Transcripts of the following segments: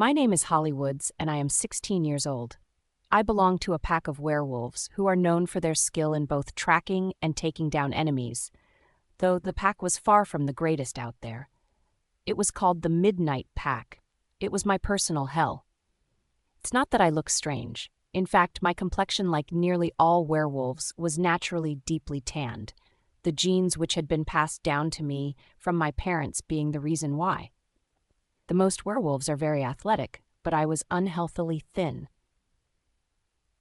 My name is Hollywoods, and I am 16 years old. I belong to a pack of werewolves who are known for their skill in both tracking and taking down enemies, though the pack was far from the greatest out there. It was called the Midnight Pack. It was my personal hell. It's not that I look strange. In fact, my complexion, like nearly all werewolves, was naturally deeply tanned, the genes which had been passed down to me from my parents being the reason why. The most werewolves are very athletic, but I was unhealthily thin.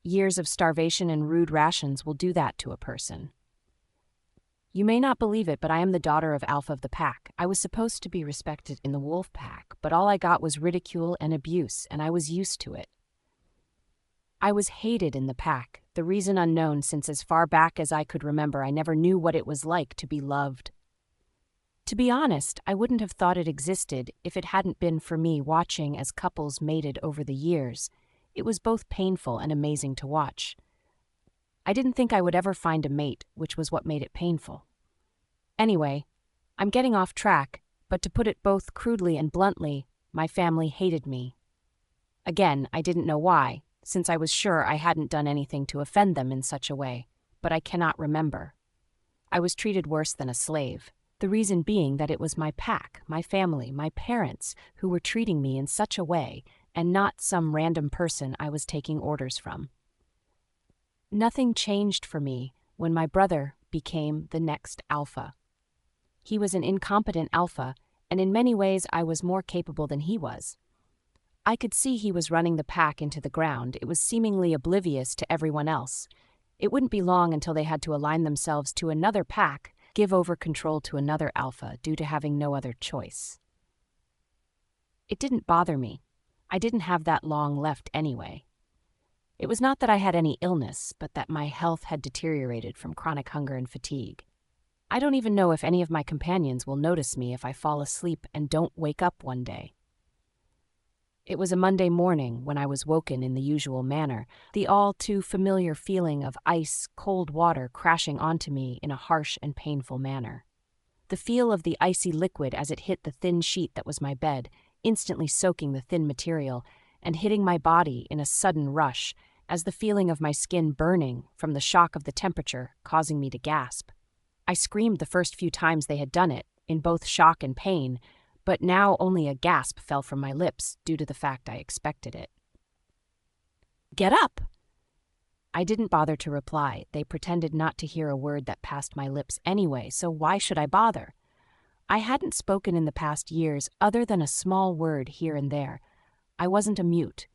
Years of starvation and rude rations will do that to a person. You may not believe it, but I am the daughter of Alpha of the pack. I was supposed to be respected in the wolf pack, but all I got was ridicule and abuse, and I was used to it. I was hated in the pack, the reason unknown, since as far back as I could remember I never knew what it was like to be loved. To be honest, I wouldn't have thought it existed if it hadn't been for me watching as couples mated over the years. It was both painful and amazing to watch. I didn't think I would ever find a mate, which was what made it painful. Anyway, I'm getting off track, but to put it both crudely and bluntly, my family hated me. Again, I didn't know why, since I was sure I hadn't done anything to offend them in such a way, but I cannot remember. I was treated worse than a slave, the reason being that it was my pack, my family, my parents who were treating me in such a way, and not some random person I was taking orders from. Nothing changed for me when my brother became the next alpha. He was an incompetent alpha, and in many ways I was more capable than he was. I could see he was running the pack into the ground. It was seemingly oblivious to everyone else. It wouldn't be long until they had to align themselves to another pack, give over control to another alpha due to having no other choice. It didn't bother me. I didn't have that long left anyway. It was not that I had any illness, but that my health had deteriorated from chronic hunger and fatigue. I don't even know if any of my companions will notice me if I fall asleep and don't wake up one day. It was a Monday morning when I was woken in the usual manner, the all too familiar feeling of ice, cold water crashing onto me in a harsh and painful manner. The feel of the icy liquid as it hit the thin sheet that was my bed, instantly soaking the thin material, and hitting my body in a sudden rush, as the feeling of my skin burning from the shock of the temperature causing me to gasp. I screamed the first few times they had done it, in both shock and pain, but now only a gasp fell from my lips due to the fact I expected it. "Get up!" I didn't bother to reply. They pretended not to hear a word that passed my lips anyway, so why should I bother? I hadn't spoken in the past years other than a small word here and there. I wasn't a mute.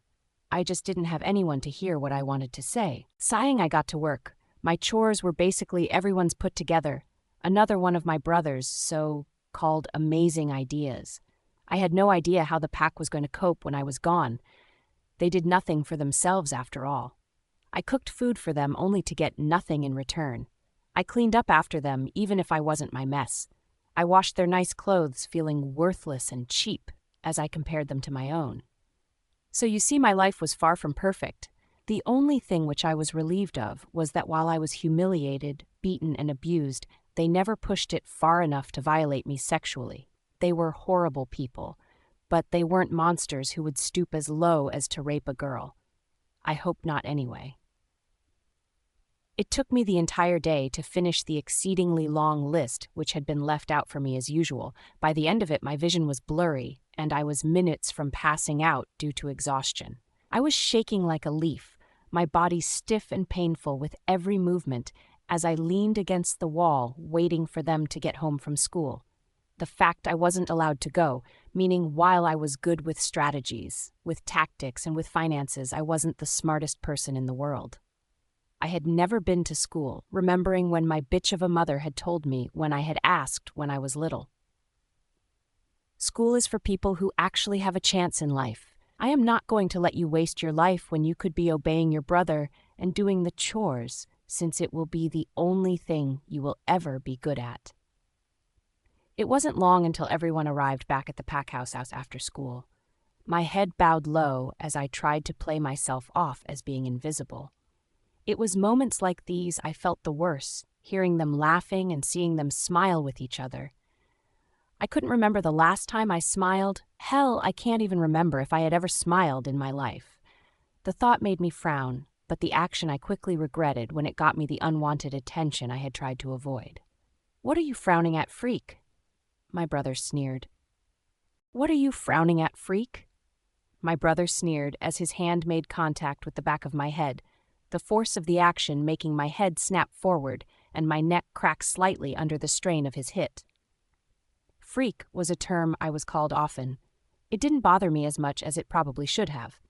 I just didn't have anyone to hear what I wanted to say. Sighing, I got to work. My chores were basically everyone's put together. Another one of my brother's so-called amazing ideas. I had no idea how the pack was going to cope when I was gone. They did nothing for themselves after all. I cooked food for them only to get nothing in return. I cleaned up after them even if I wasn't my mess. I washed their nice clothes feeling worthless and cheap as I compared them to my own. So you see, my life was far from perfect. The only thing which I was relieved of was that while I was humiliated, beaten, and abused, they never pushed it far enough to violate me sexually. They were horrible people, but they weren't monsters who would stoop as low as to rape a girl. I hope not anyway. It took me the entire day to finish the exceedingly long list which had been left out for me as usual. By the end of it, my vision was blurry, and I was minutes from passing out due to exhaustion. I was shaking like a leaf, my body stiff and painful with every movement as I leaned against the wall waiting for them to get home from school. The fact I wasn't allowed to go, meaning while I was good with strategies, with tactics, and with finances, I wasn't the smartest person in the world. I had never been to school, remembering when my bitch of a mother had told me when I had asked when I was little. School is for people who actually have a chance in life. I am not going to let you waste your life when you could be obeying your brother and doing the chores, since it will be the only thing you will ever be good at. It wasn't long until everyone arrived back at the pack house after school. My head bowed low as I tried to play myself off as being invisible. It was moments like these I felt the worse, hearing them laughing and seeing them smile with each other. I couldn't remember the last time I smiled. Hell, I can't even remember if I had ever smiled in my life. The thought made me frown, but the action I quickly regretted when it got me the unwanted attention I had tried to avoid. "What are you frowning at, freak?" My brother sneered. "What are you frowning at, freak?" My brother sneered as his hand made contact with the back of my head, the force of the action making my head snap forward and my neck crack slightly under the strain of his hit. Freak was a term I was called often. It didn't bother me as much as it probably should have.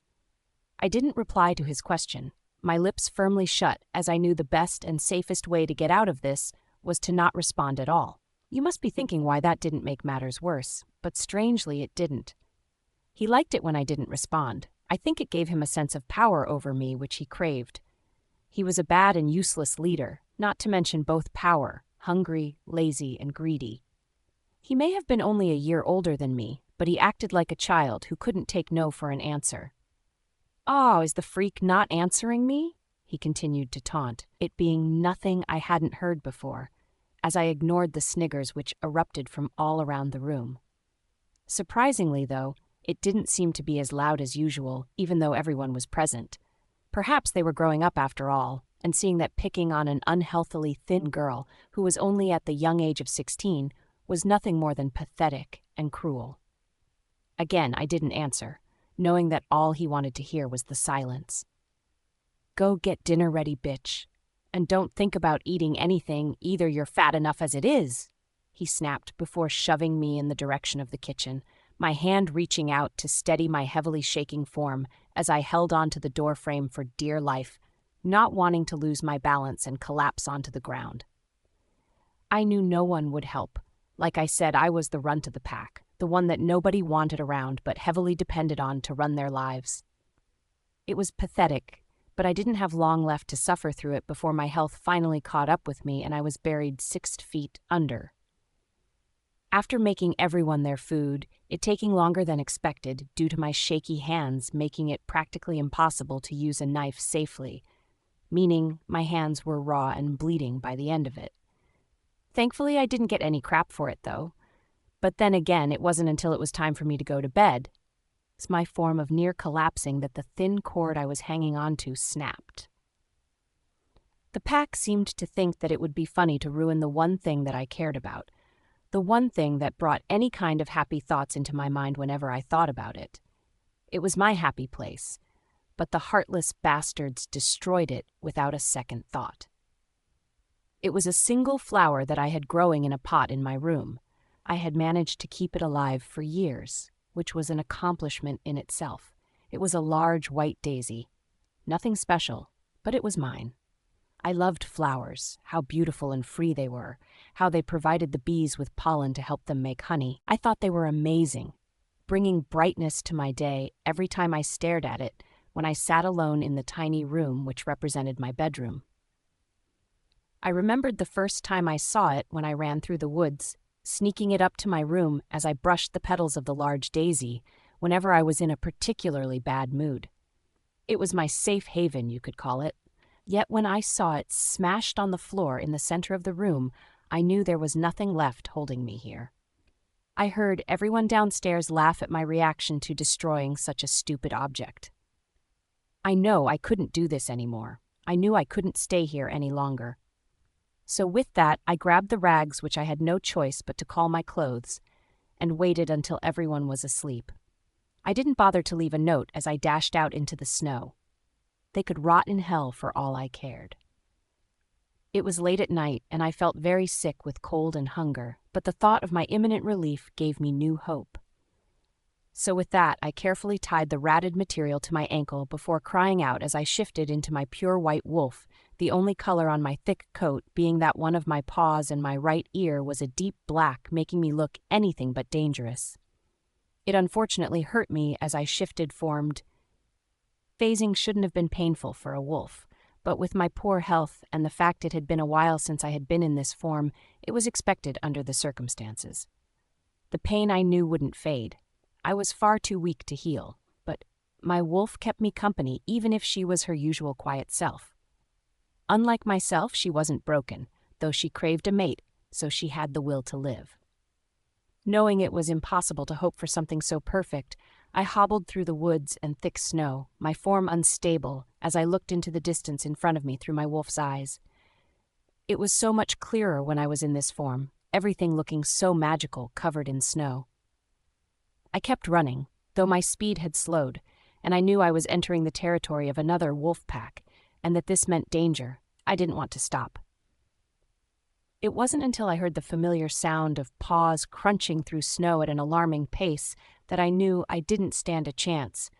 I didn't reply to his question, my lips firmly shut, as I knew the best and safest way to get out of this was to not respond at all. You must be thinking why that didn't make matters worse, but strangely it didn't. He liked it when I didn't respond. I think it gave him a sense of power over me which he craved. He was a bad and useless leader, not to mention both power, hungry, lazy, and greedy. He may have been only a year older than me, but he acted like a child who couldn't take no for an answer. "Oh, is the freak not answering me?" he continued to taunt, it being nothing I hadn't heard before, as I ignored the sniggers which erupted from all around the room. Surprisingly, though, it didn't seem to be as loud as usual, even though everyone was present. Perhaps they were growing up after all, and seeing that picking on an unhealthily thin girl who was only at the young age of 16 was nothing more than pathetic and cruel. Again, I didn't answer, knowing that all he wanted to hear was the silence. "Go get dinner ready, bitch. And don't think about eating anything, either you're fat enough as it is," he snapped before shoving me in the direction of the kitchen, my hand reaching out to steady my heavily shaking form as I held onto the doorframe for dear life, not wanting to lose my balance and collapse onto the ground. I knew no one would help. Like I said, I was the runt of the pack, the one that nobody wanted around but heavily depended on to run their lives. It was pathetic, but I didn't have long left to suffer through it before my health finally caught up with me and I was buried 6 feet under. After making everyone their food, it taking longer than expected due to my shaky hands making it practically impossible to use a knife safely, meaning my hands were raw and bleeding by the end of it. Thankfully, I didn't get any crap for it, though. But then again, it wasn't until it was time for me to go to bed. It's my form of near collapsing that the thin cord I was hanging onto snapped. The pack seemed to think that it would be funny to ruin the one thing that I cared about, the one thing that brought any kind of happy thoughts into my mind whenever I thought about it. It was my happy place, but the heartless bastards destroyed it without a second thought. It was a single flower that I had growing in a pot in my room. I had managed to keep it alive for years, which was an accomplishment in itself. It was a large white daisy. Nothing special, but it was mine. I loved flowers, how beautiful and free they were, how they provided the bees with pollen to help them make honey. I thought they were amazing, bringing brightness to my day every time I stared at it when I sat alone in the tiny room which represented my bedroom. I remembered the first time I saw it when I ran through the woods, sneaking it up to my room as I brushed the petals of the large daisy whenever I was in a particularly bad mood. It was my safe haven, you could call it. Yet when I saw it smashed on the floor in the center of the room, I knew there was nothing left holding me here. I heard everyone downstairs laugh at my reaction to destroying such a stupid object. I know I couldn't do this anymore. I knew I couldn't stay here any longer. So with that, I grabbed the rags which I had no choice but to call my clothes, and waited until everyone was asleep. I didn't bother to leave a note as I dashed out into the snow. They could rot in hell for all I cared. It was late at night, and I felt very sick with cold and hunger, but the thought of my imminent relief gave me new hope. So with that, I carefully tied the ratted material to my ankle before crying out as I shifted into my pure white wolf, the only color on my thick coat being that one of my paws and my right ear was a deep black, making me look anything but dangerous. It unfortunately hurt me as I shifted formed. Phasing shouldn't have been painful for a wolf, but with my poor health and the fact it had been a while since I had been in this form, it was expected under the circumstances. The pain I knew wouldn't fade. I was far too weak to heal, but my wolf kept me company even if she was her usual quiet self. Unlike myself, she wasn't broken, though she craved a mate, so she had the will to live. Knowing it was impossible to hope for something so perfect, I hobbled through the woods and thick snow, my form unstable as I looked into the distance in front of me through my wolf's eyes. It was so much clearer when I was in this form, everything looking so magical, covered in snow. I kept running, though my speed had slowed, and I knew I was entering the territory of another wolf pack, and that this meant danger. I didn't want to stop. It wasn't until I heard the familiar sound of paws crunching through snow at an alarming pace that I knew I didn't stand a chance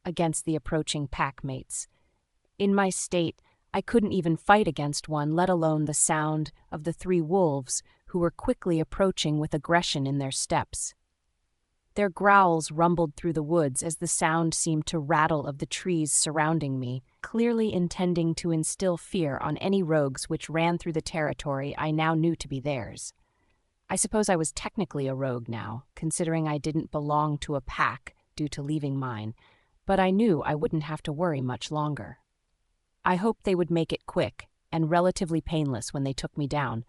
against the approaching pack mates. In my state, I couldn't even fight against one, let alone the sound of the 3 wolves who were quickly approaching with aggression in their steps. Their growls rumbled through the woods as the sound seemed to rattle of the trees surrounding me, clearly intending to instill fear on any rogues which ran through the territory I now knew to be theirs. I suppose I was technically a rogue now, considering I didn't belong to a pack due to leaving mine, but I knew I wouldn't have to worry much longer. I hoped they would make it quick and relatively painless when they took me down.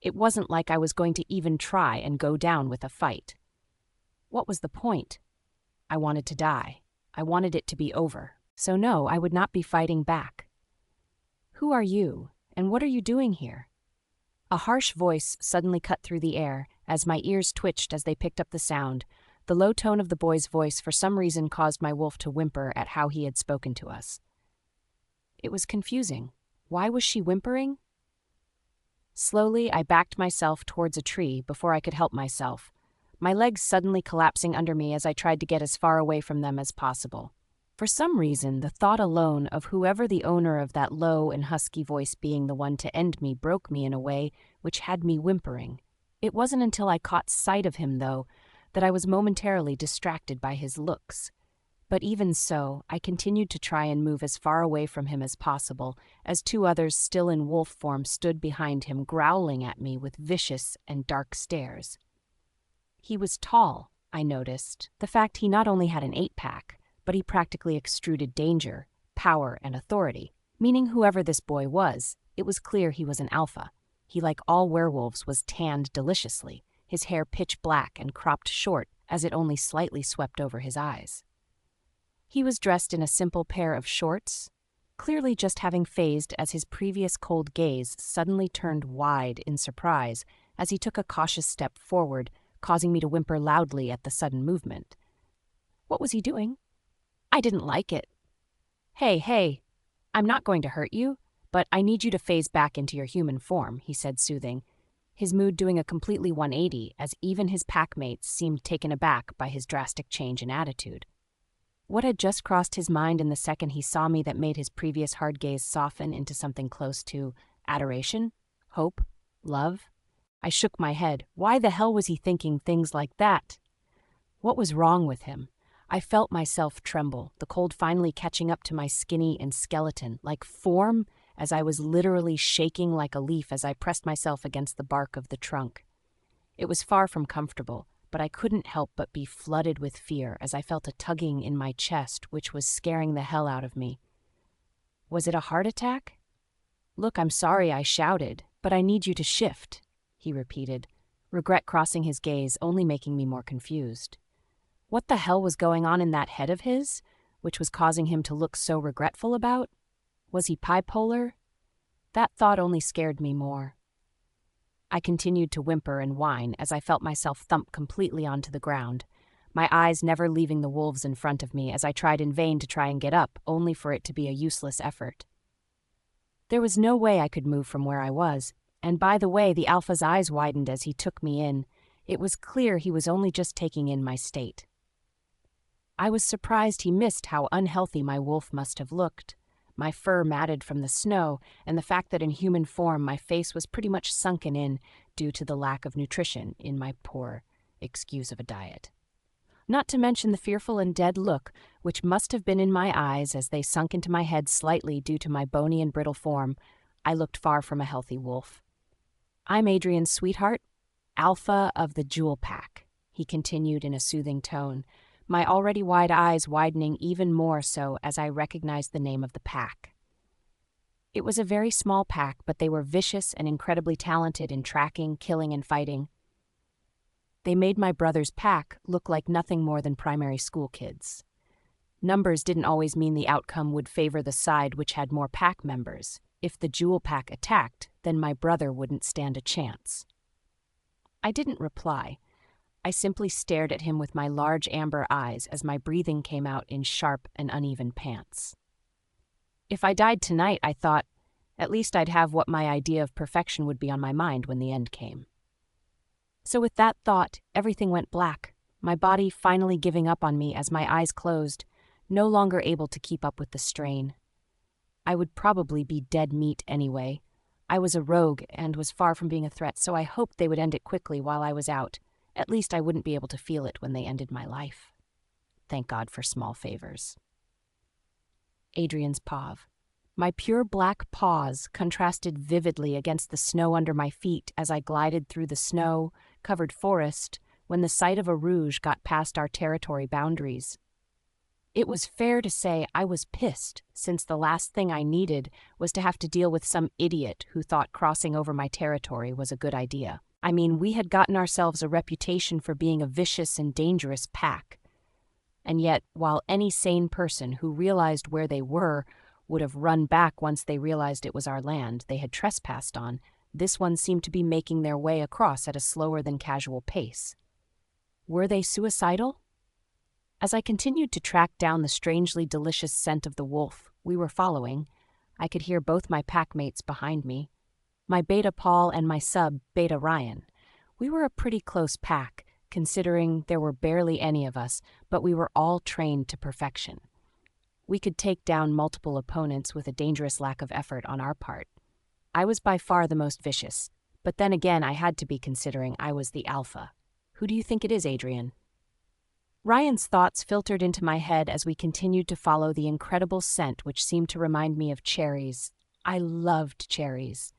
It wasn't like I was going to even try and go down with a fight. What was the point? I wanted to die. I wanted it to be over. So no, I would not be fighting back. Who are you, and what are you doing here? A harsh voice suddenly cut through the air as my ears twitched as they picked up the sound. The low tone of the boy's voice for some reason caused my wolf to whimper at how he had spoken to us. It was confusing. Why was she whimpering? Slowly, I backed myself towards a tree before I could help myself, my legs suddenly collapsing under me as I tried to get as far away from them as possible. For some reason, the thought alone of whoever the owner of that low and husky voice being the one to end me broke me in a way which had me whimpering. It wasn't until I caught sight of him, though, that I was momentarily distracted by his looks. But even so, I continued to try and move as far away from him as possible, as 2 others still in wolf form stood behind him, growling at me with vicious and dark stares. He was tall, I noticed. The fact he not only had an 8-pack, but he practically extruded danger, power, and authority, meaning whoever this boy was, it was clear he was an alpha. He, like all werewolves, was tanned deliciously, his hair pitch black and cropped short as it only slightly swept over his eyes. He was dressed in a simple pair of shorts, clearly just having phased as his previous cold gaze suddenly turned wide in surprise as he took a cautious step forward, causing me to whimper loudly at the sudden movement. What was he doing? I didn't like it. Hey, I'm not going to hurt you, but I need you to phase back into your human form, he said, soothing, his mood doing a completely 180 as even his packmates seemed taken aback by his drastic change in attitude. What had just crossed his mind in the second he saw me that made his previous hard gaze soften into something close to adoration, hope, love? I shook my head. Why the hell was he thinking things like that? What was wrong with him? I felt myself tremble, the cold finally catching up to my skinny and skeleton-like form as I was literally shaking like a leaf as I pressed myself against the bark of the trunk. It was far from comfortable, but I couldn't help but be flooded with fear as I felt a tugging in my chest which was scaring the hell out of me. Was it a heart attack? Look, I'm sorry, I shouted, but I need you to shift, he repeated, regret crossing his gaze, only making me more confused. What the hell was going on in that head of his, which was causing him to look so regretful about? Was he bipolar? That thought only scared me more. I continued to whimper and whine as I felt myself thump completely onto the ground, my eyes never leaving the wolves in front of me as I tried in vain to try and get up, only for it to be a useless effort. There was no way I could move from where I was, and by the way, the alpha's eyes widened as he took me in. It was clear he was only just taking in my state. I was surprised he missed how unhealthy my wolf must have looked, my fur matted from the snow, and the fact that in human form my face was pretty much sunken in due to the lack of nutrition in my poor excuse of a diet. Not to mention the fearful and dead look, which must have been in my eyes as they sunk into my head slightly due to my bony and brittle form. I looked far from a healthy wolf. I'm Adrian's sweetheart, Alpha of the Jewel Pack, he continued in a soothing tone, my already wide eyes widening even more so as I recognized the name of the pack. It was a very small pack, but they were vicious and incredibly talented in tracking, killing, and fighting. They made my brother's pack look like nothing more than primary school kids. Numbers didn't always mean the outcome would favor the side which had more pack members. If the jewel pack attacked, then my brother wouldn't stand a chance. I didn't reply. I simply stared at him with my large amber eyes as my breathing came out in sharp and uneven pants. If I died tonight, I thought, at least I'd have what my idea of perfection would be on my mind when the end came. So with that thought, everything went black, my body finally giving up on me as my eyes closed, no longer able to keep up with the strain. I would probably be dead meat anyway. I was a rogue and was far from being a threat, so I hoped they would end it quickly while I was out. At least I wouldn't be able to feel it when they ended my life. Thank God for small favors. Adrian's paw. My pure black paws contrasted vividly against the snow under my feet as I glided through the snow-covered forest when the sight of a rouge got past our territory boundaries. It was fair to say I was pissed, since the last thing I needed was to have to deal with some idiot who thought crossing over my territory was a good idea. I mean, we had gotten ourselves a reputation for being a vicious and dangerous pack. And yet, while any sane person who realized where they were would have run back once they realized it was our land they had trespassed on, this one seemed to be making their way across at a slower than casual pace. Were they suicidal? As I continued to track down the strangely delicious scent of the wolf we were following, I could hear both my packmates behind me. My beta Paul and my sub, beta Ryan. We were a pretty close pack, considering there were barely any of us, but we were all trained to perfection. We could take down multiple opponents with a dangerous lack of effort on our part. I was by far the most vicious, but then again I had to be considering I was the alpha. Who do you think it is, Adrian? Ryan's thoughts filtered into my head as we continued to follow the incredible scent which seemed to remind me of cherries. I loved cherries.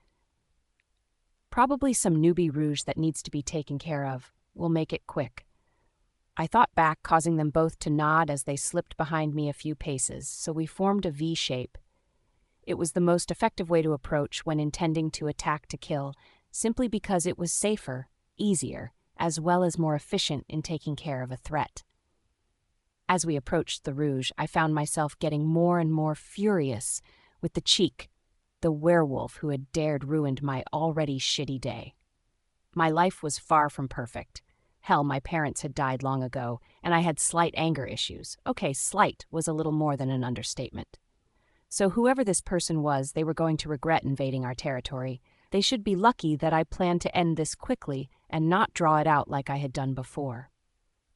Probably some newbie rouge that needs to be taken care of. We'll make it quick. I thought back, causing them both to nod as they slipped behind me a few paces, so we formed a V shape. It was the most effective way to approach when intending to attack to kill, simply because it was safer, easier, as well as more efficient in taking care of a threat. As we approached the rouge, I found myself getting more and more furious with the cheek, the werewolf who had dared ruin my already shitty day. My life was far from perfect. Hell, my parents had died long ago, and I had slight anger issues. Okay, slight was a little more than an understatement. So whoever this person was, they were going to regret invading our territory. They should be lucky that I planned to end this quickly and not draw it out like I had done before.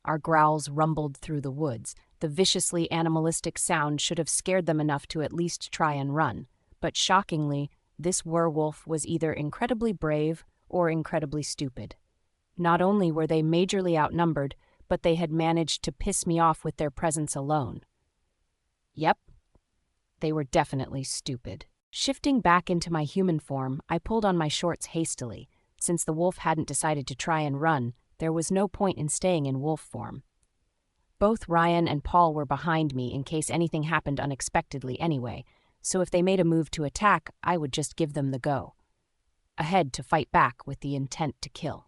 Our growls rumbled through the woods. The viciously animalistic sound should have scared them enough to at least try and run. But shockingly, this werewolf was either incredibly brave or incredibly stupid. Not only were they majorly outnumbered, but they had managed to piss me off with their presence alone. Yep, they were definitely stupid. Shifting back into my human form, I pulled on my shorts hastily. Since the wolf hadn't decided to try and run, there was no point in staying in wolf form. Both Ryan and Paul were behind me in case anything happened unexpectedly anyway, so if they made a move to attack, I would just give them the go. Ahead to fight back with the intent to kill.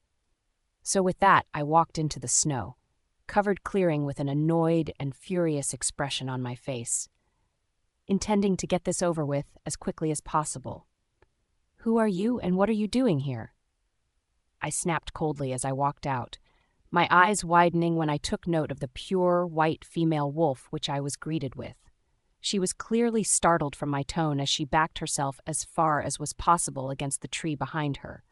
So with that, I walked into the snow, covered clearing with an annoyed and furious expression on my face, intending to get this over with as quickly as possible. Who are you and what are you doing here? I snapped coldly as I walked out, my eyes widening when I took note of the pure, white female wolf which I was greeted with. She was clearly startled from my tone as she backed herself as far as was possible against the tree behind her,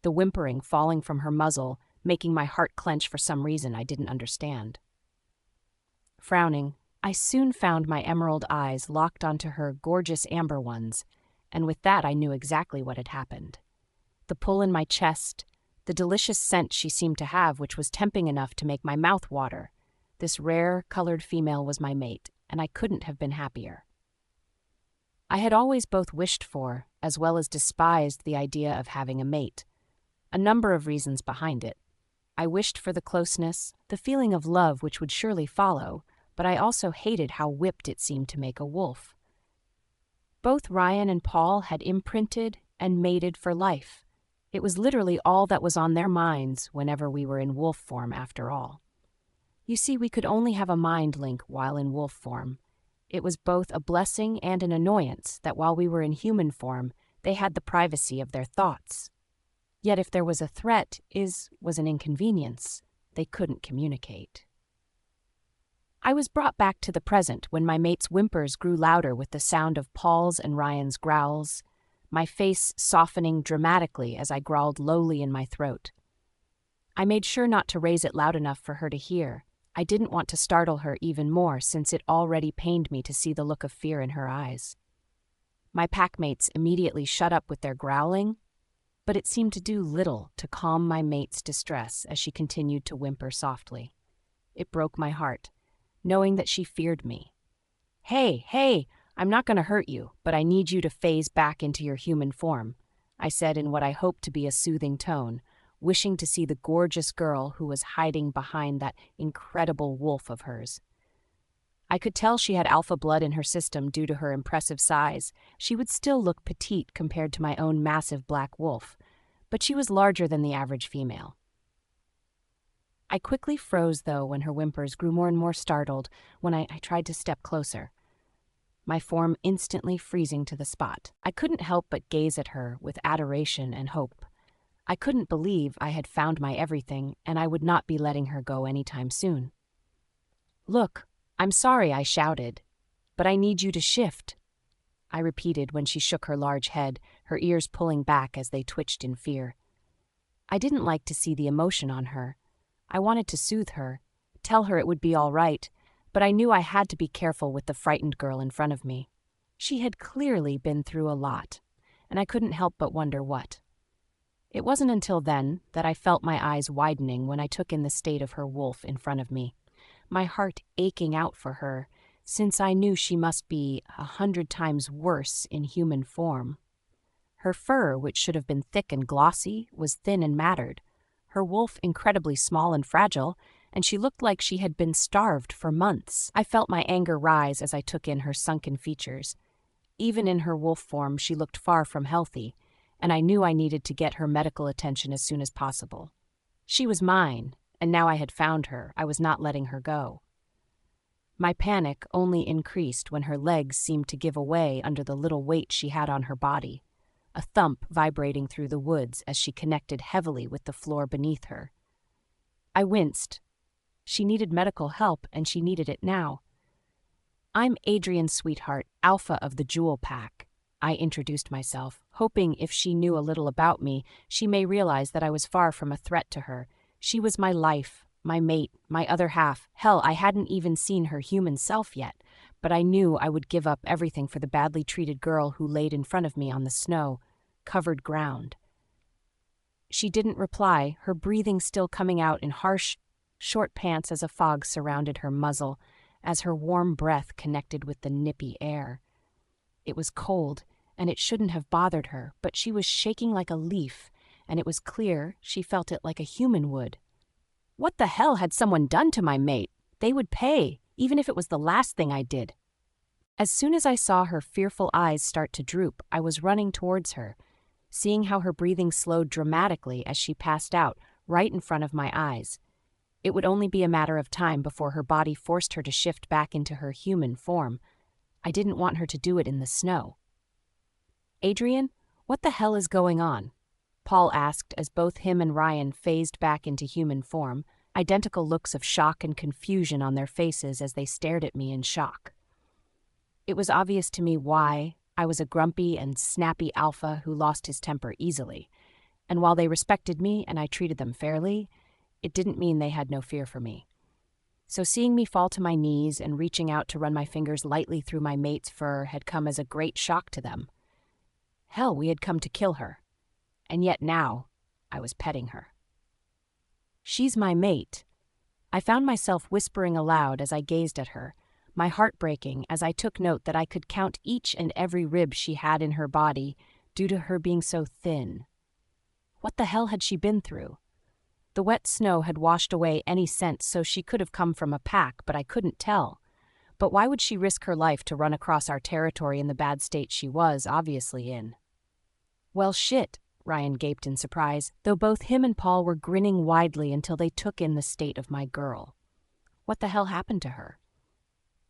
the whimpering falling from her muzzle, making my heart clench for some reason I didn't understand. Frowning, I soon found my emerald eyes locked onto her gorgeous amber ones, and with that I knew exactly what had happened. The pull in my chest, the delicious scent she seemed to have, which was tempting enough to make my mouth water. This rare, colored female was my mate, and I couldn't have been happier. I had always both wished for, as well as despised the idea of having a mate. A number of reasons behind it. I wished for the closeness, the feeling of love which would surely follow, but I also hated how whipped it seemed to make a wolf. Both Ryan and Paul had imprinted and mated for life. It was literally all that was on their minds whenever we were in wolf form after all. You see, we could only have a mind link while in wolf form. It was both a blessing and an annoyance that while we were in human form, they had the privacy of their thoughts. Yet if there was a threat, was an inconvenience. They couldn't communicate. I was brought back to the present when my mate's whimpers grew louder with the sound of Paul's and Ryan's growls, my face softening dramatically as I growled lowly in my throat. I made sure not to raise it loud enough for her to hear. I didn't want to startle her even more since it already pained me to see the look of fear in her eyes. My packmates immediately shut up with their growling, but it seemed to do little to calm my mate's distress as she continued to whimper softly. It broke my heart, knowing that she feared me. Hey, I'm not going to hurt you, but I need you to phase back into your human form," I said in what I hoped to be a soothing tone, wishing to see the gorgeous girl who was hiding behind that incredible wolf of hers. I could tell she had alpha blood in her system due to her impressive size. She would still look petite compared to my own massive black wolf, but she was larger than the average female. I quickly froze, though, when her whimpers grew more and more startled when I tried to step closer, my form instantly freezing to the spot. I couldn't help but gaze at her with adoration and hope. I couldn't believe I had found my everything, and I would not be letting her go anytime soon. "Look, I'm sorry," I shouted, "but I need you to shift," I repeated when she shook her large head, her ears pulling back as they twitched in fear. I didn't like to see the emotion on her. I wanted to soothe her, tell her it would be all right, but I knew I had to be careful with the frightened girl in front of me. She had clearly been through a lot, and I couldn't help but wonder what. It wasn't until then that I felt my eyes widening when I took in the state of her wolf in front of me, my heart aching out for her, since I knew she must be 100 times worse in human form. Her fur, which should have been thick and glossy, was thin and matted, her wolf incredibly small and fragile, and she looked like she had been starved for months. I felt my anger rise as I took in her sunken features. Even in her wolf form, she looked far from healthy, and I knew I needed to get her medical attention as soon as possible. She was mine, and now I had found her. I was not letting her go. My panic only increased when her legs seemed to give away under the little weight she had on her body, a thump vibrating through the woods as she connected heavily with the floor beneath her. I winced. She needed medical help, and she needed it now. "I'm Adrian's sweetheart, Alpha of the Jewel Pack," I introduced myself, hoping if she knew a little about me, she may realize that I was far from a threat to her. She was my life, my mate, my other half. Hell, I hadn't even seen her human self yet, but I knew I would give up everything for the badly treated girl who laid in front of me on the snow-covered ground. She didn't reply, her breathing still coming out in harsh, short pants as a fog surrounded her muzzle, as her warm breath connected with the nippy air. It was cold, and it shouldn't have bothered her, but she was shaking like a leaf, and it was clear she felt it like a human would. What the hell had someone done to my mate? They would pay, even if it was the last thing I did. As soon as I saw her fearful eyes start to droop, I was running towards her, seeing how her breathing slowed dramatically as she passed out right in front of my eyes. It would only be a matter of time before her body forced her to shift back into her human form. I didn't want her to do it in the snow. "Adrian, what the hell is going on?" Paul asked as both him and Ryan phased back into human form, identical looks of shock and confusion on their faces as they stared at me in shock. It was obvious to me why I was a grumpy and snappy alpha who lost his temper easily, and while they respected me and I treated them fairly, it didn't mean they had no fear for me. So seeing me fall to my knees and reaching out to run my fingers lightly through my mate's fur had come as a great shock to them. Hell, we had come to kill her. And yet now, I was petting her. "She's my mate." I found myself whispering aloud as I gazed at her, my heart breaking as I took note that I could count each and every rib she had in her body due to her being so thin. What the hell had she been through? The wet snow had washed away any scent, so she could have come from a pack, but I couldn't tell. But why would she risk her life to run across our territory in the bad state she was obviously in? Well, shit. Ryan gaped in surprise, though both him and Paul were grinning widely until they took in the state of my girl. What the hell happened to her?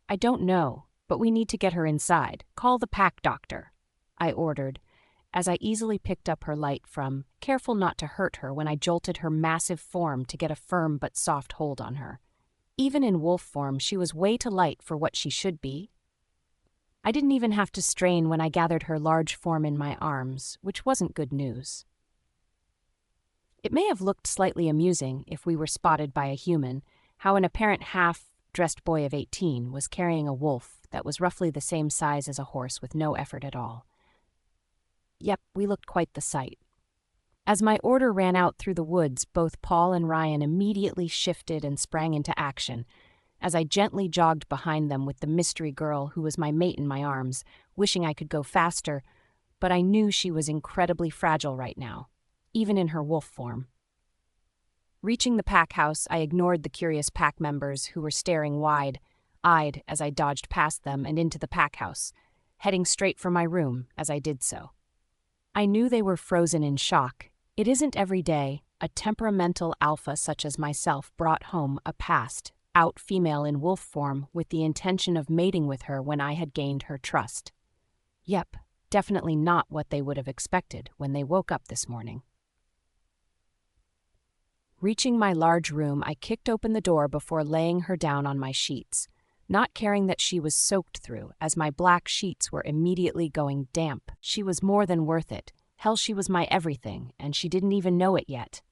I don't know, but we need to get her inside. Call the pack doctor, I ordered, as I easily picked up her light from, careful not to hurt her when I jolted her massive form to get a firm but soft hold on her. Even in wolf form, she was way too light for what she should be. I didn't even have to strain when I gathered her large form in my arms, which wasn't good news. It may have looked slightly amusing if we were spotted by a human, how an apparent half-dressed boy of 18 was carrying a wolf that was roughly the same size as a horse with no effort at all. Yep, we looked quite the sight. As my order ran out through the woods, both Paul and Ryan immediately shifted and sprang into action, as I gently jogged behind them with the mystery girl who was my mate in my arms, wishing I could go faster, but I knew she was incredibly fragile right now, even in her wolf form. Reaching the pack house, I ignored the curious pack members who were staring wide-eyed as I dodged past them and into the pack house, heading straight for my room as I did so. I knew they were frozen in shock. It isn't every day a temperamental alpha such as myself brought home a passed-out female in wolf form with the intention of mating with her when I had gained her trust. Yep, definitely not what they would have expected when they woke up this morning. Reaching my large room, I kicked open the door before laying her down on my sheets, not caring that she was soaked through, as my black sheets were immediately going damp. She was more than worth it. Hell, she was my everything, and she didn't even know it yet.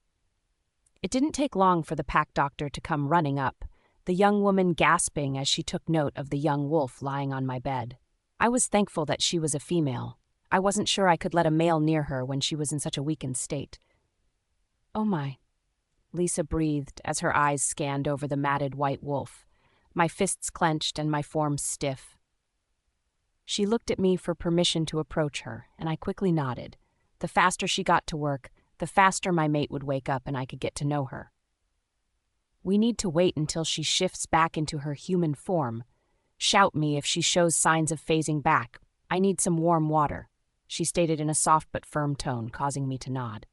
It didn't take long for the pack doctor to come running up, the young woman gasping as she took note of the young wolf lying on my bed. I was thankful that she was a female. I wasn't sure I could let a male near her when she was in such a weakened state. Oh my, Lisa breathed as her eyes scanned over the matted white wolf, my fists clenched and my form stiff. She looked at me for permission to approach her, and I quickly nodded. The faster she got to work, the faster my mate would wake up and I could get to know her. We need to wait until she shifts back into her human form. Shout me if she shows signs of phasing back. I need some warm water, she stated in a soft but firm tone, causing me to nod.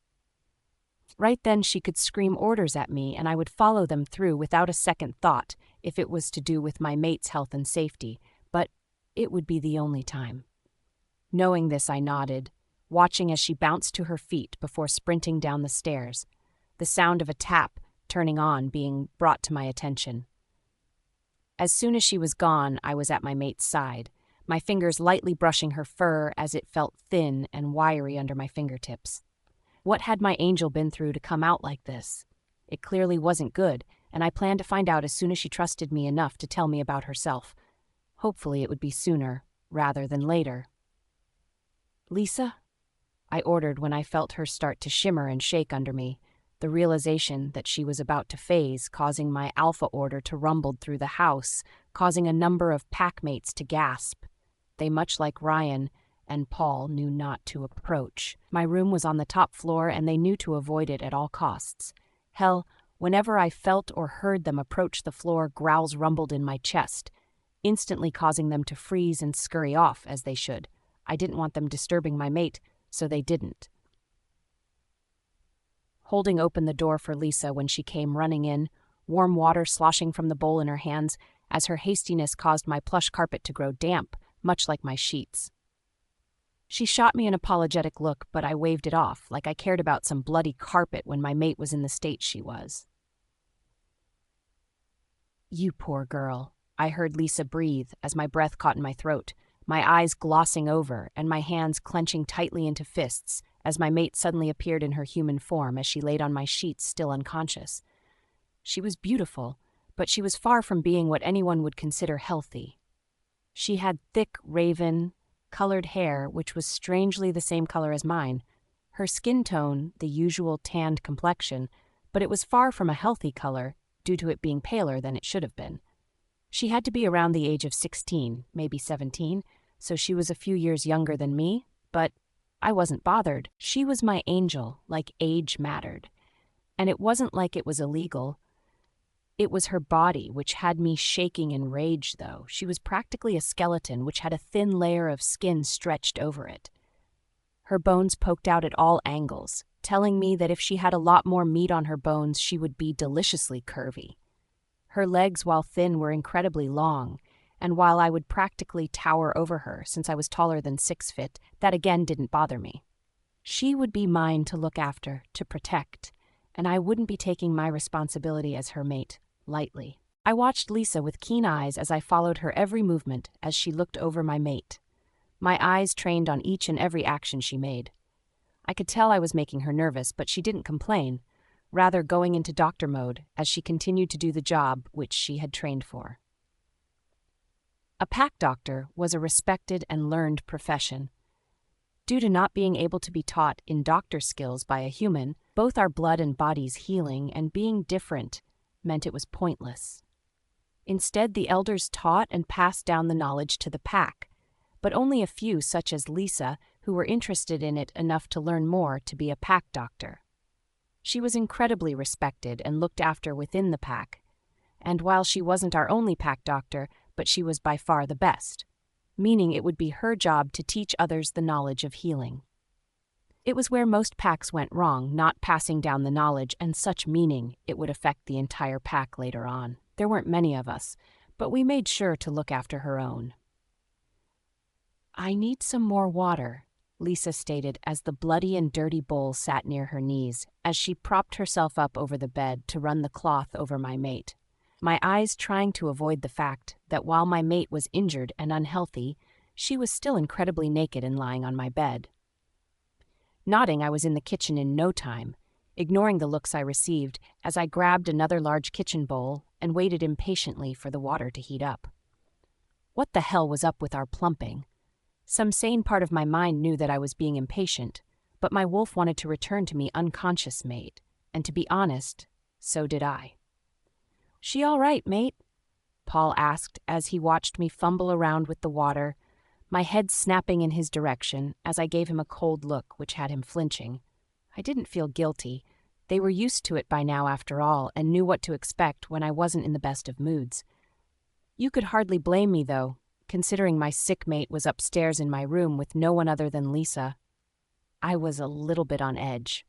Right then she could scream orders at me and I would follow them through without a second thought if it was to do with my mate's health and safety, but it would be the only time. Knowing this, I nodded, watching as she bounced to her feet before sprinting down the stairs, the sound of a tap turning on being brought to my attention. As soon as she was gone, I was at my mate's side, my fingers lightly brushing her fur as it felt thin and wiry under my fingertips. What had my angel been through to come out like this? It clearly wasn't good, and I planned to find out as soon as she trusted me enough to tell me about herself. Hopefully it would be sooner, rather than later. "Lisa?" I ordered when I felt her start to shimmer and shake under me, the realization that she was about to phase causing my alpha order to rumble through the house, causing a number of packmates to gasp. They, much like Ryan and Paul, knew not to approach. My room was on the top floor and they knew to avoid it at all costs. Hell, whenever I felt or heard them approach the floor, growls rumbled in my chest, instantly causing them to freeze and scurry off as they should. I didn't want them disturbing my mate, so they didn't. Holding open the door for Lisa when she came running in, warm water sloshing from the bowl in her hands, as her hastiness caused my plush carpet to grow damp, much like my sheets. She shot me an apologetic look, but I waved it off, like I cared about some bloody carpet when my mate was in the state she was. "You poor girl," I heard Lisa breathe as my breath caught in my throat, my eyes glossing over and my hands clenching tightly into fists as my mate suddenly appeared in her human form as she laid on my sheets still unconscious. She was beautiful, but she was far from being what anyone would consider healthy. She had thick, raven-colored hair, which was strangely the same color as mine. Her skin tone, the usual tanned complexion, but it was far from a healthy color due to it being paler than it should have been. She had to be around the age of 16, maybe 17, so she was a few years younger than me, but I wasn't bothered. She was my angel, like age mattered. And it wasn't like it was illegal. It was her body which had me shaking in rage, though. She was practically a skeleton which had a thin layer of skin stretched over it. Her bones poked out at all angles, telling me that if she had a lot more meat on her bones, she would be deliciously curvy. Her legs, while thin, were incredibly long, and while I would practically tower over her since I was taller than 6 feet, that again didn't bother me. She would be mine to look after, to protect, and I wouldn't be taking my responsibility as her mate lightly. I watched Lisa with keen eyes as I followed her every movement as she looked over my mate. My eyes trained on each and every action she made. I could tell I was making her nervous, but she didn't complain, rather going into doctor mode as she continued to do the job which she had trained for. A pack doctor was a respected and learned profession. Due to not being able to be taught in doctor skills by a human, both our blood and body's healing and being different meant it was pointless. Instead, the elders taught and passed down the knowledge to the pack, but only a few, such as Lisa, who were interested in it enough to learn more to be a pack doctor. She was incredibly respected and looked after within the pack, and while she wasn't our only pack doctor, but she was by far the best, meaning it would be her job to teach others the knowledge of healing. It was where most packs went wrong, not passing down the knowledge and such, meaning it would affect the entire pack later on. There weren't many of us, but we made sure to look after her own. "I need some more water," Lisa stated as the bloody and dirty bowl sat near her knees as she propped herself up over the bed to run the cloth over my mate. My eyes trying to avoid the fact that while my mate was injured and unhealthy, she was still incredibly naked and lying on my bed. Nodding, I was in the kitchen in no time, ignoring the looks I received as I grabbed another large kitchen bowl and waited impatiently for the water to heat up. What the hell was up with our plumping? Some sane part of my mind knew that I was being impatient, but my wolf wanted to return to me unconscious mate, and to be honest, so did I. "She all right, mate?" Paul asked as he watched me fumble around with the water, my head snapping in his direction as I gave him a cold look which had him flinching. I didn't feel guilty. They were used to it by now after all and knew what to expect when I wasn't in the best of moods. You could hardly blame me, though, considering my sick mate was upstairs in my room with no one other than Lisa. I was a little bit on edge.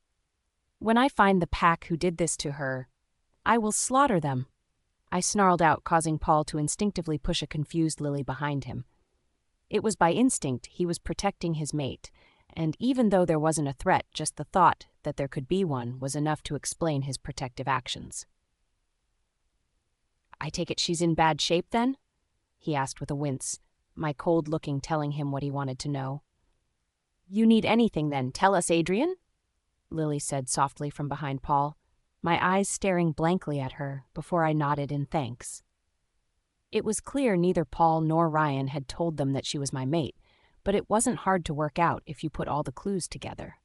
"When I find the pack who did this to her, I will slaughter them," I snarled out, causing Paul to instinctively push a confused Lily behind him. It was by instinct he was protecting his mate, and even though there wasn't a threat, just the thought that there could be one was enough to explain his protective actions. "I take it she's in bad shape, then?" he asked with a wince, my cold looking telling him what he wanted to know. "You need anything, then, tell us, Adrian," Lily said softly from behind Paul, my eyes staring blankly at her before I nodded in thanks. It was clear neither Paul nor Ryan had told them that she was my mate, but it wasn't hard to work out if you put all the clues together.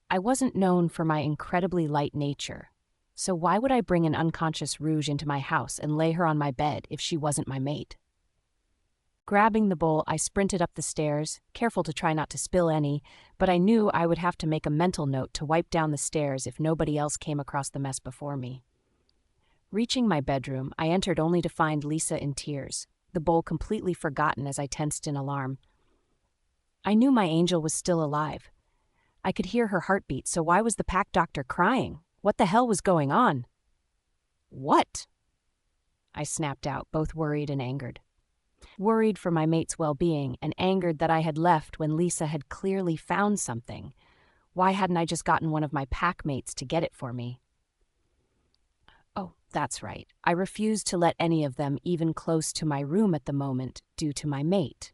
I wasn't known for my incredibly light nature, so why would I bring an unconscious Rouge into my house and lay her on my bed if she wasn't my mate? Grabbing the bowl, I sprinted up the stairs, careful to try not to spill any, but I knew I would have to make a mental note to wipe down the stairs if nobody else came across the mess before me. Reaching my bedroom, I entered only to find Lisa in tears, the bowl completely forgotten as I tensed in alarm. I knew my angel was still alive. I could hear her heartbeat, so why was the pack doctor crying? What the hell was going on? "What?" I snapped out, both worried and angered. Worried for my mate's well-being and angered that I had left when Lisa had clearly found something. Why hadn't I just gotten one of my pack mates to get it for me? Oh, that's right. I refused to let any of them even close to my room at the moment due to my mate.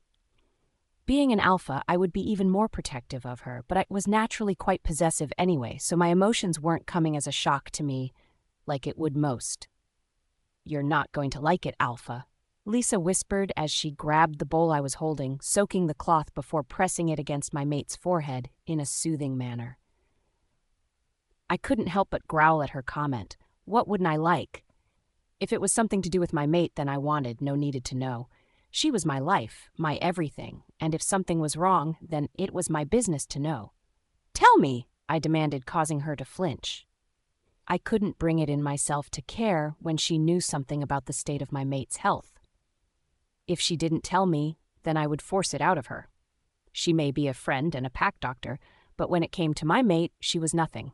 Being an alpha, I would be even more protective of her, but I was naturally quite possessive anyway, so my emotions weren't coming as a shock to me like it would most. "You're not going to like it, Alpha," Lisa whispered as she grabbed the bowl I was holding, soaking the cloth before pressing it against my mate's forehead in a soothing manner. I couldn't help but growl at her comment. What wouldn't I like? If it was something to do with my mate, then I needed to know. She was my life, my everything, and if something was wrong, then it was my business to know. "Tell me," I demanded, causing her to flinch. I couldn't bring it in myself to care when she knew something about the state of my mate's health. If she didn't tell me, then I would force it out of her. She may be a friend and a pack doctor, but when it came to my mate, she was nothing.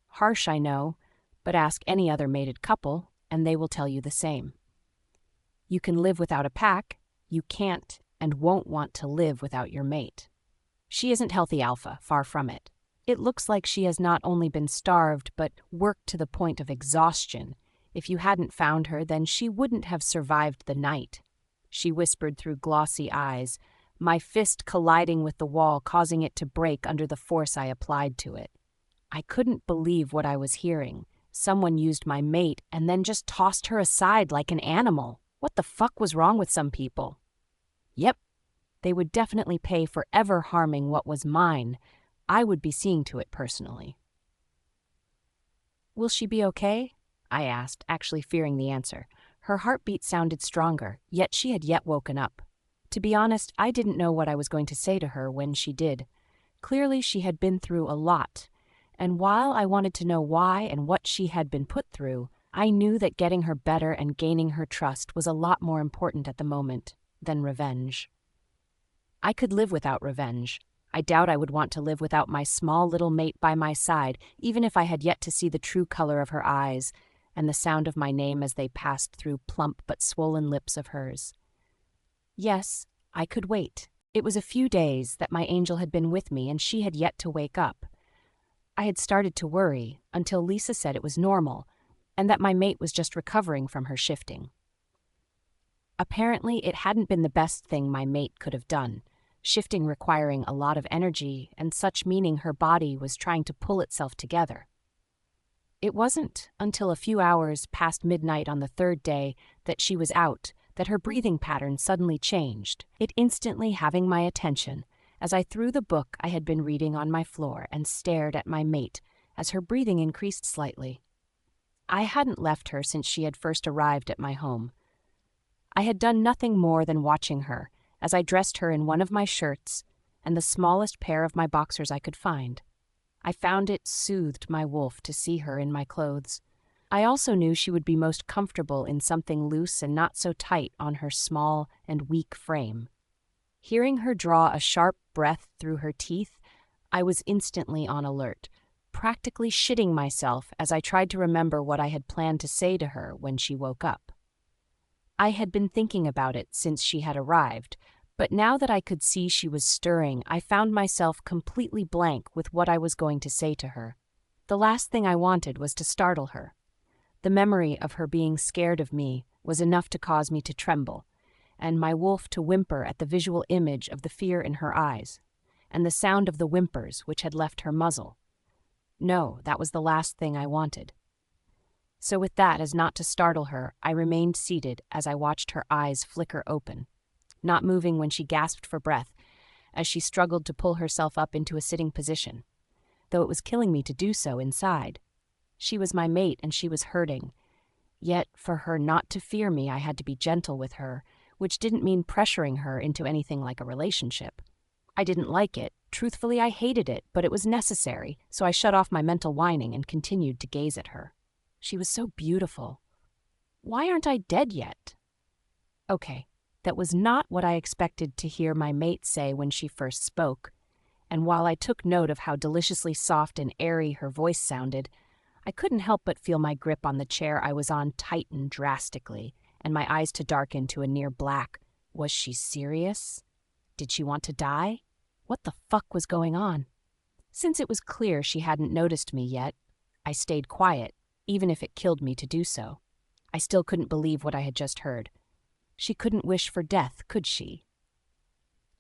Harsh, I know, but ask any other mated couple, and they will tell you the same. You can live without a pack, you can't and won't want to live without your mate. She isn't healthy alpha, far from it. It looks like she has not only been starved, but worked to the point of exhaustion. If you hadn't found her, then she wouldn't have survived the night. She whispered through glossy eyes, my fist colliding with the wall, causing it to break under the force I applied to it. I couldn't believe what I was hearing. Someone used my mate and then just tossed her aside like an animal. What the fuck was wrong with some people? Yep, they would definitely pay for ever harming what was mine. I would be seeing to it personally. Will she be okay? I asked, actually fearing the answer. Her heartbeat sounded stronger, yet she had yet woken up. To be honest, I didn't know what I was going to say to her when she did. Clearly, she had been through a lot, and while I wanted to know why and what she had been put through, I knew that getting her better and gaining her trust was a lot more important at the moment than revenge. I could live without revenge. I doubt I would want to live without my small little mate by my side, even if I had yet to see the true color of her eyes and the sound of my name as they passed through plump but swollen lips of hers. Yes, I could wait. It was a few days that my angel had been with me and she had yet to wake up. I had started to worry until Lisa said it was normal and that my mate was just recovering from her shifting. Apparently, it hadn't been the best thing my mate could have done, shifting requiring a lot of energy and such, meaning her body was trying to pull itself together. It wasn't until a few hours past midnight on the third day that she was out that her breathing pattern suddenly changed, it instantly having my attention as I threw the book I had been reading on my floor and stared at my mate as her breathing increased slightly. I hadn't left her since she had first arrived at my home. I had done nothing more than watching her as I dressed her in one of my shirts and the smallest pair of my boxers I could find. I found it soothed my wolf to see her in my clothes. I also knew she would be most comfortable in something loose and not so tight on her small and weak frame. Hearing her draw a sharp breath through her teeth, I was instantly on alert, practically shitting myself as I tried to remember what I had planned to say to her when she woke up. I had been thinking about it since she had arrived, but now that I could see she was stirring, I found myself completely blank with what I was going to say to her. The last thing I wanted was to startle her. The memory of her being scared of me was enough to cause me to tremble, and my wolf to whimper at the visual image of the fear in her eyes, and the sound of the whimpers which had left her muzzle. No, that was the last thing I wanted. So with that, as not to startle her, I remained seated as I watched her eyes flicker open, not moving when she gasped for breath, as she struggled to pull herself up into a sitting position, though it was killing me to do so inside. She was my mate and she was hurting. Yet, for her not to fear me, I had to be gentle with her, which didn't mean pressuring her into anything like a relationship. I didn't like it. Truthfully, I hated it, but it was necessary, so I shut off my mental whining and continued to gaze at her. She was so beautiful. Why aren't I dead yet? Okay, that was not what I expected to hear my mate say when she first spoke, and while I took note of how deliciously soft and airy her voice sounded, I couldn't help but feel my grip on the chair I was on tighten drastically, and my eyes to darken to a near black. Was she serious? Did she want to die? What the fuck was going on? Since it was clear she hadn't noticed me yet, I stayed quiet, even if it killed me to do so. I still couldn't believe what I had just heard. She couldn't wish for death, could she?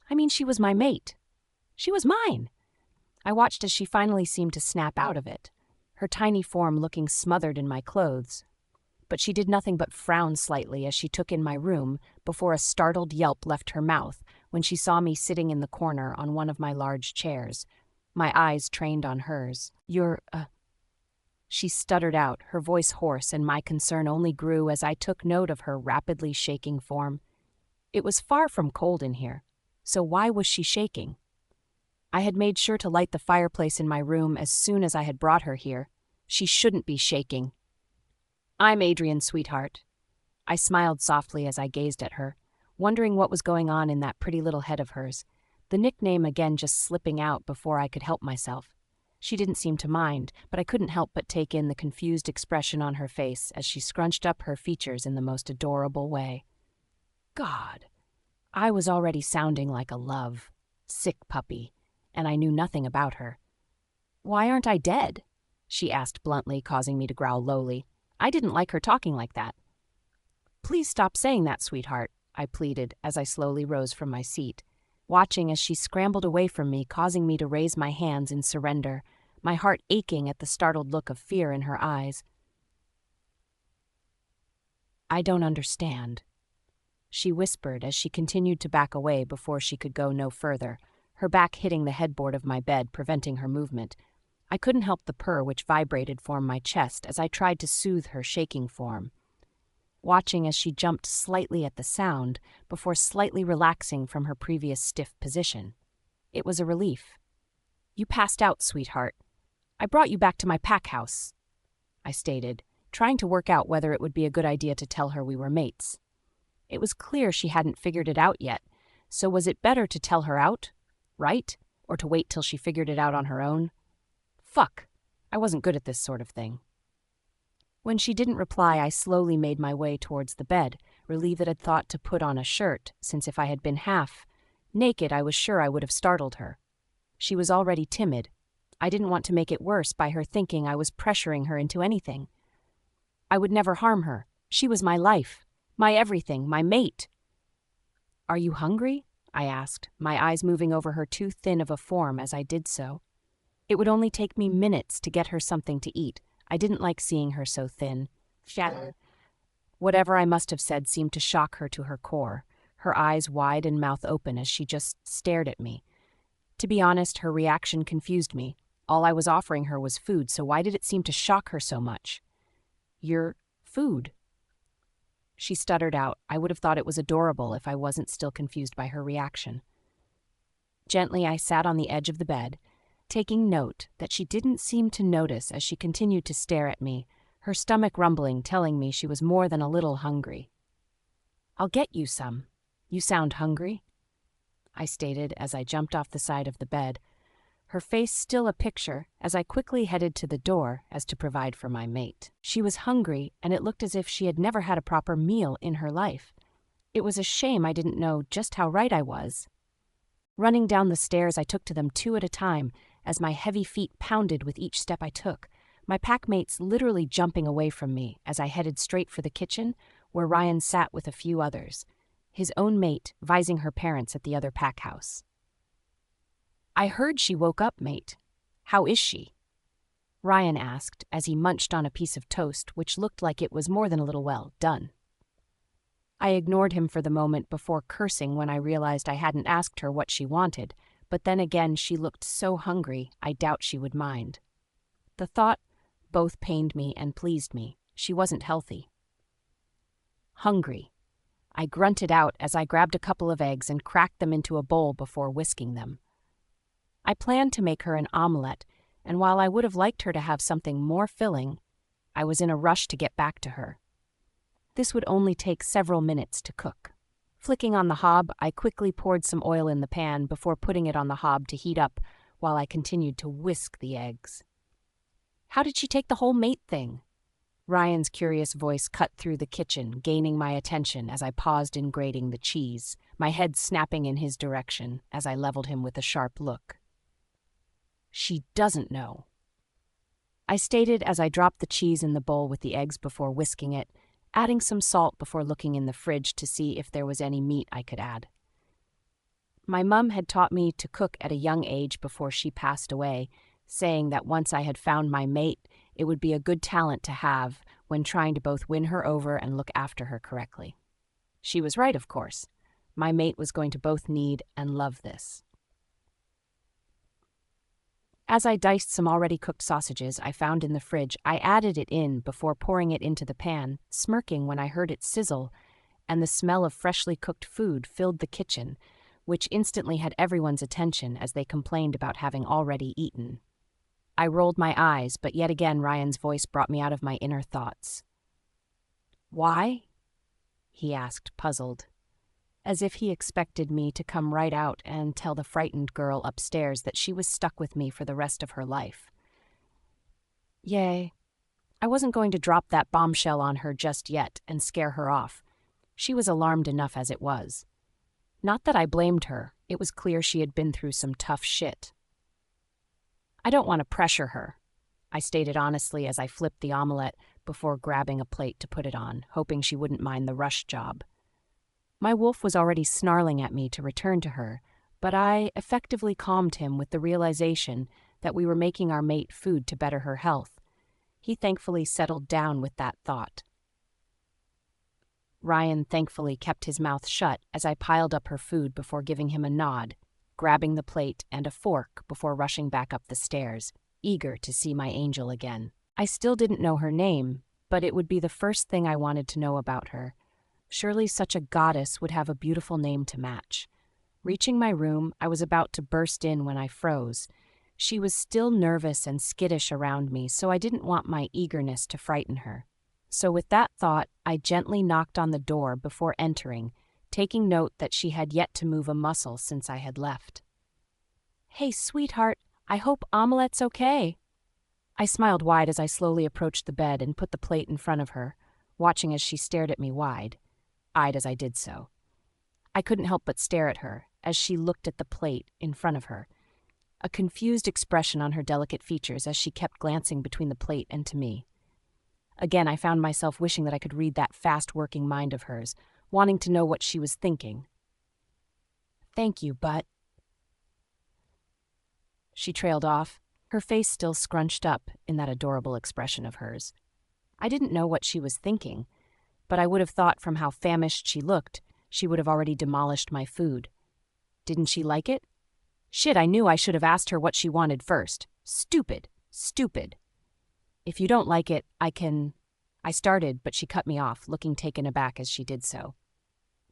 I mean, she was my mate. She was mine. I watched as she finally seemed to snap out of it, her tiny form looking smothered in my clothes. But she did nothing but frown slightly as she took in my room before a startled yelp left her mouth when she saw me sitting in the corner on one of my large chairs, my eyes trained on hers. You're, She stuttered out, her voice hoarse, and my concern only grew as I took note of her rapidly shaking form. It was far from cold in here, so why was she shaking? I had made sure to light the fireplace in my room as soon as I had brought her here. She shouldn't be shaking. I'm Adrian, sweetheart. I smiled softly as I gazed at her, wondering what was going on in that pretty little head of hers. the nickname again just slipping out before I could help myself. She didn't seem to mind, but I couldn't help but take in the confused expression on her face as she scrunched up her features in the most adorable way. God, I was already sounding like a sick puppy, and I knew nothing about her. "Why aren't I dead?" she asked bluntly, causing me to growl lowly. I didn't like her talking like that. "Please stop saying that, sweetheart," I pleaded as I slowly rose from my seat, watching as she scrambled away from me, causing me to raise my hands in surrender, my heart aching at the startled look of fear in her eyes. "I don't understand," she whispered as she continued to back away before she could go no further, her back hitting the headboard of my bed, preventing her movement. I couldn't help the purr which vibrated from my chest as I tried to soothe her shaking form, watching as she jumped slightly at the sound before slightly relaxing from her previous stiff position. It was a relief. "You passed out, sweetheart. I brought you back to my pack house," I stated, trying to work out whether it would be a good idea to tell her we were mates. It was clear she hadn't figured it out yet, so was it better to tell her out, right, or to wait till she figured it out on her own? Fuck, I wasn't good at this sort of thing. When she didn't reply, I slowly made my way towards the bed, relieved that I'd thought to put on a shirt, since if I had been half naked, I was sure I would have startled her. She was already timid. I didn't want to make it worse by her thinking I was pressuring her into anything. I would never harm her. She was my life, my everything, my mate. "Are you hungry?" I asked, my eyes moving over her too thin of a form as I did so. It would only take me minutes to get her something to eat. I didn't like seeing her so thin. Whatever I must have said seemed to shock her to her core, her eyes wide and mouth open as she just stared at me. To be honest, her reaction confused me. All I was offering her was food, so why did it seem to shock her so much? "Your food," she stuttered out. I would have thought it was adorable if I wasn't still confused by her reaction. Gently, I sat on the edge of the bed, taking note that she didn't seem to notice as she continued to stare at me, her stomach rumbling, telling me she was more than a little hungry. "I'll get you some. You sound hungry," I stated as I jumped off the side of the bed, her face still a picture as I quickly headed to the door as to provide for my mate. She was hungry, and it looked as if she had never had a proper meal in her life. It was a shame I didn't know just how right I was. Running down the stairs, I took to them 2 at a time as my heavy feet pounded with each step I took, my packmates literally jumping away from me as I headed straight for the kitchen, where Ryan sat with a few others, his own mate vising her parents at the other pack house. "I heard she woke up, mate. How is she?" Ryan asked as he munched on a piece of toast which looked like it was more than a little well done. I ignored him for the moment before cursing when I realized I hadn't asked her what she wanted, but then again she looked so hungry I doubt she would mind. The thought both pained me and pleased me. She wasn't healthy. "Hungry," I grunted out as I grabbed a couple of eggs and cracked them into a bowl before whisking them. I planned to make her an omelette, and while I would have liked her to have something more filling, I was in a rush to get back to her. This would only take several minutes to cook. Flicking on the hob, I quickly poured some oil in the pan before putting it on the hob to heat up while I continued to whisk the eggs. "How did she take the whole mate thing?" Ryan's curious voice cut through the kitchen, gaining my attention as I paused in grating the cheese, my head snapping in his direction as I leveled him with a sharp look. "She doesn't know," I stated as I dropped the cheese in the bowl with the eggs before whisking it, adding some salt before looking in the fridge to see if there was any meat I could add. My mum had taught me to cook at a young age before she passed away, saying that once I had found my mate, it would be a good talent to have when trying to both win her over and look after her correctly. She was right, of course. My mate was going to both need and love this. As I diced some already cooked sausages I found in the fridge, I added it in before pouring it into the pan, smirking when I heard it sizzle, and the smell of freshly cooked food filled the kitchen, which instantly had everyone's attention as they complained about having already eaten. I rolled my eyes, but yet again Ryan's voice brought me out of my inner thoughts. "Why?" he asked, puzzled. as if he expected me to come right out and tell the frightened girl upstairs that she was stuck with me for the rest of her life. Yay. I wasn't going to drop that bombshell on her just yet and scare her off. She was alarmed enough as it was. Not that I blamed her, it was clear she had been through some tough shit. I don't want to pressure her, I stated honestly as I flipped the omelette before grabbing a plate to put it on, hoping she wouldn't mind the rush job. My wolf was already snarling at me to return to her, but I effectively calmed him with the realization that we were making our mate food to better her health. He thankfully settled down with that thought. Ryan thankfully kept his mouth shut as I piled up her food before giving him a nod, grabbing the plate and a fork before rushing back up the stairs, eager to see my angel again. I still didn't know her name, but it would be the first thing I wanted to know about her. Surely such a goddess would have a beautiful name to match. Reaching my room, I was about to burst in when I froze. She was still nervous and skittish around me, so I didn't want my eagerness to frighten her. So with that thought, I gently knocked on the door before entering, taking note that she had yet to move a muscle since I had left. "Hey, sweetheart, I hope Omelette's okay." I smiled wide as I slowly approached the bed and put the plate in front of her, watching as she stared at me wide-eyed as I did so. I couldn't help but stare at her as she looked at the plate in front of her, a confused expression on her delicate features as she kept glancing between the plate and to me. Again, I found myself wishing that I could read that fast-working mind of hers, wanting to know what she was thinking. "Thank you, but—" She trailed off, her face still scrunched up in that adorable expression of hers. I didn't know what she was thinking, but I would have thought from how famished she looked, she would have already demolished my food. Didn't she like it? Shit, I knew I should have asked her what she wanted first. Stupid. "If you don't like it, I started, but she cut me off, looking taken aback as she did so.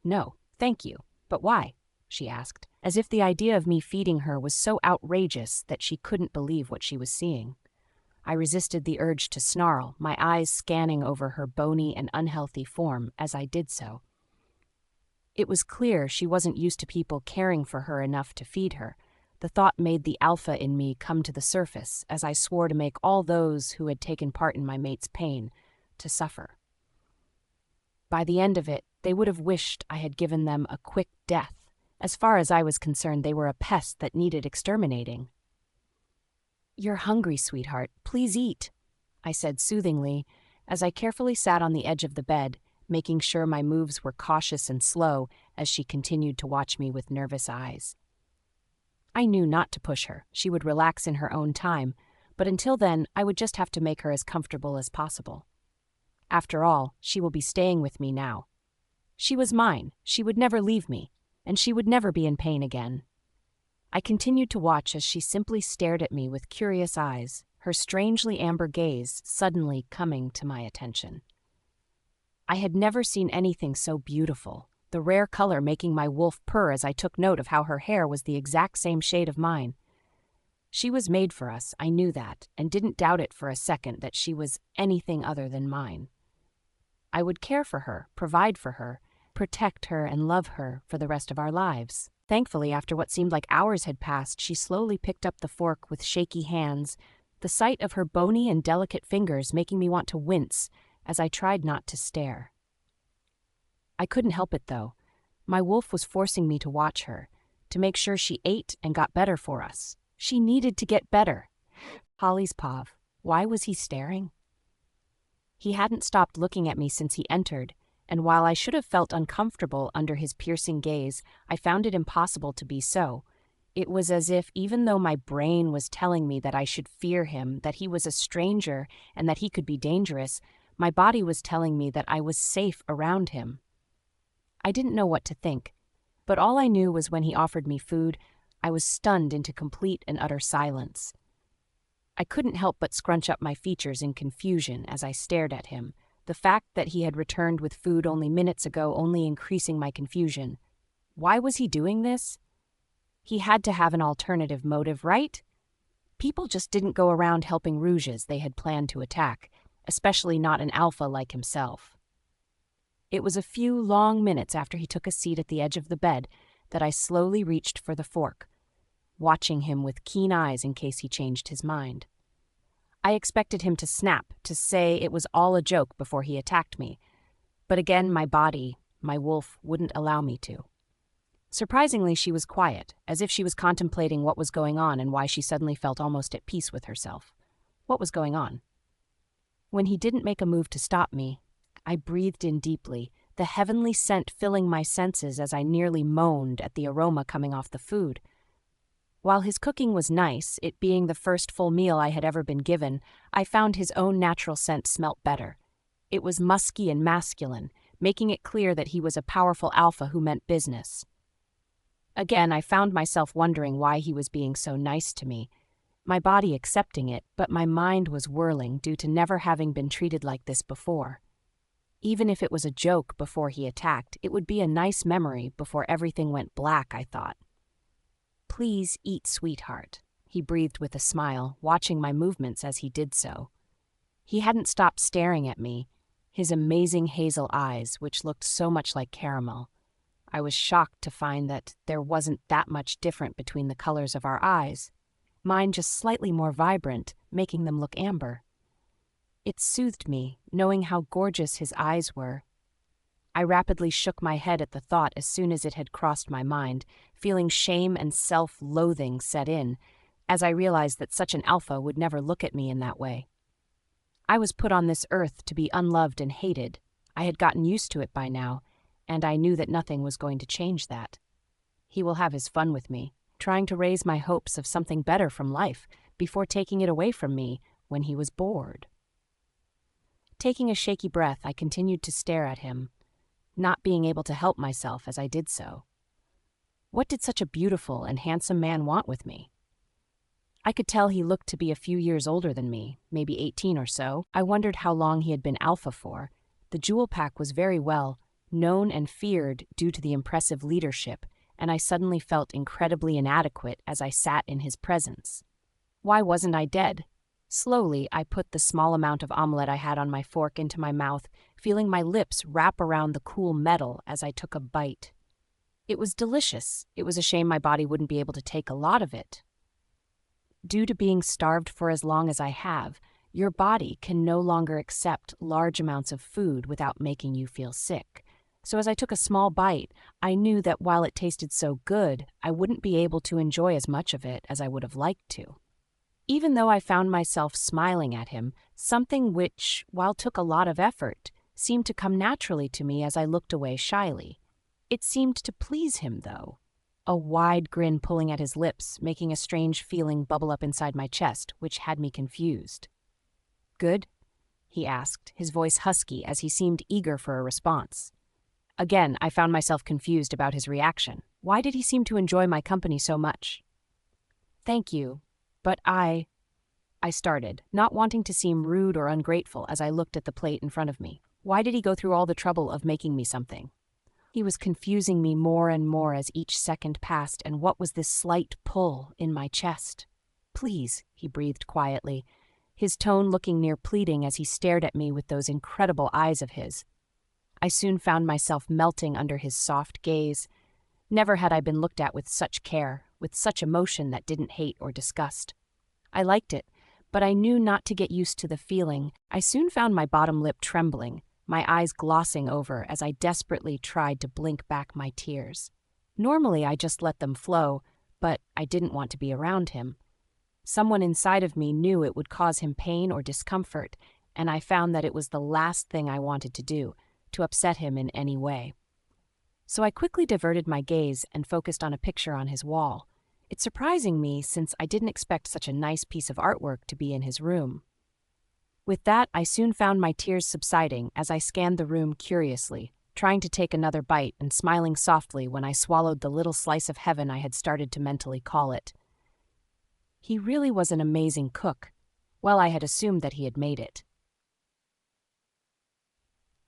"No, thank you. But why?" she asked, as if the idea of me feeding her was so outrageous that she couldn't believe what she was seeing. I resisted the urge to snarl, my eyes scanning over her bony and unhealthy form as I did so. It was clear she wasn't used to people caring for her enough to feed her. The thought made the alpha in me come to the surface as I swore to make all those who had taken part in my mate's pain to suffer. By the end of it, they would have wished I had given them a quick death. As far as I was concerned, they were a pest that needed exterminating. "You're hungry, sweetheart. Please eat," I said soothingly as I carefully sat on the edge of the bed, making sure my moves were cautious and slow as she continued to watch me with nervous eyes. I knew not to push her. She would relax in her own time, but until then, I would just have to make her as comfortable as possible. After all, she will be staying with me now. She was mine, she would never leave me, and she would never be in pain again. I continued to watch as she simply stared at me with curious eyes, her strangely amber gaze suddenly coming to my attention. I had never seen anything so beautiful, the rare color making my wolf purr as I took note of how her hair was the exact same shade of mine. She was made for us, I knew that, and didn't doubt it for a second that she was anything other than mine. I would care for her, provide for her, protect her, and love her for the rest of our lives. Thankfully, after what seemed like hours had passed, she slowly picked up the fork with shaky hands, the sight of her bony and delicate fingers making me want to wince as I tried not to stare. I couldn't help it, though. My wolf was forcing me to watch her, to make sure she ate and got better for us. She needed to get better. Holly's pav. Why was he staring? He hadn't stopped looking at me since he entered, and while I should have felt uncomfortable under his piercing gaze, I found it impossible to be so. It was as if, even though my brain was telling me that I should fear him, that he was a stranger, and that he could be dangerous, my body was telling me that I was safe around him. I didn't know what to think, but all I knew was when he offered me food, I was stunned into complete and utter silence. I couldn't help but scrunch up my features in confusion as I stared at him, the fact that he had returned with food only minutes ago only increasing my confusion. Why was he doing this? He had to have an alternative motive, right? People just didn't go around helping rouges they had planned to attack, especially not an alpha like himself. It was a few long minutes after he took a seat at the edge of the bed that I slowly reached for the fork, watching him with keen eyes in case he changed his mind. I expected him to snap, to say it was all a joke before he attacked me, but again my body, my wolf, wouldn't allow me to. Surprisingly, she was quiet, as if she was contemplating what was going on and why she suddenly felt almost at peace with herself. What was going on? When he didn't make a move to stop me, I breathed in deeply, the heavenly scent filling my senses as I nearly moaned at the aroma coming off the food. While his cooking was nice, it being the first full meal I had ever been given, I found his own natural scent smelt better. It was musky and masculine, making it clear that he was a powerful alpha who meant business. Again, I found myself wondering why he was being so nice to me, my body accepting it, but my mind was whirling due to never having been treated like this before. Even if it was a joke before he attacked, it would be a nice memory before everything went black, I thought. "Please eat, sweetheart," he breathed with a smile, watching my movements as he did so. He hadn't stopped staring at me, his amazing hazel eyes, which looked so much like caramel. I was shocked to find that there wasn't that much different between the colors of our eyes, mine just slightly more vibrant, making them look amber. It soothed me, knowing how gorgeous his eyes were. I rapidly shook my head at the thought as soon as it had crossed my mind, feeling shame and self-loathing set in, as I realized that such an alpha would never look at me in that way. I was put on this earth to be unloved and hated. I had gotten used to it by now, and I knew that nothing was going to change that. He will have his fun with me, trying to raise my hopes of something better from life before taking it away from me when he was bored. Taking a shaky breath, I continued to stare at him, not being able to help myself as I did so. What did such a beautiful and handsome man want with me? I could tell he looked to be a few years older than me, maybe 18 or so. I wondered how long he had been alpha for. The jewel pack was very well known and feared due to the impressive leadership, and I suddenly felt incredibly inadequate as I sat in his presence. Why wasn't I dead? Slowly, I put the small amount of omelette I had on my fork into my mouth, feeling my lips wrap around the cool metal as I took a bite. It was delicious. It was a shame my body wouldn't be able to take a lot of it. Due to being starved for as long as I have, your body can no longer accept large amounts of food without making you feel sick. So as I took a small bite, I knew that while it tasted so good, I wouldn't be able to enjoy as much of it as I would have liked to. Even though I found myself smiling at him, something which, while took a lot of effort, seemed to come naturally to me as I looked away shyly. It seemed to please him, though. A wide grin pulling at his lips, making a strange feeling bubble up inside my chest, which had me confused. "Good?" he asked, his voice husky as he seemed eager for a response. Again, I found myself confused about his reaction. Why did he seem to enjoy my company so much? "Thank you, but I started, not wanting to seem rude or ungrateful as I looked at the plate in front of me. Why did he go through all the trouble of making me something? He was confusing me more and more as each second passed, and what was this slight pull in my chest? "Please," he breathed quietly, his tone looking near pleading as he stared at me with those incredible eyes of his. I soon found myself melting under his soft gaze. Never had I been looked at with such care, with such emotion that didn't hate or disgust. I liked it, but I knew not to get used to the feeling. I soon found my bottom lip trembling, my eyes glossing over as I desperately tried to blink back my tears. Normally I just let them flow, but I didn't want to be around him. Someone inside of me knew it would cause him pain or discomfort, and I found that it was the last thing I wanted to do, to upset him in any way. So I quickly diverted my gaze and focused on a picture on his wall. It surprising me since I didn't expect such a nice piece of artwork to be in his room. With that, I soon found my tears subsiding as I scanned the room curiously, trying to take another bite and smiling softly when I swallowed the little slice of heaven I had started to mentally call it. He really was an amazing cook. Well, I had assumed that he had made it.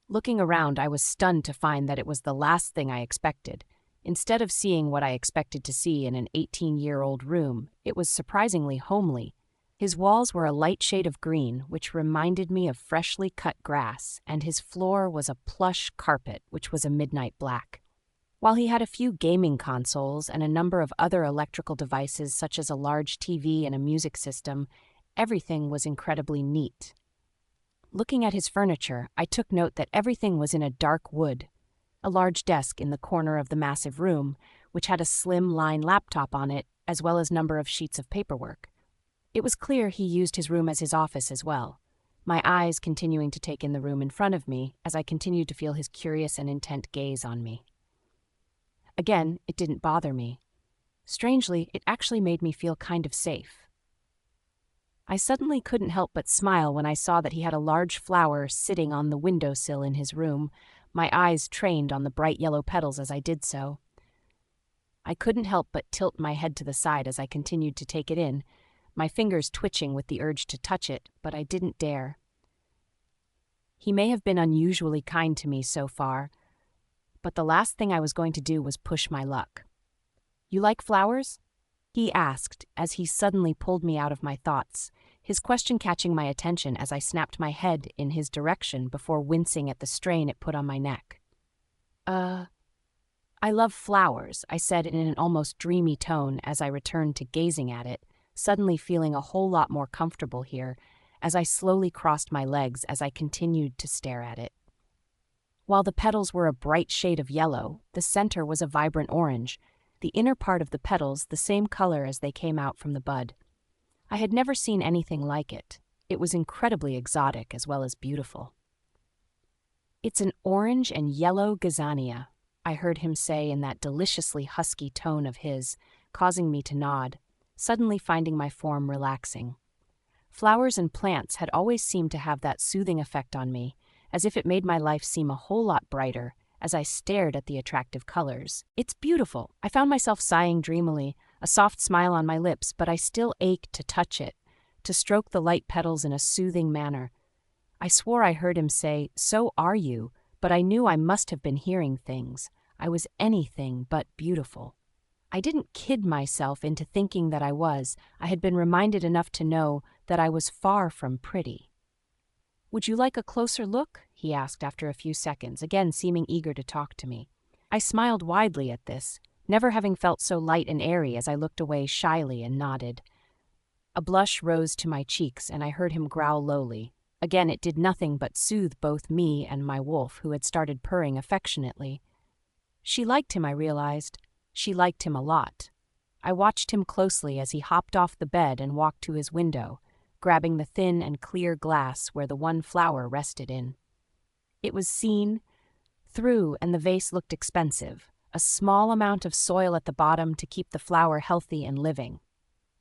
Looking around, I was stunned to find that it was the last thing I expected. Instead of seeing what I expected to see in an 18-year-old room, it was surprisingly homely. His walls were a light shade of green, which reminded me of freshly cut grass, and his floor was a plush carpet, which was a midnight black. While he had a few gaming consoles and a number of other electrical devices such as a large TV and a music system, everything was incredibly neat. Looking at his furniture, I took note that everything was in a dark wood. A large desk in the corner of the massive room, which had a slim line laptop on it, as well as a number of sheets of paperwork. It was clear he used his room as his office as well, my eyes continuing to take in the room in front of me as I continued to feel his curious and intent gaze on me. Again, it didn't bother me. Strangely, it actually made me feel kind of safe. I suddenly couldn't help but smile when I saw that he had a large flower sitting on the windowsill in his room, my eyes trained on the bright yellow petals as I did so. I couldn't help but tilt my head to the side as I continued to take it in, my fingers twitching with the urge to touch it, but I didn't dare. He may have been unusually kind to me so far, but the last thing I was going to do was push my luck. "You like flowers?" he asked as he suddenly pulled me out of my thoughts, his question catching my attention as I snapped my head in his direction before wincing at the strain it put on my neck. I love flowers," I said in an almost dreamy tone as I returned to gazing at it, suddenly feeling a whole lot more comfortable here as I slowly crossed my legs as I continued to stare at it. While the petals were a bright shade of yellow, the center was a vibrant orange, the inner part of the petals the same color as they came out from the bud. I had never seen anything like it. It was incredibly exotic as well as beautiful. "It's an orange and yellow gazania," I heard him say in that deliciously husky tone of his, causing me to nod, suddenly finding my form relaxing. Flowers and plants had always seemed to have that soothing effect on me, as if it made my life seem a whole lot brighter as I stared at the attractive colors. "It's beautiful." I found myself sighing dreamily, a soft smile on my lips, but I still ached to touch it, to stroke the light petals in a soothing manner. I swore I heard him say, "So are you," but I knew I must have been hearing things. I was anything but beautiful. I didn't kid myself into thinking that I was. I had been reminded enough to know that I was far from pretty. "Would you like a closer look?" he asked after a few seconds, again seeming eager to talk to me. I smiled widely at this, never having felt so light and airy as I looked away shyly and nodded. A blush rose to my cheeks and I heard him growl lowly. Again, it did nothing but soothe both me and my wolf, who had started purring affectionately. She liked him, I realized. She liked him a lot. I watched him closely as he hopped off the bed and walked to his window, grabbing the thin and clear glass where the one flower rested in. It was seen through, and the vase looked expensive, a small amount of soil at the bottom to keep the flower healthy and living.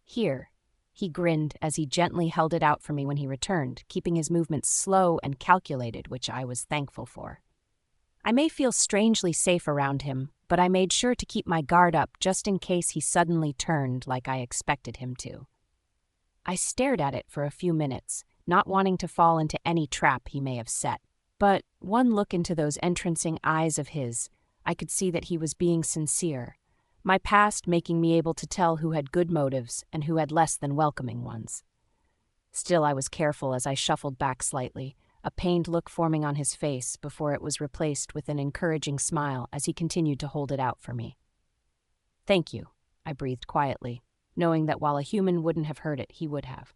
"Here," he grinned as he gently held it out for me when he returned, keeping his movements slow and calculated, which I was thankful for. I may feel strangely safe around him, but I made sure to keep my guard up just in case he suddenly turned like I expected him to. I stared at it for a few minutes, not wanting to fall into any trap he may have set. But one look into those entrancing eyes of his, I could see that he was being sincere, my past making me able to tell who had good motives and who had less than welcoming ones. Still, I was careful as I shuffled back slightly, a pained look forming on his face before it was replaced with an encouraging smile as he continued to hold it out for me. "Thank you," I breathed quietly, knowing that while a human wouldn't have heard it, he would have.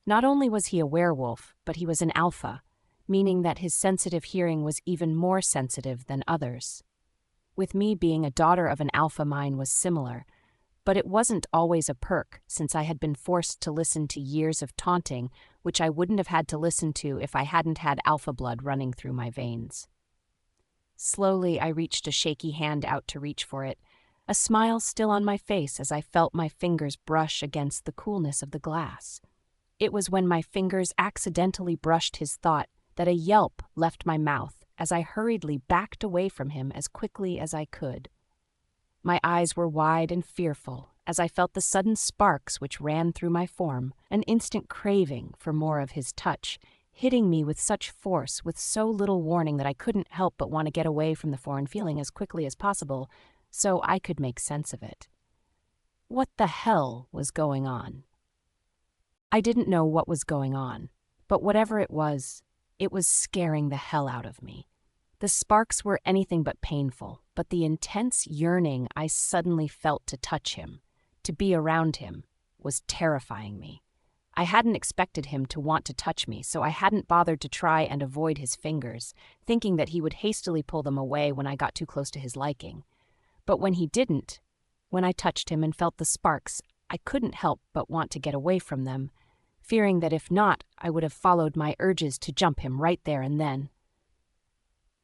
Not only was he a werewolf, but he was an alpha, meaning that his sensitive hearing was even more sensitive than others. With me, being a daughter of an alpha, mine was similar, but it wasn't always a perk since I had been forced to listen to years of taunting, which I wouldn't have had to listen to if I hadn't had alpha blood running through my veins. Slowly, I reached a shaky hand out to reach for it, a smile still on my face as I felt my fingers brush against the coolness of the glass. It was when my fingers accidentally brushed his thought that a yelp left my mouth as I hurriedly backed away from him as quickly as I could. My eyes were wide and fearful as I felt the sudden sparks which ran through my form, an instant craving for more of his touch, hitting me with such force, with so little warning that I couldn't help but want to get away from the foreign feeling as quickly as possible so I could make sense of it. What the hell was going on? I didn't know what was going on, but whatever it was scaring the hell out of me. The sparks were anything but painful, but the intense yearning I suddenly felt to touch him, to be around him, was terrifying me. I hadn't expected him to want to touch me, so I hadn't bothered to try and avoid his fingers, thinking that he would hastily pull them away when I got too close to his liking. But when he didn't, when I touched him and felt the sparks, I couldn't help but want to get away from them, fearing that if not, I would have followed my urges to jump him right there and then.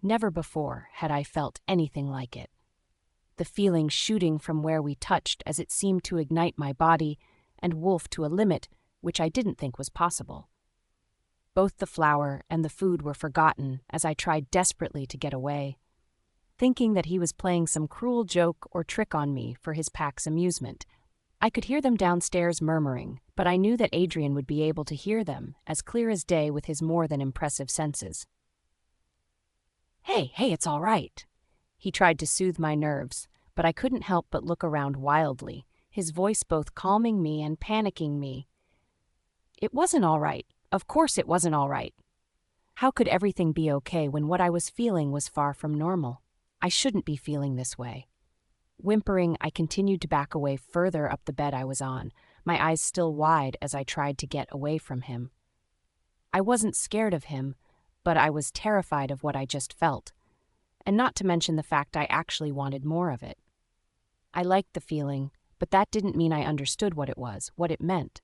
Never before had I felt anything like it. The feeling shooting from where we touched as it seemed to ignite my body and Wolf to a limit which I didn't think was possible. Both the flower and the food were forgotten as I tried desperately to get away, thinking that he was playing some cruel joke or trick on me for his pack's amusement. I could hear them downstairs murmuring, but I knew that Adrian would be able to hear them as clear as day with his more than impressive senses. Hey, it's all right. He tried to soothe my nerves, but I couldn't help but look around wildly, his voice both calming me and panicking me. It wasn't all right. Of course it wasn't all right. How could everything be okay when what I was feeling was far from normal? I shouldn't be feeling this way. Whimpering, I continued to back away further up the bed I was on, my eyes still wide as I tried to get away from him. I wasn't scared of him, but I was terrified of what I just felt, and not to mention the fact I actually wanted more of it. I liked the feeling, but that didn't mean I understood what it was, what it meant.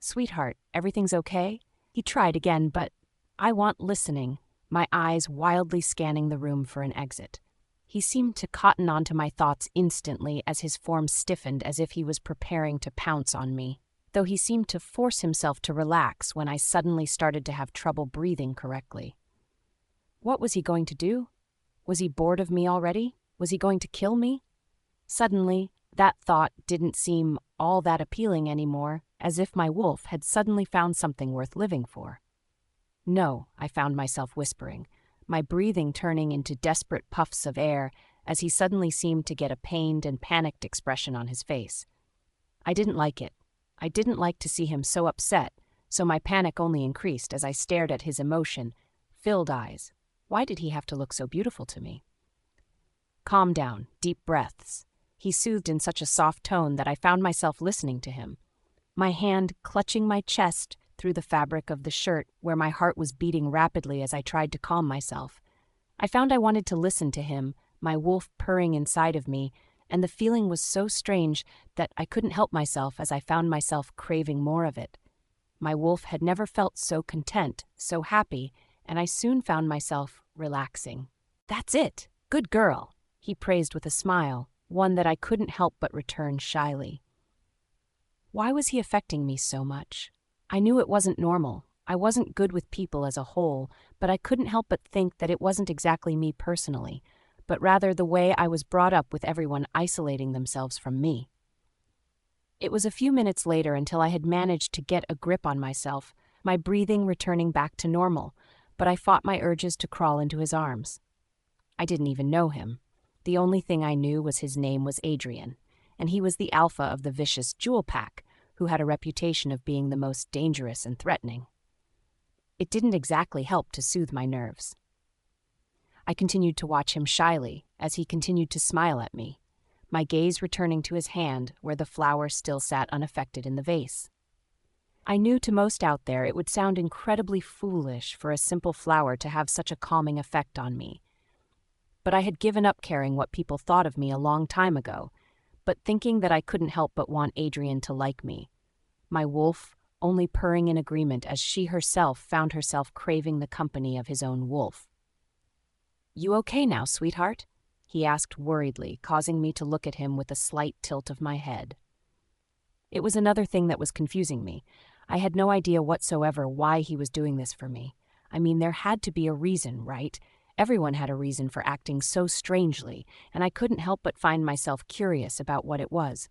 Sweetheart, everything's okay? He tried again, but I want listening, my eyes wildly scanning the room for an exit. He seemed to cotton onto my thoughts instantly as his form stiffened as if he was preparing to pounce on me, though he seemed to force himself to relax when I suddenly started to have trouble breathing correctly. What was he going to do? Was he bored of me already? Was he going to kill me? Suddenly, that thought didn't seem all that appealing anymore, as if my Wolf had suddenly found something worth living for. No, I found myself whispering, my breathing turning into desperate puffs of air as he suddenly seemed to get a pained and panicked expression on his face. I didn't like it. I didn't like to see him so upset, so my panic only increased as I stared at his emotion-filled eyes. Why did he have to look so beautiful to me? Calm down, deep breaths. He soothed in such a soft tone that I found myself listening to him, my hand clutching my chest through the fabric of the shirt where my heart was beating rapidly as I tried to calm myself. I found I wanted to listen to him, my Wolf purring inside of me, and the feeling was so strange that I couldn't help myself as I found myself craving more of it. My Wolf had never felt so content, so happy, and I soon found myself relaxing. That's it! Good girl! He praised with a smile, one that I couldn't help but return shyly. Why was he affecting me so much? I knew it wasn't normal. I wasn't good with people as a whole, but I couldn't help but think that it wasn't exactly me personally, but rather the way I was brought up with everyone isolating themselves from me. It was a few minutes later until I had managed to get a grip on myself, my breathing returning back to normal, but I fought my urges to crawl into his arms. I didn't even know him. The only thing I knew was his name was Adrian, and he was the alpha of the vicious Jewel Pack, who had a reputation of being the most dangerous and threatening. It didn't exactly help to soothe my nerves. I continued to watch him shyly as he continued to smile at me, my gaze returning to his hand where the flower still sat unaffected in the vase. I knew to most out there it would sound incredibly foolish for a simple flower to have such a calming effect on me, but I had given up caring what people thought of me a long time ago, but thinking that I couldn't help but want Adrian to like me, my Wolf only purring in agreement as she herself found herself craving the company of his own wolf. "You okay now, sweetheart?" he asked worriedly, causing me to look at him with a slight tilt of my head. It was another thing that was confusing me. I had no idea whatsoever why he was doing this for me. I mean, there had to be a reason, right? Everyone had a reason for acting so strangely, and I couldn't help but find myself curious about what it was.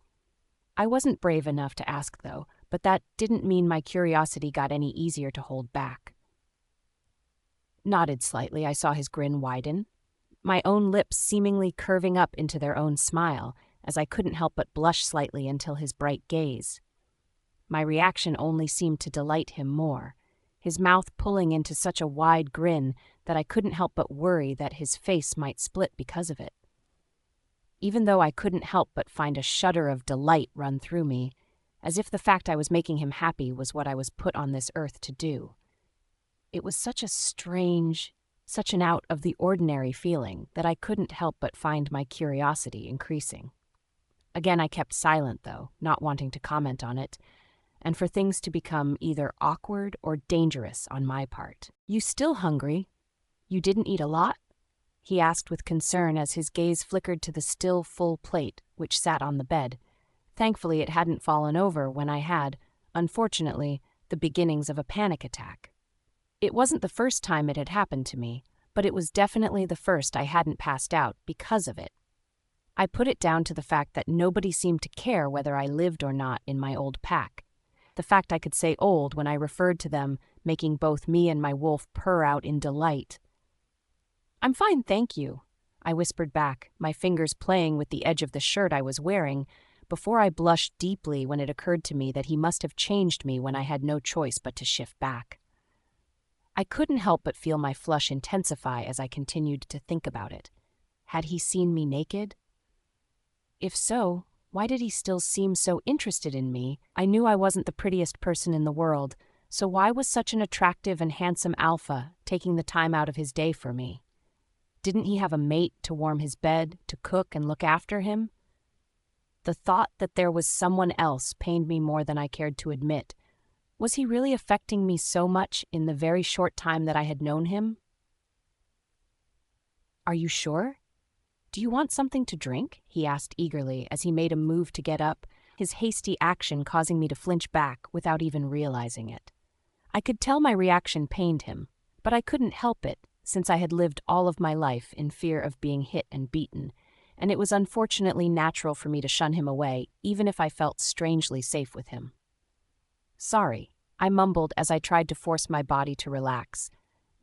I wasn't brave enough to ask, though, but that didn't mean my curiosity got any easier to hold back. Nodded slightly, I saw his grin widen, my own lips seemingly curving up into their own smile, as I couldn't help but blush slightly until his bright gaze. My reaction only seemed to delight him more, his mouth pulling into such a wide grin that I couldn't help but worry that his face might split because of it. Even though I couldn't help but find a shudder of delight run through me, as if the fact I was making him happy was what I was put on this earth to do. It was such a strange, such an out-of-the-ordinary feeling that I couldn't help but find my curiosity increasing. Again, I kept silent, though, not wanting to comment on it, and for things to become either awkward or dangerous on my part. "You still hungry? You didn't eat a lot?" he asked with concern as his gaze flickered to the still full plate which sat on the bed. Thankfully, it hadn't fallen over when I had, unfortunately, the beginnings of a panic attack. It wasn't the first time it had happened to me, but it was definitely the first I hadn't passed out because of it. I put it down to the fact that nobody seemed to care whether I lived or not in my old pack. The fact I could say old when I referred to them, making both me and my wolf purr out in delight. "I'm fine, thank you," I whispered back, my fingers playing with the edge of the shirt I was wearing, before I blushed deeply when it occurred to me that he must have changed me when I had no choice but to shift back. I couldn't help but feel my flush intensify as I continued to think about it. Had he seen me naked? If so, why did he still seem so interested in me? I knew I wasn't the prettiest person in the world, so why was such an attractive and handsome alpha taking the time out of his day for me? Didn't he have a mate to warm his bed, to cook and look after him? The thought that there was someone else pained me more than I cared to admit. Was he really affecting me so much in the very short time that I had known him? "Are you sure? Do you want something to drink?" he asked eagerly as he made a move to get up, his hasty action causing me to flinch back without even realizing it. I could tell my reaction pained him, but I couldn't help it since I had lived all of my life in fear of being hit and beaten, and it was unfortunately natural for me to shun him away even if I felt strangely safe with him. "Sorry," I mumbled as I tried to force my body to relax,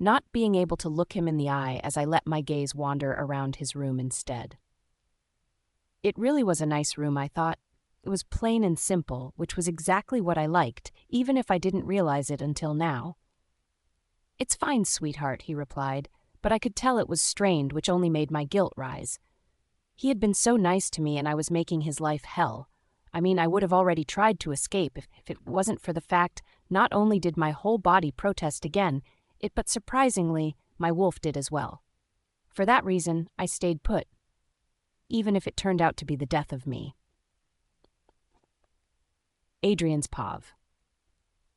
not being able to look him in the eye as I let my gaze wander around his room instead. It really was a nice room, I thought. It was plain and simple, which was exactly what I liked, even if I didn't realize it until now. "It's fine, sweetheart," he replied, but I could tell it was strained, which only made my guilt rise. He had been so nice to me and I was making his life hell. I mean, I would have already tried to escape if it wasn't for the fact not only did my whole body protest again, but surprisingly, my wolf did as well. For that reason, I stayed put, even if it turned out to be the death of me. Adrian's Pav.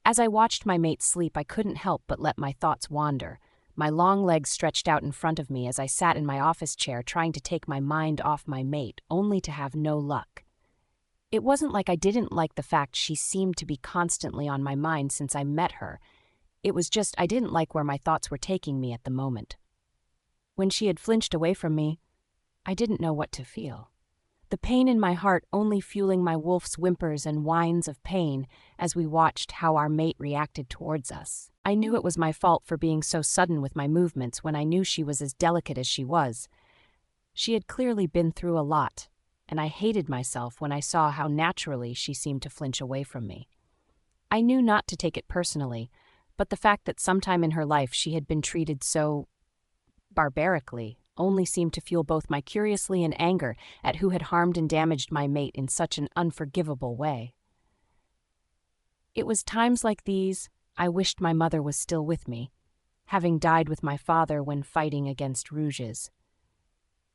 As I watched my mate sleep, I couldn't help but let my thoughts wander, my long legs stretched out in front of me as I sat in my office chair trying to take my mind off my mate, only to have no luck. It wasn't like I didn't like the fact she seemed to be constantly on my mind since I met her. It was just I didn't like where my thoughts were taking me at the moment. When she had flinched away from me, I didn't know what to feel. The pain in my heart only fueling my wolf's whimpers and whines of pain as we watched how our mate reacted towards us. I knew it was my fault for being so sudden with my movements when I knew she was as delicate as she was. She had clearly been through a lot, and I hated myself when I saw how naturally she seemed to flinch away from me. I knew not to take it personally, but the fact that sometime in her life she had been treated so barbarically only seemed to fuel both my curiosity and anger at who had harmed and damaged my mate in such an unforgivable way. It was times like these I wished my mother was still with me, having died with my father when fighting against Rouges.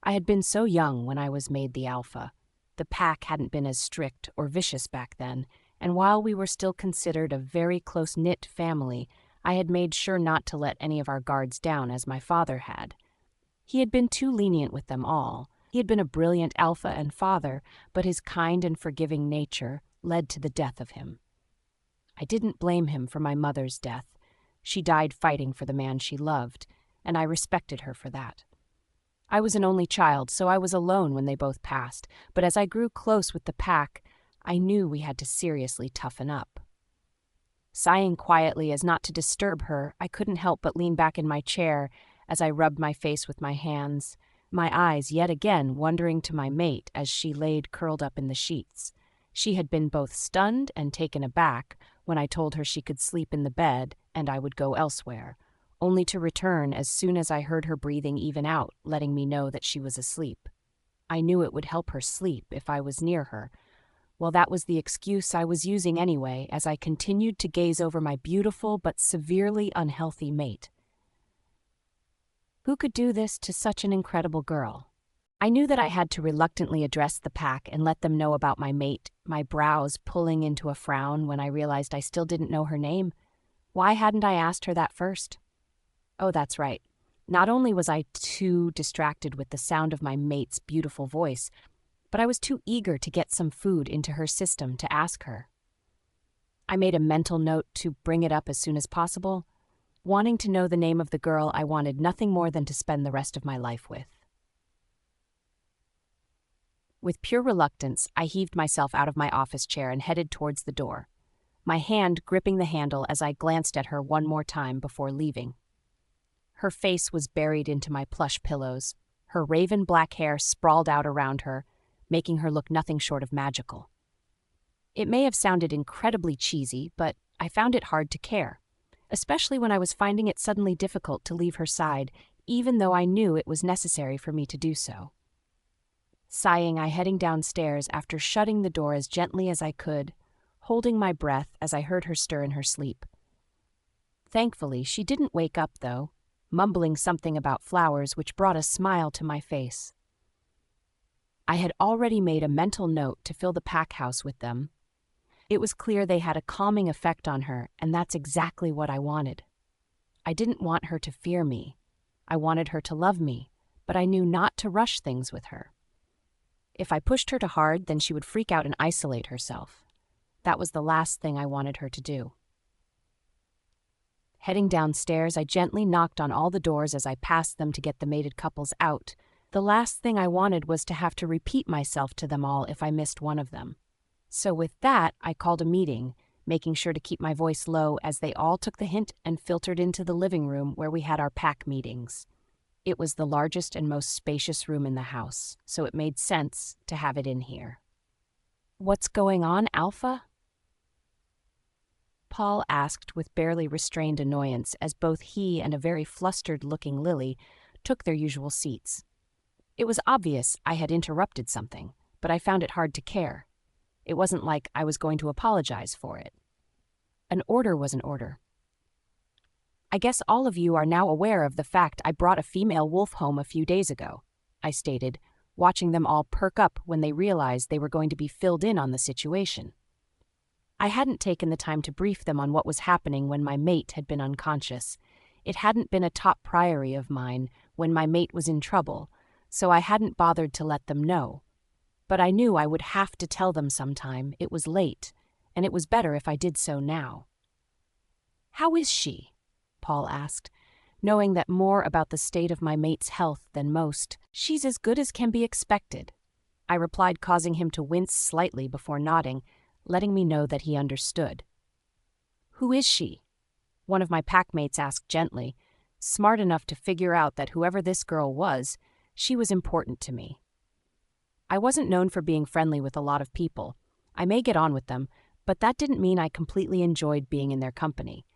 I had been so young when I was made the alpha. The pack hadn't been as strict or vicious back then, and while we were still considered a very close-knit family, I had made sure not to let any of our guards down as my father had. He had been too lenient with them all. He had been a brilliant alpha and father, but his kind and forgiving nature led to the death of him. I didn't blame him for my mother's death. She died fighting for the man she loved, and I respected her for that. I was an only child, so I was alone when they both passed, but as I grew close with the pack, I knew we had to seriously toughen up. Sighing quietly as not to disturb her, I couldn't help but lean back in my chair as I rubbed my face with my hands, my eyes yet again wandering to my mate as she laid curled up in the sheets. She had been both stunned and taken aback when I told her she could sleep in the bed and I would go elsewhere, only to return as soon as I heard her breathing even out, letting me know that she was asleep. I knew it would help her sleep if I was near her. Well, that was the excuse I was using anyway, as I continued to gaze over my beautiful but severely unhealthy mate. Who could do this to such an incredible girl? I knew that I had to reluctantly address the pack and let them know about my mate, my brows pulling into a frown when I realized I still didn't know her name. Why hadn't I asked her that first? Oh, that's right. Not only was I too distracted with the sound of my mate's beautiful voice, but I was too eager to get some food into her system to ask her. I made a mental note to bring it up as soon as possible, wanting to know the name of the girl I wanted nothing more than to spend the rest of my life with. With pure reluctance, I heaved myself out of my office chair and headed towards the door, my hand gripping the handle as I glanced at her one more time before leaving. Her face was buried into my plush pillows, her raven black hair sprawled out around her, making her look nothing short of magical. It may have sounded incredibly cheesy, but I found it hard to care, especially when I was finding it suddenly difficult to leave her side, even though I knew it was necessary for me to do so. Sighing, I heading downstairs after shutting the door as gently as I could, holding my breath as I heard her stir in her sleep. Thankfully, she didn't wake up, though, mumbling something about flowers which brought a smile to my face. I had already made a mental note to fill the pack house with them. It was clear they had a calming effect on her, and that's exactly what I wanted. I didn't want her to fear me. I wanted her to love me, but I knew not to rush things with her. If I pushed her too hard, then she would freak out and isolate herself. That was the last thing I wanted her to do. Heading downstairs, I gently knocked on all the doors as I passed them to get the mated couples out. The last thing I wanted was to have to repeat myself to them all if I missed one of them. So with that, I called a meeting, making sure to keep my voice low as they all took the hint and filtered into the living room where we had our pack meetings. It was the largest and most spacious room in the house, so it made sense to have it in here. "What's going on, Alpha?" Paul asked with barely restrained annoyance as both he and a very flustered-looking Lily took their usual seats. It was obvious I had interrupted something, but I found it hard to care. It wasn't like I was going to apologize for it. An order was an order. "I guess all of you are now aware of the fact I brought a female wolf home a few days ago," I stated, watching them all perk up when they realized they were going to be filled in on the situation. I hadn't taken the time to brief them on what was happening when my mate had been unconscious. It hadn't been a top priority of mine when my mate was in trouble, so I hadn't bothered to let them know. But I knew I would have to tell them sometime. It was late, and it was better if I did so now. "How is she?" Paul asked, knowing that more about the state of my mate's health than most. "She's as good as can be expected," I replied, causing him to wince slightly before nodding, letting me know that he understood. "Who is she?" one of my packmates asked gently, smart enough to figure out that whoever this girl was, she was important to me. I wasn't known for being friendly with a lot of people. I may get on with them, but that didn't mean I completely enjoyed being in their company.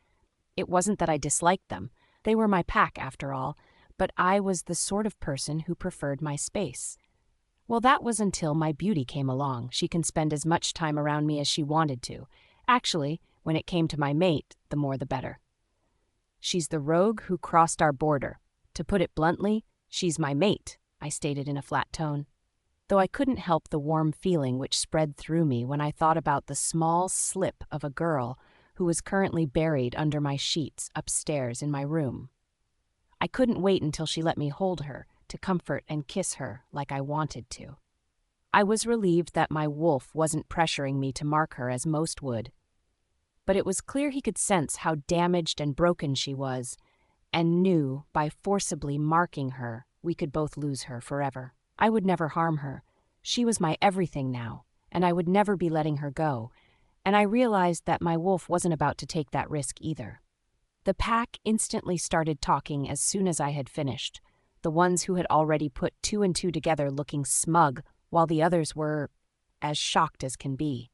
It wasn't that I disliked them. They were my pack, after all, but I was the sort of person who preferred my space. Well, that was until my beauty came along. She can spend as much time around me as she wanted to. Actually, when it came to my mate, the more the better. She's the rogue who crossed our border. To put it bluntly, she's my mate, I stated in a flat tone. Though I couldn't help the warm feeling which spread through me when I thought about the small slip of a girl who was currently buried under my sheets upstairs in my room. I couldn't wait until she let me hold her, to comfort and kiss her like I wanted to. I was relieved that my wolf wasn't pressuring me to mark her as most would. But it was clear he could sense how damaged and broken she was, and knew by forcibly marking her we could both lose her forever. I would never harm her. She was my everything now, and I would never be letting her go, and I realized that my wolf wasn't about to take that risk either. The pack instantly started talking as soon as I had finished, the ones who had already put two and two together looking smug, while the others were as shocked as can be.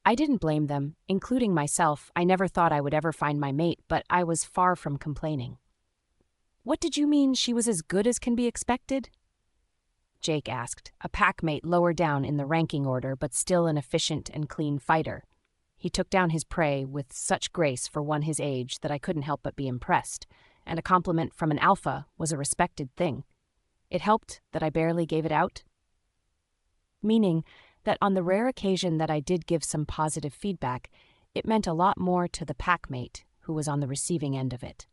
I didn't blame them, including myself. I never thought I would ever find my mate, but I was far from complaining. "What did you mean she was as good as can be expected?" Jake asked, a pack mate lower down in the ranking order but still an efficient and clean fighter. He took down his prey with such grace for one his age that I couldn't help but be impressed, and a compliment from an alpha was a respected thing. It helped that I barely gave it out. Meaning that on the rare occasion that I did give some positive feedback, it meant a lot more to the packmate who was on the receiving end of it.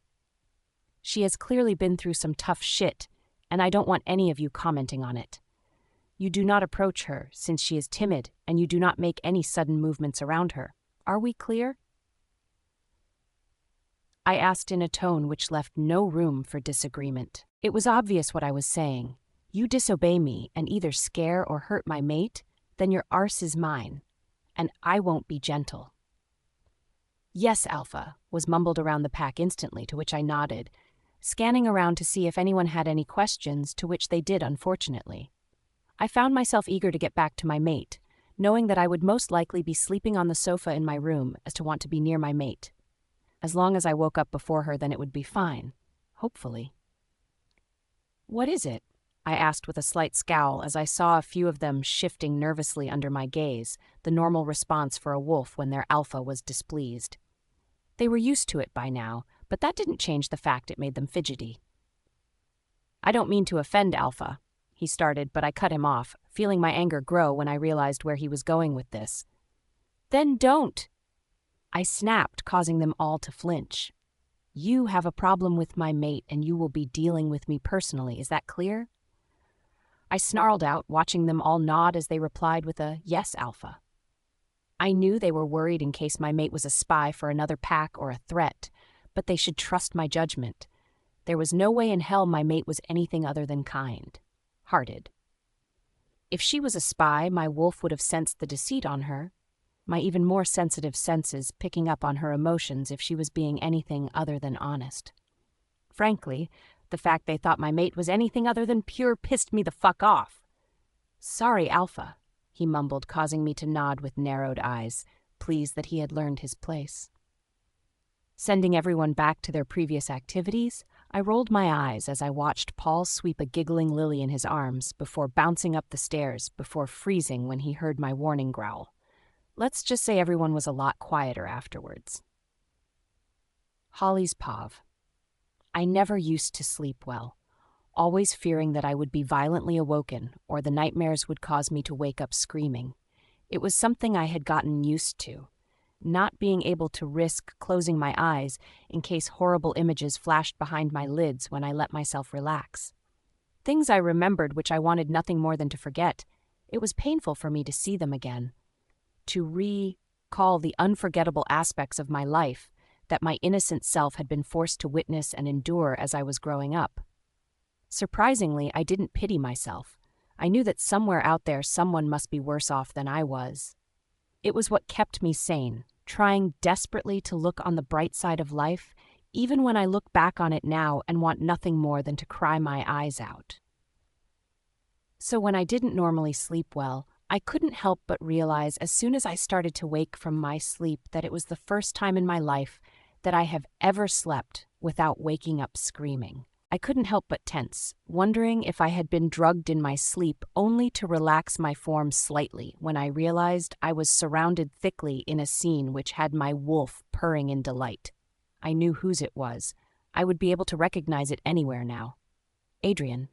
She has clearly been through some tough shit, and I don't want any of you commenting on it. You do not approach her, since she is timid, and you do not make any sudden movements around her. Are we clear? I asked in a tone which left no room for disagreement. It was obvious what I was saying. You disobey me and either scare or hurt my mate, then your arse is mine, and I won't be gentle. "Yes, Alpha," was mumbled around the pack instantly, to which I nodded, scanning around to see if anyone had any questions, to which they did, unfortunately. I found myself eager to get back to my mate, knowing that I would most likely be sleeping on the sofa in my room as to want to be near my mate. As long as I woke up before her, then it would be fine, hopefully. "What is it?" I asked with a slight scowl as I saw a few of them shifting nervously under my gaze, the normal response for a wolf when their alpha was displeased. They were used to it by now, but that didn't change the fact it made them fidgety. "I don't mean to offend Alpha," he started, but I cut him off, feeling my anger grow when I realized where he was going with this. "Then don't!" I snapped, causing them all to flinch. "You have a problem with my mate, and you will be dealing with me personally, is that clear?" I snarled out, watching them all nod as they replied with a "Yes, Alpha." I knew they were worried in case my mate was a spy for another pack or a threat, but they should trust my judgment. There was no way in hell my mate was anything other than kind-hearted. If she was a spy, my wolf would have sensed the deceit on her, my even more sensitive senses picking up on her emotions if she was being anything other than honest. Frankly, the fact they thought my mate was anything other than pure pissed me the fuck off. "Sorry, Alpha," he mumbled, causing me to nod with narrowed eyes, pleased that he had learned his place. Sending everyone back to their previous activities, I rolled my eyes as I watched Paul sweep a giggling Lily in his arms before bouncing up the stairs before freezing when he heard my warning growl. Let's just say everyone was a lot quieter afterwards. Holly's Pav. I never used to sleep well, always fearing that I would be violently awoken or the nightmares would cause me to wake up screaming. It was something I had gotten used to, not being able to risk closing my eyes in case horrible images flashed behind my lids when I let myself relax. Things I remembered which I wanted nothing more than to forget. It was painful for me to see them again, to recall the unforgettable aspects of my life that my innocent self had been forced to witness and endure as I was growing up. Surprisingly, I didn't pity myself. I knew that somewhere out there someone must be worse off than I was. It was what kept me sane, trying desperately to look on the bright side of life, even when I look back on it now and want nothing more than to cry my eyes out. So when I didn't normally sleep well, I couldn't help but realize as soon as I started to wake from my sleep that it was the first time in my life that I have ever slept without waking up screaming. I couldn't help but tense, wondering if I had been drugged in my sleep only to relax my form slightly when I realized I was surrounded thickly in a scene which had my wolf purring in delight. I knew whose it was. I would be able to recognize it anywhere now. Adrian.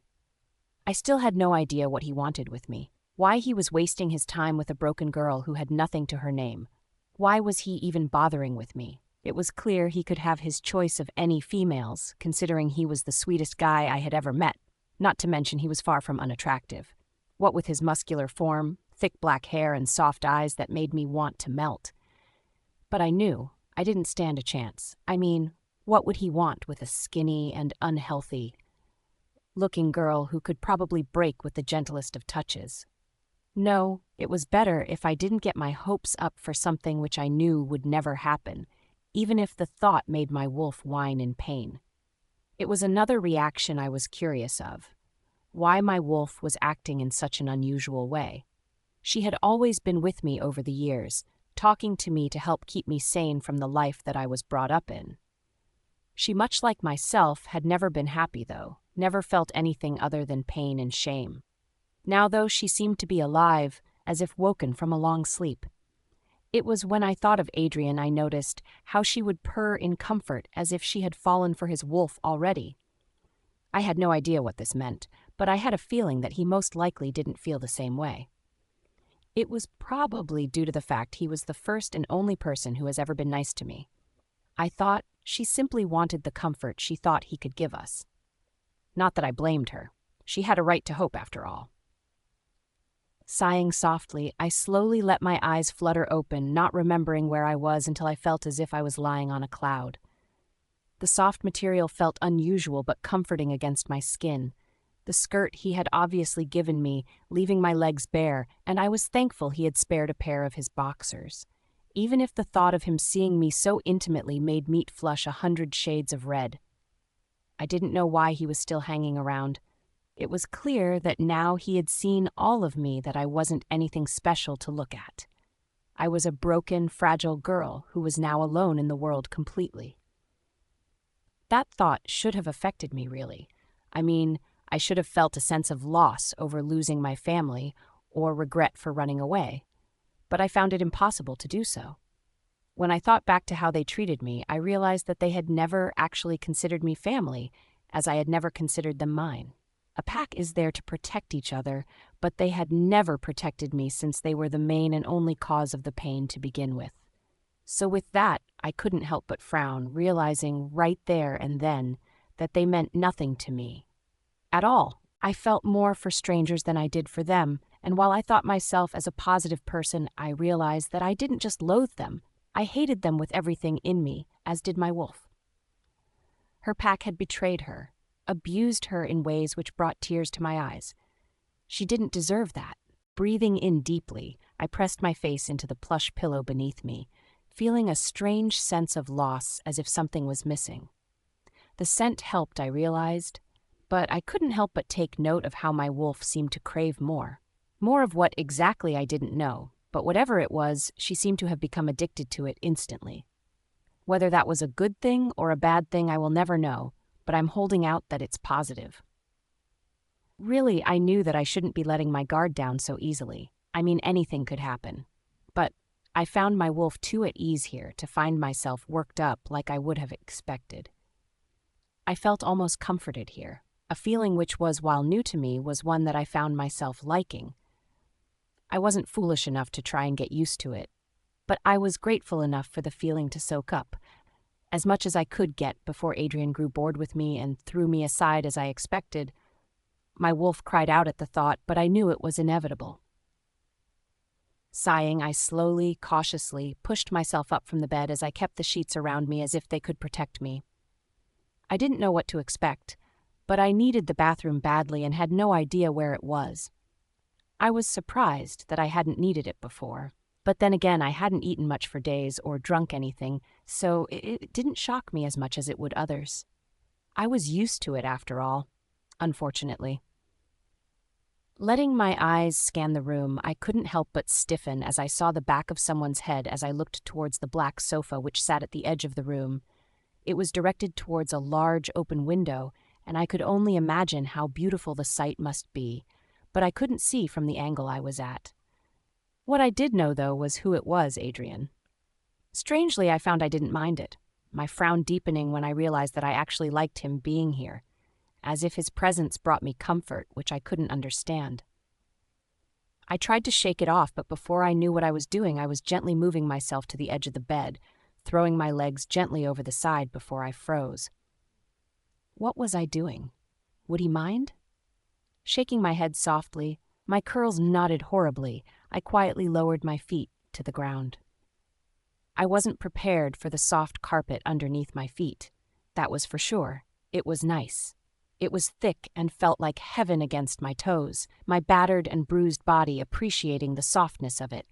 I still had no idea what he wanted with me. Why he was wasting his time with a broken girl who had nothing to her name. Why was he even bothering with me? It was clear he could have his choice of any females, considering he was the sweetest guy I had ever met, not to mention he was far from unattractive. What with his muscular form, thick black hair, and soft eyes that made me want to melt. But I knew I didn't stand a chance. I mean, what would he want with a skinny and unhealthy-looking girl who could probably break with the gentlest of touches? No, it was better if I didn't get my hopes up for something which I knew would never happen, even if the thought made my wolf whine in pain. It was another reaction I was curious of. Why my wolf was acting in such an unusual way. She had always been with me over the years, talking to me to help keep me sane from the life that I was brought up in. She, much like myself, had never been happy, though, never felt anything other than pain and shame. Now, though, she seemed to be alive, as if woken from a long sleep. It was when I thought of Adrian I noticed how she would purr in comfort as if she had fallen for his wolf already. I had no idea what this meant, but I had a feeling that he most likely didn't feel the same way. It was probably due to the fact he was the first and only person who has ever been nice to me. I thought she simply wanted the comfort she thought he could give us. Not that I blamed her. She had a right to hope, after all. Sighing softly, I slowly let my eyes flutter open, not remembering where I was until I felt as if I was lying on a cloud. The soft material felt unusual but comforting against my skin. The skirt he had obviously given me, leaving my legs bare, and I was thankful he had spared a pair of his boxers. Even if the thought of him seeing me so intimately made meat flush 100 shades of red. I didn't know why he was still hanging around. It was clear that now he had seen all of me, that I wasn't anything special to look at. I was a broken, fragile girl who was now alone in the world completely. That thought should have affected me, really. I mean, I should have felt a sense of loss over losing my family or regret for running away. But I found it impossible to do so. When I thought back to how they treated me, I realized that they had never actually considered me family, as I had never considered them mine. A pack is there to protect each other, but they had never protected me since they were the main and only cause of the pain to begin with. So with that, I couldn't help but frown, realizing right there and then that they meant nothing to me. At all. I felt more for strangers than I did for them, and while I thought myself as a positive person, I realized that I didn't just loathe them, I hated them with everything in me, as did my wolf. Her pack had betrayed her, abused her in ways which brought tears to my eyes. She didn't deserve that. Breathing in deeply, I pressed my face into the plush pillow beneath me, feeling a strange sense of loss, as if something was missing. The scent helped, I realized, but I couldn't help but take note of how my wolf seemed to crave more. More of what exactly I didn't know, but whatever it was, she seemed to have become addicted to it instantly. Whether that was a good thing or a bad thing, I will never know, but I'm holding out that it's positive. Really, I knew that I shouldn't be letting my guard down so easily. I mean, anything could happen. But I found my wolf too at ease here to find myself worked up like I would have expected. I felt almost comforted here, a feeling which was, while new to me, was one that I found myself liking. I wasn't foolish enough to try and get used to it, but I was grateful enough for the feeling to soak up, as much as I could get before Adrian grew bored with me and threw me aside as I expected. My wolf cried out at the thought, but I knew it was inevitable. Sighing, I slowly, cautiously pushed myself up from the bed as I kept the sheets around me as if they could protect me. I didn't know what to expect, but I needed the bathroom badly and had no idea where it was. I was surprised that I hadn't needed it before. But then again, I hadn't eaten much for days or drunk anything, so it didn't shock me as much as it would others. I was used to it after all, unfortunately. Letting my eyes scan the room, I couldn't help but stiffen as I saw the back of someone's head as I looked towards the black sofa which sat at the edge of the room. It was directed towards a large open window, and I could only imagine how beautiful the sight must be, but I couldn't see from the angle I was at. What I did know, though, was who it was, Adrian. Strangely, I found I didn't mind it, my frown deepening when I realized that I actually liked him being here, as if his presence brought me comfort, which I couldn't understand. I tried to shake it off, but before I knew what I was doing, I was gently moving myself to the edge of the bed, throwing my legs gently over the side before I froze. What was I doing? Would he mind? Shaking my head softly, my curls knotted horribly, I quietly lowered my feet to the ground. I wasn't prepared for the soft carpet underneath my feet. That was for sure. It was nice. It was thick and felt like heaven against my toes, my battered and bruised body appreciating the softness of it,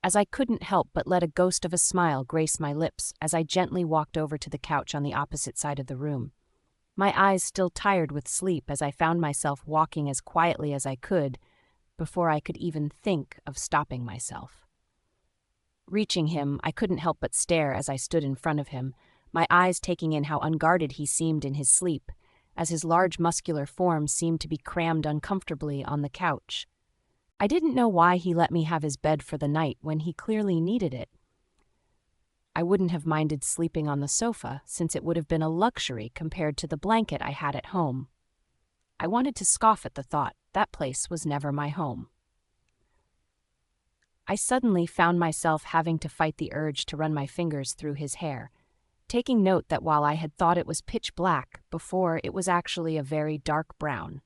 as I couldn't help but let a ghost of a smile grace my lips as I gently walked over to the couch on the opposite side of the room. My eyes still tired with sleep as I found myself walking as quietly as I could, before I could even think of stopping myself. Reaching him, I couldn't help but stare as I stood in front of him, my eyes taking in how unguarded he seemed in his sleep, as his large muscular form seemed to be crammed uncomfortably on the couch. I didn't know why he let me have his bed for the night when he clearly needed it. I wouldn't have minded sleeping on the sofa, since it would have been a luxury compared to the blanket I had at home. I wanted to scoff at the thought that place was never my home. I suddenly found myself having to fight the urge to run my fingers through his hair, taking note that while I had thought it was pitch black before, it was actually a very dark brown.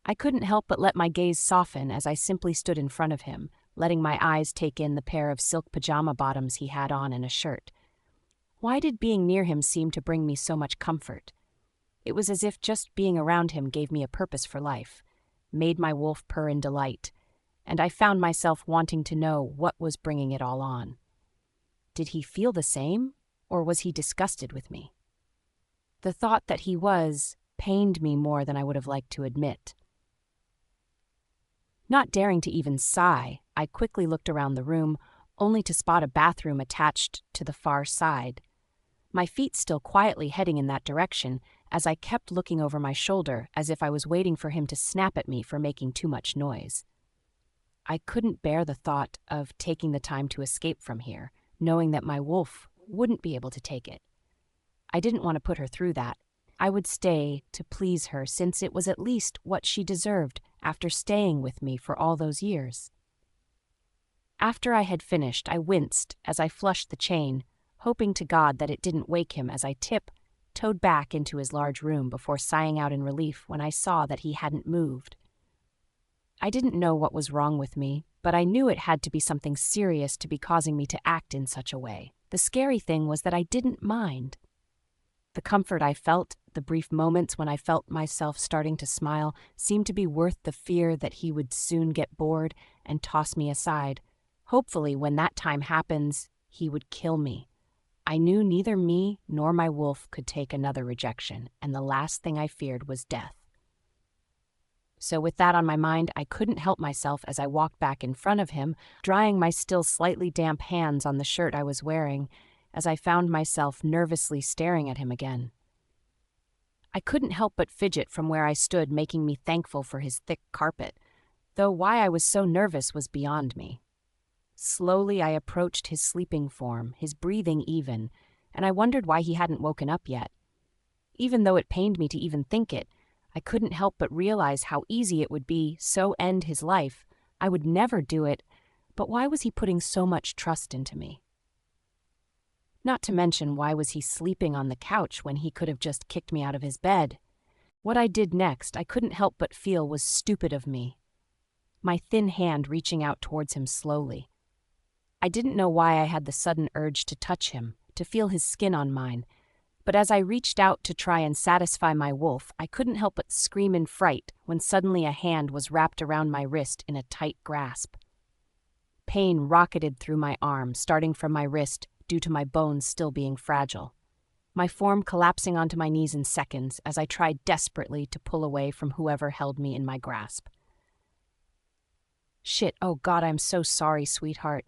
I couldn't help but let my gaze soften as I simply stood in front of him, letting my eyes take in the pair of silk pajama bottoms he had on and a shirt. Why did being near him seem to bring me so much comfort? It was as if just being around him gave me a purpose for life, made my wolf purr in delight, and I found myself wanting to know what was bringing it all on. Did he feel the same, or was he disgusted with me? The thought that he was pained me more than I would have liked to admit. Not daring to even sigh, I quickly looked around the room, only to spot a bathroom attached to the far side. My feet still quietly heading in that direction, as I kept looking over my shoulder as if I was waiting for him to snap at me for making too much noise. I couldn't bear the thought of taking the time to escape from here, knowing that my wolf wouldn't be able to take it. I didn't want to put her through that. I would stay to please her, since it was at least what she deserved after staying with me for all those years. After I had finished, I winced as I flushed the chain, hoping to God that it didn't wake him as I tiptoed back into his large room before sighing out in relief when I saw that he hadn't moved. I didn't know what was wrong with me, but I knew it had to be something serious to be causing me to act in such a way. The scary thing was that I didn't mind. The comfort I felt, the brief moments when I felt myself starting to smile, seemed to be worth the fear that he would soon get bored and toss me aside. Hopefully, when that time happens, he would kill me. I knew neither me nor my wolf could take another rejection, and the last thing I feared was death. So with that on my mind, I couldn't help myself as I walked back in front of him, drying my still slightly damp hands on the shirt I was wearing, as I found myself nervously staring at him again. I couldn't help but fidget from where I stood, making me thankful for his thick carpet, though why I was so nervous was beyond me. Slowly I approached his sleeping form, his breathing even, and I wondered why he hadn't woken up yet. Even though it pained me to even think it, I couldn't help but realize how easy it would be so end his life. I would never do it, but why was he putting so much trust into me? Not to mention, why was he sleeping on the couch when he could have just kicked me out of his bed? What I did next, I couldn't help but feel was stupid of me. My thin hand reaching out towards him slowly. I didn't know why I had the sudden urge to touch him, to feel his skin on mine, but as I reached out to try and satisfy my wolf, I couldn't help but scream in fright when suddenly a hand was wrapped around my wrist in a tight grasp. Pain rocketed through my arm, starting from my wrist due to my bones still being fragile. My form collapsing onto my knees in seconds as I tried desperately to pull away from whoever held me in my grasp. "Shit, oh God, I'm so sorry, sweetheart,"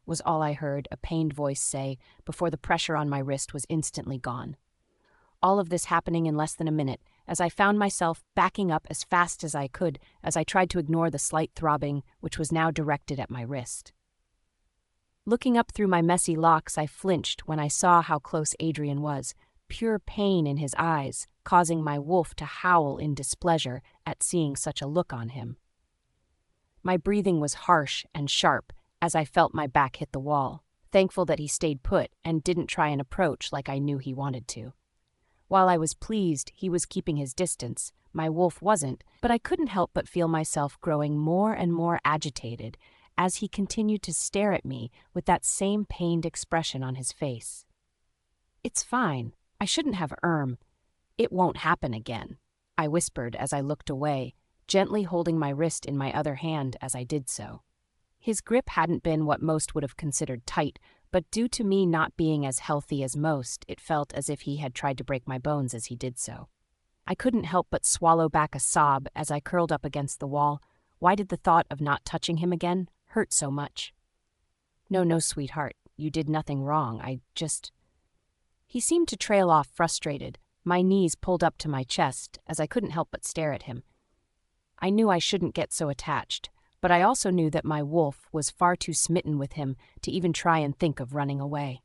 was all I heard a pained voice say before the pressure on my wrist was instantly gone. All of this happening in less than a minute, as I found myself backing up as fast as I could as I tried to ignore the slight throbbing which was now directed at my wrist. Looking up through my messy locks, I flinched when I saw how close Adrian was, pure pain in his eyes, causing my wolf to howl in displeasure at seeing such a look on him. My breathing was harsh and sharp as I felt my back hit the wall, thankful that he stayed put and didn't try and approach like I knew he wanted to. While I was pleased he was keeping his distance, my wolf wasn't, but I couldn't help but feel myself growing more and more agitated as he continued to stare at me with that same pained expression on his face. "It's fine. I shouldn't have It won't happen again," I whispered as I looked away, gently holding my wrist in my other hand as I did so. His grip hadn't been what most would have considered tight, but due to me not being as healthy as most, it felt as if he had tried to break my bones as he did so. I couldn't help but swallow back a sob as I curled up against the wall. Why did the thought of not touching him again hurt so much? No, no, sweetheart, you did nothing wrong. He seemed to trail off frustrated, my knees pulled up to my chest as I couldn't help but stare at him. I knew I shouldn't get so attached, but I also knew that my wolf was far too smitten with him to even try and think of running away.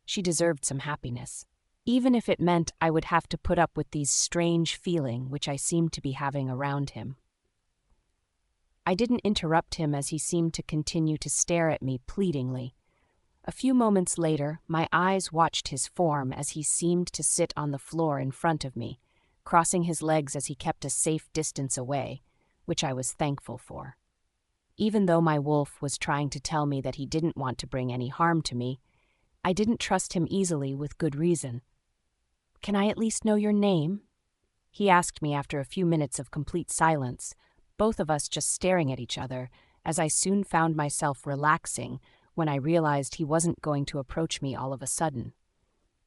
She deserved some happiness, even if it meant I would have to put up with these strange feelings which I seemed to be having around him. I didn't interrupt him as he seemed to continue to stare at me pleadingly. A few moments later, my eyes watched his form as he seemed to sit on the floor in front of me, crossing his legs as he kept a safe distance away, which I was thankful for. Even though my wolf was trying to tell me that he didn't want to bring any harm to me, I didn't trust him easily with good reason. "Can I at least know your name?" he asked me after a few minutes of complete silence, both of us just staring at each other, as I soon found myself relaxing when I realized he wasn't going to approach me all of a sudden.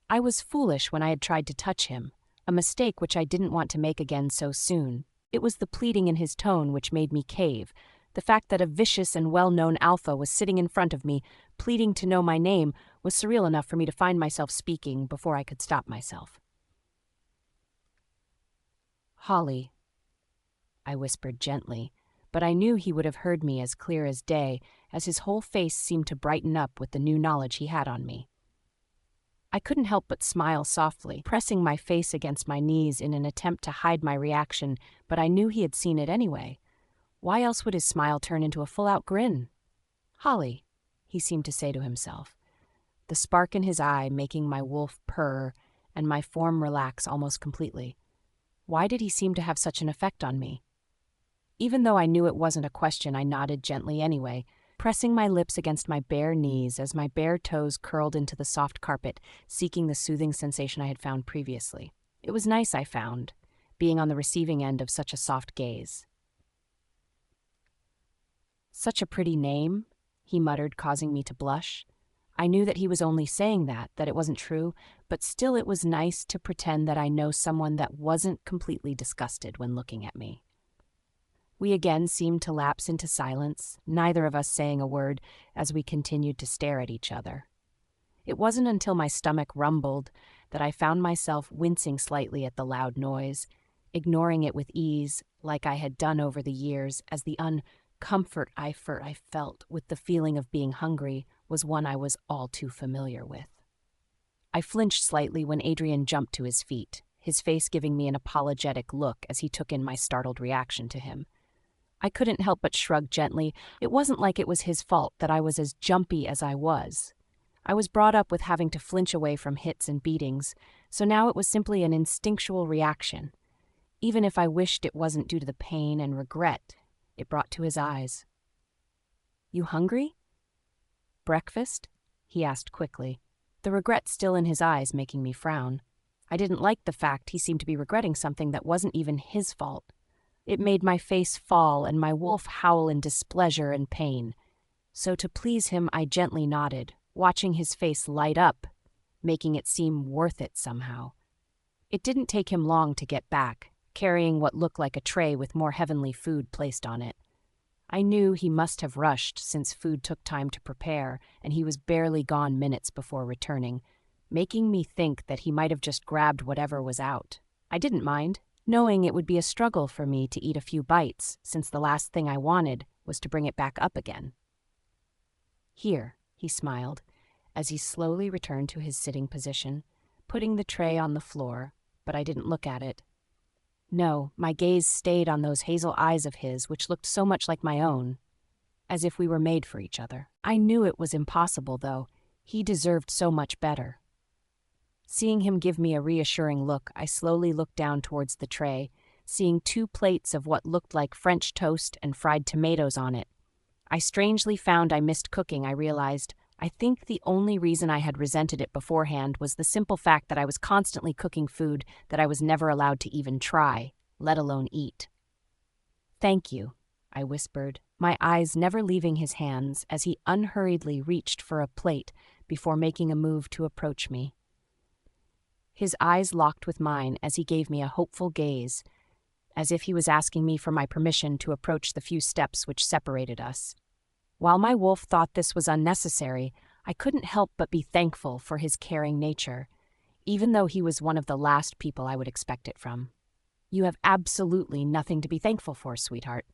I was foolish when I had tried to touch him, a mistake which I didn't want to make again so soon. It was the pleading in his tone which made me cave. The fact that a vicious and well-known alpha was sitting in front of me, pleading to know my name, was surreal enough for me to find myself speaking before I could stop myself. "Holly," I whispered gently, but I knew he would have heard me as clear as day, as his whole face seemed to brighten up with the new knowledge he had on me. I couldn't help but smile softly, pressing my face against my knees in an attempt to hide my reaction, but I knew he had seen it anyway. Why else would his smile turn into a full-out grin? "Holly," he seemed to say to himself, the spark in his eye making my wolf purr and my form relax almost completely. Why did he seem to have such an effect on me? Even though I knew it wasn't a question, I nodded gently anyway, pressing my lips against my bare knees as my bare toes curled into the soft carpet, seeking the soothing sensation I had found previously. It was nice, I found, being on the receiving end of such a soft gaze. "Such a pretty name," he muttered, causing me to blush. I knew that he was only saying that it wasn't true, but still it was nice to pretend that I know someone that wasn't completely disgusted when looking at me. We again seemed to lapse into silence, neither of us saying a word as we continued to stare at each other. It wasn't until my stomach rumbled that I found myself wincing slightly at the loud noise, ignoring it with ease like I had done over the years, as the uncomfort I felt with the feeling of being hungry was one I was all too familiar with. I flinched slightly when Adrian jumped to his feet, his face giving me an apologetic look as he took in my startled reaction to him. I couldn't help but shrug gently. It wasn't like it was his fault that I was as jumpy as I was. I was brought up with having to flinch away from hits and beatings, so now it was simply an instinctual reaction, even if I wished it wasn't due to the pain and regret it brought to his eyes. "You hungry? Breakfast?" he asked quickly, the regret still in his eyes making me frown. I didn't like the fact he seemed to be regretting something that wasn't even his fault. It made my face fall and my wolf howl in displeasure and pain. So to please him, I gently nodded, watching his face light up, making it seem worth it somehow. It didn't take him long to get back, carrying what looked like a tray with more heavenly food placed on it. I knew he must have rushed since food took time to prepare, and he was barely gone minutes before returning, making me think that he might have just grabbed whatever was out. I didn't mind, knowing it would be a struggle for me to eat a few bites, since the last thing I wanted was to bring it back up again. "Here," he smiled, as he slowly returned to his sitting position, putting the tray on the floor, but I didn't look at it. No, my gaze stayed on those hazel eyes of his, which looked so much like my own, as if we were made for each other. I knew it was impossible, though. He deserved so much better. Seeing him give me a reassuring look, I slowly looked down towards the tray, seeing 2 plates of what looked like French toast and fried tomatoes on it. I strangely found I missed cooking, I realized. I think the only reason I had resented it beforehand was the simple fact that I was constantly cooking food that I was never allowed to even try, let alone eat. "Thank you," I whispered, my eyes never leaving his hands as he unhurriedly reached for a plate before making a move to approach me. His eyes locked with mine as he gave me a hopeful gaze, as if he was asking me for my permission to approach the few steps which separated us. While my wolf thought this was unnecessary, I couldn't help but be thankful for his caring nature, even though he was one of the last people I would expect it from. "You have absolutely nothing to be thankful for, sweetheart,"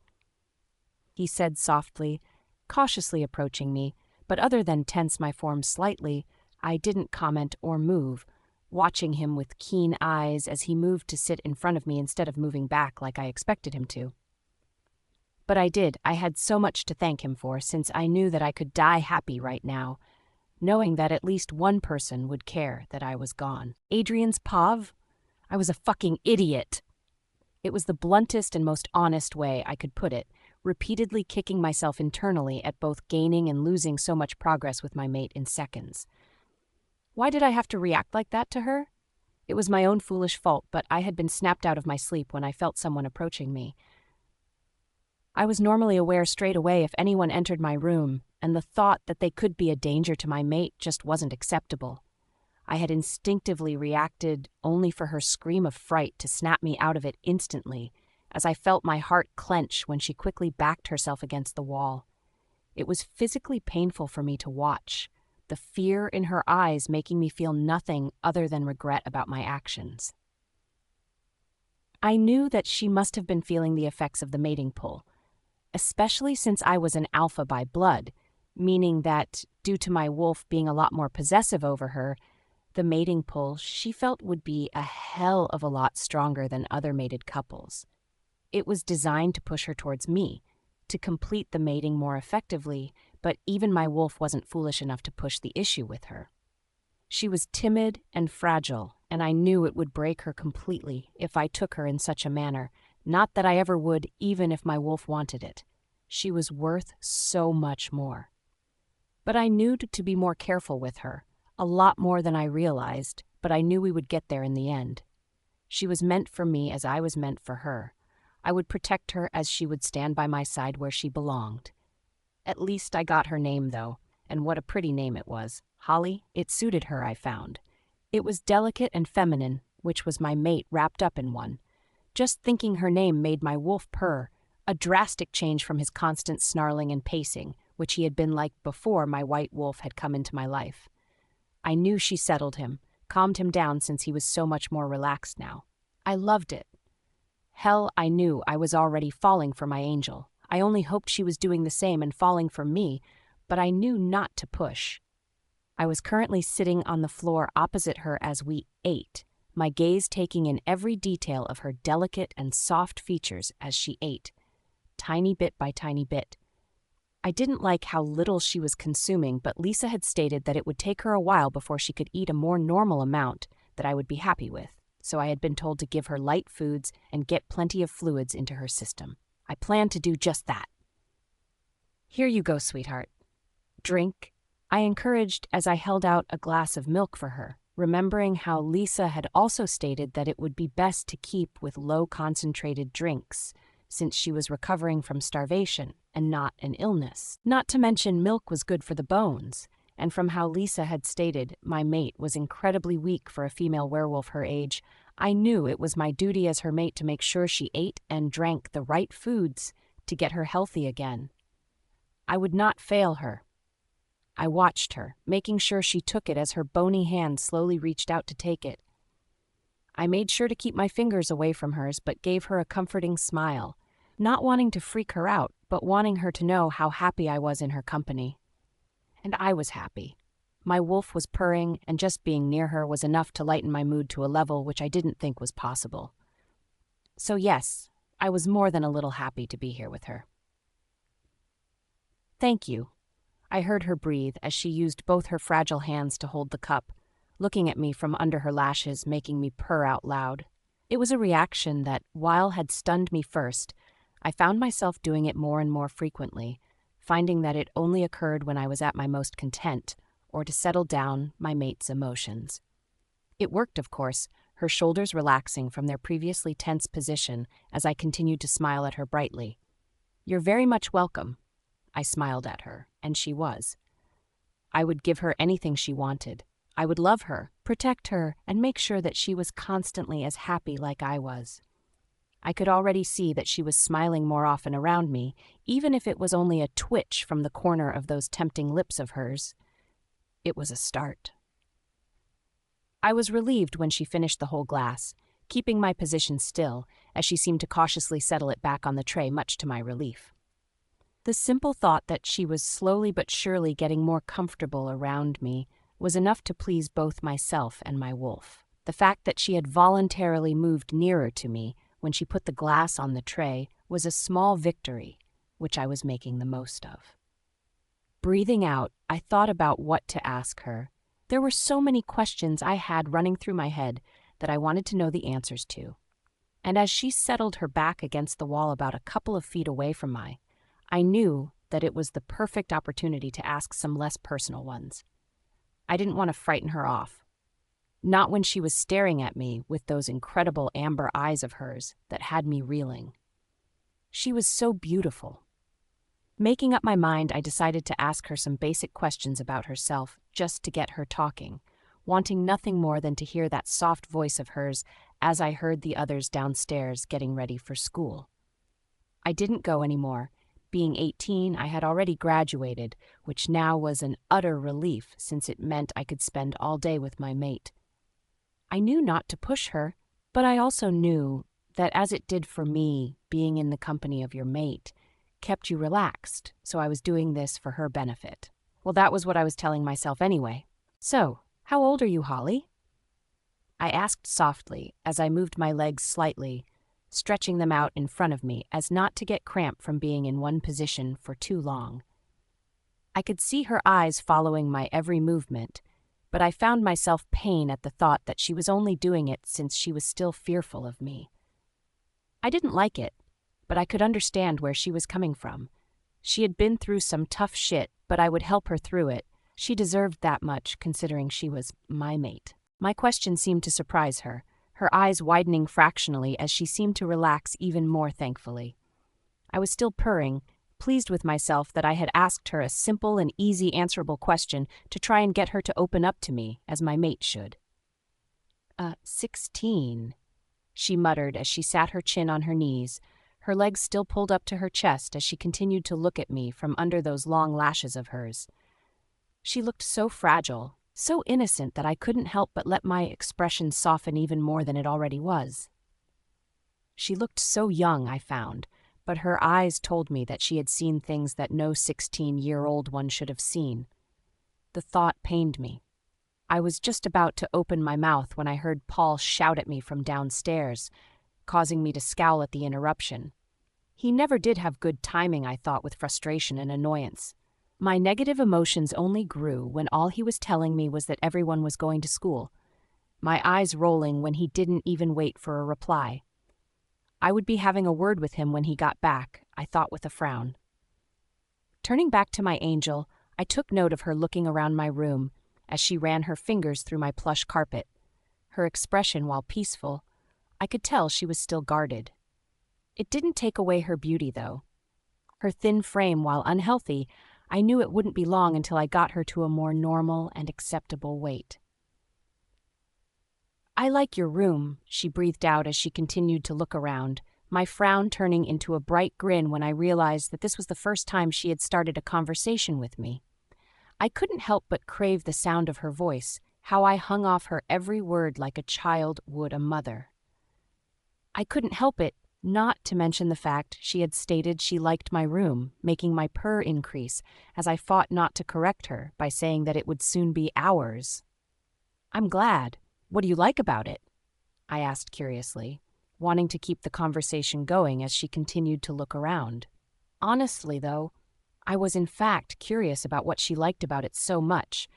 he said softly, cautiously approaching me, but other than tense my form slightly, I didn't comment or move, watching him with keen eyes as he moved to sit in front of me instead of moving back like I expected him to. But I did. I had so much to thank him for, since I knew that I could die happy right now, knowing that at least one person would care that I was gone. Adrian's Pav? I was a fucking idiot. It was the bluntest and most honest way I could put it, repeatedly kicking myself internally at both gaining and losing so much progress with my mate in seconds. Why did I have to react like that to her? It was my own foolish fault, but I had been snapped out of my sleep when I felt someone approaching me. I was normally aware straight away if anyone entered my room, and the thought that they could be a danger to my mate just wasn't acceptable. I had instinctively reacted only for her scream of fright to snap me out of it instantly, as I felt my heart clench when she quickly backed herself against the wall. It was physically painful for me to watch, the fear in her eyes making me feel nothing other than regret about my actions. I knew that she must have been feeling the effects of the mating pull, especially since I was an alpha by blood, meaning that, due to my wolf being a lot more possessive over her, the mating pull she felt would be a hell of a lot stronger than other mated couples. It was designed to push her towards me, to complete the mating more effectively, but even my wolf wasn't foolish enough to push the issue with her. She was timid and fragile, and I knew it would break her completely if I took her in such a manner, not that I ever would, even if my wolf wanted it. She was worth so much more. But I knew to be more careful with her, a lot more than I realized, but I knew we would get there in the end. She was meant for me as I was meant for her. I would protect her as she would stand by my side where she belonged. At least I got her name, though, and what a pretty name it was. Holly. It suited her, I found. It was delicate and feminine, which was my mate wrapped up in one. Just thinking her name made my wolf purr, a drastic change from his constant snarling and pacing, which he had been like before my white wolf had come into my life. I knew she settled him, calmed him down since he was so much more relaxed now. I loved it. Hell, I knew I was already falling for my angel. I only hoped she was doing the same and falling for me, but I knew not to push. I was currently sitting on the floor opposite her as we ate, my gaze taking in every detail of her delicate and soft features as she ate, tiny bit by tiny bit. I didn't like how little she was consuming, but Lisa had stated that it would take her a while before she could eat a more normal amount that I would be happy with, so I had been told to give her light foods and get plenty of fluids into her system. I planned to do just that. "Here you go, sweetheart. Drink," I encouraged as I held out a glass of milk for her, remembering how Lisa had also stated that it would be best to keep with low-concentrated drinks, since she was recovering from starvation and not an illness. Not to mention milk was good for the bones, and from how Lisa had stated my mate was incredibly weak for a female werewolf her age, I knew it was my duty as her mate to make sure she ate and drank the right foods to get her healthy again. I would not fail her. I watched her, making sure she took it as her bony hand slowly reached out to take it. I made sure to keep my fingers away from hers, but gave her a comforting smile, not wanting to freak her out, but wanting her to know how happy I was in her company. And I was happy. My wolf was purring, and just being near her was enough to lighten my mood to a level which I didn't think was possible. So yes, I was more than a little happy to be here with her. "Thank you," I heard her breathe as she used both her fragile hands to hold the cup, looking at me from under her lashes, making me purr out loud. It was a reaction that, while had stunned me first, I found myself doing it more and more frequently, finding that it only occurred when I was at my most content, or to settle down my mate's emotions. It worked, of course, her shoulders relaxing from their previously tense position as I continued to smile at her brightly. "You're very much welcome." I smiled at her, and she was. I would give her anything she wanted. I would love her, protect her, and make sure that she was constantly as happy like I was. I could already see that she was smiling more often around me, even if it was only a twitch from the corner of those tempting lips of hers. It was a start. I was relieved when she finished the whole glass, keeping my position still, as she seemed to cautiously settle it back on the tray, much to my relief. The simple thought that she was slowly but surely getting more comfortable around me was enough to please both myself and my wolf. The fact that she had voluntarily moved nearer to me when she put the glass on the tray was a small victory, which I was making the most of. Breathing out, I thought about what to ask her. There were so many questions I had running through my head that I wanted to know the answers to. And as she settled her back against the wall about a couple of feet away from mine, I knew that it was the perfect opportunity to ask some less personal ones. I didn't want to frighten her off. Not when she was staring at me with those incredible amber eyes of hers that had me reeling. She was so beautiful. Making up my mind, I decided to ask her some basic questions about herself just to get her talking, wanting nothing more than to hear that soft voice of hers as I heard the others downstairs getting ready for school. I didn't go anymore. Being 18, I had already graduated, which now was an utter relief since it meant I could spend all day with my mate. I knew not to push her, but I also knew that as it did for me, being in the company of your mate kept you relaxed, so I was doing this for her benefit. Well, that was what I was telling myself anyway. So, how old are you, Holly? I asked softly as I moved my legs slightly, stretching them out in front of me as not to get cramp from being in one position for too long. I could see her eyes following my every movement, but I found myself pain at the thought that she was only doing it since she was still fearful of me. I didn't like it, but I could understand where she was coming from. She had been through some tough shit, but I would help her through it. She deserved that much, considering she was my mate. My question seemed to surprise her, her eyes widening fractionally as she seemed to relax even more thankfully. I was still purring, pleased with myself that I had asked her a simple and easy answerable question to try and get her to open up to me, as my mate should. 16, she muttered as she sat her chin on her knees, her legs still pulled up to her chest as she continued to look at me from under those long lashes of hers. She looked so fragile, so innocent that I couldn't help but let my expression soften even more than it already was. She looked so young, I found, but her eyes told me that she had seen things that no 16-year-old one should have seen. The thought pained me. I was just about to open my mouth when I heard Paul shout at me from downstairs, causing me to scowl at the interruption. He never did have good timing, I thought, with frustration and annoyance. My negative emotions only grew when all he was telling me was that everyone was going to school, my eyes rolling when he didn't even wait for a reply. I would be having a word with him when he got back, I thought with a frown. Turning back to my angel, I took note of her looking around my room as she ran her fingers through my plush carpet. Her expression, while peaceful, I could tell she was still guarded. It didn't take away her beauty, though. Her thin frame, while unhealthy, I knew it wouldn't be long until I got her to a more normal and acceptable weight. I like your room, she breathed out as she continued to look around, my frown turning into a bright grin when I realized that this was the first time she had started a conversation with me. I couldn't help but crave the sound of her voice, how I hung off her every word like a child would a mother. I couldn't help it, not to mention the fact she had stated she liked my room, making my purr increase as I fought not to correct her by saying that it would soon be ours. I'm glad. What do you like about it? I asked curiously, wanting to keep the conversation going as she continued to look around. Honestly, though, I was in fact curious about what she liked about it so much.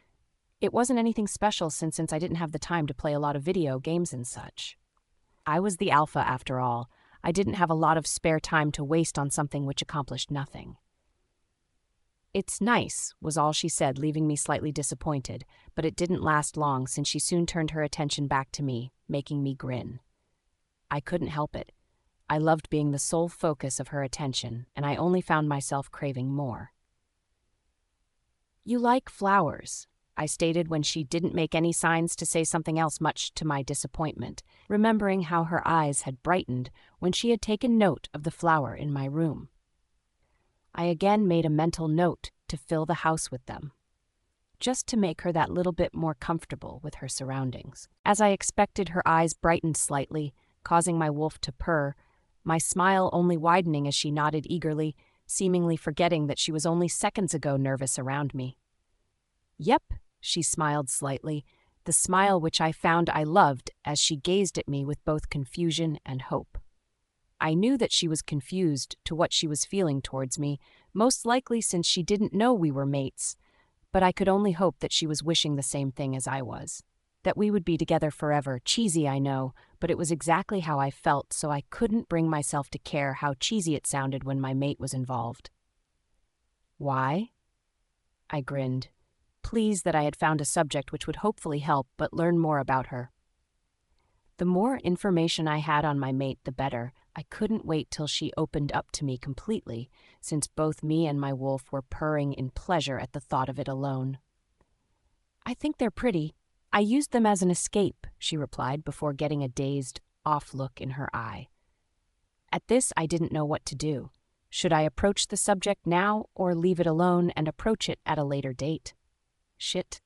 It wasn't anything special since I didn't have the time to play a lot of video games and such. I was the alpha after all. I didn't have a lot of spare time to waste on something which accomplished nothing. It's nice, was all she said, leaving me slightly disappointed, but it didn't last long since she soon turned her attention back to me, making me grin. I couldn't help it. I loved being the sole focus of her attention, and I only found myself craving more. You like flowers. I stated when she didn't make any signs to say something else, much to my disappointment, remembering how her eyes had brightened when she had taken note of the flower in my room. I again made a mental note to fill the house with them, just to make her that little bit more comfortable with her surroundings. As I expected, her eyes brightened slightly, causing my wolf to purr, my smile only widening as she nodded eagerly, seemingly forgetting that she was only seconds ago nervous around me. "Yep," she smiled slightly, the smile which I found I loved as she gazed at me with both confusion and hope. I knew that she was confused to what she was feeling towards me, most likely since she didn't know we were mates, but I could only hope that she was wishing the same thing as I was. That we would be together forever. Cheesy, I know, but it was exactly how I felt, so I couldn't bring myself to care how cheesy it sounded when my mate was involved. "Why?" I grinned, pleased that I had found a subject which would hopefully help but learn more about her. The more information I had on my mate, the better. I couldn't wait till she opened up to me completely, since both me and my wolf were purring in pleasure at the thought of it alone. "I think they're pretty. I used them as an escape," she replied before getting a dazed, off look in her eye. At this, I didn't know what to do. Should I approach the subject now or leave it alone and approach it at a later date? Shit.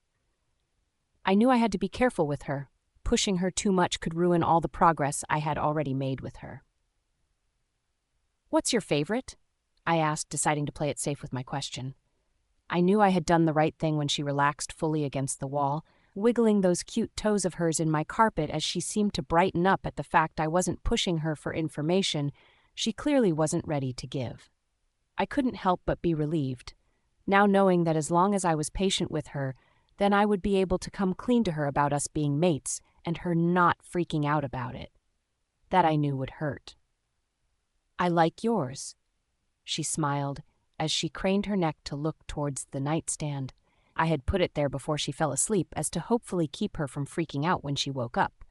I knew I had to be careful with her. Pushing her too much could ruin all the progress I had already made with her. "What's your favorite?" I asked, deciding to play it safe with my question. I knew I had done the right thing when she relaxed fully against the wall, wiggling those cute toes of hers in my carpet as she seemed to brighten up at the fact I wasn't pushing her for information she clearly wasn't ready to give. I couldn't help but be relieved, now knowing that as long as I was patient with her, then I would be able to come clean to her about us being mates and her not freaking out about it. That I knew would hurt. "I like yours," she smiled as she craned her neck to look towards the nightstand. I had put it there before she fell asleep as to hopefully keep her from freaking out when she woke up.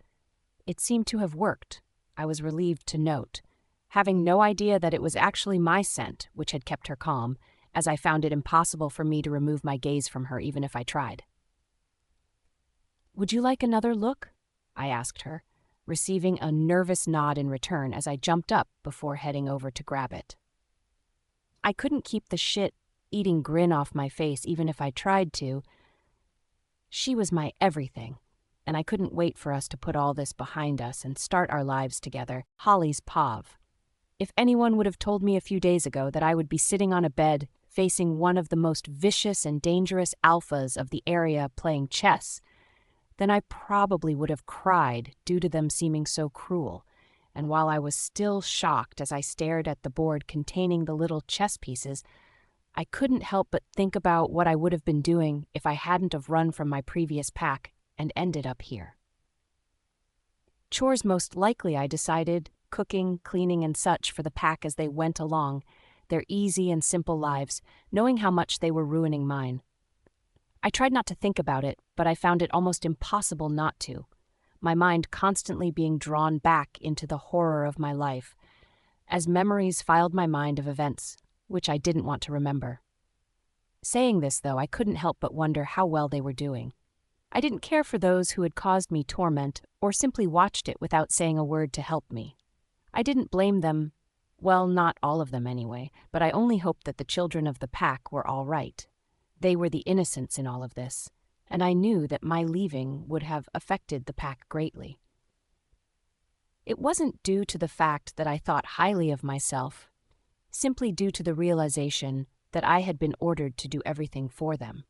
It seemed to have worked, I was relieved to note, having no idea that it was actually my scent which had kept her calm, as I found it impossible for me to remove my gaze from her even if I tried. "Would you like another look?" I asked her, receiving a nervous nod in return as I jumped up before heading over to grab it. I couldn't keep the shit-eating grin off my face even if I tried to. She was my everything, and I couldn't wait for us to put all this behind us and start our lives together. Holly's Pav. If anyone would have told me a few days ago that I would be sitting on a bed facing one of the most vicious and dangerous alphas of the area playing chess, then I probably would have cried due to them seeming so cruel. And while I was still shocked as I stared at the board containing the little chess pieces, I couldn't help but think about what I would have been doing if I hadn't have run from my previous pack and ended up here. Chores most likely, I decided, cooking, cleaning, and such for the pack as they went along, their easy and simple lives, knowing how much they were ruining mine. I tried not to think about it, but I found it almost impossible not to, my mind constantly being drawn back into the horror of my life, as memories filed my mind of events which I didn't want to remember. Saying this, though, I couldn't help but wonder how well they were doing. I didn't care for those who had caused me torment or simply watched it without saying a word to help me. I didn't blame them, well, not all of them anyway, but I only hoped that the children of the pack were all right. They were the innocents in all of this, and I knew that my leaving would have affected the pack greatly. It wasn't due to the fact that I thought highly of myself, simply due to the realization that I had been ordered to do everything for them.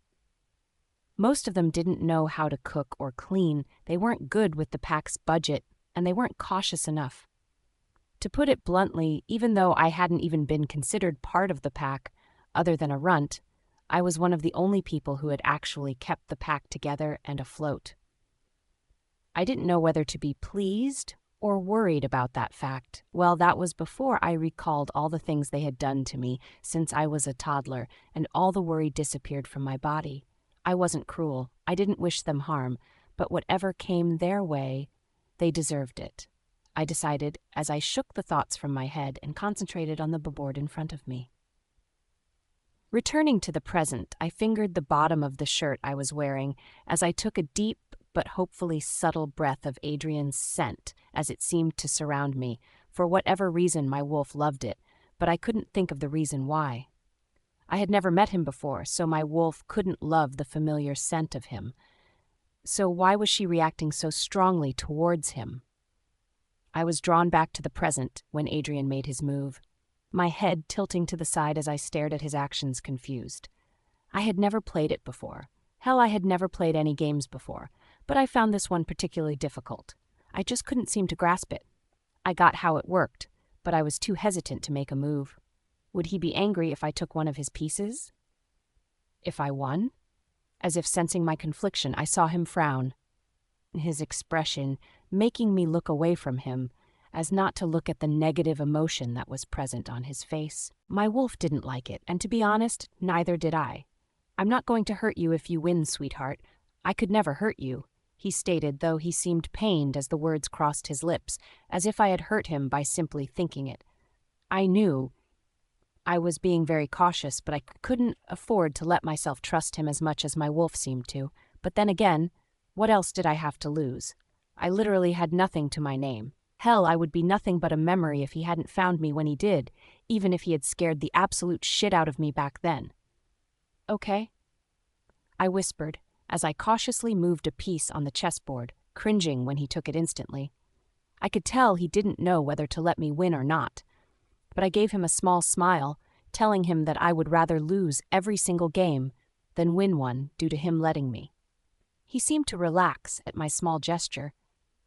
Most of them didn't know how to cook or clean, they weren't good with the pack's budget, and they weren't cautious enough. To put it bluntly, even though I hadn't even been considered part of the pack, other than a runt, I was one of the only people who had actually kept the pack together and afloat. I didn't know whether to be pleased or worried about that fact. Well, that was before I recalled all the things they had done to me since I was a toddler, and all the worry disappeared from my body. I wasn't cruel, I didn't wish them harm, but whatever came their way, they deserved it, I decided as I shook the thoughts from my head and concentrated on the board in front of me. Returning to the present, I fingered the bottom of the shirt I was wearing as I took a deep but hopefully subtle breath of Adrian's scent as it seemed to surround me. For whatever reason, my wolf loved it, but I couldn't think of the reason why. I had never met him before, so my wolf couldn't love the familiar scent of him. So why was she reacting so strongly towards him? I was drawn back to the present when Adrian made his move, my head tilting to the side as I stared at his actions confused. I had never played it before. Hell, I had never played any games before, but I found this one particularly difficult. I just couldn't seem to grasp it. I got how it worked, but I was too hesitant to make a move. Would he be angry if I took one of his pieces? If I won? As if sensing my confliction, I saw him frown, his expression making me look away from him, as not to look at the negative emotion that was present on his face. My wolf didn't like it, and to be honest, neither did I. "I'm not going to hurt you if you win, sweetheart. I could never hurt you," he stated, though he seemed pained as the words crossed his lips, as if I had hurt him by simply thinking it. I knew I was being very cautious, but I couldn't afford to let myself trust him as much as my wolf seemed to. But then again, what else did I have to lose? I literally had nothing to my name. Hell, I would be nothing but a memory if he hadn't found me when he did, even if he had scared the absolute shit out of me back then. "Okay," I whispered, as I cautiously moved a piece on the chessboard, cringing when he took it instantly. I could tell he didn't know whether to let me win or not, but I gave him a small smile, telling him that I would rather lose every single game than win one due to him letting me. He seemed to relax at my small gesture,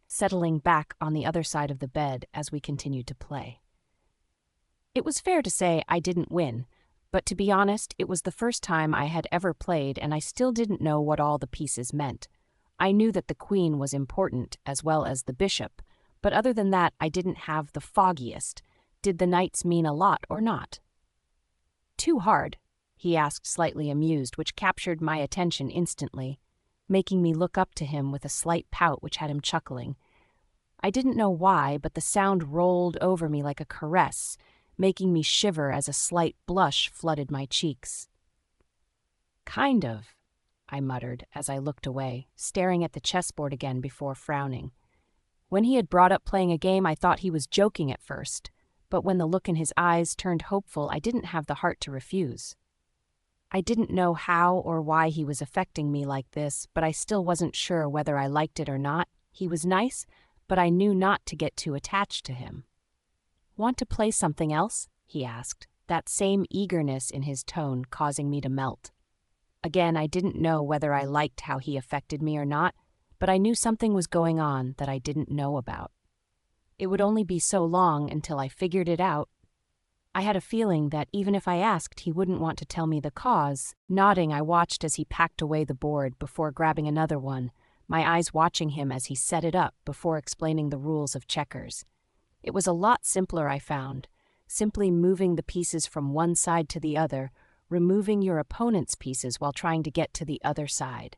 settling back on the other side of the bed as we continued to play. It was fair to say I didn't win, but to be honest, it was the first time I had ever played and I still didn't know what all the pieces meant. I knew that the queen was important as well as the bishop, but other than that I didn't have the foggiest. Did the knights mean a lot or not? "Too hard?" he asked, slightly amused, which captured my attention instantly, making me look up to him with a slight pout which had him chuckling. I didn't know why, but the sound rolled over me like a caress, making me shiver as a slight blush flooded my cheeks. "Kind of," I muttered as I looked away, staring at the chessboard again before frowning. When he had brought up playing a game, I thought he was joking at first, but when the look in his eyes turned hopeful, I didn't have the heart to refuse. I didn't know how or why he was affecting me like this, but I still wasn't sure whether I liked it or not. He was nice, but I knew not to get too attached to him. "Want to play something else?" he asked, that same eagerness in his tone causing me to melt. Again, I didn't know whether I liked how he affected me or not, but I knew something was going on that I didn't know about. It would only be so long until I figured it out. I had a feeling that even if I asked, he wouldn't want to tell me the cause. Nodding, I watched as he packed away the board before grabbing another one, my eyes watching him as he set it up before explaining the rules of checkers. It was a lot simpler, I found, simply moving the pieces from one side to the other, removing your opponent's pieces while trying to get to the other side.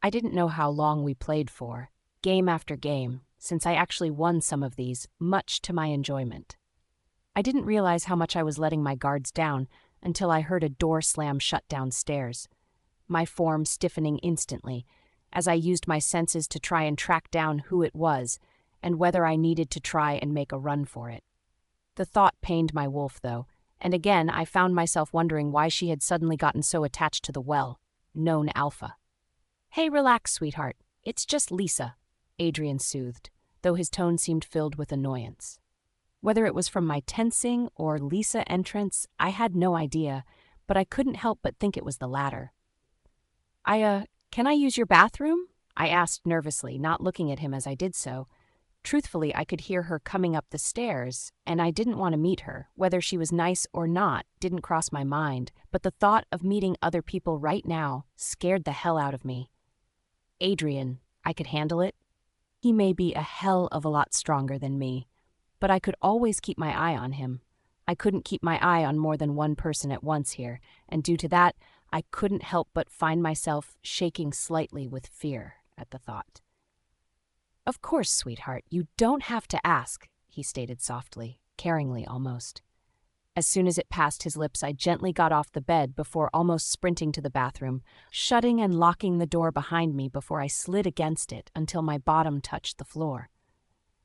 I didn't know how long we played for, game after game, since I actually won some of these, much to my enjoyment. I didn't realize how much I was letting my guards down until I heard a door slam shut downstairs, my form stiffening instantly as I used my senses to try and track down who it was and whether I needed to try and make a run for it. The thought pained my wolf, though, and again I found myself wondering why she had suddenly gotten so attached to the well-known Alpha. "Hey, relax, sweetheart. It's just Lisa," Adrian soothed, though his tone seemed filled with annoyance. Whether it was from my tensing or Lisa entrance, I had no idea, but I couldn't help but think it was the latter. Can I use your bathroom?" I asked nervously, not looking at him as I did so. Truthfully, I could hear her coming up the stairs, and I didn't want to meet her. Whether she was nice or not didn't cross my mind, but the thought of meeting other people right now scared the hell out of me. Adrian, I could handle it. He may be a hell of a lot stronger than me, but I could always keep my eye on him. I couldn't keep my eye on more than one person at once here, and due to that, I couldn't help but find myself shaking slightly with fear at the thought. "Of course, sweetheart, you don't have to ask," he stated softly, caringly almost. As soon as it passed his lips, I gently got off the bed before almost sprinting to the bathroom, shutting and locking the door behind me before I slid against it until my bottom touched the floor.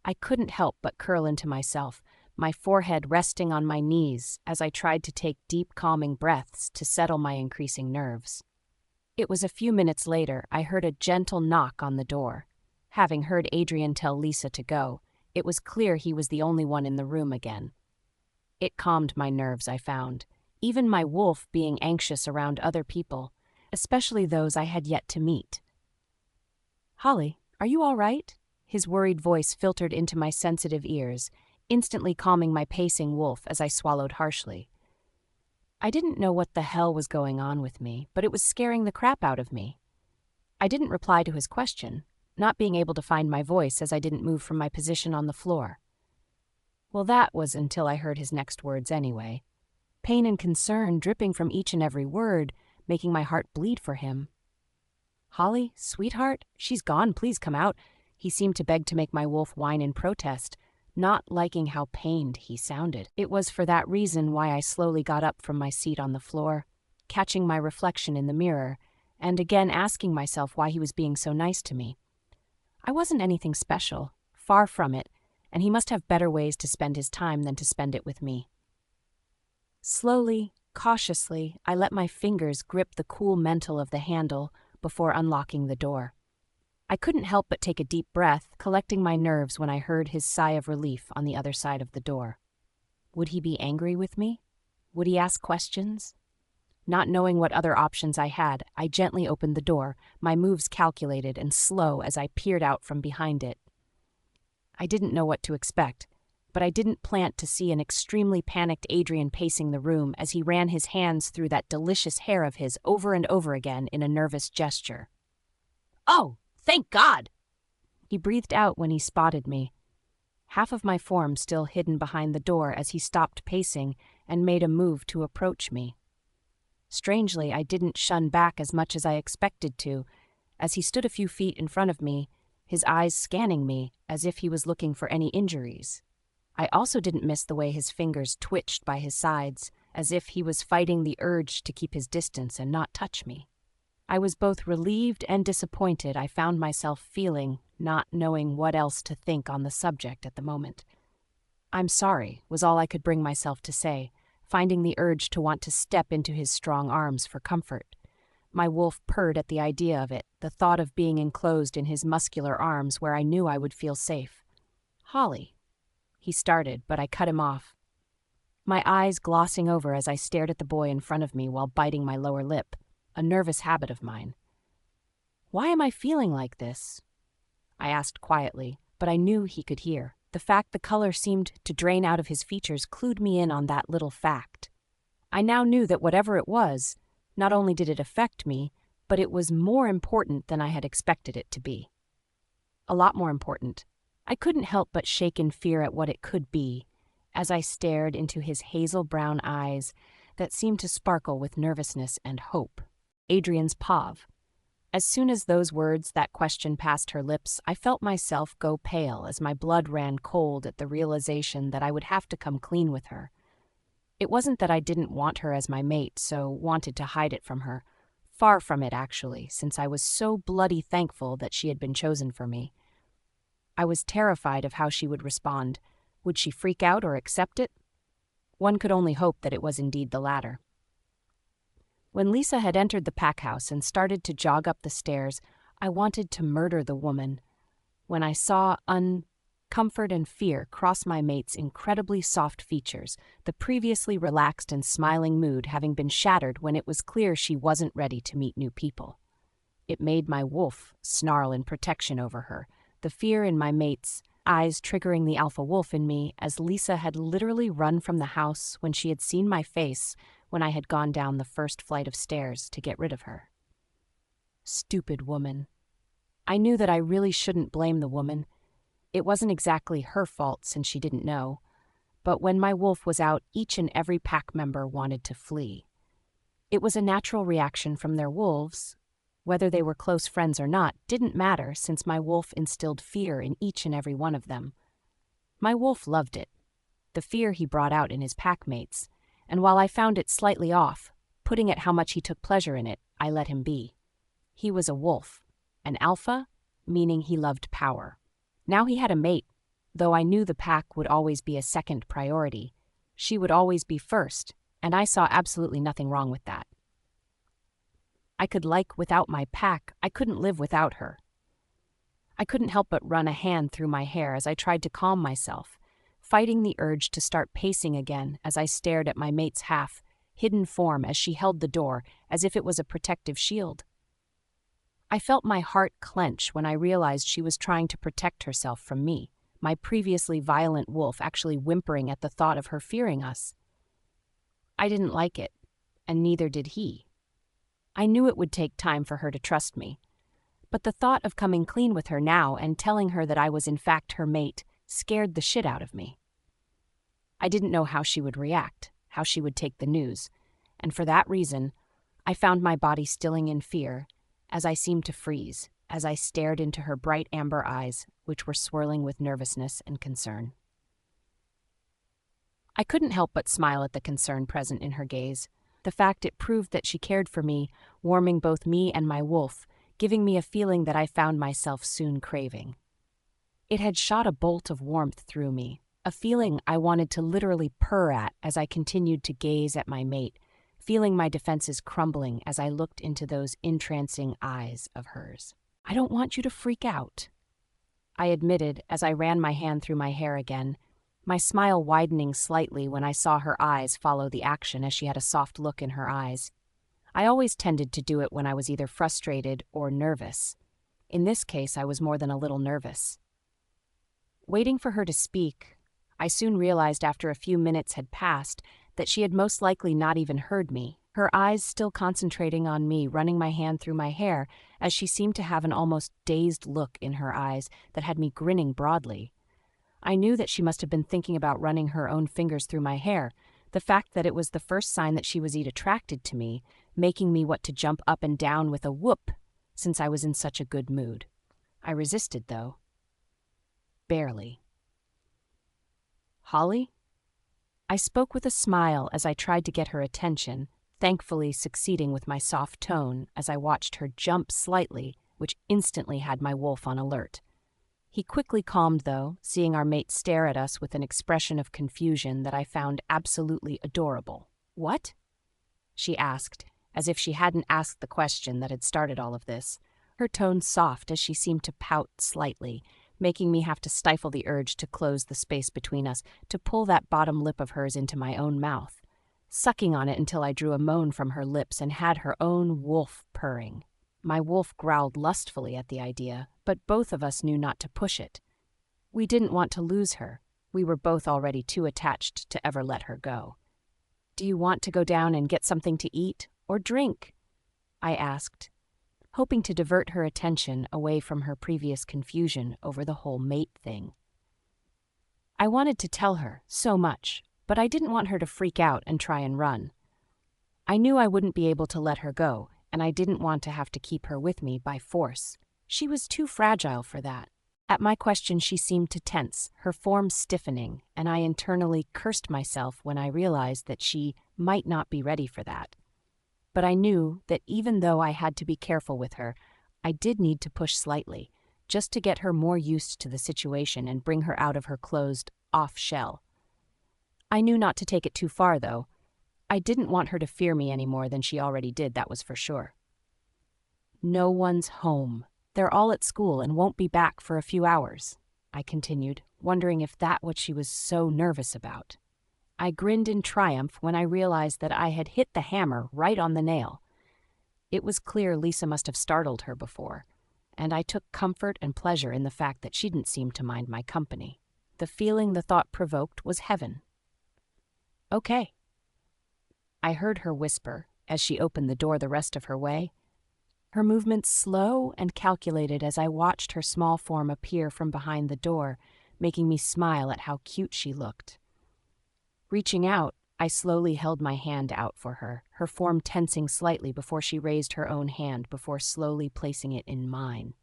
I couldn't help but curl into myself, my forehead resting on my knees as I tried to take deep, calming breaths to settle my increasing nerves. It was a few minutes later I heard a gentle knock on the door. Having heard Adrian tell Lisa to go, it was clear he was the only one in the room again. It calmed my nerves, I found, even my wolf being anxious around other people, especially those I had yet to meet. "Holly, are you all right?" His worried voice filtered into my sensitive ears, instantly calming my pacing wolf as I swallowed harshly. I didn't know what the hell was going on with me, but it was scaring the crap out of me. I didn't reply to his question, not being able to find my voice as I didn't move from my position on the floor. Well, that was until I heard his next words anyway. Pain and concern dripping from each and every word, making my heart bleed for him. "Holly, sweetheart, she's gone, please come out." He seemed to beg to make my wolf whine in protest, not liking how pained he sounded. It was for that reason why I slowly got up from my seat on the floor, catching my reflection in the mirror, and again asking myself why he was being so nice to me. I wasn't anything special, far from it, and he must have better ways to spend his time than to spend it with me. Slowly, cautiously, I let my fingers grip the cool metal of the handle before unlocking the door. I couldn't help but take a deep breath, collecting my nerves when I heard his sigh of relief on the other side of the door. Would he be angry with me? Would he ask questions? Not knowing what other options I had, I gently opened the door, my moves calculated and slow as I peered out from behind it. I didn't know what to expect, but I didn't plant to see an extremely panicked Adrian pacing the room as he ran his hands through that delicious hair of his over and over again in a nervous gesture. "Oh, thank God!" he breathed out when he spotted me. Half of my form still hidden behind the door as he stopped pacing and made a move to approach me. Strangely, I didn't shun back as much as I expected to, as he stood a few feet in front of me, his eyes scanning me as if he was looking for any injuries. I also didn't miss the way his fingers twitched by his sides, as if he was fighting the urge to keep his distance and not touch me. I was both relieved and disappointed I found myself feeling, not knowing what else to think on the subject at the moment. "I'm sorry," was all I could bring myself to say, finding the urge to want to step into his strong arms for comfort. My wolf purred at the idea of it, the thought of being enclosed in his muscular arms where I knew I would feel safe. "Holly," he started, but I cut him off, my eyes glossing over as I stared at the boy in front of me while biting my lower lip, a nervous habit of mine. "Why am I feeling like this?" I asked quietly, but I knew he could hear. The fact the color seemed to drain out of his features clued me in on that little fact. I now knew that whatever it was, not only did it affect me, but it was more important than I had expected it to be. A lot more important. I couldn't help but shake in fear at what it could be, as I stared into his hazel brown eyes that seemed to sparkle with nervousness and hope. Adrian's Pav. As soon as those words, that question passed her lips, I felt myself go pale as my blood ran cold at the realization that I would have to come clean with her. It wasn't that I didn't want her as my mate, so wanted to hide it from her. Far from it, actually, since I was so bloody thankful that she had been chosen for me. I was terrified of how she would respond. Would she freak out or accept it? One could only hope that it was indeed the latter. When Lisa had entered the pack house and started to jog up the stairs, I wanted to murder the woman. When I saw comfort and fear cross my mate's incredibly soft features, the previously relaxed and smiling mood having been shattered when it was clear she wasn't ready to meet new people. It made my wolf snarl in protection over her, the fear in my mate's eyes triggering the alpha wolf in me as Lisa had literally run from the house when she had seen my face when I had gone down the first flight of stairs to get rid of her. Stupid woman. I knew that I really shouldn't blame the woman. It wasn't exactly her fault since she didn't know, but when my wolf was out, each and every pack member wanted to flee. It was a natural reaction from their wolves. Whether they were close friends or not didn't matter since my wolf instilled fear in each and every one of them. My wolf loved it, the fear he brought out in his pack mates, and while I found it slightly off, putting it how much he took pleasure in it, I let him be. He was a wolf, an alpha, meaning he loved power. Now he had a mate, though I knew the pack would always be a second priority. She would always be first, and I saw absolutely nothing wrong with that. I could like without my pack, I couldn't live without her. I couldn't help but run a hand through my hair as I tried to calm myself, fighting the urge to start pacing again as I stared at my mate's half-hidden form as she held the door as if it was a protective shield. I felt my heart clench when I realized she was trying to protect herself from me, my previously violent wolf actually whimpering at the thought of her fearing us. I didn't like it, and neither did he. I knew it would take time for her to trust me, but the thought of coming clean with her now and telling her that I was in fact her mate scared the shit out of me. I didn't know how she would react, how she would take the news, and for that reason, I found my body stilling in fear as I seemed to freeze as I stared into her bright amber eyes, which were swirling with nervousness and concern. I couldn't help but smile at the concern present in her gaze. The fact it proved that she cared for me, warming both me and my wolf, giving me a feeling that I found myself soon craving. It had shot a bolt of warmth through me, a feeling I wanted to literally purr at as I continued to gaze at my mate, feeling my defenses crumbling as I looked into those entrancing eyes of hers. "I don't want you to freak out," I admitted as I ran my hand through my hair again, my smile widening slightly when I saw her eyes follow the action as she had a soft look in her eyes. I always tended to do it when I was either frustrated or nervous. In this case, I was more than a little nervous. Waiting for her to speak, I soon realized after a few minutes had passed that she had most likely not even heard me, her eyes still concentrating on me, running my hand through my hair as she seemed to have an almost dazed look in her eyes that had me grinning broadly. I knew that she must have been thinking about running her own fingers through my hair, the fact that it was the first sign that she was attracted to me, making me want to jump up and down with a whoop, since I was in such a good mood. I resisted, though. Barely. "Holly?" I spoke with a smile as I tried to get her attention, thankfully succeeding with my soft tone as I watched her jump slightly, which instantly had my wolf on alert. He quickly calmed, though, seeing our mate stare at us with an expression of confusion that I found absolutely adorable. "What?" she asked, as if she hadn't asked the question that had started all of this, her tone soft as she seemed to pout slightly, making me have to stifle the urge to close the space between us, to pull that bottom lip of hers into my own mouth, sucking on it until I drew a moan from her lips and had her own wolf purring. My wolf growled lustfully at the idea, but both of us knew not to push it. We didn't want to lose her. We were both already too attached to ever let her go. "Do you want to go down and get something to eat or drink?" I asked, hoping to divert her attention away from her previous confusion over the whole mate thing. I wanted to tell her so much, but I didn't want her to freak out and try and run. I knew I wouldn't be able to let her go, and I didn't want to have to keep her with me by force. She was too fragile for that. At my question, she seemed to tense, her form stiffening, and I internally cursed myself when I realized that she might not be ready for that. But I knew that even though I had to be careful with her, I did need to push slightly, just to get her more used to the situation and bring her out of her closed, off shell. I knew not to take it too far, though. I didn't want her to fear me any more than she already did, that was for sure. "No one's home. They're all at school and won't be back for a few hours," I continued, wondering if that what she was so nervous about. I grinned in triumph when I realized that I had hit the hammer right on the nail. It was clear Lisa must have startled her before, and I took comfort and pleasure in the fact that she didn't seem to mind my company. The feeling the thought provoked was heaven. "Okay," I heard her whisper as she opened the door the rest of her way, her movements slow and calculated as I watched her small form appear from behind the door, making me smile at how cute she looked. Reaching out, I slowly held my hand out for her, her form tensing slightly before she raised her own hand before slowly placing it in mine.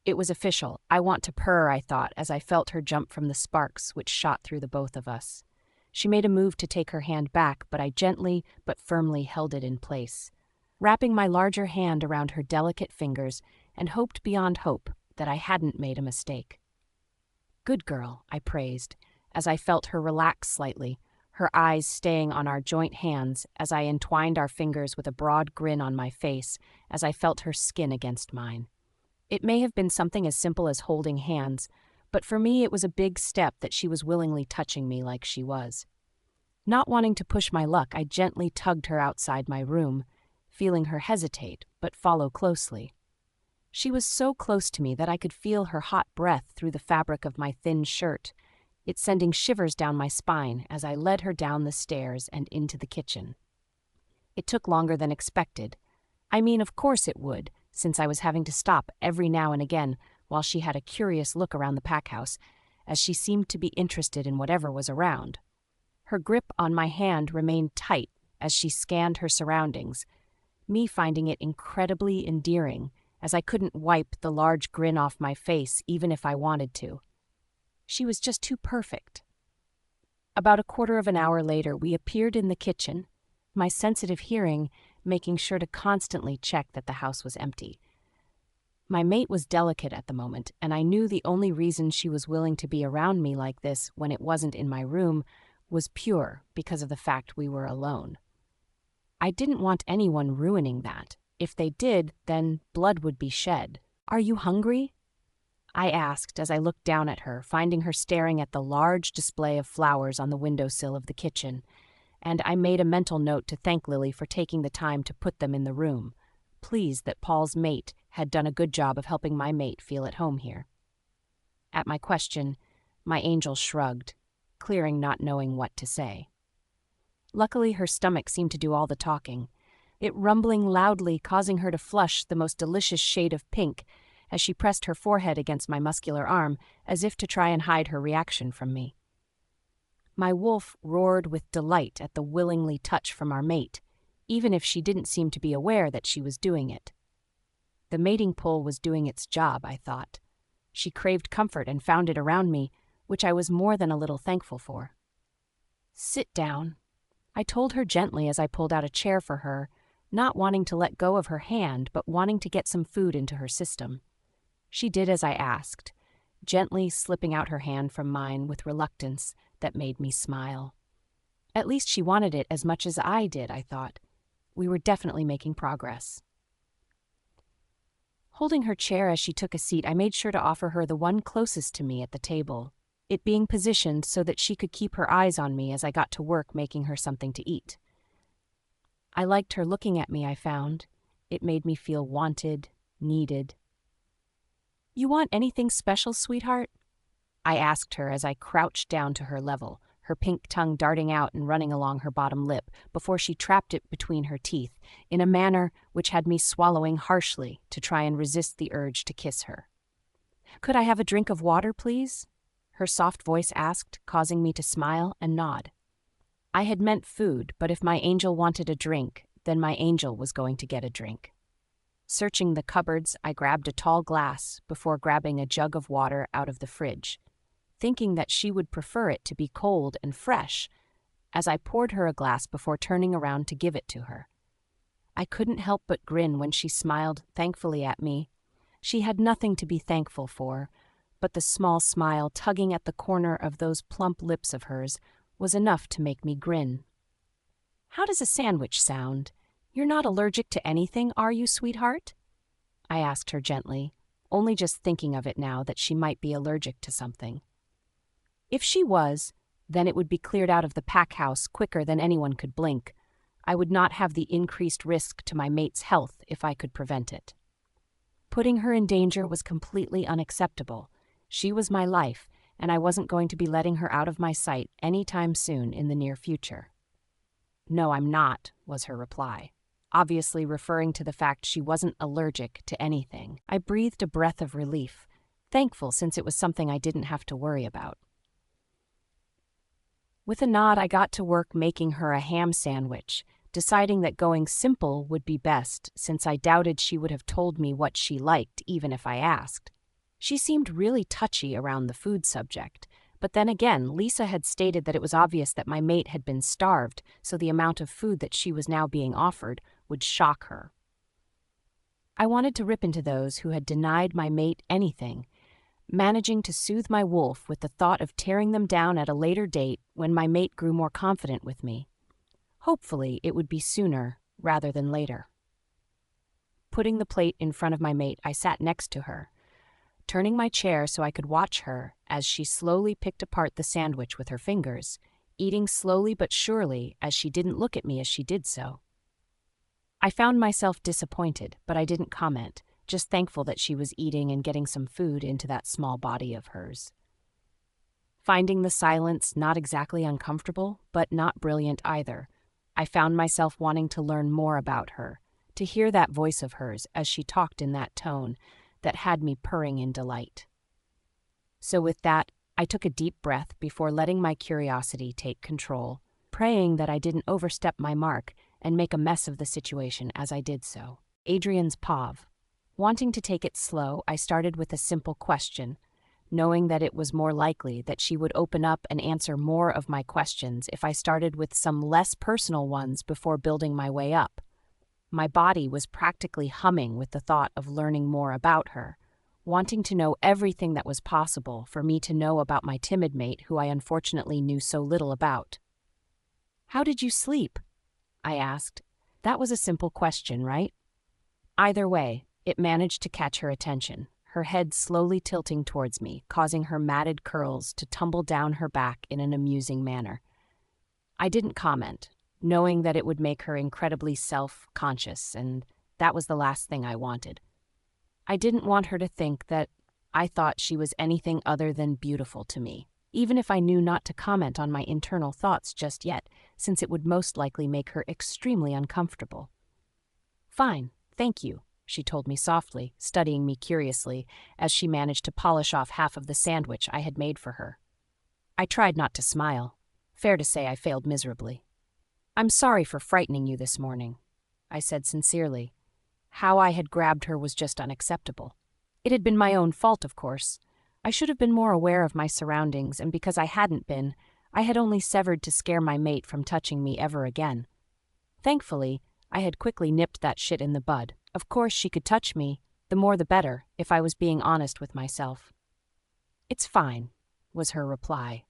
It was official. "I want to purr," I thought, as I felt her jump from the sparks which shot through the both of us. She made a move to take her hand back, but I gently but firmly held it in place, wrapping my larger hand around her delicate fingers and hoped beyond hope that I hadn't made a mistake. "Good girl," I praised, as I felt her relax slightly, her eyes staying on our joint hands as I entwined our fingers with a broad grin on my face as I felt her skin against mine. It may have been something as simple as holding hands, but for me it was a big step that she was willingly touching me like she was. Not wanting to push my luck, I gently tugged her outside my room, feeling her hesitate but follow closely. She was so close to me that I could feel her hot breath through the fabric of my thin shirt, it sending shivers down my spine as I led her down the stairs and into the kitchen. It took longer than expected. I mean, of course it would, since I was having to stop every now and again while she had a curious look around the pack house, as she seemed to be interested in whatever was around. Her grip on my hand remained tight as she scanned her surroundings, me finding it incredibly endearing, as I couldn't wipe the large grin off my face even if I wanted to. She was just too perfect. About a quarter of an hour later, we appeared in the kitchen, my sensitive hearing making sure to constantly check that the house was empty. My mate was delicate at the moment, and I knew the only reason she was willing to be around me like this when it wasn't in my room was pure because of the fact we were alone. I didn't want anyone ruining that. If they did, then blood would be shed. "Are you hungry?" I asked as I looked down at her, finding her staring at the large display of flowers on the windowsill of the kitchen, and I made a mental note to thank Lily for taking the time to put them in the room, pleased that Paul's mate had done a good job of helping my mate feel at home here. At my question, my angel shrugged, clearing not knowing what to say. Luckily, her stomach seemed to do all the talking, it rumbling loudly, causing her to flush the most delicious shade of pink as she pressed her forehead against my muscular arm as if to try and hide her reaction from me. My wolf roared with delight at the willingly touch from our mate, even if she didn't seem to be aware that she was doing it. The mating pull was doing its job, I thought. She craved comfort and found it around me, which I was more than a little thankful for. "Sit down," I told her gently as I pulled out a chair for her, not wanting to let go of her hand but wanting to get some food into her system. She did as I asked, gently slipping out her hand from mine with reluctance that made me smile. At least she wanted it as much as I did, I thought. We were definitely making progress. Holding her chair as she took a seat, I made sure to offer her the one closest to me at the table, it being positioned so that she could keep her eyes on me as I got to work making her something to eat. I liked her looking at me, I found. It made me feel wanted, needed. "You want anything special, sweetheart?" I asked her as I crouched down to her level, her pink tongue darting out and running along her bottom lip before she trapped it between her teeth in a manner which had me swallowing harshly to try and resist the urge to kiss her. "Could I have a drink of water, please?" her soft voice asked, causing me to smile and nod. I had meant food, but if my angel wanted a drink, then my angel was going to get a drink. Searching the cupboards, I grabbed a tall glass before grabbing a jug of water out of the fridge, thinking that she would prefer it to be cold and fresh, as I poured her a glass before turning around to give it to her. I couldn't help but grin when she smiled thankfully at me. She had nothing to be thankful for, but the small smile tugging at the corner of those plump lips of hers was enough to make me grin. "How does a sandwich sound? You're not allergic to anything, are you, sweetheart?" I asked her gently, only just thinking of it now that she might be allergic to something. If she was, then it would be cleared out of the pack house quicker than anyone could blink. I would not have the increased risk to my mate's health if I could prevent it. Putting her in danger was completely unacceptable. She was my life, and I wasn't going to be letting her out of my sight any time soon in the near future. "No, I'm not," was her reply, obviously referring to the fact she wasn't allergic to anything. I breathed a breath of relief, thankful since it was something I didn't have to worry about. With a nod, I got to work making her a ham sandwich, deciding that going simple would be best since I doubted she would have told me what she liked even if I asked. She seemed really touchy around the food subject, But then again, Lisa had stated that it was obvious that my mate had been starved, so the amount of food that she was now being offered would shock her. I wanted to rip into those who had denied my mate anything, managing to soothe my wolf with the thought of tearing them down at a later date when my mate grew more confident with me. Hopefully, it would be sooner rather than later. Putting the plate in front of my mate, I sat next to her, turning my chair so I could watch her as she slowly picked apart the sandwich with her fingers, eating slowly but surely as she didn't look at me as she did so. I found myself disappointed, but I didn't comment, just thankful that she was eating and getting some food into that small body of hers. Finding the silence not exactly uncomfortable, but not brilliant either, I found myself wanting to learn more about her, to hear that voice of hers as she talked in that tone that had me purring in delight. So with that, I took a deep breath before letting my curiosity take control, praying that I didn't overstep my mark and make a mess of the situation as I did so. Adrian's POV. Wanting to take it slow, I started with a simple question, knowing that it was more likely that she would open up and answer more of my questions if I started with some less personal ones before building my way up. My body was practically humming with the thought of learning more about her, wanting to know everything that was possible for me to know about my timid mate who I unfortunately knew so little about. "How did you sleep?" I asked. That was a simple question, right? Either way, it managed to catch her attention, her head slowly tilting towards me, causing her matted curls to tumble down her back in an amusing manner. I didn't comment, knowing that it would make her incredibly self-conscious, and that was the last thing I wanted. I didn't want her to think that I thought she was anything other than beautiful to me, even if I knew not to comment on my internal thoughts just yet, since it would most likely make her extremely uncomfortable. "Fine, thank you," she told me softly, studying me curiously as she managed to polish off half of the sandwich I had made for her. I tried not to smile. Fair to say I failed miserably. "I'm sorry for frightening you this morning," I said sincerely. How I had grabbed her was just unacceptable. It had been my own fault, of course. I should have been more aware of my surroundings, and because I hadn't been, I had only severed to scare my mate from touching me ever again. Thankfully, I had quickly nipped that shit in the bud. Of course she could touch me, the more the better, if I was being honest with myself. "It's fine," was her reply,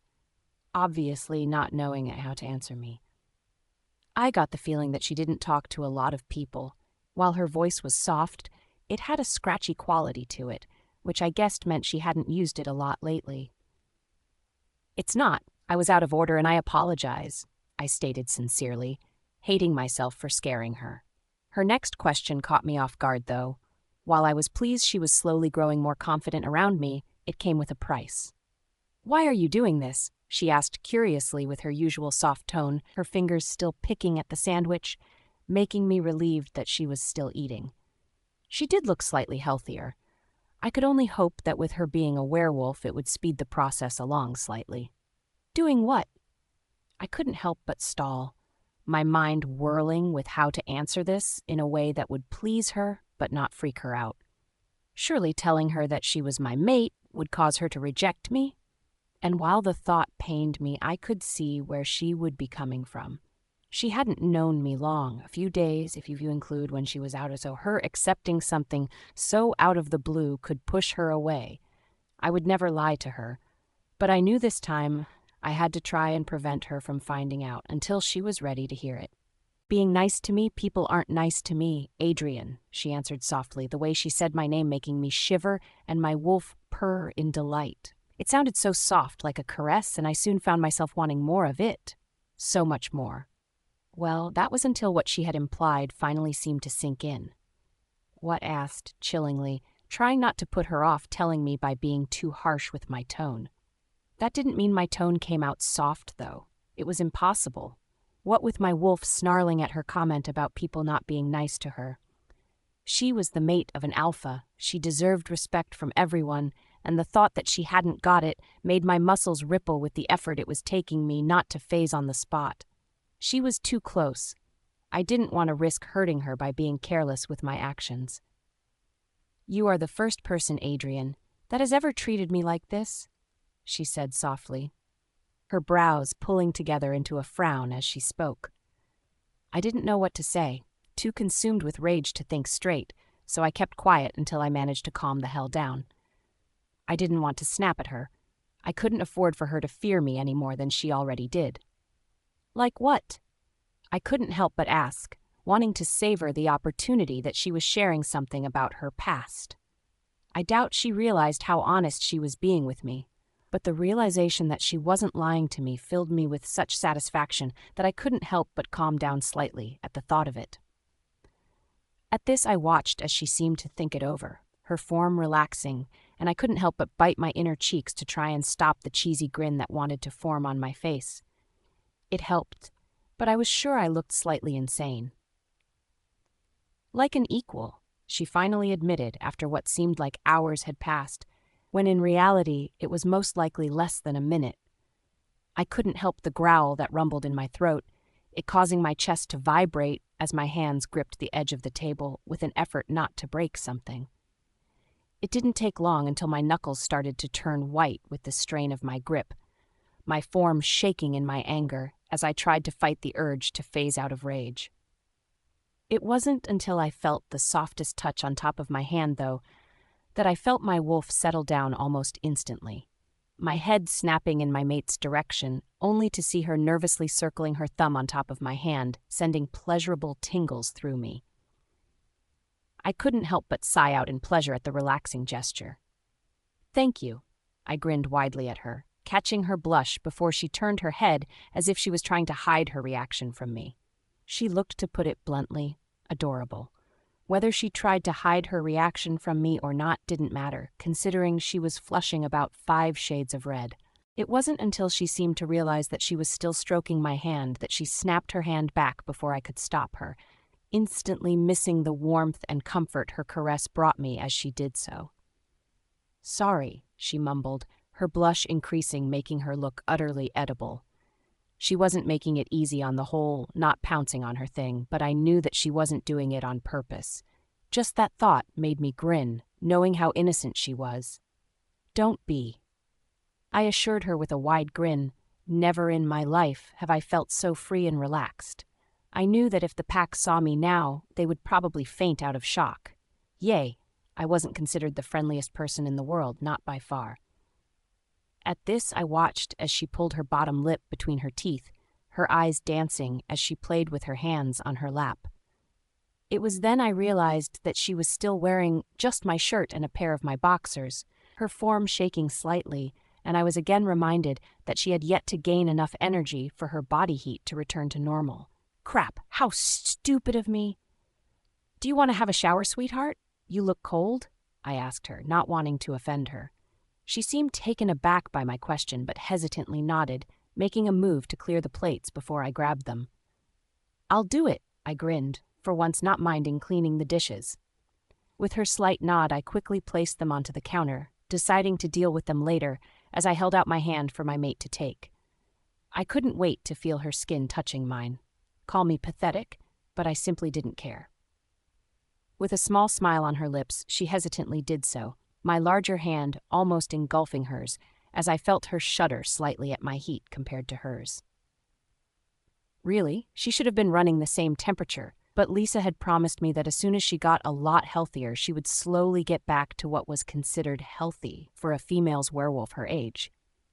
obviously not knowing how to answer me. I got the feeling that she didn't talk to a lot of people. While her voice was soft, it had a scratchy quality to it, which I guessed meant she hadn't used it a lot lately. "It's not. I was out of order and I apologize," I stated sincerely, hating myself for scaring her. Her next question caught me off guard, though. While I was pleased she was slowly growing more confident around me, it came with a price. "Why are you doing this?" she asked curiously with her usual soft tone, her fingers still picking at the sandwich, making me relieved that she was still eating. She did look slightly healthier. I could only hope that with her being a werewolf it would speed the process along slightly. "Doing what?" I couldn't help but stall, my mind whirling with how to answer this in a way that would please her but not freak her out. Surely telling her that she was my mate would cause her to reject me? And while the thought pained me, I could see where she would be coming from. She hadn't known me long, a few days if you include when she was out, so her accepting something so out of the blue could push her away. I would never lie to her, but I knew this time I had to try and prevent her from finding out until she was ready to hear it. "Being nice to me, people aren't nice to me, Adrian," she answered softly, the way she said my name making me shiver and my wolf purr in delight. It sounded so soft, like a caress, and I soon found myself wanting more of it. So much more. Well, that was until what she had implied finally seemed to sink in. "What?" asked, chillingly, trying not to put her off telling me by being too harsh with my tone. That didn't mean my tone came out soft, though. It was impossible. What with my wolf snarling at her comment about people not being nice to her. She was the mate of an alpha. She deserved respect from everyone, and the thought that she hadn't got it made my muscles ripple with the effort it was taking me not to phase on the spot. She was too close. I didn't want to risk hurting her by being careless with my actions. "You are the first person, Adrian, that has ever treated me like this," she said softly, her brows pulling together into a frown as she spoke. I didn't know what to say, too consumed with rage to think straight, so I kept quiet until I managed to calm the hell down. I didn't want to snap at her. I couldn't afford for her to fear me any more than she already did. Like what? I couldn't help but ask, wanting to savor the opportunity that she was sharing something about her past. I doubt she realized how honest she was being with me, but the realization that she wasn't lying to me filled me with such satisfaction that I couldn't help but calm down slightly at the thought of it. At this I watched as she seemed to think it over, her form relaxing, and I couldn't help but bite my inner cheeks to try and stop the cheesy grin that wanted to form on my face. It helped, but I was sure I looked slightly insane. Like an equal, she finally admitted after what seemed like hours had passed, when in reality it was most likely less than a minute. I couldn't help the growl that rumbled in my throat, it causing my chest to vibrate as my hands gripped the edge of the table with an effort not to break something. It didn't take long until my knuckles started to turn white with the strain of my grip, my form shaking in my anger as I tried to fight the urge to phase out of rage. It wasn't until I felt the softest touch on top of my hand, though, that I felt my wolf settle down almost instantly, my head snapping in my mate's direction, only to see her nervously circling her thumb on top of my hand, sending pleasurable tingles through me. I couldn't help but sigh out in pleasure at the relaxing gesture. "Thank you," I grinned widely at her, catching her blush before she turned her head as if she was trying to hide her reaction from me. She looked, to put it bluntly, adorable. Whether she tried to hide her reaction from me or not didn't matter, considering she was flushing about 5 shades of red. It wasn't until she seemed to realize that she was still stroking my hand that she snapped her hand back before I could stop her, instantly missing the warmth and comfort her caress brought me as she did so. "Sorry," she mumbled, her blush increasing, making her look utterly edible. She wasn't making it easy on the whole, not pouncing on her thing, but I knew that she wasn't doing it on purpose. Just that thought made me grin, knowing how innocent she was. "Don't be," I assured her with a wide grin. Never in my life have I felt so free and relaxed. I knew that if the pack saw me now, they would probably faint out of shock. Yay, I wasn't considered the friendliest person in the world, not by far. At this, I watched as she pulled her bottom lip between her teeth, her eyes dancing as she played with her hands on her lap. It was then I realized that she was still wearing just my shirt and a pair of my boxers, her form shaking slightly, and I was again reminded that she had yet to gain enough energy for her body heat to return to normal. Crap, how stupid of me. "Do you want to have a shower, sweetheart? You look cold," I asked her, not wanting to offend her. She seemed taken aback by my question, but hesitantly nodded, making a move to clear the plates before I grabbed them. "I'll do it," I grinned, for once not minding cleaning the dishes. With her slight nod, I quickly placed them onto the counter, deciding to deal with them later as I held out my hand for my mate to take. I couldn't wait to feel her skin touching mine. Call me pathetic, but I simply didn't care. With a small smile on her lips, she hesitantly did so, my larger hand almost engulfing hers, as I felt her shudder slightly at my heat compared to hers. Really, she should have been running the same temperature, but Lisa had promised me that as soon as she got a lot healthier, she would slowly get back to what was considered healthy for a female's werewolf her age.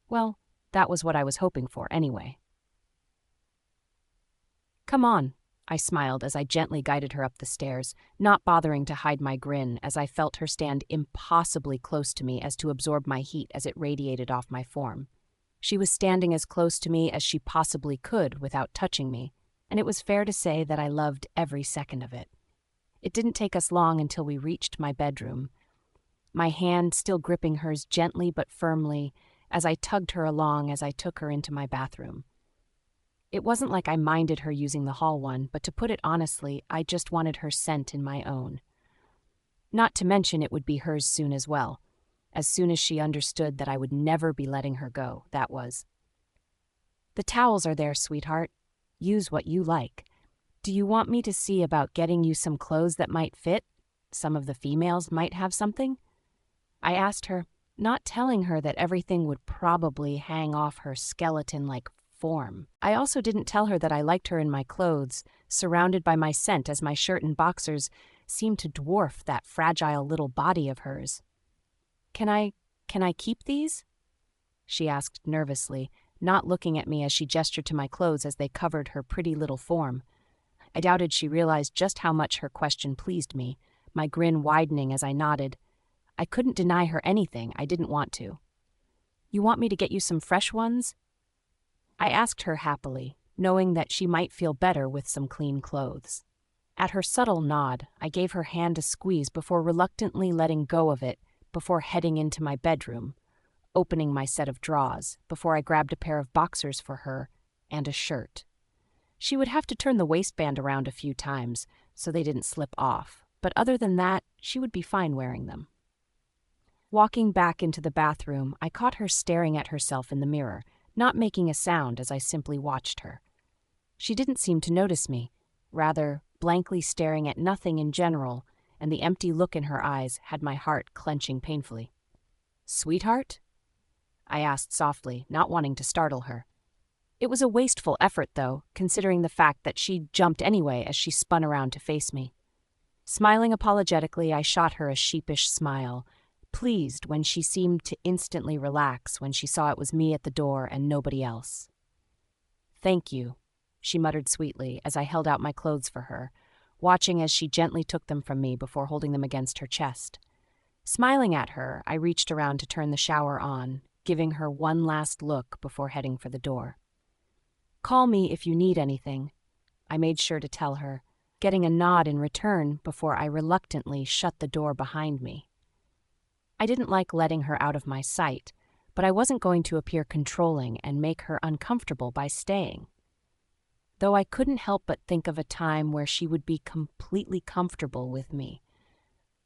Well, that was what I was hoping for anyway. "Come on," I smiled as I gently guided her up the stairs, not bothering to hide my grin as I felt her stand impossibly close to me as to absorb my heat as it radiated off my form. She was standing as close to me as she possibly could without touching me, and it was fair to say that I loved every second of it. It didn't take us long until we reached my bedroom, my hand still gripping hers gently but firmly as I tugged her along as I took her into my bathroom. It wasn't like I minded her using the hall one, but to put it honestly, I just wanted her scent in my own. Not to mention it would be hers soon as soon as she understood that I would never be letting her go, that was. "The towels are there, sweetheart. Use what you like. Do you want me to see about getting you some clothes that might fit? Some of the females might have something?" I asked her, not telling her that everything would probably hang off her skeleton-like form. I also didn't tell her that I liked her in my clothes, surrounded by my scent, as my shirt and boxers seemed to dwarf that fragile little body of hers. Can I keep these?" she asked nervously, not looking at me as she gestured to my clothes as they covered her pretty little form. I doubted she realized just how much her question pleased me, my grin widening as I nodded. I couldn't deny her anything. I didn't want to. "You want me to get you some fresh ones?" I asked her happily, knowing that she might feel better with some clean clothes. At her subtle nod, I gave her hand a squeeze before reluctantly letting go of it before heading into my bedroom, opening my set of drawers before I grabbed a pair of boxers for her and a shirt. She would have to turn the waistband around a few times so they didn't slip off, but other than that, she would be fine wearing them. Walking back into the bathroom, I caught her staring at herself in the mirror, not making a sound as I simply watched her. She didn't seem to notice me, rather blankly staring at nothing in general, and the empty look in her eyes had my heart clenching painfully. "Sweetheart?" I asked softly, not wanting to startle her. It was a wasteful effort, though, considering the fact that she jumped anyway as she spun around to face me. Smiling apologetically, I shot her a sheepish smile, pleased when she seemed to instantly relax when she saw it was me at the door and nobody else. "Thank you," she muttered sweetly as I held out my clothes for her, watching as she gently took them from me before holding them against her chest. Smiling at her, I reached around to turn the shower on, giving her one last look before heading for the door. "Call me if you need anything," I made sure to tell her, getting a nod in return before I reluctantly shut the door behind me. I didn't like letting her out of my sight, but I wasn't going to appear controlling and make her uncomfortable by staying. Though I couldn't help but think of a time where she would be completely comfortable with me.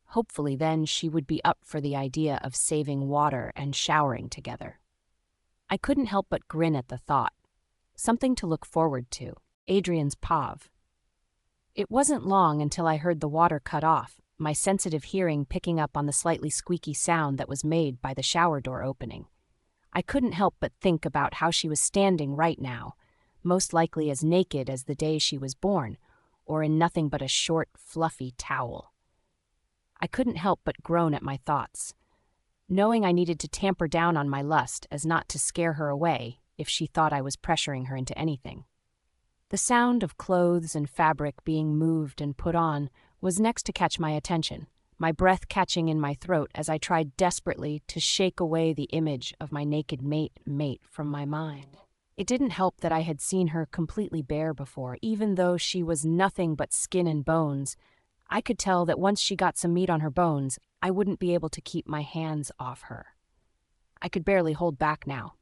Hopefully then she would be up for the idea of saving water and showering together. I couldn't help but grin at the thought. Something to look forward to. Adrian's POV. It wasn't long until I heard the water cut off, my sensitive hearing picking up on the slightly squeaky sound that was made by the shower door opening. I couldn't help but think about how she was standing right now, most likely as naked as the day she was born, or in nothing but a short, fluffy towel. I couldn't help but groan at my thoughts, knowing I needed to tamper down on my lust as not to scare her away if she thought I was pressuring her into anything. The sound of clothes and fabric being moved and put on was next to catch my attention, my breath catching in my throat as I tried desperately to shake away the image of my naked mate from my mind. It didn't help that I had seen her completely bare before, even though she was nothing but skin and bones. I could tell that once she got some meat on her bones, I wouldn't be able to keep my hands off her. I could barely hold back now.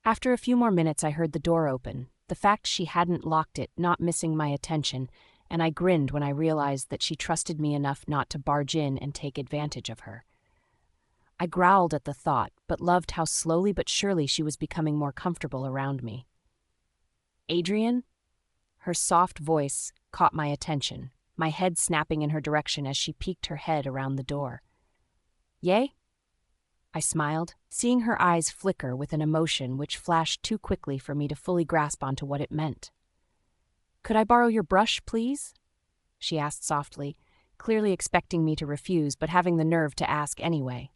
After a few more minutes, I heard the door open, the fact she hadn't locked it not missing my attention, and I grinned when I realized that she trusted me enough not to barge in and take advantage of her. I growled at the thought, but loved how slowly but surely she was becoming more comfortable around me. "Adrian?" Her soft voice caught my attention, my head snapping in her direction as she peeked her head around the door. "Yay?" I smiled, seeing her eyes flicker with an emotion which flashed too quickly for me to fully grasp onto what it meant. "Could I borrow your brush, please?" she asked softly, clearly expecting me to refuse but having the nerve to ask anyway.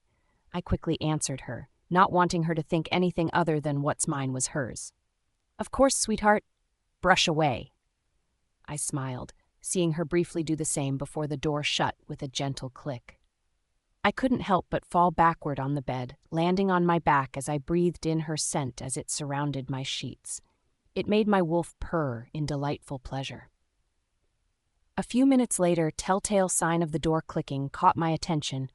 I quickly answered her, not wanting her to think anything other than what's mine was hers. "Of course, sweetheart. Brush away." I smiled, seeing her briefly do the same before the door shut with a gentle click. I couldn't help but fall backward on the bed, landing on my back as I breathed in her scent as it surrounded my sheets. It made my wolf purr in delightful pleasure. A few minutes later, telltale sign of the door clicking caught my attention,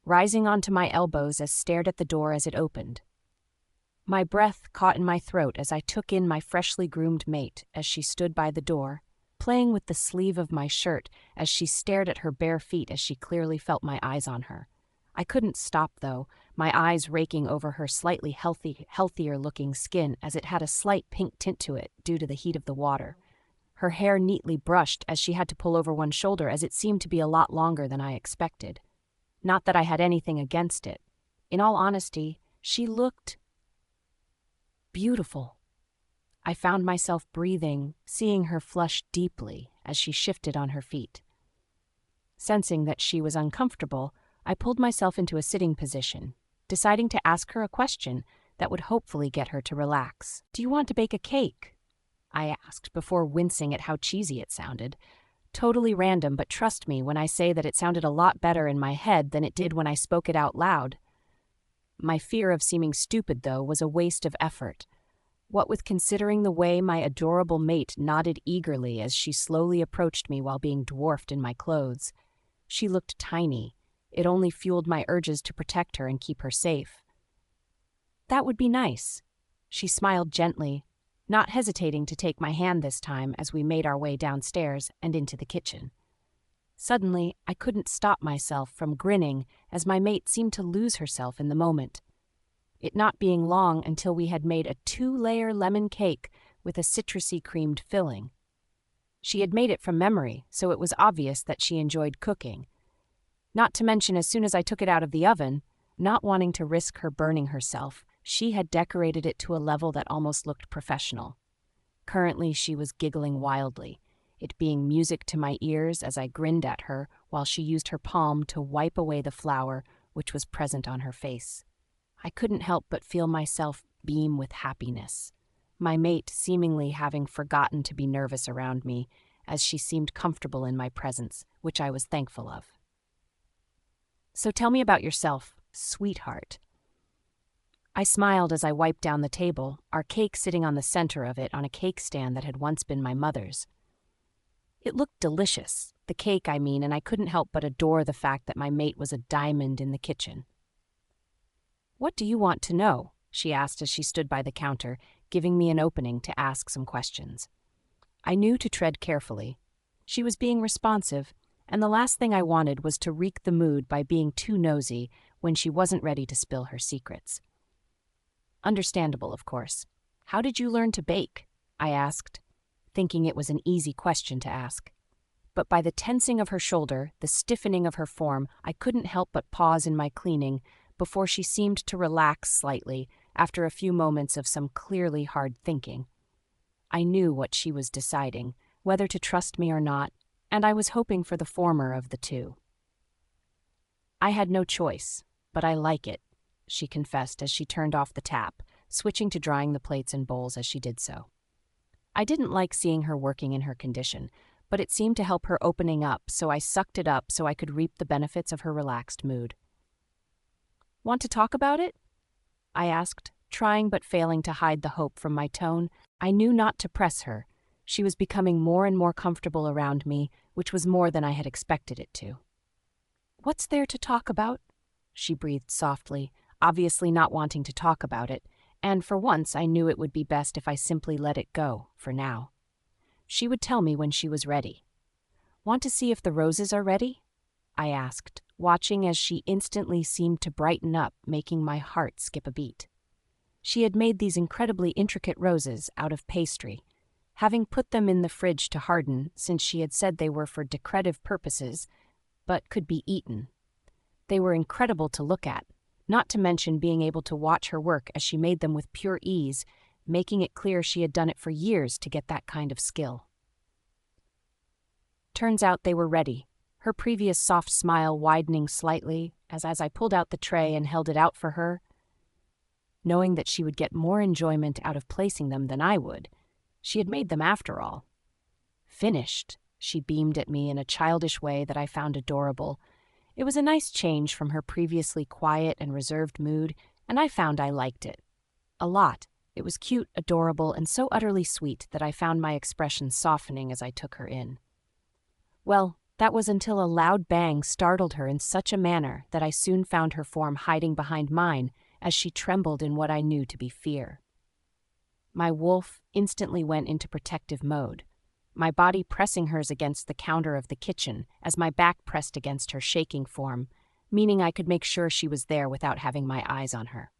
rising onto my elbows as stared at the door as it opened. My breath caught in my throat as I took in my freshly groomed mate as she stood by the door, playing with the sleeve of my shirt as she stared at her bare feet as she clearly felt my eyes on her. I couldn't stop, though, my eyes raking over her slightly healthier-looking skin as it had a slight pink tint to it due to the heat of the water. Her hair neatly brushed as she had to pull over one shoulder as it seemed to be a lot longer than I expected. Not that I had anything against it. In all honesty, she looked beautiful. I found myself breathing, seeing her flush deeply as she shifted on her feet. Sensing that she was uncomfortable, I pulled myself into a sitting position, deciding to ask her a question that would hopefully get her to relax. "Do you want to bake a cake?" I asked before wincing at how cheesy it sounded. Totally random, but trust me when I say that it sounded a lot better in my head than it did when I spoke it out loud. My fear of seeming stupid, though, was a waste of effort. What with considering the way my adorable mate nodded eagerly as she slowly approached me while being dwarfed in my clothes. She looked tiny. It only fueled my urges to protect her and keep her safe. "That would be nice." She smiled gently, not hesitating to take my hand this time as we made our way downstairs and into the kitchen. Suddenly, I couldn't stop myself from grinning as my mate seemed to lose herself in the moment. It not being long until we had made a 2-layer lemon cake with a citrusy creamed filling. She had made it from memory, so it was obvious that she enjoyed cooking. Not to mention, as soon as I took it out of the oven, not wanting to risk her burning herself, she had decorated it to a level that almost looked professional. Currently, she was giggling wildly, it being music to my ears as I grinned at her while she used her palm to wipe away the flour which was present on her face. I couldn't help but feel myself beam with happiness, my mate seemingly having forgotten to be nervous around me, as she seemed comfortable in my presence, which I was thankful of. "So tell me about yourself, sweetheart." I smiled as I wiped down the table, our cake sitting on the center of it on a cake stand that had once been my mother's. It looked delicious, the cake I mean, and I couldn't help but adore the fact that my mate was a diamond in the kitchen. "What do you want to know?" she asked as she stood by the counter, giving me an opening to ask some questions. I knew to tread carefully. She was being responsive, and the last thing I wanted was to wreak the mood by being too nosy when she wasn't ready to spill her secrets. Understandable, of course. "How did you learn to bake?" I asked, thinking it was an easy question to ask. But by the tensing of her shoulder, the stiffening of her form, I couldn't help but pause in my cleaning before she seemed to relax slightly after a few moments of some clearly hard thinking. I knew what she was deciding, whether to trust me or not, and I was hoping for the former of the two. "I had no choice, but I like it," she confessed as she turned off the tap, switching to drying the plates and bowls as she did so. I didn't like seeing her working in her condition, but it seemed to help her opening up, so I sucked it up so I could reap the benefits of her relaxed mood. "Want to talk about it?" I asked, trying but failing to hide the hope from my tone. I knew not to press her. She was becoming more and more comfortable around me, which was more than I had expected it to. "What's there to talk about?" she breathed softly, obviously not wanting to talk about it, and for once I knew it would be best if I simply let it go, for now. She would tell me when she was ready. "Want to see if the roses are ready?" I asked, watching as she instantly seemed to brighten up, making my heart skip a beat. She had made these incredibly intricate roses out of pastry, having put them in the fridge to harden since she had said they were for decorative purposes, but could be eaten. They were incredible to look at, not to mention being able to watch her work as she made them with pure ease, making it clear she had done it for years to get that kind of skill. Turns out they were ready, her previous soft smile widening slightly as I pulled out the tray and held it out for her. Knowing that she would get more enjoyment out of placing them than I would, she had made them after all. "Finished," she beamed at me in a childish way that I found adorable. It was a nice change from her previously quiet and reserved mood, and I found I liked it. A lot. It was cute, adorable, and so utterly sweet that I found my expression softening as I took her in. Well, that was until a loud bang startled her in such a manner that I soon found her form hiding behind mine as she trembled in what I knew to be fear. My wolf instantly went into protective mode, my body pressing hers against the counter of the kitchen as my back pressed against her shaking form, meaning I could make sure she was there without having my eyes on her.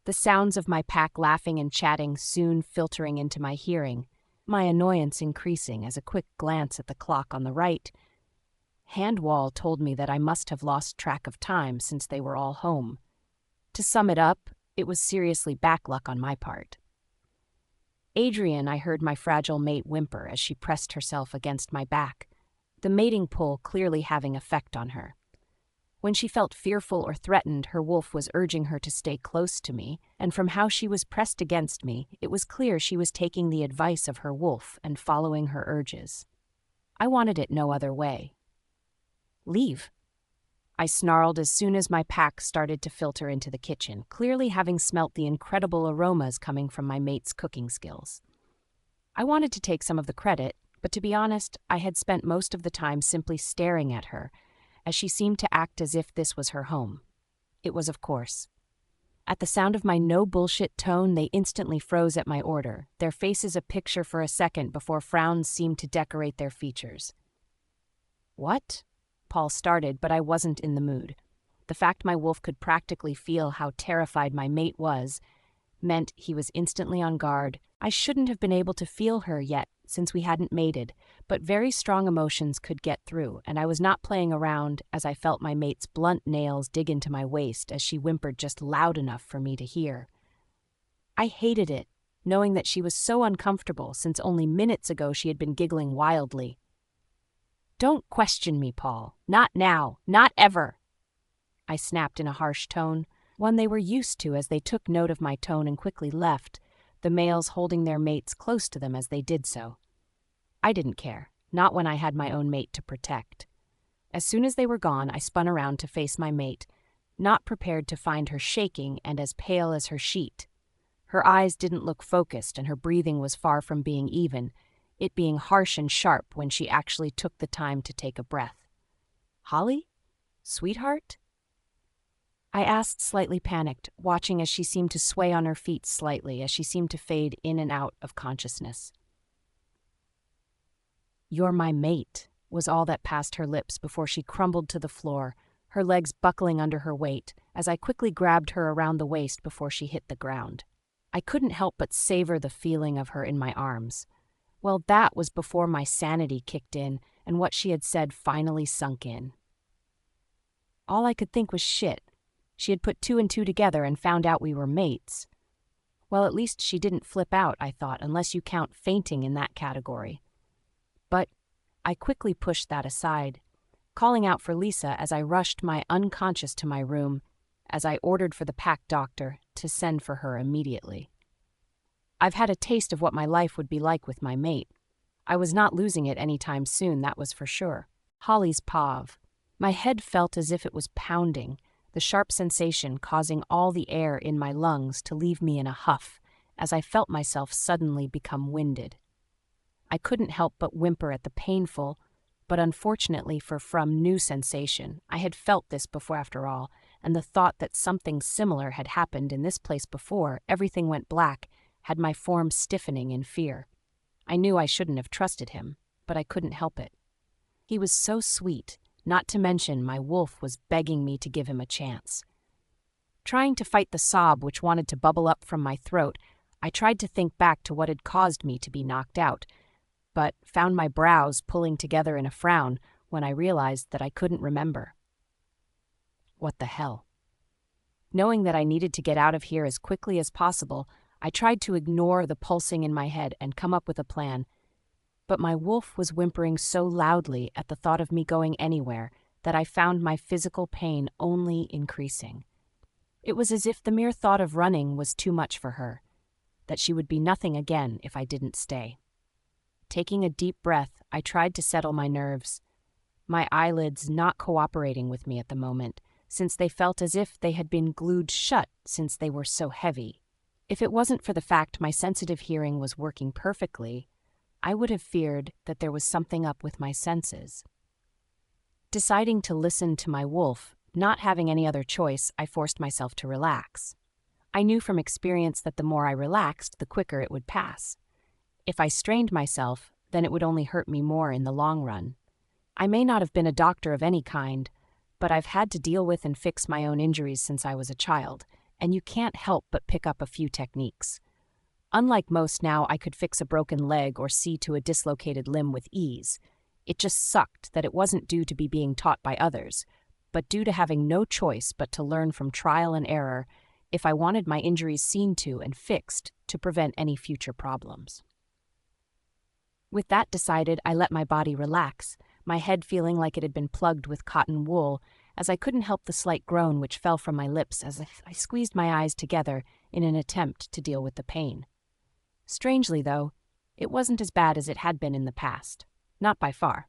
The sounds of my pack laughing and chatting soon filtering into my hearing, my annoyance increasing as a quick glance at the clock on the right hand wall told me that I must have lost track of time since they were all home. To sum it up, it was seriously back luck on my part. Adrian, I heard my fragile mate whimper as she pressed herself against my back, the mating pull clearly having effect on her. When she felt fearful or threatened, her wolf was urging her to stay close to me, and from how she was pressed against me, it was clear she was taking the advice of her wolf and following her urges. I wanted it no other way. "Leave," I snarled as soon as my pack started to filter into the kitchen, clearly having smelt the incredible aromas coming from my mate's cooking skills. I wanted to take some of the credit, but to be honest, I had spent most of the time simply staring at her, as she seemed to act as if this was her home. It was, of course. At the sound of my no-bullshit tone, they instantly froze at my order, their faces a picture for a second before frowns seemed to decorate their features. "What?" Paul started, but I wasn't in the mood. The fact my wolf could practically feel how terrified my mate was meant he was instantly on guard. I shouldn't have been able to feel her yet, since we hadn't mated, but very strong emotions could get through, and I was not playing around as I felt my mate's blunt nails dig into my waist as she whimpered just loud enough for me to hear. I hated it, knowing that she was so uncomfortable since only minutes ago she had been giggling wildly. "Don't question me, Paul. Not now. Not ever," I snapped in a harsh tone, one they were used to as they took note of my tone and quickly left, the males holding their mates close to them as they did so. I didn't care, not when I had my own mate to protect. As soon as they were gone, I spun around to face my mate, not prepared to find her shaking and as pale as her sheet. Her eyes didn't look focused and her breathing was far from being even, it being harsh and sharp when she actually took the time to take a breath. "Holly? Sweetheart?" I asked, slightly panicked, watching as she seemed to sway on her feet slightly as she seemed to fade in and out of consciousness. "You're my mate," was all that passed her lips before she crumbled to the floor, her legs buckling under her weight, as I quickly grabbed her around the waist before she hit the ground. I couldn't help but savor the feeling of her in my arms. Well, that was before my sanity kicked in and what she had said finally sunk in. All I could think was shit. She had put two and two together and found out we were mates. Well, at least she didn't flip out, I thought, unless you count fainting in that category. But I quickly pushed that aside, calling out for Lisa as I rushed my unconscious to my room, as I ordered for the pack doctor to send for her immediately. I've had a taste of what my life would be like with my mate. I was not losing it any time soon, that was for sure. Holly's pav. My head felt as if it was pounding, the sharp sensation causing all the air in my lungs to leave me in a huff, as I felt myself suddenly become winded. I couldn't help but whimper at the painful, but unfortunately from new sensation. I had felt this before after all, and the thought that something similar had happened in this place before everything went black had my form stiffening in fear. I knew I shouldn't have trusted him, but I couldn't help it. He was so sweet, not to mention my wolf was begging me to give him a chance. Trying to fight the sob which wanted to bubble up from my throat, I tried to think back to what had caused me to be knocked out, but found my brows pulling together in a frown when I realized that I couldn't remember. What the hell? Knowing that I needed to get out of here as quickly as possible, I tried to ignore the pulsing in my head and come up with a plan, but my wolf was whimpering so loudly at the thought of me going anywhere that I found my physical pain only increasing. It was as if the mere thought of running was too much for her, that she would be nothing again if I didn't stay. Taking a deep breath, I tried to settle my nerves, my eyelids not cooperating with me at the moment, since they felt as if they had been glued shut since they were so heavy. If it wasn't for the fact my sensitive hearing was working perfectly, I would have feared that there was something up with my senses. Deciding to listen to my wolf, not having any other choice, I forced myself to relax. I knew from experience that the more I relaxed, the quicker it would pass. If I strained myself, then it would only hurt me more in the long run. I may not have been a doctor of any kind, but I've had to deal with and fix my own injuries since I was a child, and you can't help but pick up a few techniques. Unlike most now, I could fix a broken leg or see to a dislocated limb with ease. It just sucked that it wasn't due to be being taught by others, but due to having no choice but to learn from trial and error if I wanted my injuries seen to and fixed to prevent any future problems. With that decided, I let my body relax, my head feeling like it had been plugged with cotton wool, as I couldn't help the slight groan which fell from my lips as I squeezed my eyes together in an attempt to deal with the pain. Strangely, though, it wasn't as bad as it had been in the past. Not by far.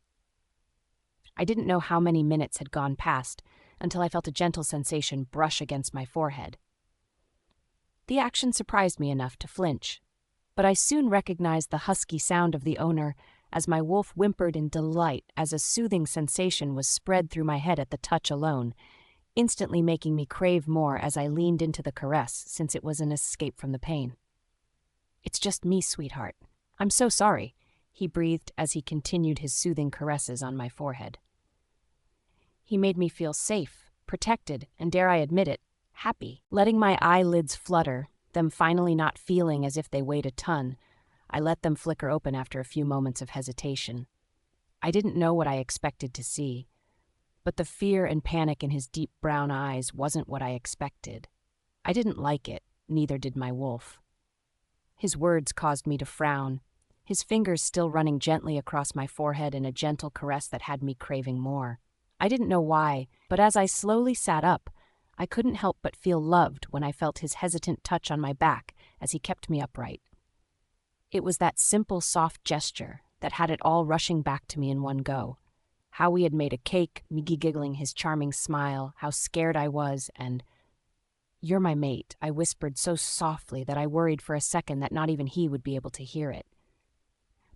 I didn't know how many minutes had gone past until I felt a gentle sensation brush against my forehead. The action surprised me enough to flinch, but I soon recognized the husky sound of the owner as my wolf whimpered in delight as a soothing sensation was spread through my head at the touch alone, instantly making me crave more as I leaned into the caress since it was an escape from the pain. "It's just me, sweetheart. I'm so sorry," he breathed as he continued his soothing caresses on my forehead. He made me feel safe, protected, and dare I admit it, happy. Letting my eyelids flutter, them finally not feeling as if they weighed a ton, I let them flicker open after a few moments of hesitation. I didn't know what I expected to see, but the fear and panic in his deep brown eyes wasn't what I expected. I didn't like it, neither did my wolf. His words caused me to frown, his fingers still running gently across my forehead in a gentle caress that had me craving more. I didn't know why, but as I slowly sat up, I couldn't help but feel loved when I felt his hesitant touch on my back as he kept me upright. It was that simple, soft gesture that had it all rushing back to me in one go. How we had made a cake, me giggling his charming smile, how scared I was, and "You're my mate," I whispered so softly that I worried for a second that not even he would be able to hear it.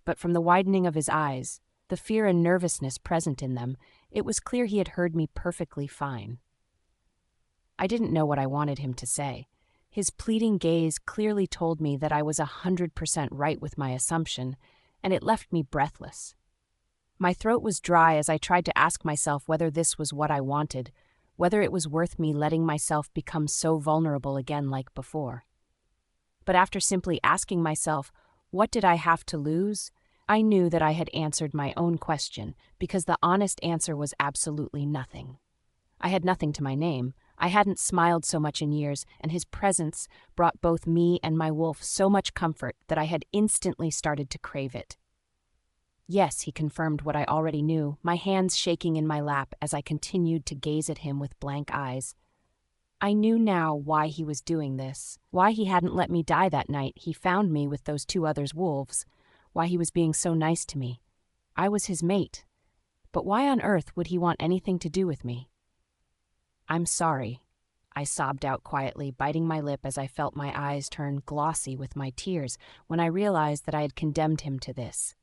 But from the widening of his eyes, the fear and nervousness present in them, it was clear he had heard me perfectly fine. I didn't know what I wanted him to say. His pleading gaze clearly told me that I was 100% right with my assumption, and it left me breathless. My throat was dry as I tried to ask myself whether this was what I wanted, whether it was worth me letting myself become so vulnerable again like before. But after simply asking myself, what did I have to lose? I knew that I had answered my own question, because the honest answer was absolutely nothing. I had nothing to my name. I hadn't smiled so much in years, and his presence brought both me and my wolf so much comfort that I had instantly started to crave it. "Yes," he confirmed what I already knew, my hands shaking in my lap as I continued to gaze at him with blank eyes. I knew now why he was doing this, why he hadn't let me die that night he found me with those two others wolves, why he was being so nice to me. I was his mate, but why on earth would he want anything to do with me? "I'm sorry," I sobbed out quietly, biting my lip as I felt my eyes turn glossy with my tears when I realized that I had condemned him to this.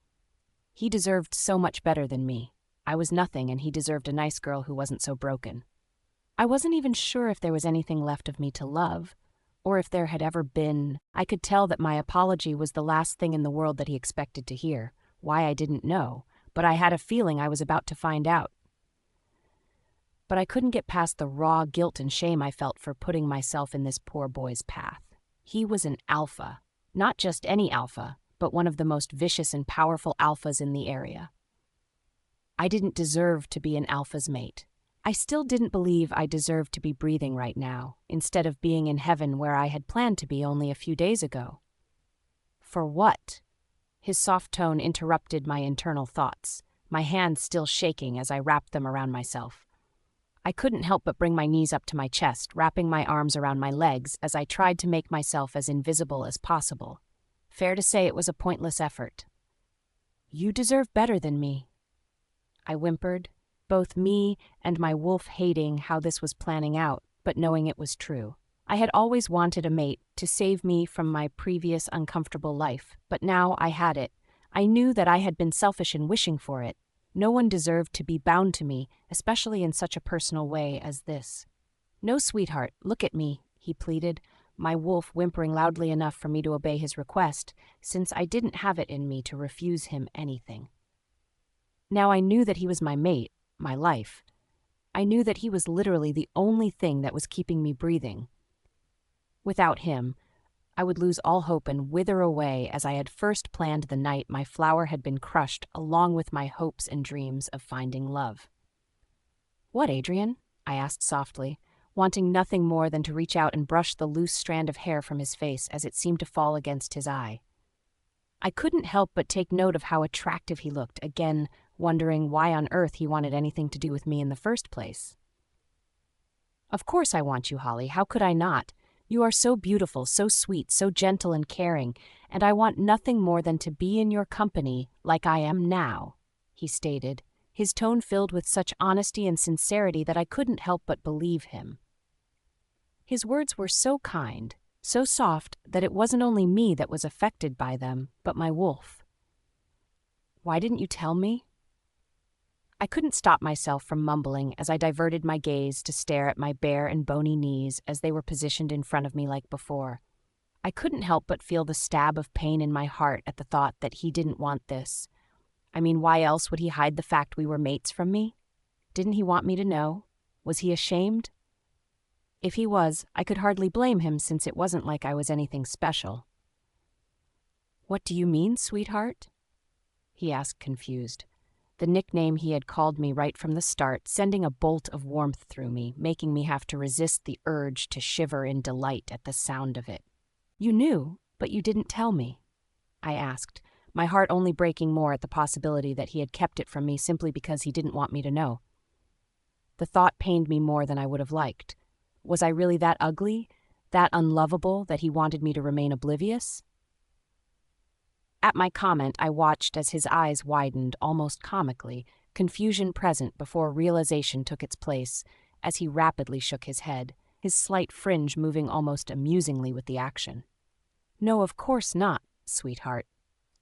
He deserved so much better than me. I was nothing, and he deserved a nice girl who wasn't so broken. I wasn't even sure if there was anything left of me to love, or if there had ever been. I could tell that my apology was the last thing in the world that he expected to hear. Why, I didn't know, but I had a feeling I was about to find out. But I couldn't get past the raw guilt and shame I felt for putting myself in this poor boy's path. He was an alpha, not just any alpha, but one of the most vicious and powerful alphas in the area. I didn't deserve to be an alpha's mate. I still didn't believe I deserved to be breathing right now, instead of being in heaven where I had planned to be only a few days ago. For what? His soft tone interrupted my internal thoughts, my hands still shaking as I wrapped them around myself. I couldn't help but bring my knees up to my chest, wrapping my arms around my legs as I tried to make myself as invisible as possible. Fair to say it was a pointless effort. "You deserve better than me," I whimpered, both me and my wolf hating how this was planning out, but knowing it was true. I had always wanted a mate to save me from my previous uncomfortable life, but now I had it. I knew that I had been selfish in wishing for it. No one deserved to be bound to me, especially in such a personal way as this. "No, sweetheart, look at me," he pleaded, my wolf whimpering loudly enough for me to obey his request, since I didn't have it in me to refuse him anything. Now I knew that he was my mate, my life. I knew that he was literally the only thing that was keeping me breathing. Without him, I would lose all hope and wither away as I had first planned the night my flower had been crushed along with my hopes and dreams of finding love. "What, Adrian?" I asked softly, wanting nothing more than to reach out and brush the loose strand of hair from his face as it seemed to fall against his eye. I couldn't help but take note of how attractive he looked, again wondering why on earth he wanted anything to do with me in the first place. "Of course I want you, Holly. How could I not? You are so beautiful, so sweet, so gentle and caring, and I want nothing more than to be in your company like I am now," he stated, his tone filled with such honesty and sincerity that I couldn't help but believe him. His words were so kind, so soft that it wasn't only me that was affected by them, but my wolf. "Why didn't you tell me?" I couldn't stop myself from mumbling as I diverted my gaze to stare at my bare and bony knees as they were positioned in front of me like before. I couldn't help but feel the stab of pain in my heart at the thought that he didn't want this. I mean, why else would he hide the fact we were mates from me? Didn't he want me to know? Was he ashamed? If he was, I could hardly blame him since it wasn't like I was anything special. "What do you mean, sweetheart?" he asked, confused. The nickname he had called me right from the start, sending a bolt of warmth through me, making me have to resist the urge to shiver in delight at the sound of it. "You knew, but you didn't tell me," I asked, my heart only breaking more at the possibility that he had kept it from me simply because he didn't want me to know. The thought pained me more than I would have liked. Was I really that ugly, that unlovable, that he wanted me to remain oblivious? At my comment, I watched as his eyes widened almost comically, confusion present before realization took its place, as he rapidly shook his head, his slight fringe moving almost amusingly with the action. "No, of course not, sweetheart.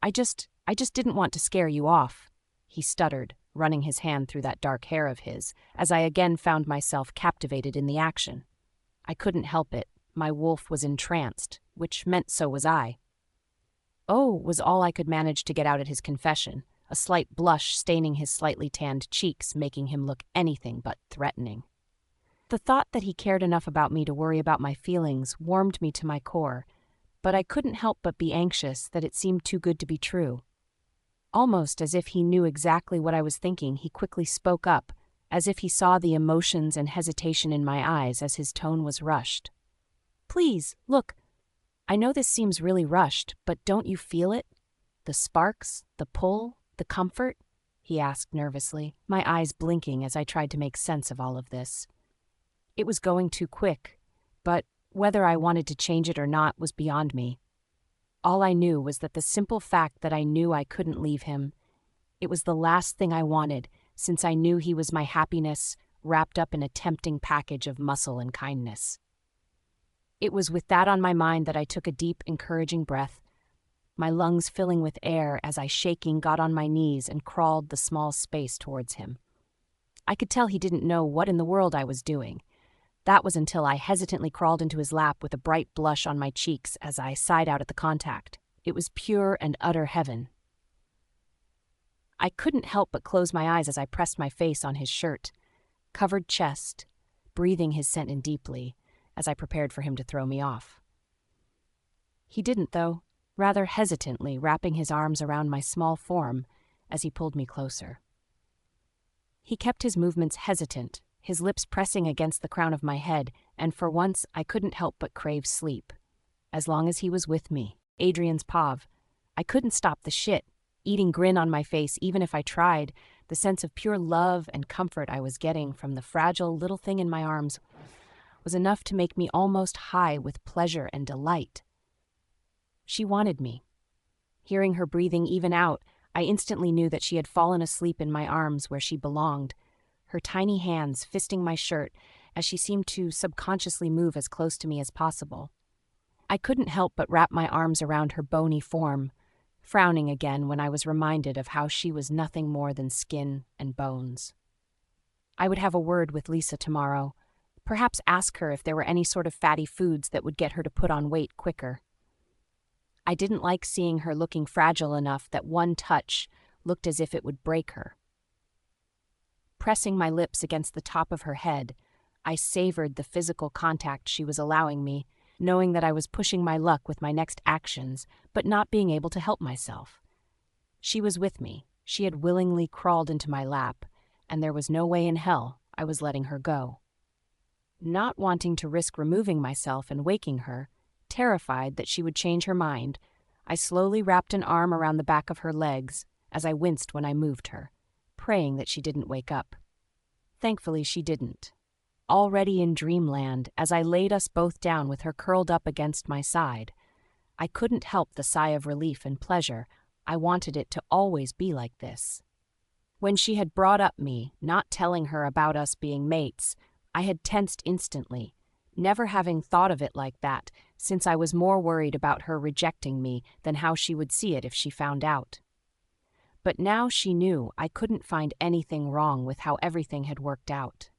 I just didn't want to scare you off," he stuttered, running his hand through that dark hair of his, as I again found myself captivated in the action. I couldn't help it. My wolf was entranced, which meant so was I. "Oh," was all I could manage to get out at his confession, a slight blush staining his slightly tanned cheeks, making him look anything but threatening. The thought that he cared enough about me to worry about my feelings warmed me to my core, but I couldn't help but be anxious that it seemed too good to be true. Almost as if he knew exactly what I was thinking, he quickly spoke up, as if he saw the emotions and hesitation in my eyes as his tone was rushed. "Please, look. I know this seems really rushed, but don't you feel it? The sparks, the pull, the comfort?" he asked nervously, my eyes blinking as I tried to make sense of all of this. It was going too quick, but whether I wanted to change it or not was beyond me. All I knew was that the simple fact that I knew I couldn't leave him, it was the last thing I wanted, since I knew he was my happiness wrapped up in a tempting package of muscle and kindness. It was with that on my mind that I took a deep, encouraging breath, my lungs filling with air as I, shaking, got on my knees and crawled the small space towards him. I could tell he didn't know what in the world I was doing. That was until I hesitantly crawled into his lap with a bright blush on my cheeks as I sighed out at the contact. It was pure and utter heaven. I couldn't help but close my eyes as I pressed my face on his shirt, covered chest, breathing his scent in deeply, as I prepared for him to throw me off. He didn't, though, rather hesitantly wrapping his arms around my small form as he pulled me closer. He kept his movements hesitant, his lips pressing against the crown of my head, and for once I couldn't help but crave sleep. As long as he was with me, Adrian's Pav, I couldn't stop the shit, eating grin on my face even if I tried. The sense of pure love and comfort I was getting from the fragile little thing in my arms was enough to make me almost high with pleasure and delight. She wanted me. Hearing her breathing even out, I instantly knew that she had fallen asleep in my arms where she belonged, her tiny hands fisting my shirt as she seemed to subconsciously move as close to me as possible. I couldn't help but wrap my arms around her bony form, frowning again when I was reminded of how she was nothing more than skin and bones. I would have a word with Lisa tomorrow, perhaps ask her if there were any sort of fatty foods that would get her to put on weight quicker. I didn't like seeing her looking fragile enough that one touch looked as if it would break her. Pressing my lips against the top of her head, I savored the physical contact she was allowing me, knowing that I was pushing my luck with my next actions, but not being able to help myself. She was with me. She had willingly crawled into my lap, and there was no way in hell I was letting her go. Not wanting to risk removing myself and waking her, terrified that she would change her mind, I slowly wrapped an arm around the back of her legs as I winced when I moved her, praying that she didn't wake up. Thankfully, she didn't. Already in dreamland, as I laid us both down with her curled up against my side, I couldn't help the sigh of relief and pleasure. I wanted it to always be like this. When she had brought up me, not telling her about us being mates, I had tensed instantly, never having thought of it like that, since I was more worried about her rejecting me than how she would see it if she found out. But now she knew I couldn't find anything wrong with how everything had worked out.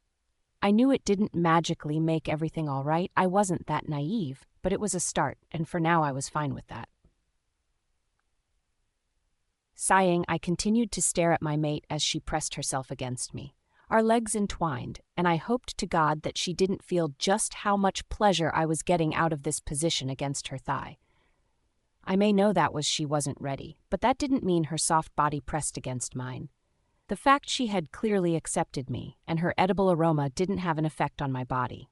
I knew it didn't magically make everything all right. I wasn't that naive, but it was a start, and for now I was fine with that. Sighing, I continued to stare at my mate as she pressed herself against me. Our legs entwined, and I hoped to God that she didn't feel just how much pleasure I was getting out of this position against her thigh. I may know that was she wasn't ready, but that didn't mean her soft body pressed against mine. The fact she had clearly accepted me, and her edible aroma didn't have an effect on my body.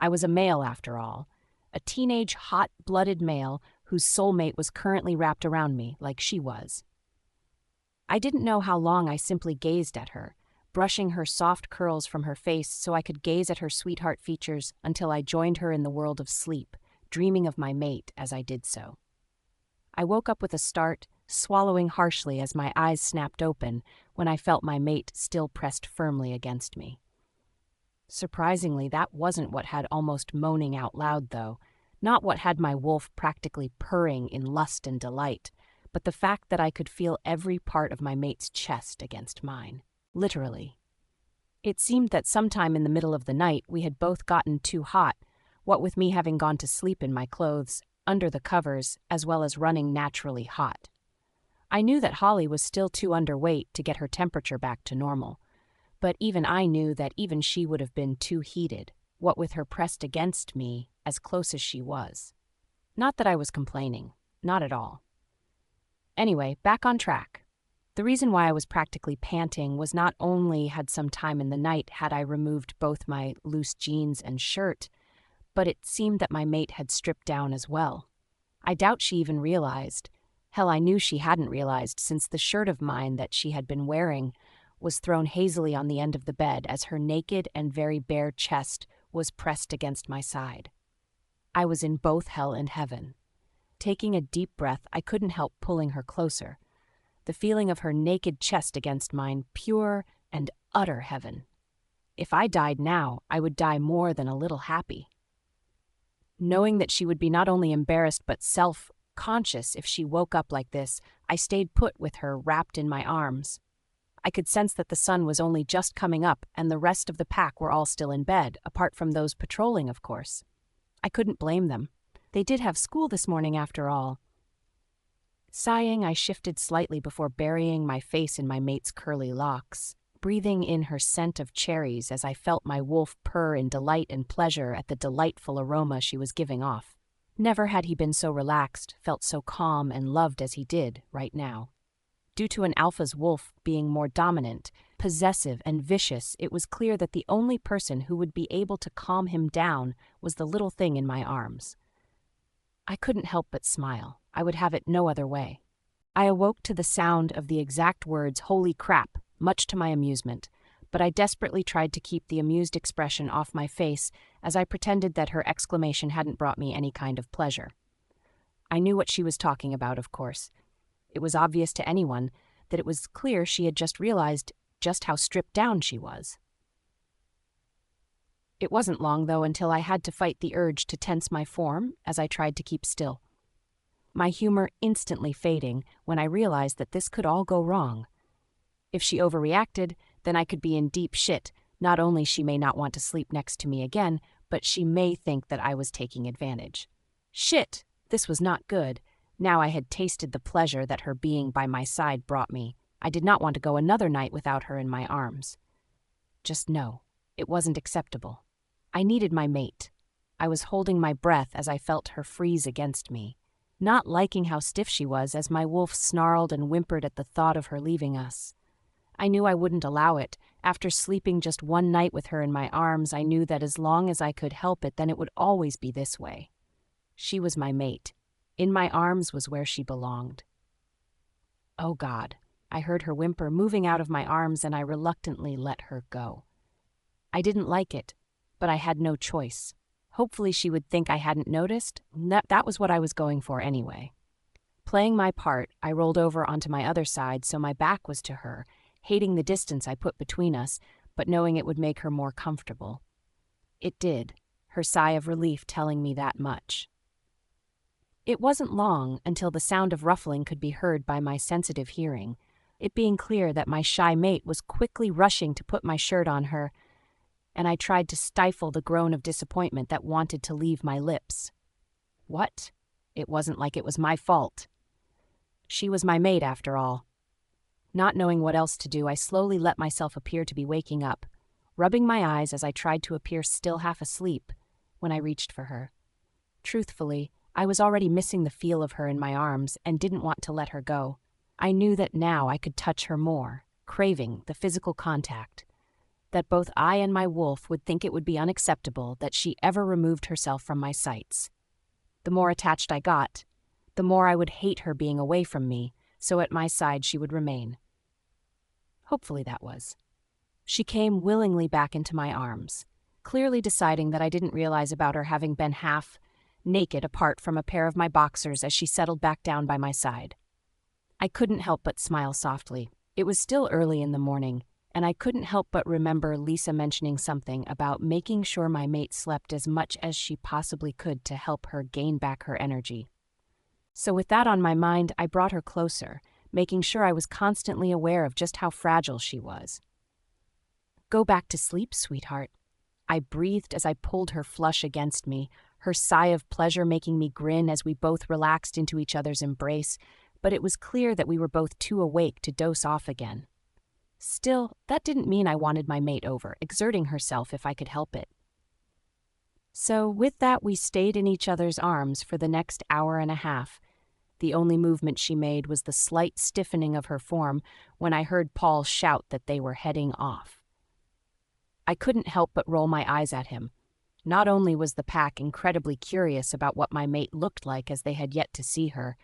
I was a male after all, a teenage hot-blooded male whose soulmate was currently wrapped around me like she was. I didn't know how long I simply gazed at her, brushing her soft curls from her face so I could gaze at her sweetheart features until I joined her in the world of sleep, dreaming of my mate as I did so. I woke up with a start, swallowing harshly as my eyes snapped open when I felt my mate still pressed firmly against me. Surprisingly, that wasn't what had almost moaning out loud, though, not what had my wolf practically purring in lust and delight, but the fact that I could feel every part of my mate's chest against mine. Literally. It seemed that sometime in the middle of the night we had both gotten too hot, what with me having gone to sleep in my clothes, under the covers, as well as running naturally hot. I knew that Holly was still too underweight to get her temperature back to normal, but even I knew that even she would have been too heated, what with her pressed against me as close as she was. Not that I was complaining, not at all. Anyway, back on track. The reason why I was practically panting was not only had some time in the night had I removed both my loose jeans and shirt, but it seemed that my mate had stripped down as well. I doubt she even realized. Hell, I knew she hadn't realized, since the shirt of mine that she had been wearing was thrown hazily on the end of the bed as her naked and very bare chest was pressed against my side. I was in both hell and heaven. Taking a deep breath, I couldn't help pulling her closer. The feeling of her naked chest against mine, pure and utter heaven. If I died now, I would die more than a little happy. Knowing that she would be not only embarrassed but self-conscious if she woke up like this, I stayed put with her wrapped in my arms. I could sense that the sun was only just coming up and the rest of the pack were all still in bed, apart from those patrolling, of course. I couldn't blame them. They did have school this morning after all. Sighing, I shifted slightly before burying my face in my mate's curly locks, breathing in her scent of cherries as I felt my wolf purr in delight and pleasure at the delightful aroma she was giving off. Never had he been so relaxed, felt so calm and loved as he did right now. Due to an alpha's wolf being more dominant, possessive, and vicious, it was clear that the only person who would be able to calm him down was the little thing in my arms. I couldn't help but smile. I would have it no other way. I awoke to the sound of the exact words, "Holy crap," much to my amusement, but I desperately tried to keep the amused expression off my face as I pretended that her exclamation hadn't brought me any kind of pleasure. I knew what she was talking about, of course. It was obvious to anyone that it was clear she had just realized just how stripped down she was. It wasn't long, though, until I had to fight the urge to tense my form as I tried to keep still. My humor instantly fading when I realized that this could all go wrong. If she overreacted, then I could be in deep shit. Not only she may not want to sleep next to me again, but she may think that I was taking advantage. Shit! This was not good. Now I had tasted the pleasure that her being by my side brought me. I did not want to go another night without her in my arms. Just no, it wasn't acceptable. I needed my mate. I was holding my breath as I felt her freeze against me, not liking how stiff she was as my wolf snarled and whimpered at the thought of her leaving us. I knew I wouldn't allow it. After sleeping just one night with her in my arms, I knew that as long as I could help it, then it would always be this way. She was my mate. In my arms was where she belonged. Oh God, I heard her whimper, moving out of my arms, and I reluctantly let her go. I didn't like it, but I had no choice. Hopefully she would think I hadn't noticed. That was what I was going for anyway. Playing my part, I rolled over onto my other side so my back was to her, hating the distance I put between us, but knowing it would make her more comfortable. It did, her sigh of relief telling me that much. It wasn't long until the sound of ruffling could be heard by my sensitive hearing, it being clear that my shy mate was quickly rushing to put my shirt on her, and I tried to stifle the groan of disappointment that wanted to leave my lips. What? It wasn't like it was my fault. She was my mate, after all. Not knowing what else to do, I slowly let myself appear to be waking up, rubbing my eyes as I tried to appear still half asleep when I reached for her. Truthfully, I was already missing the feel of her in my arms and didn't want to let her go. I knew that now I could touch her more, craving the physical contact, that both I and my wolf would think it would be unacceptable that she ever removed herself from my sights. The more attached I got, the more I would hate her being away from me, so at my side she would remain. Hopefully that was. She came willingly back into my arms, clearly deciding that I didn't realize about her having been half naked apart from a pair of my boxers as she settled back down by my side. I couldn't help but smile softly. It was still early in the morning, and I couldn't help but remember Lisa mentioning something about making sure my mate slept as much as she possibly could to help her gain back her energy. So with that on my mind, I brought her closer, making sure I was constantly aware of just how fragile she was. "Go back to sleep, sweetheart," I breathed as I pulled her flush against me, her sigh of pleasure making me grin as we both relaxed into each other's embrace, but it was clear that we were both too awake to doze off again. Still, that didn't mean I wanted my mate over, exerting herself if I could help it. So with that, we stayed in each other's arms for the next hour and a half. The only movement she made was the slight stiffening of her form when I heard Paul shout that they were heading off. I couldn't help but roll my eyes at him. Not only was the pack incredibly curious about what my mate looked like as they had yet to see her,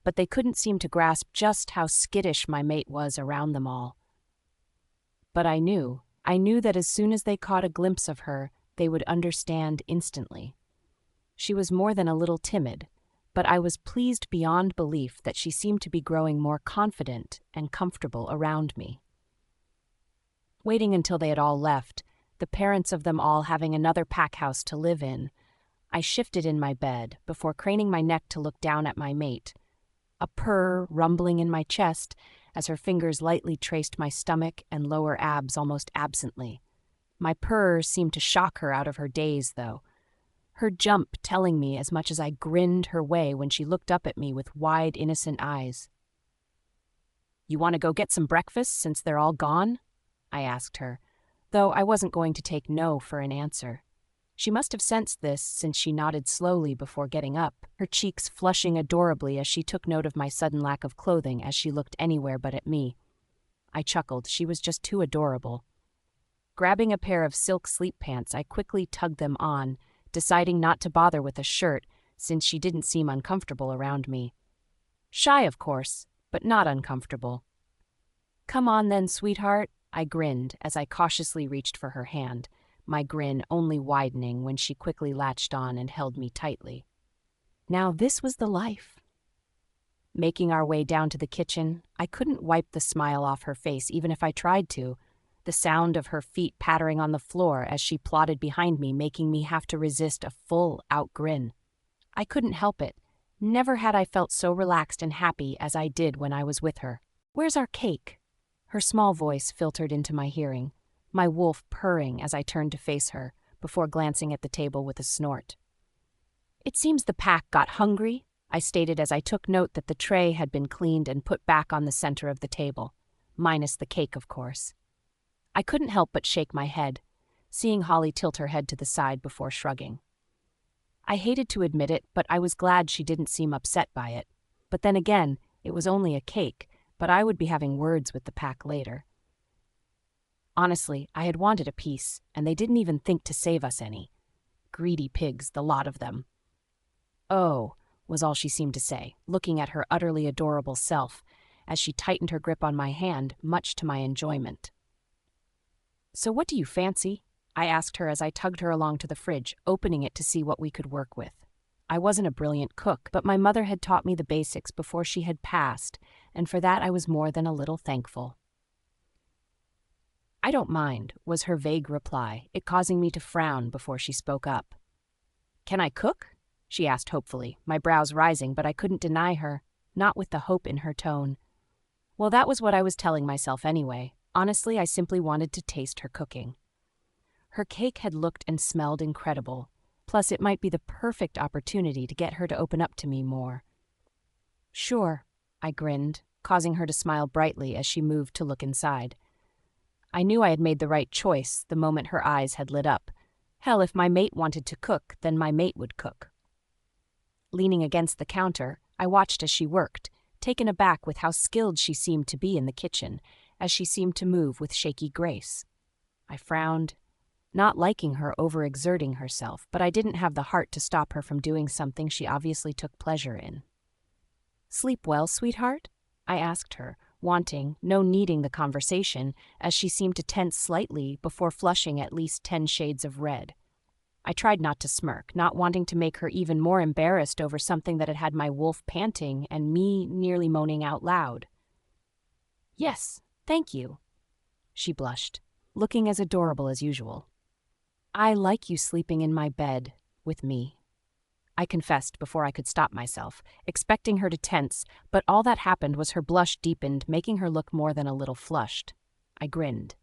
but they couldn't seem to grasp just how skittish my mate was around them all. But I knew that as soon as they caught a glimpse of her, they would understand instantly. She was more than a little timid, but I was pleased beyond belief that she seemed to be growing more confident and comfortable around me. Waiting until they had all left, the parents of them all having another pack house to live in, I shifted in my bed before craning my neck to look down at my mate, a purr rumbling in my chest as her fingers lightly traced my stomach and lower abs almost absently. My purr seemed to shock her out of her daze, though, her jump telling me as much as I grinned her way when she looked up at me with wide, innocent eyes. "You want to go get some breakfast since they're all gone?" I asked her, though I wasn't going to take no for an answer. She must have sensed this since she nodded slowly before getting up, her cheeks flushing adorably as she took note of my sudden lack of clothing as she looked anywhere but at me. I chuckled. She was just too adorable. Grabbing a pair of silk sleep pants, I quickly tugged them on, deciding not to bother with a shirt since she didn't seem uncomfortable around me. Shy, of course, but not uncomfortable. "Come on then, sweetheart," I grinned as I cautiously reached for her hand, my grin only widening when she quickly latched on and held me tightly. Now this was the life. Making our way down to the kitchen, I couldn't wipe the smile off her face even if I tried to, the sound of her feet pattering on the floor as she plodded behind me making me have to resist a full-out grin. I couldn't help it. Never had I felt so relaxed and happy as I did when I was with her. "Where's our cake?" Her small voice filtered into my hearing, my wolf purring as I turned to face her, before glancing at the table with a snort. "It seems the pack got hungry," I stated as I took note that the tray had been cleaned and put back on the center of the table, minus the cake, of course. I couldn't help but shake my head, seeing Holly tilt her head to the side before shrugging. I hated to admit it, but I was glad she didn't seem upset by it. But then again, it was only a cake, but I would be having words with the pack later. Honestly, I had wanted a piece, and they didn't even think to save us any. Greedy pigs, the lot of them. "Oh," was all she seemed to say, looking at her utterly adorable self, as she tightened her grip on my hand, much to my enjoyment. "So what do you fancy?" I asked her as I tugged her along to the fridge, opening it to see what we could work with. I wasn't a brilliant cook, but my mother had taught me the basics before she had passed, and for that I was more than a little thankful. "I don't mind," was her vague reply, it causing me to frown before she spoke up. "Can I cook?" she asked hopefully, my brows rising, but I couldn't deny her, not with the hope in her tone. Well, that was what I was telling myself anyway. Honestly, I simply wanted to taste her cooking. Her cake had looked and smelled incredible, plus it might be the perfect opportunity to get her to open up to me more. "Sure," I grinned, causing her to smile brightly as she moved to look inside. I knew I had made the right choice the moment her eyes had lit up. Hell, if my mate wanted to cook, then my mate would cook. Leaning against the counter, I watched as she worked, taken aback with how skilled she seemed to be in the kitchen, as she seemed to move with shaky grace. I frowned, not liking her overexerting herself, but I didn't have the heart to stop her from doing something she obviously took pleasure in. "Sleep well, sweetheart?" I asked her, wanting, no needing the conversation, as she seemed to tense slightly before flushing at least 10 shades of red. I tried not to smirk, not wanting to make her even more embarrassed over something that had had my wolf panting and me nearly moaning out loud. "Yes, thank you," she blushed, looking as adorable as usual. "I like you sleeping in my bed with me," I confessed before I could stop myself, expecting her to tense, but all that happened was her blush deepened, making her look more than a little flushed. I grinned.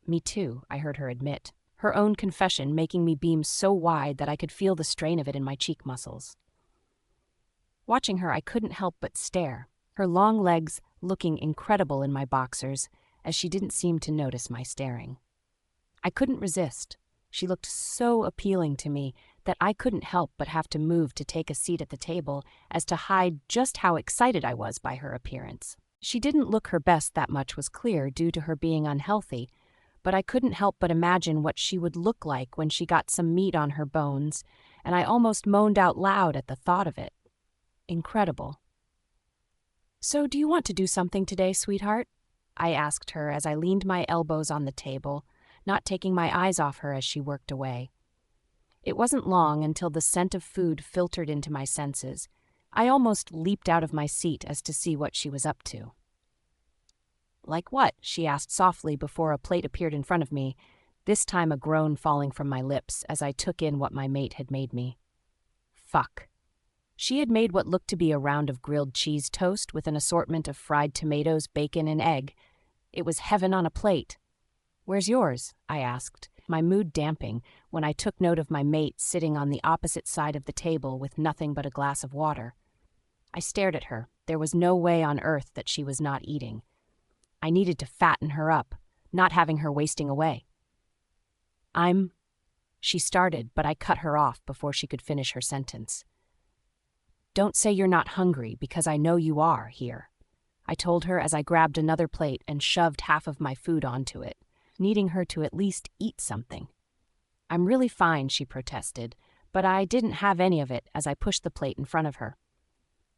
"Me too," I heard her admit, her own confession making me beam so wide that I could feel the strain of it in my cheek muscles. Watching her, I couldn't help but stare, her long legs looking incredible in my boxers, as she didn't seem to notice my staring. I couldn't resist. She looked so appealing to me that I couldn't help but have to move to take a seat at the table as to hide just how excited I was by her appearance. She didn't look her best, that much was clear due to her being unhealthy, but I couldn't help but imagine what she would look like when she got some meat on her bones, and I almost moaned out loud at the thought of it. Incredible. "So do you want to do something today, sweetheart?" I asked her as I leaned my elbows on the table, not taking my eyes off her as she worked away. It wasn't long until the scent of food filtered into my senses. I almost leaped out of my seat as to see what she was up to. "Like what?" she asked softly before a plate appeared in front of me, this time a groan falling from my lips as I took in what my mate had made me. Fuck. She had made what looked to be a round of grilled cheese toast with an assortment of fried tomatoes, bacon, and egg. It was heaven on a plate. "Where's yours?" I asked, my mood damping when I took note of my mate sitting on the opposite side of the table with nothing but a glass of water. I stared at her. There was no way on earth that she was not eating. I needed to fatten her up, not having her wasting away. She started, but I cut her off before she could finish her sentence. "Don't say you're not hungry, because I know you are here," I told her as I grabbed another plate and shoved half of my food onto it, needing her to at least eat something. "I'm really fine," she protested, but I didn't have any of it as I pushed the plate in front of her.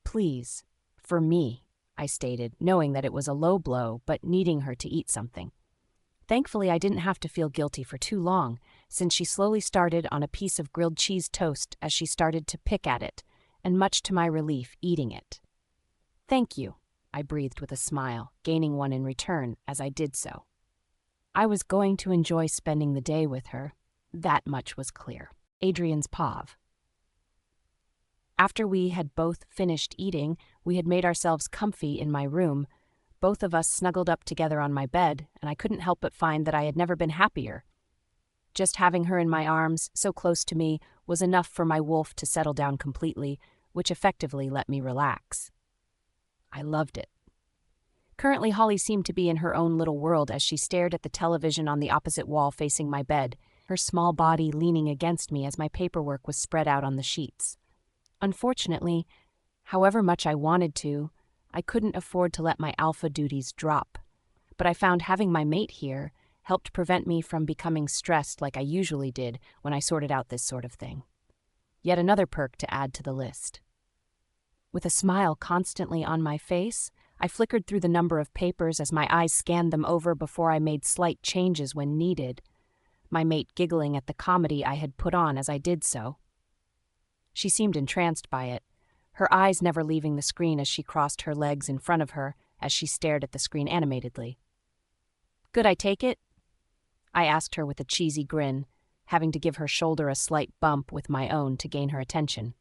"Please, for me," I stated, knowing that it was a low blow, but needing her to eat something. Thankfully, I didn't have to feel guilty for too long, since she slowly started on a piece of grilled cheese toast as she started to pick at it, and much to my relief, eating it. "Thank you," I breathed with a smile, gaining one in return as I did so. I was going to enjoy spending the day with her. That much was clear. Adrian's Pav. After we had both finished eating, we had made ourselves comfy in my room, both of us snuggled up together on my bed, and I couldn't help but find that I had never been happier. Just having her in my arms, so close to me, was enough for my wolf to settle down completely, which effectively let me relax. I loved it. Currently, Holly seemed to be in her own little world as she stared at the television on the opposite wall facing my bed, her small body leaning against me as my paperwork was spread out on the sheets. Unfortunately, however much I wanted to, I couldn't afford to let my alpha duties drop. But I found having my mate here helped prevent me from becoming stressed like I usually did when I sorted out this sort of thing. Yet another perk to add to the list. With a smile constantly on my face, I flickered through the number of papers as my eyes scanned them over before I made slight changes when needed, my mate giggling at the comedy I had put on as I did so. She seemed entranced by it, her eyes never leaving the screen as she crossed her legs in front of her as she stared at the screen animatedly. "Good, I take it?" I asked her with a cheesy grin, having to give her shoulder a slight bump with my own to gain her attention.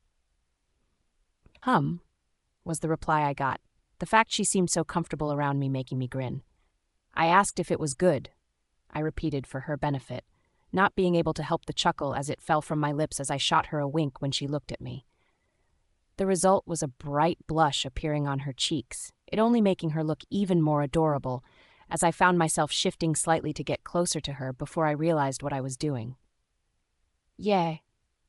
Was the reply I got, the fact she seemed so comfortable around me making me grin. I asked if it was good, I repeated for her benefit, not being able to help the chuckle as it fell from my lips as I shot her a wink when she looked at me. The result was a bright blush appearing on her cheeks, it only making her look even more adorable, as I found myself shifting slightly to get closer to her before I realized what I was doing. "Yeah,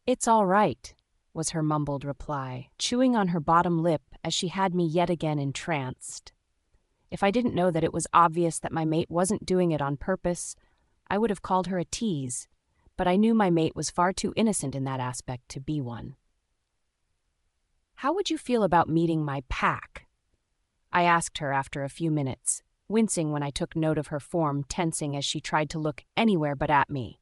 it's all right," was her mumbled reply, chewing on her bottom lip as she had me yet again entranced. If I didn't know that it was obvious that my mate wasn't doing it on purpose, I would have called her a tease, but I knew my mate was far too innocent in that aspect to be one. "How would you feel about meeting my pack?" I asked her after a few minutes, wincing when I took note of her form tensing as she tried to look anywhere but at me.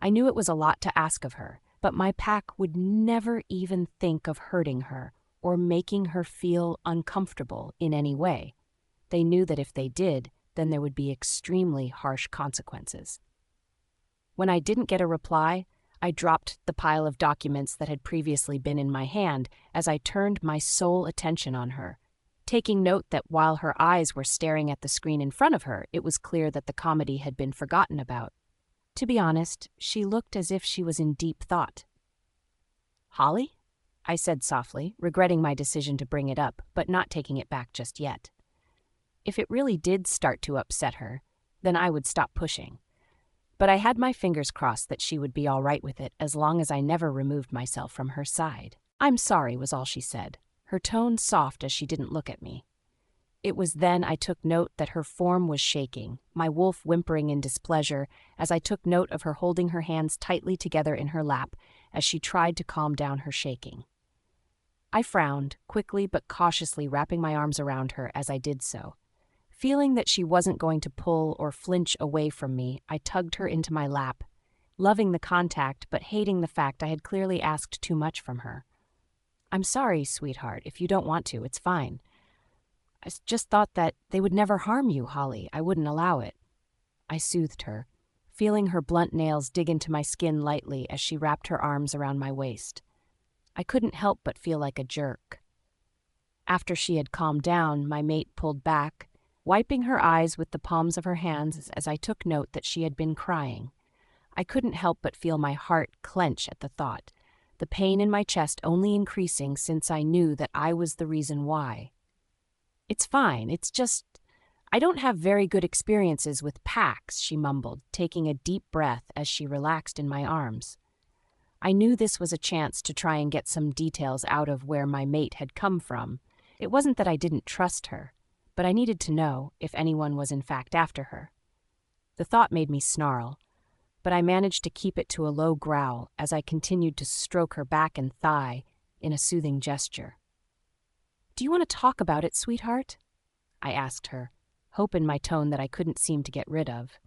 I knew it was a lot to ask of her, but my pack would never even think of hurting her or making her feel uncomfortable in any way. They knew that if they did, then there would be extremely harsh consequences. When I didn't get a reply, I dropped the pile of documents that had previously been in my hand as I turned my sole attention on her, taking note that while her eyes were staring at the screen in front of her, it was clear that the comedy had been forgotten about. To be honest, she looked as if she was in deep thought. "Holly?" I said softly, regretting my decision to bring it up, but not taking it back just yet. If it really did start to upset her, then I would stop pushing. But I had my fingers crossed that she would be all right with it as long as I never removed myself from her side. "I'm sorry," was all she said, her tone soft as she didn't look at me. It was then I took note that her form was shaking, my wolf whimpering in displeasure as I took note of her holding her hands tightly together in her lap as she tried to calm down her shaking. I frowned, quickly but cautiously wrapping my arms around her as I did so. Feeling that she wasn't going to pull or flinch away from me, I tugged her into my lap, loving the contact but hating the fact I had clearly asked too much from her. "I'm sorry, sweetheart, if you don't want to, it's fine. I just thought that they would never harm you, Holly. I wouldn't allow it." I soothed her, feeling her blunt nails dig into my skin lightly as she wrapped her arms around my waist. I couldn't help but feel like a jerk. After she had calmed down, my mate pulled back, wiping her eyes with the palms of her hands as I took note that she had been crying. I couldn't help but feel my heart clench at the thought, the pain in my chest only increasing since I knew that I was the reason why. "It's fine, it's just, I don't have very good experiences with packs," she mumbled, taking a deep breath as she relaxed in my arms. I knew this was a chance to try and get some details out of where my mate had come from. It wasn't that I didn't trust her, but I needed to know if anyone was in fact after her. The thought made me snarl, but I managed to keep it to a low growl as I continued to stroke her back and thigh in a soothing gesture. "Do you want to talk about it, sweetheart?" I asked her, hope in my tone that I couldn't seem to get rid of.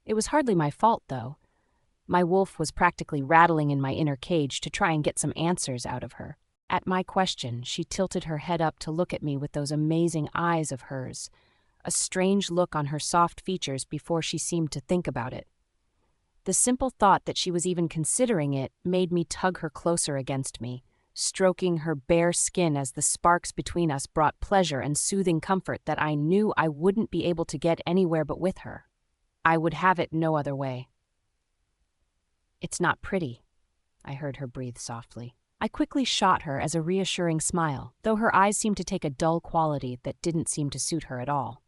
It was hardly my fault, though. My wolf was practically rattling in my inner cage to try and get some answers out of her. At my question, she tilted her head up to look at me with those amazing eyes of hers, a strange look on her soft features before she seemed to think about it. The simple thought that she was even considering it made me tug her closer against me, stroking her bare skin as the sparks between us brought pleasure and soothing comfort that I knew I wouldn't be able to get anywhere but with her. I would have it no other way. "It's not pretty," I heard her breathe softly. I quickly shot her as a reassuring smile, though her eyes seemed to take a dull quality that didn't seem to suit her at all.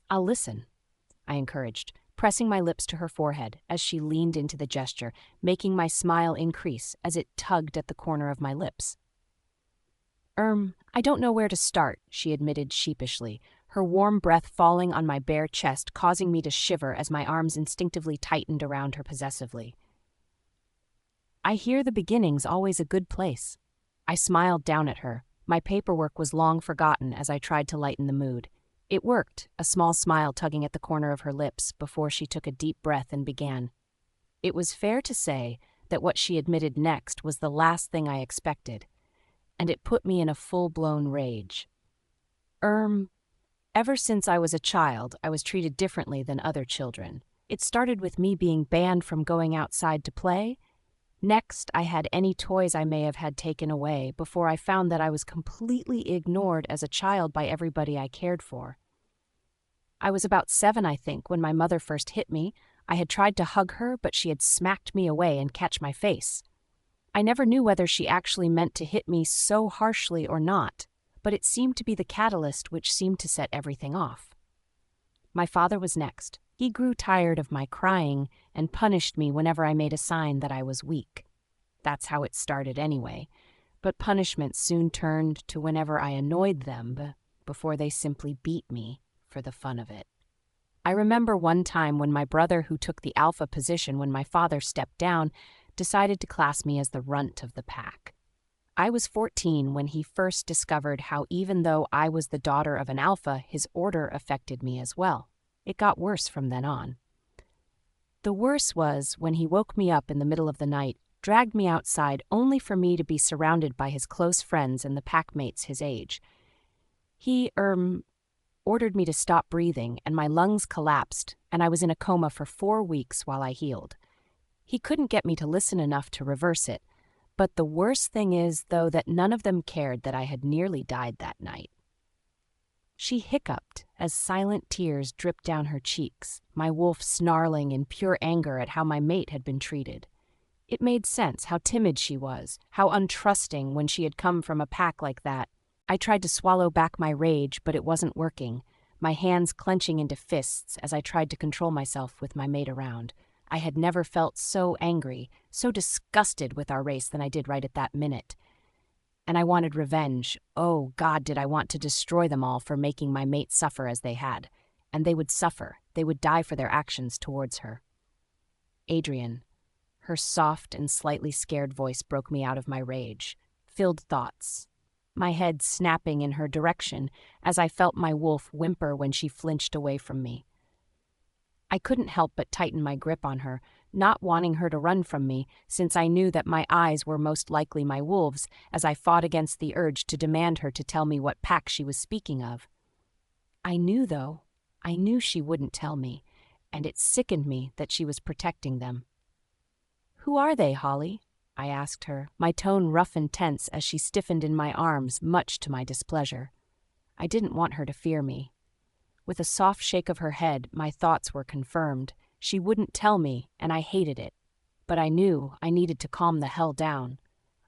"I'll listen," I encouraged, pressing my lips to her forehead as she leaned into the gesture, making my smile increase as it tugged at the corner of my lips. I don't know where to start," she admitted sheepishly, her warm breath falling on my bare chest, causing me to shiver as my arms instinctively tightened around her possessively. "I hear the beginning's always a good place." I smiled down at her. My paperwork was long forgotten as I tried to lighten the mood. It worked, a small smile tugging at the corner of her lips before she took a deep breath and began. It was fair to say that what she admitted next was the last thing I expected, and it put me in a full-blown rage. Ever since I was a child, I was treated differently than other children. It started with me being banned from going outside to play. Next, I had any toys I may have had taken away before I found that I was completely ignored as a child by everybody I cared for. I was about 7, I think, when my mother first hit me. I had tried to hug her, but she had smacked me away and catch my face. I never knew whether she actually meant to hit me so harshly or not, but it seemed to be the catalyst which seemed to set everything off. My father was next. He grew tired of my crying and punished me whenever I made a sign that I was weak. That's how it started anyway, but punishment soon turned to whenever I annoyed them before they simply beat me for the fun of it. I remember one time when my brother, who took the alpha position when my father stepped down, decided to class me as the runt of the pack. I was 14 when he first discovered how even though I was the daughter of an alpha, his order affected me as well. It got worse from then on. The worst was when he woke me up in the middle of the night, dragged me outside only for me to be surrounded by his close friends and the packmates his age. He, ordered me to stop breathing, and my lungs collapsed, and I was in a coma for 4 weeks while I healed. He couldn't get me to listen enough to reverse it, but the worst thing is, though, that none of them cared that I had nearly died that night. She hiccuped as silent tears dripped down her cheeks, my wolf snarling in pure anger at how my mate had been treated. It made sense how timid she was, how untrusting when she had come from a pack like that. I tried to swallow back my rage, but it wasn't working, my hands clenching into fists as I tried to control myself with my mate around. I had never felt so angry, so disgusted with our race than I did right at that minute. And I wanted revenge. Oh, God, did I want to destroy them all for making my mate suffer as they had. And they would suffer. They would die for their actions towards her. Adrian. Her soft and slightly scared voice broke me out of my rage. Filled thoughts. My head snapping in her direction as I felt my wolf whimper when she flinched away from me. I couldn't help but tighten my grip on her, not wanting her to run from me, since I knew that my eyes were most likely my wolves, as I fought against the urge to demand her to tell me what pack she was speaking of. I knew she wouldn't tell me, and it sickened me that she was protecting them. "Who are they, Holly?" I asked her, my tone rough and tense as she stiffened in my arms, much to my displeasure. I didn't want her to fear me. With a soft shake of her head, my thoughts were confirmed. She wouldn't tell me, and I hated it. But I knew I needed to calm the hell down.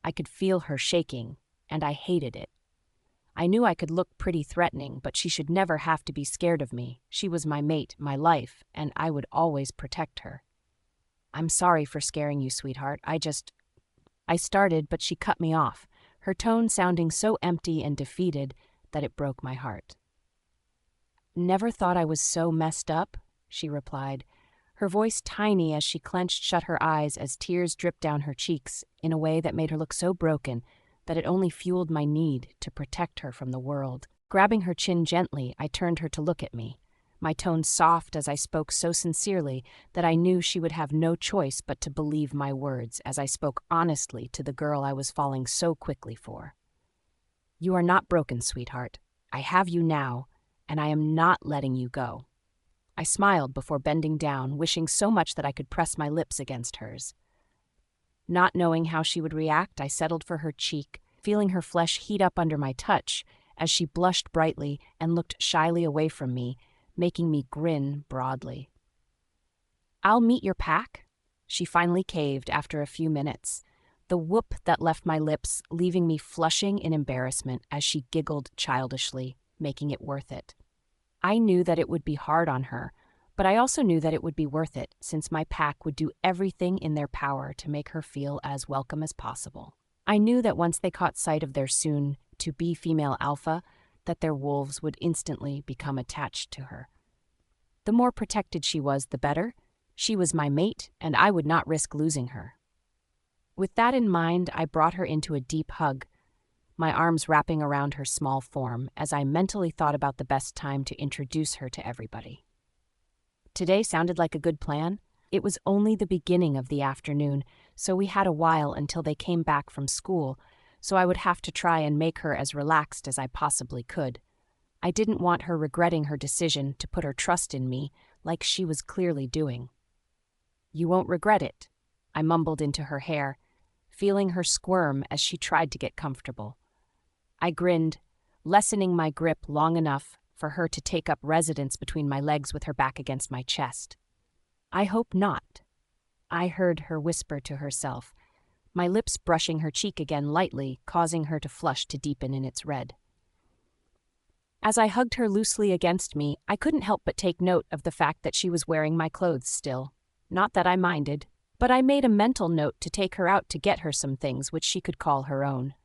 I could feel her shaking, and I hated it. I knew I could look pretty threatening, but she should never have to be scared of me. She was my mate, my life, and I would always protect her. "I'm sorry for scaring you, sweetheart. I started, but she cut me off, her tone sounding so empty and defeated that it broke my heart. "Never thought I was so messed up," she replied, her voice tiny as she clenched shut her eyes as tears dripped down her cheeks in a way that made her look so broken that it only fueled my need to protect her from the world. Grabbing her chin gently, I turned her to look at me, my tone soft as I spoke so sincerely that I knew she would have no choice but to believe my words as I spoke honestly to the girl I was falling so quickly for. "You are not broken, sweetheart. I have you now, and I am not letting you go." I smiled before bending down, wishing so much that I could press my lips against hers. Not knowing how she would react, I settled for her cheek, feeling her flesh heat up under my touch as she blushed brightly and looked shyly away from me, making me grin broadly. "I'll meet your pack?" She finally caved after a few minutes, the whoop that left my lips leaving me flushing in embarrassment as she giggled childishly, making it worth it. I knew that it would be hard on her, But I also knew that it would be worth it, since my pack would do everything in their power to make her feel as welcome as possible. I knew that once they caught sight of their soon-to-be female alpha, that their wolves would instantly become attached to her. The more protected she was, the better. She was my mate, and I would not risk losing her. With that in mind, I brought her into a deep hug, my arms wrapping around her small form as I mentally thought about the best time to introduce her to everybody. Today sounded like a good plan. It was only the beginning of the afternoon, so we had a while until they came back from school, so I would have to try and make her as relaxed as I possibly could. I didn't want her regretting her decision to put her trust in me, like she was clearly doing. "You won't regret it," I mumbled into her hair, feeling her squirm as she tried to get comfortable. I grinned, lessening my grip long enough for her to take up residence between my legs with her back against my chest. "I hope not," I heard her whisper to herself, my lips brushing her cheek again lightly, causing her to flush to deepen in its red. As I hugged her loosely against me, I couldn't help but take note of the fact that she was wearing my clothes still. Not that I minded, but I made a mental note to take her out to get her some things which she could call her own.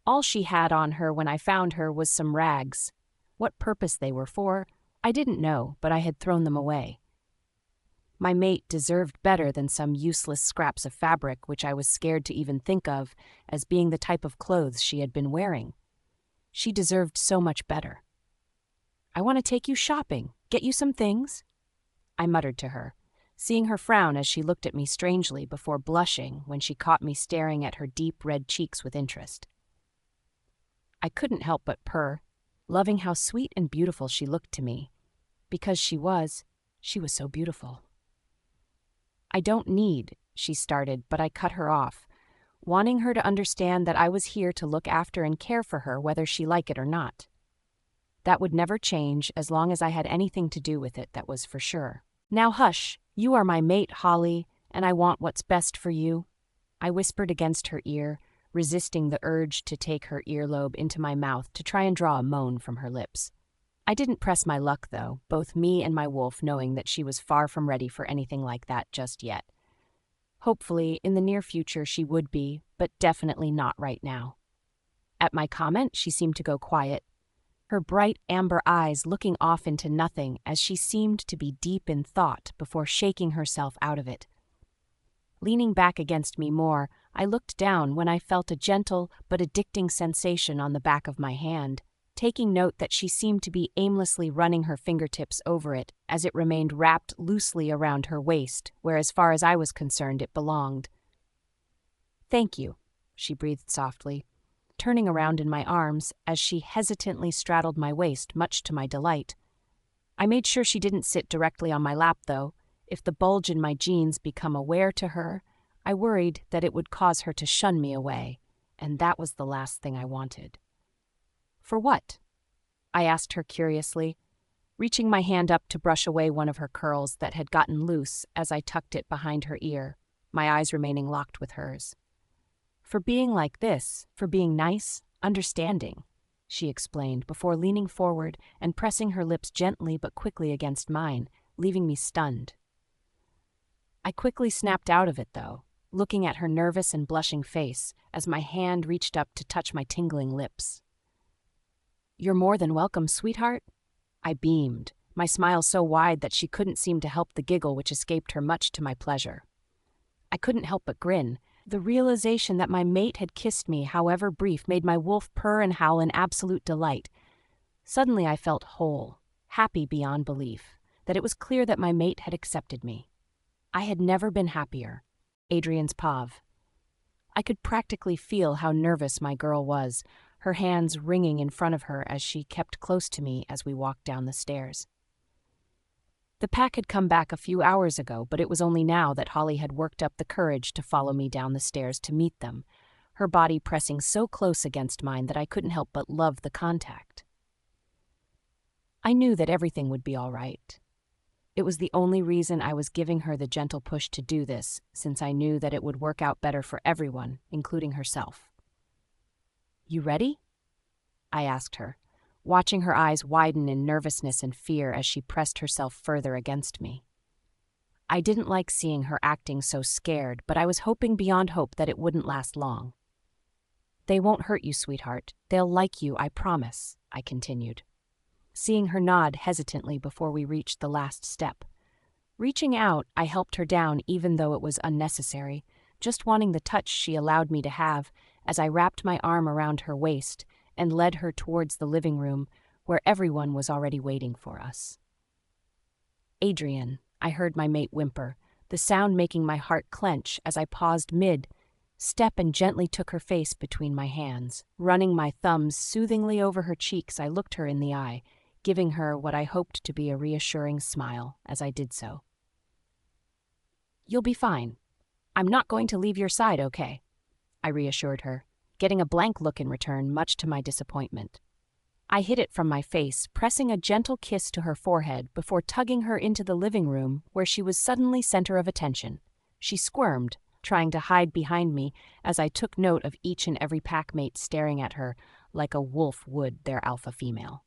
All she had on her when I found her was some rags. What purpose they were for, I didn't know, but I had thrown them away. My mate deserved better than some useless scraps of fabric which I was scared to even think of as being the type of clothes she had been wearing. She deserved so much better. "I want to take you shopping, get you some things," I muttered to her, seeing her frown as she looked at me strangely before blushing when she caught me staring at her deep red cheeks with interest. I couldn't help but purr, loving how sweet and beautiful she looked to me, because she was so beautiful. "I don't need," she started, but I cut her off, wanting her to understand that I was here to look after and care for her whether she liked it or not. That would never change as long as I had anything to do with it, that was for sure. "Now hush, you are my mate, Holly, and I want what's best for you," I whispered against her ear, resisting the urge to take her earlobe into my mouth to try and draw a moan from her lips. I didn't press my luck, though, both me and my wolf knowing that she was far from ready for anything like that just yet. Hopefully, in the near future she would be, but definitely not right now. At my comment, she seemed to go quiet, her bright amber eyes looking off into nothing as she seemed to be deep in thought before shaking herself out of it. Leaning back against me more, I looked down when I felt a gentle but addicting sensation on the back of my hand, taking note that she seemed to be aimlessly running her fingertips over it as it remained wrapped loosely around her waist, where as far as I was concerned it belonged. "Thank you," she breathed softly, turning around in my arms as she hesitantly straddled my waist, much to my delight. I made sure she didn't sit directly on my lap, though. If the bulge in my jeans became aware to her, I worried that it would cause her to shun me away, and that was the last thing I wanted. "For what?" I asked her curiously, reaching my hand up to brush away one of her curls that had gotten loose as I tucked it behind her ear, my eyes remaining locked with hers. "For being like this, for being nice, understanding," she explained before leaning forward and pressing her lips gently but quickly against mine, leaving me stunned. I quickly snapped out of it, though, looking at her nervous and blushing face as my hand reached up to touch my tingling lips. "You're more than welcome, sweetheart." I beamed, my smile so wide that she couldn't seem to help the giggle which escaped her, much to my pleasure. I couldn't help but grin. The realization that my mate had kissed me, however brief, made my wolf purr and howl in absolute delight. Suddenly I felt whole, happy beyond belief, that it was clear that my mate had accepted me. I had never been happier. Adrian's Pav. I could practically feel how nervous my girl was, her hands wringing in front of her as she kept close to me as we walked down the stairs. The pack had come back a few hours ago, but it was only now that Holly had worked up the courage to follow me down the stairs to meet them, her body pressing so close against mine that I couldn't help but love the contact. I knew that everything would be all right. It was the only reason I was giving her the gentle push to do this, since I knew that it would work out better for everyone, including herself. "You ready?" I asked her, watching her eyes widen in nervousness and fear as she pressed herself further against me. I didn't like seeing her acting so scared, but I was hoping beyond hope that it wouldn't last long. "They won't hurt you, sweetheart. They'll like you, I promise," I continued, seeing her nod hesitantly before we reached the last step. Reaching out, I helped her down even though it was unnecessary, just wanting the touch she allowed me to have as I wrapped my arm around her waist and led her towards the living room where everyone was already waiting for us. "Adrian," I heard my mate whimper, the sound making my heart clench as I paused mid-step and gently took her face between my hands. Running my thumbs soothingly over her cheeks, I looked her in the eye, giving her what I hoped to be a reassuring smile as I did so. "You'll be fine. I'm not going to leave your side, okay?" I reassured her, getting a blank look in return, much to my disappointment. I hid it from my face, pressing a gentle kiss to her forehead before tugging her into the living room where she was suddenly center of attention. She squirmed, trying to hide behind me as I took note of each and every packmate staring at her like a wolf would their alpha female,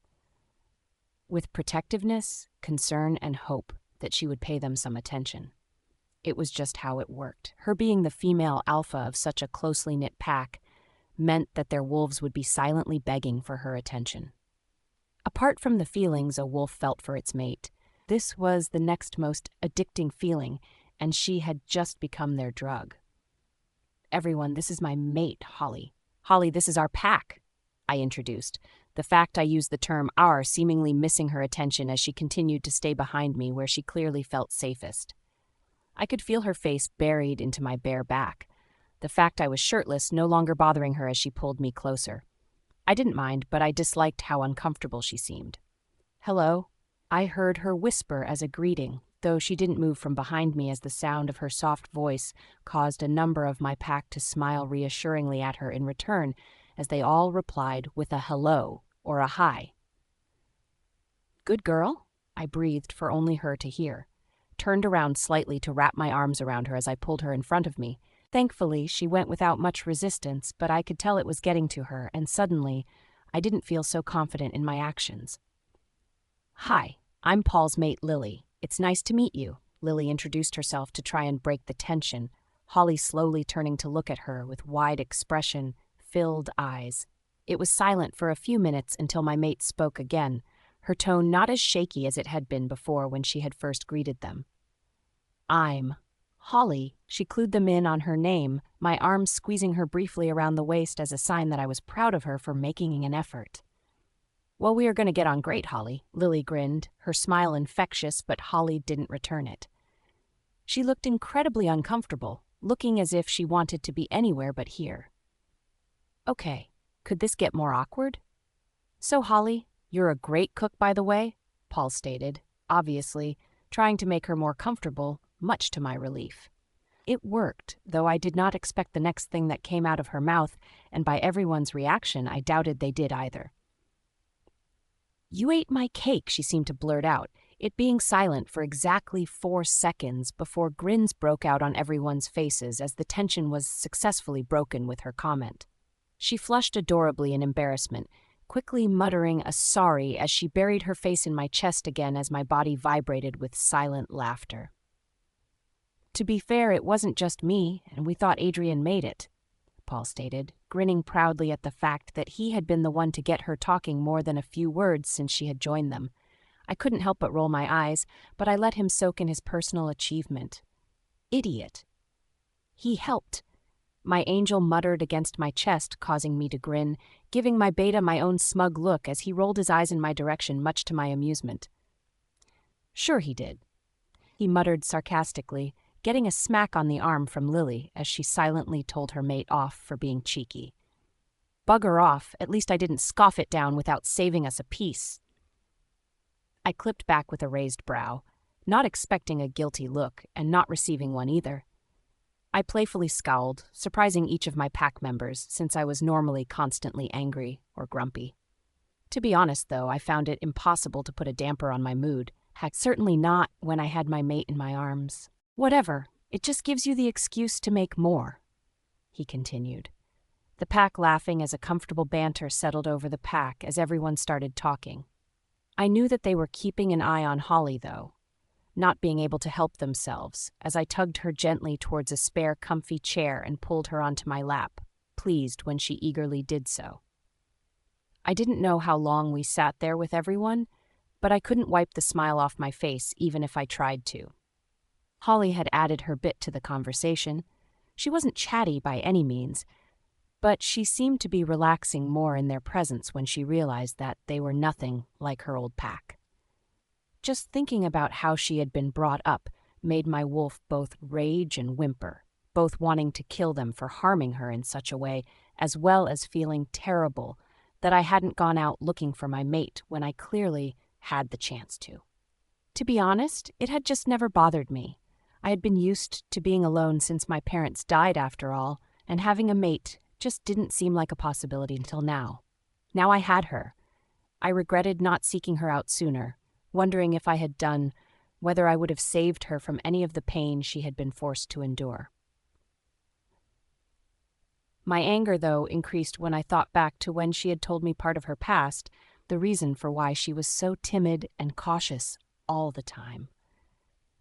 with protectiveness, concern, and hope that she would pay them some attention. It was just how it worked. Her being the female alpha of such a closely knit pack meant that their wolves would be silently begging for her attention. Apart from the feelings a wolf felt for its mate, this was the next most addicting feeling, and she had just become their drug. "Everyone, this is my mate, Holly. Holly, this is our pack," I introduced, the fact I used the term "our" seemingly missing her attention as she continued to stay behind me where she clearly felt safest. I could feel her face buried into my bare back, the fact I was shirtless no longer bothering her as she pulled me closer. I didn't mind, but I disliked how uncomfortable she seemed. "Hello," I heard her whisper as a greeting, though she didn't move from behind me as the sound of her soft voice caused a number of my pack to smile reassuringly at her in return as they all replied with a hello or a hi. "Good girl," I breathed for only her to hear, turned around slightly to wrap my arms around her as I pulled her in front of me. Thankfully, she went without much resistance, but I could tell it was getting to her, and suddenly, I didn't feel so confident in my actions. "Hi, I'm Paul's mate, Lily. It's nice to meet you," Lily introduced herself to try and break the tension, Holly slowly turning to look at her with wide expression-filled eyes. It was silent for a few minutes until my mate spoke again, her tone not as shaky as it had been before when she had first greeted them. "I'm Holly." She clued them in on her name, my arm squeezing her briefly around the waist as a sign that I was proud of her for making an effort. "Well, we are going to get on great, Holly," Lily grinned, her smile infectious, but Holly didn't return it. She looked incredibly uncomfortable, looking as if she wanted to be anywhere but here. "Okay, could this get more awkward?" "So, Holly, you're a great cook, by the way," Paul stated, obviously trying to make her more comfortable, much to my relief. It worked, though I did not expect the next thing that came out of her mouth, and by everyone's reaction, I doubted they did either. "You ate my cake," she seemed to blurt out, it being silent for exactly 4 seconds before grins broke out on everyone's faces as the tension was successfully broken with her comment. She flushed adorably in embarrassment, quickly muttering a sorry as she buried her face in my chest again as my body vibrated with silent laughter. "To be fair, it wasn't just me, and we thought Adrian made it," Paul stated, grinning proudly at the fact that he had been the one to get her talking more than a few words since she had joined them. I couldn't help but roll my eyes, but I let him soak in his personal achievement. Idiot. He helped. My angel muttered against my chest, causing me to grin, giving my beta my own smug look as he rolled his eyes in my direction, much to my amusement. "Sure he did," he muttered sarcastically, getting a smack on the arm from Lily as she silently told her mate off for being cheeky. "Bugger off, at least I didn't scoff it down without saving us a piece." I clipped back with a raised brow, not expecting a guilty look and not receiving one either. I playfully scowled, surprising each of my pack members since I was normally constantly angry or grumpy. To be honest, though, I found it impossible to put a damper on my mood, heck, certainly not when I had my mate in my arms. "Whatever, it just gives you the excuse to make more," he continued. the pack laughing as a comfortable banter settled over the pack as everyone started talking. I knew that they were keeping an eye on Holly, though, not being able to help themselves, as I tugged her gently towards a spare comfy chair and pulled her onto my lap, pleased when she eagerly did so. I didn't know how long we sat there with everyone, but I couldn't wipe the smile off my face even if I tried to. Holly had added her bit to the conversation. She wasn't chatty by any means, but she seemed to be relaxing more in their presence when she realized that they were nothing like her old pack. Just thinking about how she had been brought up made my wolf both rage and whimper, both wanting to kill them for harming her in such a way, as well as feeling terrible that I hadn't gone out looking for my mate when I clearly had the chance to. To be honest, it had just never bothered me. I had been used to being alone since my parents died after all, and having a mate just didn't seem like a possibility until now. Now I had her. I regretted not seeking her out sooner, wondering if I had done, whether I would have saved her from any of the pain she had been forced to endure. My anger, though, increased when I thought back to when she had told me part of her past, the reason for why she was so timid and cautious all the time.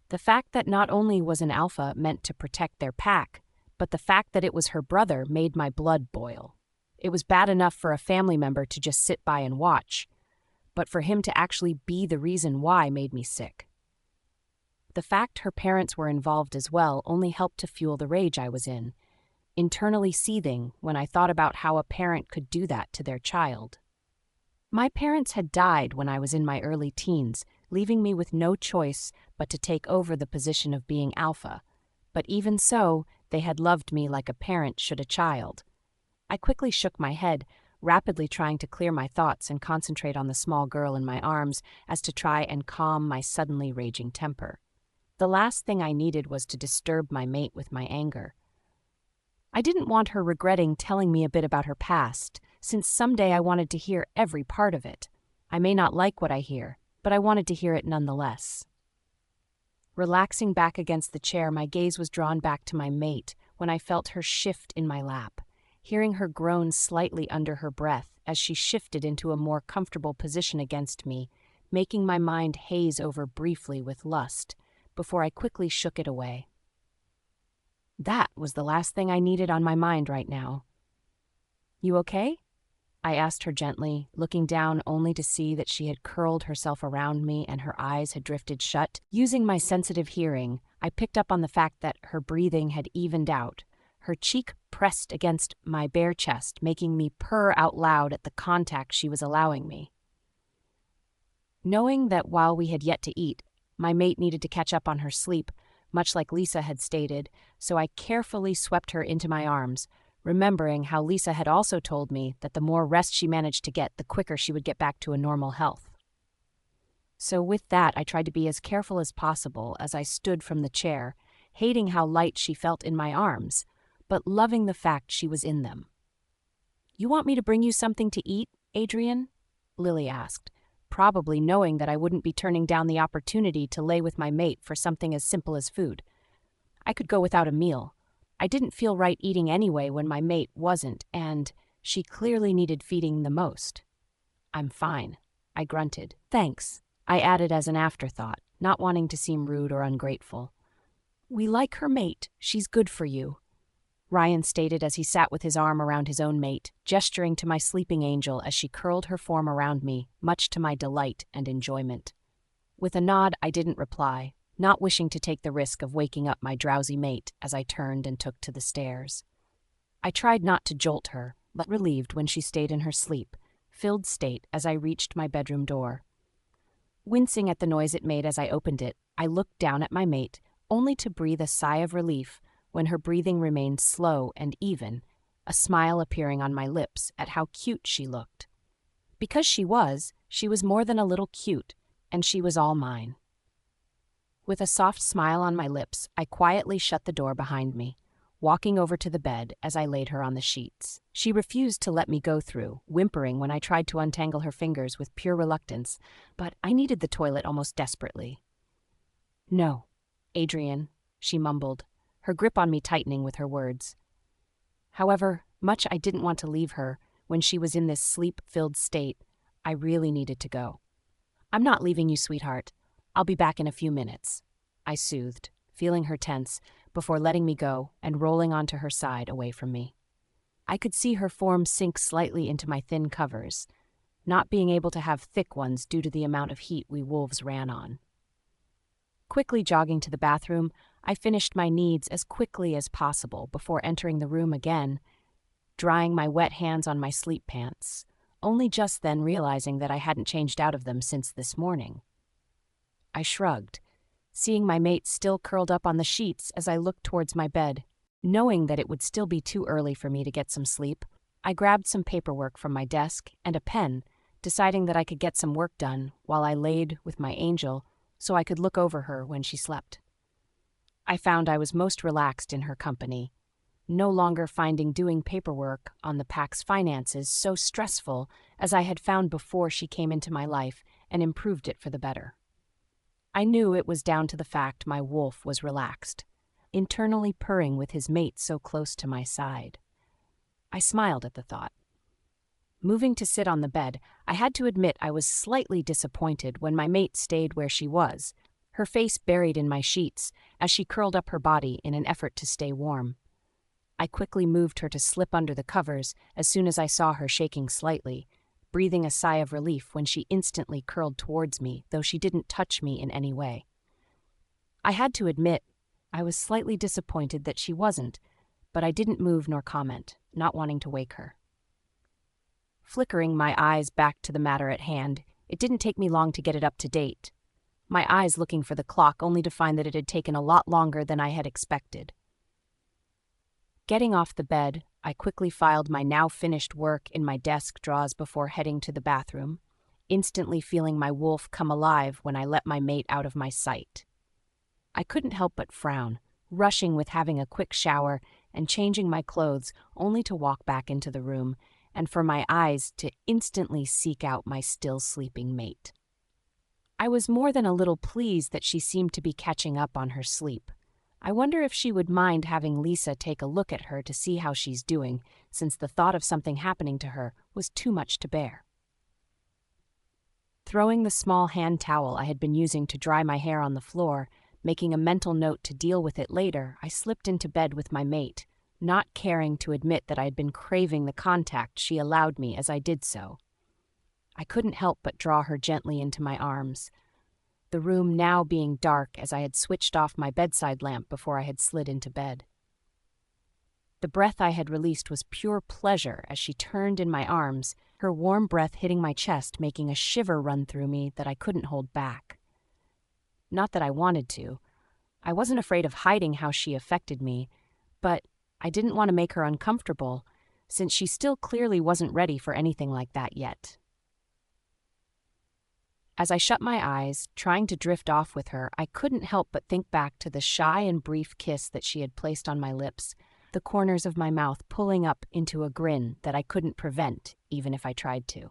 The fact that not only was an alpha meant to protect their pack, but the fact that it was her brother made my blood boil. It was bad enough for a family member to just sit by and watch, but for him to actually be the reason why made me sick. The fact her parents were involved as well only helped to fuel the rage I was in, internally seething when I thought about how a parent could do that to their child. My parents had died when I was in my early teens, leaving me with no choice but to take over the position of being alpha. But even so, they had loved me like a parent should a child. I quickly shook my head, rapidly trying to clear my thoughts and concentrate on the small girl in my arms as to try and calm my suddenly raging temper. The last thing I needed was to disturb my mate with my anger. I didn't want her regretting telling me a bit about her past, since someday I wanted to hear every part of it. I may not like what I hear, but I wanted to hear it nonetheless. Relaxing back against the chair, my gaze was drawn back to my mate when I felt her shift in my lap, hearing her groan slightly under her breath as she shifted into a more comfortable position against me, making my mind haze over briefly with lust, before I quickly shook it away. That was the last thing I needed on my mind right now. "You okay?" I asked her gently, looking down only to see that she had curled herself around me and her eyes had drifted shut. Using my sensitive hearing, I picked up on the fact that her breathing had evened out, her cheek pressed against my bare chest, making me purr out loud at the contact she was allowing me. Knowing that while we had yet to eat, my mate needed to catch up on her sleep, much like Lisa had stated, so I carefully swept her into my arms, remembering how Lisa had also told me that the more rest she managed to get, the quicker she would get back to a normal health. So with that, I tried to be as careful as possible as I stood from the chair, hating how light she felt in my arms, but loving the fact she was in them. "You want me to bring you something to eat, Adrian?" Lily asked, probably knowing that I wouldn't be turning down the opportunity to lay with my mate for something as simple as food. I could go without a meal. I didn't feel right eating anyway when my mate wasn't, and she clearly needed feeding the most. "I'm fine," I grunted. "Thanks," I added as an afterthought, not wanting to seem rude or ungrateful. "We like her mate. She's good for you," Ryan stated as he sat with his arm around his own mate, gesturing to my sleeping angel as she curled her form around me, much to my delight and enjoyment. With a nod, I didn't reply, not wishing to take the risk of waking up my drowsy mate as I turned and took to the stairs. I tried not to jolt her, but relieved when she stayed in her filled state as I reached my bedroom door. Wincing at the noise it made as I opened it, I looked down at my mate, only to breathe a sigh of relief when her breathing remained slow and even, a smile appearing on my lips at how cute she looked. Because she was more than a little cute, and she was all mine. With a soft smile on my lips, I quietly shut the door behind me, walking over to the bed as I laid her on the sheets. She refused to let me go through, whimpering when I tried to untangle her fingers with pure reluctance, but I needed the toilet almost desperately. "No, Adrian," she mumbled, her grip on me tightening with her words. However, Much I didn't want to leave her when she was in this sleep-filled state. I really needed to go. "I'm not leaving you, sweetheart. I'll be back in a few minutes," I soothed, feeling her tense, before letting me go and rolling onto her side away from me. I could see her form sink slightly into my thin covers, not being able to have thick ones due to the amount of heat we wolves ran on. Quickly jogging to the bathroom, I finished my needs as quickly as possible before entering the room again, drying my wet hands on my sleep pants, only just then realizing that I hadn't changed out of them since this morning. I shrugged, seeing my mate still curled up on the sheets as I looked towards my bed. Knowing that it would still be too early for me to get some sleep, I grabbed some paperwork from my desk and a pen, deciding that I could get some work done while I laid with my angel so I could look over her when she slept. I found I was most relaxed in her company, no longer finding doing paperwork on the pack's finances so stressful as I had found before she came into my life and improved it for the better. I knew it was down to the fact my wolf was relaxed, internally purring with his mate so close to my side. I smiled at the thought. Moving to sit on the bed, I had to admit I was slightly disappointed when my mate stayed where she was, her face buried in my sheets as she curled up her body in an effort to stay warm. I quickly moved her to slip under the covers as soon as I saw her shaking slightly, breathing a sigh of relief when she instantly curled towards me, though she didn't touch me in any way. I had to admit I was slightly disappointed that she wasn't, but I didn't move nor comment, not wanting to wake her. Flickering my eyes back to the matter at hand, it didn't take me long to get it up to date. My eyes looking for the clock only to find that it had taken a lot longer than I had expected. Getting off the bed, I quickly filed my now finished work in my desk drawers before heading to the bathroom, instantly feeling my wolf come alive when I let my mate out of my sight. I couldn't help but frown, rushing with having a quick shower and changing my clothes only to walk back into the room and for my eyes to instantly seek out my still sleeping mate. I was more than a little pleased that she seemed to be catching up on her sleep. I wonder if she would mind having Lisa take a look at her to see how she's doing, since the thought of something happening to her was too much to bear. Throwing the small hand towel I had been using to dry my hair on the floor, making a mental note to deal with it later, I slipped into bed with my mate, not caring to admit that I had been craving the contact she allowed me as I did so. I couldn't help but draw her gently into my arms, the room now being dark as I had switched off my bedside lamp before I had slid into bed. The breath I had released was pure pleasure as she turned in my arms, her warm breath hitting my chest, making a shiver run through me that I couldn't hold back. Not that I wanted to. I wasn't afraid of hiding how she affected me, but I didn't want to make her uncomfortable, since she still clearly wasn't ready for anything like that yet. As I shut my eyes, trying to drift off with her, I couldn't help but think back to the shy and brief kiss that she had placed on my lips, the corners of my mouth pulling up into a grin that I couldn't prevent, even if I tried to.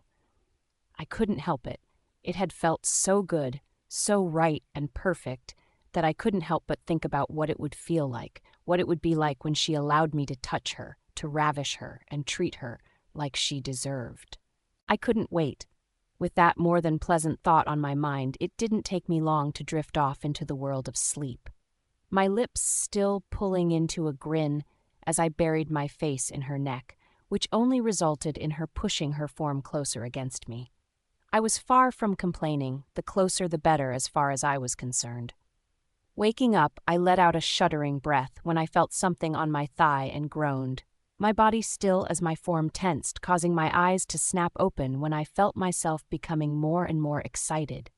I couldn't help it. It had felt so good, so right and perfect, that I couldn't help but think about what it would feel like, what it would be like when she allowed me to touch her, to ravish her, and treat her like she deserved. I couldn't wait. With that more than pleasant thought on my mind, it didn't take me long to drift off into the world of sleep, my lips still pulling into a grin as I buried my face in her neck, which only resulted in her pushing her form closer against me. I was far from complaining, the closer the better as far as I was concerned. Waking up, I let out a shuddering breath when I felt something on my thigh and groaned. My body still as my form tensed, causing my eyes to snap open when I felt myself becoming more and more excited.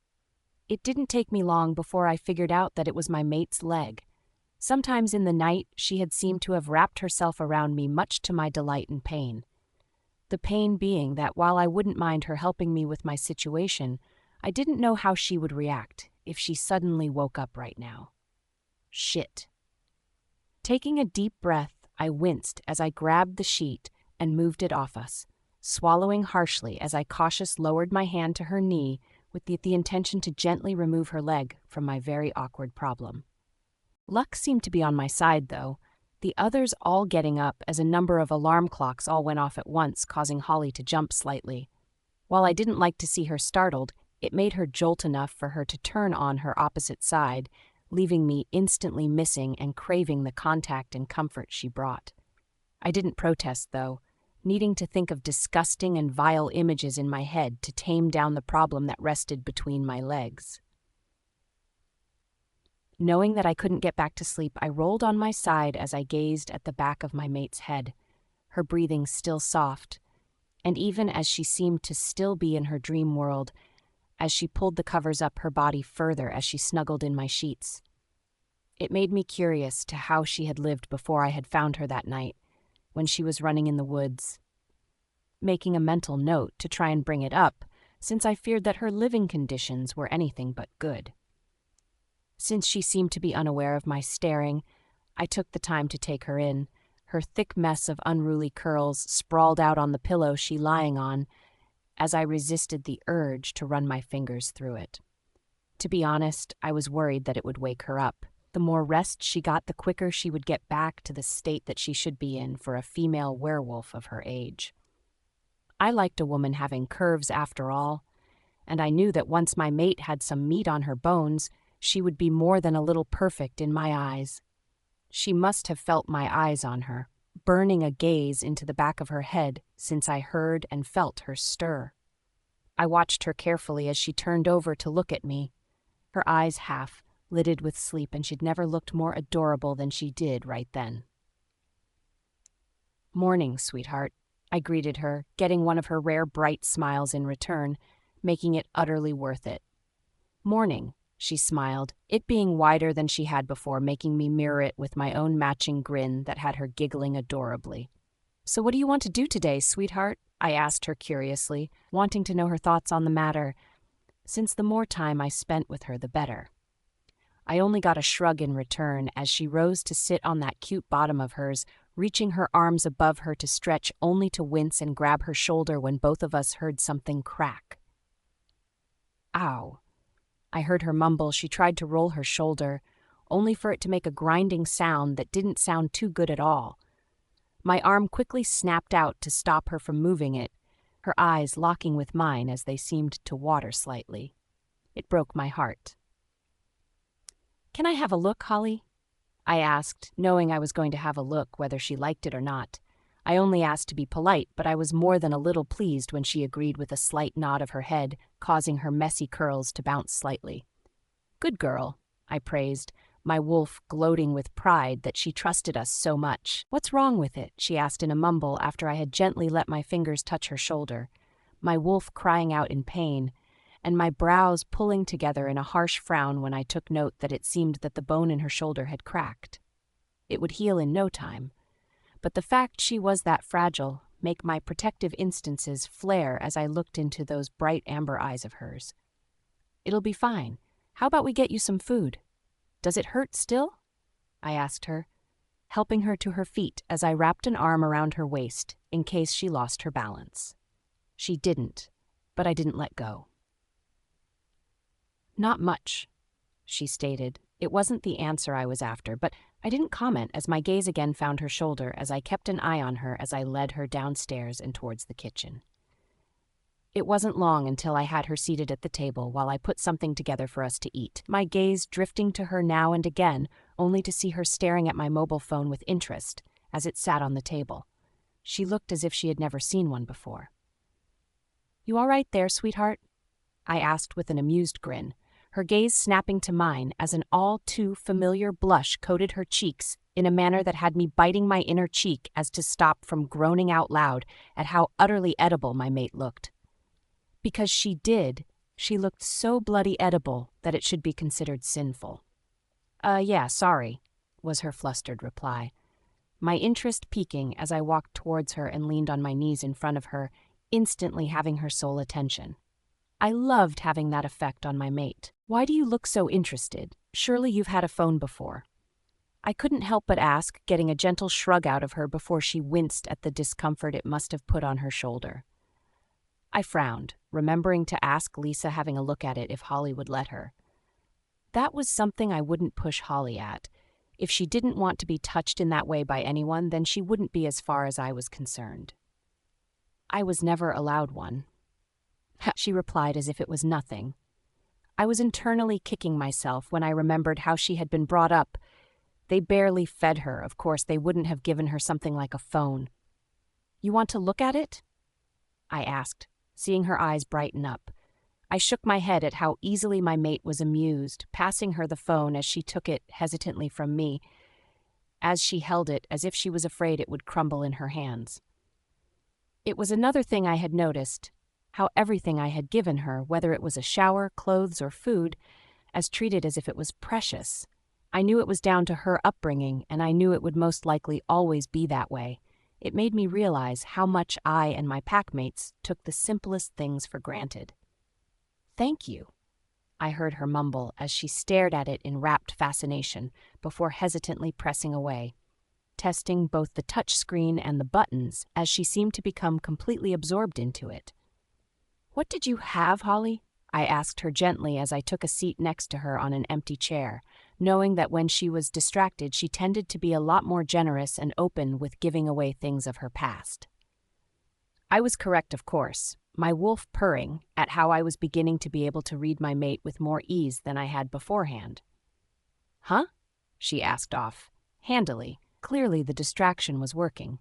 It didn't take me long before I figured out that it was my mate's leg. Sometimes in the night, she had seemed to have wrapped herself around me, much to my delight and pain. The pain being that while I wouldn't mind her helping me with my situation, I didn't know how she would react if she suddenly woke up right now. Shit. Taking a deep breath, I winced as I grabbed the sheet and moved it off us, swallowing harshly as I cautiously lowered my hand to her knee with the intention to gently remove her leg from my very awkward problem. Luck seemed to be on my side, though, the others all getting up as a number of alarm clocks all went off at once, causing Holly to jump slightly. While I didn't like to see her startled, it made her jolt enough for her to turn on her opposite side, leaving me instantly missing and craving the contact and comfort she brought. I didn't protest, though, needing to think of disgusting and vile images in my head to tame down the problem that rested between my legs. Knowing that I couldn't get back to sleep, I rolled on my side as I gazed at the back of my mate's head, her breathing still soft, and even as she seemed to still be in her dream world, as she pulled the covers up her body further as she snuggled in my sheets. It made me curious to how she had lived before I had found her that night, when she was running in the woods, making a mental note to try and bring it up, since I feared that her living conditions were anything but good. Since she seemed to be unaware of my staring, I took the time to take her in, her thick mess of unruly curls sprawled out on the pillow she lying on, as I resisted the urge to run my fingers through it. To be honest, I was worried that it would wake her up. The more rest she got, the quicker she would get back to the state that she should be in for a female werewolf of her age. I liked a woman having curves after all, and I knew that once my mate had some meat on her bones, she would be more than a little perfect in my eyes. She must have felt my eyes on her, burning a gaze into the back of her head since I heard and felt her stir. I watched her carefully as she turned over to look at me, her eyes half lidded with sleep, and she'd never looked more adorable than she did right then. "Morning, sweetheart," I greeted her, getting one of her rare bright smiles in return, making it utterly worth it. "Morning," she smiled, it being wider than she had before, making me mirror it with my own matching grin that had her giggling adorably. "So what do you want to do today, sweetheart?" I asked her curiously, wanting to know her thoughts on the matter, since the more time I spent with her, the better. I only got a shrug in return as she rose to sit on that cute bottom of hers, reaching her arms above her to stretch, only to wince and grab her shoulder when both of us heard something crack. "Ow." I heard her mumble. She tried to roll her shoulder, only for it to make a grinding sound that didn't sound too good at all. My arm quickly snapped out to stop her from moving it, her eyes locking with mine as they seemed to water slightly. It broke my heart. "Can I have a look, Holly?" I asked, knowing I was going to have a look whether she liked it or not. I only asked to be polite, but I was more than a little pleased when she agreed with a slight nod of her head, causing her messy curls to bounce slightly. "Good girl," I praised, my wolf gloating with pride that she trusted us so much. "What's wrong with it?" she asked in a mumble after I had gently let my fingers touch her shoulder, my wolf crying out in pain, and my brows pulling together in a harsh frown when I took note that it seemed that the bone in her shoulder had cracked. It would heal in no time, but the fact she was that fragile made my protective instances flare as I looked into those bright amber eyes of hers. "It'll be fine. How about we get you some food? Does it hurt still?" I asked her, helping her to her feet as I wrapped an arm around her waist in case she lost her balance. She didn't, but I didn't let go. "Not much," she stated. It wasn't the answer I was after, but I didn't comment as my gaze again found her shoulder as I kept an eye on her as I led her downstairs and towards the kitchen. It wasn't long until I had her seated at the table while I put something together for us to eat, my gaze drifting to her now and again, only to see her staring at my mobile phone with interest as it sat on the table. She looked as if she had never seen one before. "You all right there, sweetheart?" I asked with an amused grin, her gaze snapping to mine as an all-too-familiar blush coated her cheeks in a manner that had me biting my inner cheek as to stop from groaning out loud at how utterly edible my mate looked. Because she looked so bloody edible that it should be considered sinful. Yeah, sorry," was her flustered reply, my interest piquing as I walked towards her and leaned on my knees in front of her, instantly having her sole attention. I loved having that effect on my mate. "Why do you look so interested? Surely you've had a phone before." I couldn't help but ask, getting a gentle shrug out of her before she winced at the discomfort it must have put on her shoulder. I frowned, remembering to ask Lisa having a look at it if Holly would let her. That was something I wouldn't push Holly at, If she didn't want to be touched in that way by anyone, then she wouldn't be as far as I was concerned. I was never allowed one. She replied as if it was nothing. I was internally kicking myself when I remembered how she had been brought up. They barely fed her. Of course, they wouldn't have given her something like a phone. "You want to look at it?" I asked, seeing her eyes brighten up. I shook my head at how easily my mate was amused, passing her the phone as she took it hesitantly from me, as she held it as if she was afraid it would crumble in her hands. It was another thing I had noticed, how everything I had given her, whether it was a shower, clothes, or food, as treated as if it was precious. I knew it was down to her upbringing, and I knew it would most likely always be that way. It made me realize how much I and my packmates took the simplest things for granted. "Thank you," I heard her mumble as she stared at it in rapt fascination before hesitantly pressing away, testing both the touch screen and the buttons as she seemed to become completely absorbed into it. "What did you have, Holly?" I asked her gently as I took a seat next to her on an empty chair, knowing that when she was distracted she tended to be a lot more generous and open with giving away things of her past. I was correct, of course, my wolf purring at how I was beginning to be able to read my mate with more ease than I had beforehand. "Huh?" she asked off, handily. Clearly the distraction was working.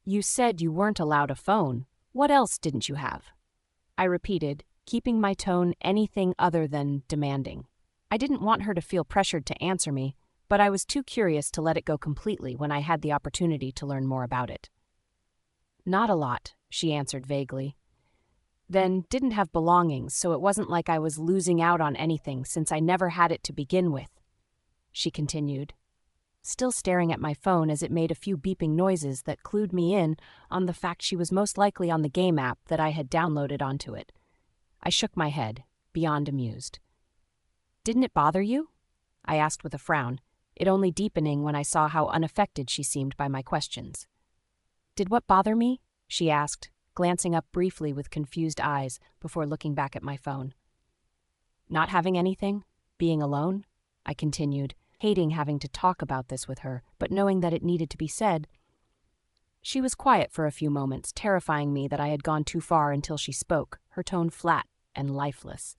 "You said you weren't allowed a phone. What else didn't you have?" I repeated, keeping my tone anything other than demanding. I didn't want her to feel pressured to answer me, but I was too curious to let it go completely when I had the opportunity to learn more about it. "Not a lot," she answered vaguely. "Then didn't have belongings, so it wasn't like I was losing out on anything since I never had it to begin with," she continued, still staring at my phone as it made a few beeping noises that clued me in on the fact she was most likely on the game app that I had downloaded onto it. I shook my head, beyond amused. "Didn't it bother you?" I asked with a frown, it only deepening when I saw how unaffected she seemed by my questions. "Did what bother me?" she asked, glancing up briefly with confused eyes before looking back at my phone. "Not having anything? Being alone?" I continued, hating having to talk about this with her, but knowing that it needed to be said. She was quiet for a few moments, terrifying me that I had gone too far until she spoke, her tone flat and lifeless.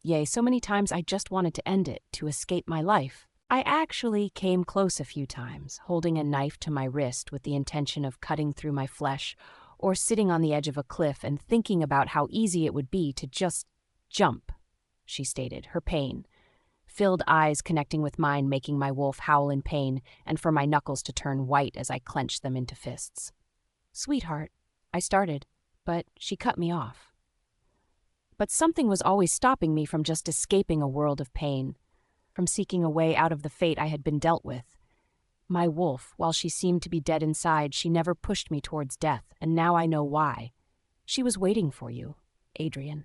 "Yay, so many times I just wanted to end it, to escape my life. I actually came close a few times, holding a knife to my wrist with the intention of cutting through my flesh, or sitting on the edge of a cliff and thinking about how easy it would be to just jump," she stated, her pain. Filled eyes connecting with mine making my wolf howl in pain and for my knuckles to turn white as I clenched them into fists. "Sweetheart," I started, but she cut me off. But something was always stopping me from just escaping a world of pain, from seeking a way out of the fate I had been dealt with. My wolf, while she seemed to be dead inside, she never pushed me towards death, and now I know why. "She was waiting for you, Adrian,"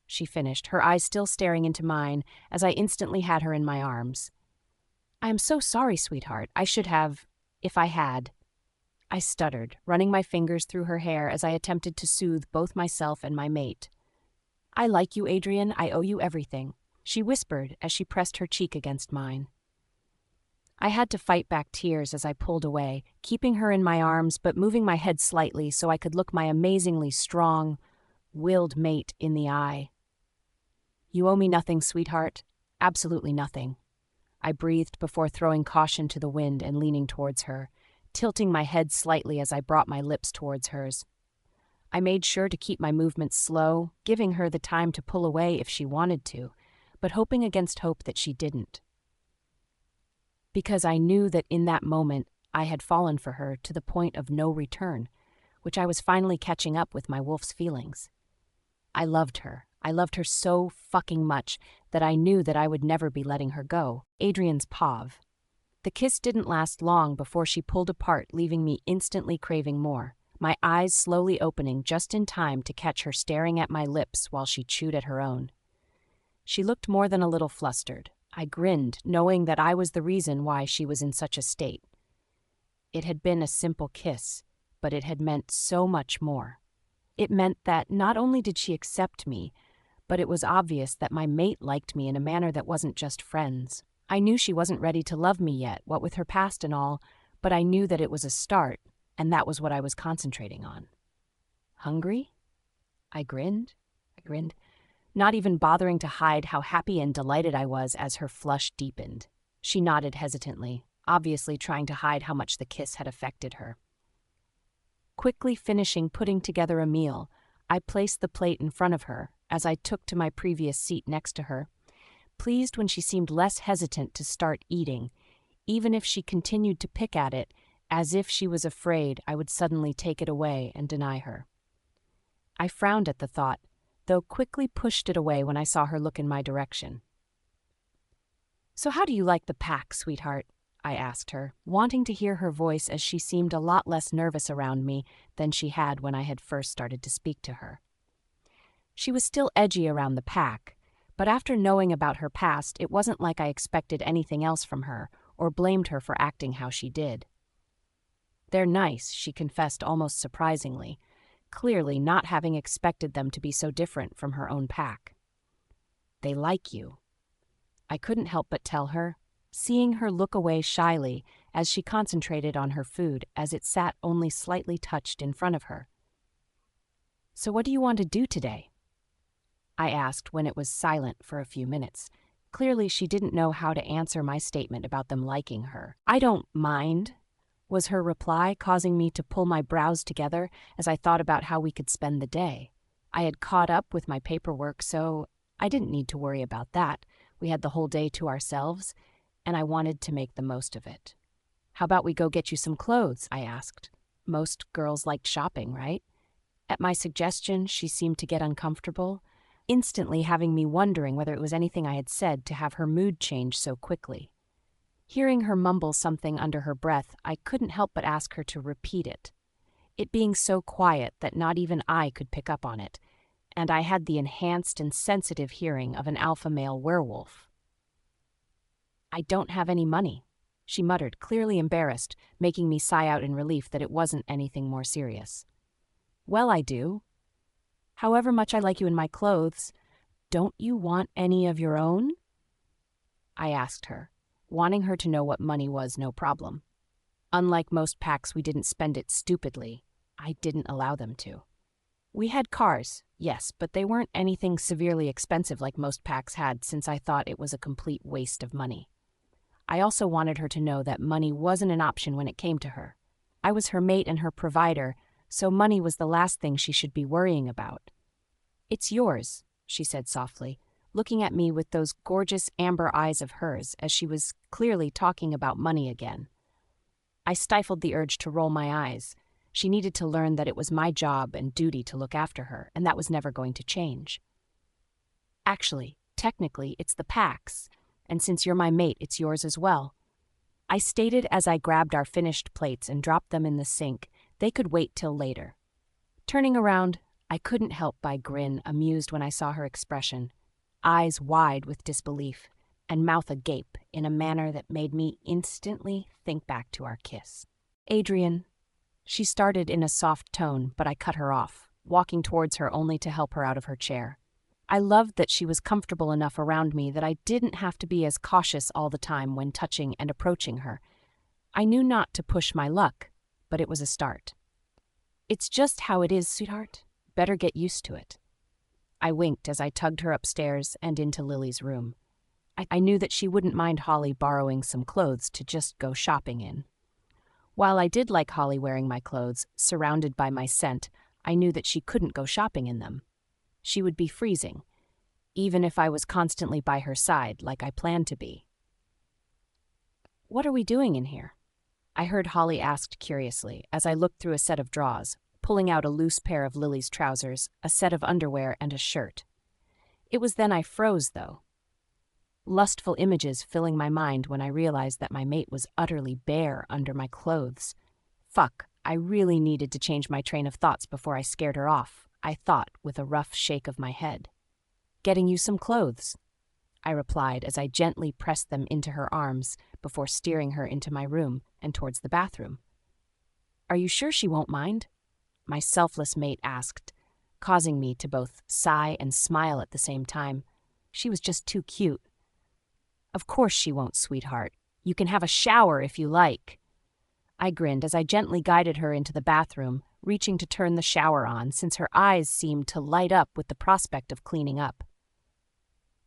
she finished, her eyes still staring into mine as I instantly had her in my arms. "I am so sorry, sweetheart. I should have, if I had." I stuttered, running my fingers through her hair as I attempted to soothe both myself and my mate. "I like you, Adrian. I owe you everything," she whispered as she pressed her cheek against mine. I had to fight back tears as I pulled away, keeping her in my arms but moving my head slightly so I could look my amazingly strong, willed mate in the eye. "You owe me nothing, sweetheart. Absolutely nothing," I breathed before throwing caution to the wind and leaning towards her, tilting my head slightly as I brought my lips towards hers. I made sure to keep my movements slow, giving her the time to pull away if she wanted to, but hoping against hope that she didn't. Because I knew that in that moment I had fallen for her to the point of no return, which I was finally catching up with my wolf's feelings. I loved her so fucking much that I knew that I would never be letting her go. Adrian's pav. The kiss didn't last long before she pulled apart, leaving me instantly craving more, my eyes slowly opening just in time to catch her staring at my lips while she chewed at her own. She looked more than a little flustered. I grinned, knowing that I was the reason why she was in such a state. It had been a simple kiss, but it had meant so much more. It meant that not only did she accept me, but it was obvious that my mate liked me in a manner that wasn't just friends. I knew she wasn't ready to love me yet, what with her past and all, but I knew that it was a start, and that was what I was concentrating on. Hungry? I grinned. Not even bothering to hide how happy and delighted I was as her flush deepened. She nodded hesitantly, obviously trying to hide how much the kiss had affected her. Quickly finishing putting together a meal, I placed the plate in front of her as I took to my previous seat next to her, pleased when she seemed less hesitant to start eating, even if she continued to pick at it as if she was afraid I would suddenly take it away and deny her. I frowned at the thought, though quickly pushed it away when I saw her look in my direction. "So how do you like the pack, sweetheart?" I asked her, wanting to hear her voice as she seemed a lot less nervous around me than she had when I had first started to speak to her. She was still edgy around the pack, but after knowing about her past, it wasn't like I expected anything else from her or blamed her for acting how she did. "They're nice," she confessed almost surprisingly, clearly not having expected them to be so different from her own pack. "They like you." I couldn't help but tell her, seeing her look away shyly as she concentrated on her food as it sat only slightly touched in front of her. "So what do you want to do today?" I asked when it was silent for a few minutes. Clearly she didn't know how to answer my statement about them liking her. "I don't mind," was her reply, causing me to pull my brows together as I thought about how we could spend the day. I had caught up with my paperwork, so I didn't need to worry about that. We had the whole day to ourselves, and I wanted to make the most of it. "How about we go get you some clothes?" I asked. Most girls liked shopping, right? At my suggestion, she seemed to get uncomfortable, instantly having me wondering whether it was anything I had said to have her mood change so quickly. Hearing her mumble something under her breath, I couldn't help but ask her to repeat it, it being so quiet that not even I could pick up on it, and I had the enhanced and sensitive hearing of an alpha male werewolf. "I don't have any money," she muttered, clearly embarrassed, making me sigh out in relief that it wasn't anything more serious. "Well, I do. However much I like you in my clothes, don't you want any of your own?" I asked her, wanting her to know what money was no problem. Unlike most packs, we didn't spend it stupidly. I didn't allow them to. We had cars, yes, but they weren't anything severely expensive like most packs had, since I thought it was a complete waste of money. I also wanted her to know that money wasn't an option when it came to her. I was her mate and her provider, so money was the last thing she should be worrying about. "It's yours," she said softly, looking at me with those gorgeous amber eyes of hers as she was clearly talking about money again. I stifled the urge to roll my eyes. She needed to learn that it was my job and duty to look after her, and that was never going to change. "Actually, technically, it's the pack's, and since you're my mate, it's yours as well," I stated as I grabbed our finished plates and dropped them in the sink. They could wait till later. Turning around, I couldn't help but grin, amused when I saw her expression, eyes wide with disbelief, and mouth agape in a manner that made me instantly think back to our kiss. "Adrian," she started in a soft tone, but I cut her off, walking towards her only to help her out of her chair. I loved that she was comfortable enough around me that I didn't have to be as cautious all the time when touching and approaching her. I knew not to push my luck, but it was a start. "It's just how it is, sweetheart. Better get used to it." I winked as I tugged her upstairs and into Lily's room. I knew that she wouldn't mind Holly borrowing some clothes to just go shopping in. While I did like Holly wearing my clothes, surrounded by my scent, I knew that she couldn't go shopping in them. She would be freezing, even if I was constantly by her side like I planned to be. "What are we doing in here?" I heard Holly ask curiously as I looked through a set of drawers, pulling out a loose pair of Lily's trousers, a set of underwear, and a shirt. It was then I froze, though. Lustful images filling my mind when I realized that my mate was utterly bare under my clothes. Fuck, I really needed to change my train of thoughts before I scared her off, I thought with a rough shake of my head. "Getting you some clothes," I replied as I gently pressed them into her arms before steering her into my room and towards the bathroom. "Are you sure she won't mind?" my selfless mate asked, causing me to both sigh and smile at the same time. She was just too cute. Of course she won't, sweetheart. You can have a shower if you like. I grinned as I gently guided her into the bathroom, reaching to turn the shower on since her eyes seemed to light up with the prospect of cleaning up.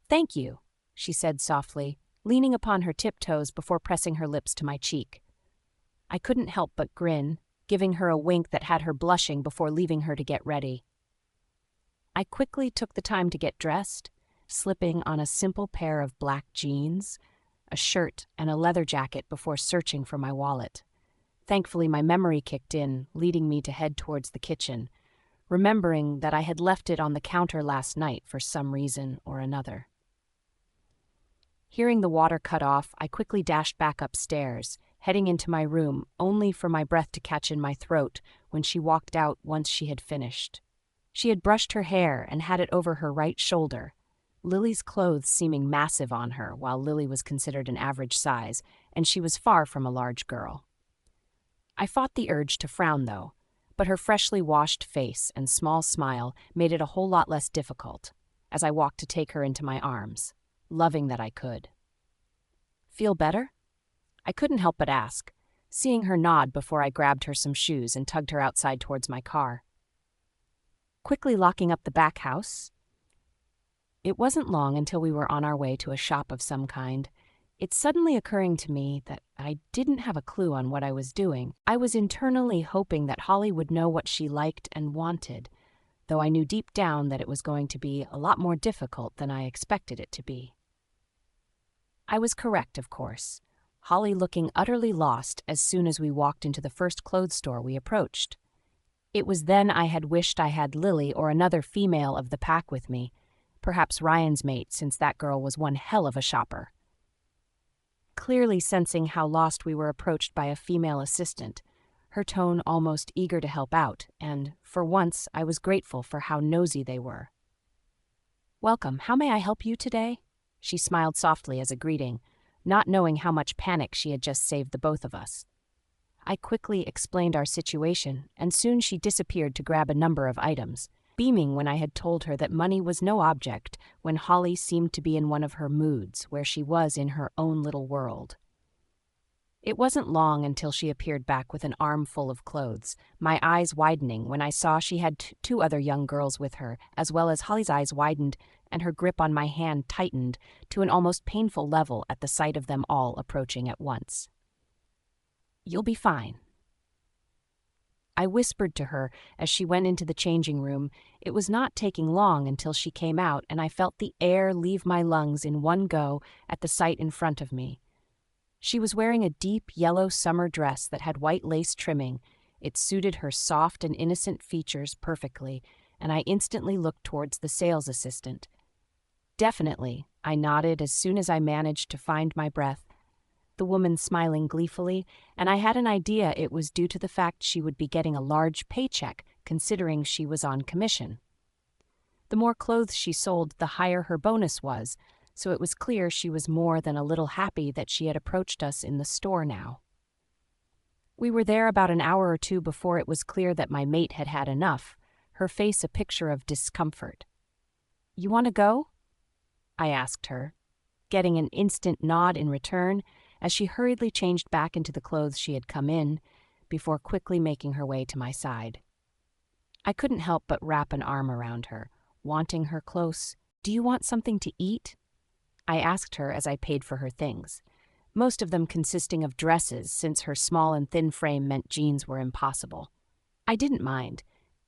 Thank you, she said softly, leaning upon her tiptoes before pressing her lips to my cheek. I couldn't help but grin, giving her a wink that had her blushing before leaving her to get ready. I quickly took the time to get dressed, slipping on a simple pair of black jeans, a shirt, and a leather jacket before searching for my wallet. Thankfully, my memory kicked in, leading me to head towards the kitchen, remembering that I had left it on the counter last night for some reason or another. Hearing the water cut off, I quickly dashed back upstairs, heading into my room only for my breath to catch in my throat when she walked out once she had finished. She had brushed her hair and had it over her right shoulder, Lily's clothes seeming massive on her while Lily was considered an average size, and she was far from a large girl. I fought the urge to frown, though, but her freshly washed face and small smile made it a whole lot less difficult as I walked to take her into my arms, loving that I could. Feel better? I couldn't help but ask, seeing her nod before I grabbed her some shoes and tugged her outside towards my car. Quickly locking up the back house, it wasn't long until we were on our way to a shop of some kind. It's suddenly occurring to me that I didn't have a clue on what I was doing. I was internally hoping that Holly would know what she liked and wanted, though I knew deep down that it was going to be a lot more difficult than I expected it to be. I was correct, of course, Holly looking utterly lost as soon as we walked into the first clothes store we approached. It was then I had wished I had Lily or another female of the pack with me, perhaps Ryan's mate, since that girl was one hell of a shopper. Clearly sensing how lost we were approached by a female assistant, her tone almost eager to help out, and, for once, I was grateful for how nosy they were. "Welcome, how may I help you today?" She smiled softly as a greeting, not knowing how much panic she had just saved the both of us. I quickly explained our situation, and soon she disappeared to grab a number of items, beaming when I had told her that money was no object when Holly seemed to be in one of her moods where she was in her own little world. It wasn't long until she appeared back with an armful of clothes, my eyes widening when I saw she had two other young girls with her, as well as Holly's eyes widened and her grip on my hand tightened to an almost painful level at the sight of them all approaching at once. "You'll be fine," I whispered to her as she went into the changing room. It was not taking long until she came out, and I felt the air leave my lungs in one go at the sight in front of me. She was wearing a deep yellow summer dress that had white lace trimming. It suited her soft and innocent features perfectly, and I instantly looked towards the sales assistant. "Definitely," I nodded as soon as I managed to find my breath, the woman smiling gleefully, and I had an idea it was due to the fact she would be getting a large paycheck considering she was on commission. The more clothes she sold, the higher her bonus was, so it was clear she was more than a little happy that she had approached us in the store now. We were there about an hour or two before it was clear that my mate had had enough, her face a picture of discomfort. "You want to go?" I asked her, getting an instant nod in return as she hurriedly changed back into the clothes she had come in, before quickly making her way to my side. I couldn't help but wrap an arm around her, wanting her close. "Do you want something to eat?" I asked her as I paid for her things, most of them consisting of dresses since her small and thin frame meant jeans were impossible. I didn't mind,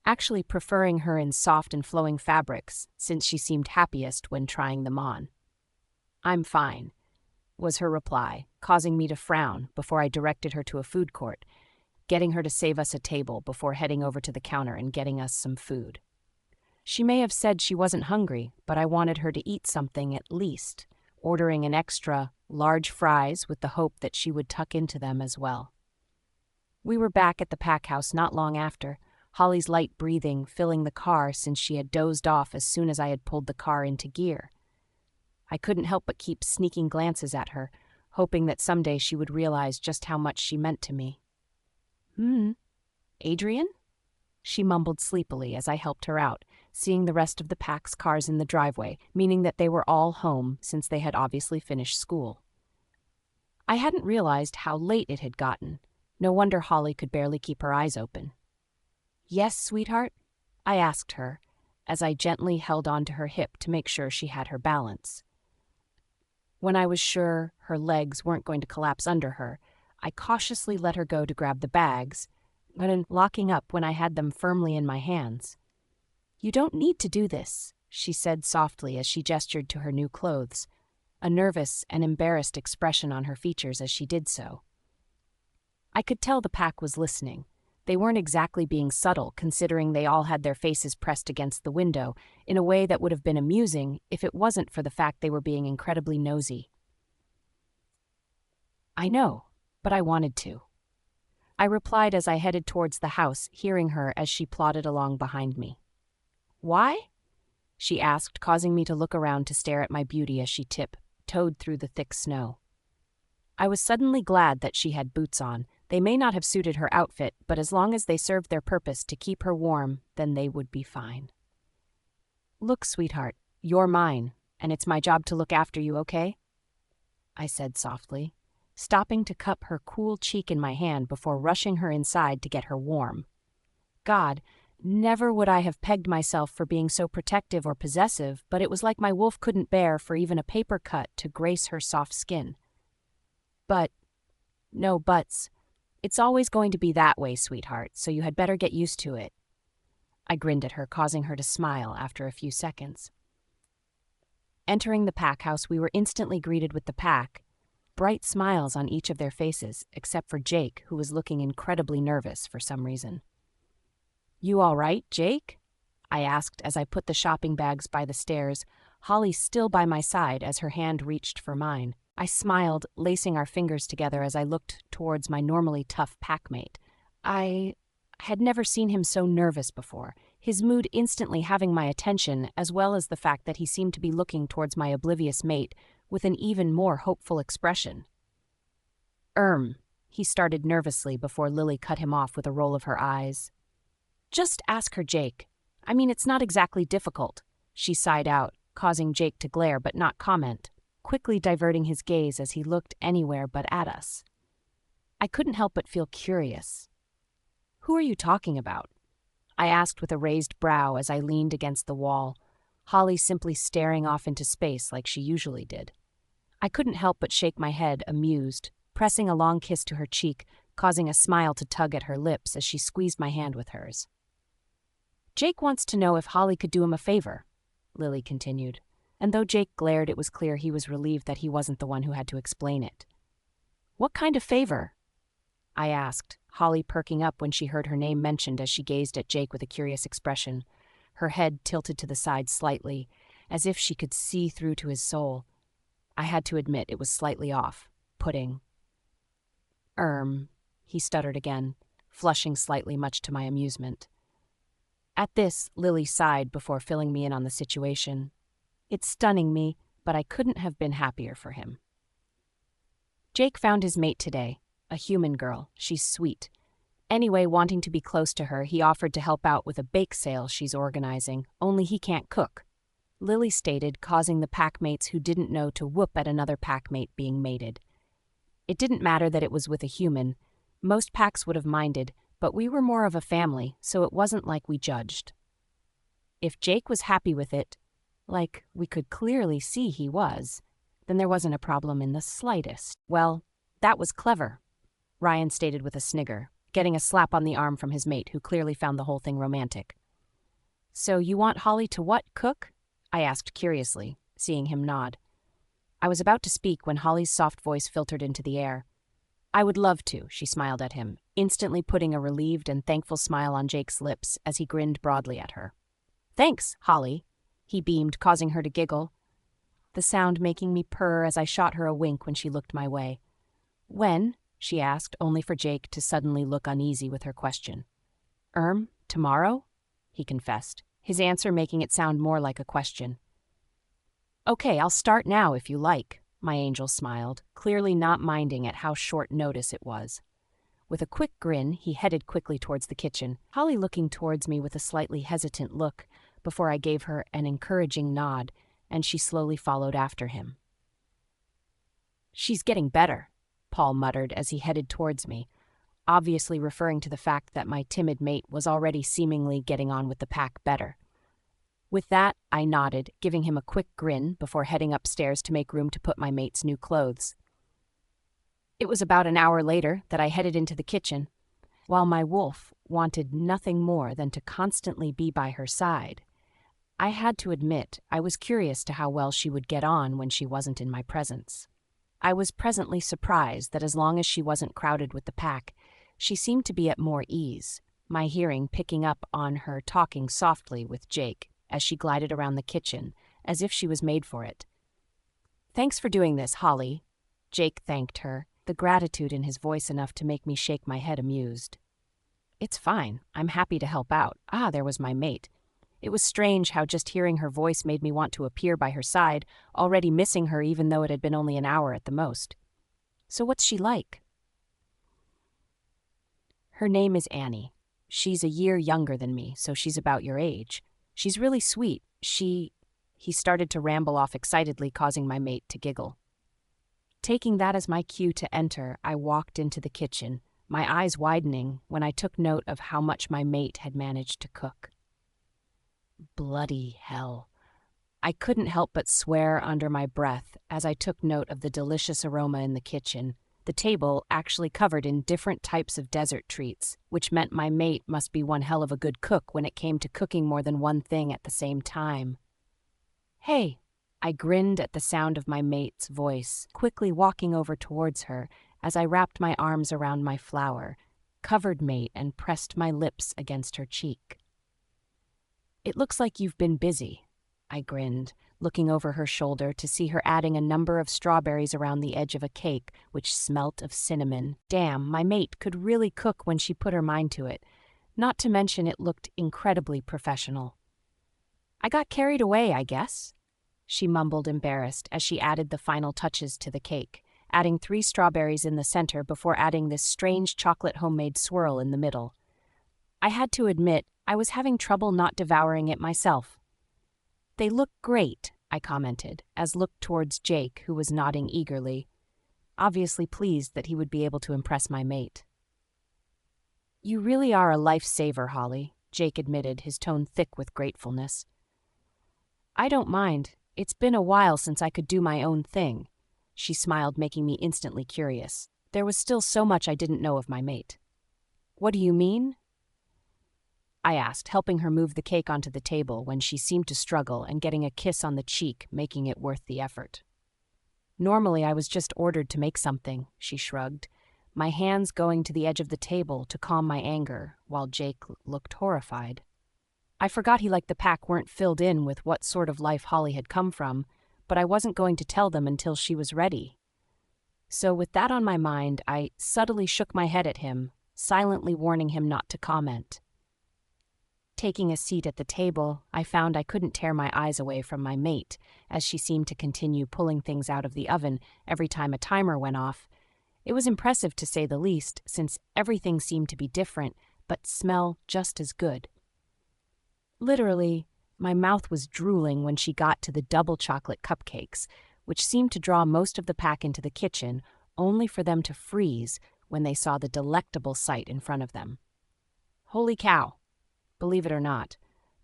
actually preferring her in soft and flowing fabrics since she seemed happiest when trying them on. "I'm fine," was her reply, causing me to frown before I directed her to a food court, getting her to save us a table before heading over to the counter and getting us some food. She may have said she wasn't hungry, but I wanted her to eat something at least, ordering an extra large fries with the hope that she would tuck into them as well. We were back at the pack house not long after, Holly's light breathing filling the car since she had dozed off as soon as I had pulled the car into gear. I couldn't help but keep sneaking glances at her, hoping that someday she would realize just how much she meant to me. Adrian?" She mumbled sleepily as I helped her out, seeing the rest of the pack's cars in the driveway, meaning that they were all home since they had obviously finished school. I hadn't realized how late it had gotten. No wonder Holly could barely keep her eyes open. "Yes, sweetheart?" I asked her, as I gently held onto her hip to make sure she had her balance. When I was sure her legs weren't going to collapse under her, I cautiously let her go to grab the bags, but in locking up when I had them firmly in my hands. "You don't need to do this," she said softly as she gestured to her new clothes, a nervous and embarrassed expression on her features as she did so. I could tell the pack was listening. They weren't exactly being subtle, considering they all had their faces pressed against the window in a way that would have been amusing if it wasn't for the fact they were being incredibly nosy. "I know, but I wanted to," I replied as I headed towards the house, hearing her as she plodded along behind me. "Why?" she asked, causing me to look around to stare at my beauty as she tiptoed through the thick snow. I was suddenly glad that she had boots on. They may not have suited her outfit, but as long as they served their purpose to keep her warm, then they would be fine. "Look, sweetheart, you're mine, and it's my job to look after you, okay?" I said softly, stopping to cup her cool cheek in my hand before rushing her inside to get her warm. God, never would I have pegged myself for being so protective or possessive, but it was like my wolf couldn't bear for even a paper cut to grace her soft skin. "But, no buts. It's always going to be that way, sweetheart, so you had better get used to it." I grinned at her, causing her to smile after a few seconds. Entering the pack house, we were instantly greeted with the pack, bright smiles on each of their faces, except for Jake, who was looking incredibly nervous for some reason. "You all right, Jake?" I asked as I put the shopping bags by the stairs, Holly still by my side as her hand reached for mine. I smiled, lacing our fingers together as I looked towards my normally tough packmate. I had never seen him so nervous before, his mood instantly having my attention, as well as the fact that he seemed to be looking towards my oblivious mate with an even more hopeful expression. He started nervously before Lily cut him off with a roll of her eyes. "Just ask her, Jake. I mean, it's not exactly difficult," she sighed out, causing Jake to glare but not comment, quickly diverting his gaze as he looked anywhere but at us. I couldn't help but feel curious. "Who are you talking about?" I asked with a raised brow as I leaned against the wall, Holly simply staring off into space like she usually did. I couldn't help but shake my head, amused, pressing a long kiss to her cheek, causing a smile to tug at her lips as she squeezed my hand with hers. "Jake wants to know if Holly could do him a favor," Lily continued, and though Jake glared, it was clear he was relieved that he wasn't the one who had to explain it. "What kind of favor?" I asked, Holly perking up when she heard her name mentioned as she gazed at Jake with a curious expression, her head tilted to the side slightly, as if she could see through to his soul. I had to admit it was slightly off, putting. He stuttered again, flushing slightly much to my amusement. At this, Lily sighed before filling me in on the situation. It's stunning me, but I couldn't have been happier for him. "Jake found his mate today, a human girl. She's sweet. Anyway, wanting to be close to her, he offered to help out with a bake sale she's organizing, only he can't cook," Lily stated, causing the packmates who didn't know to whoop at another packmate being mated. It didn't matter that it was with a human. Most packs would have minded, but we were more of a family, so it wasn't like we judged. If Jake was happy with it, like we could clearly see he was, then there wasn't a problem in the slightest. "Well, that was clever," Ryan stated with a snigger, getting a slap on the arm from his mate, who clearly found the whole thing romantic. "So you want Holly to what, cook?" I asked curiously, seeing him nod. I was about to speak when Holly's soft voice filtered into the air. "I would love to," she smiled at him, instantly putting a relieved and thankful smile on Jake's lips as he grinned broadly at her. "Thanks, Holly," he beamed, causing her to giggle, the sound making me purr as I shot her a wink when she looked my way. "When?" she asked, only for Jake to suddenly look uneasy with her question. Tomorrow?" he confessed, his answer making it sound more like a question. "Okay, I'll start now if you like," my angel smiled, clearly not minding at how short notice it was. With a quick grin, he headed quickly towards the kitchen, Holly looking towards me with a slightly hesitant look, before I gave her an encouraging nod, and she slowly followed after him. "She's getting better," Paul muttered as he headed towards me, obviously referring to the fact that my timid mate was already seemingly getting on with the pack better. With that, I nodded, giving him a quick grin before heading upstairs to make room to put my mate's new clothes. It was about an hour later that I headed into the kitchen. While my wolf wanted nothing more than to constantly be by her side, I had to admit I was curious to how well she would get on when she wasn't in my presence. I was presently surprised that as long as she wasn't crowded with the pack, she seemed to be at more ease, my hearing picking up on her talking softly with Jake as she glided around the kitchen, as if she was made for it. "Thanks for doing this, Holly," Jake thanked her, the gratitude in his voice enough to make me shake my head amused. "It's fine. I'm happy to help out." There was my mate. It was strange how just hearing her voice made me want to appear by her side, already missing her even though it had been only an hour at the most. "So what's she like?" "Her name is Annie. She's a year younger than me, so she's about your age. She's really sweet. He started to ramble off excitedly, causing my mate to giggle. Taking that as my cue to enter, I walked into the kitchen, my eyes widening when I took note of how much my mate had managed to cook. Bloody hell. I couldn't help but swear under my breath as I took note of the delicious aroma in the kitchen, the table actually covered in different types of desert treats, which meant my mate must be one hell of a good cook when it came to cooking more than one thing at the same time. "Hey," I grinned at the sound of my mate's voice, quickly walking over towards her as I wrapped my arms around my flower, covered mate, and pressed my lips against her cheek. "It looks like you've been busy," I grinned, looking over her shoulder to see her adding a number of strawberries around the edge of a cake which smelt of cinnamon. Damn, my mate could really cook when she put her mind to it, not to mention it looked incredibly professional. "I got carried away, I guess," she mumbled, embarrassed, as she added the final touches to the cake, adding 3 strawberries in the center before adding this strange chocolate homemade swirl in the middle. I had to admit, I was having trouble not devouring it myself. "They look great," I commented, as looked towards Jake, who was nodding eagerly, obviously pleased that he would be able to impress my mate. "You really are a lifesaver, Holly," Jake admitted, his tone thick with gratefulness. "I don't mind. It's been a while since I could do my own thing," she smiled, making me instantly curious. There was still so much I didn't know of my mate. "What do you mean?" I asked, helping her move the cake onto the table when she seemed to struggle and getting a kiss on the cheek, making it worth the effort. "Normally I was just ordered to make something," she shrugged, my hands going to the edge of the table to calm my anger, while Jake looked horrified. I forgot he like the pack weren't filled in with what sort of life Holly had come from, but I wasn't going to tell them until she was ready. So with that on my mind, I subtly shook my head at him, silently warning him not to comment. Taking a seat at the table, I found I couldn't tear my eyes away from my mate, as she seemed to continue pulling things out of the oven every time a timer went off. It was impressive to say the least, since everything seemed to be different, but smell just as good. Literally, my mouth was drooling when she got to the double chocolate cupcakes, which seemed to draw most of the pack into the kitchen, only for them to freeze when they saw the delectable sight in front of them. Holy cow! Believe it or not,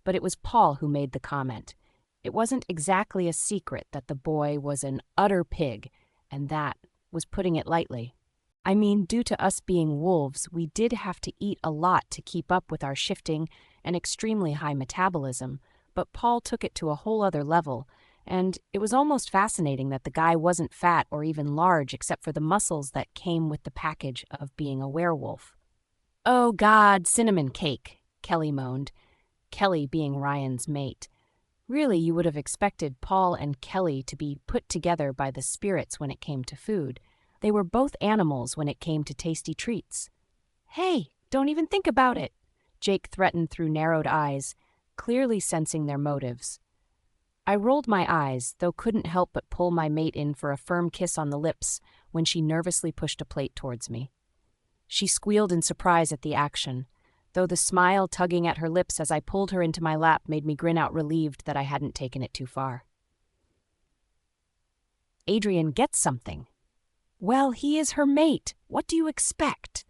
but it was Paul who made the comment. It wasn't exactly a secret that the boy was an utter pig, and that was putting it lightly. I mean, due to us being wolves, we did have to eat a lot to keep up with our shifting and extremely high metabolism, but Paul took it to a whole other level, and it was almost fascinating that the guy wasn't fat or even large except for the muscles that came with the package of being a werewolf. "Oh God, cinnamon cake," Kelly moaned, Kelly being Ryan's mate. Really, you would have expected Paul and Kelly to be put together by the spirits when it came to food. They were both animals when it came to tasty treats. "Hey, don't even think about it," Jake threatened through narrowed eyes, clearly sensing their motives. I rolled my eyes, though couldn't help but pull my mate in for a firm kiss on the lips when she nervously pushed a plate towards me. She squealed in surprise at the action, though the smile tugging at her lips as I pulled her into my lap made me grin out relieved that I hadn't taken it too far. Adrian gets something. Well, he is her mate. What do you expect?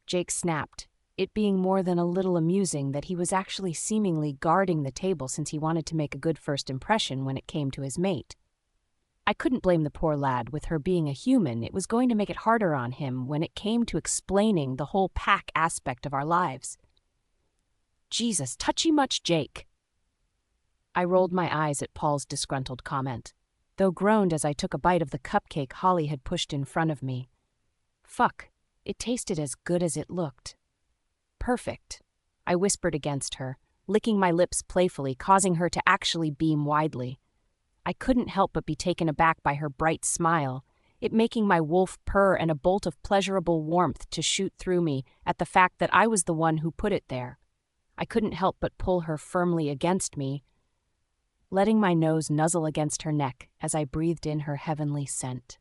Jake snapped, it being more than a little amusing that he was actually seemingly guarding the table since he wanted to make a good first impression when it came to his mate. I couldn't blame the poor lad. With her being a human, it was going to make it harder on him when it came to explaining the whole pack aspect of our lives. Jesus, touchy much, Jake? I rolled my eyes at Paul's disgruntled comment, though groaned as I took a bite of the cupcake Holly had pushed in front of me. Fuck, it tasted as good as it looked. Perfect, I whispered against her, licking my lips playfully, causing her to actually beam widely. I couldn't help but be taken aback by her bright smile, it making my wolf purr and a bolt of pleasurable warmth to shoot through me at the fact that I was the one who put it there. I couldn't help but pull her firmly against me, letting my nose nuzzle against her neck as I breathed in her heavenly scent.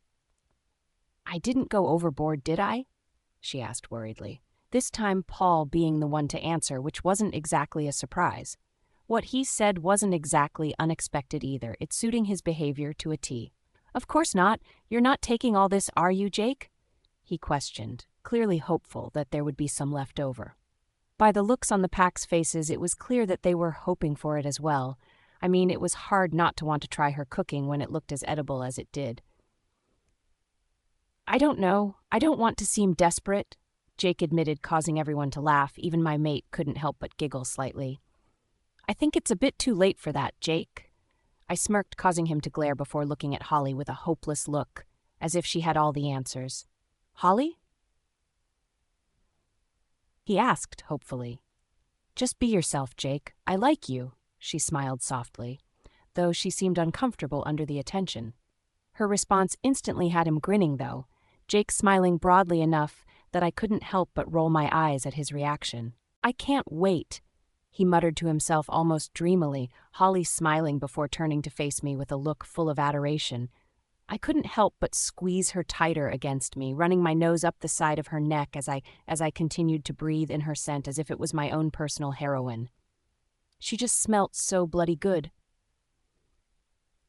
I didn't go overboard, did I? She asked worriedly, this time Paul being the one to answer, which wasn't exactly a surprise. What he said wasn't exactly unexpected either, it suiting his behavior to a T. Of course not. You're not taking all this, are you, Jake? He questioned, clearly hopeful that there would be some left over. By the looks on the pack's faces, it was clear that they were hoping for it as well. I mean, it was hard not to want to try her cooking when it looked as edible as it did. I don't know. I don't want to seem desperate, Jake admitted, causing everyone to laugh. Even my mate couldn't help but giggle slightly. I think it's a bit too late for that, Jake. I smirked, causing him to glare before looking at Holly with a hopeless look, as if she had all the answers. Holly? He asked, hopefully. Just be yourself, Jake. I like you, she smiled softly, though she seemed uncomfortable under the attention. Her response instantly had him grinning, though, Jake smiling broadly enough that I couldn't help but roll my eyes at his reaction. I can't wait, he muttered to himself almost dreamily, Holly smiling before turning to face me with a look full of adoration. I couldn't help but squeeze her tighter against me, running my nose up the side of her neck as I continued to breathe in her scent as if it was my own personal heroine. She just smelt so bloody good.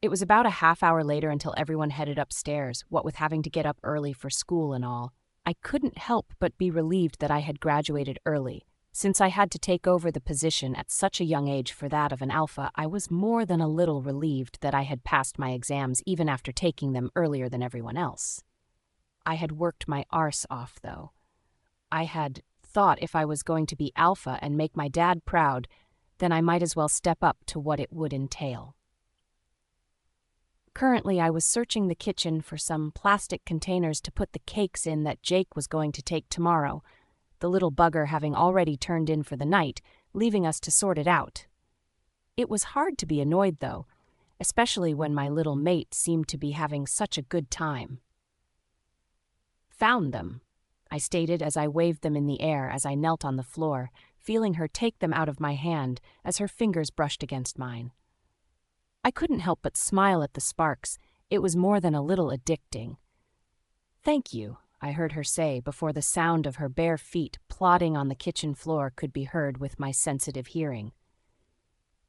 It was about a half hour later until everyone headed upstairs, what with having to get up early for school and all. I couldn't help but be relieved that I had graduated early. Since I had to take over the position at such a young age for that of an alpha, I was more than a little relieved that I had passed my exams even after taking them earlier than everyone else. I had worked my arse off, though. I had thought if I was going to be alpha and make my dad proud, then I might as well step up to what it would entail. Currently, I was searching the kitchen for some plastic containers to put the cakes in that Jake was going to take tomorrow, the little bugger having already turned in for the night, leaving us to sort it out. It was hard to be annoyed, though, especially when my little mate seemed to be having such a good time. Found them, I stated as I waved them in the air as I knelt on the floor, feeling her take them out of my hand as her fingers brushed against mine. I couldn't help but smile at the sparks. It was more than a little addicting. Thank you, I heard her say before the sound of her bare feet plodding on the kitchen floor could be heard with my sensitive hearing.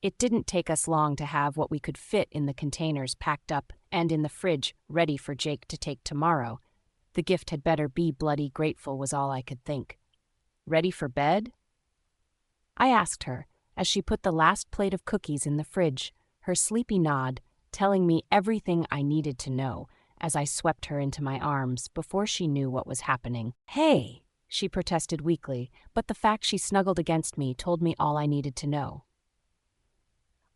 It didn't take us long to have what we could fit in the containers packed up and in the fridge ready for Jake to take tomorrow. The gift had better be bloody grateful was all I could think. Ready for bed? I asked her as she put the last plate of cookies in the fridge, her sleepy nod telling me everything I needed to know as I swept her into my arms before she knew what was happening. Hey, she protested weakly, but the fact she snuggled against me told me all I needed to know.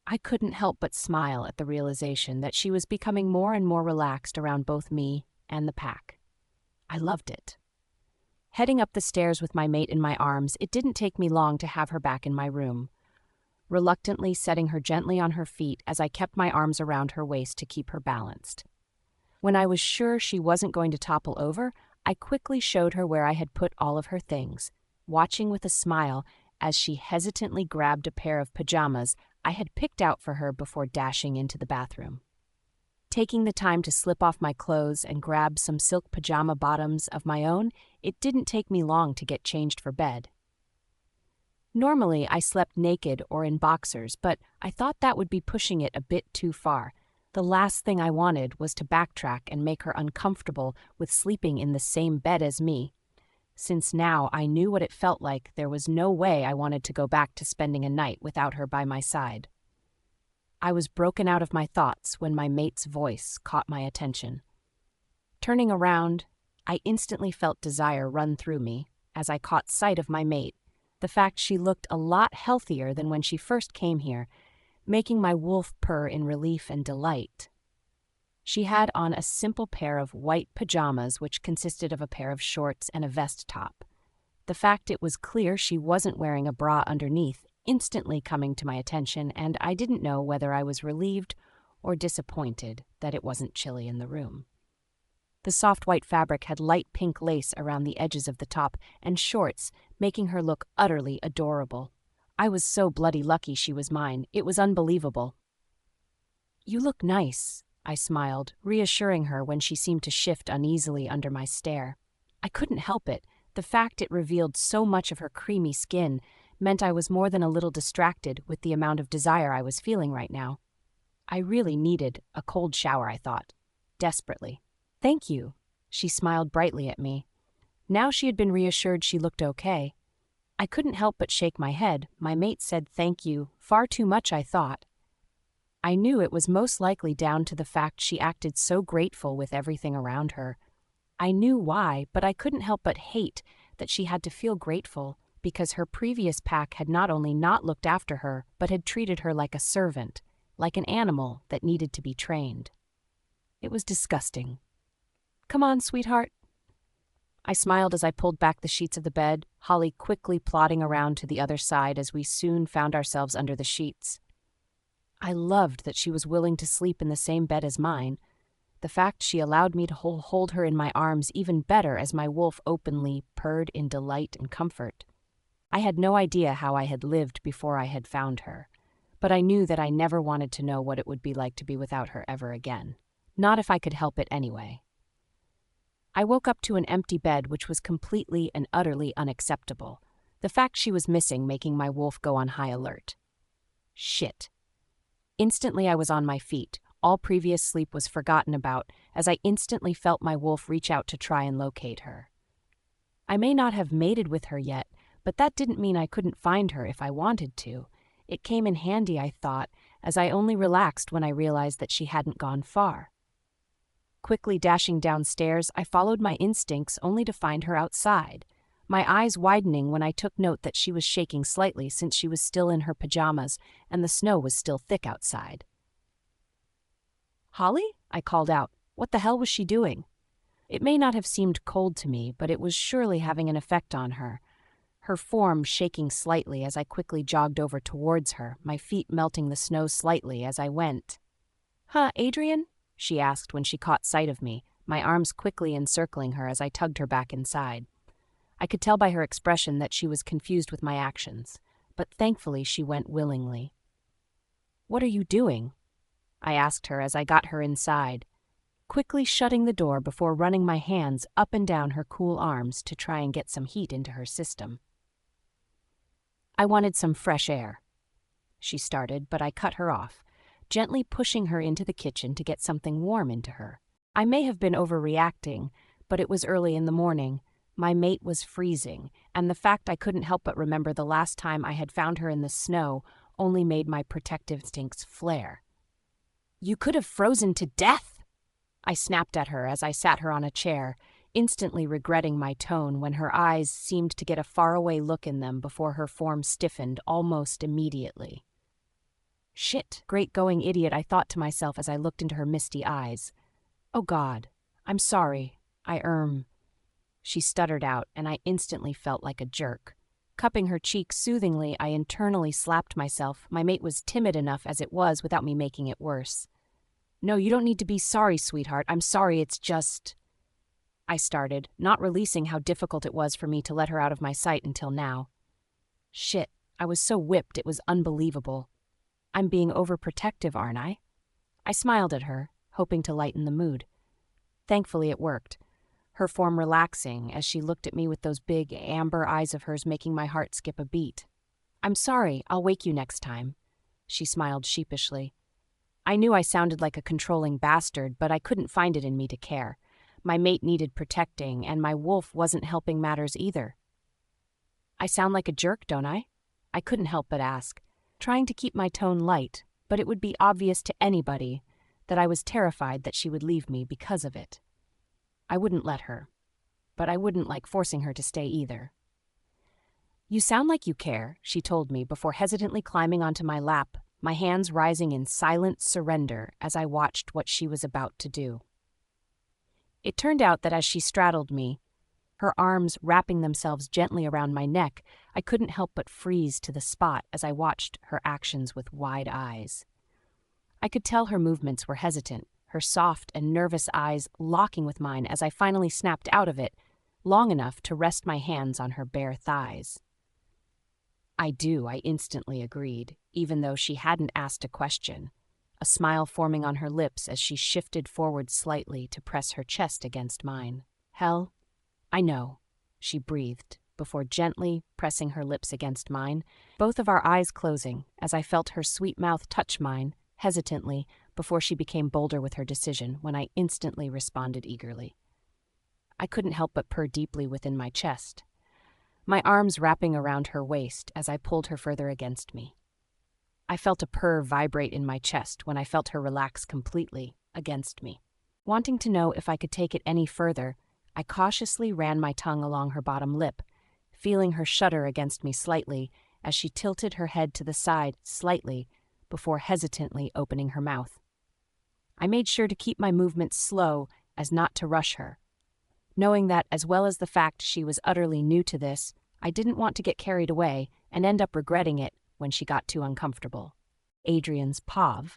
I couldn't help but smile at the realization that she was becoming more and more relaxed around both me and the pack. I loved it. Heading up the stairs with my mate in my arms, it didn't take me long to have her back in my room, reluctantly setting her gently on her feet as I kept my arms around her waist to keep her balanced. When I was sure she wasn't going to topple over, I quickly showed her where I had put all of her things, watching with a smile as she hesitantly grabbed a pair of pajamas I had picked out for her before dashing into the bathroom. Taking the time to slip off my clothes and grab some silk pajama bottoms of my own, it didn't take me long to get changed for bed. Normally, I slept naked or in boxers, but I thought that would be pushing it a bit too far. The last thing I wanted was to backtrack and make her uncomfortable with sleeping in the same bed as me. Since now I knew what it felt like, there was no way I wanted to go back to spending a night without her by my side. I was broken out of my thoughts when my mate's voice caught my attention. Turning around, I instantly felt desire run through me as I caught sight of my mate. The fact she looked a lot healthier than when she first came here, making my wolf purr in relief and delight. She had on a simple pair of white pajamas which consisted of a pair of shorts and a vest top. The fact it was clear she wasn't wearing a bra underneath instantly coming to my attention, and I didn't know whether I was relieved or disappointed that it wasn't chilly in the room. The soft white fabric had light pink lace around the edges of the top and shorts, making her look utterly adorable. I was so bloody lucky she was mine. It was unbelievable. "You look nice," I smiled, reassuring her when she seemed to shift uneasily under my stare. I couldn't help it. The fact it revealed so much of her creamy skin meant I was more than a little distracted with the amount of desire I was feeling right now. I really needed a cold shower, I thought, desperately. "Thank you," she smiled brightly at me. Now she had been reassured she looked okay. I couldn't help but shake my head. My mate said thank you far too much, I thought. I knew it was most likely down to the fact she acted so grateful with everything around her. I knew why, but I couldn't help but hate that she had to feel grateful because her previous pack had not only not looked after her, but had treated her like a servant, like an animal that needed to be trained. It was disgusting. "Come on, sweetheart." I smiled as I pulled back the sheets of the bed, Holly quickly plodding around to the other side as we soon found ourselves under the sheets. I loved that she was willing to sleep in the same bed as mine. The fact she allowed me to hold her in my arms even better as my wolf openly purred in delight and comfort. I had no idea how I had lived before I had found her, but I knew that I never wanted to know what it would be like to be without her ever again. Not if I could help it anyway. I woke up to an empty bed which was completely and utterly unacceptable, the fact she was missing making my wolf go on high alert. Shit. Instantly I was on my feet. All previous sleep was forgotten about as I instantly felt my wolf reach out to try and locate her. I may not have mated with her yet, but that didn't mean I couldn't find her if I wanted to. It came in handy, I thought, as I only relaxed when I realized that she hadn't gone far. Quickly dashing downstairs, I followed my instincts only to find her outside, my eyes widening when I took note that she was shaking slightly since she was still in her pajamas and the snow was still thick outside. "Holly?" I called out. What the hell was she doing? It may not have seemed cold to me, but it was surely having an effect on her. Her form shaking slightly as I quickly jogged over towards her, my feet melting the snow slightly as I went. "Huh, Adrian?" she asked when she caught sight of me, my arms quickly encircling her as I tugged her back inside. I could tell by her expression that she was confused with my actions, but thankfully she went willingly. "What are you doing?" I asked her as I got her inside, quickly shutting the door before running my hands up and down her cool arms to try and get some heat into her system. "I wanted some fresh air," she started, but I cut her off, gently pushing her into the kitchen to get something warm into her. I may have been overreacting, but it was early in the morning. My mate was freezing, and the fact I couldn't help but remember the last time I had found her in the snow only made my protective instincts flare. "You could have frozen to death!" I snapped at her as I sat her on a chair, instantly regretting my tone when her eyes seemed to get a faraway look in them before her form stiffened almost immediately. "Shit, great going idiot," I thought to myself as I looked into her misty eyes. "Oh God, I'm sorry, She stuttered out, and I instantly felt like a jerk. Cupping her cheek soothingly, I internally slapped myself. My mate was timid enough as it was without me making it worse. "No, you don't need to be sorry, sweetheart. I'm sorry, it's just—" I started, not releasing how difficult it was for me to let her out of my sight until now. Shit, I was so whipped it was unbelievable. I'm being overprotective, aren't I? I smiled at her, hoping to lighten the mood. Thankfully it worked, her form relaxing as she looked at me with those big, amber eyes of hers making my heart skip a beat. I'm sorry, I'll wake you next time. She smiled sheepishly. I knew I sounded like a controlling bastard, but I couldn't find it in me to care. My mate needed protecting, and my wolf wasn't helping matters either. I sound like a jerk, don't I? I couldn't help but ask, trying to keep my tone light, but it would be obvious to anybody that I was terrified that she would leave me because of it. I wouldn't let her, but I wouldn't like forcing her to stay either. You sound like you care, she told me before hesitantly climbing onto my lap, my hands rising in silent surrender as I watched what she was about to do. It turned out that as she straddled me, her arms wrapping themselves gently around my neck, I couldn't help but freeze to the spot as I watched her actions with wide eyes. I could tell her movements were hesitant, her soft and nervous eyes locking with mine as I finally snapped out of it, long enough to rest my hands on her bare thighs. I do, I instantly agreed, even though she hadn't asked a question, a smile forming on her lips as she shifted forward slightly to press her chest against mine. Hell, I know, she breathed, before gently pressing her lips against mine, both of our eyes closing as I felt her sweet mouth touch mine, hesitantly, before she became bolder with her decision when I instantly responded eagerly. I couldn't help but purr deeply within my chest, my arms wrapping around her waist as I pulled her further against me. I felt a purr vibrate in my chest when I felt her relax completely against me. Wanting to know if I could take it any further, I cautiously ran my tongue along her bottom lip, feeling her shudder against me slightly as she tilted her head to the side slightly before hesitantly opening her mouth. I made sure to keep my movements slow as not to rush her, knowing that as well as the fact she was utterly new to this, I didn't want to get carried away and end up regretting it when she got too uncomfortable. Adrian's POV.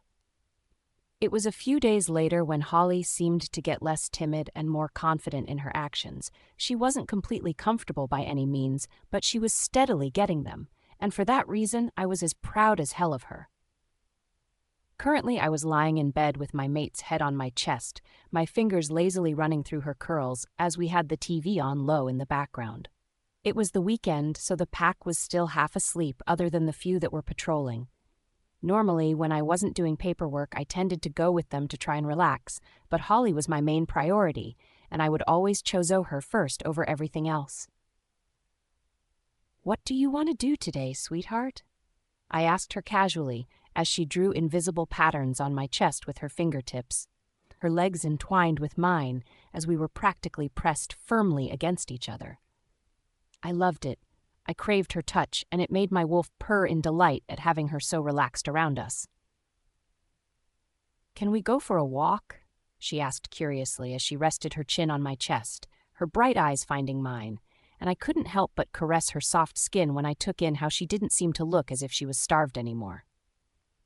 It was a few days later when Holly seemed to get less timid and more confident in her actions. She wasn't completely comfortable by any means, but she was steadily getting them, and for that reason I was as proud as hell of her. Currently, I was lying in bed with my mate's head on my chest, my fingers lazily running through her curls as we had the TV on low in the background. It was the weekend, so the pack was still half asleep other than the few that were patrolling. Normally, when I wasn't doing paperwork, I tended to go with them to try and relax, but Holly was my main priority, and I would always choose her first over everything else. "What do you want to do today, sweetheart?" I asked her casually as she drew invisible patterns on my chest with her fingertips, her legs entwined with mine as we were practically pressed firmly against each other. I loved it. I craved her touch, and it made my wolf purr in delight at having her so relaxed around us. "Can we go for a walk?" she asked curiously as she rested her chin on my chest, her bright eyes finding mine, and I couldn't help but caress her soft skin when I took in how she didn't seem to look as if she was starved anymore.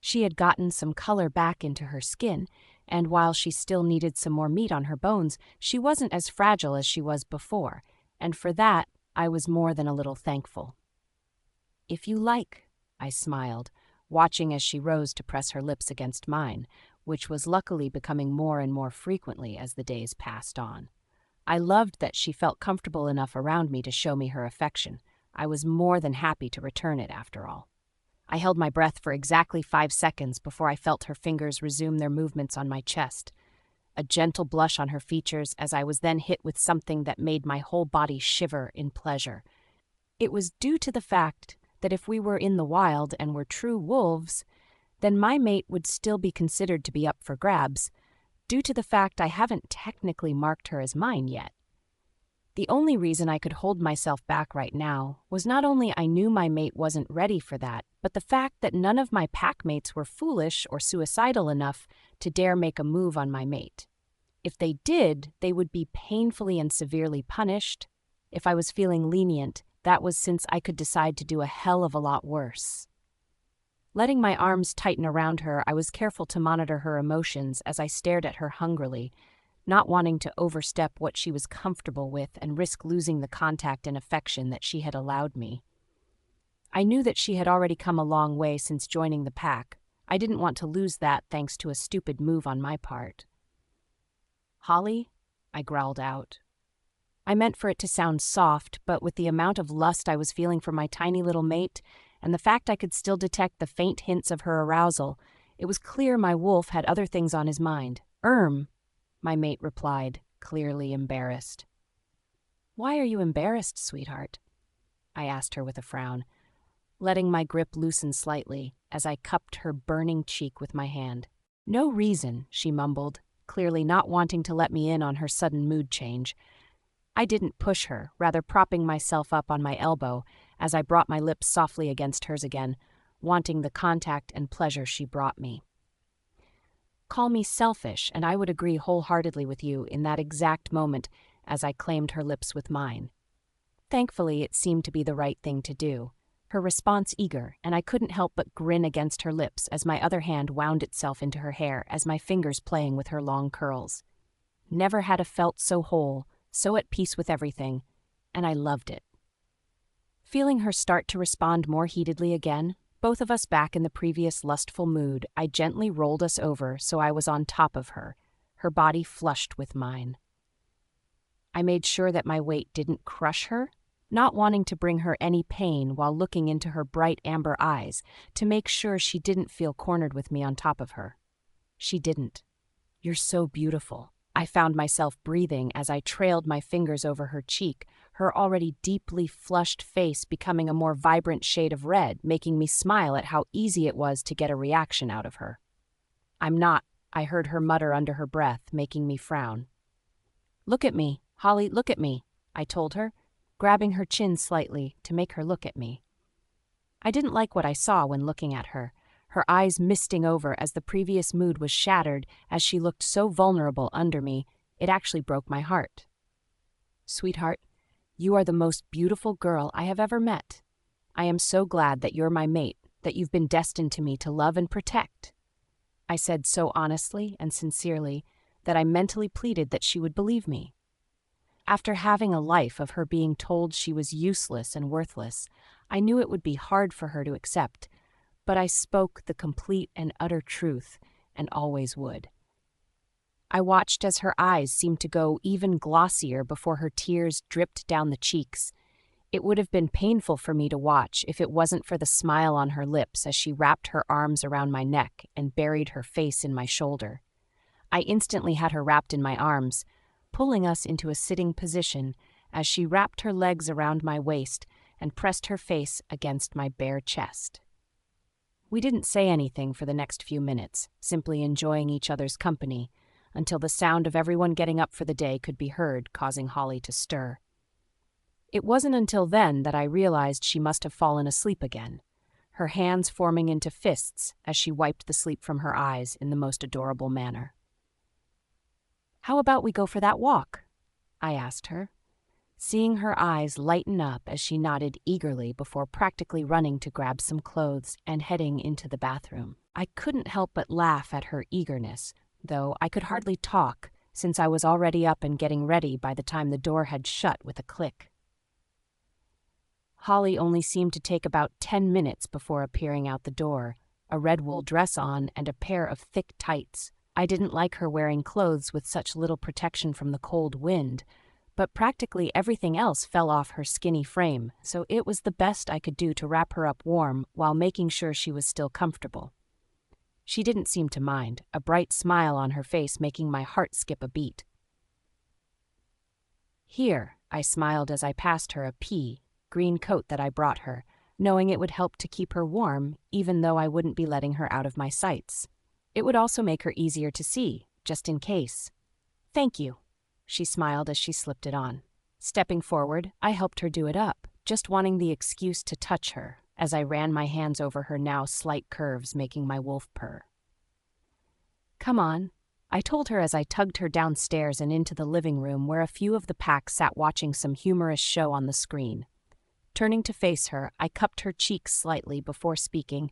She had gotten some color back into her skin, and while she still needed some more meat on her bones, she wasn't as fragile as she was before, and for that, I was more than a little thankful. "If you like," I smiled, watching as she rose to press her lips against mine, which was luckily becoming more and more frequently as the days passed on. I loved that she felt comfortable enough around me to show me her affection. I was more than happy to return it after all. I held my breath for exactly 5 seconds before I felt her fingers resume their movements on my chest, a gentle blush on her features as I was then hit with something that made my whole body shiver in pleasure. It was due to the fact that if we were in the wild and were true wolves, then my mate would still be considered to be up for grabs, due to the fact I haven't technically marked her as mine yet. The only reason I could hold myself back right now was not only I knew my mate wasn't ready for that, but the fact that none of my pack mates were foolish or suicidal enough to dare make a move on my mate. If they did, they would be painfully and severely punished. If I was feeling lenient, that was since I could decide to do a hell of a lot worse. Letting my arms tighten around her, I was careful to monitor her emotions as I stared at her hungrily, not wanting to overstep what she was comfortable with and risk losing the contact and affection that she had allowed me. I knew that she had already come a long way since joining the pack. I didn't want to lose that thanks to a stupid move on my part. "Holly?" I growled out. I meant for it to sound soft, but with the amount of lust I was feeling for my tiny little mate, and the fact I could still detect the faint hints of her arousal, it was clear my wolf had other things on his mind. My mate replied, clearly embarrassed. "Why are you embarrassed, sweetheart?" I asked her with a frown, letting my grip loosen slightly as I cupped her burning cheek with my hand. "No reason," she mumbled, clearly not wanting to let me in on her sudden mood change. I didn't push her, rather propping myself up on my elbow as I brought my lips softly against hers again, wanting the contact and pleasure she brought me. Call me selfish, and I would agree wholeheartedly with you in that exact moment as I claimed her lips with mine. Thankfully, it seemed to be the right thing to do. Her response eager, and I couldn't help but grin against her lips as my other hand wound itself into her hair as my fingers playing with her long curls. Never had I felt so whole, so at peace with everything, and I loved it. Feeling her start to respond more heatedly again, both of us back in the previous lustful mood, I gently rolled us over so I was on top of her, her body flushed with mine. I made sure that my weight didn't crush her, not wanting to bring her any pain while looking into her bright amber eyes to make sure she didn't feel cornered with me on top of her. She didn't. "You're so beautiful," I found myself breathing as I trailed my fingers over her cheek, her already deeply flushed face becoming a more vibrant shade of red, making me smile at how easy it was to get a reaction out of her. "I'm not," I heard her mutter under her breath, making me frown. "Look at me, Holly, look at me," I told her, grabbing her chin slightly to make her look at me. I didn't like what I saw when looking at her, her eyes misting over as the previous mood was shattered as she looked so vulnerable under me, it actually broke my heart. "Sweetheart, you are the most beautiful girl I have ever met. I am so glad that you're my mate, that you've been destined to me to love and protect," I said so honestly and sincerely that I mentally pleaded that she would believe me. After having a life of her being told she was useless and worthless, I knew it would be hard for her to accept, but I spoke the complete and utter truth, and always would. I watched as her eyes seemed to go even glossier before her tears dripped down the cheeks. It would have been painful for me to watch if it wasn't for the smile on her lips as she wrapped her arms around my neck and buried her face in my shoulder. I instantly had her wrapped in my arms, pulling us into a sitting position as she wrapped her legs around my waist and pressed her face against my bare chest. We didn't say anything for the next few minutes, simply enjoying each other's company, until the sound of everyone getting up for the day could be heard, causing Holly to stir. It wasn't until then that I realized she must have fallen asleep again, her hands forming into fists as she wiped the sleep from her eyes in the most adorable manner. "How about we go for that walk?" I asked her, seeing her eyes lighten up as she nodded eagerly before practically running to grab some clothes and heading into the bathroom. I couldn't help but laugh at her eagerness, though I could hardly talk since I was already up and getting ready by the time the door had shut with a click. Holly only seemed to take about 10 minutes before appearing out the door, a red wool dress on and a pair of thick tights. I didn't like her wearing clothes with such little protection from the cold wind, but practically everything else fell off her skinny frame, so it was the best I could do to wrap her up warm while making sure she was still comfortable. She didn't seem to mind, a bright smile on her face making my heart skip a beat. "Here," I smiled as I passed her a green coat that I brought her, knowing it would help to keep her warm even though I wouldn't be letting her out of my sights. It would also make her easier to see, just in case. "Thank you," she smiled as she slipped it on. Stepping forward, I helped her do it up, just wanting the excuse to touch her, as I ran my hands over her now slight curves making my wolf purr. "Come on," I told her as I tugged her downstairs and into the living room where a few of the pack sat watching some humorous show on the screen. Turning to face her, I cupped her cheeks slightly before speaking.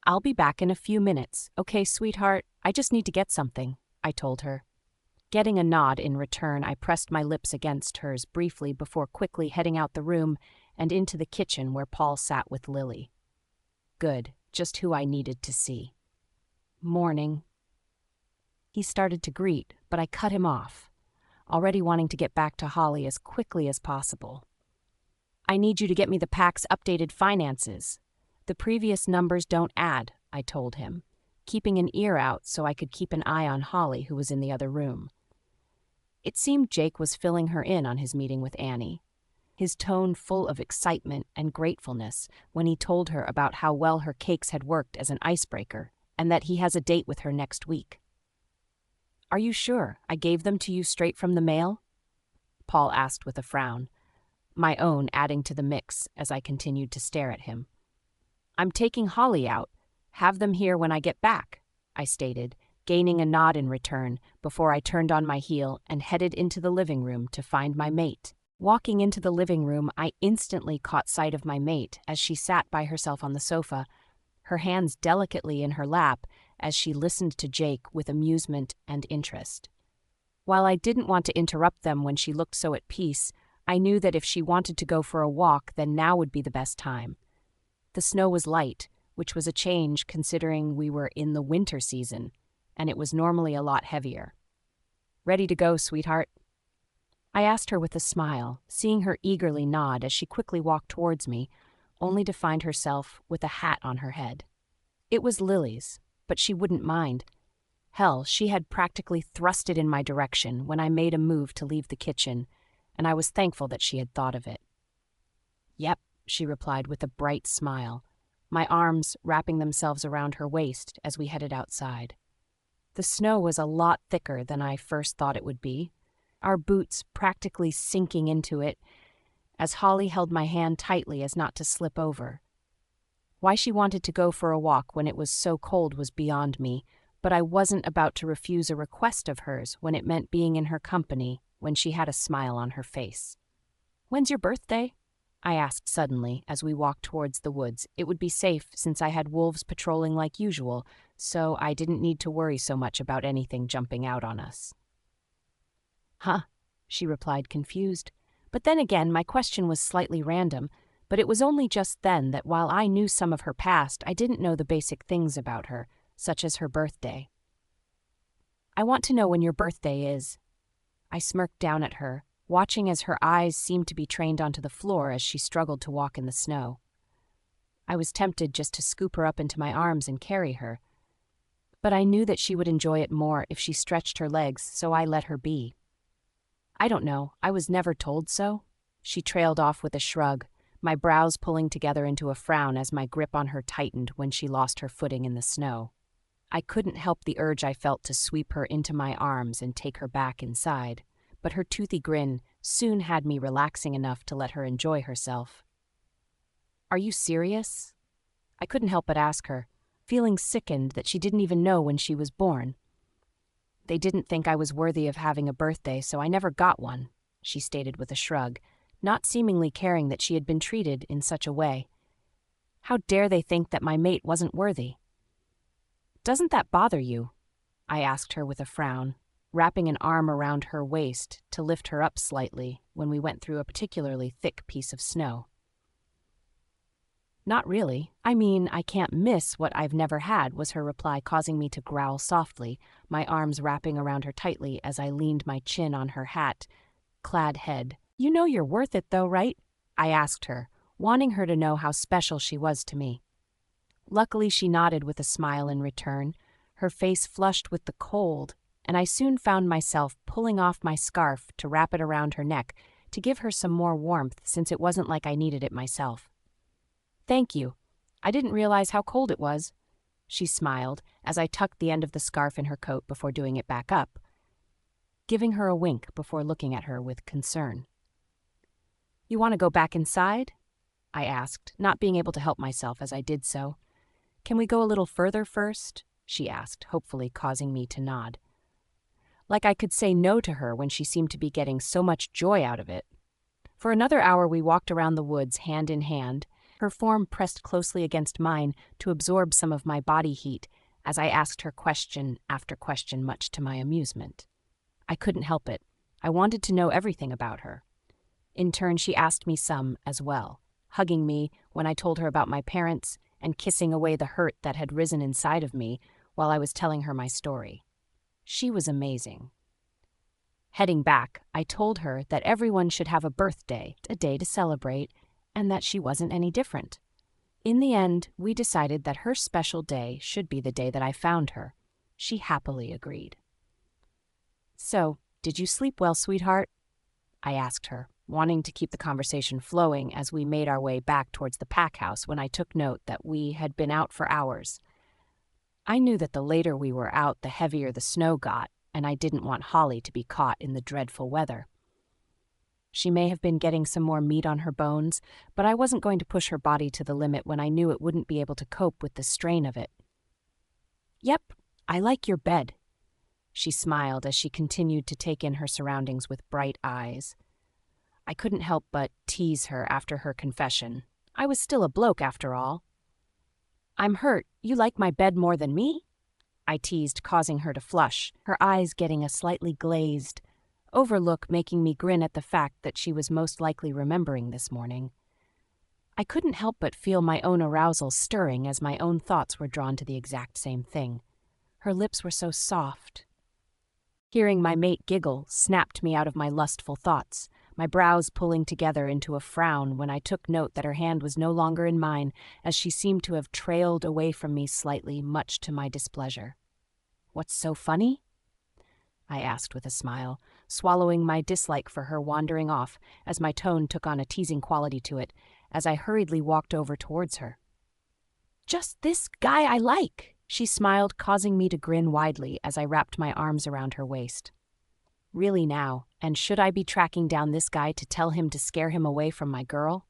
"I'll be back in a few minutes, okay, sweetheart? I just need to get something," I told her. Getting a nod in return, I pressed my lips against hers briefly before quickly heading out the room and into the kitchen where Paul sat with Lily. Good, just who I needed to see. "Morning." He started to greet, but I cut him off, already wanting to get back to Holly as quickly as possible. "I need you to get me the pack's updated finances. The previous numbers don't add, I told him, keeping an ear out so I could keep an eye on Holly, who was in the other room. It seemed Jake was filling her in on his meeting with Annie, his tone full of excitement and gratefulness when he told her about how well her cakes had worked as an icebreaker and that he has a date with her next week. "Are you sure I gave them to you straight from the mail?" Paul asked with a frown, my own adding to the mix as I continued to stare at him. "I'm taking Holly out. Have them here when I get back," I stated, gaining a nod in return before I turned on my heel and headed into the living room to find my mate. Walking into the living room, I instantly caught sight of my mate as she sat by herself on the sofa, her hands delicately in her lap as she listened to Jake with amusement and interest. While I didn't want to interrupt them when she looked so at peace, I knew that if she wanted to go for a walk, then now would be the best time. The snow was light, which was a change considering we were in the winter season, and it was normally a lot heavier. "Ready to go, sweetheart?" I asked her with a smile, seeing her eagerly nod as she quickly walked towards me, only to find herself with a hat on her head. It was Lily's, but she wouldn't mind. Hell, she had practically thrust it in my direction when I made a move to leave the kitchen, and I was thankful that she had thought of it. "Yep," she replied with a bright smile, my arms wrapping themselves around her waist as we headed outside. The snow was a lot thicker than I first thought it would be, our boots practically sinking into it, as Holly held my hand tightly as not to slip over. Why she wanted to go for a walk when it was so cold was beyond me, but I wasn't about to refuse a request of hers when it meant being in her company when she had a smile on her face. "When's your birthday?" I asked suddenly as we walked towards the woods. It would be safe since I had wolves patrolling like usual, so I didn't need to worry so much about anything jumping out on us. "Huh," she replied, confused. But then again, my question was slightly random, but it was only just then that while I knew some of her past, I didn't know the basic things about her, such as her birthday. "I want to know when your birthday is." I smirked down at her, watching as her eyes seemed to be trained onto the floor as she struggled to walk in the snow. I was tempted just to scoop her up into my arms and carry her, but I knew that she would enjoy it more if she stretched her legs, so I let her be. "I don't know, I was never told so." She trailed off with a shrug, my brows pulling together into a frown as my grip on her tightened when she lost her footing in the snow. I couldn't help the urge I felt to sweep her into my arms and take her back inside, but her toothy grin soon had me relaxing enough to let her enjoy herself. "Are you serious?" I couldn't help but ask her, feeling sickened that she didn't even know when she was born. "They didn't think I was worthy of having a birthday, so I never got one," she stated with a shrug, not seemingly caring that she had been treated in such a way. "How dare they think that my mate wasn't worthy?" "Doesn't that bother you?" I asked her with a frown, wrapping an arm around her waist to lift her up slightly when we went through a particularly thick piece of snow. "Not really. I mean, I can't miss what I've never had," was her reply, causing me to growl softly, my arms wrapping around her tightly as I leaned my chin on her hat-clad head. "You know you're worth it though, right?" I asked her, wanting her to know how special she was to me. Luckily, she nodded with a smile in return, her face flushed with the cold, and I soon found myself pulling off my scarf to wrap it around her neck to give her some more warmth since it wasn't like I needed it myself. "Thank you. I didn't realize how cold it was," she smiled as I tucked the end of the scarf in her coat before doing it back up, giving her a wink before looking at her with concern. "You want to go back inside?" I asked, not being able to help myself as I did so. "Can we go a little further first?" she asked, hopefully causing me to nod. Like I could say no to her when she seemed to be getting so much joy out of it. For another hour we walked around the woods hand in hand, her form pressed closely against mine to absorb some of my body heat as I asked her question after question, much to my amusement. I couldn't help it. I wanted to know everything about her. In turn, she asked me some as well, hugging me when I told her about my parents and kissing away the hurt that had risen inside of me while I was telling her my story. She was amazing. Heading back, I told her that everyone should have a birthday, a day to celebrate, and that she wasn't any different. In the end, we decided that her special day should be the day that I found her. She happily agreed. "So, did you sleep well, sweetheart?" I asked her, wanting to keep the conversation flowing as we made our way back towards the pack house when I took note that we had been out for hours. I knew that the later we were out, the heavier the snow got, and I didn't want Holly to be caught in the dreadful weather. She may have been getting some more meat on her bones, but I wasn't going to push her body to the limit when I knew it wouldn't be able to cope with the strain of it. "Yep, I like your bed," she smiled as she continued to take in her surroundings with bright eyes. I couldn't help but tease her after her confession. I was still a bloke after all. "I'm hurt. You like my bed more than me?" I teased, causing her to flush, her eyes getting a slightly glazed overlook making me grin at the fact that she was most likely remembering this morning. I couldn't help but feel my own arousal stirring as my own thoughts were drawn to the exact same thing. Her lips were so soft. Hearing my mate giggle snapped me out of my lustful thoughts, my brows pulling together into a frown when I took note that her hand was no longer in mine, as she seemed to have trailed away from me slightly, much to my displeasure. "What's so funny?" I asked with a smile, swallowing my dislike for her wandering off as my tone took on a teasing quality to it as I hurriedly walked over towards her. "Just this guy I like," she smiled, causing me to grin widely as I wrapped my arms around her waist. "Really now, and should I be tracking down this guy to tell him to scare him away from my girl?"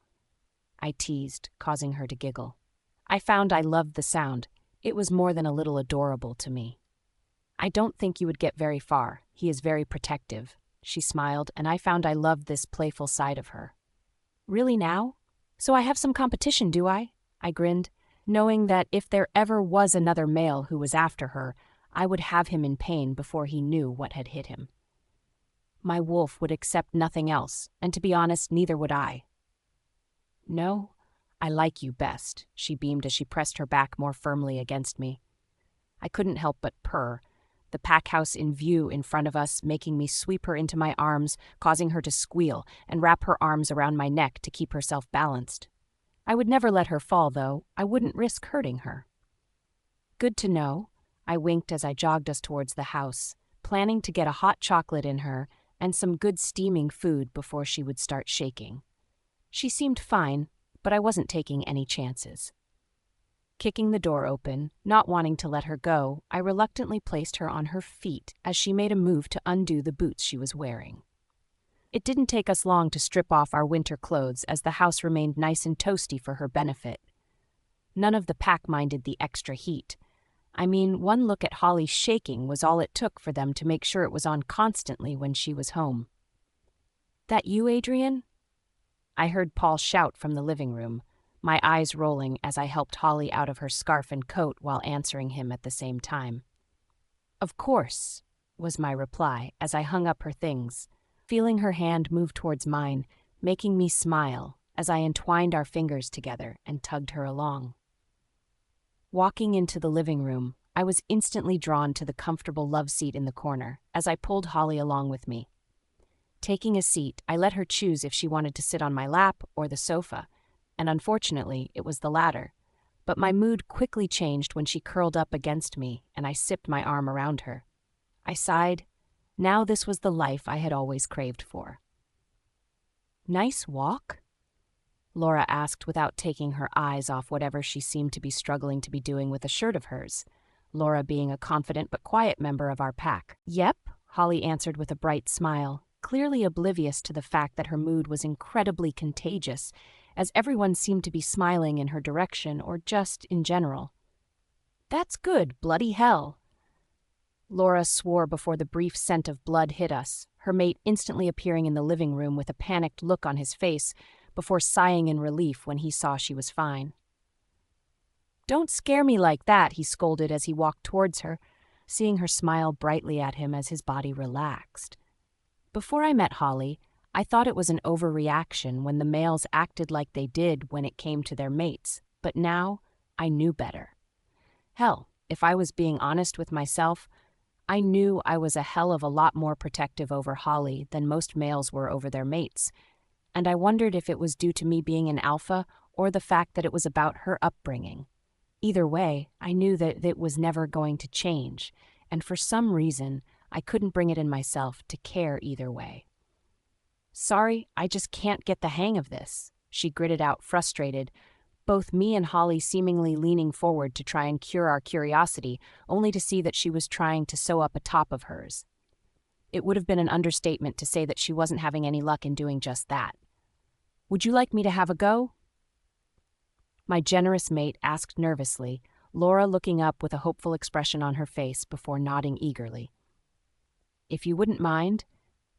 I teased, causing her to giggle. I found I loved the sound. It was more than a little adorable to me. "I don't think you would get very far. He is very protective," she smiled, and I found I loved this playful side of her. "Really now? So I have some competition, do I?" I grinned, knowing that if there ever was another male who was after her, I would have him in pain before he knew what had hit him. My wolf would accept nothing else, and to be honest, neither would I. "No, I like you best," she beamed as she pressed her back more firmly against me. I couldn't help but purr, the pack house in view in front of us making me sweep her into my arms, causing her to squeal and wrap her arms around my neck to keep herself balanced. I would never let her fall, though. I wouldn't risk hurting her. "Good to know," I winked as I jogged us towards the house, planning to get a hot chocolate in her and some good steaming food before she would start shaking. She seemed fine, but I wasn't taking any chances. Kicking the door open, not wanting to let her go, I reluctantly placed her on her feet as she made a move to undo the boots she was wearing. It didn't take us long to strip off our winter clothes as the house remained nice and toasty for her benefit. None of the pack minded the extra heat. I mean, one look at Holly shaking was all it took for them to make sure it was on constantly when she was home. "That you, Adrian?" I heard Paul shout from the living room, my eyes rolling as I helped Holly out of her scarf and coat while answering him at the same time. "Of course," was my reply as I hung up her things, feeling her hand move towards mine, making me smile as I entwined our fingers together and tugged her along. Walking into the living room, I was instantly drawn to the comfortable love seat in the corner as I pulled Holly along with me. Taking a seat, I let her choose if she wanted to sit on my lap or the sofa, and unfortunately, it was the latter. But my mood quickly changed when she curled up against me and I sipped my arm around her. I sighed. Now this was the life I had always craved for. "Nice walk?" Laura asked without taking her eyes off whatever she seemed to be struggling to be doing with a shirt of hers, Laura being a confident but quiet member of our pack. "Yep," Holly answered with a bright smile, clearly oblivious to the fact that her mood was incredibly contagious, as everyone seemed to be smiling in her direction or just in general. "That's good, bloody hell." Laura swore before the brief scent of blood hit us, her mate instantly appearing in the living room with a panicked look on his face before sighing in relief when he saw she was fine. "Don't scare me like that," he scolded as he walked towards her, seeing her smile brightly at him as his body relaxed. Before I met Holly, I thought it was an overreaction when the males acted like they did when it came to their mates, but now I knew better. Hell, if I was being honest with myself, I knew I was a hell of a lot more protective over Holly than most males were over their mates, and I wondered if it was due to me being an alpha or the fact that it was about her upbringing. Either way, I knew that it was never going to change, and for some reason, I couldn't bring it in myself to care either way. "Sorry, I just can't get the hang of this," she gritted out, frustrated, both me and Holly seemingly leaning forward to try and cure our curiosity, only to see that she was trying to sew up a top of hers. It would have been an understatement to say that she wasn't having any luck in doing just that. "Would you like me to have a go?" my generous mate asked nervously, Laura looking up with a hopeful expression on her face before nodding eagerly. "If you wouldn't mind,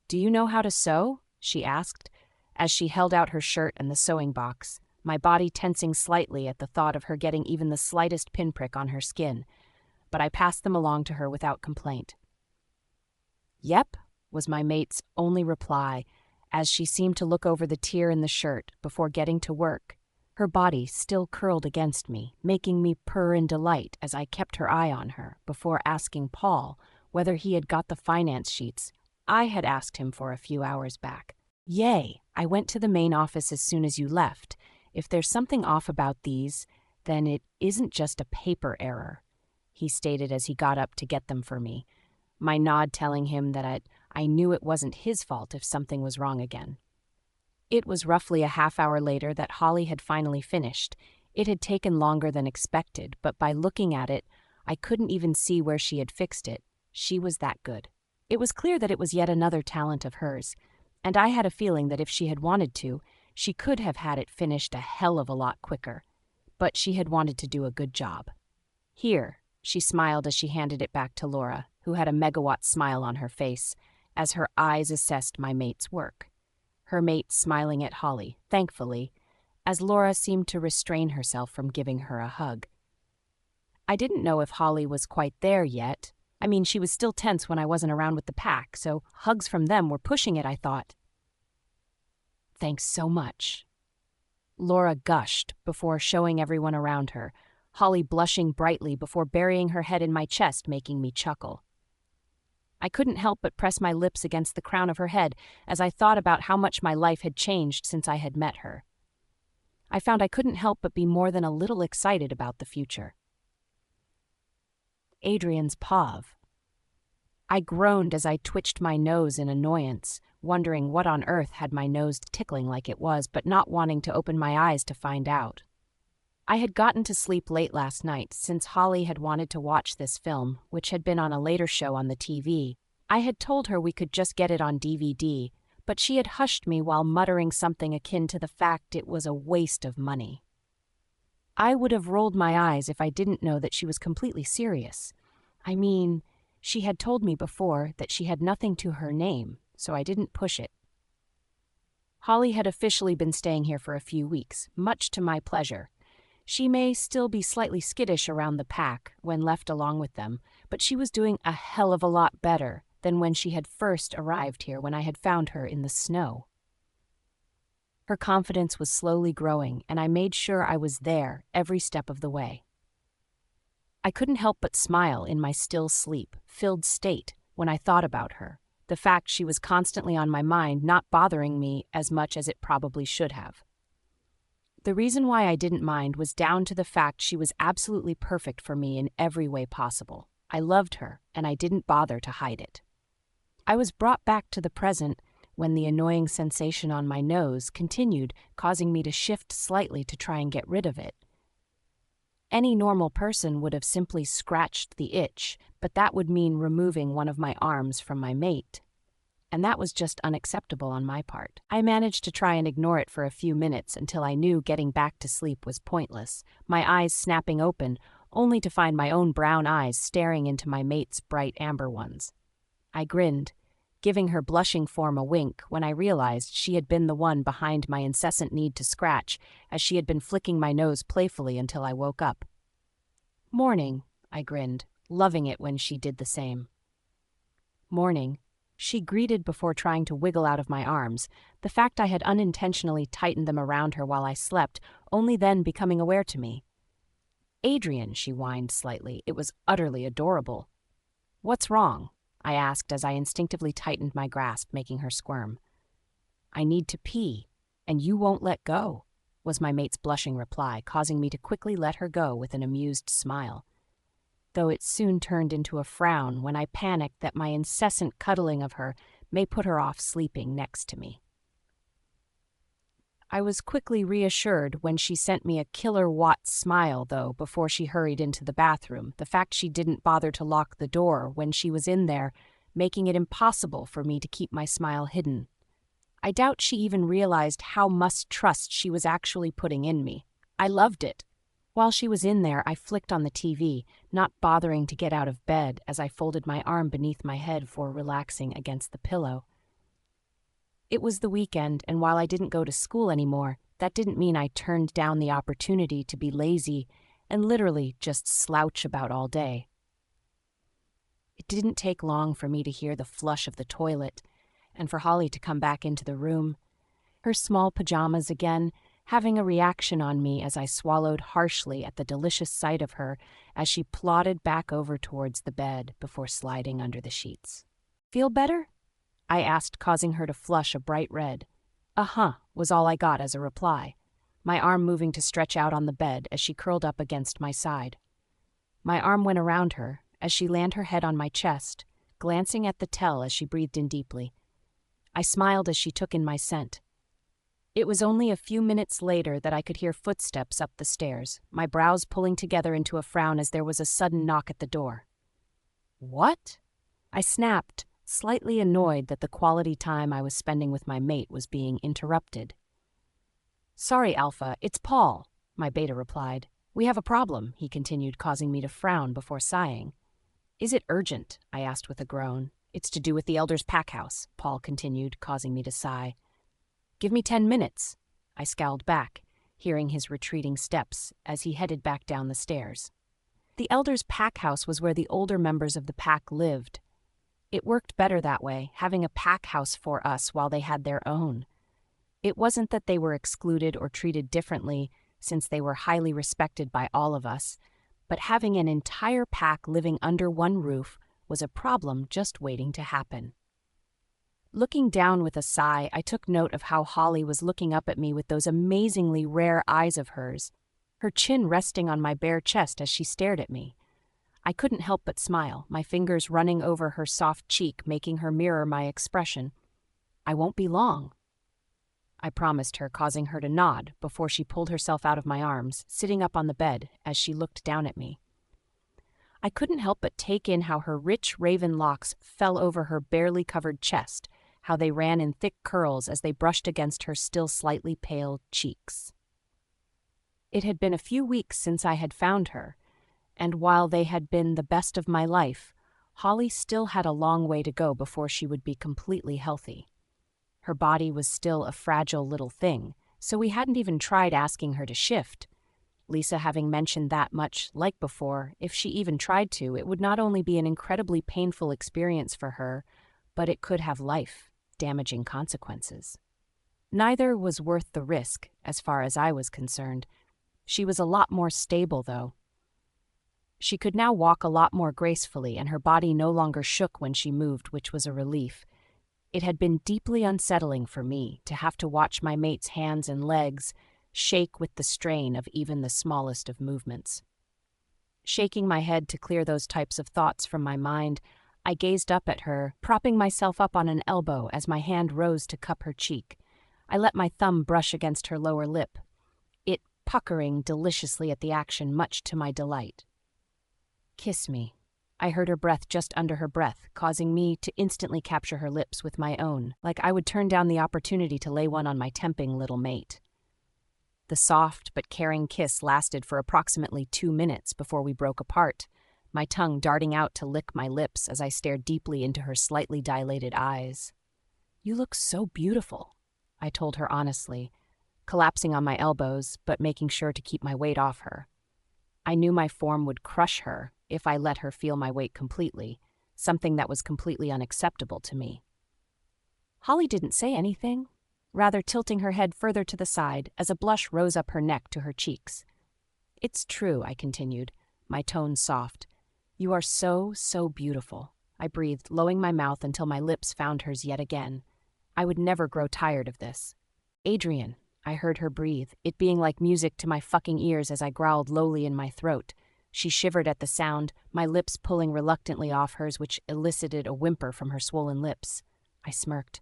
do you know how to sew?" she asked, as she held out her shirt and the sewing box, my body tensing slightly at the thought of her getting even the slightest pinprick on her skin, but I passed them along to her without complaint. "Yep," was my mate's only reply, as she seemed to look over the tear in the shirt before getting to work, her body still curled against me, making me purr in delight as I kept her eye on her before asking Paul whether he had got the finance sheets I had asked him for a few hours back. "Yay, I went to the main office as soon as you left. If there's something off about these, then it isn't just a paper error," he stated as he got up to get them for me, my nod telling him that I knew it wasn't his fault if something was wrong again. It was roughly a half hour later that Holly had finally finished. It had taken longer than expected, but by looking at it, I couldn't even see where she had fixed it. She was that good. It was clear that it was yet another talent of hers, and I had a feeling that if she had wanted to, she could have had it finished a hell of a lot quicker. But she had wanted to do a good job. "Here," she smiled as she handed it back to Laura, who had a megawatt smile on her face, as her eyes assessed my mate's work. Her mate smiling at Holly, thankfully, as Laura seemed to restrain herself from giving her a hug. I didn't know if Holly was quite there yet. I mean, she was still tense when I wasn't around with the pack, so hugs from them were pushing it, I thought. "Thanks so much," Laura gushed before showing everyone around her, Holly blushing brightly before burying her head in my chest, making me chuckle. I couldn't help but press my lips against the crown of her head as I thought about how much my life had changed since I had met her. I found I couldn't help but be more than a little excited about the future. Adrian's pav. I groaned as I twitched my nose in annoyance, wondering what on earth had my nose tickling like it was, but not wanting to open my eyes to find out. I had gotten to sleep late last night since Holly had wanted to watch this film, which had been on a later show on the TV. I had told her we could just get it on DVD, but she had hushed me while muttering something akin to the fact it was a waste of money. I would have rolled my eyes if I didn't know that she was completely serious. I mean, she had told me before that she had nothing to her name, so I didn't push it. Holly had officially been staying here for a few weeks, much to my pleasure. She may still be slightly skittish around the pack when left along with them, but she was doing a hell of a lot better than when she had first arrived here when I had found her in the snow. Her confidence was slowly growing, and I made sure I was there every step of the way. I couldn't help but smile in my still sleep-filled state when I thought about her, the fact she was constantly on my mind not bothering me as much as it probably should have. The reason why I didn't mind was down to the fact she was absolutely perfect for me in every way possible. I loved her, and I didn't bother to hide it. I was brought back to the present when the annoying sensation on my nose continued, causing me to shift slightly to try and get rid of it. Any normal person would have simply scratched the itch, but that would mean removing one of my arms from my mate. And that was just unacceptable on my part. I managed to try and ignore it for a few minutes until I knew getting back to sleep was pointless, my eyes snapping open, only to find my own brown eyes staring into my mate's bright amber ones. I grinned, giving her blushing form a wink when I realized she had been the one behind my incessant need to scratch, as she had been flicking my nose playfully until I woke up. "Morning," I grinned, loving it when she did the same. "Morning," she greeted before trying to wiggle out of my arms, the fact I had unintentionally tightened them around her while I slept, only then becoming aware to me. "Adrian," she whined slightly. It was utterly adorable. "What's wrong?" I asked as I instinctively tightened my grasp, making her squirm. "I need to pee, and you won't let go," was my mate's blushing reply, causing me to quickly let her go with an amused smile. Though it soon turned into a frown when I panicked that my incessant cuddling of her may put her off sleeping next to me. I was quickly reassured when she sent me a killer Watt smile, though, before she hurried into the bathroom. The fact she didn't bother to lock the door when she was in there, making it impossible for me to keep my smile hidden. I doubt she even realized how much trust she was actually putting in me. I loved it. While she was in there, I flicked on the TV, not bothering to get out of bed as I folded my arm beneath my head for relaxing against the pillow. It was the weekend, and while I didn't go to school anymore, that didn't mean I turned down the opportunity to be lazy and literally just slouch about all day. It didn't take long for me to hear the flush of the toilet, and for Holly to come back into the room, her small pajamas again, having a reaction on me as I swallowed harshly at the delicious sight of her as she plodded back over towards the bed before sliding under the sheets. "Feel better?" I asked, causing her to flush a bright red. "Uh-huh," was all I got as a reply, my arm moving to stretch out on the bed as she curled up against my side. My arm went around her as she landed her head on my chest, glancing at the towel as she breathed in deeply. I smiled as she took in my scent. It was only a few minutes later that I could hear footsteps up the stairs, my brows pulling together into a frown as there was a sudden knock at the door. "What?" I snapped, slightly annoyed that the quality time I was spending with my mate was being interrupted. "Sorry, Alpha, it's Paul," my beta replied. "We have a problem," he continued, causing me to frown before sighing. "Is it urgent?" I asked with a groan. "It's to do with the Elder's pack house," Paul continued, causing me to sigh. "Give me 10 minutes," I scowled back, hearing his retreating steps as he headed back down the stairs. The Elder's pack house was where the older members of the pack lived. It worked better that way, having a pack house for us while they had their own. It wasn't that they were excluded or treated differently, since they were highly respected by all of us, but having an entire pack living under one roof was a problem just waiting to happen. Looking down with a sigh, I took note of how Holly was looking up at me with those amazingly rare eyes of hers, her chin resting on my bare chest as she stared at me. I couldn't help but smile, my fingers running over her soft cheek, making her mirror my expression. "I won't be long," I promised her, causing her to nod before she pulled herself out of my arms, sitting up on the bed as she looked down at me. I couldn't help but take in how her rich raven locks fell over her barely covered chest, how they ran in thick curls as they brushed against her still slightly pale cheeks. It had been a few weeks since I had found her, and while they had been the best of my life, Holly still had a long way to go before she would be completely healthy. Her body was still a fragile little thing, so we hadn't even tried asking her to shift. Lisa having mentioned that much, like before, if she even tried to, it would not only be an incredibly painful experience for her, but it could have life-damaging consequences. Neither was worth the risk, as far as I was concerned. She was a lot more stable, though. She could now walk a lot more gracefully, and her body no longer shook when she moved, which was a relief. It had been deeply unsettling for me to have to watch my mate's hands and legs shake with the strain of even the smallest of movements. Shaking my head to clear those types of thoughts from my mind, I gazed up at her, propping myself up on an elbow as my hand rose to cup her cheek. I let my thumb brush against her lower lip, it puckering deliciously at the action, much to my delight. "Kiss me." I heard her breath just under her breath, causing me to instantly capture her lips with my own, like I would turn down the opportunity to lay one on my tempting little mate. The soft but caring kiss lasted for approximately 2 minutes before we broke apart, my tongue darting out to lick my lips as I stared deeply into her slightly dilated eyes. "You look so beautiful," I told her honestly, collapsing on my elbows but making sure to keep my weight off her. I knew my form would crush her if I let her feel my weight completely, something that was completely unacceptable to me. Holly didn't say anything, rather tilting her head further to the side as a blush rose up her neck to her cheeks. "It's true," I continued, my tone soft. "You are so, so beautiful," I breathed, lowering my mouth until my lips found hers yet again. I would never grow tired of this. "Adrian," I heard her breathe, it being like music to my fucking ears as I growled lowly in my throat. She shivered at the sound, my lips pulling reluctantly off hers, which elicited a whimper from her swollen lips. I smirked.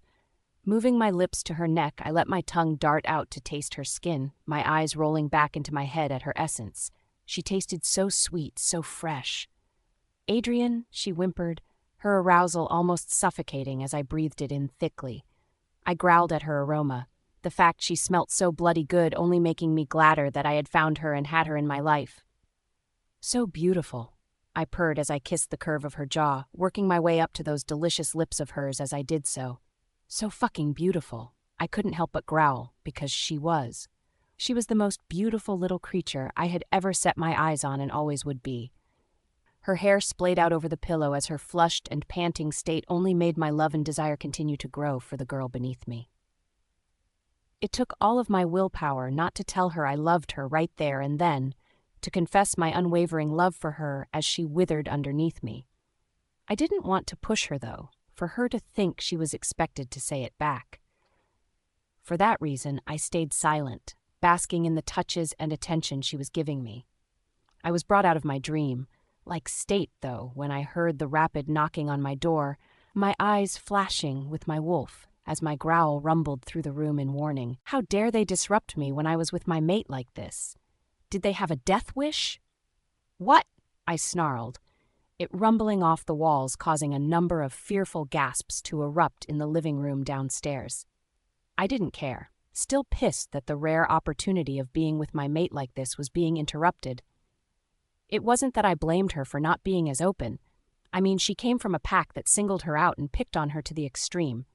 Moving my lips to her neck, I let my tongue dart out to taste her skin, my eyes rolling back into my head at her essence. She tasted so sweet, so fresh. "Adrian," she whimpered, her arousal almost suffocating as I breathed it in thickly. I growled at her aroma, the fact she smelt so bloody good only making me gladder that I had found her and had her in my life. "So beautiful," I purred as I kissed the curve of her jaw, working my way up to those delicious lips of hers as I did so. So fucking beautiful. I couldn't help but growl, because she was. She was the most beautiful little creature I had ever set my eyes on and always would be. Her hair splayed out over the pillow as her flushed and panting state only made my love and desire continue to grow for the girl beneath me. It took all of my willpower not to tell her I loved her right there and then, to confess my unwavering love for her as she withered underneath me. I didn't want to push her, though, for her to think she was expected to say it back. For that reason, I stayed silent, basking in the touches and attention she was giving me. I was brought out of my dream, like state, though, when I heard the rapid knocking on my door, my eyes flashing with my wolf as my growl rumbled through the room in warning. How dare they disrupt me when I was with my mate like this? Did they have a death wish? "What?" I snarled, it rumbling off the walls, causing a number of fearful gasps to erupt in the living room downstairs. I didn't care, still pissed that the rare opportunity of being with my mate like this was being interrupted. It wasn't that I blamed her for not being as open. I mean, she came from a pack that singled her out and picked on her to the extreme.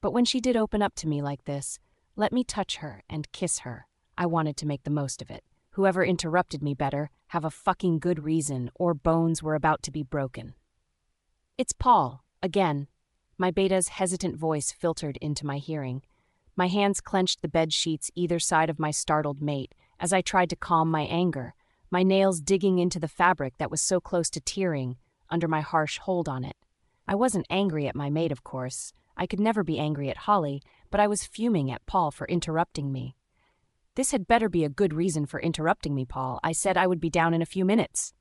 But when she did open up to me like this, let me touch her and kiss her, I wanted to make the most of it. Whoever interrupted me better have a fucking good reason, or bones were about to be broken. "It's Paul, again." My beta's hesitant voice filtered into my hearing. My hands clenched the bed sheets either side of my startled mate as I tried to calm my anger, my nails digging into the fabric that was so close to tearing under my harsh hold on it. I wasn't angry at my mate, of course. I could never be angry at Holly, but I was fuming at Paul for interrupting me. "This had better be a good reason for interrupting me, Paul. I said I would be down in a few minutes."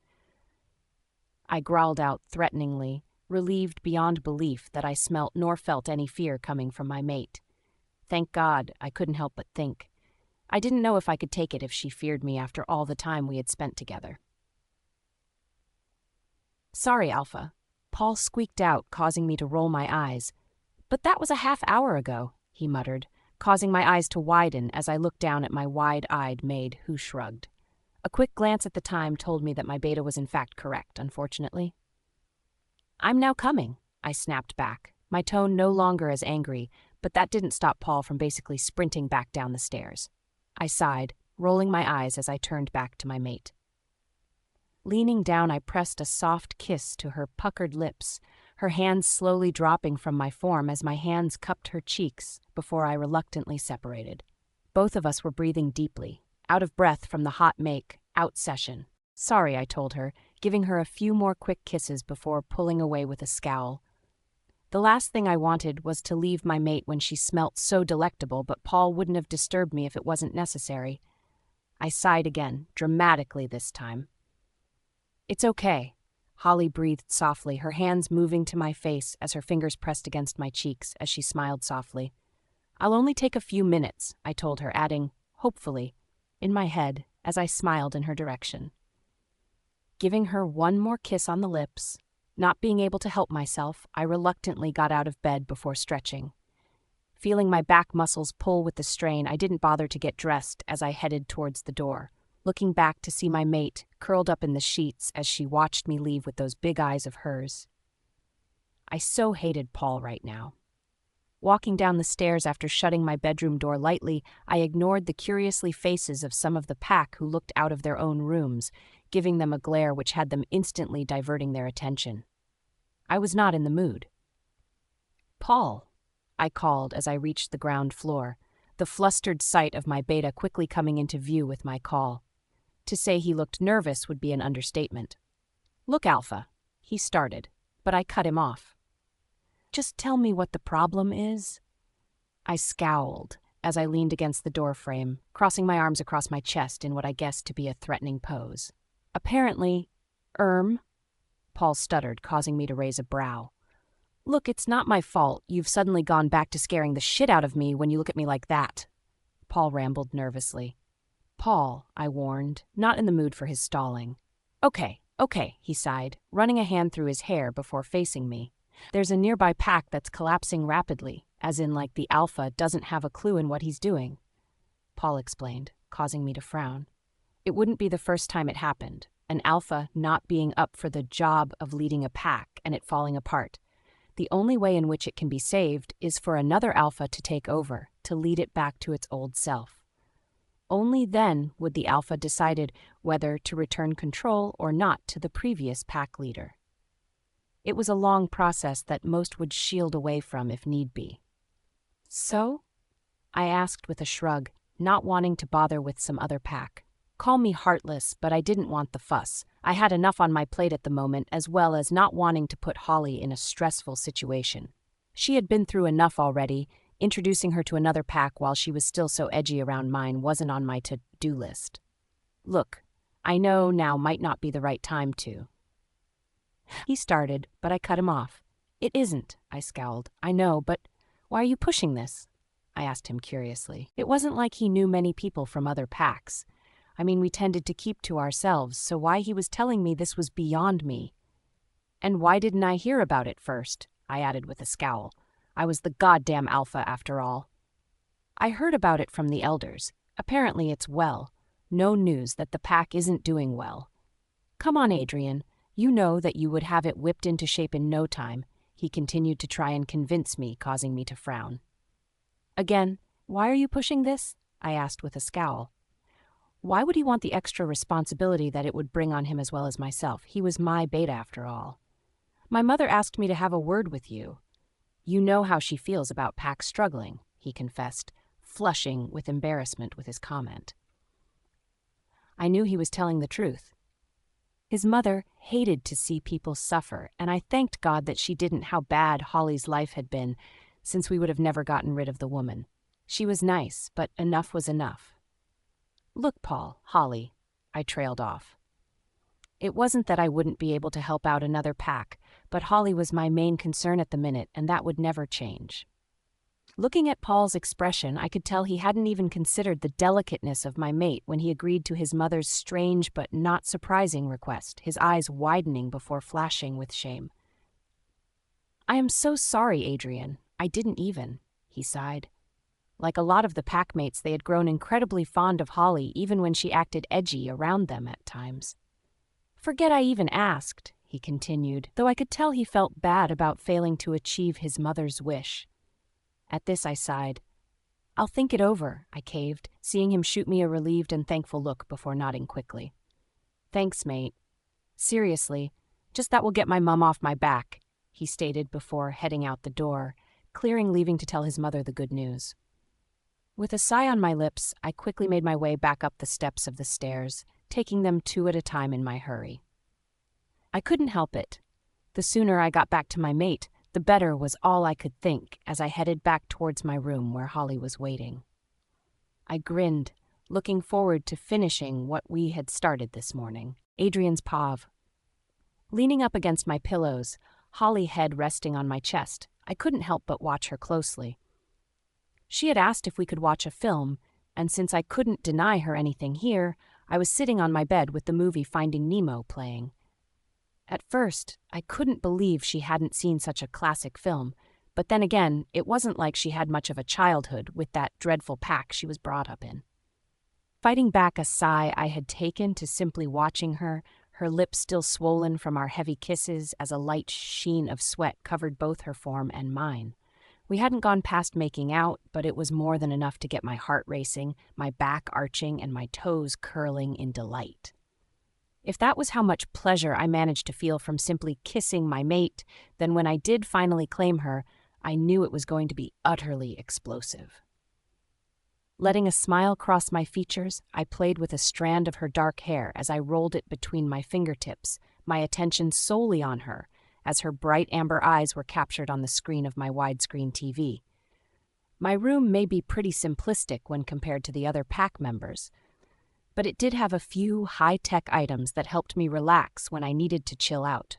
I growled out threateningly, relieved beyond belief that I smelt nor felt any fear coming from my mate. Thank God, I couldn't help but think. I didn't know if I could take it if she feared me after all the time we had spent together. "Sorry, Alpha," Paul squeaked out, causing me to roll my eyes. "But that was a half hour ago," he muttered, causing my eyes to widen as I looked down at my wide-eyed maid, who shrugged. A quick glance at the time told me that my beta was in fact correct, unfortunately. "I'm now coming," I snapped back, my tone no longer as angry, but that didn't stop Paul from basically sprinting back down the stairs. I sighed, rolling my eyes as I turned back to my mate. Leaning down, I pressed a soft kiss to her puckered lips, her hands slowly dropping from my form as my hands cupped her cheeks before I reluctantly separated. Both of us were breathing deeply, out of breath from the hot make-out session. "Sorry," I told her, giving her a few more quick kisses before pulling away with a scowl. The last thing I wanted was to leave my mate when she smelt so delectable, but Paul wouldn't have disturbed me if it wasn't necessary. I sighed again, dramatically this time. "It's okay," Holly breathed softly, her hands moving to my face as her fingers pressed against my cheeks as she smiled softly. "I'll only take a few minutes," I told her, adding, "hopefully," in my head as I smiled in her direction. Giving her one more kiss on the lips, not being able to help myself, I reluctantly got out of bed before stretching. Feeling my back muscles pull with the strain, I didn't bother to get dressed as I headed towards the door, looking back to see my mate curled up in the sheets as she watched me leave with those big eyes of hers. I so hated Paul right now. Walking down the stairs after shutting my bedroom door lightly, I ignored the curiously faces of some of the pack who looked out of their own rooms, giving them a glare which had them instantly diverting their attention. I was not in the mood. "Paul," I called as I reached the ground floor, the flustered sight of my beta quickly coming into view with my call. To say he looked nervous would be an understatement. "Look, Alpha," he started, but I cut him off. "Just tell me what the problem is." I scowled, as I leaned against the door frame, crossing my arms across my chest in what I guessed to be a threatening pose. Apparently, Paul stuttered, causing me to raise a brow. Look, it's not my fault. You've suddenly gone back to scaring the shit out of me when you look at me like that. Paul rambled nervously. Paul, I warned, not in the mood for his stalling. Okay, he sighed, running a hand through his hair before facing me. There's a nearby pack that's collapsing rapidly, as in like the alpha doesn't have a clue in what he's doing. Paul explained, causing me to frown. It wouldn't be the first time it happened, an alpha not being up for the job of leading a pack and it falling apart. The only way in which it can be saved is for another alpha to take over, to lead it back to its old self. Only then would the alpha decide whether to return control or not to the previous pack leader. It was a long process that most would shield away from if need be. So? I asked with a shrug, not wanting to bother with some other pack. Call me heartless, but I didn't want the fuss. I had enough on my plate at the moment, as well as not wanting to put Holly in a stressful situation. She had been through enough already. Introducing her to another pack while she was still so edgy around mine wasn't on my to-do list. Look, I know now might not be the right time to. He started, but I cut him off. It isn't, I scowled. I know, but why are you pushing this? I asked him curiously. It wasn't like he knew many people from other packs. I mean, we tended to keep to ourselves, so why he was telling me this was beyond me. And why didn't I hear about it first? I added with a scowl. I was the goddamn alpha after all. I heard about it from the elders. Apparently it's no news that the pack isn't doing well. Come on, Adrian. You know that you would have it whipped into shape in no time. He continued to try and convince me, causing me to frown. Again, why are you pushing this? I asked with a scowl. Why would he want the extra responsibility that it would bring on him as well as myself? He was my beta after all. My mother asked me to have a word with you. You know how she feels about Pack struggling, he confessed, flushing with embarrassment with his comment. I knew he was telling the truth. His mother hated to see people suffer, and I thanked God that she didn't how bad Holly's life had been, since we would have never gotten rid of the woman. She was nice, but enough was enough. Look, Paul, Holly, I trailed off. It wasn't that I wouldn't be able to help out another pack, but Holly was my main concern at the minute, and that would never change. Looking at Paul's expression, I could tell he hadn't even considered the delicateness of my mate when he agreed to his mother's strange but not surprising request, his eyes widening before flashing with shame. I am so sorry, Adrian. I didn't even, he sighed. Like a lot of the packmates, they had grown incredibly fond of Holly even when she acted edgy around them at times. Forget I even asked, he continued, though I could tell he felt bad about failing to achieve his mother's wish. At this I sighed. I'll think it over, I caved, seeing him shoot me a relieved and thankful look before nodding quickly. Thanks, mate. Seriously, just that will get my mum off my back, he stated before heading out the door, clearing leaving to tell his mother the good news. With a sigh on my lips, I quickly made my way back up the steps of the stairs, taking them 2 at a time in my hurry. I couldn't help it. The sooner I got back to my mate, the better was all I could think as I headed back towards my room where Holly was waiting. I grinned, looking forward to finishing what we had started this morning. Adrian's pav. Leaning up against my pillows, Holly head resting on my chest, I couldn't help but watch her closely. She had asked if we could watch a film, and since I couldn't deny her anything here, I was sitting on my bed with the movie Finding Nemo playing. At first, I couldn't believe she hadn't seen such a classic film, but then again, it wasn't like she had much of a childhood with that dreadful pack she was brought up in. Fighting back a sigh I had taken to simply watching her, her lips still swollen from our heavy kisses as a light sheen of sweat covered both her form and mine. We hadn't gone past making out, but it was more than enough to get my heart racing, my back arching, and my toes curling in delight. If that was how much pleasure I managed to feel from simply kissing my mate, then when I did finally claim her, I knew it was going to be utterly explosive. Letting a smile cross my features, I played with a strand of her dark hair as I rolled it between my fingertips, my attention solely on her, as her bright amber eyes were captured on the screen of my widescreen TV. My room may be pretty simplistic when compared to the other pack members, but it did have a few high-tech items that helped me relax when I needed to chill out.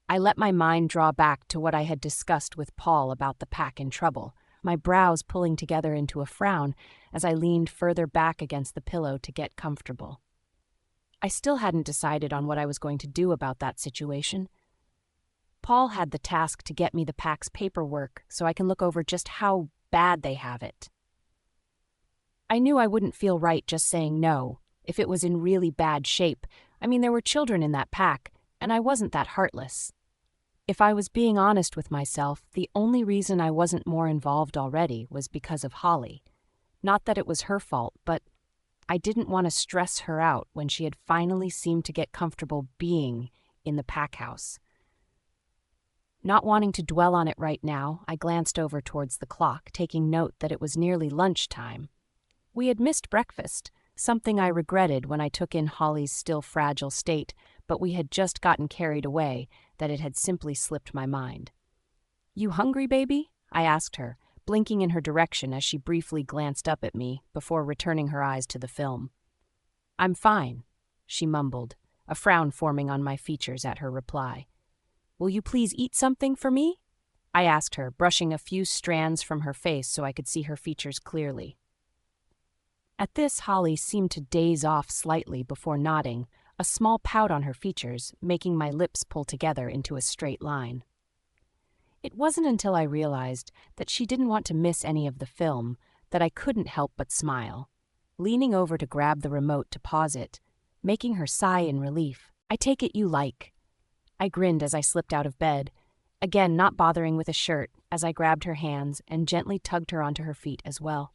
I let my mind draw back to what I had discussed with Paul about the pack in trouble, my brows pulling together into a frown as I leaned further back against the pillow to get comfortable. I still hadn't decided on what I was going to do about that situation. Paul had the task to get me the pack's paperwork so I can look over just how bad they have it. I knew I wouldn't feel right just saying no if it was in really bad shape. I mean, there were children in that pack, and I wasn't that heartless. If I was being honest with myself, the only reason I wasn't more involved already was because of Holly. Not that it was her fault, but I didn't want to stress her out when she had finally seemed to get comfortable being in the pack house. Not wanting to dwell on it right now, I glanced over towards the clock, taking note that it was nearly lunchtime. We had missed breakfast, something I regretted when I took in Holly's still fragile state, but we had just gotten carried away that it had simply slipped my mind. "You hungry, baby?" I asked her, blinking in her direction as she briefly glanced up at me before returning her eyes to the film. "I'm fine," she mumbled, a frown forming on my features at her reply. "Will you please eat something for me?" I asked her, brushing a few strands from her face so I could see her features clearly. At this, Holly seemed to daze off slightly before nodding, a small pout on her features, making my lips pull together into a straight line. It wasn't until I realized that she didn't want to miss any of the film that I couldn't help but smile, leaning over to grab the remote to pause it, making her sigh in relief. "I take it you like." I grinned as I slipped out of bed, again not bothering with a shirt as I grabbed her hands and gently tugged her onto her feet as well.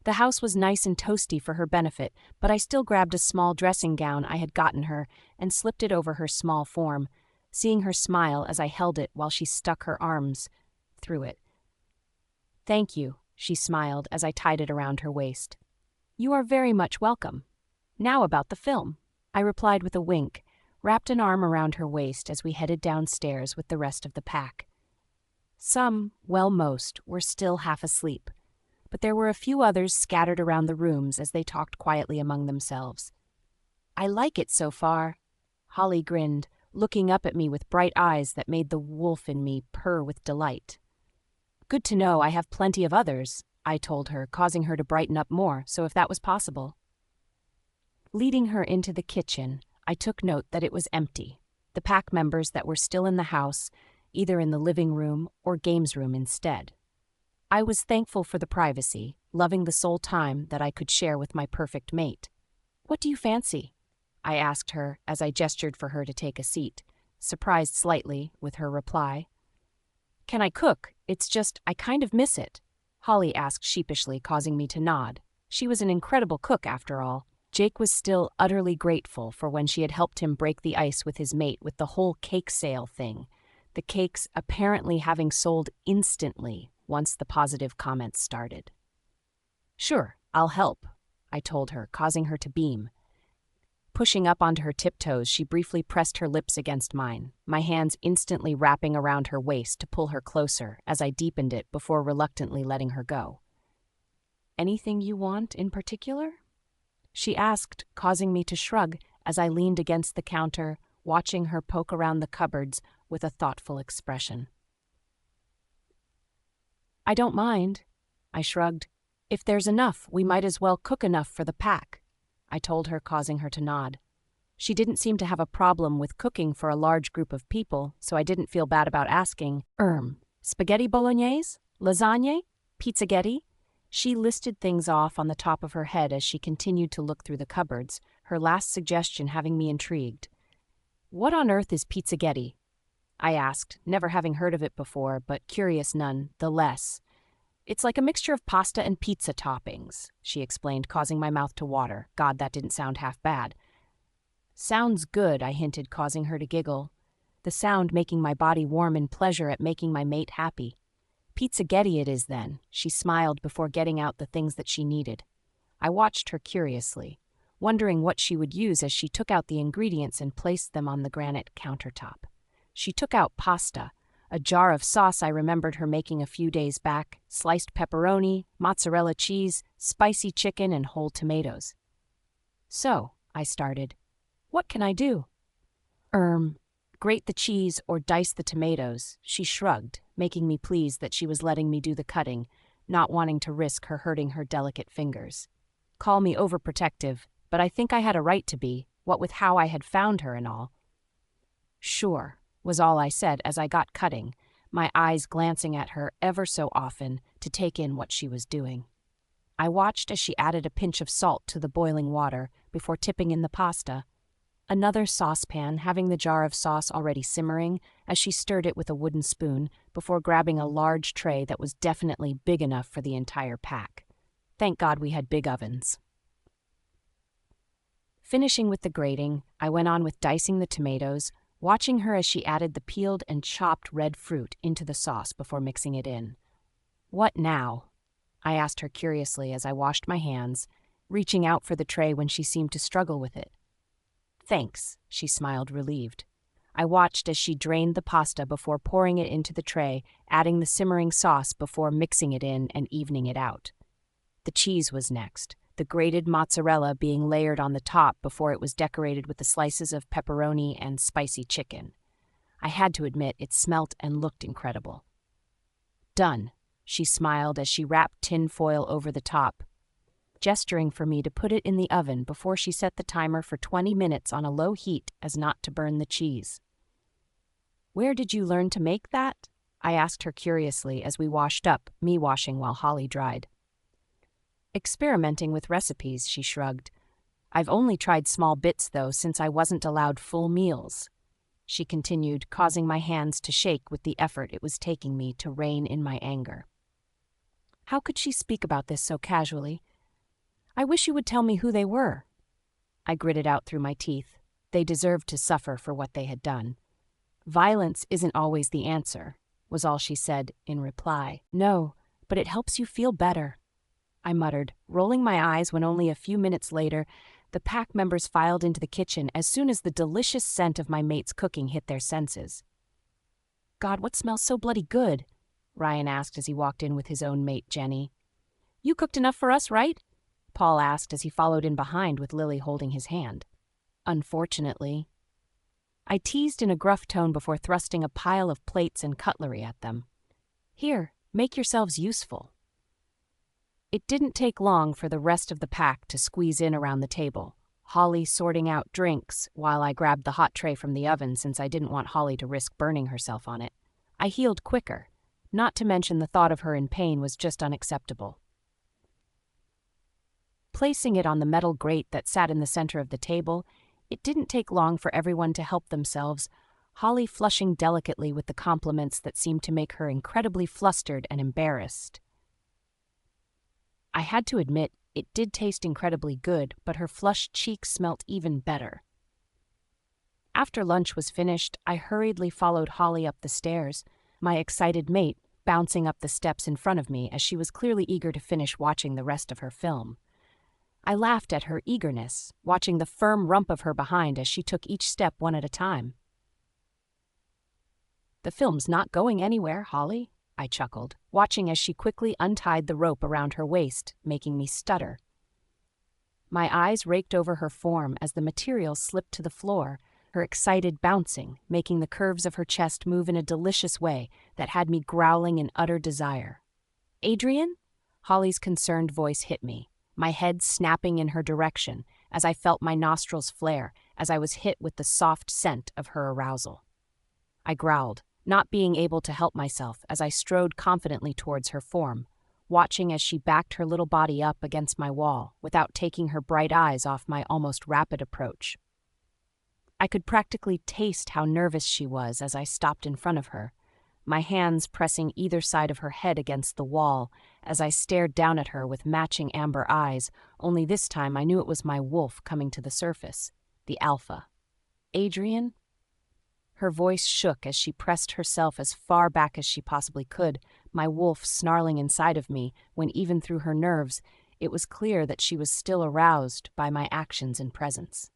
The house was nice and toasty for her benefit, but I still grabbed a small dressing gown I had gotten her and slipped it over her small form, seeing her smile as I held it while she stuck her arms through it. "Thank you," she smiled as I tied it around her waist. "You are very much welcome. Now about the film," I replied with a wink, wrapped an arm around her waist as we headed downstairs with the rest of the pack. Some, well most, were still half asleep, but there were a few others scattered around the rooms as they talked quietly among themselves. "I like it so far." Holly grinned, looking up at me with bright eyes that made the wolf in me purr with delight. "Good to know I have plenty of others," I told her, causing her to brighten up more, so if that was possible. Leading her into the kitchen, I took note that it was empty, the pack members that were still in the house, either in the living room or games room instead. I was thankful for the privacy, loving the sole time that I could share with my perfect mate. "What do you fancy?" I asked her as I gestured for her to take a seat, surprised slightly with her reply. "Can I cook? It's just, I kind of miss it," Holly asked sheepishly, causing me to nod. She was an incredible cook after all. Jake was still utterly grateful for when she had helped him break the ice with his mate with the whole cake sale thing, the cakes apparently having sold instantly once the positive comments started. "Sure, I'll help," I told her, causing her to beam. Pushing up onto her tiptoes, she briefly pressed her lips against mine, my hands instantly wrapping around her waist to pull her closer as I deepened it before reluctantly letting her go. "Anything you want in particular?" she asked, causing me to shrug as I leaned against the counter, watching her poke around the cupboards with a thoughtful expression. "I don't mind," I shrugged. "If there's enough, we might as well cook enough for the pack," I told her, causing her to nod. She didn't seem to have a problem with cooking for a large group of people, so I didn't feel bad about asking. Spaghetti bolognese? Lasagne? Pizzaghetti?" She listed things off on the top of her head as she continued to look through the cupboards, her last suggestion having me intrigued. "What on earth is pizzaghetti?" I asked, never having heard of it before, but curious none the less. "It's like a mixture of pasta and pizza toppings," she explained, causing my mouth to water. God, that didn't sound half bad. "Sounds good," I hinted, causing her to giggle, the sound making my body warm in pleasure at making my mate happy. "Pizzaghetti it is then," she smiled before getting out the things that she needed. I watched her curiously, wondering what she would use as she took out the ingredients and placed them on the granite countertop. She took out pasta, A jar of sauce I remembered her making a few days back, sliced pepperoni, mozzarella cheese, spicy chicken, and whole tomatoes. "So," I started, "what can I do?" Grate the cheese or dice the tomatoes," she shrugged, making me pleased that she was letting me do the cutting, not wanting to risk her hurting her delicate fingers. Call me overprotective, but I think I had a right to be, what with how I had found her and all. "Sure," was all I said as I got cutting, my eyes glancing at her ever so often to take in what she was doing. I watched as she added a pinch of salt to the boiling water before tipping in the pasta, another saucepan having the jar of sauce already simmering as she stirred it with a wooden spoon before grabbing a large tray that was definitely big enough for the entire pack. Thank God we had big ovens. Finishing with the grating, I went on with dicing the tomatoes, watching her as she added the peeled and chopped red fruit into the sauce before mixing it in. "What now?" I asked her curiously as I washed my hands, reaching out for the tray when she seemed to struggle with it. "Thanks," she smiled, relieved. I watched as she drained the pasta before pouring it into the tray, adding the simmering sauce before mixing it in and evening it out. The cheese was next, the grated mozzarella being layered on the top before it was decorated with the slices of pepperoni and spicy chicken. I had to admit it smelt and looked incredible. "Done," she smiled as she wrapped tin foil over the top, gesturing for me to put it in the oven before she set the timer for 20 minutes on a low heat as not to burn the cheese. "Where did you learn to make that?" I asked her curiously as we washed up, me washing while Holly dried. "Experimenting with recipes," she shrugged. "I've only tried small bits, though, since I wasn't allowed full meals," she continued, causing my hands to shake with the effort it was taking me to rein in my anger. How could she speak about this so casually? "I wish you would tell me who they were." I gritted out through my teeth. They deserved to suffer for what they had done. "Violence isn't always the answer," was all she said in reply. "No, but it helps you feel better," I muttered, rolling my eyes when only a few minutes later, the pack members filed into the kitchen as soon as the delicious scent of my mate's cooking hit their senses. "God, what smells so bloody good?" Ryan asked as he walked in with his own mate, Jenny. "You cooked enough for us, right?" Paul asked as he followed in behind with Lily holding his hand. "Unfortunately," I teased in a gruff tone before thrusting a pile of plates and cutlery at them. "Here, make yourselves useful." It didn't take long for the rest of the pack to squeeze in around the table, Holly sorting out drinks while I grabbed the hot tray from the oven since I didn't want Holly to risk burning herself on it. I healed quicker, not to mention the thought of her in pain was just unacceptable. Placing it on the metal grate that sat in the center of the table, it didn't take long for everyone to help themselves, Holly flushing delicately with the compliments that seemed to make her incredibly flustered and embarrassed. I had to admit, it did taste incredibly good, but her flushed cheeks smelt even better. After lunch was finished, I hurriedly followed Holly up the stairs, my excited mate bouncing up the steps in front of me as she was clearly eager to finish watching the rest of her film. I laughed at her eagerness, watching the firm rump of her behind as she took each step one at a time. "The film's not going anywhere, Holly," I chuckled, watching as she quickly untied the rope around her waist, making me stutter. My eyes raked over her form as the material slipped to the floor, her excited bouncing, making the curves of her chest move in a delicious way that had me growling in utter desire. "Adrian?" Holly's concerned voice hit me, my head snapping in her direction as I felt my nostrils flare as I was hit with the soft scent of her arousal. I growled, not being able to help myself as I strode confidently towards her form, watching as she backed her little body up against my wall without taking her bright eyes off my almost rapid approach. I could practically taste how nervous she was as I stopped in front of her, my hands pressing either side of her head against the wall as I stared down at her with matching amber eyes, only this time I knew it was my wolf coming to the surface, the alpha. "Adrian?" Her voice shook as she pressed herself as far back as she possibly could, my wolf snarling inside of me when even through her nerves, it was clear that she was still aroused by my actions and presence.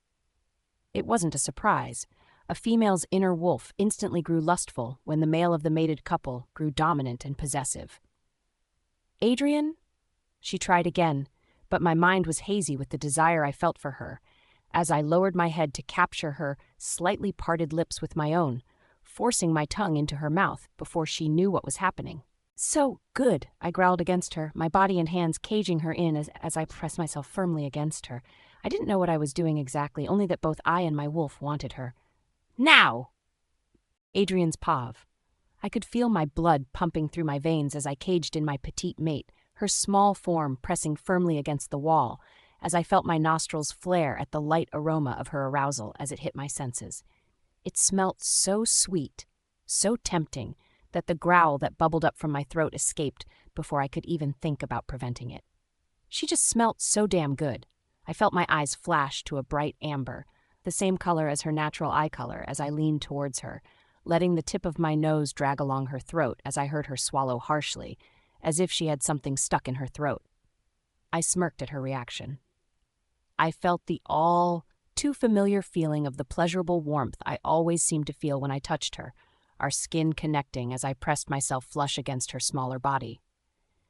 It wasn't a surprise. A female's inner wolf instantly grew lustful when the male of the mated couple grew dominant and possessive. "Adrian?" She tried again, but my mind was hazy with the desire I felt for her, as I lowered my head to capture her slightly parted lips with my own, forcing my tongue into her mouth before she knew what was happening. "So good," I growled against her, my body and hands caging her in as I pressed myself firmly against her. I didn't know what I was doing exactly, only that both I and my wolf wanted her. "Now!" Adrian's pav. I could feel my blood pumping through my veins as I caged in my petite mate, her small form pressing firmly against the wall, as I felt my nostrils flare at the light aroma of her arousal as it hit my senses. It smelt so sweet, so tempting, that the growl that bubbled up from my throat escaped before I could even think about preventing it. She just smelt so damn good. I felt my eyes flash to a bright amber, the same color as her natural eye color, as I leaned towards her, letting the tip of my nose drag along her throat as I heard her swallow harshly, as if she had something stuck in her throat. I smirked at her reaction. I felt the all-too-familiar feeling of the pleasurable warmth I always seemed to feel when I touched her, our skin connecting as I pressed myself flush against her smaller body.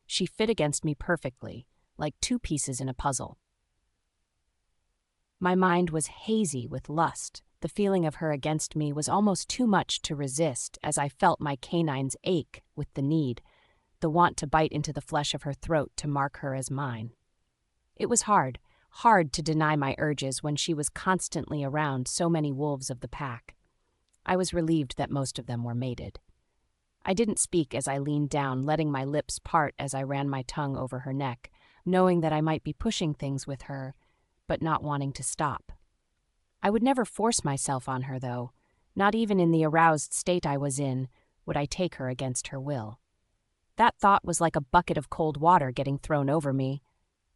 She fit against me perfectly, like two pieces in a puzzle. My mind was hazy with lust. The feeling of her against me was almost too much to resist as I felt my canines ache with the need, the want to bite into the flesh of her throat to mark her as mine. It was hard to deny my urges when she was constantly around so many wolves of the pack. I was relieved that most of them were mated. I didn't speak as I leaned down, letting my lips part as I ran my tongue over her neck, knowing that I might be pushing things with her, but not wanting to stop. I would never force myself on her, though. Not even in the aroused state I was in would I take her against her will. That thought was like a bucket of cold water getting thrown over me,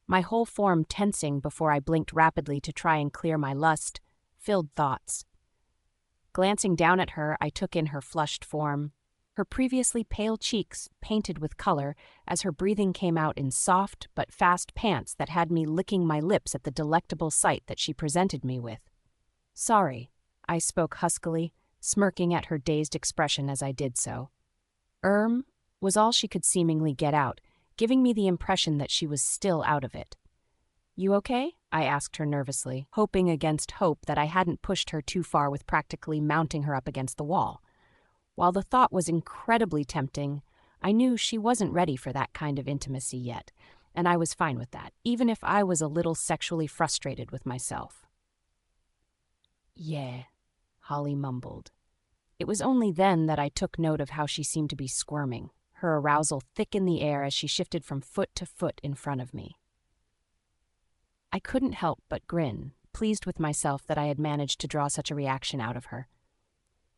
my whole form tensing before I blinked rapidly to try and clear my lust-filled thoughts. Glancing down at her, I took in her flushed form, her previously pale cheeks painted with color as her breathing came out in soft but fast pants that had me licking my lips at the delectable sight that she presented me with. "Sorry," I spoke huskily, smirking at her dazed expression as I did so. Was all she could seemingly get out, giving me the impression that she was still out of it. "You okay?" I asked her nervously, hoping against hope that I hadn't pushed her too far with practically mounting her up against the wall. While the thought was incredibly tempting, I knew she wasn't ready for that kind of intimacy yet, and I was fine with that, even if I was a little sexually frustrated with myself. "Yeah," Holly mumbled. It was only then that I took note of how she seemed to be squirming, her arousal thick in the air as she shifted from foot to foot in front of me. I couldn't help but grin, pleased with myself that I had managed to draw such a reaction out of her.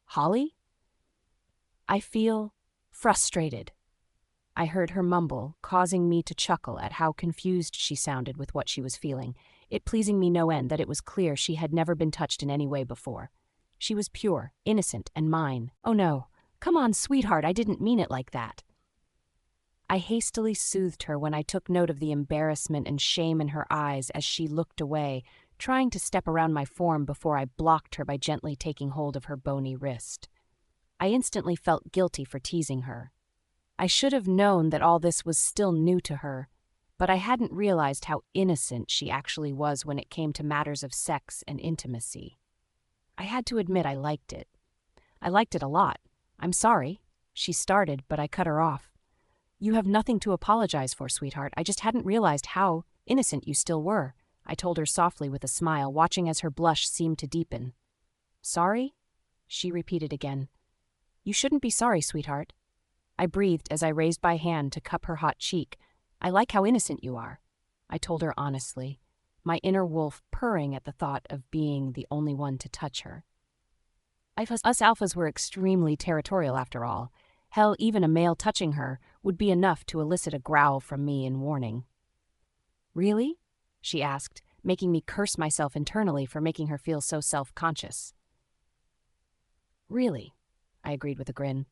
"Holly?" "I feel frustrated," I heard her mumble, causing me to chuckle at how confused she sounded with what she was feeling, it pleasing me no end that it was clear she had never been touched in any way before. She was pure, innocent, and mine. "Oh no, come on, sweetheart, I didn't mean it like that." I hastily soothed her when I took note of the embarrassment and shame in her eyes as she looked away, trying to step around my form before I blocked her by gently taking hold of her bony wrist. I instantly felt guilty for teasing her. I should have known that all this was still new to her, but I hadn't realized how innocent she actually was when it came to matters of sex and intimacy. I had to admit I liked it. I liked it a lot. "I'm sorry," she started, but I cut her off. "You have nothing to apologize for, sweetheart. I just hadn't realized how innocent you still were," I told her softly with a smile, watching as her blush seemed to deepen. "Sorry?" she repeated again. "You shouldn't be sorry, sweetheart." I breathed as I raised my hand to cup her hot cheek. "I like how innocent you are," I told her honestly, my inner wolf purring at the thought of being the only one to touch her. Us alphas were extremely territorial after all. Hell, even a male touching her would be enough to elicit a growl from me in warning. "Really?" she asked, making me curse myself internally for making her feel so self-conscious. "Really," I agreed with a grin.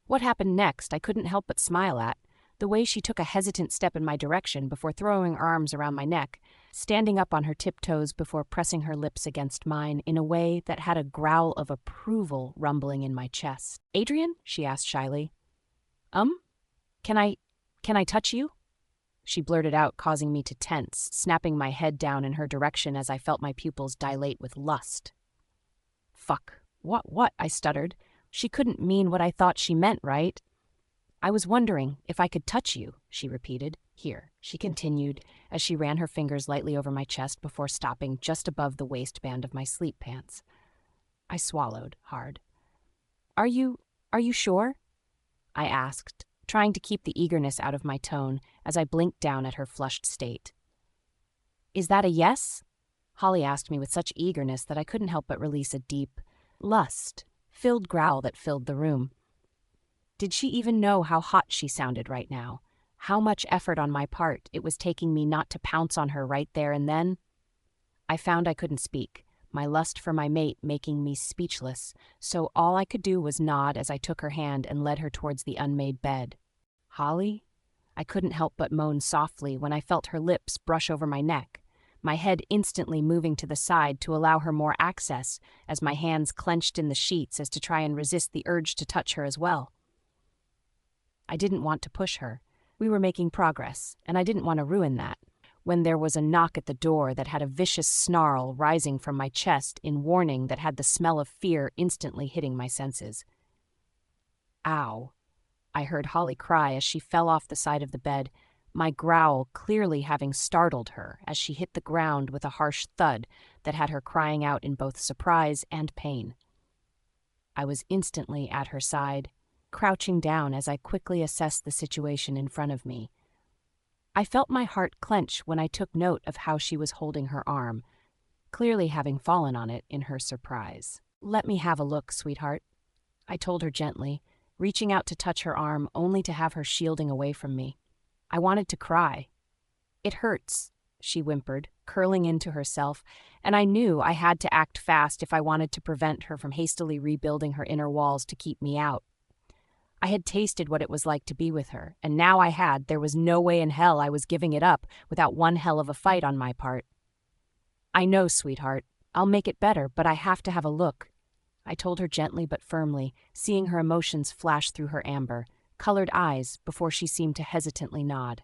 What happened next I couldn't help but smile at. The way she took a hesitant step in my direction before throwing her arms around my neck, standing up on her tiptoes before pressing her lips against mine in a way that had a growl of approval rumbling in my chest. "Adrian?" she asked shyly. Can I touch you?" She blurted out, causing me to tense, snapping my head down in her direction as I felt my pupils dilate with lust. "Fuck. What?" I stuttered. She couldn't mean what I thought she meant, right? "I was wondering if I could touch you," she repeated. "Here," she continued, as she ran her fingers lightly over my chest before stopping just above the waistband of my sleep pants. I swallowed hard. Are you sure?" I asked, trying to keep the eagerness out of my tone as I blinked down at her flushed state. "Is that a yes?" Holly asked me with such eagerness that I couldn't help but release a deep, lust-filled growl that filled the room. Did she even know how hot she sounded right now? How much effort on my part it was taking me not to pounce on her right there and then? I found I couldn't speak, my lust for my mate making me speechless, so all I could do was nod as I took her hand and led her towards the unmade bed. "Holly?" I couldn't help but moan softly when I felt her lips brush over my neck, my head instantly moving to the side to allow her more access as my hands clenched in the sheets as to try and resist the urge to touch her as well. I didn't want to push her. We were making progress, and I didn't want to ruin that, when there was a knock at the door that had a vicious snarl rising from my chest in warning that had the smell of fear instantly hitting my senses. "Ow," I heard Holly cry as she fell off the side of the bed, my growl clearly having startled her as she hit the ground with a harsh thud that had her crying out in both surprise and pain. I was instantly at her side, crouching down as I quickly assessed the situation in front of me. I felt my heart clench when I took note of how she was holding her arm, clearly having fallen on it in her surprise. "Let me have a look, sweetheart," I told her gently, reaching out to touch her arm only to have her shielding away from me. I wanted to cry. "It hurts," she whimpered, curling into herself, and I knew I had to act fast if I wanted to prevent her from hastily rebuilding her inner walls to keep me out. I had tasted what it was like to be with her, and now there was no way in hell I was giving it up without one hell of a fight on my part. "I know, sweetheart. I'll make it better, but I have to have a look," I told her gently but firmly, seeing her emotions flash through her amber, colored eyes before she seemed to hesitantly nod.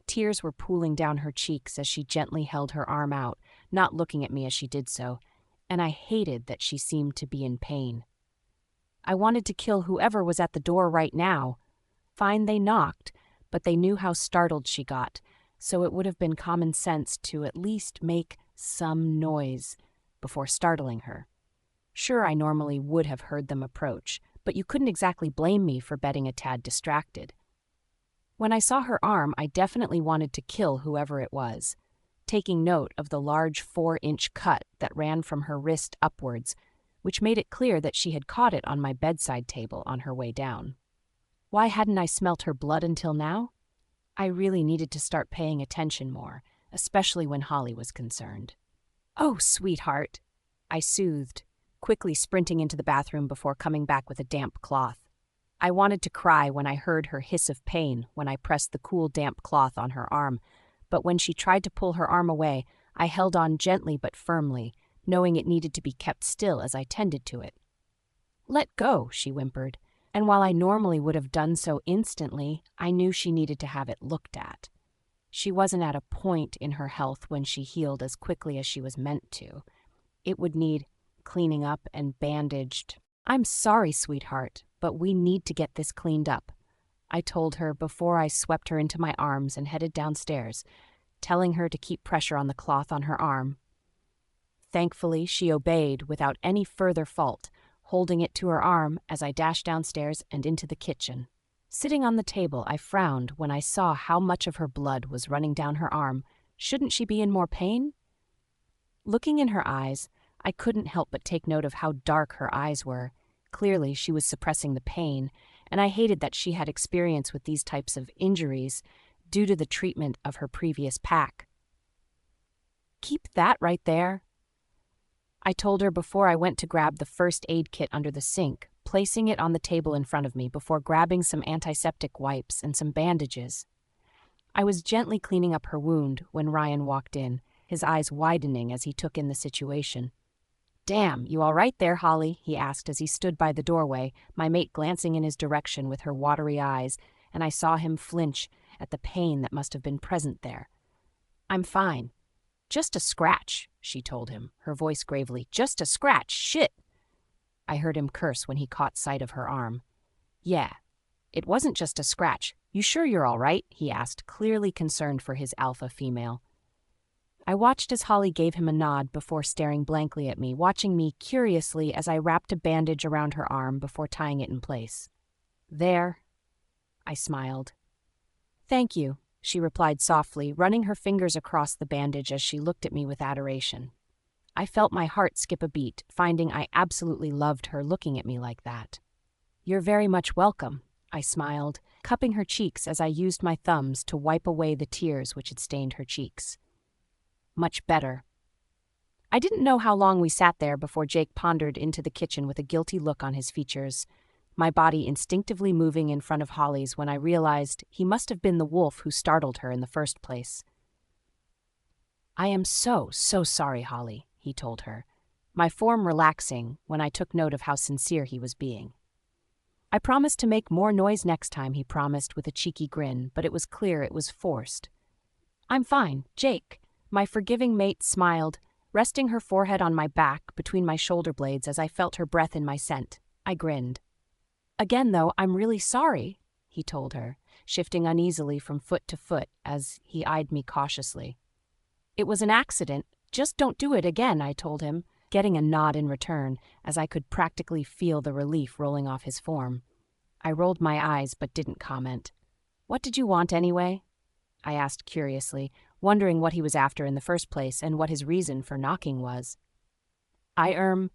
Tears were pooling down her cheeks as she gently held her arm out, not looking at me as she did so, and I hated that she seemed to be in pain. I wanted to kill whoever was at the door right now. Fine, they knocked, but they knew how startled she got, so it would have been common sense to at least make some noise before startling her. Sure, I normally would have heard them approach, but you couldn't exactly blame me for betting a tad distracted. When I saw her arm, I definitely wanted to kill whoever it was, taking note of the large 4-inch cut that ran from her wrist upwards, which made it clear that she had caught it on my bedside table on her way down. Why hadn't I smelt her blood until now? I really needed to start paying attention more, especially when Holly was concerned. "Oh, sweetheart," I soothed, quickly sprinting into the bathroom before coming back with a damp cloth. I wanted to cry when I heard her hiss of pain when I pressed the cool, damp cloth on her arm, but when she tried to pull her arm away, I held on gently but firmly, knowing it needed to be kept still as I tended to it. "Let go," she whimpered, and while I normally would have done so instantly, I knew she needed to have it looked at. She wasn't at a point in her health when she healed as quickly as she was meant to. It would need cleaning up and bandaged. "I'm sorry, sweetheart, but we need to get this cleaned up," I told her before I swept her into my arms and headed downstairs, telling her to keep pressure on the cloth on her arm. Thankfully, she obeyed without any further fault, holding it to her arm as I dashed downstairs and into the kitchen. Sitting on the table, I frowned when I saw how much of her blood was running down her arm. Shouldn't she be in more pain? Looking in her eyes, I couldn't help but take note of how dark her eyes were. Clearly, she was suppressing the pain, and I hated that she had experience with these types of injuries due to the treatment of her previous pack. "Keep that right there," I told her before I went to grab the first aid kit under the sink, placing it on the table in front of me before grabbing some antiseptic wipes and some bandages. I was gently cleaning up her wound when Ryan walked in, his eyes widening as he took in the situation. "Damn, you all right there, Holly?" he asked as he stood by the doorway, my mate glancing in his direction with her watery eyes, and I saw him flinch at the pain that must have been present there. "I'm fine. Just a scratch," she told him, her voice gravely. "Just a scratch. Shit." I heard him curse when he caught sight of her arm. "Yeah, it wasn't just a scratch. You sure you're all right?" he asked, clearly concerned for his alpha female. I watched as Holly gave him a nod before staring blankly at me, watching me curiously as I wrapped a bandage around her arm before tying it in place. "There," I smiled. "Thank you," she replied softly, running her fingers across the bandage as she looked at me with adoration. I felt my heart skip a beat, finding I absolutely loved her looking at me like that. "You're very much welcome," I smiled, cupping her cheeks as I used my thumbs to wipe away the tears which had stained her cheeks. "Much better." I didn't know how long we sat there before Jake pondered into the kitchen with a guilty look on his features, my body instinctively moving in front of Holly's when I realized he must have been the wolf who startled her in the first place. "I am so sorry, Holly," he told her, my form relaxing when I took note of how sincere he was being. "I promised to make more noise next time," he promised with a cheeky grin, but it was clear it was forced. "I'm fine, Jake." My forgiving mate smiled, resting her forehead on my back between my shoulder blades as I felt her breath in my scent. I grinned. "Again, though, I'm really sorry," he told her, shifting uneasily from foot to foot as he eyed me cautiously. "It was an accident. Just don't do it again," I told him, getting a nod in return as I could practically feel the relief rolling off his form. I rolled my eyes but didn't comment. "What did you want anyway?" I asked curiously, wondering what he was after in the first place and what his reason for knocking was. I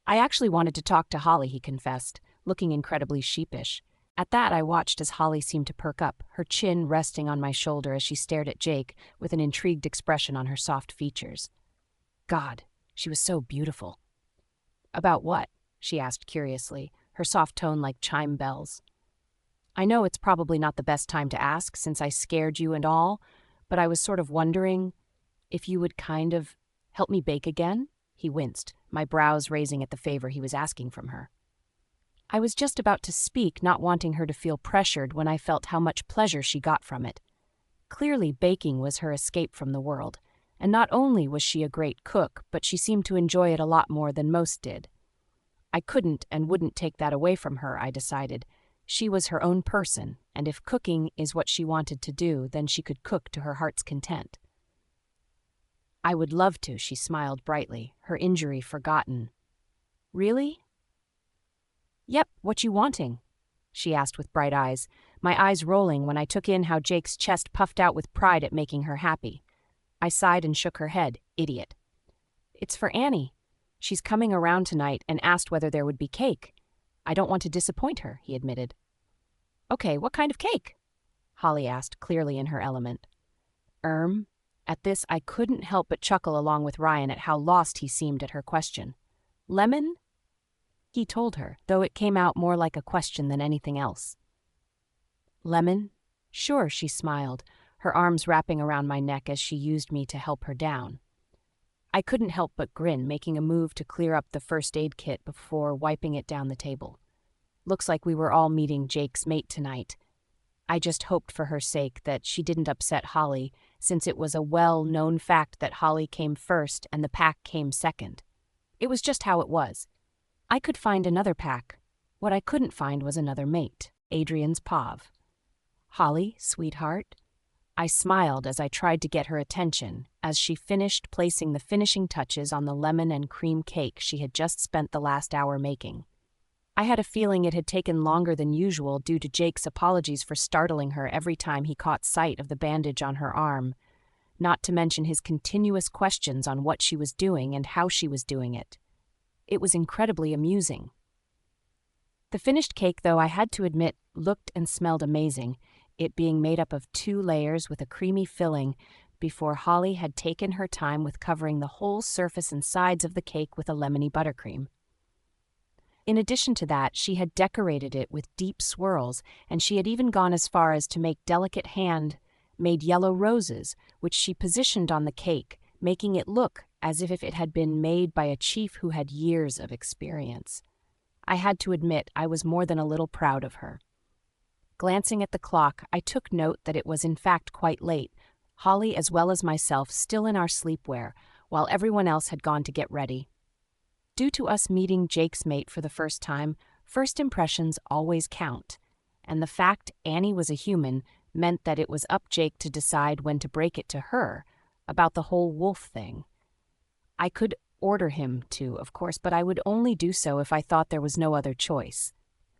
actually wanted to talk to Holly," he confessed, looking incredibly sheepish. At that, I watched as Holly seemed to perk up, her chin resting on my shoulder as she stared at Jake with an intrigued expression on her soft features. God, she was so beautiful. "About what?" she asked curiously, her soft tone like chime bells. "I know it's probably not the best time to ask since I scared you and all, but I was sort of wondering if you would kind of help me bake again?" He winced, my brows raising at the favor he was asking from her. I was just about to speak, not wanting her to feel pressured when I felt how much pleasure she got from it. Clearly, baking was her escape from the world, and not only was she a great cook, but she seemed to enjoy it a lot more than most did. I couldn't and wouldn't take that away from her, I decided. She was her own person, and if cooking is what she wanted to do, then she could cook to her heart's content. "I would love to," she smiled brightly, her injury forgotten. "Really?" "Yep, what you wanting?" she asked with bright eyes, my eyes rolling when I took in how Jake's chest puffed out with pride at making her happy. I sighed and shook her head. Idiot. "It's for Annie. She's coming around tonight and asked whether there would be cake. I don't want to disappoint her," he admitted. "Okay, what kind of cake?" Holly asked, clearly in her element. At this, I couldn't help but chuckle along with Ryan at how lost he seemed at her question. "Lemon?" he told her, though it came out more like a question than anything else. "Lemon?" "Sure," she smiled, her arms wrapping around my neck as she used me to help her down. I couldn't help but grin, making a move to clear up the first aid kit before wiping it down the table. Looks like we were all meeting Jake's mate tonight. I just hoped for her sake that she didn't upset Holly, since it was a well-known fact that Holly came first and the pack came second. It was just how it was. I could find another pack. What I couldn't find was another mate, Adrian's Pav. "Holly, sweetheart?" I smiled as I tried to get her attention as she finished placing the finishing touches on the lemon and cream cake she had just spent the last hour making. I had a feeling it had taken longer than usual due to Jake's apologies for startling her every time he caught sight of the bandage on her arm, not to mention his continuous questions on what she was doing and how she was doing it. It was incredibly amusing. The finished cake, though, I had to admit, looked and smelled amazing, it being made up of 2 layers with a creamy filling before Holly had taken her time with covering the whole surface and sides of the cake with a lemony buttercream. In addition to that, she had decorated it with deep swirls, and she had even gone as far as to make delicate hand-made yellow roses, which she positioned on the cake, making it look as if it had been made by a chief who had years of experience. I had to admit I was more than a little proud of her. Glancing at the clock, I took note that it was in fact quite late, Holly as well as myself still in our sleepwear, while everyone else had gone to get ready. Due to us meeting Jake's mate for the first time, first impressions always count, and the fact Annie was a human meant that it was up Jake to decide when to break it to her about the whole wolf thing. I could order him to, of course, but I would only do so if I thought there was no other choice.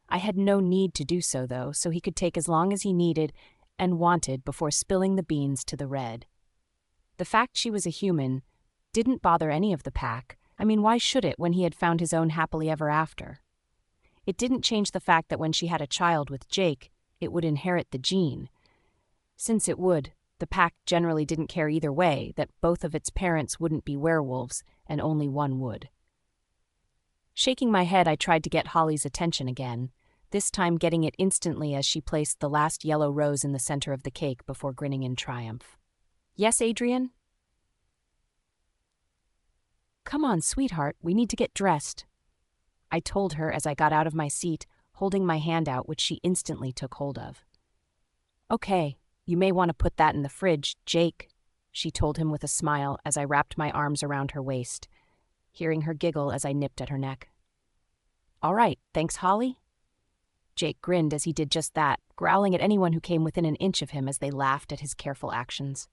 I had no need to do so, though, so he could take as long as he needed and wanted before spilling the beans to the red. The fact she was a human didn't bother any of the pack. I mean, why should it when he had found his own happily ever after? It didn't change the fact that when she had a child with Jake, it would inherit the gene. Since it would, the pack generally didn't care either way that both of its parents wouldn't be werewolves and only one would. Shaking my head, I tried to get Holly's attention again, this time getting it instantly as she placed the last yellow rose in the center of the cake before grinning in triumph. "Yes, Adrian?" "Come on, sweetheart, we need to get dressed," I told her as I got out of my seat, holding my hand out, which she instantly took hold of. "Okay, you may want to put that in the fridge, Jake," she told him with a smile as I wrapped my arms around her waist, hearing her giggle as I nipped at her neck. "All right, thanks, Holly." Jake grinned as he did just that, growling at anyone who came within an inch of him as they laughed at his careful actions.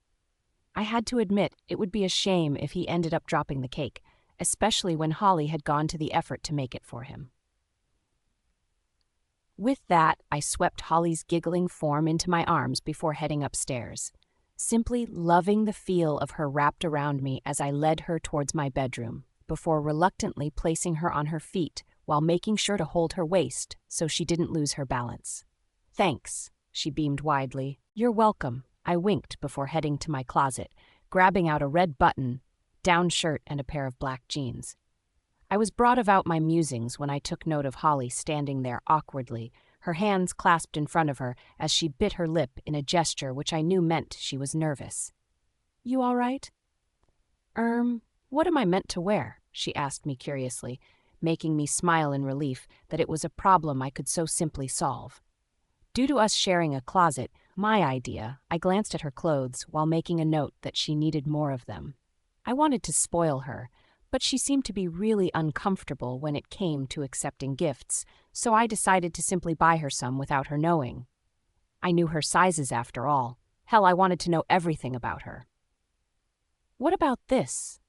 I had to admit it would be a shame if he ended up dropping the cake, especially when Holly had gone to the effort to make it for him. With that, I swept Holly's giggling form into my arms before heading upstairs, simply loving the feel of her wrapped around me as I led her towards my bedroom, before reluctantly placing her on her feet while making sure to hold her waist so she didn't lose her balance. "Thanks," she beamed widely. "You're welcome," I winked before heading to my closet, grabbing out a red button, down shirt, and a pair of black jeans. I was broad about my musings when I took note of Holly standing there awkwardly, her hands clasped in front of her as she bit her lip in a gesture which I knew meant she was nervous. "You all right?" What am I meant to wear?" she asked me curiously, making me smile in relief that it was a problem I could so simply solve. Due to us sharing a closet, my idea, I glanced at her clothes while making a note that she needed more of them. I wanted to spoil her, but she seemed to be really uncomfortable when it came to accepting gifts, so I decided to simply buy her some without her knowing. I knew her sizes after all. Hell, I wanted to know everything about her. "What about this?"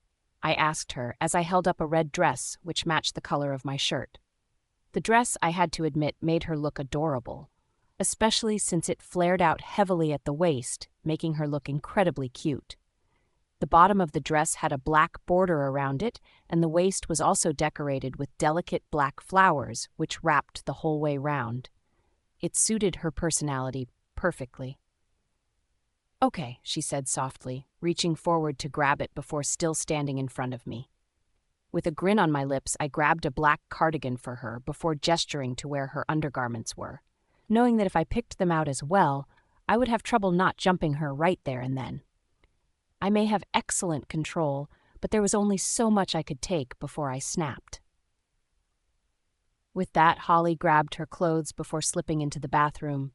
I asked her as I held up a red dress which matched the color of my shirt. The dress, I had to admit, made her look adorable, especially since it flared out heavily at the waist, making her look incredibly cute. The bottom of the dress had a black border around it, and the waist was also decorated with delicate black flowers, which wrapped the whole way round. It suited her personality perfectly. "Okay," she said softly, reaching forward to grab it before still standing in front of me. With a grin on my lips, I grabbed a black cardigan for her before gesturing to where her undergarments were, knowing that if I picked them out as well, I would have trouble not jumping her right there and then. I may have excellent control, but there was only so much I could take before I snapped. With that, Holly grabbed her clothes before slipping into the bathroom,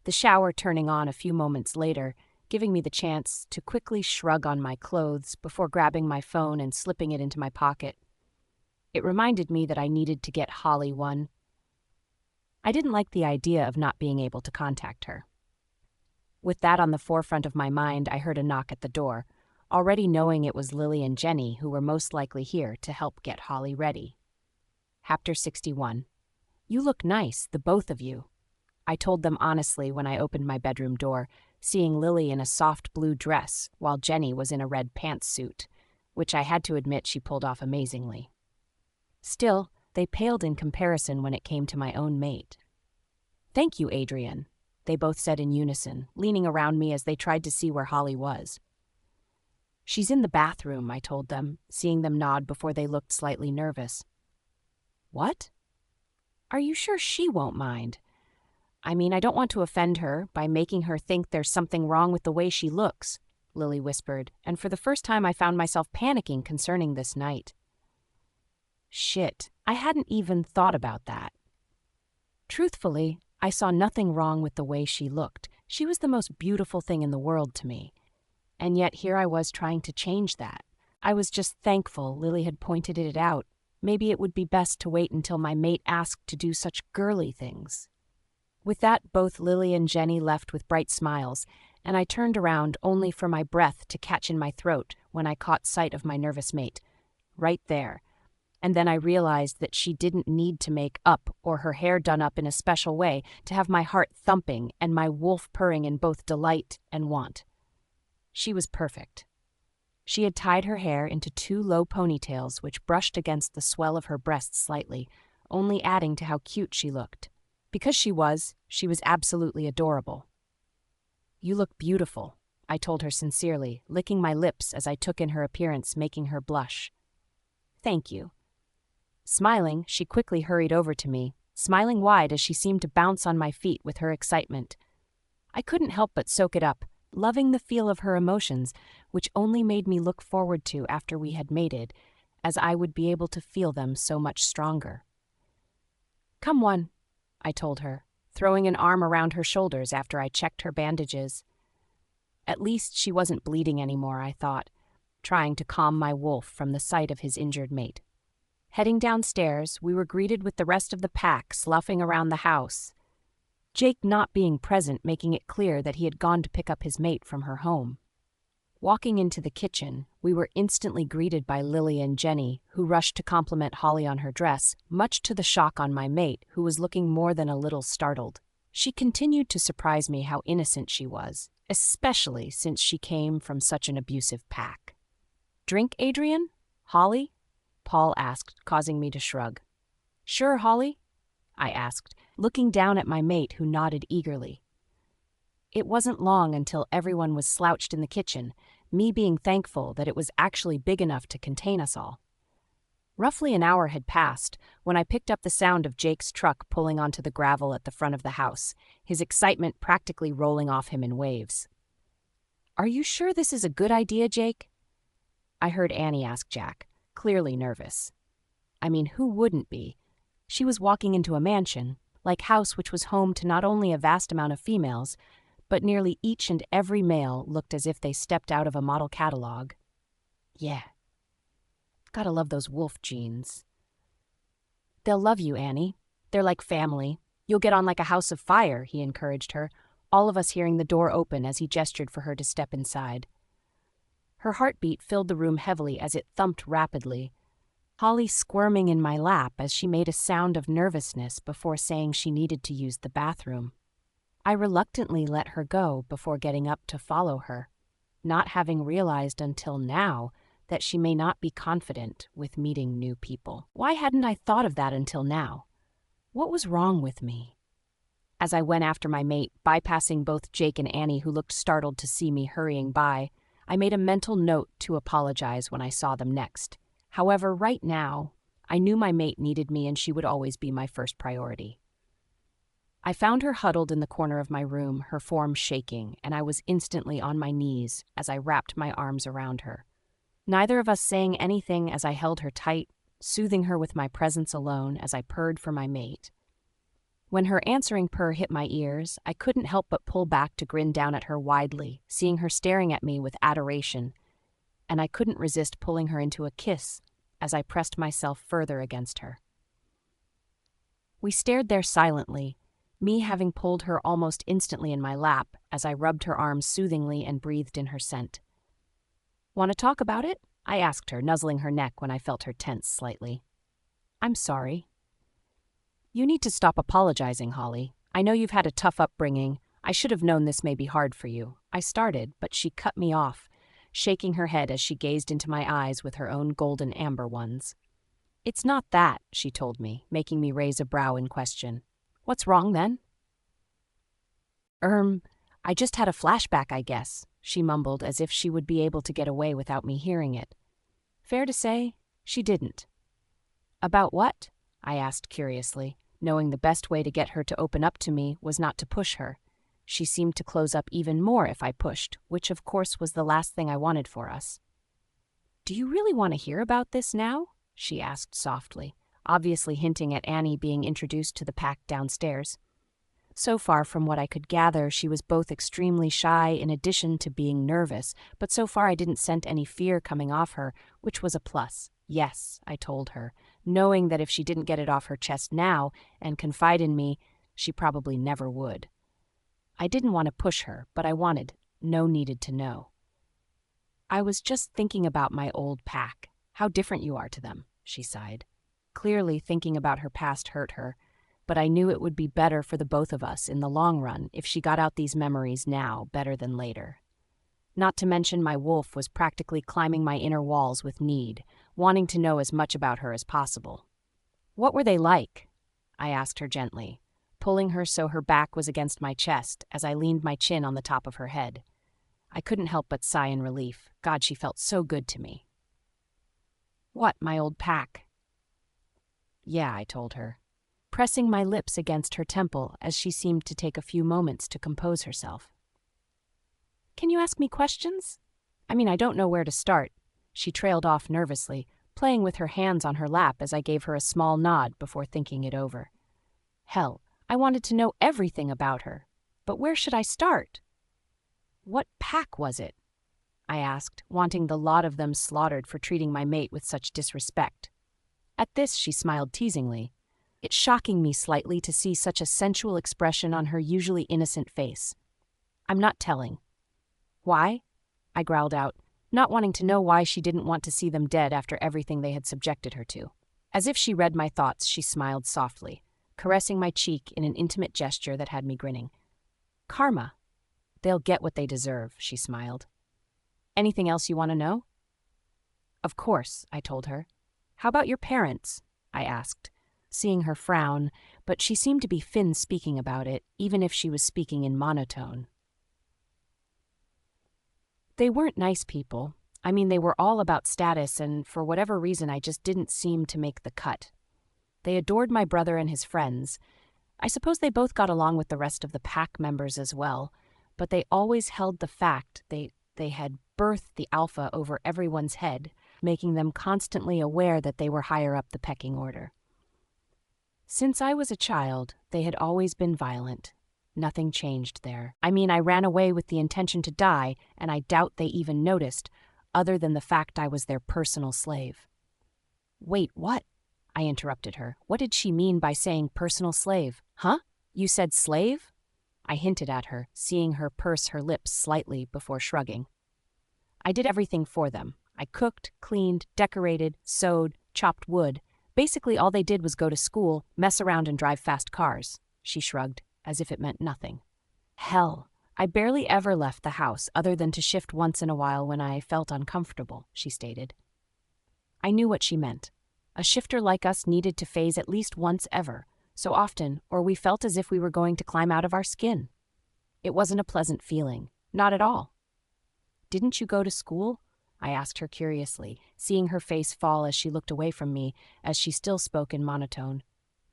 the shower turning on a few moments later, giving me the chance to quickly shrug on my clothes before grabbing my phone and slipping it into my pocket. It reminded me that I needed to get Holly one. I didn't like the idea of not being able to contact her. With that on the forefront of my mind, I heard a knock at the door, already knowing it was Lily and Jenny who were most likely here to help get Holly ready. Chapter 61. "You look nice, the both of you," I told them honestly when I opened my bedroom door, seeing Lily in a soft blue dress while Jenny was in a red pantsuit, which I had to admit she pulled off amazingly. Still, they paled in comparison when it came to my own mate. "Thank you, Adrian," they both said in unison, leaning around me as they tried to see where Holly was. "She's in the bathroom," I told them, seeing them nod before they looked slightly nervous. "What?" Are you sure she won't mind? I mean, I don't want to offend her by making her think there's something wrong with the way she looks, Lily whispered, and for the first time I found myself panicking concerning this night. Shit, I hadn't even thought about that. Truthfully, I saw nothing wrong with the way she looked. She was the most beautiful thing in the world to me. And yet here I was trying to change that. I was just thankful Lily had pointed it out. Maybe it would be best to wait until my mate asked to do such girly things. With that, both Lily and Jenny left with bright smiles, and I turned around only for my breath to catch in my throat when I caught sight of my nervous mate. Right there. And then I realized that she didn't need to make up or her hair done up in a special way to have my heart thumping and my wolf purring in both delight and want. She was perfect. She had tied her hair into 2 low ponytails which brushed against the swell of her breasts slightly, only adding to how cute she looked. Because she was absolutely adorable. You look beautiful, I told her sincerely, licking my lips as I took in her appearance, making her blush. Thank you. Smiling, she quickly hurried over to me, smiling wide as she seemed to bounce on my feet with her excitement. I couldn't help but soak it up, loving the feel of her emotions, which only made me look forward to after we had mated, as I would be able to feel them so much stronger. Come one, I told her, throwing an arm around her shoulders after I checked her bandages. At least she wasn't bleeding anymore, I thought, trying to calm my wolf from the sight of his injured mate. Heading downstairs, we were greeted with the rest of the pack sloughing around the house, Jake not being present, making it clear that he had gone to pick up his mate from her home. Walking into the kitchen, we were instantly greeted by Lily and Jenny, who rushed to compliment Holly on her dress, much to the shock on my mate, who was looking more than a little startled. She continued to surprise me how innocent she was, especially since she came from such an abusive pack. Drink, Adrian? Holly? Paul asked, causing me to shrug. Sure, Holly? I asked, looking down at my mate, who nodded eagerly. It wasn't long until everyone was slouched in the kitchen, me being thankful that it was actually big enough to contain us all. Roughly an hour had passed when I picked up the sound of Jake's truck pulling onto the gravel at the front of the house, his excitement practically rolling off him in waves. Are you sure this is a good idea, Jake? I heard Annie ask Jack, clearly nervous. I mean, who wouldn't be? She was walking into a mansion, like house which was home to not only a vast amount of females, but nearly each and every male looked as if they stepped out of a model catalog. Yeah. Gotta love those wolf genes. They'll love you, Annie. They're like family. You'll get on like a house of fire, he encouraged her, all of us hearing the door open as he gestured for her to step inside. Her heartbeat filled the room heavily as it thumped rapidly, Holly squirming in my lap as she made a sound of nervousness before saying she needed to use the bathroom. I reluctantly let her go before getting up to follow her, not having realized until now that she may not be confident with meeting new people. Why hadn't I thought of that until now? What was wrong with me? As I went after my mate, bypassing both Jake and Annie, who looked startled to see me hurrying by, I made a mental note to apologize when I saw them next. However, right now, I knew my mate needed me and she would always be my first priority. I found her huddled in the corner of my room, her form shaking, and I was instantly on my knees as I wrapped my arms around her. Neither of us saying anything as I held her tight, soothing her with my presence alone as I purred for my mate. When her answering purr hit my ears, I couldn't help but pull back to grin down at her widely, seeing her staring at me with adoration, and I couldn't resist pulling her into a kiss as I pressed myself further against her. We stared there silently, me having pulled her almost instantly in my lap as I rubbed her arms soothingly and breathed in her scent. Want to talk about it? I asked her, nuzzling her neck when I felt her tense slightly. I'm sorry. You need to stop apologizing, Holly. I know you've had a tough upbringing. I should have known this may be hard for you. I started, but she cut me off, shaking her head as she gazed into my eyes with her own golden amber ones. It's not that, she told me, making me raise a brow in question. What's wrong then? I just had a flashback, I guess, she mumbled as if she would be able to get away without me hearing it. Fair to say, she didn't. About what? I asked curiously. knowing the best way to get her to open up to me was not to push her. She seemed to close up even more if I pushed, which of course was the last thing I wanted for us. "Do you really want to hear about this now?" she asked softly, obviously hinting at Annie being introduced to the pack downstairs. So far from what I could gather, she was both extremely shy in addition to being nervous, but so far I didn't sense any fear coming off her, which was a plus. "Yes," I told her, knowing that if she didn't get it off her chest now and confide in me, she probably never would. I didn't want to push her, but I needed to know. "I was just thinking about my old pack, how different you are to them," she sighed. Clearly, thinking about her past hurt her, but I knew it would be better for the both of us in the long run if she got out these memories now better than later. Not to mention my wolf was practically climbing my inner walls with need, wanting to know as much about her as possible. "What were they like?" I asked her gently, pulling her so her back was against my chest as I leaned my chin on the top of her head. I couldn't help but sigh in relief. God, she felt so good to me. "What, my old pack?" "Yeah," I told her, pressing my lips against her temple as she seemed to take a few moments to compose herself. "Can you ask me questions? I don't know where to start." She trailed off nervously, playing with her hands on her lap as I gave her a small nod before thinking it over. Hell, I wanted to know everything about her. But where should I start? "What pack was it?" I asked, wanting the lot of them slaughtered for treating my mate with such disrespect. At this, she smiled teasingly, it shocking me slightly to see such a sensual expression on her usually innocent face. "I'm not telling." "Why?" I growled out, not wanting to know why she didn't want to see them dead after everything they had subjected her to. As if she read my thoughts, she smiled softly, caressing my cheek in an intimate gesture that had me grinning. "Karma. They'll get what they deserve," she smiled. "Anything else you want to know?" "Of course," I told her. "How about your parents?" I asked, seeing her frown, but she seemed to be Finn speaking about it, even if she was speaking in monotone. "They weren't nice people. They were all about status, and for whatever reason I just didn't seem to make the cut. They adored my brother and his friends. I suppose they both got along with the rest of the pack members as well, but they always held the fact they had birthed the alpha over everyone's head, making them constantly aware that they were higher up the pecking order. Since I was a child, they had always been violent. Nothing changed there. I ran away with the intention to die, and I doubt they even noticed, other than the fact I was their personal slave." "Wait, what?" I interrupted her. What did she mean by saying personal slave? "Huh? You said slave?" I hinted at her, seeing her purse her lips slightly before shrugging. "I did everything for them. I cooked, cleaned, decorated, sewed, chopped wood. Basically all they did was go to school, mess around and drive fast cars." She shrugged, as if it meant nothing. "Hell, I barely ever left the house other than to shift once in a while when I felt uncomfortable," she stated. I knew what she meant. A shifter like us needed to phase at least once ever, so often, or we felt as if we were going to climb out of our skin. It wasn't a pleasant feeling, not at all. "Didn't you go to school?" I asked her curiously, seeing her face fall as she looked away from me, as she still spoke in monotone.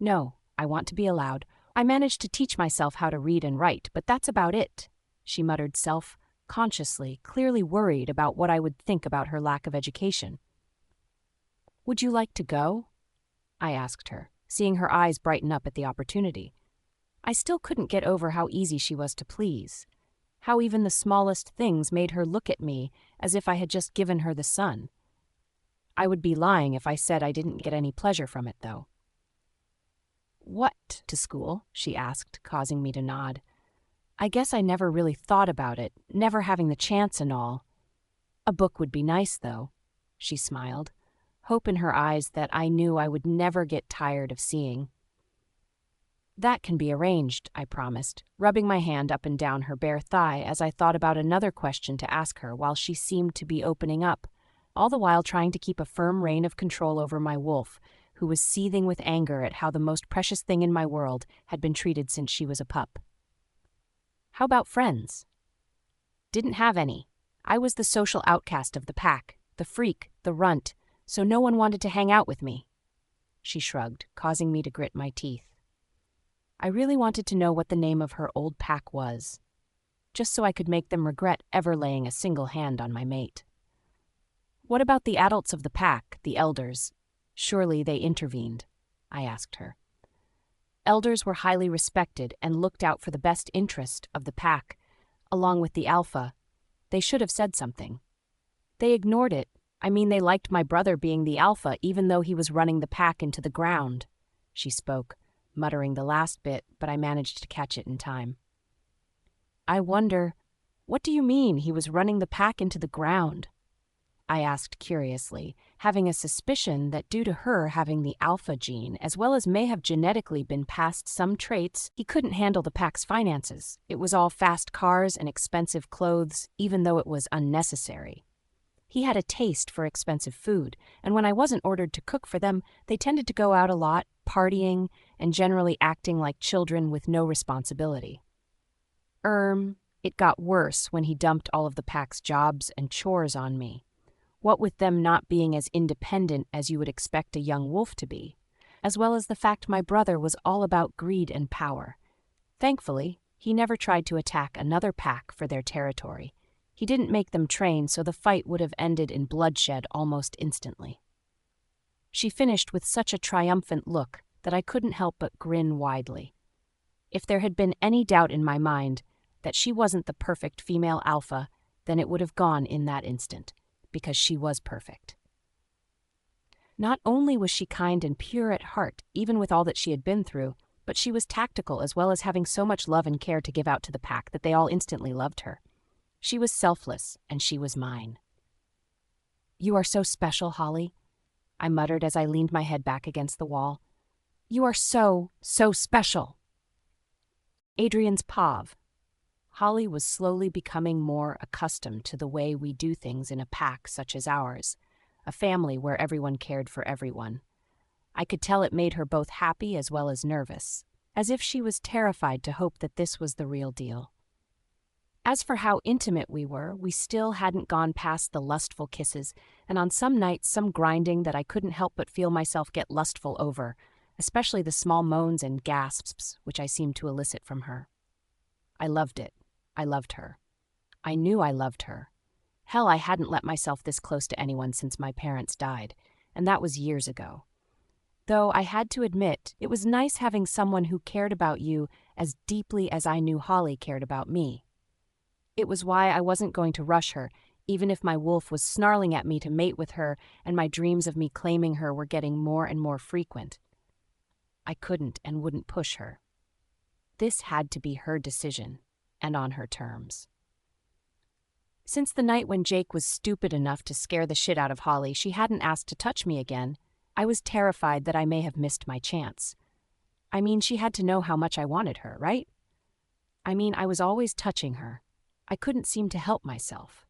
"No, I want to be allowed. I managed to teach myself how to read and write, but that's about it," she muttered self-consciously, clearly worried about what I would think about her lack of education. "Would you like to go?" I asked her, seeing her eyes brighten up at the opportunity. I still couldn't get over how easy she was to please, how even the smallest things made her look at me as if I had just given her the sun. I would be lying if I said I didn't get any pleasure from it, though. "What, to school?" she asked, causing me to nod. I guess I never really thought about it, never having the chance and all. "A book would be nice, though," she smiled, hope in her eyes that I knew I would never get tired of seeing. "That can be arranged," I promised, rubbing my hand up and down her bare thigh as I thought about another question to ask her while she seemed to be opening up, all the while trying to keep a firm rein of control over my wolf, who was seething with anger at how the most precious thing in my world had been treated since she was a pup. "How about friends?" "Didn't have any. I was the social outcast of the pack, the freak, the runt, so no one wanted to hang out with me." She shrugged, causing me to grit my teeth. I really wanted to know what the name of her old pack was, just so I could make them regret ever laying a single hand on my mate. What about the adults of the pack, the elders? Surely they intervened, I asked her. Elders were highly respected and looked out for the best interest of the pack, along with the alpha. They should have said something. They ignored it. I mean, they liked my brother being the alpha even though he was running the pack into the ground, she spoke, muttering the last bit, but I managed to catch it in time. I wonder, what do you mean he was running the pack into the ground? I asked curiously, having a suspicion that due to her having the alpha gene, as well as may have genetically been passed some traits, he couldn't handle the pack's finances. It was all fast cars and expensive clothes, even though it was unnecessary. He had a taste for expensive food, and when I wasn't ordered to cook for them, they tended to go out a lot, partying, and generally acting like children with no responsibility. It got worse when he dumped all of the pack's jobs and chores on me. What with them not being as independent as you would expect a young wolf to be, as well as the fact my brother was all about greed and power. Thankfully, he never tried to attack another pack for their territory. He didn't make them train, so the fight would have ended in bloodshed almost instantly. She finished with such a triumphant look that I couldn't help but grin widely. If there had been any doubt in my mind that she wasn't the perfect female alpha, then it would have gone in that instant, because she was perfect. Not only was she kind and pure at heart, even with all that she had been through, but she was tactical as well as having so much love and care to give out to the pack that they all instantly loved her. She was selfless, and she was mine. "You are so special, Holly," I muttered as I leaned my head back against the wall. "You are so special." Adrian's Pav. Holly was slowly becoming more accustomed to the way we do things in a pack such as ours, a family where everyone cared for everyone. I could tell it made her both happy as well as nervous, as if she was terrified to hope that this was the real deal. As for how intimate we were, we still hadn't gone past the lustful kisses, and on some nights some grinding that I couldn't help but feel myself get lustful over, especially the small moans and gasps which I seemed to elicit from her. I loved it. I loved her. I knew I loved her. Hell, I hadn't let myself this close to anyone since my parents died, and that was years ago. Though I had to admit, it was nice having someone who cared about you as deeply as I knew Holly cared about me. It was why I wasn't going to rush her, even if my wolf was snarling at me to mate with her and my dreams of me claiming her were getting more and more frequent. I couldn't and wouldn't push her. This had to be her decision, and on her terms. Since the night when Jake was stupid enough to scare the shit out of Holly, she hadn't asked to touch me again. I was terrified that I may have missed my chance. I mean, she had to know how much I wanted her, right? I mean, I was always touching her. I couldn't seem to help myself.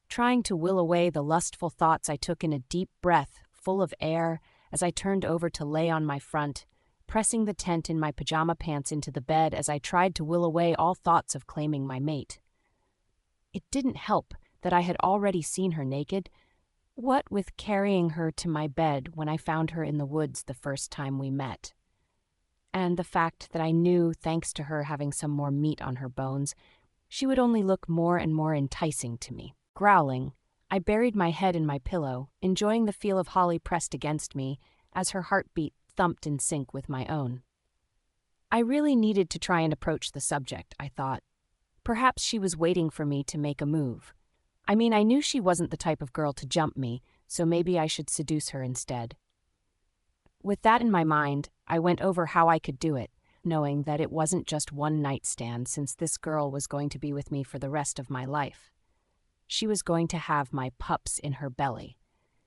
Trying to will away the lustful thoughts, I took in a deep breath, full of air, as I turned over to lay on my front, pressing the tent in my pajama pants into the bed as I tried to will away all thoughts of claiming my mate. It didn't help that I had already seen her naked, what with carrying her to my bed when I found her in the woods the first time we met. And the fact that I knew, thanks to her having some more meat on her bones, she would only look more and more enticing to me. Growling, I buried my head in my pillow, enjoying the feel of Holly pressed against me as her heartbeat thumped in sync with my own. I really needed to try and approach the subject, I thought. Perhaps she was waiting for me to make a move. I mean, I knew she wasn't the type of girl to jump me, so maybe I should seduce her instead. With that in my mind, I went over how I could do it, knowing that it wasn't just one night stand since this girl was going to be with me for the rest of my life. She was going to have my pups in her belly.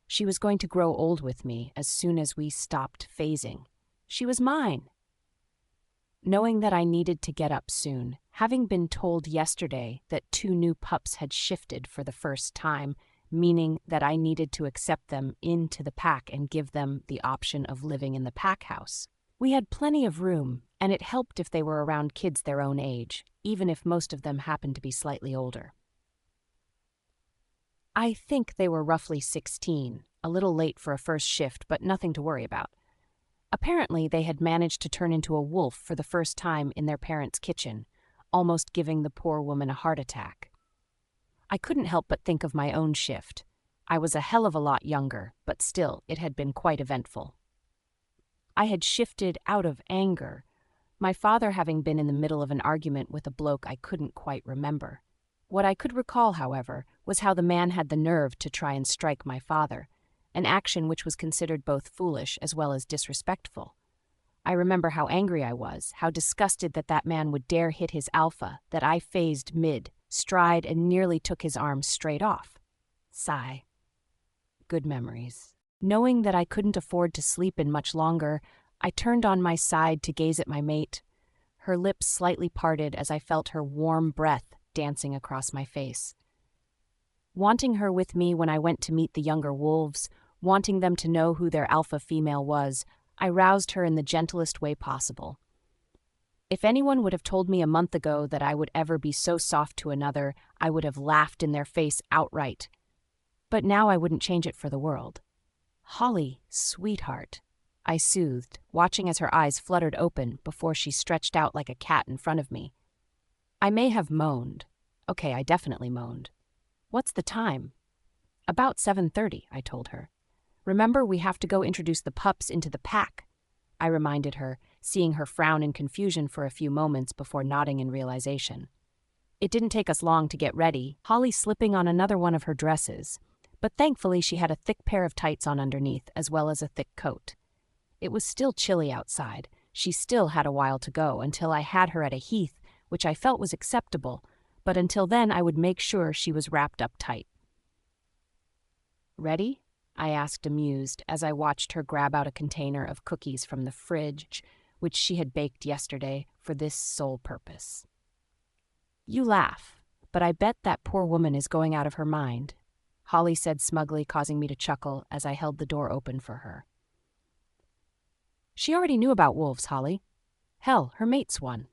She was going to grow old with me as soon as we stopped phasing. She was mine. Knowing that I needed to get up soon, having been told yesterday that 2 new pups had shifted for the first time, meaning that I needed to accept them into the pack and give them the option of living in the pack house. We had plenty of room, and it helped if they were around kids their own age, even if most of them happened to be slightly older. I think they were roughly 16, a little late for a first shift, but nothing to worry about. Apparently, they had managed to turn into a wolf for the first time in their parents' kitchen, almost giving the poor woman a heart attack. I couldn't help but think of my own shift. I was a hell of a lot younger, but still, it had been quite eventful. I had shifted out of anger, my father having been in the middle of an argument with a bloke I couldn't quite remember. What I could recall, however, was how the man had the nerve to try and strike my father, an action which was considered both foolish as well as disrespectful. I remember how angry I was, how disgusted that that man would dare hit his alpha, that I phased mid-stride and nearly took his arm straight off. Sigh. Good memories. Knowing that I couldn't afford to sleep in much longer, I turned on my side to gaze at my mate. Her lips slightly parted as I felt her warm breath dancing across my face. Wanting her with me when I went to meet the younger wolves, wanting them to know who their alpha female was, I roused her in the gentlest way possible. If anyone would have told me a month ago that I would ever be so soft to another, I would have laughed in their face outright. But now I wouldn't change it for the world. "Holly, sweetheart," I soothed, watching as her eyes fluttered open before she stretched out like a cat in front of me. I may have moaned. Okay, I definitely moaned. "What's the time?" "About 7:30, I told her. "Remember, we have to go introduce the pups into the pack," I reminded her, seeing her frown in confusion for a few moments before nodding in realization. It didn't take us long to get ready, Holly slipping on another one of her dresses, but thankfully she had a thick pair of tights on underneath as well as a thick coat. It was still chilly outside. She still had a while to go until I had her at a heath, which I felt was acceptable, but until then I would make sure she was wrapped up tight. "Ready?" I asked, amused, as I watched her grab out a container of cookies from the fridge, which she had baked yesterday for this sole purpose. "You laugh, but I bet that poor woman is going out of her mind," Holly said smugly, causing me to chuckle as I held the door open for her. "She already knew about wolves, Holly. Hell, her mate's one,"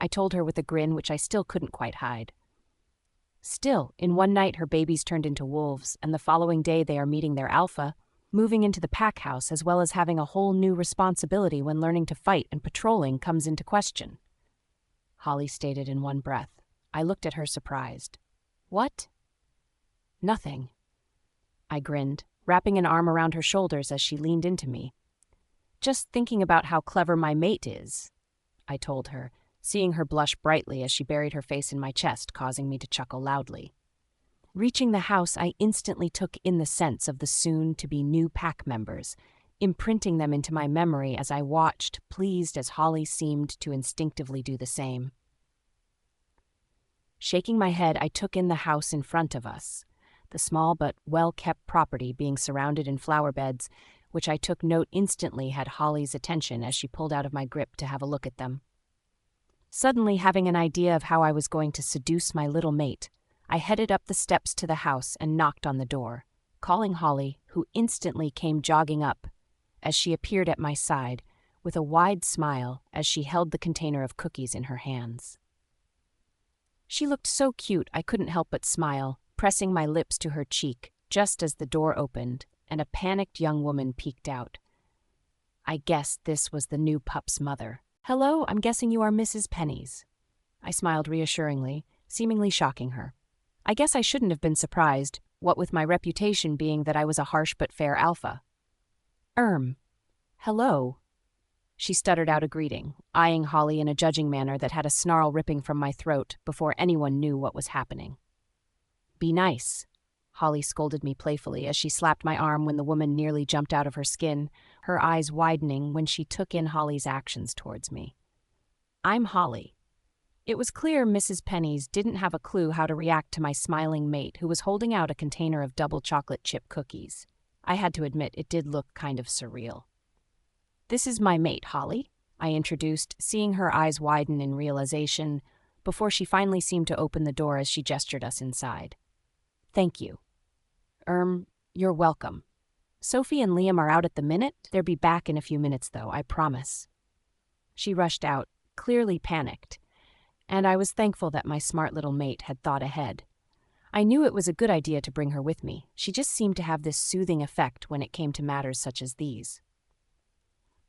I told her with a grin which I still couldn't quite hide. Still, in one night her babies turned into wolves, and the following day they are meeting their alpha, moving into the pack house as well as having a whole new responsibility when learning to fight and patrolling comes into question," Holly stated in one breath. I looked at her surprised. "What?" "Nothing," I grinned, wrapping an arm around her shoulders as she leaned into me. "Just thinking about how clever my mate is," I told her, seeing her blush brightly as she buried her face in my chest, causing me to chuckle loudly. Reaching the house, I instantly took in the sense of the soon-to-be new pack members, imprinting them into my memory as I watched, pleased as Holly seemed to instinctively do the same. Shaking my head, I took in the house in front of us, the small but well-kept property being surrounded in flower beds, which I took note instantly had Holly's attention as she pulled out of my grip to have a look at them. Suddenly having an idea of how I was going to seduce my little mate, I headed up the steps to the house and knocked on the door, calling Holly, who instantly came jogging up as she appeared at my side with a wide smile as she held the container of cookies in her hands. She looked so cute I couldn't help but smile, pressing my lips to her cheek just as the door opened and a panicked young woman peeked out. I guessed this was the new pup's mother. "Hello, I'm guessing you are Mrs. Penny's." I smiled reassuringly, seemingly shocking her. I guess I shouldn't have been surprised, what with my reputation being that I was a harsh but fair alpha. Hello." She stuttered out a greeting, eyeing Holly in a judging manner that had a snarl ripping from my throat before anyone knew what was happening. "Be nice," Holly scolded me playfully as she slapped my arm when the woman nearly jumped out of her skin, her eyes widening when she took in Holly's actions towards me. "I'm Holly." It was clear Mrs. Penny's didn't have a clue how to react to my smiling mate who was holding out a container of double chocolate chip cookies. I had to admit it did look kind of surreal. "This is my mate, Holly," I introduced, seeing her eyes widen in realization before she finally seemed to open the door as she gestured us inside. "Thank you." You're welcome. Sophie and Liam are out at the minute. They'll be back in a few minutes, though, I promise." She rushed out, clearly panicked, and I was thankful that my smart little mate had thought ahead. I knew it was a good idea to bring her with me. She just seemed to have this soothing effect when it came to matters such as these.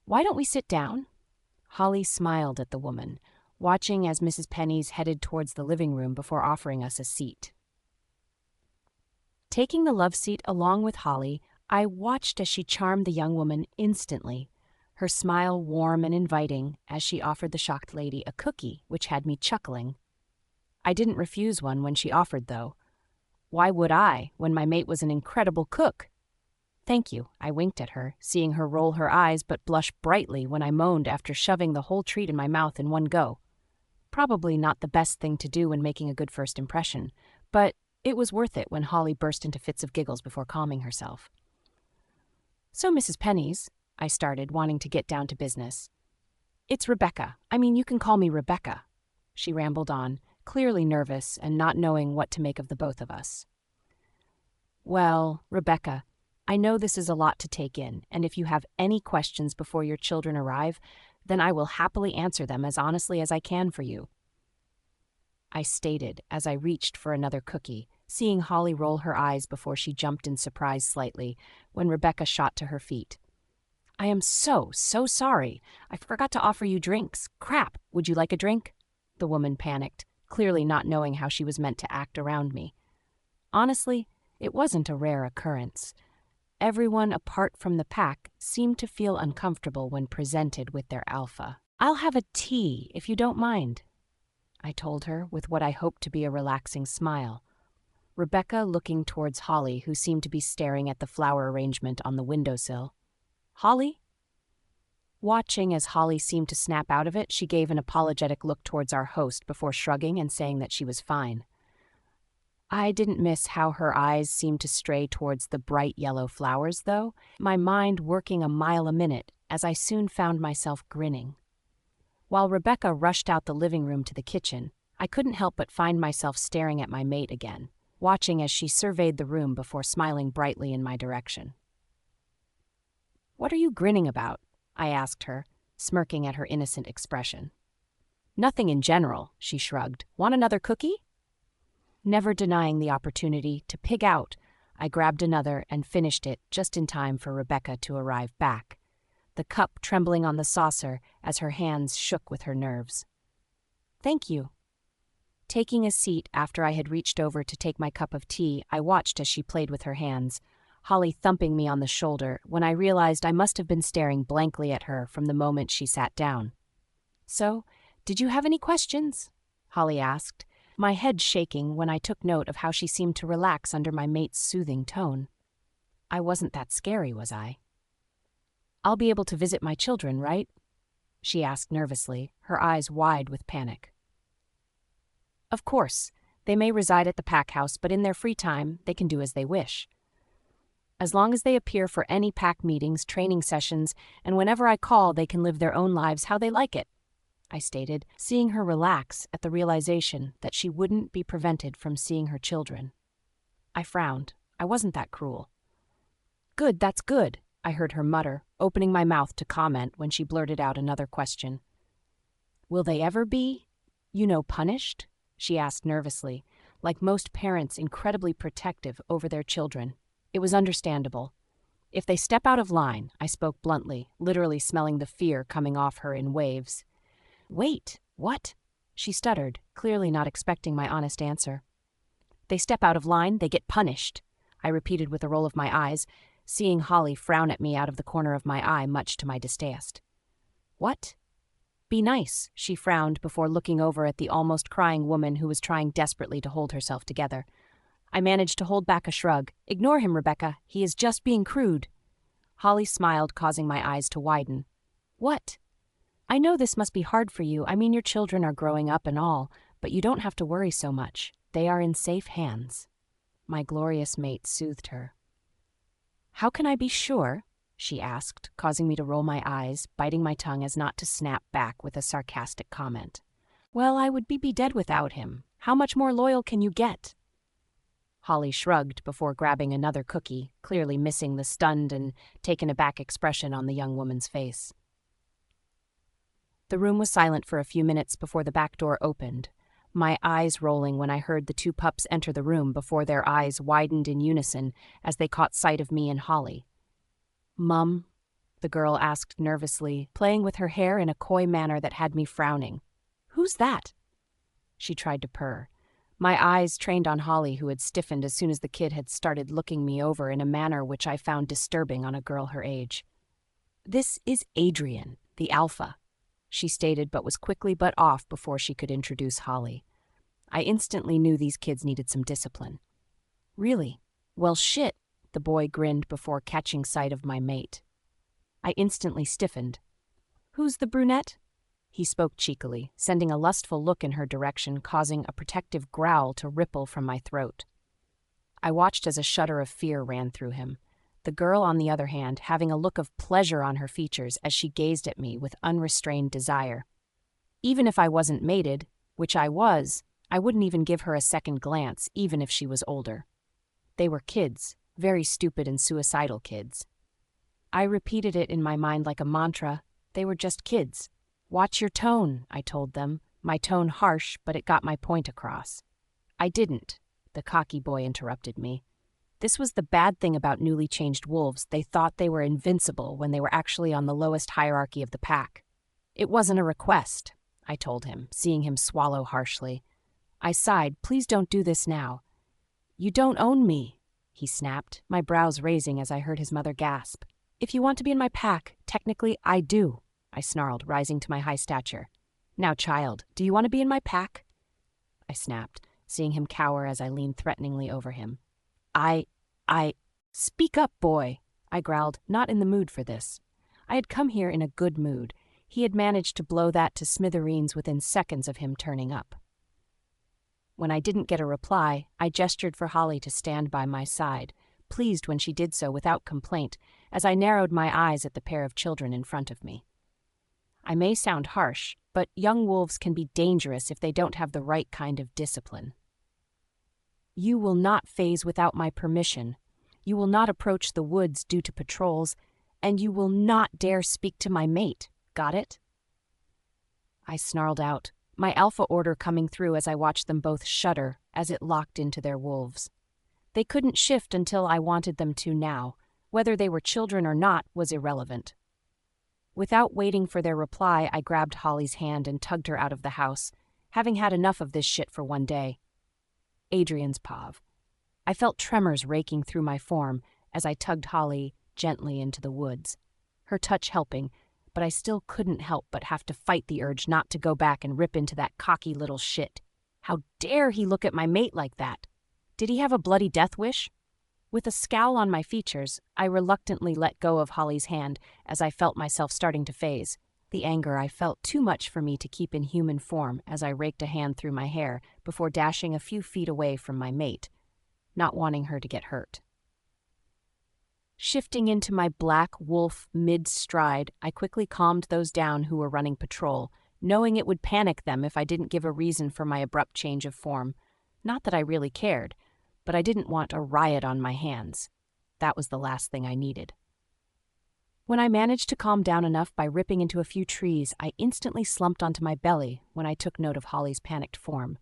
Why don't we sit down? Holly smiled at the woman, watching as Mrs. Penny's headed towards the living room before offering us a seat. Taking the love seat along with Holly, I watched as she charmed the young woman instantly, her smile warm and inviting as she offered the shocked lady a cookie, which had me chuckling. I didn't refuse one when she offered, though. Why would I, when my mate was an incredible cook? Thank you, I winked at her, seeing her roll her eyes but blush brightly when I moaned after shoving the whole treat in my mouth in one go. Probably not the best thing to do when making a good first impression, but it was worth it when Holly burst into fits of giggles before calming herself. So, Mrs. Penny's, I started, wanting to get down to business. It's Rebecca. You can call me Rebecca, she rambled on, clearly nervous and not knowing what to make of the both of us. Well, Rebecca, I know this is a lot to take in, and if you have any questions before your children arrive, then I will happily answer them as honestly as I can for you, I stated as I reached for another cookie, seeing Holly roll her eyes before she jumped in surprise slightly when Rebecca shot to her feet. I am so sorry. I forgot to offer you drinks. Crap, would you like a drink? The woman panicked, clearly not knowing how she was meant to act around me. Honestly, it wasn't a rare occurrence. Everyone apart from the pack seemed to feel uncomfortable when presented with their alpha. I'll have a tea, if you don't mind, I told her with what I hoped to be a relaxing smile. Rebecca looking towards Holly, who seemed to be staring at the flower arrangement on the windowsill. Holly? Watching as Holly seemed to snap out of it, she gave an apologetic look towards our host before shrugging and saying that she was fine. I didn't miss how her eyes seemed to stray towards the bright yellow flowers, though, my mind working a mile a minute as I soon found myself grinning. While Rebecca rushed out the living room to the kitchen, I couldn't help but find myself staring at my mate again, watching as she surveyed the room before smiling brightly in my direction. What are you grinning about? I asked her, smirking at her innocent expression. Nothing in general, she shrugged. Want another cookie? Never denying the opportunity to pig out, I grabbed another and finished it just in time for Rebecca to arrive back, the cup trembling on the saucer as her hands shook with her nerves. Thank you. Taking a seat after I had reached over to take my cup of tea, I watched as she played with her hands, Holly thumping me on the shoulder when I realized I must have been staring blankly at her from the moment she sat down. So, did you have any questions? Holly asked, my head shaking when I took note of how she seemed to relax under my mate's soothing tone. I wasn't that scary, was I? I'll be able to visit my children, right? She asked nervously, her eyes wide with panic. Of course, they may reside at the pack house, but in their free time, they can do as they wish. As long as they appear for any pack meetings, training sessions, and whenever I call, they can live their own lives how they like it, I stated, seeing her relax at the realization that she wouldn't be prevented from seeing her children. I frowned. I wasn't that cruel. Good, that's good, I heard her mutter, opening my mouth to comment when she blurted out another question. Will they ever be, punished? She asked nervously, like most parents incredibly protective over their children. It was understandable. If they step out of line, I spoke bluntly, literally smelling the fear coming off her in waves. Wait, what? She stuttered, clearly not expecting my honest answer. They step out of line, they get punished, I repeated with a roll of my eyes, seeing Holly frown at me out of the corner of my eye, much to my distaste. What? Be nice, she frowned before looking over at the almost crying woman who was trying desperately to hold herself together. I managed to hold back a shrug. Ignore him, Rebecca. He is just being crude. Holly smiled, causing my eyes to widen. What? I know this must be hard for you. Your children are growing up and all, but you don't have to worry so much. They are in safe hands. My glorious mate soothed her. How can I be sure? She asked, causing me to roll my eyes, biting my tongue as not to snap back with a sarcastic comment. Well, I would be dead without him. How much more loyal can you get? Holly shrugged before grabbing another cookie, clearly missing the stunned and taken-aback expression on the young woman's face. The room was silent for a few minutes before the back door opened, my eyes rolling when I heard the two pups enter the room before their eyes widened in unison as they caught sight of me and Holly. Mum, the girl asked nervously, playing with her hair in a coy manner that had me frowning. "Who's that?" She tried to purr. My eyes trained on Holly, who had stiffened as soon as the kid had started looking me over in a manner which I found disturbing on a girl her age. "This is Adrian, the alpha," she stated, but was quickly butt off before she could introduce Holly. I instantly knew these kids needed some discipline. "Really? Well, shit," the boy grinned before catching sight of my mate. I instantly stiffened. "Who's the brunette?" He spoke cheekily, sending a lustful look in her direction, causing a protective growl to ripple from my throat. I watched as a shudder of fear ran through him, the girl, on the other hand, having a look of pleasure on her features as she gazed at me with unrestrained desire. Even if I wasn't mated, which I was, I wouldn't even give her a second glance, even if she was older. They were kids, very stupid and suicidal kids. I repeated it in my mind like a mantra. They were just kids. "Watch your tone," I told them, my tone harsh, but it got my point across. "I didn't," the cocky boy interrupted me. This was the bad thing about newly changed wolves. They thought they were invincible when they were actually on the lowest hierarchy of the pack. "It wasn't a request," I told him, seeing him swallow harshly. I sighed. "Please don't do this now." "You don't own me," he snapped, my brows raising as I heard his mother gasp. "If you want to be in my pack, technically I do," I snarled, rising to my high stature. "Now, child, do you want to be in my pack?" I snapped, seeing him cower as I leaned threateningly over him. I... Speak up, boy," I growled, not in the mood for this. I had come here in a good mood. He had managed to blow that to smithereens within seconds of him turning up. When I didn't get a reply, I gestured for Holly to stand by my side, pleased when she did so without complaint, as I narrowed my eyes at the pair of children in front of me. I may sound harsh, but young wolves can be dangerous if they don't have the right kind of discipline. "You will not phase without my permission. You will not approach the woods due to patrols, and you will not dare speak to my mate. Got it?" I snarled out, my alpha order coming through as I watched them both shudder as it locked into their wolves. They couldn't shift until I wanted them to now. Whether they were children or not was irrelevant. Without waiting for their reply, I grabbed Holly's hand and tugged her out of the house, having had enough of this shit for one day. Adrian's pav. I felt tremors raking through my form as I tugged Holly gently into the woods, her touch helping, but I still couldn't help but have to fight the urge not to go back and rip into that cocky little shit. How dare he look at my mate like that? Did he have a bloody death wish? With a scowl on my features, I reluctantly let go of Holly's hand as I felt myself starting to phase. The anger I felt too much for me to keep in human form as I raked a hand through my hair before dashing a few feet away from my mate, not wanting her to get hurt. Shifting into my black wolf mid-stride, I quickly calmed those down who were running patrol, knowing it would panic them if I didn't give a reason for my abrupt change of form. Not that I really cared, but I didn't want a riot on my hands. That was the last thing I needed. When I managed to calm down enough by ripping into a few trees, I instantly slumped onto my belly when I took note of Holly's panicked form.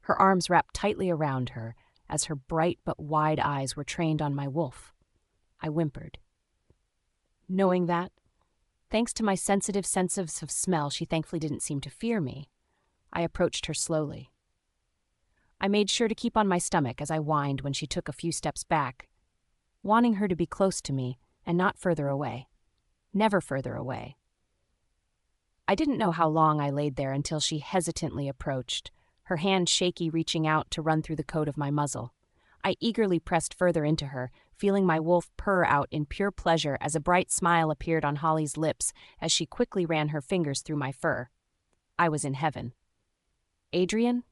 Her arms wrapped tightly around her, as her bright but wide eyes were trained on my wolf. I whimpered. Knowing that, thanks to my sensitive sense of smell, she thankfully didn't seem to fear me. I approached her slowly. I made sure to keep on my stomach as I whined when she took a few steps back, wanting her to be close to me and not further away. Never further away. I didn't know how long I laid there until she hesitantly approached, her hand shaky, reaching out to run through the coat of my muzzle. I eagerly pressed further into her, feeling my wolf purr out in pure pleasure as a bright smile appeared on Holly's lips as she quickly ran her fingers through my fur. I was in heaven. "Adrian?"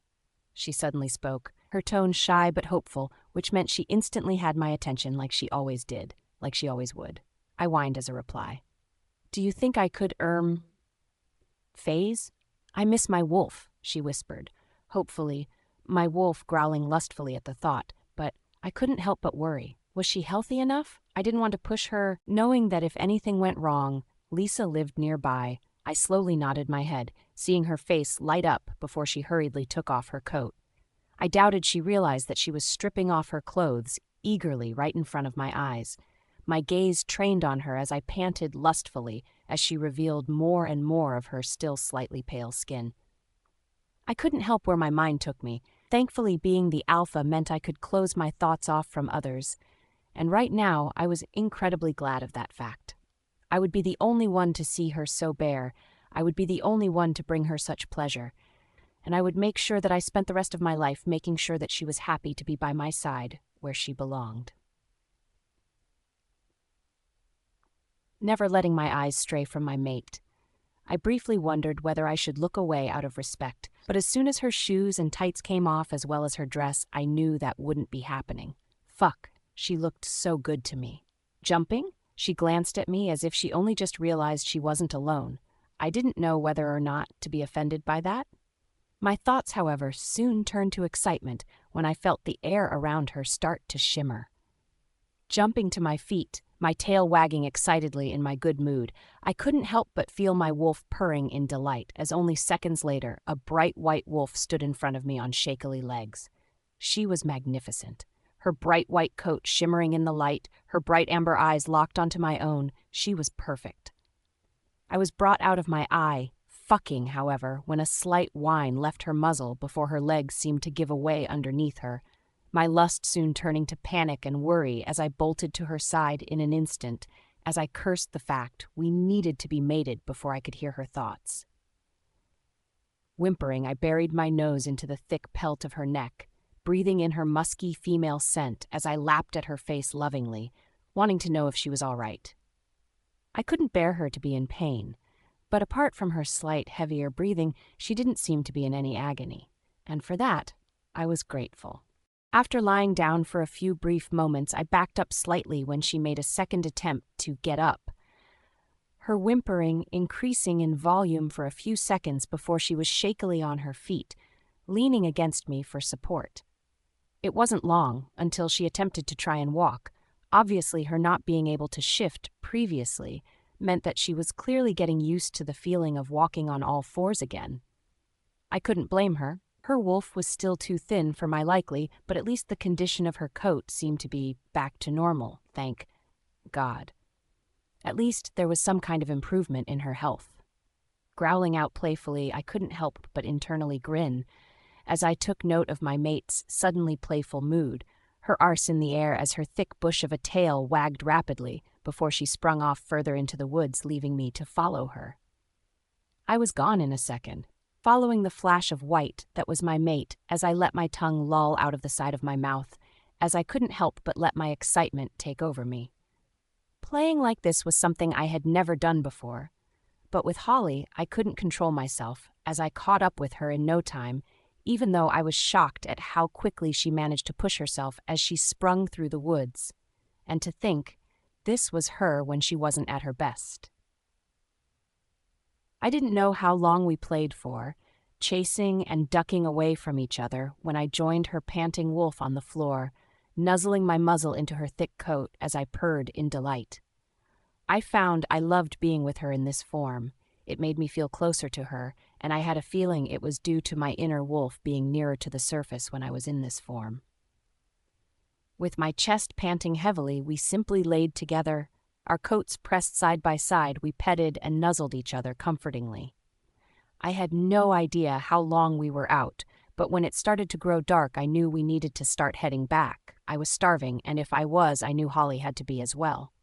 She suddenly spoke, her tone shy but hopeful, which meant she instantly had my attention like she always did, like she always would. I whined as a reply. "Do you think I could, phase? I miss my wolf," she whispered, hopefully, my wolf growling lustfully at the thought, but I couldn't help but worry. Was she healthy enough? I didn't want to push her, knowing that if anything went wrong, Lisa lived nearby. I slowly nodded my head, seeing her face light up before she hurriedly took off her coat. I doubted she realized that she was stripping off her clothes, eagerly, right in front of my eyes. my gaze trained on her as I panted lustfully as she revealed more and more of her still slightly pale skin. I couldn't help where my mind took me. Thankfully, being the alpha meant I could close my thoughts off from others, and right now I was incredibly glad of that fact. I would be the only one to see her so bare, I would be the only one to bring her such pleasure, and I would make sure that I spent the rest of my life making sure that she was happy to be by my side, where she belonged. Never letting my eyes stray from my mate, I briefly wondered whether I should look away out of respect, but as soon as her shoes and tights came off as well as her dress, I knew that wouldn't be happening. Fuck, she looked so good to me. Jumping? She glanced at me as if she only just realized she wasn't alone. I didn't know whether or not to be offended by that. My thoughts, however, soon turned to excitement when I felt the air around her start to shimmer. Jumping to my feet, my tail wagging excitedly in my good mood, I couldn't help but feel my wolf purring in delight as only seconds later a bright white wolf stood in front of me on shakily legs. She was magnificent. Her bright white coat shimmering in the light, her bright amber eyes locked onto my own, she was perfect. I was brought out of my fucking, however, when a slight whine left her muzzle before her legs seemed to give away underneath her, my lust soon turning to panic and worry as I bolted to her side in an instant, as I cursed the fact we needed to be mated before I could hear her thoughts. Whimpering, I buried my nose into the thick pelt of her neck, breathing in her musky female scent as I lapped at her face lovingly, wanting to know if she was all right. I couldn't bear her to be in pain, but apart from her slight, heavier breathing, she didn't seem to be in any agony, and for that, I was grateful. After lying down for a few brief moments, I backed up slightly when she made a second attempt to get up, her whimpering increasing in volume for a few seconds before she was shakily on her feet, leaning against me for support. It wasn't long until she attempted to try and walk. Obviously, her not being able to shift previously meant that she was clearly getting used to the feeling of walking on all fours again. I couldn't blame her. Her wolf was still too thin for my liking, but at least the condition of her coat seemed to be back to normal, thank God. At least there was some kind of improvement in her health. Growling out playfully, I couldn't help but internally grin as I took note of my mate's suddenly playful mood, her arse in the air as her thick bush of a tail wagged rapidly before she sprung off further into the woods, leaving me to follow her. I was gone in a second, following the flash of white that was my mate as I let my tongue loll out of the side of my mouth, as I couldn't help but let my excitement take over me. Playing like this was something I had never done before, but with Holly I couldn't control myself as I caught up with her in no time, even though I was shocked at how quickly she managed to push herself as she sprung through the woods, and to think this was her when she wasn't at her best. I didn't know how long we played for, chasing and ducking away from each other when I joined her panting wolf on the floor, nuzzling my muzzle into her thick coat as I purred in delight. I found I loved being with her in this form. It made me feel closer to her, and I had a feeling it was due to my inner wolf being nearer to the surface when I was in this form. With my chest panting heavily, we simply laid together. Our coats pressed side by side, we petted and nuzzled each other comfortingly. I had no idea how long we were out, but when it started to grow dark, I knew we needed to start heading back. I was starving, and if I was, I knew Holly had to be as well.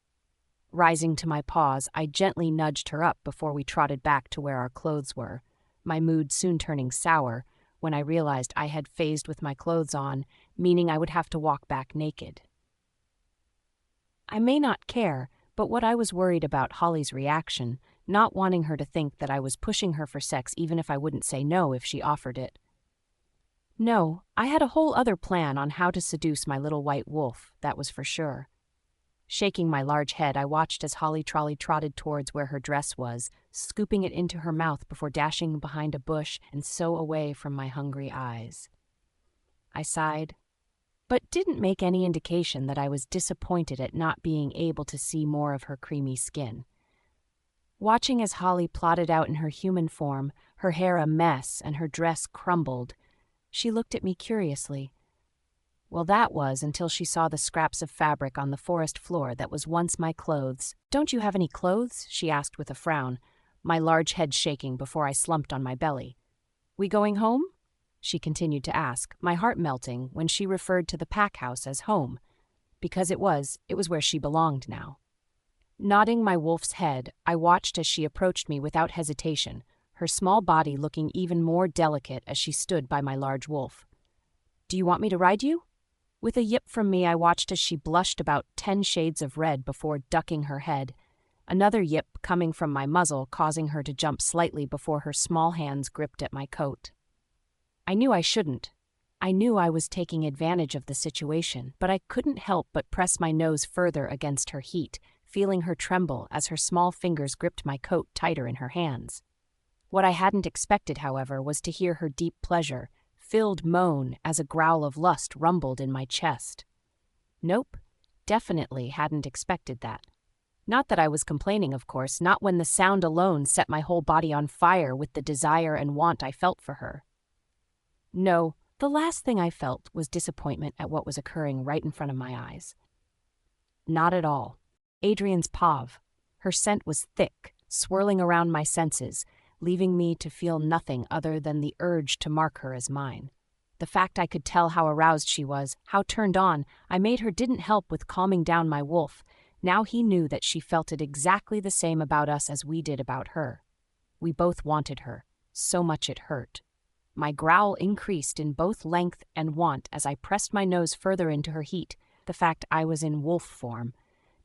Rising to my paws, I gently nudged her up before we trotted back to where our clothes were, my mood soon turning sour when I realized I had phased with my clothes on, meaning I would have to walk back naked. I may not care, but what I was worried about Holly's reaction, not wanting her to think that I was pushing her for sex even if I wouldn't say no if she offered it. No, I had a whole other plan on how to seduce my little white wolf, that was for sure. Shaking my large head, I watched as Holly Trolley trotted towards where her dress was, scooping it into her mouth before dashing behind a bush and so away from my hungry eyes. I sighed, but didn't make any indication that I was disappointed at not being able to see more of her creamy skin. Watching as Holly plodded out in her human form, her hair a mess and her dress crumbled, she looked at me curiously. Well, that was until she saw the scraps of fabric on the forest floor that was once my clothes. "Don't you have any clothes?" she asked with a frown, my large head shaking before I slumped on my belly. "We going home?" she continued to ask, my heart melting when she referred to the pack house as home, because it was where she belonged now. Nodding my wolf's head, I watched as she approached me without hesitation, her small body looking even more delicate as she stood by my large wolf. "Do you want me to ride you?" With a yip from me, I watched as she blushed about 10 shades of red before ducking her head, another yip coming from my muzzle causing her to jump slightly before her small hands gripped at my coat. I knew I shouldn't. I knew I was taking advantage of the situation, but I couldn't help but press my nose further against her heat, feeling her tremble as her small fingers gripped my coat tighter in her hands. What I hadn't expected, however, was to hear her deep pleasure, filled moan as a growl of lust rumbled in my chest. Nope, definitely hadn't expected that. Not that I was complaining, of course, not when the sound alone set my whole body on fire with the desire and want I felt for her. No, the last thing I felt was disappointment at what was occurring right in front of my eyes. Not at all. Adrian's pav. Her scent was thick, swirling around my senses, leaving me to feel nothing other than the urge to mark her as mine. The fact I could tell how aroused she was, how turned on I made her didn't help with calming down my wolf. Now he knew that she felt it exactly the same about us as we did about her. We both wanted her, so much it hurt. My growl increased in both length and want as I pressed my nose further into her heat, the fact I was in wolf form,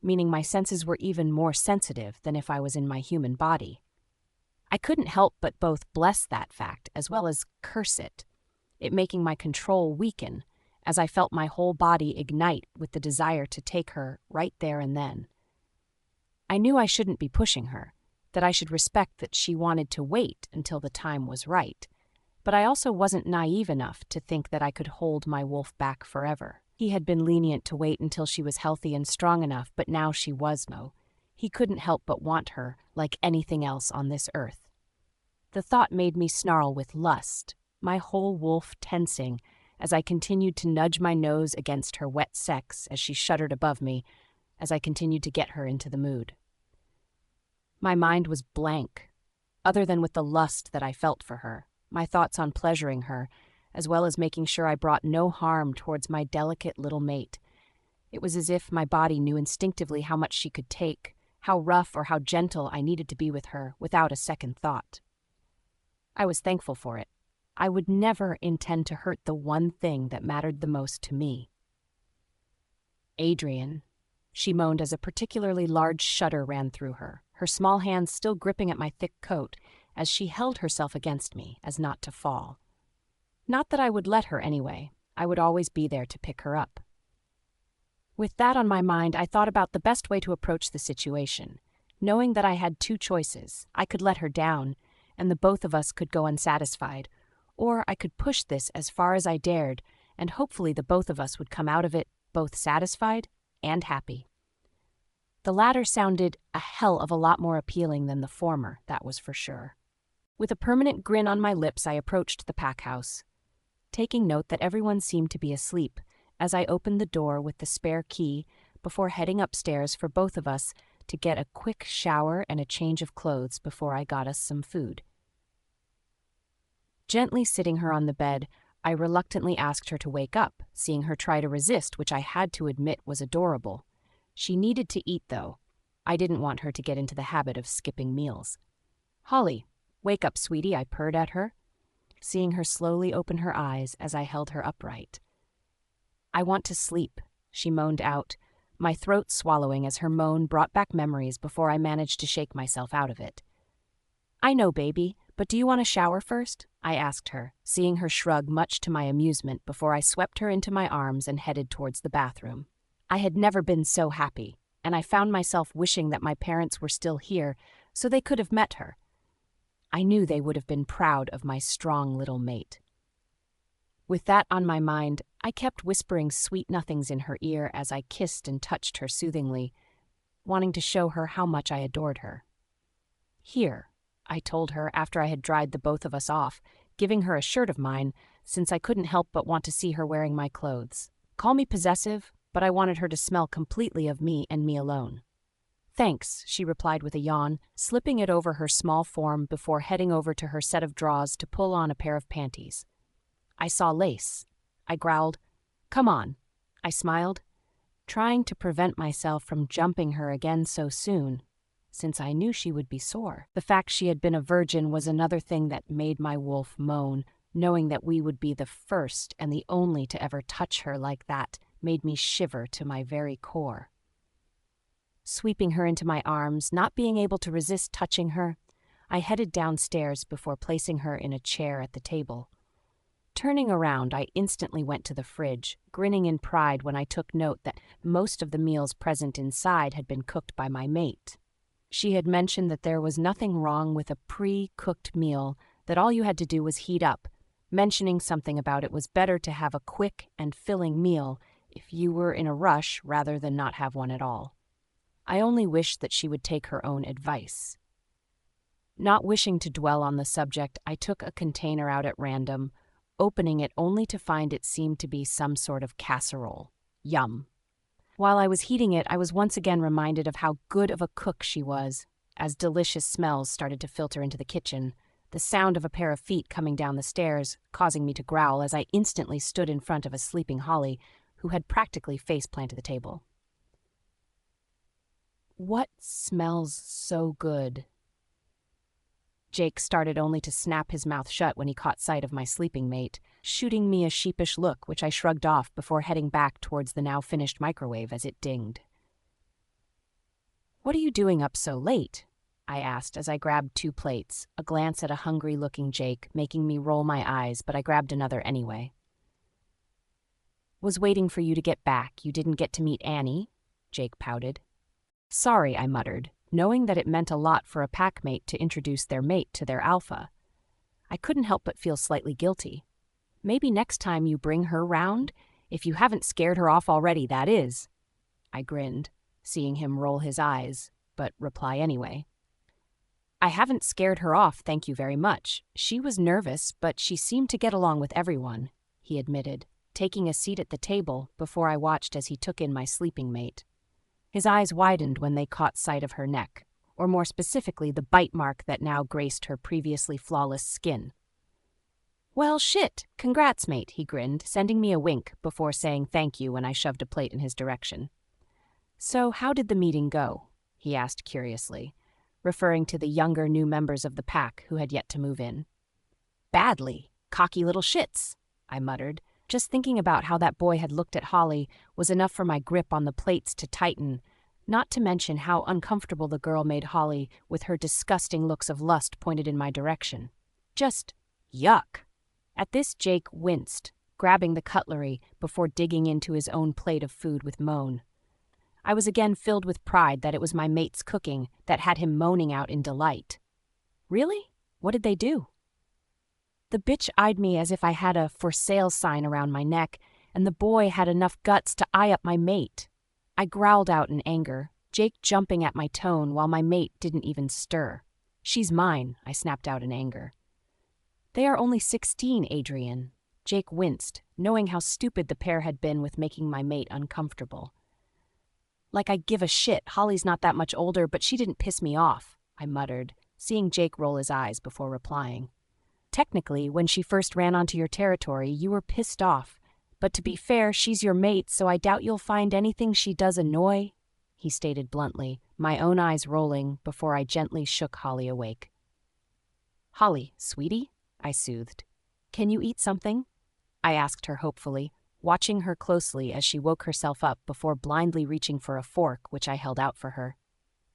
meaning my senses were even more sensitive than if I was in my human body. I couldn't help but both bless that fact as well as curse it making my control weaken as I felt my whole body ignite with the desire to take her right there and then. I knew I shouldn't be pushing her, that I should respect that she wanted to wait until the time was right, but I also wasn't naive enough to think that I could hold my wolf back forever. He had been lenient to wait until she was healthy and strong enough, but now she was Mo. He couldn't help but want her like anything else on this earth. The thought made me snarl with lust, my whole wolf tensing as I continued to nudge my nose against her wet sex as she shuddered above me, as I continued to get her into the mood. My mind was blank, other than with the lust that I felt for her, my thoughts on pleasuring her, as well as making sure I brought no harm towards my delicate little mate. It was as if my body knew instinctively how much she could take, how rough or how gentle I needed to be with her without a second thought. I was thankful for it. I would never intend to hurt the one thing that mattered the most to me. "Adrian," she moaned as a particularly large shudder ran through her, her small hands still gripping at my thick coat as she held herself against me as not to fall. Not that I would let her anyway. I would always be there to pick her up. With that on my mind, I thought about the best way to approach the situation, knowing that I had two choices. I could let her down, and the both of us could go unsatisfied, or I could push this as far as I dared, and hopefully the both of us would come out of it both satisfied and happy. The latter sounded a hell of a lot more appealing than the former, that was for sure. With a permanent grin on my lips, I approached the pack house, taking note that everyone seemed to be asleep as I opened the door with the spare key before heading upstairs for both of us to get a quick shower and a change of clothes before I got us some food. Gently sitting her on the bed, I reluctantly asked her to wake up, seeing her try to resist, which I had to admit was adorable. She needed to eat, though. I didn't want her to get into the habit of skipping meals. "Holly, wake up, sweetie," I purred at her, seeing her slowly open her eyes as I held her upright. "I want to sleep," she moaned out, my throat swallowing as her moan brought back memories before I managed to shake myself out of it. "I know, baby, but do you want a shower first?" I asked her, seeing her shrug much to my amusement before I swept her into my arms and headed towards the bathroom. I had never been so happy, and I found myself wishing that my parents were still here so they could have met her. I knew they would have been proud of my strong little mate. With that on my mind, I kept whispering sweet nothings in her ear as I kissed and touched her soothingly, wanting to show her how much I adored her. "Here," I told her after I had dried the both of us off, giving her a shirt of mine, since I couldn't help but want to see her wearing my clothes. Call me possessive, but I wanted her to smell completely of me and me alone. Thanks, she replied with a yawn, slipping it over her small form before heading over to her set of drawers to pull on a pair of panties. I saw lace. I growled, "Come on." I smiled, trying to prevent myself from jumping her again so soon, since I knew she would be sore. The fact she had been a virgin was another thing that made my wolf moan. Knowing that we would be the first and the only to ever touch her like that made me shiver to my very core. Sweeping her into my arms, not being able to resist touching her, I headed downstairs before placing her in a chair at the table. Turning around, I instantly went to the fridge, grinning in pride when I took note that most of the meals present inside had been cooked by my mate. She had mentioned that there was nothing wrong with a pre-cooked meal, that all you had to do was heat up, mentioning something about it was better to have a quick and filling meal if you were in a rush rather than not have one at all. I only wished that she would take her own advice. Not wishing to dwell on the subject, I took a container out at random, opening it only to find it seemed to be some sort of casserole. Yum. While I was heating it, I was once again reminded of how good of a cook she was, as delicious smells started to filter into the kitchen, the sound of a pair of feet coming down the stairs causing me to growl as I instantly stood in front of a sleeping Holly, who had practically face-planted the table. "What smells so good?" Jake started only to snap his mouth shut when he caught sight of my sleeping mate, shooting me a sheepish look which I shrugged off before heading back towards the now-finished microwave as it dinged. "What are you doing up so late?" I asked as I grabbed 2 plates, a glance at a hungry-looking Jake making me roll my eyes, but I grabbed another anyway. "Was waiting for you to get back. You didn't get to meet Annie," Jake pouted. "Sorry," I muttered, knowing that it meant a lot for a packmate to introduce their mate to their alpha. I couldn't help but feel slightly guilty. "Maybe next time you bring her round, if you haven't scared her off already, that is." I grinned, seeing him roll his eyes, but reply anyway. "I haven't scared her off, thank you very much. She was nervous, but she seemed to get along with everyone," he admitted, taking a seat at the table before I watched as he took in my sleeping mate. His eyes widened when they caught sight of her neck, or more specifically the bite mark that now graced her previously flawless skin. "Well, shit, congrats, mate," he grinned, sending me a wink before saying thank you when I shoved a plate in his direction. "So how did the meeting go?" he asked curiously, referring to the younger new members of the pack who had yet to move in. "Badly. Cocky little shits," I muttered. Just thinking about how that boy had looked at Holly was enough for my grip on the plates to tighten, not to mention how uncomfortable the girl made Holly with her disgusting looks of lust pointed in my direction. Just yuck. At this, Jake winced, grabbing the cutlery before digging into his own plate of food with moan. I was again filled with pride that it was my mate's cooking that had him moaning out in delight. "Really? What did they do?" The bitch eyed me as if I had a "for sale" sign around my neck, and the boy had enough guts to eye up my mate. I growled out in anger, Jake jumping at my tone while my mate didn't even stir. "She's mine," I snapped out in anger. "They are only 16, Adrian." Jake winced, knowing how stupid the pair had been with making my mate uncomfortable. "Like I give a shit, Holly's not that much older, but she didn't piss me off," I muttered, seeing Jake roll his eyes before replying. "Technically, when she first ran onto your territory, you were pissed off. But to be fair, she's your mate, so I doubt you'll find anything she does annoy," he stated bluntly, my own eyes rolling before I gently shook Holly awake. "Holly, sweetie," I soothed. "Can you eat something?" I asked her hopefully, watching her closely as she woke herself up before blindly reaching for a fork, which I held out for her.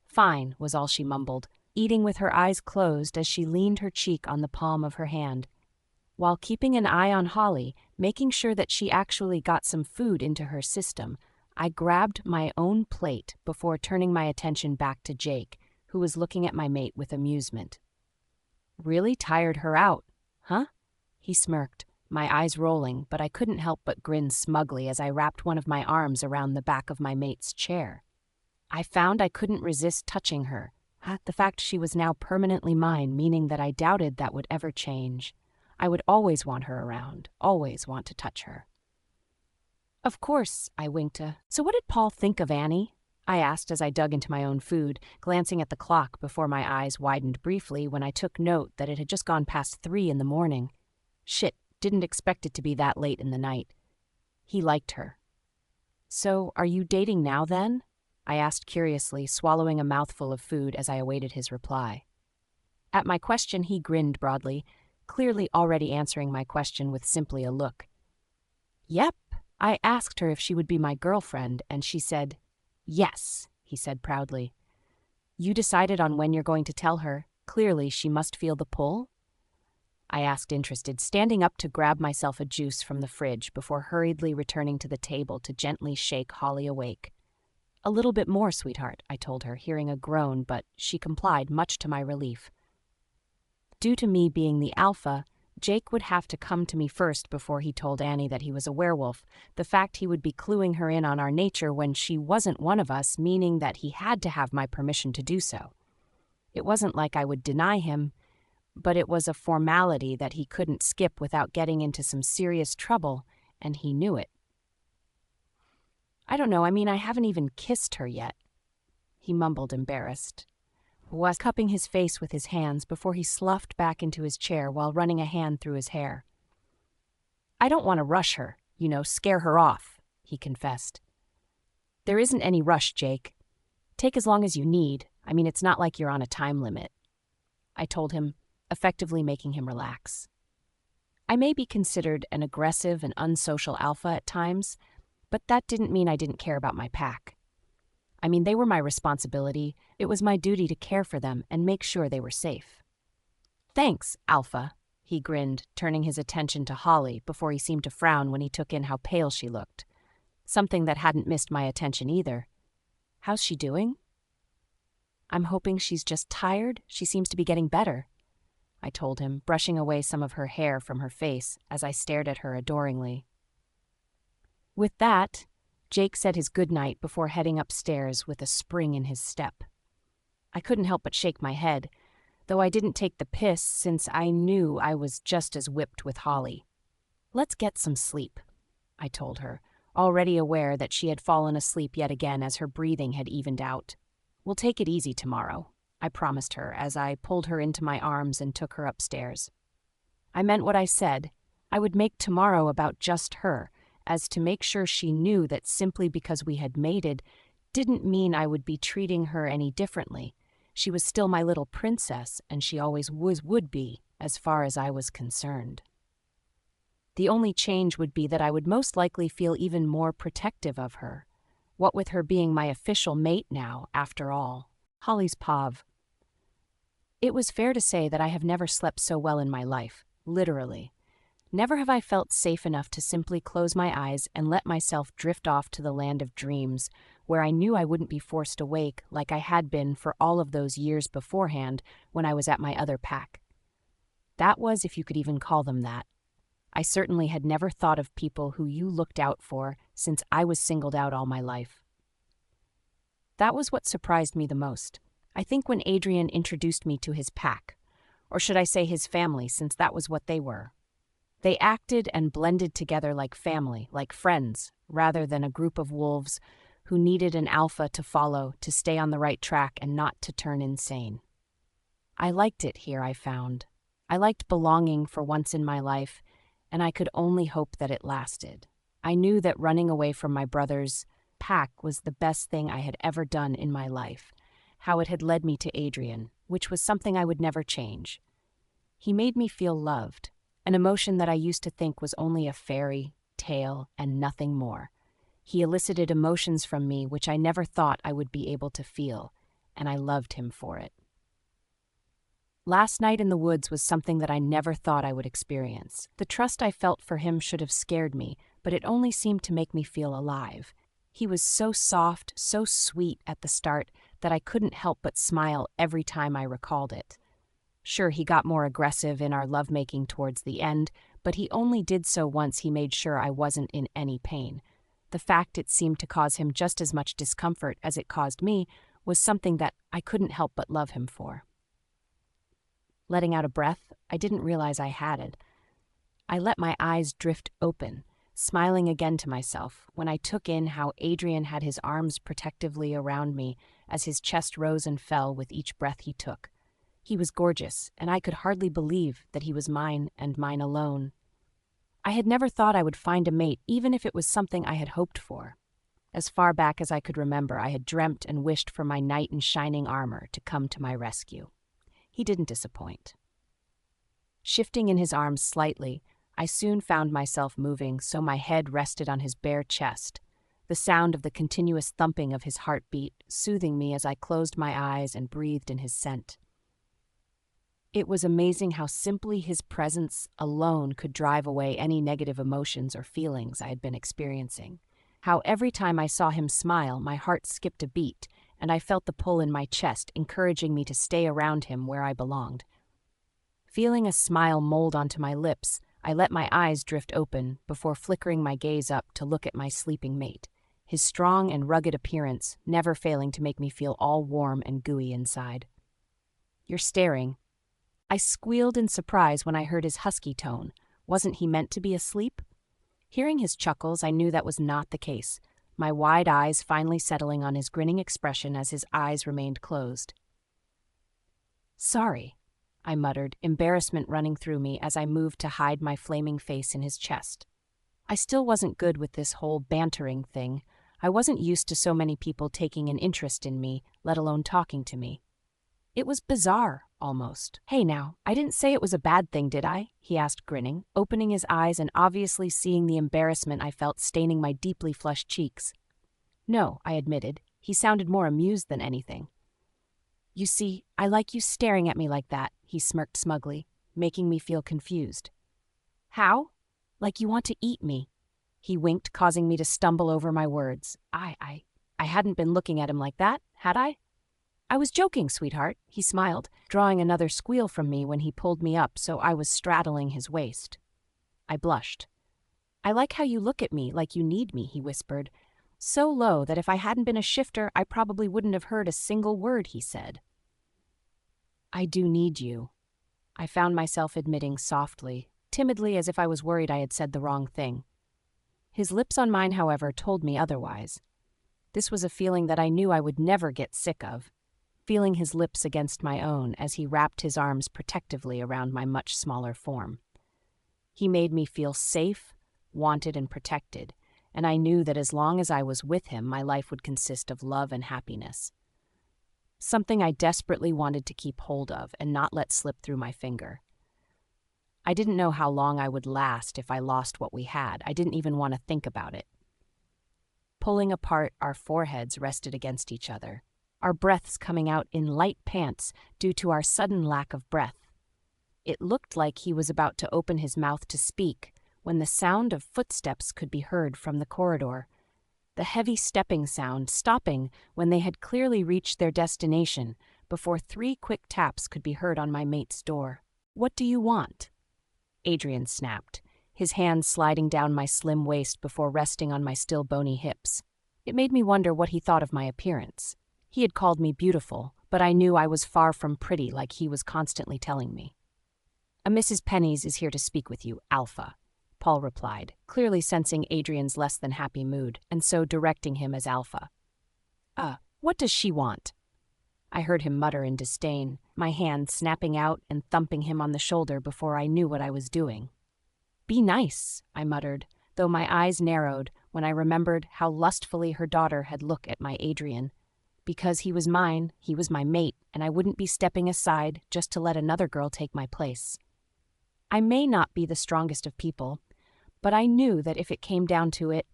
"Fine," was all she mumbled, eating with her eyes closed as she leaned her cheek on the palm of her hand. While keeping an eye on Holly, making sure that she actually got some food into her system, I grabbed my own plate before turning my attention back to Jake, who was looking at my mate with amusement. "Really tired her out, huh?" He smirked, my eyes rolling, but I couldn't help but grin smugly as I wrapped one of my arms around the back of my mate's chair. I found I couldn't resist touching her. The fact she was now permanently mine, meaning that I doubted that would ever change. I would always want her around, always want to touch her. Of course, I winked. So what did Paul think of Annie? I asked as I dug into my own food, glancing at the clock before my eyes widened briefly when I took note that it had just gone past 3 in the morning. Shit, didn't expect it to be that late in the night. He liked her. So, are you dating now then? I asked curiously, swallowing a mouthful of food as I awaited his reply. At my question, he grinned broadly, clearly already answering my question with simply a look. Yep, I asked her if she would be my girlfriend, and she said, yes, he said proudly. You decided on when you're going to tell her. Clearly, she must feel the pull? I asked, interested, standing up to grab myself a juice from the fridge before hurriedly returning to the table to gently shake Holly awake. A little bit more, sweetheart, I told her, hearing a groan, but she complied, much to my relief. Due to me being the alpha, Jake would have to come to me first before he told Annie that he was a werewolf, the fact he would be cluing her in on our nature when she wasn't one of us, meaning that he had to have my permission to do so. It wasn't like I would deny him, but it was a formality that he couldn't skip without getting into some serious trouble, and he knew it. I don't know, I haven't even kissed her yet, he mumbled, embarrassed, was cupping his face with his hands before he sloughed back into his chair while running a hand through his hair. I don't want to rush her, scare her off, he confessed. There isn't any rush, Jake. Take as long as you need. It's not like you're on a time limit, I told him, effectively making him relax. I may be considered an aggressive and unsocial alpha at times, but that didn't mean I didn't care about my pack. They were my responsibility. It was my duty to care for them and make sure they were safe. Thanks, Alpha, he grinned, turning his attention to Holly before he seemed to frown when he took in how pale she looked. Something that hadn't missed my attention either. How's she doing? I'm hoping she's just tired. She seems to be getting better, I told him, brushing away some of her hair from her face as I stared at her adoringly. With that, Jake said his goodnight before heading upstairs with a spring in his step. I couldn't help but shake my head, though I didn't take the piss since I knew I was just as whipped with Holly. Let's get some sleep, I told her, already aware that she had fallen asleep yet again as her breathing had evened out. We'll take it easy tomorrow, I promised her as I pulled her into my arms and took her upstairs. I meant what I said. I would make tomorrow about just her, as to make sure she knew that simply because we had mated didn't mean I would be treating her any differently. She was still my little princess, and she always would be, as far as I was concerned. The only change would be that I would most likely feel even more protective of her, what with her being my official mate now, after all. Holly's pav. It was fair to say that I have never slept so well in my life, literally. Never have I felt safe enough to simply close my eyes and let myself drift off to the land of dreams, where I knew I wouldn't be forced awake like I had been for all of those years beforehand when I was at my other pack. That was, if you could even call them that. I certainly had never thought of people who you looked out for since I was singled out all my life. That was what surprised me the most. I think when Adrian introduced me to his pack, or should I say his family, since that was what they were. They acted and blended together like family, like friends, rather than a group of wolves who needed an alpha to follow to stay on the right track and not to turn insane. I liked it here, I found. I liked belonging for once in my life, and I could only hope that it lasted. I knew that running away from my brother's pack was the best thing I had ever done in my life, how it had led me to Adrian, which was something I would never change. He made me feel loved, an emotion that I used to think was only a fairy tale and nothing more. He elicited emotions from me which I never thought I would be able to feel, and I loved him for it. Last night in the woods was something that I never thought I would experience. The trust I felt for him should have scared me, but it only seemed to make me feel alive. He was so soft, so sweet at the start that I couldn't help but smile every time I recalled it. Sure, he got more aggressive in our lovemaking towards the end, but he only did so once he made sure I wasn't in any pain. The fact it seemed to cause him just as much discomfort as it caused me was something that I couldn't help but love him for. Letting out a breath I didn't realize I had it. I let my eyes drift open, smiling again to myself when I took in how Adrian had his arms protectively around me as his chest rose and fell with each breath he took. He was gorgeous, and I could hardly believe that he was mine and mine alone. I had never thought I would find a mate, even if it was something I had hoped for. As far back as I could remember, I had dreamt and wished for my knight in shining armor to come to my rescue. He didn't disappoint. Shifting in his arms slightly, I soon found myself moving so my head rested on his bare chest, the sound of the continuous thumping of his heartbeat soothing me as I closed my eyes and breathed in his scent. It was amazing how simply his presence alone could drive away any negative emotions or feelings I had been experiencing. How every time I saw him smile, my heart skipped a beat, and I felt the pull in my chest encouraging me to stay around him where I belonged. Feeling a smile mold onto my lips, I let my eyes drift open before flickering my gaze up to look at my sleeping mate, his strong and rugged appearance never failing to make me feel all warm and gooey inside. "You're staring." I squealed in surprise when I heard his husky tone. Wasn't he meant to be asleep? Hearing his chuckles, I knew that was not the case, my wide eyes finally settling on his grinning expression as his eyes remained closed. "Sorry," I muttered, embarrassment running through me as I moved to hide my flaming face in his chest. I still wasn't good with this whole bantering thing. I wasn't used to so many people taking an interest in me, let alone talking to me. It was bizarre, almost. "Hey now, I didn't say it was a bad thing, did I?" he asked, grinning, opening his eyes and obviously seeing the embarrassment I felt staining my deeply flushed cheeks. "No," I admitted. He sounded more amused than anything. "You see, I like you staring at me like that," he smirked smugly, making me feel confused. "How?" "Like you want to eat me." He winked, causing me to stumble over my words. I hadn't been looking at him like that, had I? "I was joking, sweetheart," he smiled, drawing another squeal from me when he pulled me up so I was straddling his waist. I blushed. "I like how you look at me like you need me," he whispered, so low that if I hadn't been a shifter, I probably wouldn't have heard a single word he said. "I do need you," I found myself admitting softly, timidly as if I was worried I had said the wrong thing. His lips on mine, however, told me otherwise. This was a feeling that I knew I would never get sick of, feeling his lips against my own as he wrapped his arms protectively around my much smaller form. He made me feel safe, wanted, and protected, and I knew that as long as I was with him, my life would consist of love and happiness. Something I desperately wanted to keep hold of and not let slip through my finger. I didn't know how long I would last if I lost what we had. I didn't even want to think about it. Pulling apart, our foreheads rested against each other, our breaths coming out in light pants due to our sudden lack of breath. It looked like he was about to open his mouth to speak when the sound of footsteps could be heard from the corridor, the heavy stepping sound stopping when they had clearly reached their destination before 3 quick taps could be heard on my mate's door. "What do you want?" Adrian snapped, his hand sliding down my slim waist before resting on my still bony hips. It made me wonder what he thought of my appearance. He had called me beautiful, but I knew I was far from pretty like he was constantly telling me. "A Mrs. Pennies is here to speak with you, Alpha," Paul replied, clearly sensing Adrian's less than happy mood, and so directing him as Alpha. What does she want?" I heard him mutter in disdain, my hand snapping out and thumping him on the shoulder before I knew what I was doing. "Be nice," I muttered, though my eyes narrowed when I remembered how lustfully her daughter had looked at my Adrian. Because he was mine, he was my mate, and I wouldn't be stepping aside just to let another girl take my place. I may not be the strongest of people, but I knew that if it came down to it,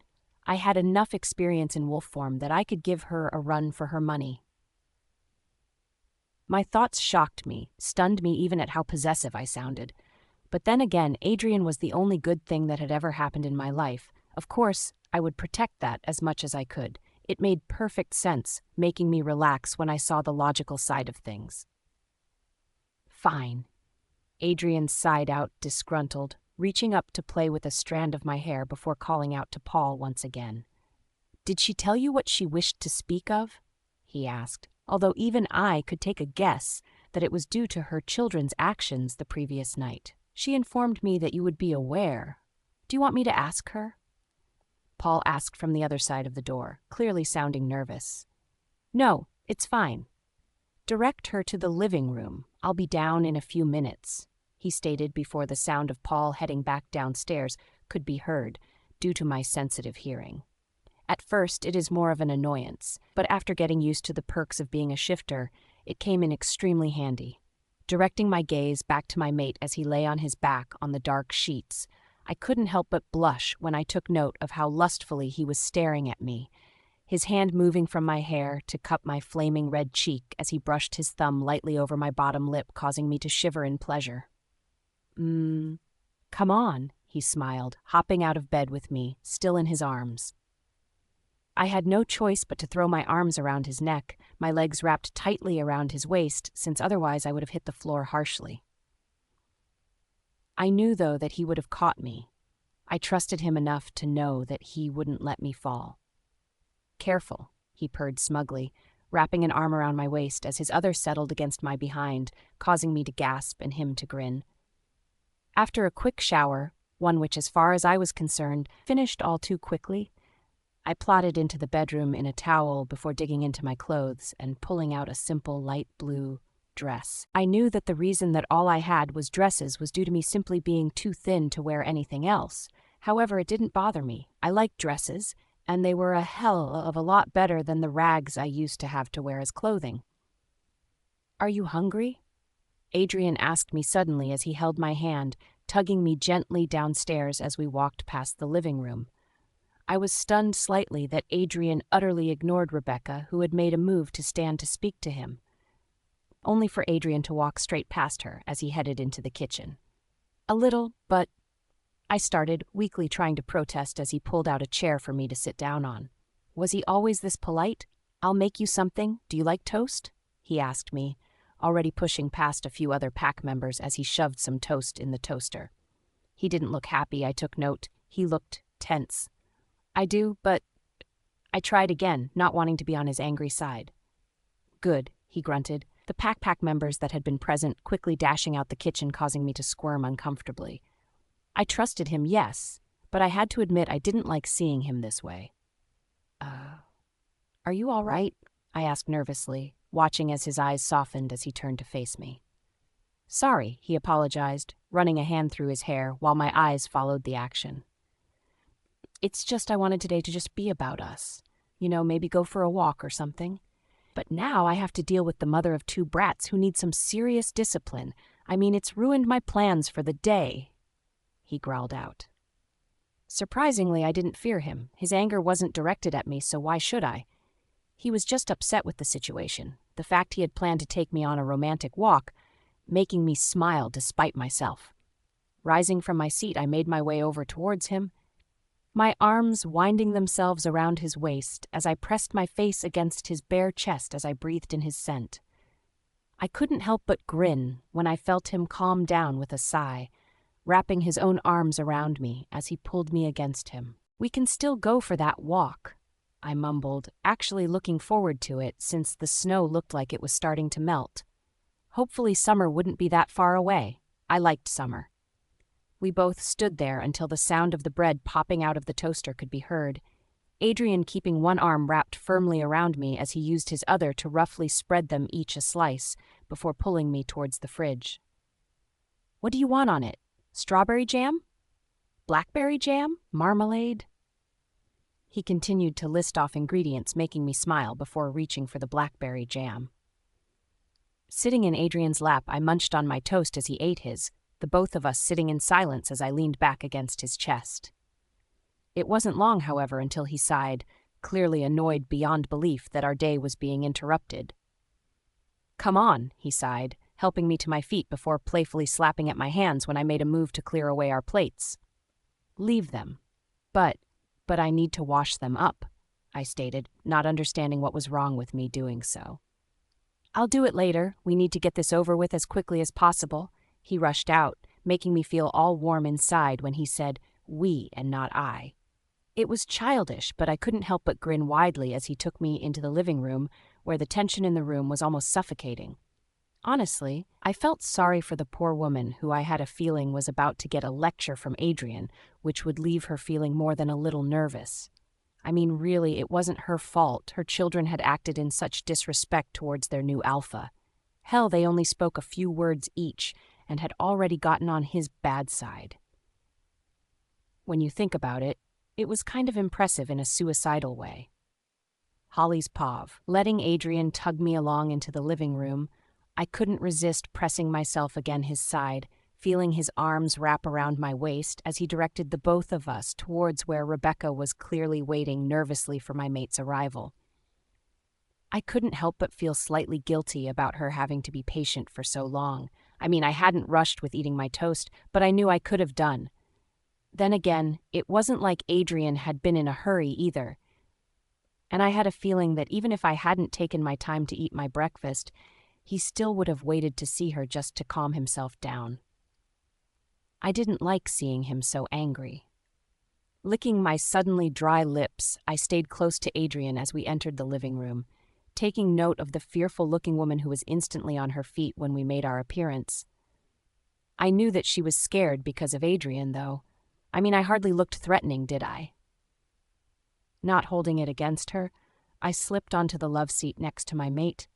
I had enough experience in wolf form that I could give her a run for her money. My thoughts shocked me, stunned me even at how possessive I sounded. But then again, Adrian was the only good thing that had ever happened in my life. Of course, I would protect that as much as I could. It made perfect sense, making me relax when I saw the logical side of things. "Fine." Adrian sighed out, disgruntled, reaching up to play with a strand of my hair before calling out to Paul once again. "Did she tell you what she wished to speak of?" he asked, although even I could take a guess that it was due to her children's actions the previous night. "She informed me that you would be aware. Do you want me to ask her?" Paul asked from the other side of the door, clearly sounding nervous. No, it's fine. Direct her to the living room. I'll be down in a few minutes, he stated before the sound of Paul heading back downstairs could be heard, due to my sensitive hearing. At first, it is more of an annoyance, but after getting used to the perks of being a shifter, it came in extremely handy. Directing my gaze back to my mate as he lay on his back on the dark sheets, I couldn't help but blush when I took note of how lustfully he was staring at me, his hand moving from my hair to cup my flaming red cheek as he brushed his thumb lightly over my bottom lip, causing me to shiver in pleasure. Come on, he smiled, hopping out of bed with me, still in his arms. I had no choice but to throw my arms around his neck, my legs wrapped tightly around his waist, since otherwise I would have hit the floor harshly. I knew, though, that he would have caught me. I trusted him enough to know that he wouldn't let me fall. Careful, he purred smugly, wrapping an arm around my waist as his other settled against my behind, causing me to gasp and him to grin. After a quick shower, one which, as far as I was concerned, finished all too quickly, I plodded into the bedroom in a towel before digging into my clothes and pulling out a simple light blue dress. I knew that the reason that all I had was dresses was due to me simply being too thin to wear anything else. However, it didn't bother me. I liked dresses, and they were a hell of a lot better than the rags I used to have to wear as clothing. Are you hungry? Adrian asked me suddenly as he held my hand, tugging me gently downstairs as we walked past the living room. I was stunned slightly that Adrian utterly ignored Rebecca, who had made a move to stand to speak to him, only for Adrian to walk straight past her as he headed into the kitchen. A little, but I started, weakly trying to protest as he pulled out a chair for me to sit down on. Was he always this polite? I'll make you something. Do you like toast? He asked me, already pushing past a few other pack members as he shoved some toast in the toaster. He didn't look happy, I took note. He looked tense. I do, but I tried again, not wanting to be on his angry side. Good, he grunted, the pack members that had been present quickly dashing out the kitchen, causing me to squirm uncomfortably. I trusted him, yes, but I had to admit I didn't like seeing him this way. Are you all right? I asked nervously, watching as his eyes softened as he turned to face me. Sorry, he apologized, running a hand through his hair while my eyes followed the action. It's just I wanted today to just be about us. You know, maybe go for a walk or something. But now I have to deal with the mother of two brats who need some serious discipline. I mean, it's ruined my plans for the day, he growled out. Surprisingly, I didn't fear him. His anger wasn't directed at me, so why should I? He was just upset with the situation, the fact he had planned to take me on a romantic walk, making me smile despite myself. Rising from my seat, I made my way over towards him, my arms winding themselves around his waist as I pressed my face against his bare chest as I breathed in his scent. I couldn't help but grin when I felt him calm down with a sigh, wrapping his own arms around me as he pulled me against him. We can still go for that walk, I mumbled, actually looking forward to it since the snow looked like it was starting to melt. Hopefully summer wouldn't be that far away. I liked summer. We both stood there until the sound of the bread popping out of the toaster could be heard, Adrian keeping one arm wrapped firmly around me as he used his other to roughly spread them each a slice before pulling me towards the fridge. What do you want on it? Strawberry jam? Blackberry jam? Marmalade? He continued to list off ingredients, making me smile before reaching for the blackberry jam. Sitting in Adrian's lap, I munched on my toast as he ate his, the both of us sitting in silence as I leaned back against his chest. It wasn't long, however, until he sighed, clearly annoyed beyond belief that our day was being interrupted. Come on, he sighed, helping me to my feet before playfully slapping at my hands when I made a move to clear away our plates. Leave them. But I need to wash them up, I stated, not understanding what was wrong with me doing so. I'll do it later. We need to get this over with as quickly as possible. He rushed out, making me feel all warm inside when he said, we and not I. It was childish, but I couldn't help but grin widely as he took me into the living room, where the tension in the room was almost suffocating. Honestly, I felt sorry for the poor woman who I had a feeling was about to get a lecture from Adrian, which would leave her feeling more than a little nervous. I mean, really, it wasn't her fault. Her children had acted in such disrespect towards their new alpha. Hell, they only spoke a few words each and had already gotten on his bad side. When you think about it, it was kind of impressive in a suicidal way. Holly's pav, letting Adrian tug me along into the living room, I couldn't resist pressing myself against his side, feeling his arms wrap around my waist as he directed the both of us towards where Rebecca was clearly waiting nervously for my mate's arrival. I couldn't help but feel slightly guilty about her having to be patient for so long. I mean, I hadn't rushed with eating my toast, but I knew I could have done. Then again, it wasn't like Adrian had been in a hurry either. And I had a feeling that even if I hadn't taken my time to eat my breakfast, he still would have waited to see her just to calm himself down. I didn't like seeing him so angry. Licking my suddenly dry lips, I stayed close to Adrian as we entered the living room, taking note of the fearful-looking woman who was instantly on her feet when we made our appearance. I knew that she was scared because of Adrian, though. I mean, I hardly looked threatening, did I? Not holding it against her, I slipped onto the love seat next to my mate,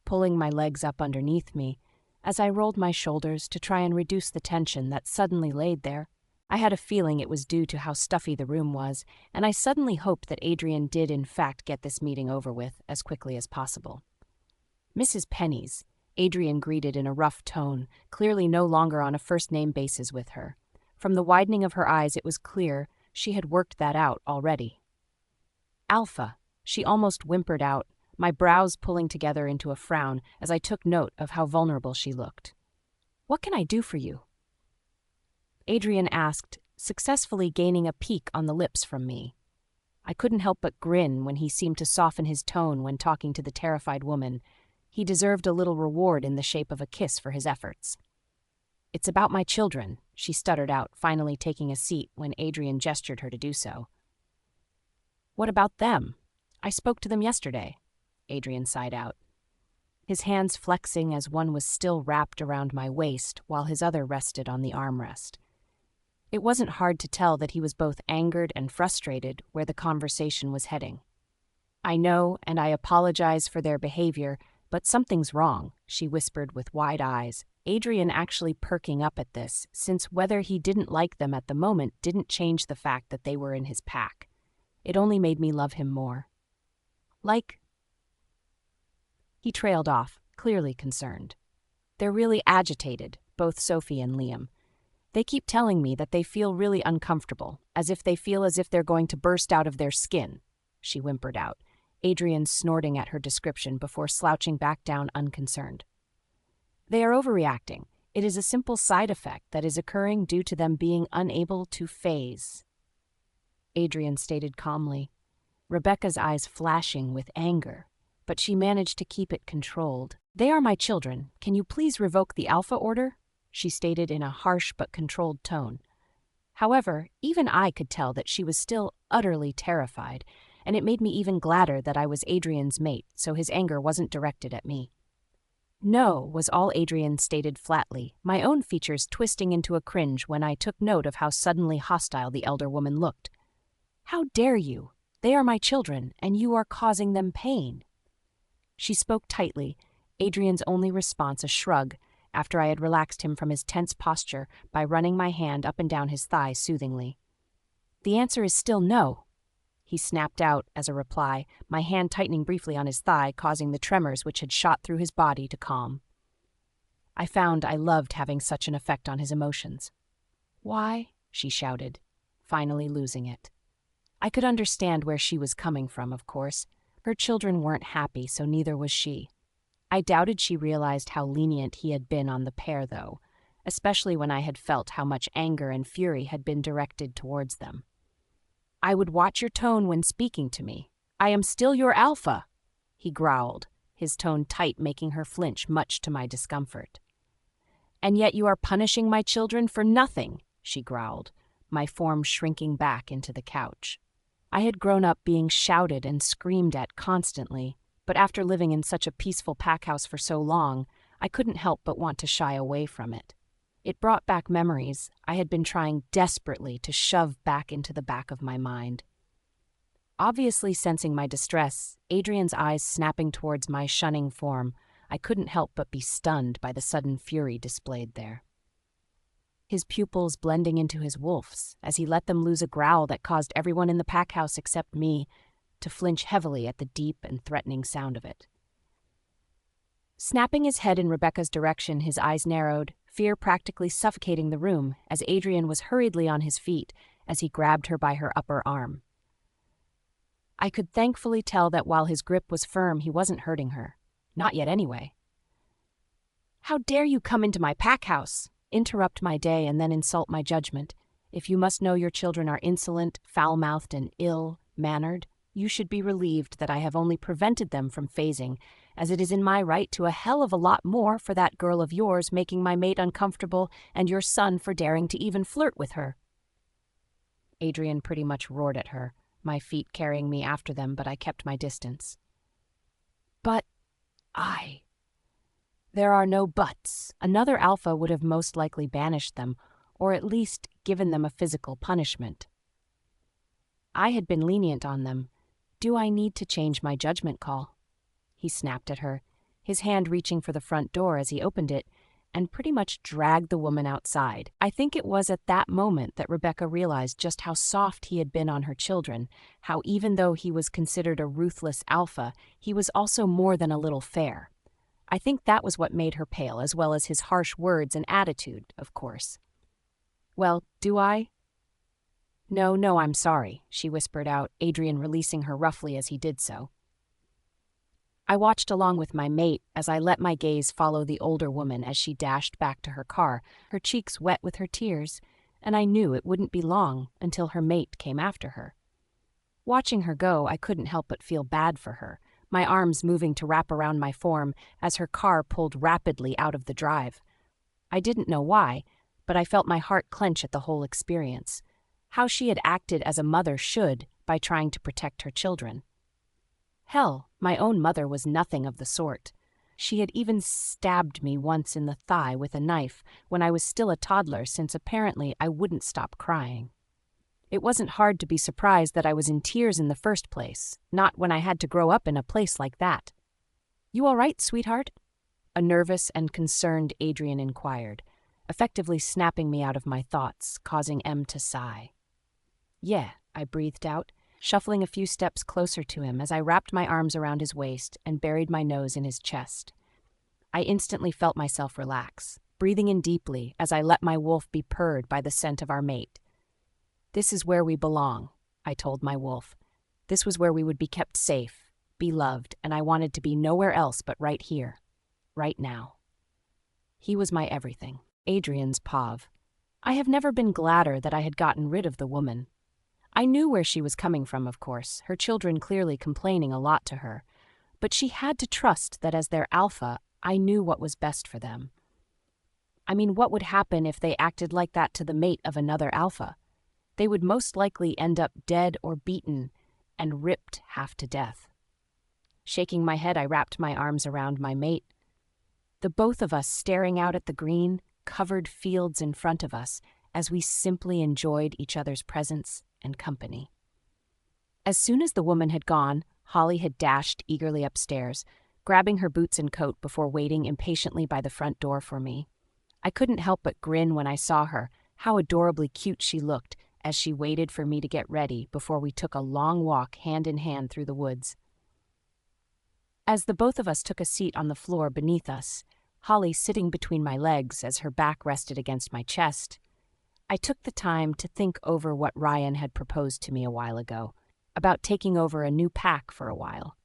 pulling my legs up underneath me as I rolled my shoulders to try and reduce the tension that suddenly laid there. I had a feeling it was due to how stuffy the room was, and I suddenly hoped that Adrian did in fact get this meeting over with as quickly as possible. "Mrs. Pennies," Adrian greeted in a rough tone, clearly no longer on a first-name basis with her. From the widening of her eyes it was clear she had worked that out already. "Alpha," she almost whimpered out, my brows pulling together into a frown as I took note of how vulnerable she looked. "What can I do for you?" Adrian asked, successfully gaining a peek on the lips from me. I couldn't help but grin when he seemed to soften his tone when talking to the terrified woman. He deserved a little reward in the shape of a kiss for his efforts. "It's about my children," she stuttered out, finally taking a seat when Adrian gestured her to do so. "What about them? I spoke to them yesterday," Adrian sighed out, his hands flexing as one was still wrapped around my waist while his other rested on the armrest. It wasn't hard to tell that he was both angered and frustrated where the conversation was heading. "I know, and I apologize for their behavior, but something's wrong," she whispered with wide eyes, Adrian actually perking up at this, since whether he didn't like them at the moment didn't change the fact that they were in his pack. It only made me love him more. "Like..." He trailed off, clearly concerned. "They're really agitated, both Sophie and Liam. They keep telling me that they feel really uncomfortable, as if they feel as if they're going to burst out of their skin," she whimpered out, Adrian snorting at her description before slouching back down unconcerned. "They are overreacting. It is a simple side effect that is occurring due to them being unable to phase," Adrian stated calmly, Rebecca's eyes flashing with anger, but she managed to keep it controlled. "They are my children. Can you please revoke the alpha order?" she stated in a harsh but controlled tone. However, even I could tell that she was still utterly terrified, and it made me even gladder that I was Adrian's mate, so his anger wasn't directed at me. "No," was all Adrian stated flatly, my own features twisting into a cringe when I took note of how suddenly hostile the elder woman looked. "How dare you? They are my children, and you are causing them pain." She spoke tightly, Adrian's only response a shrug, after I had relaxed him from his tense posture by running my hand up and down his thigh soothingly. "The answer is still no," he snapped out as a reply, my hand tightening briefly on his thigh, causing the tremors which had shot through his body to calm. I found I loved having such an effect on his emotions. "Why?" she shouted, finally losing it. I could understand where she was coming from, of course. Her children weren't happy, so neither was she. I doubted she realized how lenient he had been on the pair, though, especially when I had felt how much anger and fury had been directed towards them. "I would watch your tone when speaking to me. I am still your alpha," he growled, his tone tight, making her flinch much to my discomfort. "And yet you are punishing my children for nothing," she growled, my form shrinking back into the couch. I had grown up being shouted and screamed at constantly, but after living in such a peaceful pack house for so long, I couldn't help but want to shy away from it. It brought back memories I had been trying desperately to shove back into the back of my mind. Obviously sensing my distress, Adrian's eyes snapping towards my shunning form, I couldn't help but be stunned by the sudden fury displayed there. His pupils blending into his wolf's as he let them loose a growl that caused everyone in the pack house except me to flinch heavily at the deep and threatening sound of it. Snapping his head in Rebecca's direction, his eyes narrowed, fear practically suffocating the room as Adrian was hurriedly on his feet as he grabbed her by her upper arm. I could thankfully tell that while his grip was firm, he wasn't hurting her. Not yet anyway. "How dare you come into my pack house, interrupt my day, and then insult my judgment? If you must know your children are insolent, foul-mouthed, and ill-mannered, you should be relieved that I have only prevented them from phasing, as it is in my right to a hell of a lot more for that girl of yours making my mate uncomfortable and your son for daring to even flirt with her." Adrian pretty much roared at her, my feet carrying me after them, but I kept my distance. "But There are no buts. Another alpha would have most likely banished them, or at least given them a physical punishment. I had been lenient on them. Do I need to change my judgment call?" He snapped at her, his hand reaching for the front door as he opened it, and pretty much dragged the woman outside. I think it was at that moment that Rebecca realized just how soft he had been on her children, how even though he was considered a ruthless alpha, he was also more than a little fair. I think that was what made her pale, as well as his harsh words and attitude, of course. "Well, do I?" No, I'm sorry," she whispered out, Adrian releasing her roughly as he did so. I watched along with my mate as I let my gaze follow the older woman as she dashed back to her car, her cheeks wet with her tears, and I knew it wouldn't be long until her mate came after her. Watching her go, I couldn't help but feel bad for her, my arms moving to wrap around my form as her car pulled rapidly out of the drive. I didn't know why, but I felt my heart clench at the whole experience. How she had acted as a mother should by trying to protect her children. Hell, my own mother was nothing of the sort. She had even stabbed me once in the thigh with a knife when I was still a toddler, since apparently I wouldn't stop crying. It wasn't hard to be surprised that I was in tears in the first place, not when I had to grow up in a place like that. "You all right, sweetheart?" a nervous and concerned Adrian inquired, effectively snapping me out of my thoughts, causing Em to sigh. "Yeah," I breathed out, shuffling a few steps closer to him as I wrapped my arms around his waist and buried my nose in his chest. I instantly felt myself relax, breathing in deeply as I let my wolf be purred by the scent of our mate. "This is where we belong," I told my wolf. This was where we would be kept safe, be loved, and I wanted to be nowhere else but right here, right now. He was my everything. Adrian's pav. I have never been gladder that I had gotten rid of the woman. I knew where she was coming from, of course, her children clearly complaining a lot to her, but she had to trust that as their alpha, I knew what was best for them. I mean, what would happen if they acted like that to the mate of another alpha? They would most likely end up dead or beaten and ripped half to death. Shaking my head, I wrapped my arms around my mate. The both of us staring out at the green, covered fields in front of us as we simply enjoyed each other's presence and company. As soon as the woman had gone, Holly had dashed eagerly upstairs, grabbing her boots and coat before waiting impatiently by the front door for me. I couldn't help but grin when I saw her, how adorably cute she looked as she waited for me to get ready before we took a long walk hand in hand through the woods. As the both of us took a seat on the floor beneath us, Holly sitting between my legs as her back rested against my chest, I took the time to think over what Ryan had proposed to me a while ago, about taking over a new pack for a while.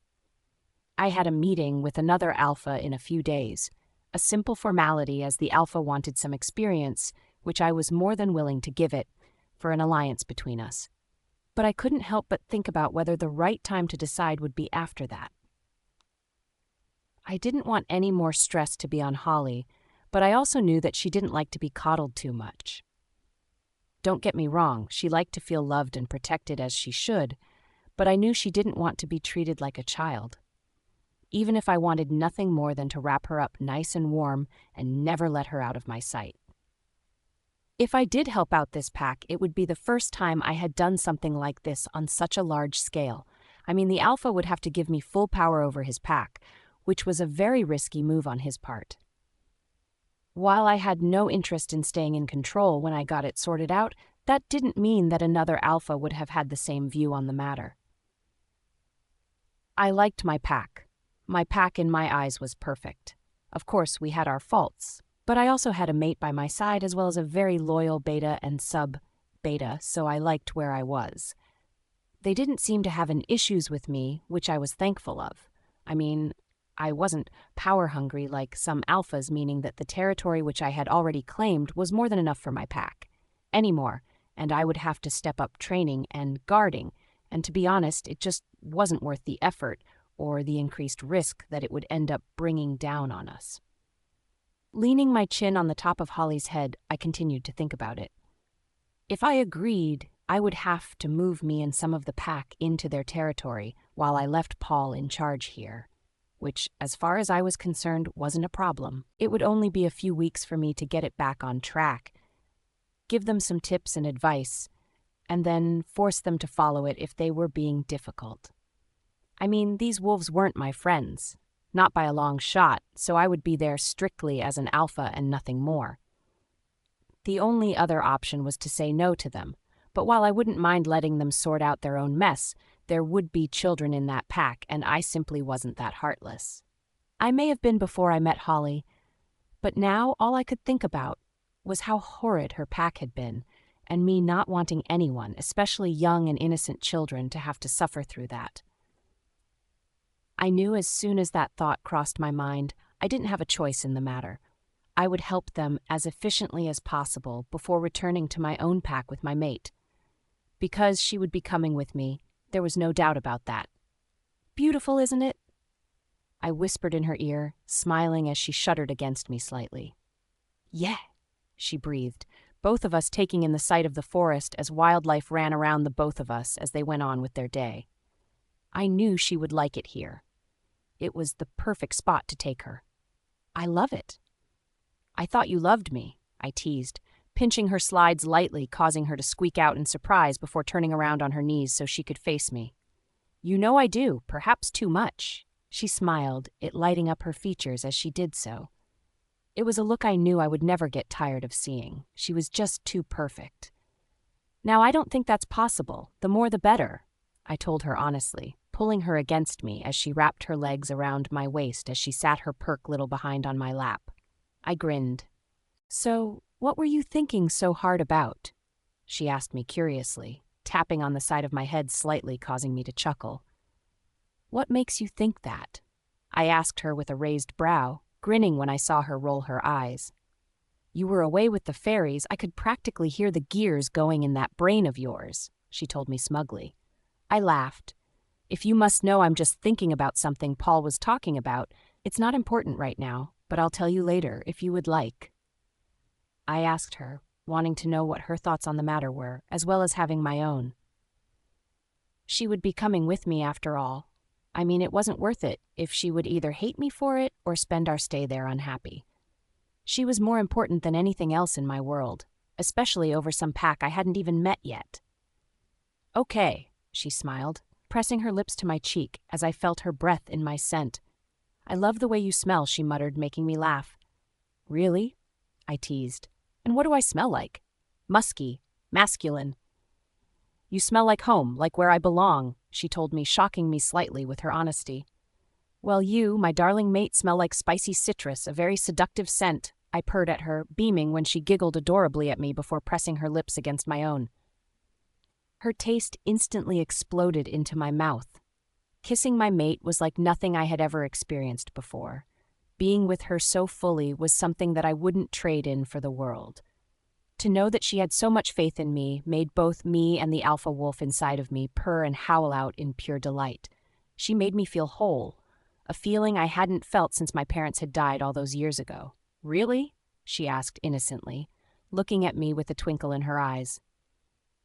I had a meeting with another alpha in a few days, a simple formality as the alpha wanted some experience, which I was more than willing to give it, for an alliance between us. But I couldn't help but think about whether the right time to decide would be after that. I didn't want any more stress to be on Holly, but I also knew that she didn't like to be coddled too much. Don't get me wrong, she liked to feel loved and protected as she should, but I knew she didn't want to be treated like a child. even if I wanted nothing more than to wrap her up nice and warm and never let her out of my sight. If I did help out this pack, it would be the first time I had done something like this on such a large scale. I mean, the alpha would have to give me full power over his pack, which was a very risky move on his part. While I had no interest in staying in control when I got it sorted out, that didn't mean that another alpha would have had the same view on the matter. I liked my pack. My pack in my eyes was perfect. Of course, we had our faults, but I also had a mate by my side as well as a very loyal beta and sub-beta, so I liked where I was. They didn't seem to have any issues with me, which I was thankful of. I mean, I wasn't power-hungry like some alphas, meaning that the territory which I had already claimed was more than enough for my pack. Anymore, and I would have to step up training and guarding, and to be honest, it just wasn't worth the effort or the increased risk that it would end up bringing down on us. Leaning my chin on the top of Holly's head, I continued to think about it. If I agreed, I would have to move me and some of the pack into their territory while I left Paul in charge here, which, as far as I was concerned, wasn't a problem. It would only be a few weeks for me to get it back on track, give them some tips and advice, and then force them to follow it if they were being difficult. I mean, these wolves weren't my friends, not by a long shot, so I would be there strictly as an alpha and nothing more. The only other option was to say no to them, but while I wouldn't mind letting them sort out their own mess, there would be children in that pack, and I simply wasn't that heartless. I may have been before I met Holly, but now all I could think about was how horrid her pack had been, and me not wanting anyone, especially young and innocent children, to have to suffer through that. I knew as soon as that thought crossed my mind, I didn't have a choice in the matter. I would help them as efficiently as possible before returning to my own pack with my mate. Because she would be coming with me, there was no doubt about that. Beautiful, isn't it? I whispered in her ear, smiling as she shuddered against me slightly. Yeah, she breathed, both of us taking in the sight of the forest as wildlife ran around the both of us as they went on with their day. I knew she would like it here. It was the perfect spot to take her. I love it. I thought you loved me, I teased, pinching her slides lightly, causing her to squeak out in surprise before turning around on her knees so she could face me. You know I do, perhaps too much. She smiled, it lighting up her features as she did so. It was a look I knew I would never get tired of seeing. She was just too perfect. Now, I don't think that's possible. The more the better, I told her honestly, pulling her against me as she wrapped her legs around my waist as she sat her perk little behind on my lap. I grinned. So, what were you thinking so hard about? She asked me curiously, tapping on the side of my head slightly, causing me to chuckle. What makes you think that? I asked her with a raised brow, grinning when I saw her roll her eyes. You were away with the fairies. I could practically hear the gears going in that brain of yours, she told me smugly. I laughed. If you must know I'm just thinking about something Paul was talking about, it's not important right now, but I'll tell you later if you would like. I asked her, wanting to know what her thoughts on the matter were, as well as having my own. She would be coming with me after all. I mean, it wasn't worth it if she would either hate me for it or spend our stay there unhappy. She was more important than anything else in my world, especially over some pack I hadn't even met yet. Okay, she smiled, pressing her lips to my cheek as I felt her breath in my scent. I love the way you smell, she muttered, making me laugh. Really? I teased. And what do I smell like? Musky, masculine. You smell like home, like where I belong, she told me, shocking me slightly with her honesty. Well, you, my darling mate, smell like spicy citrus, a very seductive scent, I purred at her, beaming when she giggled adorably at me before pressing her lips against my own. Her taste instantly exploded into my mouth. Kissing my mate was like nothing I had ever experienced before. Being with her so fully was something that I wouldn't trade in for the world. To know that she had so much faith in me made both me and the alpha wolf inside of me purr and howl out in pure delight. She made me feel whole, a feeling I hadn't felt since my parents had died all those years ago. Really? She asked innocently, looking at me with a twinkle in her eyes.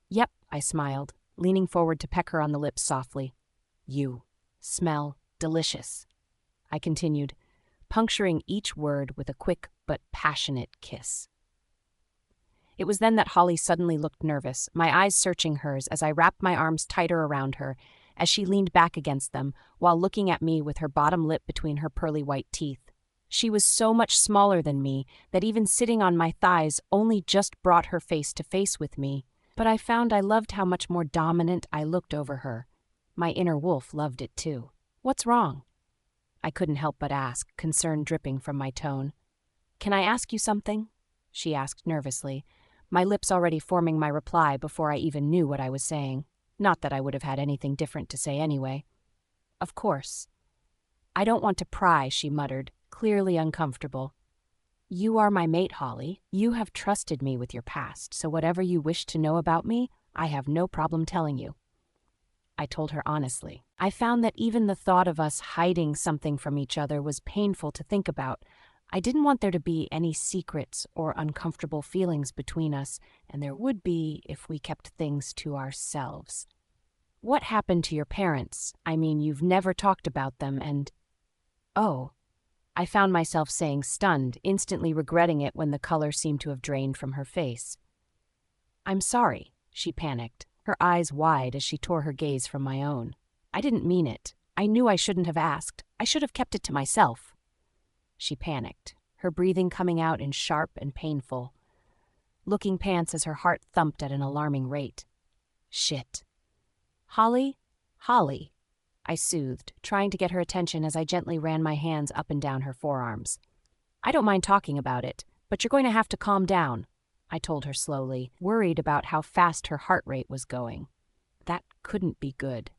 Yep, I smiled, leaning forward to peck her on the lips softly. You smell delicious. I continued, puncturing each word with a quick but passionate kiss. It was then that Holly suddenly looked nervous, my eyes searching hers as I wrapped my arms tighter around her, as she leaned back against them, while looking at me with her bottom lip between her pearly white teeth. She was so much smaller than me that even sitting on my thighs only just brought her face to face with me, but I found I loved how much more dominant I looked over her. My inner wolf loved it too. "What's wrong?" I couldn't help but ask, concern dripping from my tone. "Can I ask you something?" she asked nervously, my lips already forming my reply before I even knew what I was saying. Not that I would have had anything different to say anyway. "Of course." "I don't want to pry," she muttered, clearly uncomfortable. "You are my mate, Holly. You have trusted me with your past, so whatever you wish to know about me, I have no problem telling you." I told her honestly. I found that even the thought of us hiding something from each other was painful to think about. I didn't want there to be any secrets or uncomfortable feelings between us, and there would be if we kept things to ourselves. "What happened to your parents? I mean, you've never talked about them, and—" "Oh," I found myself saying, stunned, instantly regretting it when the color seemed to have drained from her face. "I'm sorry," she panicked, her eyes wide as she tore her gaze from my own. "I didn't mean it. I knew I shouldn't have asked. I should have kept it to myself." She panicked, her breathing coming out in sharp and painful, looking pants as her heart thumped at an alarming rate. "Shit." "Holly? Holly," I soothed, trying to get her attention as I gently ran my hands up and down her forearms. "I don't mind talking about it, but you're going to have to calm down," I told her slowly, worried about how fast her heart rate was going. That couldn't be good.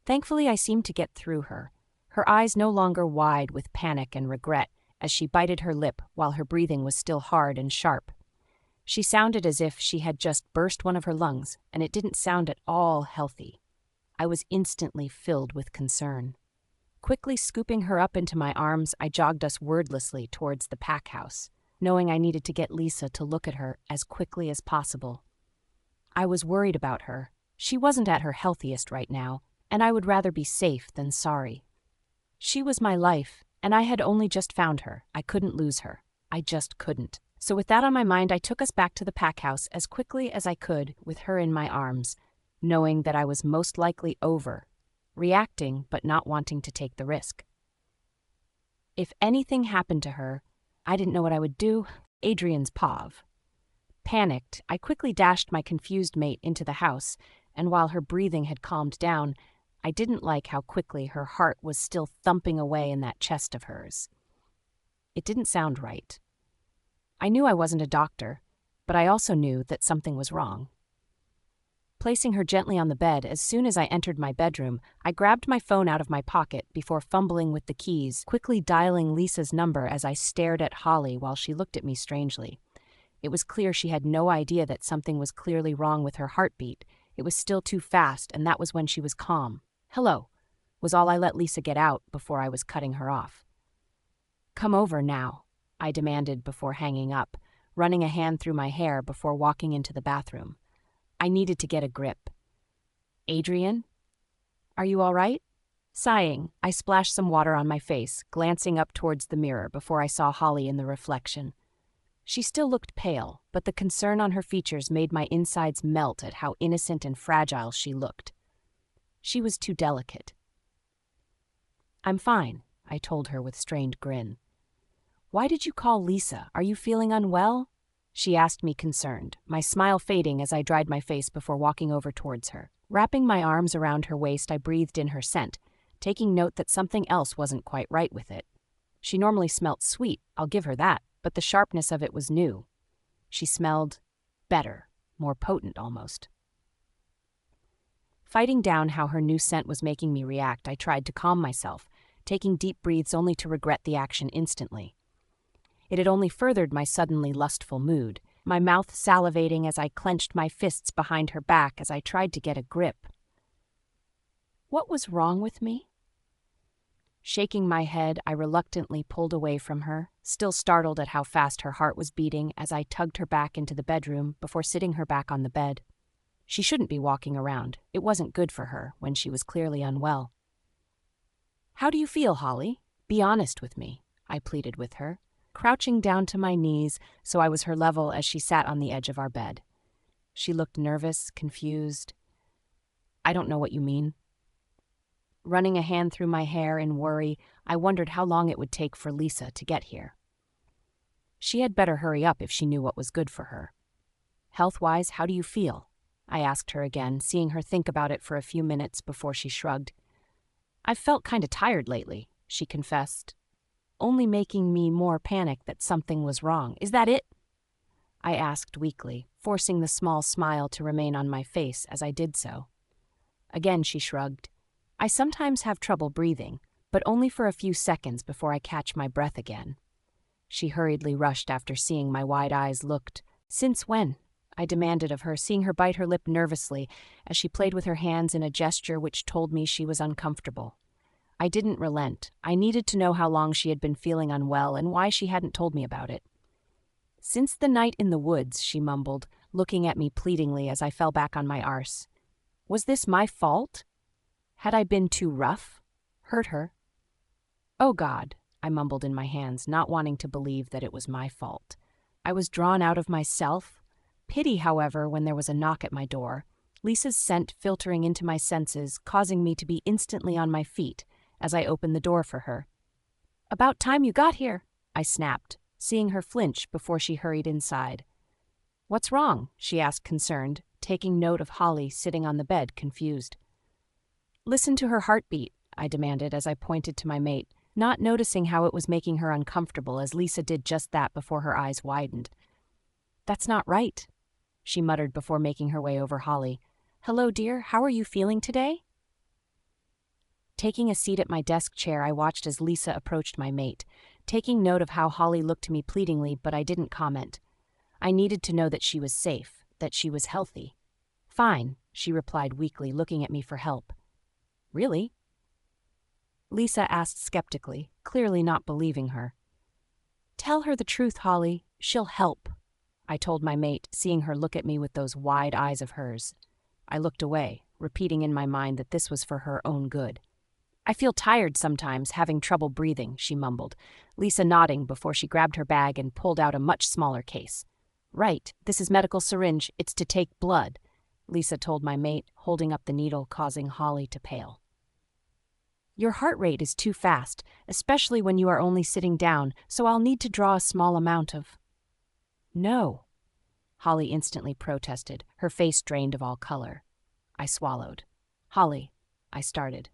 Thankfully, I seemed to get through her, her eyes no longer wide with panic and regret as she bited her lip while her breathing was still hard and sharp. She sounded as if she had just burst one of her lungs, and it didn't sound at all healthy. I was instantly filled with concern. Quickly scooping her up into my arms, I jogged us wordlessly towards the pack house, knowing I needed to get Lisa to look at her as quickly as possible. I was worried about her. She wasn't at her healthiest right now, and I would rather be safe than sorry. She was my life, and I had only just found her. I couldn't lose her. I just couldn't. So with that on my mind, I took us back to the pack house as quickly as I could with her in my arms, knowing that I was most likely over, reacting but not wanting to take the risk. If anything happened to her, I didn't know what I would do. Adrian's pav. Panicked, I quickly dashed my confused mate into the house, and while her breathing had calmed down, I didn't like how quickly her heart was still thumping away in that chest of hers. It didn't sound right. I knew I wasn't a doctor, but I also knew that something was wrong. Placing her gently on the bed, as soon as I entered my bedroom, I grabbed my phone out of my pocket before fumbling with the keys, quickly dialing Lisa's number as I stared at Holly while she looked at me strangely. It was clear she had no idea that something was clearly wrong with her heartbeat. It was still too fast, and that was when she was calm. "Hello," was all I let Lisa get out before I was cutting her off. "Come over now," I demanded before hanging up, running a hand through my hair before walking into the bathroom. I needed to get a grip. "Adrian? Are you all right?" Sighing, I splashed some water on my face, glancing up towards the mirror before I saw Holly in the reflection. She still looked pale, but the concern on her features made my insides melt at how innocent and fragile she looked. She was too delicate. "I'm fine," I told her with strained grin. "Why did you call Lisa? Are you feeling unwell?" she asked me concerned, my smile fading as I dried my face before walking over towards her. Wrapping my arms around her waist, I breathed in her scent, taking note that something else wasn't quite right with it. She normally smelt sweet, I'll give her that, but the sharpness of it was new. She smelled better, more potent almost. Fighting down how her new scent was making me react, I tried to calm myself, taking deep breaths only to regret the action instantly. It had only furthered my suddenly lustful mood, my mouth salivating as I clenched my fists behind her back as I tried to get a grip. What was wrong with me? Shaking my head, I reluctantly pulled away from her, still startled at how fast her heart was beating as I tugged her back into the bedroom before sitting her back on the bed. She shouldn't be walking around. It wasn't good for her when she was clearly unwell. How do you feel, Holly? Be honest with me, I pleaded with her, crouching down to my knees so I was her level as she sat on the edge of our bed. She looked nervous, confused. I don't know what you mean. Running a hand through my hair in worry, I wondered how long it would take for Lisa to get here. She had better hurry up if she knew what was good for her. Health-wise, how do you feel? I asked her again, seeing her think about it for a few minutes before she shrugged. I've felt kind of tired lately, she confessed, only making me more panic that something was wrong. Is that it? I asked weakly, forcing the small smile to remain on my face as I did so. Again she shrugged. I sometimes have trouble breathing, but only for a few seconds before I catch my breath again. She hurriedly rushed after seeing my wide eyes looked. Since when? I demanded of her, seeing her bite her lip nervously as she played with her hands in a gesture which told me she was uncomfortable. I didn't relent. I needed to know how long she had been feeling unwell and why she hadn't told me about it. Since the night in the woods, she mumbled, looking at me pleadingly as I fell back on my arse. Was this my fault? Had I been too rough? Hurt her? Oh God, I mumbled in my hands, not wanting to believe that it was my fault. I was drawn out of myself. Pity, however, when there was a knock at my door, Lisa's scent filtering into my senses, causing me to be instantly on my feet as I opened the door for her. About time you got here, I snapped, seeing her flinch before she hurried inside. What's wrong? She asked, concerned, taking note of Holly sitting on the bed, confused. Listen to her heartbeat, I demanded as I pointed to my mate, not noticing how it was making her uncomfortable as Lisa did just that before her eyes widened. That's not right, she muttered before making her way over Holly. Hello, dear, how are you feeling today? Taking a seat at my desk chair, I watched as Lisa approached my mate, taking note of how Holly looked to me pleadingly, but I didn't comment. I needed to know that she was safe, that she was healthy. Fine, she replied weakly, looking at me for help. Really? Lisa asked skeptically, clearly not believing her. Tell her the truth, Holly. She'll help, I told my mate, seeing her look at me with those wide eyes of hers. I looked away, repeating in my mind that this was for her own good. I feel tired sometimes, having trouble breathing, she mumbled, Lisa nodding before she grabbed her bag and pulled out a much smaller case. Right, this is medical syringe, it's to take blood, Lisa told my mate, holding up the needle, causing Holly to pale. Your heart rate is too fast, especially when you are only sitting down, so I'll need to draw a small amount of... No, Holly instantly protested, her face drained of all color. I swallowed. Holly, I started.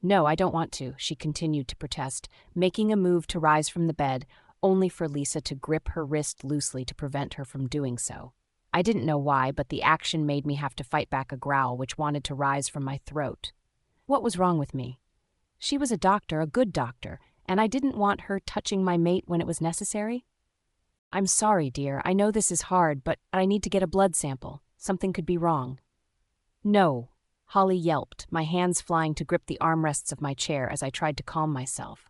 No, I don't want to, she continued to protest, making a move to rise from the bed, only for Lisa to grip her wrist loosely to prevent her from doing so. I didn't know why, but the action made me have to fight back a growl which wanted to rise from my throat. What was wrong with me? She was a doctor, a good doctor, and I didn't want her touching my mate when it was necessary. I'm sorry, dear. I know this is hard, but I need to get a blood sample. Something could be wrong. No, Holly yelped, my hands flying to grip the armrests of my chair as I tried to calm myself.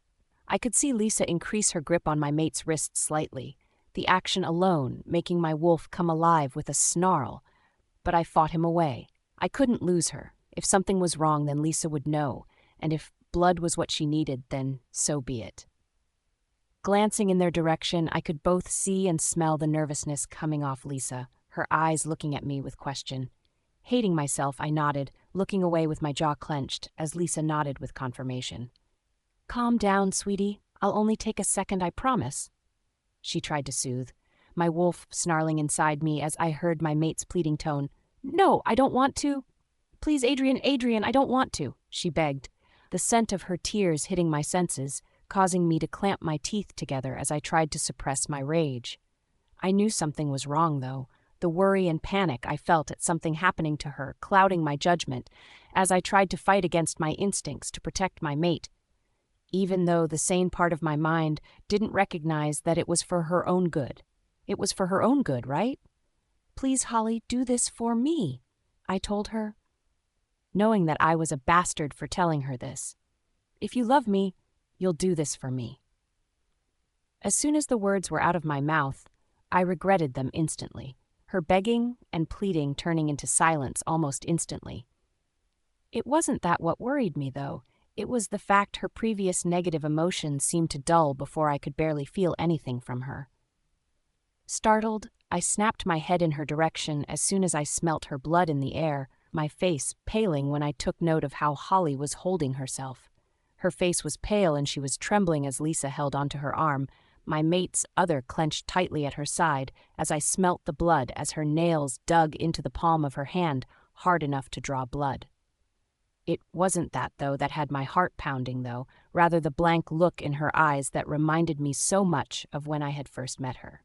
I could see Lisa increase her grip on my mate's wrist slightly, the action alone making my wolf come alive with a snarl. But I fought him away. I couldn't lose her. If something was wrong, then Lisa would know, and if blood was what she needed, then so be it. Glancing in their direction, I could both see and smell the nervousness coming off Lisa, her eyes looking at me with question. Hating myself, I nodded, looking away with my jaw clenched, as Lisa nodded with confirmation. Calm down, sweetie. I'll only take a second, I promise. She tried to soothe, my wolf snarling inside me as I heard my mate's pleading tone. No, I don't want to. Please, Adrian, I don't want to, she begged, the scent of her tears hitting my senses, causing me to clamp my teeth together as I tried to suppress my rage. I knew something was wrong, though, the worry and panic I felt at something happening to her clouding my judgment as I tried to fight against my instincts to protect my mate, even though the sane part of my mind didn't recognize that it was for her own good. It was for her own good, right? Please, Holly, do this for me, I told her, knowing that I was a bastard for telling her this. If you love me, you'll do this for me. As soon as the words were out of my mouth, I regretted them instantly, her begging and pleading turning into silence almost instantly. It wasn't that what worried me, though. It was the fact her previous negative emotions seemed to dull before I could barely feel anything from her. Startled, I snapped my head in her direction as soon as I smelt her blood in the air, my face paling when I took note of how Holly was holding herself. Her face was pale and she was trembling as Lisa held onto her arm, my mate's other clenched tightly at her side as I smelt the blood as her nails dug into the palm of her hand, hard enough to draw blood. It wasn't that, though, that had my heart pounding, though, rather the blank look in her eyes that reminded me so much of when I had first met her.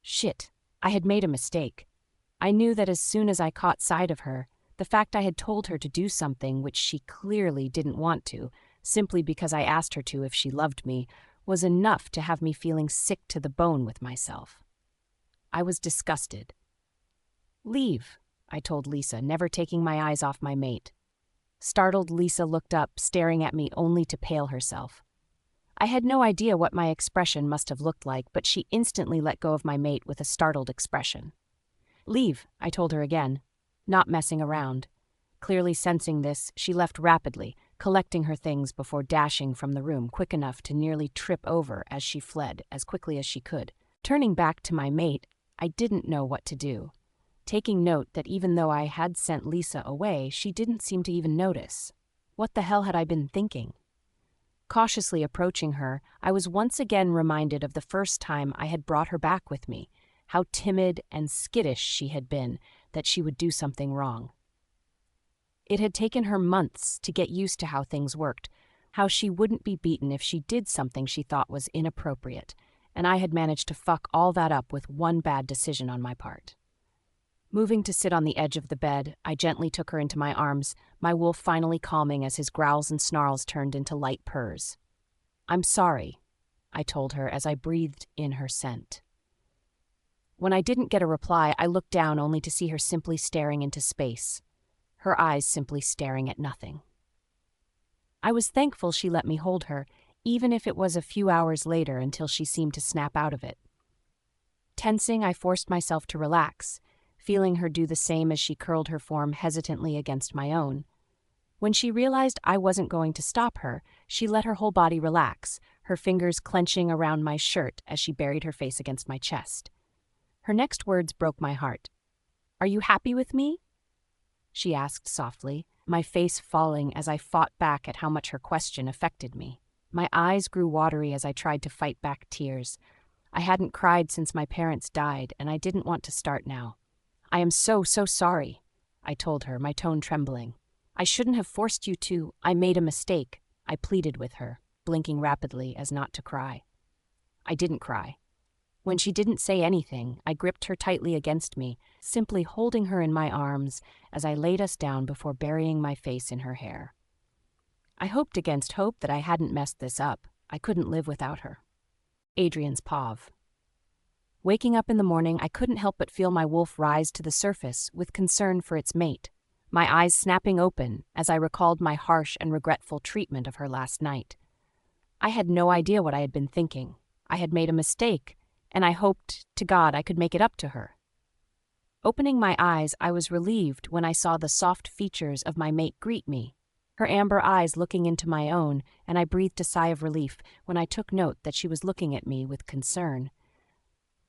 Shit, I had made a mistake. I knew that as soon as I caught sight of her, the fact I had told her to do something which she clearly didn't want to, simply because I asked her to if she loved me, was enough to have me feeling sick to the bone with myself. I was disgusted. "Leave," I told Lisa, never taking my eyes off my mate. Startled, Lisa looked up, staring at me only to pale herself. I had no idea what my expression must have looked like, but she instantly let go of my mate with a startled expression. "Leave," I told her again, not messing around. Clearly sensing this, she left rapidly, collecting her things before dashing from the room quick enough to nearly trip over as she fled as quickly as she could. Turning back to my mate, I didn't know what to do, taking note that even though I had sent Lisa away, she didn't seem to even notice. What the hell had I been thinking? Cautiously approaching her, I was once again reminded of the first time I had brought her back with me, how timid and skittish she had been, that she would do something wrong. It had taken her months to get used to how things worked, how she wouldn't be beaten if she did something she thought was inappropriate, and I had managed to fuck all that up with one bad decision on my part. Moving to sit on the edge of the bed, I gently took her into my arms, my wolf finally calming as his growls and snarls turned into light purrs. "I'm sorry," I told her as I breathed in her scent. When I didn't get a reply, I looked down only to see her simply staring into space, her eyes simply staring at nothing. I was thankful she let me hold her, even if it was a few hours later until she seemed to snap out of it. Tensing, I forced myself to relax, feeling her do the same as she curled her form hesitantly against my own. When she realized I wasn't going to stop her, she let her whole body relax, her fingers clenching around my shirt as she buried her face against my chest. Her next words broke my heart. "Are you happy with me?" she asked softly, my face falling as I fought back at how much her question affected me. My eyes grew watery as I tried to fight back tears. I hadn't cried since my parents died, and I didn't want to start now. "I am so sorry," I told her, my tone trembling. "I shouldn't have forced you to. I made a mistake," I pleaded with her, blinking rapidly as not to cry. I didn't cry. When she didn't say anything, I gripped her tightly against me, simply holding her in my arms as I laid us down before burying my face in her hair. I hoped against hope that I hadn't messed this up. I couldn't live without her. Adrian's Pav. Waking up in the morning, I couldn't help but feel my wolf rise to the surface with concern for its mate, my eyes snapping open as I recalled my harsh and regretful treatment of her last night. I had no idea what I had been thinking. I had made a mistake, and I hoped to God I could make it up to her. Opening my eyes, I was relieved when I saw the soft features of my mate greet me, her amber eyes looking into my own, and I breathed a sigh of relief when I took note that she was looking at me with concern.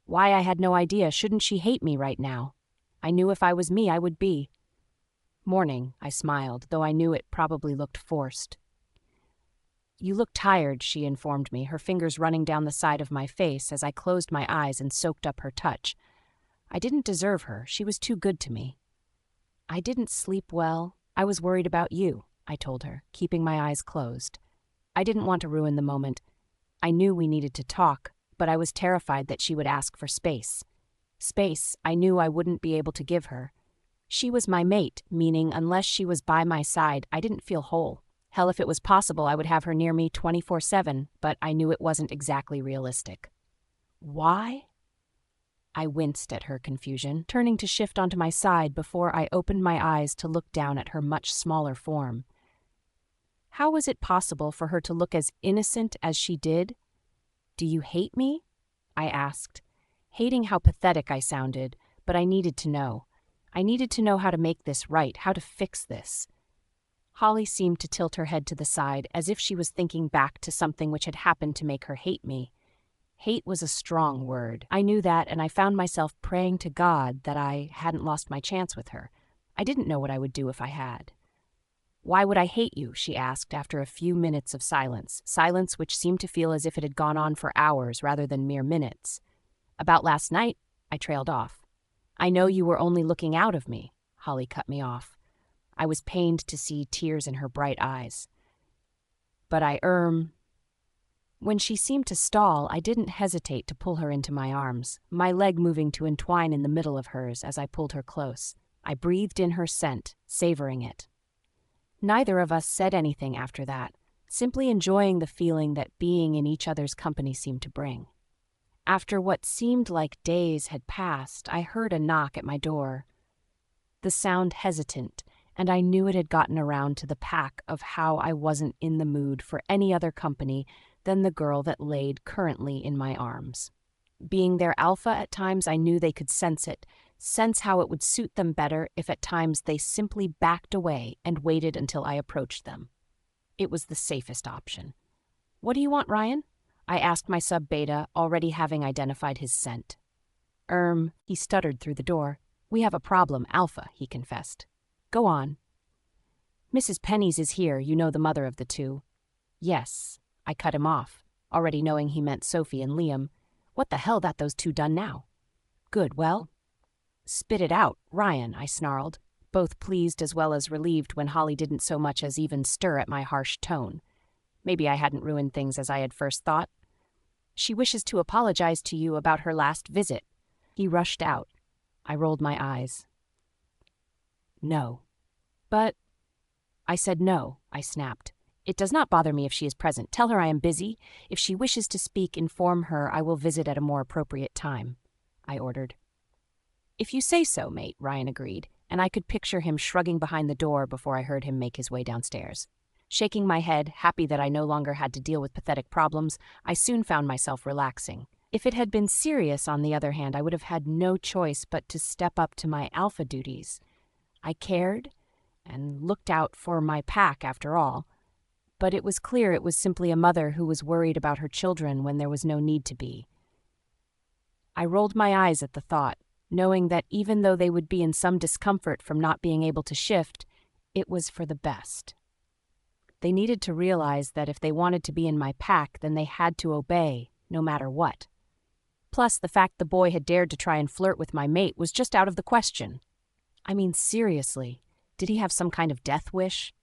Why, I had no idea. Shouldn't she hate me right now? I knew if I was me, I would be. "Morning," I smiled, though I knew it probably looked forced. "You look tired," she informed me, her fingers running down the side of my face as I closed my eyes and soaked up her touch. I didn't deserve her. She was too good to me. "I didn't sleep well. I was worried about you," I told her, keeping my eyes closed. I didn't want to ruin the moment. I knew we needed to talk, but I was terrified that she would ask for space. Space I knew I wouldn't be able to give her. She was my mate, meaning unless she was by my side, I didn't feel whole. Hell, if it was possible, I would have her near me 24/7, but I knew it wasn't exactly realistic. "Why?" I winced at her confusion, turning to shift onto my side before I opened my eyes to look down at her much smaller form. How was it possible for her to look as innocent as she did? "Do you hate me?" I asked, hating how pathetic I sounded, but I needed to know. I needed to know how to make this right, how to fix this. Holly seemed to tilt her head to the side as if she was thinking back to something which had happened to make her hate me. Hate was a strong word. I knew that, and I found myself praying to God that I hadn't lost my chance with her. I didn't know what I would do if I had. "Why would I hate you?" she asked after a few minutes of silence which seemed to feel as if it had gone on for hours rather than mere minutes. "About last night," I trailed off. "I know you were only looking out of me," Holly cut me off. I was pained to see tears in her bright eyes. "But When she seemed to stall, I didn't hesitate to pull her into my arms, my leg moving to entwine in the middle of hers as I pulled her close. I breathed in her scent, savoring it. Neither of us said anything after that, simply enjoying the feeling that being in each other's company seemed to bring. After what seemed like days had passed, I heard a knock at my door. The sound hesitant, and I knew it had gotten around to the pack of how I wasn't in the mood for any other company than the girl that laid currently in my arms. Being their alpha at times, I knew they could sense it, sense how it would suit them better if at times they simply backed away and waited until I approached them. It was the safest option. "What do you want, Ryan?" I asked my sub-beta, already having identified his scent. He stuttered through the door. "We have a problem, Alpha," he confessed. "Go on." "Mrs. Penny's is here, you know, the mother of the two." "Yes." I cut him off, already knowing he meant Sophie and Liam. "What the hell that those two done now?" "Good, well?" "Spit it out, Ryan," I snarled, both pleased as well as relieved when Holly didn't so much as even stir at my harsh tone. Maybe I hadn't ruined things as I had first thought. "She wishes to apologize to you about her last visit." He rushed out. I rolled my eyes. "No." "But—" "I said no," I snapped. "It does not bother me if she is present. Tell her I am busy. If she wishes to speak, inform her I will visit at a more appropriate time," I ordered. "If you say so, mate," Ryan agreed, and I could picture him shrugging behind the door before I heard him make his way downstairs. Shaking my head, happy that I no longer had to deal with pathetic problems, I soon found myself relaxing. If it had been serious, on the other hand, I would have had no choice but to step up to my alpha duties. I cared and looked out for my pack, after all. But it was clear it was simply a mother who was worried about her children when there was no need to be. I rolled my eyes at the thought, knowing that even though they would be in some discomfort from not being able to shift, it was for the best. They needed to realize that if they wanted to be in my pack, then they had to obey, no matter what. Plus, the fact the boy had dared to try and flirt with my mate was just out of the question. I mean, seriously, did he have some kind of death wish?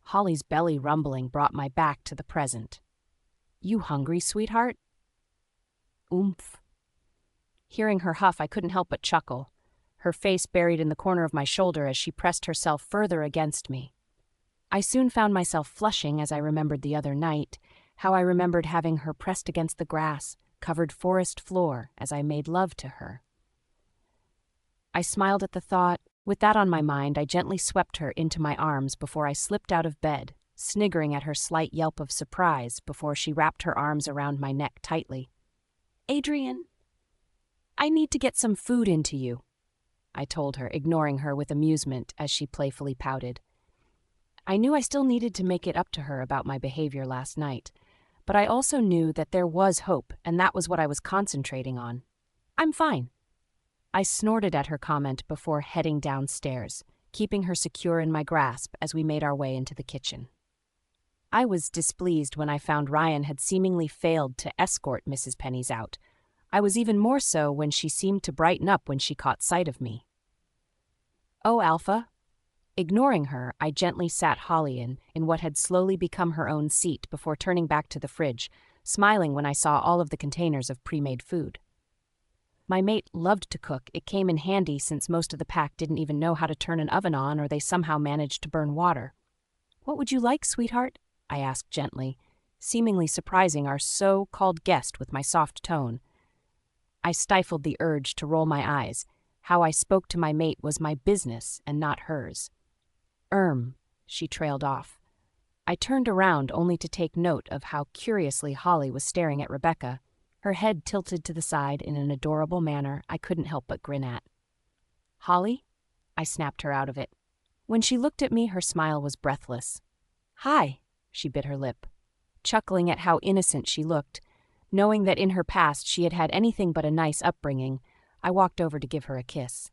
Holly's belly rumbling brought my back to the present. "You hungry, sweetheart?" "Oomph." Hearing her huff, I couldn't help but chuckle, her face buried in the corner of my shoulder as she pressed herself further against me. I soon found myself flushing as I remembered the other night, how I remembered having her pressed against the grass, covered forest floor as I made love to her. I smiled at the thought. With that on my mind, I gently swept her into my arms before I slipped out of bed, sniggering at her slight yelp of surprise before she wrapped her arms around my neck tightly. "Adrian, I need to get some food into you," I told her, ignoring her with amusement as she playfully pouted. I knew I still needed to make it up to her about my behavior last night, but I also knew that there was hope, and that was what I was concentrating on. "I'm fine." I snorted at her comment before heading downstairs, keeping her secure in my grasp as we made our way into the kitchen. I was displeased when I found Ryan had seemingly failed to escort Mrs. Penny's out. I was even more so when she seemed to brighten up when she caught sight of me. "Oh, Alpha." Ignoring her, I gently sat Holly in what had slowly become her own seat before turning back to the fridge, smiling when I saw all of the containers of pre-made food. My mate loved to cook. It came in handy since most of the pack didn't even know how to turn an oven on, or they somehow managed to burn water. "What would you like, sweetheart?" I asked gently, seemingly surprising our so-called guest with my soft tone. I stifled the urge to roll my eyes. How I spoke to my mate was my business and not hers. She trailed off. I turned around only to take note of how curiously Holly was staring at Rebecca, her head tilted to the side in an adorable manner I couldn't help but grin at. "Holly?" I snapped her out of it. When she looked at me, her smile was breathless. "Hi," she bit her lip, chuckling at how innocent she looked. Knowing that in her past she had had anything but a nice upbringing, I walked over to give her a kiss.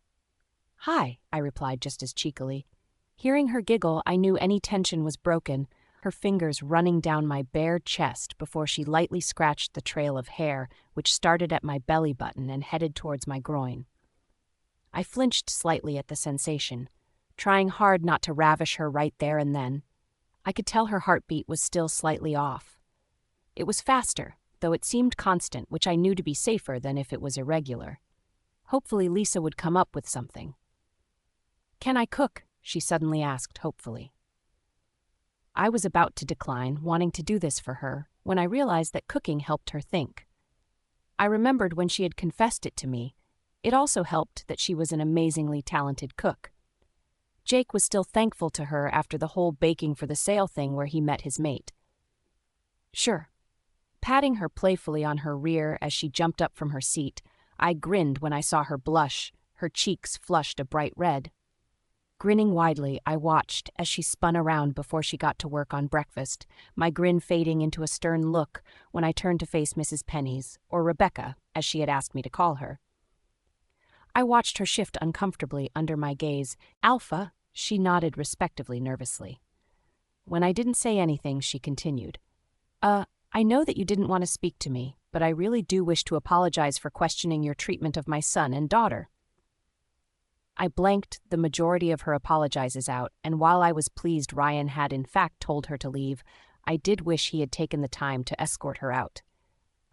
"Hi," I replied just as cheekily. Hearing her giggle, I knew any tension was broken, her fingers running down my bare chest before she lightly scratched the trail of hair which started at my belly button and headed towards my groin. I flinched slightly at the sensation, trying hard not to ravish her right there and then. I could tell her heartbeat was still slightly off. It was faster, though it seemed constant, which I knew to be safer than if it was irregular. Hopefully Lisa would come up with something. "Can I cook?" she suddenly asked hopefully. I was about to decline, wanting to do this for her, when I realized that cooking helped her think. I remembered when she had confessed it to me. It also helped that she was an amazingly talented cook. Jake was still thankful to her after the whole baking for the sale thing where he met his mate. "Sure." Patting her playfully on her rear as she jumped up from her seat, I grinned when I saw her blush, her cheeks flushed a bright red. Grinning widely, I watched as she spun around before she got to work on breakfast, my grin fading into a stern look when I turned to face Mrs. Penny's, or Rebecca, as she had asked me to call her. I watched her shift uncomfortably under my gaze. "Alpha," she nodded respectively nervously. When I didn't say anything, she continued. I know that you didn't want to speak to me, but I really do wish to apologize for questioning your treatment of my son and daughter." I blanked the majority of her apologizes out, and while I was pleased Ryan had in fact told her to leave, I did wish he had taken the time to escort her out.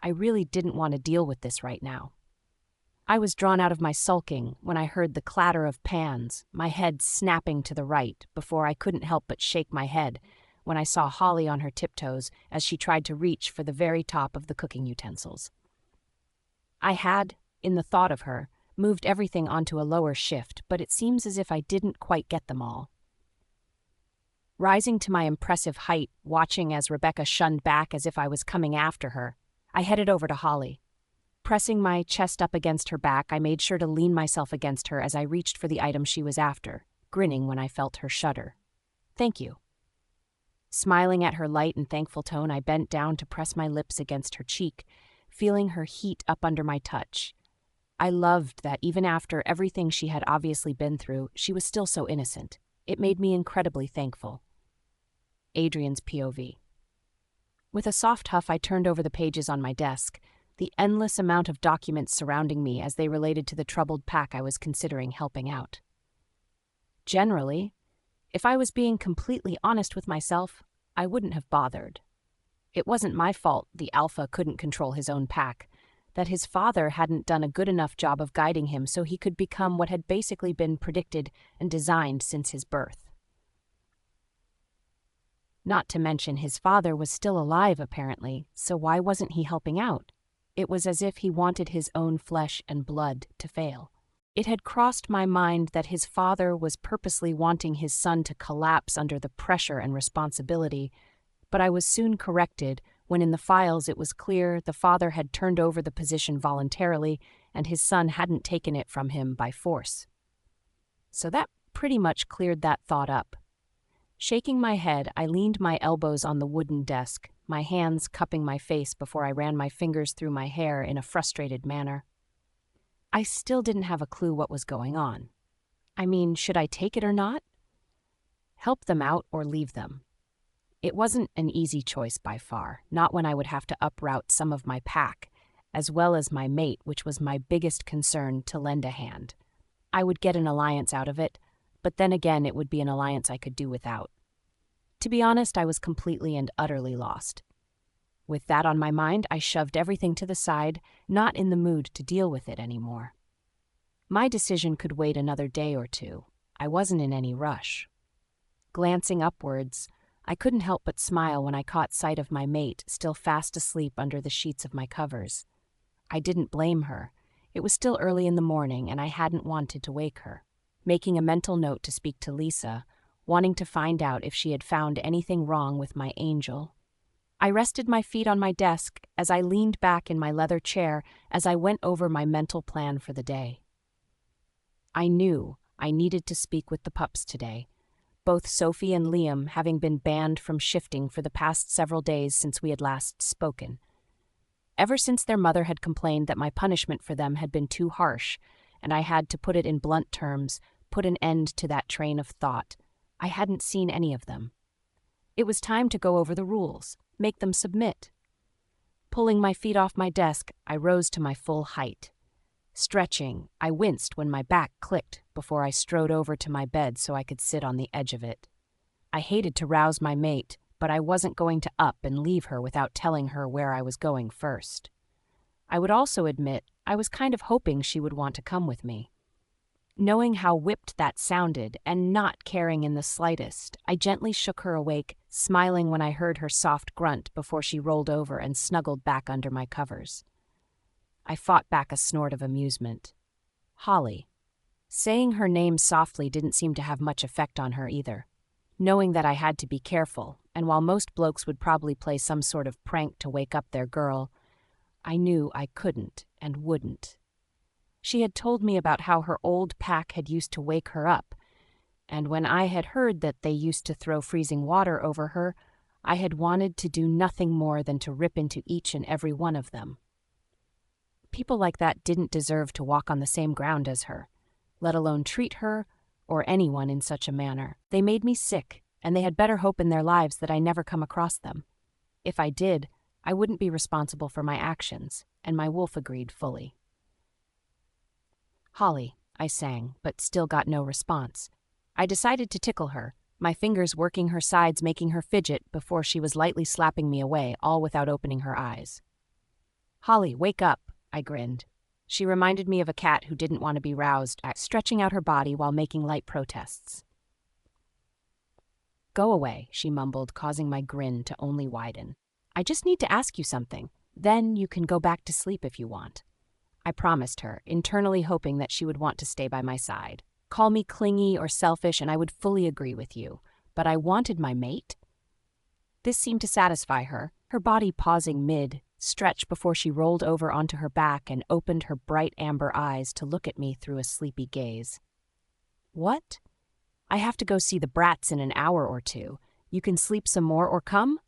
I really didn't want to deal with this right now. I was drawn out of my sulking when I heard the clatter of pans, my head snapping to the right before I couldn't help but shake my head when I saw Holly on her tiptoes as she tried to reach for the very top of the cooking utensils. I had, in the thought of her, moved everything onto a lower shift, but it seems as if I didn't quite get them all. Rising to my impressive height, watching as Rebecca shunned back as if I was coming after her, I headed over to Holly. Pressing my chest up against her back, I made sure to lean myself against her as I reached for the item she was after, grinning when I felt her shudder. "Thank you." Smiling at her light and thankful tone, I bent down to press my lips against her cheek, feeling her heat up under my touch. I loved that even after everything she had obviously been through, she was still so innocent. It made me incredibly thankful. Adrian's POV. With a soft huff, I turned over the pages on my desk, the endless amount of documents surrounding me as they related to the troubled pack I was considering helping out. Generally, if I was being completely honest with myself, I wouldn't have bothered. It wasn't my fault the Alpha couldn't control his own pack, that his father hadn't done a good enough job of guiding him so he could become what had basically been predicted and designed since his birth. Not to mention his father was still alive apparently, so why wasn't he helping out? It was as if he wanted his own flesh and blood to fail. It had crossed my mind that his father was purposely wanting his son to collapse under the pressure and responsibility, but I was soon corrected when in the files it was clear the father had turned over the position voluntarily and his son hadn't taken it from him by force. So that pretty much cleared that thought up. Shaking my head, I leaned my elbows on the wooden desk, my hands cupping my face before I ran my fingers through my hair in a frustrated manner. I still didn't have a clue what was going on. I mean, should I take it or not? Help them out or leave them? It wasn't an easy choice by far, not when I would have to uproot some of my pack, as well as my mate, which was my biggest concern to lend a hand. I would get an alliance out of it, but then again it would be an alliance I could do without. To be honest, I was completely and utterly lost. With that on my mind, I shoved everything to the side, not in the mood to deal with it anymore. My decision could wait another day or two. I wasn't in any rush. Glancing upwards, I couldn't help but smile when I caught sight of my mate still fast asleep under the sheets of my covers. I didn't blame her. It was still early in the morning and I hadn't wanted to wake her. Making a mental note to speak to Lisa, wanting to find out if she had found anything wrong with my angel. I rested my feet on my desk as I leaned back in my leather chair as I went over my mental plan for the day. I knew I needed to speak with the pups today, both Sophie and Liam having been banned from shifting for the past several days since we had last spoken. Ever since their mother had complained that my punishment for them had been too harsh, and I had, to put it in blunt terms, put an end to that train of thought, I hadn't seen any of them. It was time to go over the rules, make them submit. Pulling my feet off my desk, I rose to my full height. Stretching, I winced when my back clicked before I strode over to my bed so I could sit on the edge of it. I hated to rouse my mate, but I wasn't going to up and leave her without telling her where I was going first. I would also admit I was kind of hoping she would want to come with me. Knowing how whipped that sounded and not caring in the slightest, I gently shook her awake, smiling when I heard her soft grunt before she rolled over and snuggled back under my covers. I fought back a snort of amusement. Holly. Saying her name softly didn't seem to have much effect on her either. Knowing that I had to be careful, and while most blokes would probably play some sort of prank to wake up their girl, I knew I couldn't and wouldn't. She had told me about how her old pack had used to wake her up, and when I had heard that they used to throw freezing water over her, I had wanted to do nothing more than to rip into each and every one of them. People like that didn't deserve to walk on the same ground as her, let alone treat her or anyone in such a manner. They made me sick, and they had better hope in their lives that I never come across them. If I did, I wouldn't be responsible for my actions, and my wolf agreed fully. Holly, I sang, but still got no response. I decided to tickle her, my fingers working her sides making her fidget before she was lightly slapping me away, all without opening her eyes. Holly, wake up, I grinned. She reminded me of a cat who didn't want to be roused, stretching out her body while making light protests. Go away, she mumbled, causing my grin to only widen. I just need to ask you something. Then you can go back to sleep if you want. I promised her, internally hoping that she would want to stay by my side. Call me clingy or selfish and I would fully agree with you, but I wanted my mate. This seemed to satisfy her, her body pausing mid-stretch before she rolled over onto her back and opened her bright amber eyes to look at me through a sleepy gaze. What? I have to go see the brats in an hour or two. You can sleep some more or come?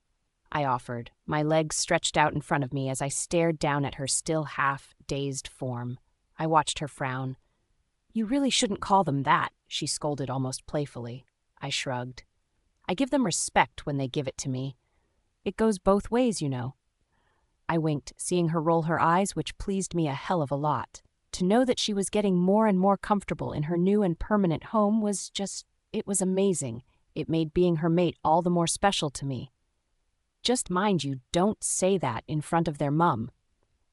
I offered, my legs stretched out in front of me as I stared down at her still half-dazed form. I watched her frown. You really shouldn't call them that, she scolded almost playfully. I shrugged. I give them respect when they give it to me. It goes both ways, you know. I winked, seeing her roll her eyes, which pleased me a hell of a lot. To know that she was getting more and more comfortable in her new and permanent home was it was amazing. It made being her mate all the more special to me. Just mind you, don't say that in front of their mum.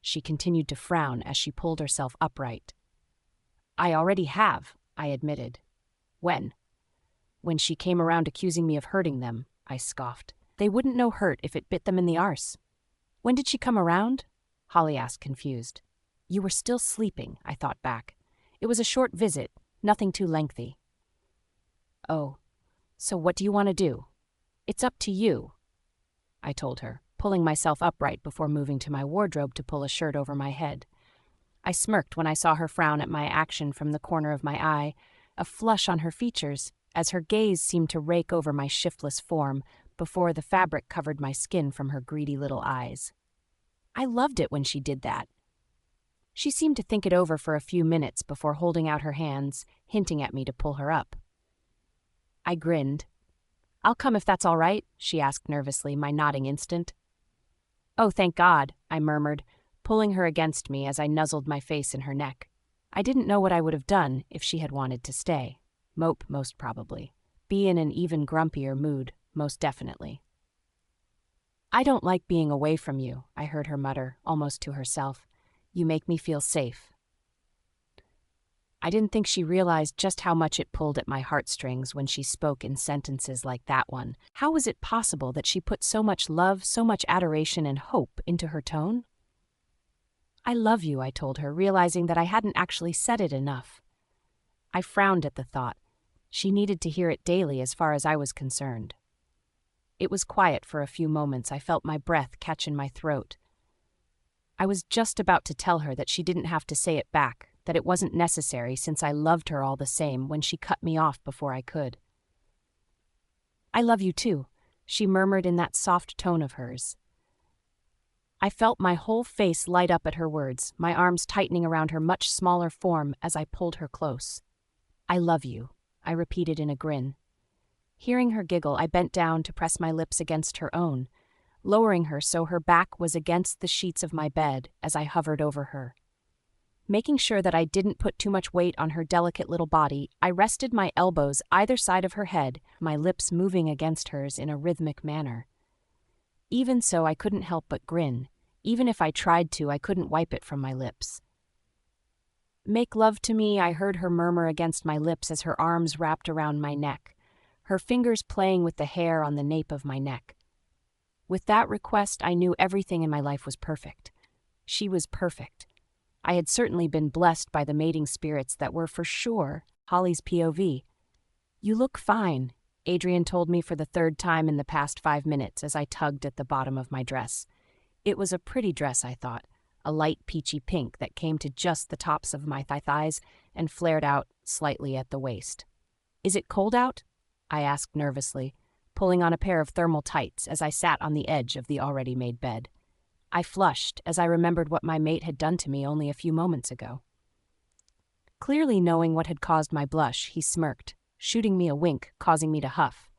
She continued to frown as she pulled herself upright. I already have, I admitted. When? When she came around accusing me of hurting them, I scoffed. They wouldn't know hurt if it bit them in the arse. When did she come around? Holly asked, confused. You were still sleeping, I thought back. It was a short visit, nothing too lengthy. Oh, so what do you want to do? It's up to you, I told her, pulling myself upright before moving to my wardrobe to pull a shirt over my head. I smirked when I saw her frown at my action from the corner of my eye, a flush on her features, as her gaze seemed to rake over my shiftless form before the fabric covered my skin from her greedy little eyes. I loved it when she did that. She seemed to think it over for a few minutes before holding out her hands, hinting at me to pull her up. I grinned. I'll come if that's all right, she asked nervously, my nodding instant. Oh, thank God, I murmured, pulling her against me as I nuzzled my face in her neck. I didn't know what I would have done if she had wanted to stay. Mope, most probably. Be in an even grumpier mood, most definitely. I don't like being away from you, I heard her mutter, almost to herself. You make me feel safe. I didn't think she realized just how much it pulled at my heartstrings when she spoke in sentences like that one. How was it possible that she put so much love, so much adoration and hope into her tone? I love you, I told her, realizing that I hadn't actually said it enough. I frowned at the thought. She needed to hear it daily as far as I was concerned. It was quiet for a few moments. I felt my breath catch in my throat. I was just about to tell her that she didn't have to say it back, that it wasn't necessary since I loved her all the same, when she cut me off before I could. I love you too, she murmured in that soft tone of hers. I felt my whole face light up at her words, my arms tightening around her much smaller form as I pulled her close. I love you, I repeated in a grin. Hearing her giggle, I bent down to press my lips against her own, lowering her so her back was against the sheets of my bed as I hovered over her. Making sure that I didn't put too much weight on her delicate little body, I rested my elbows either side of her head, my lips moving against hers in a rhythmic manner. Even so, I couldn't help but grin. Even if I tried to, I couldn't wipe it from my lips. Make love to me, I heard her murmur against my lips as her arms wrapped around my neck, her fingers playing with the hair on the nape of my neck. With that request, I knew everything in my life was perfect. She was perfect. I had certainly been blessed by the mating spirits that were for sure Holly's POV. You look fine, Adrian told me for the third time in the past 5 minutes as I tugged at the bottom of my dress. It was a pretty dress, I thought, a light peachy pink that came to just the tops of my thighs and flared out slightly at the waist. Is it cold out? I asked nervously, pulling on a pair of thermal tights as I sat on the edge of the already made bed. I flushed as I remembered what my mate had done to me only a few moments ago. Clearly knowing what had caused my blush, he smirked, shooting me a wink, causing me to huff.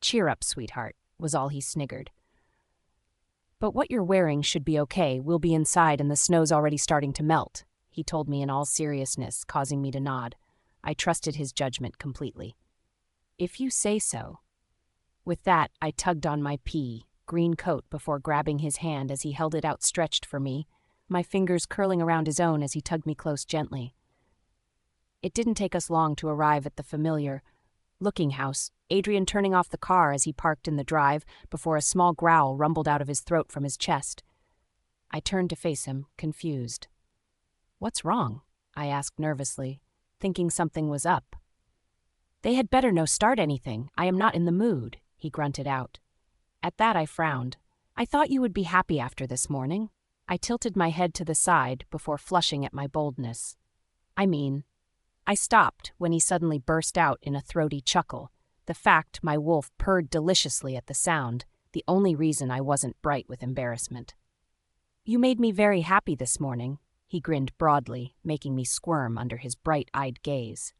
Cheer up, sweetheart, was all he sniggered. But what you're wearing should be okay. We'll be inside and the snow's already starting to melt, he told me in all seriousness, causing me to nod. I trusted his judgment completely. If you say so. With that, I tugged on my green coat before grabbing his hand as he held it outstretched for me, my fingers curling around his own as he tugged me close gently. It didn't take us long to arrive at the familiar looking house, Adrian turning off the car as he parked in the drive before a small growl rumbled out of his throat from his chest. I turned to face him, confused. What's wrong? I asked nervously, thinking something was up. They had better no start anything. I am not in the mood, he grunted out. At that I frowned. I thought you would be happy after this morning. I tilted my head to the side before flushing at my boldness. I stopped when he suddenly burst out in a throaty chuckle. The fact my wolf purred deliciously at the sound, the only reason I wasn't bright with embarrassment. You made me very happy this morning, he grinned broadly, making me squirm under his bright-eyed gaze.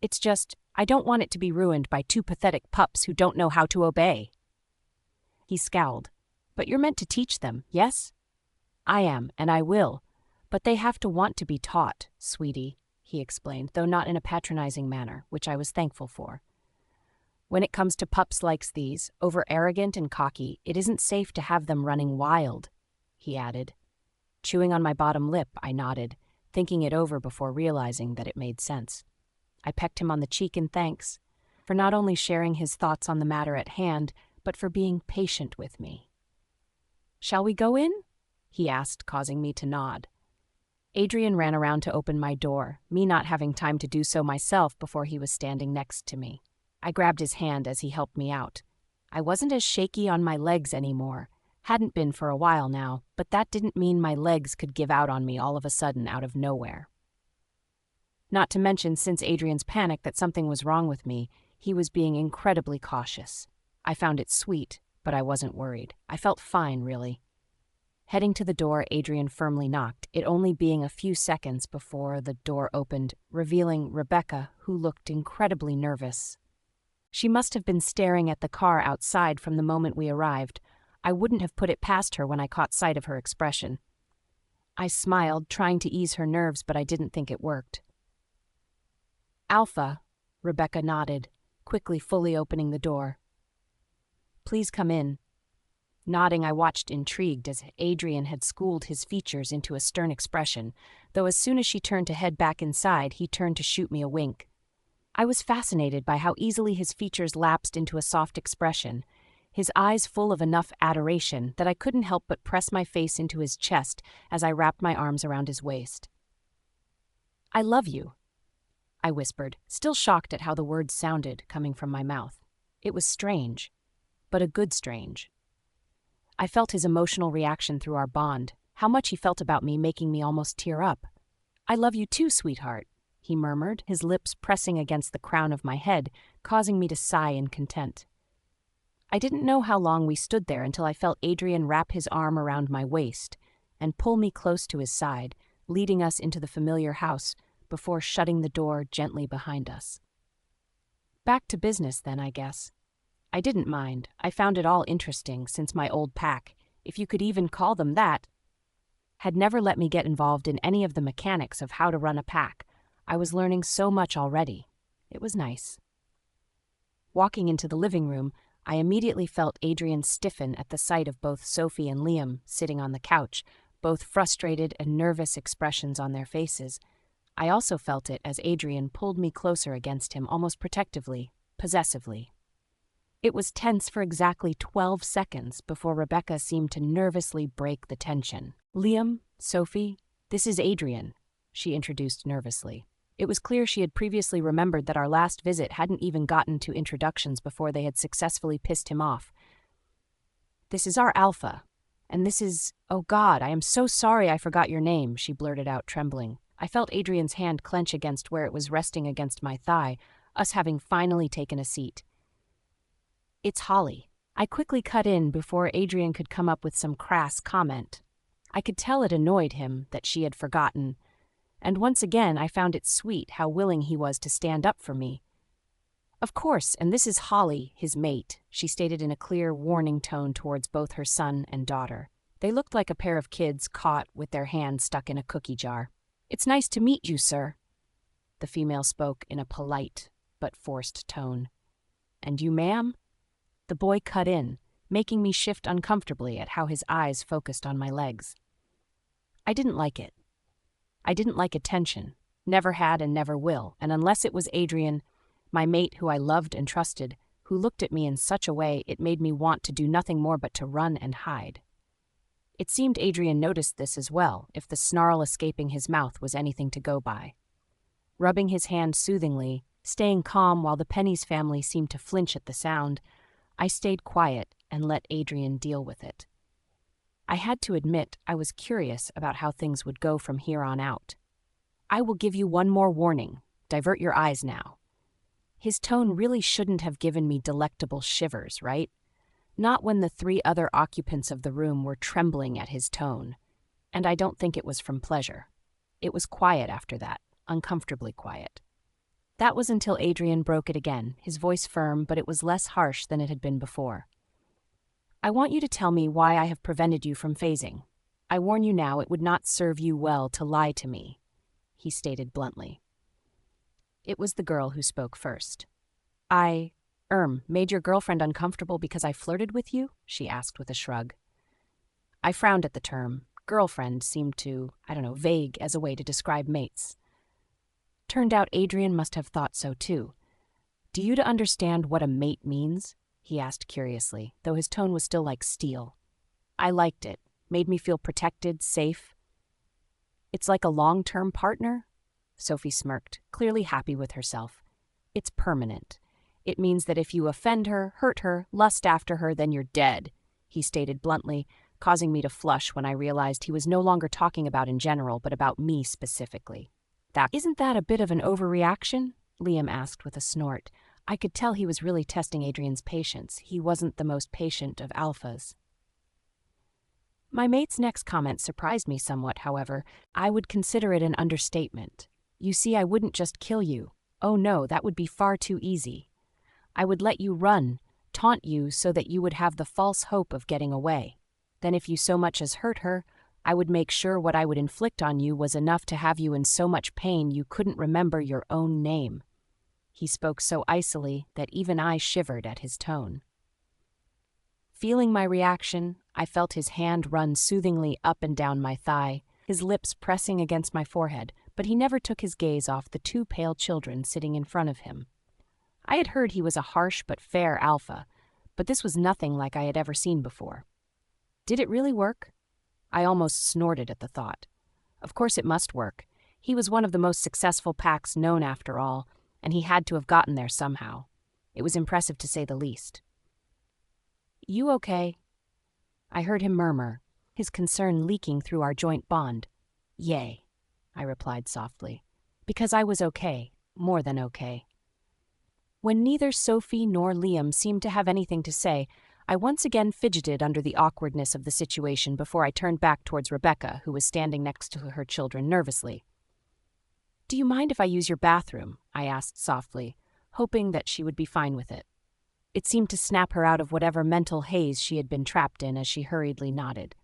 It's just, I don't want it to be ruined by 2 pathetic pups who don't know how to obey. He scowled. But you're meant to teach them, yes? I am, and I will. But they have to want to be taught, sweetie, he explained, though not in a patronizing manner, which I was thankful for. When it comes to pups like these, over-arrogant and cocky, it isn't safe to have them running wild, he added. Chewing on my bottom lip, I nodded, thinking it over before realizing that it made sense. I pecked him on the cheek in thanks, for not only sharing his thoughts on the matter at hand, but for being patient with me. Shall we go in? He asked, causing me to nod. Adrian ran around to open my door, me not having time to do so myself before he was standing next to me. I grabbed his hand as he helped me out. I wasn't as shaky on my legs anymore. Hadn't been for a while now, but that didn't mean my legs could give out on me all of a sudden out of nowhere. Not to mention, since Adrian's panic that something was wrong with me, he was being incredibly cautious. I found it sweet, but I wasn't worried. I felt fine, really. Heading to the door, Adrian firmly knocked, it only being a few seconds before the door opened, revealing Rebecca, who looked incredibly nervous. She must have been staring at the car outside from the moment we arrived. I wouldn't have put it past her when I caught sight of her expression. I smiled, trying to ease her nerves, but I didn't think it worked. Alpha, Rebecca nodded, quickly fully opening the door. Please come in. Nodding, I watched intrigued as Adrian had schooled his features into a stern expression, though as soon as she turned to head back inside, he turned to shoot me a wink. I was fascinated by how easily his features lapsed into a soft expression, his eyes full of enough adoration that I couldn't help but press my face into his chest as I wrapped my arms around his waist. I love you, I whispered, still shocked at how the words sounded coming from my mouth. It was strange, but a good strange. I felt his emotional reaction through our bond, how much he felt about me making me almost tear up. I love you too, sweetheart, he murmured, his lips pressing against the crown of my head, causing me to sigh in content. I didn't know how long we stood there until I felt Adrian wrap his arm around my waist and pull me close to his side, leading us into the familiar house before shutting the door gently behind us. Back to business then, I guess. I didn't mind. I found it all interesting since my old pack, if you could even call them that, had never let me get involved in any of the mechanics of how to run a pack. I was learning so much already. It was nice. Walking into the living room, I immediately felt Adrian stiffen at the sight of both Sophie and Liam sitting on the couch, both frustrated and nervous expressions on their faces. I also felt it as Adrian pulled me closer against him almost protectively, possessively. It was tense for exactly 12 seconds before Rebecca seemed to nervously break the tension. "Liam, Sophie, this is Adrian," she introduced nervously. It was clear she had previously remembered that our last visit hadn't even gotten to introductions before they had successfully pissed him off. "This is our Alpha, and this is— oh God, I am so sorry I forgot your name," she blurted out, trembling. I felt Adrian's hand clench against where it was resting against my thigh, us having finally taken a seat. "It's Holly." I quickly cut in before Adrian could come up with some crass comment. I could tell it annoyed him that she had forgotten, and once again I found it sweet how willing he was to stand up for me. "Of course, and this is Holly, his mate," she stated in a clear, warning tone towards both her son and daughter. They looked like a pair of kids caught with their hands stuck in a cookie jar. "It's nice to meet you, sir." The female spoke in a polite but forced tone. "And you, ma'am?" The boy cut in, making me shift uncomfortably at how his eyes focused on my legs. I didn't like it. I didn't like attention, never had and never will, and unless it was Adrian, my mate who I loved and trusted, who looked at me in such a way it made me want to do nothing more but to run and hide. It seemed Adrian noticed this as well, if the snarl escaping his mouth was anything to go by. Rubbing his hand soothingly, staying calm while the Penny's family seemed to flinch at the sound, I stayed quiet and let Adrian deal with it. I had to admit I was curious about how things would go from here on out. "I will give you one more warning. Divert your eyes now." His tone really shouldn't have given me delectable shivers, right? Not when the 3 other occupants of the room were trembling at his tone. And I don't think it was from pleasure. It was quiet after that, uncomfortably quiet. That was until Adrian broke it again, his voice firm, but it was less harsh than it had been before. "I want you to tell me why I have prevented you from phasing. I warn you now, it would not serve you well to lie to me," he stated bluntly. It was the girl who spoke first. "I made your girlfriend uncomfortable because I flirted with you?" she asked with a shrug. I frowned at the term. Girlfriend seemed too, vague as a way to describe mates. Turned out Adrian must have thought so too. "Do you to understand what a mate means?" he asked curiously, though his tone was still like steel. I liked it. Made me feel protected, safe. "It's like a long-term partner?" Sophie smirked, clearly happy with herself. "It's permanent. It means that if you offend her, hurt her, lust after her, then you're dead," he stated bluntly, causing me to flush when I realized he was no longer talking about in general, but about me specifically. "Isn't that a bit of an overreaction?" Liam asked with a snort. I could tell he was really testing Adrian's patience. He wasn't the most patient of alphas. My mate's next comment surprised me somewhat, however. I would consider it an understatement. "You see, I wouldn't just kill you. Oh no, that would be far too easy. I would let you run, taunt you so that you would have the false hope of getting away. Then if you so much as hurt her, I would make sure what I would inflict on you was enough to have you in so much pain you couldn't remember your own name." He spoke so icily that even I shivered at his tone. Feeling my reaction, I felt his hand run soothingly up and down my thigh, his lips pressing against my forehead, but he never took his gaze off the 2 pale children sitting in front of him. I had heard he was a harsh but fair alpha, but this was nothing like I had ever seen before. Did it really work? I almost snorted at the thought. Of course it must work. He was one of the most successful packs known after all, and he had to have gotten there somehow. It was impressive to say the least. "You okay?" I heard him murmur, his concern leaking through our joint bond. "Yay," I replied softly, because I was okay, more than okay. When neither Sophie nor Liam seemed to have anything to say, I once again fidgeted under the awkwardness of the situation before I turned back towards Rebecca, who was standing next to her children nervously. "Do you mind if I use your bathroom?" I asked softly, hoping that she would be fine with it. It seemed to snap her out of whatever mental haze she had been trapped in as she hurriedly nodded.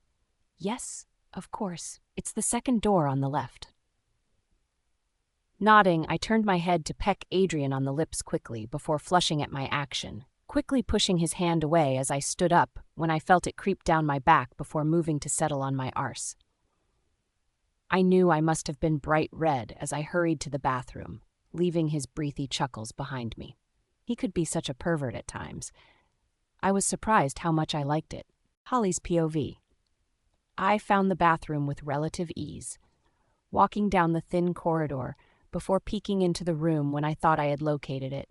"Yes, of course. It's the second door on the left." Nodding, I turned my head to peck Adrian on the lips quickly before flushing at my action, quickly pushing his hand away as I stood up when I felt it creep down my back before moving to settle on my arse. I knew I must have been bright red as I hurried to the bathroom, leaving his breathy chuckles behind me. He could be such a pervert at times. I was surprised how much I liked it. Holly's POV. I found the bathroom with relative ease, walking down the thin corridor before peeking into the room when I thought I had located it.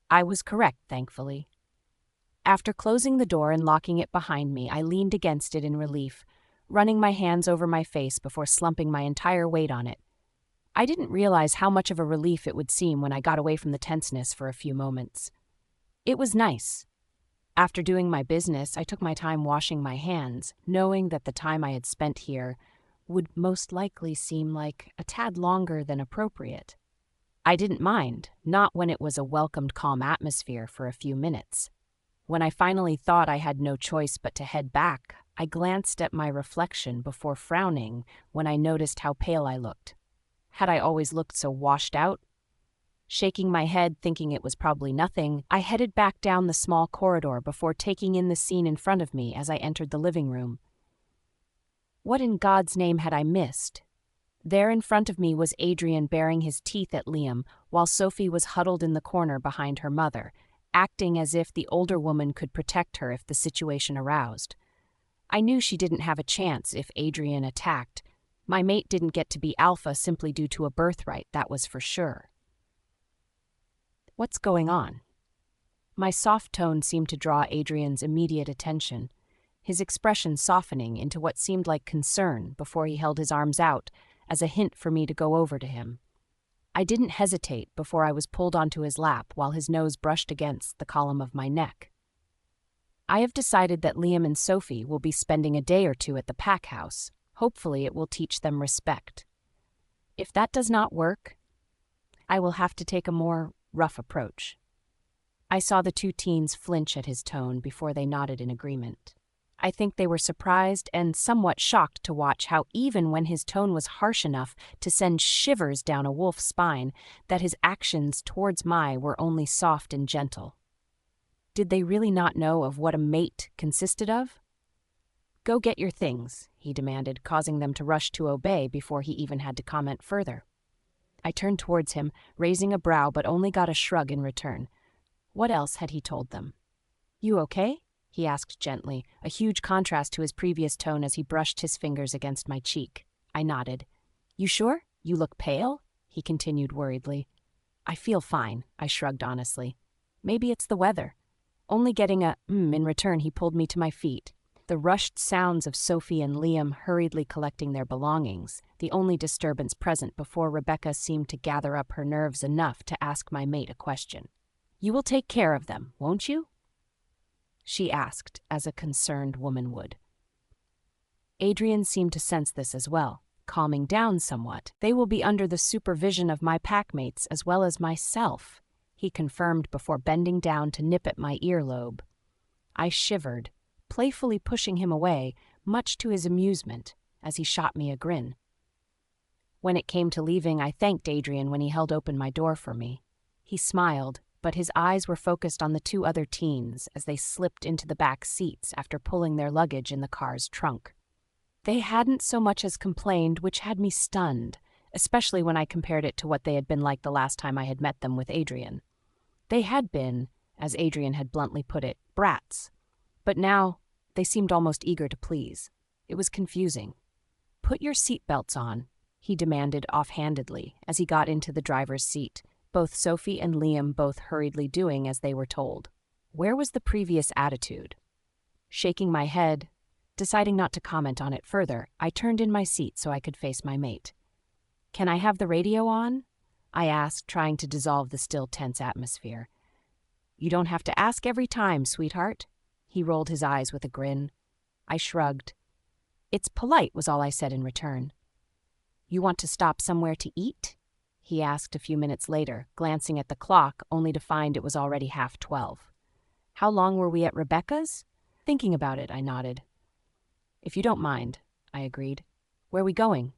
I was correct, thankfully. After closing the door and locking it behind me, I leaned against it in relief, running my hands over my face before slumping my entire weight on it. I didn't realize how much of a relief it would seem when I got away from the tenseness for a few moments. It was nice. After doing my business, I took my time washing my hands, knowing that the time I had spent here would most likely seem like a tad longer than appropriate. I didn't mind, not when it was a welcomed calm atmosphere for a few minutes. When I finally thought I had no choice but to head back, I glanced at my reflection before frowning when I noticed how pale I looked. Had I always looked so washed out? Shaking my head, thinking it was probably nothing, I headed back down the small corridor before taking in the scene in front of me as I entered the living room. What in God's name had I missed? There in front of me was Adrian baring his teeth at Liam, while Sophie was huddled in the corner behind her mother, acting as if the older woman could protect her if the situation aroused. I knew she didn't have a chance if Adrian attacked. My mate didn't get to be alpha simply due to a birthright, that was for sure. What's going on? My soft tone seemed to draw Adrian's immediate attention, his expression softening into what seemed like concern before he held his arms out as a hint for me to go over to him. I didn't hesitate before I was pulled onto his lap while his nose brushed against the column of my neck. I have decided that Liam and Sophie will be spending a day or two at the pack house. Hopefully it will teach them respect. If that does not work, I will have to take a more rough approach. I saw the two teens flinch at his tone before they nodded in agreement. I think they were surprised and somewhat shocked to watch how even when his tone was harsh enough to send shivers down a wolf's spine, that his actions towards my were only soft and gentle. Did they really not know of what a mate consisted of? "Go get your things," he demanded, causing them to rush to obey before he even had to comment further. I turned towards him, raising a brow but only got a shrug in return. What else had he told them? "You okay?" he asked gently, a huge contrast to his previous tone as he brushed his fingers against my cheek. I nodded. "You sure? You look pale?" he continued worriedly. "I feel fine," I shrugged honestly. "Maybe it's the weather." Only getting a in return, he pulled me to my feet. The rushed sounds of Sophie and Liam hurriedly collecting their belongings, the only disturbance present before Rebecca seemed to gather up her nerves enough to ask my mate a question. "You will take care of them, won't you?" she asked, as a concerned woman would. Adrian seemed to sense this as well, calming down somewhat. "They will be under the supervision of my packmates as well as myself," he confirmed before bending down to nip at my earlobe. I shivered, playfully pushing him away, much to his amusement, as he shot me a grin. When it came to leaving, I thanked Adrian when he held open my door for me. He smiled, but his eyes were focused on the two other teens as they slipped into the back seats after pulling their luggage in the car's trunk. They hadn't so much as complained, which had me stunned, especially when I compared it to what they had been like the last time I had met them with Adrian. They had been, as Adrian had bluntly put it, brats. But now, they seemed almost eager to please. It was confusing. "Put your seatbelts on," he demanded offhandedly as he got into the driver's seat, both Sophie and Liam both hurriedly doing as they were told. Where was the previous attitude? Shaking my head, deciding not to comment on it further, I turned in my seat so I could face my mate. "Can I have the radio on?" I asked, trying to dissolve the still tense atmosphere. You don't have to ask every time, sweetheart. He rolled his eyes with a grin. I shrugged. It's polite, was all I said in return. You want to stop somewhere to eat? He asked a few minutes later, glancing at the clock only to find it was already 12:30. How long were we at Rebecca's? Thinking about it, I nodded. If you don't mind, I agreed. Where are we going?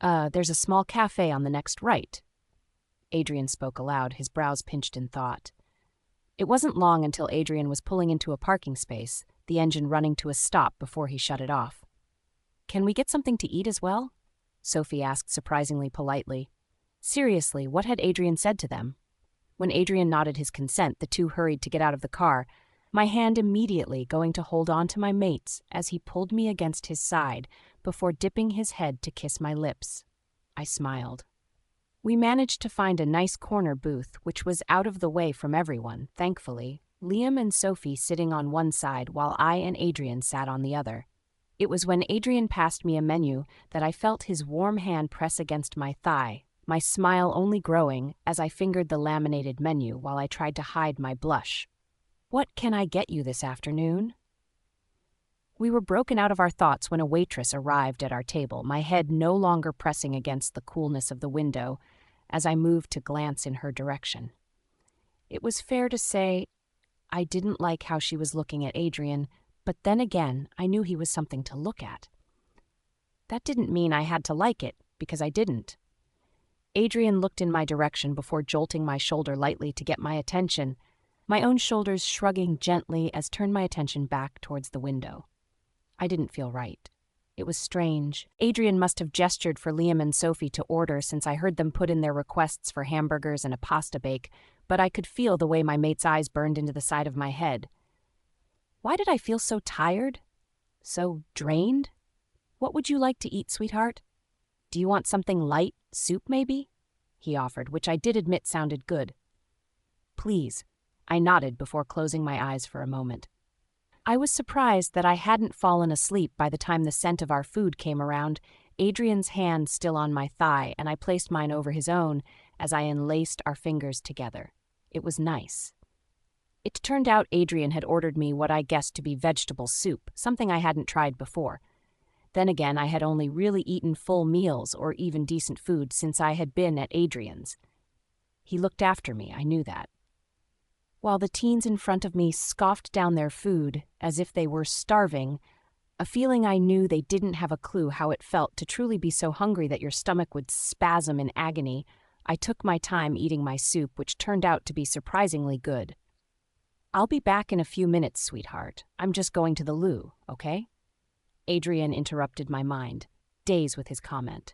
There's a small cafe on the next right. Adrian spoke aloud, his brows pinched in thought. It wasn't long until Adrian was pulling into a parking space, the engine running to a stop before he shut it off. Can we get something to eat as well? Sophie asked surprisingly politely. Seriously, what had Adrian said to them? When Adrian nodded his consent, the two hurried to get out of the car, my hand immediately going to hold on to my mate's as he pulled me against his side before dipping his head to kiss my lips. I smiled. We managed to find a nice corner booth, which was out of the way from everyone, thankfully, Liam and Sophie sitting on one side while I and Adrian sat on the other. It was when Adrian passed me a menu that I felt his warm hand press against my thigh, my smile only growing as I fingered the laminated menu while I tried to hide my blush. What can I get you this afternoon? We were broken out of our thoughts when a waitress arrived at our table, my head no longer pressing against the coolness of the window as I moved to glance in her direction. It was fair to say I didn't like how she was looking at Adrian, but then again, I knew he was something to look at. That didn't mean I had to like it, because I didn't. Adrian looked in my direction before jolting my shoulder lightly to get my attention, my own shoulders shrugging gently as turned my attention back towards the window. I didn't feel right. It was strange. Adrian must have gestured for Liam and Sophie to order since I heard them put in their requests for hamburgers and a pasta bake, but I could feel the way my mate's eyes burned into the side of my head. Why did I feel so tired? So drained? What would you like to eat, sweetheart? Do you want something light, soup maybe? He offered, which I did admit sounded good. Please. I nodded before closing my eyes for a moment. I was surprised that I hadn't fallen asleep by the time the scent of our food came around, Adrian's hand still on my thigh, and I placed mine over his own as I enlaced our fingers together. It was nice. It turned out Adrian had ordered me what I guessed to be vegetable soup, something I hadn't tried before. Then again, I had only really eaten full meals or even decent food since I had been at Adrian's. He looked after me, I knew that. While the teens in front of me scoffed down their food as if they were starving, a feeling I knew they didn't have a clue how it felt to truly be so hungry that your stomach would spasm in agony, I took my time eating my soup, which turned out to be surprisingly good. I'll be back in a few minutes, sweetheart. I'm just going to the loo, okay? Adrian interrupted my mind, dazed with his comment.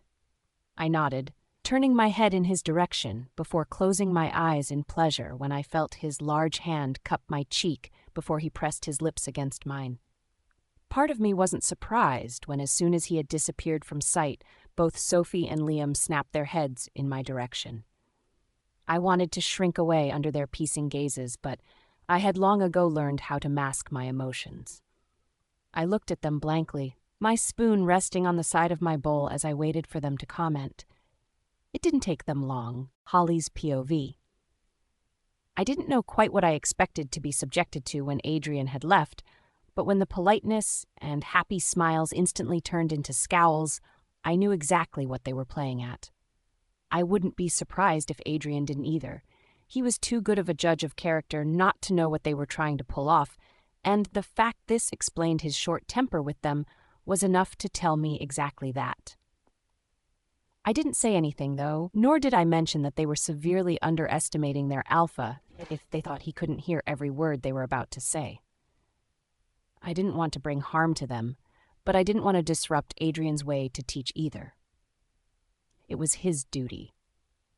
I nodded, turning my head in his direction before closing my eyes in pleasure when I felt his large hand cup my cheek before he pressed his lips against mine. Part of me wasn't surprised when, as soon as he had disappeared from sight, both Sophie and Liam snapped their heads in my direction. I wanted to shrink away under their piecing gazes, but I had long ago learned how to mask my emotions. I looked at them blankly, my spoon resting on the side of my bowl as I waited for them to comment. It didn't take them long. Holly's POV. I didn't know quite what I expected to be subjected to when Adrian had left, but when the politeness and happy smiles instantly turned into scowls, I knew exactly what they were playing at. I wouldn't be surprised if Adrian didn't either. He was too good of a judge of character not to know what they were trying to pull off, and the fact this explained his short temper with them was enough to tell me exactly that. I didn't say anything, though, nor did I mention that they were severely underestimating their alpha if they thought he couldn't hear every word they were about to say. I didn't want to bring harm to them, but I didn't want to disrupt Adrian's way to teach either. It was his duty,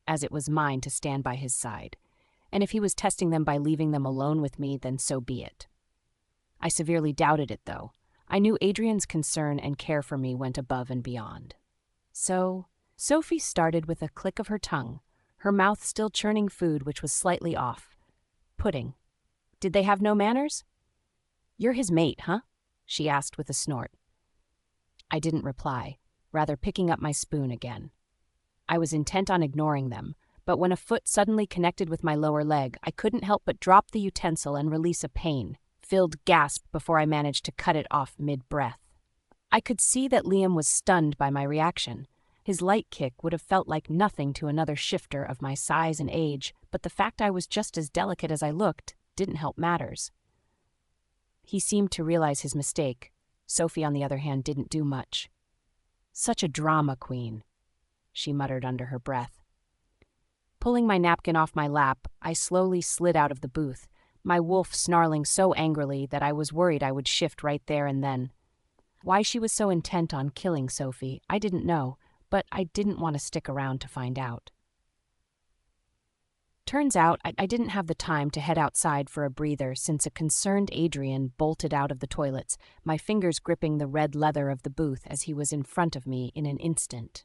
as it was mine to stand by his side, and if he was testing them by leaving them alone with me, then so be it. I severely doubted it, though. I knew Adrian's concern and care for me went above and beyond. So Sophie started with a click of her tongue, her mouth still churning food which was slightly off. Pudding. Did they have no manners? You're his mate, huh? She asked with a snort. I didn't reply, rather picking up my spoon again. I was intent on ignoring them, but when a foot suddenly connected with my lower leg, I couldn't help but drop the utensil and release a pain-filled gasp before I managed to cut it off mid-breath. I could see that Liam was stunned by my reaction. His light kick would have felt like nothing to another shifter of my size and age, but the fact I was just as delicate as I looked didn't help matters. He seemed to realize his mistake. Sophie, on the other hand, didn't do much. "Such a drama queen," she muttered under her breath. Pulling my napkin off my lap, I slowly slid out of the booth, my wolf snarling so angrily that I was worried I would shift right there and then. Why she was so intent on killing Sophie, I didn't know, but I didn't want to stick around to find out. Turns out I didn't have the time to head outside for a breather since a concerned Adrian bolted out of the toilets, my fingers gripping the red leather of the booth as he was in front of me in an instant.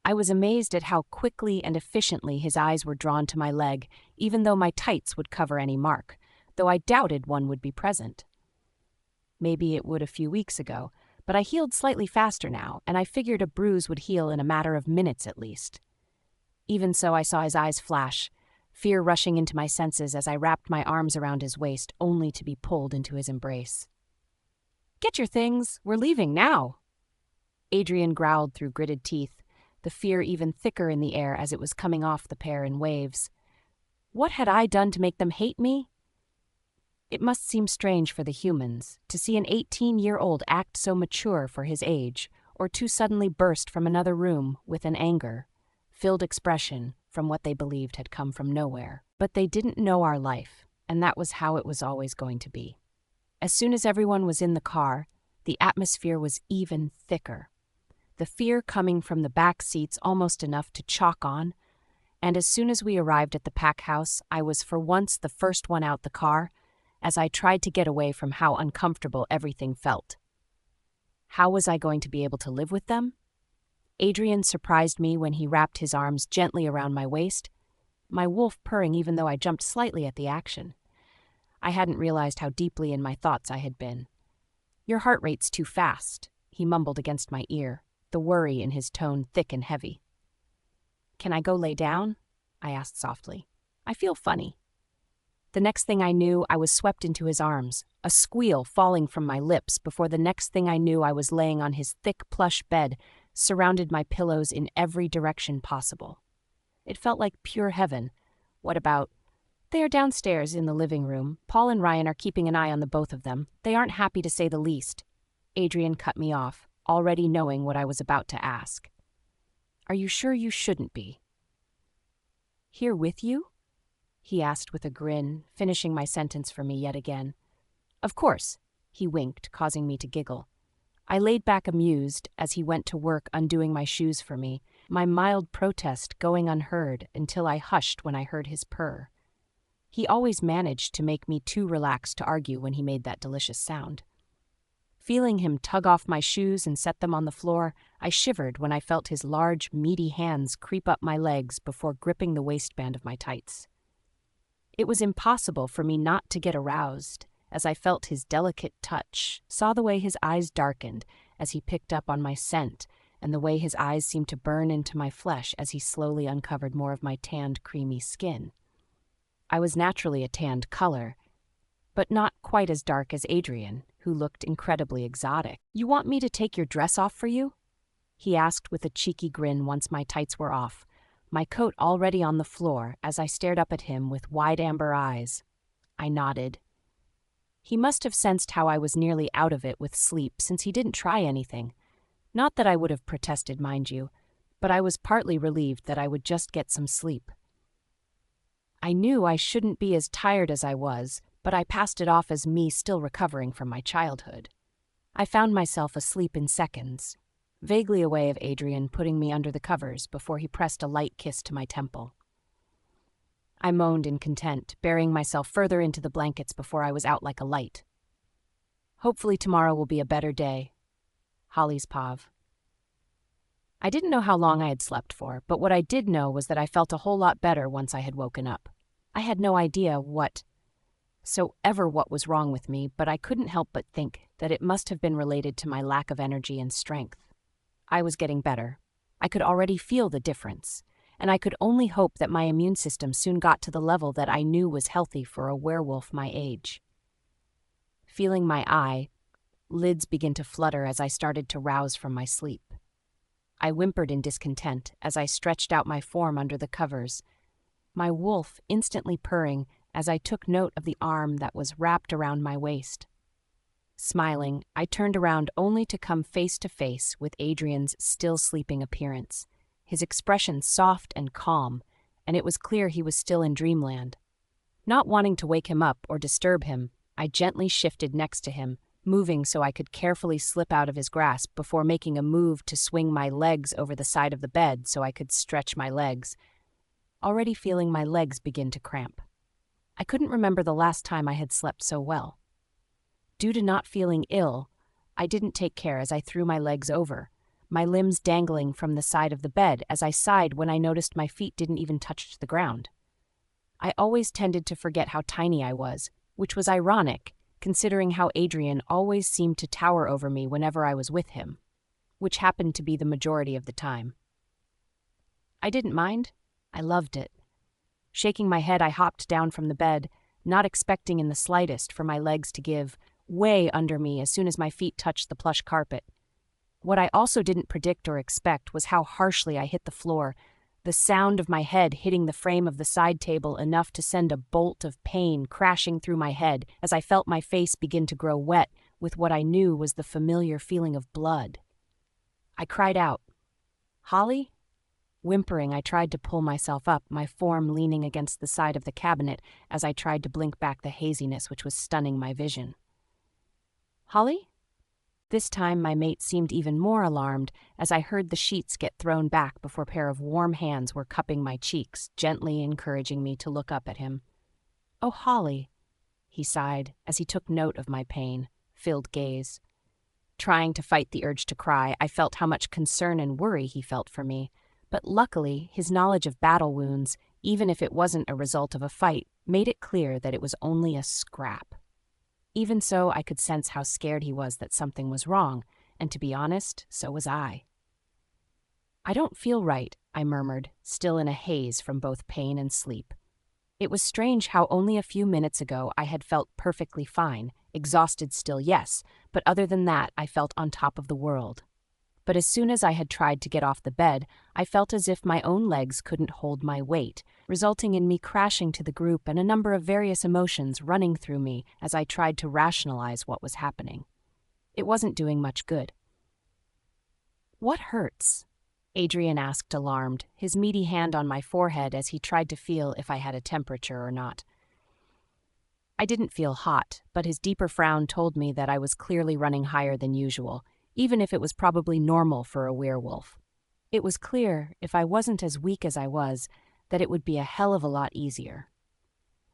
I was amazed at how quickly and efficiently his eyes were drawn to my leg, even though my tights would cover any mark, though I doubted one would be present. Maybe it would a few weeks ago, but I healed slightly faster now, and I figured a bruise would heal in a matter of minutes at least. Even so, I saw his eyes flash, fear rushing into my senses as I wrapped my arms around his waist, only to be pulled into his embrace. "Get your things, we're leaving now," Adrian growled through gritted teeth, the fear even thicker in the air as it was coming off the pair in waves. What had I done to make them hate me? It must seem strange for the humans to see an 18-year-old act so mature for his age, or to suddenly burst from another room with an anger-filled expression from what they believed had come from nowhere. But they didn't know our life, and that was how it was always going to be. As soon as everyone was in the car, the atmosphere was even thicker. The fear coming from the back seats almost enough to chalk on, and as soon as we arrived at the pack house, I was for once the first one out the car, as I tried to get away from how uncomfortable everything felt. How was I going to be able to live with them? Adrian surprised me when he wrapped his arms gently around my waist, my wolf purring even though I jumped slightly at the action. I hadn't realized how deeply in my thoughts I had been. "Your heart rate's too fast," he mumbled against my ear, the worry in his tone thick and heavy. "Can I go lay down?" I asked softly. "I feel funny." The next thing I knew, I was swept into his arms, a squeal falling from my lips before the next thing I knew I was laying on his thick plush bed, surrounded by pillows in every direction possible. It felt like pure heaven. "What about—" "They are downstairs in the living room. Paul and Ryan are keeping an eye on the both of them. They aren't happy to say the least." Adrian cut me off, already knowing what I was about to ask. "Are you sure you shouldn't be?" "Here with you?" he asked with a grin, finishing my sentence for me yet again. "Of course," he winked, causing me to giggle. I laid back amused as he went to work undoing my shoes for me, my mild protest going unheard until I hushed when I heard his purr. He always managed to make me too relaxed to argue when he made that delicious sound. Feeling him tug off my shoes and set them on the floor, I shivered when I felt his large, meaty hands creep up my legs before gripping the waistband of my tights. It was impossible for me not to get aroused as I felt his delicate touch, saw the way his eyes darkened as he picked up on my scent, and the way his eyes seemed to burn into my flesh as he slowly uncovered more of my tanned, creamy skin. I was naturally a tanned color, but not quite as dark as Adrian, who looked incredibly exotic. "You want me to take your dress off for you?" he asked with a cheeky grin once my tights were off, my coat already on the floor as I stared up at him with wide amber eyes. I nodded. He must have sensed how I was nearly out of it with sleep since he didn't try anything. Not that I would have protested, mind you, but I was partly relieved that I would just get some sleep. I knew I shouldn't be as tired as I was, but I passed it off as me still recovering from my childhood. I found myself asleep in seconds, vaguely aware of Adrian putting me under the covers before he pressed a light kiss to my temple. I moaned in content, burying myself further into the blankets before I was out like a light. Hopefully tomorrow will be a better day. Holly's Pav. I didn't know how long I had slept for, but what I did know was that I felt a whole lot better once I had woken up. I had no idea what was wrong with me, but I couldn't help but think that it must have been related to my lack of energy and strength. I was getting better. I could already feel the difference, and I could only hope that my immune system soon got to the level that I knew was healthy for a werewolf my age. Feeling my lids begin to flutter as I started to rouse from my sleep. I whimpered in discontent as I stretched out my form under the covers, my wolf instantly purring as I took note of the arm that was wrapped around my waist. Smiling, I turned around only to come face to face with Adrian's still sleeping appearance, his expression soft and calm, and it was clear he was still in dreamland. Not wanting to wake him up or disturb him, I gently shifted next to him, moving so I could carefully slip out of his grasp before making a move to swing my legs over the side of the bed so I could stretch my legs, already feeling my legs begin to cramp. I couldn't remember the last time I had slept so well. Due to not feeling ill, I didn't take care as I threw my legs over, my limbs dangling from the side of the bed as I sighed when I noticed my feet didn't even touch the ground. I always tended to forget how tiny I was, which was ironic, considering how Adrian always seemed to tower over me whenever I was with him, which happened to be the majority of the time. I didn't mind. I loved it. Shaking my head, I hopped down from the bed, not expecting in the slightest for my legs to give way under me as soon as my feet touched the plush carpet. What I also didn't predict or expect was how harshly I hit the floor, the sound of my head hitting the frame of the side table enough to send a bolt of pain crashing through my head as I felt my face begin to grow wet with what I knew was the familiar feeling of blood. I cried out, "Holly?" Whimpering, I tried to pull myself up, my form leaning against the side of the cabinet as I tried to blink back the haziness which was stunning my vision. "Holly?" This time my mate seemed even more alarmed as I heard the sheets get thrown back before a pair of warm hands were cupping my cheeks, gently encouraging me to look up at him. "Oh, Holly," he sighed as he took note of my pain-filled gaze. Trying to fight the urge to cry, I felt how much concern and worry he felt for me, but luckily his knowledge of battle wounds, even if it wasn't a result of a fight, made it clear that it was only a scrap. Even so, I could sense how scared he was that something was wrong, and to be honest, so was I. "I don't feel right," I murmured, still in a haze from both pain and sleep. It was strange how only a few minutes ago I had felt perfectly fine, exhausted still, yes, but other than that I felt on top of the world. But as soon as I had tried to get off the bed, I felt as if my own legs couldn't hold my weight, resulting in me crashing to the group and a number of various emotions running through me as I tried to rationalize what was happening. It wasn't doing much good. "What hurts?" Adrian asked, alarmed, his meaty hand on my forehead as he tried to feel if I had a temperature or not. I didn't feel hot, but his deeper frown told me that I was clearly running higher than usual, even if it was probably normal for a werewolf. It was clear, if I wasn't as weak as I was, that it would be a hell of a lot easier.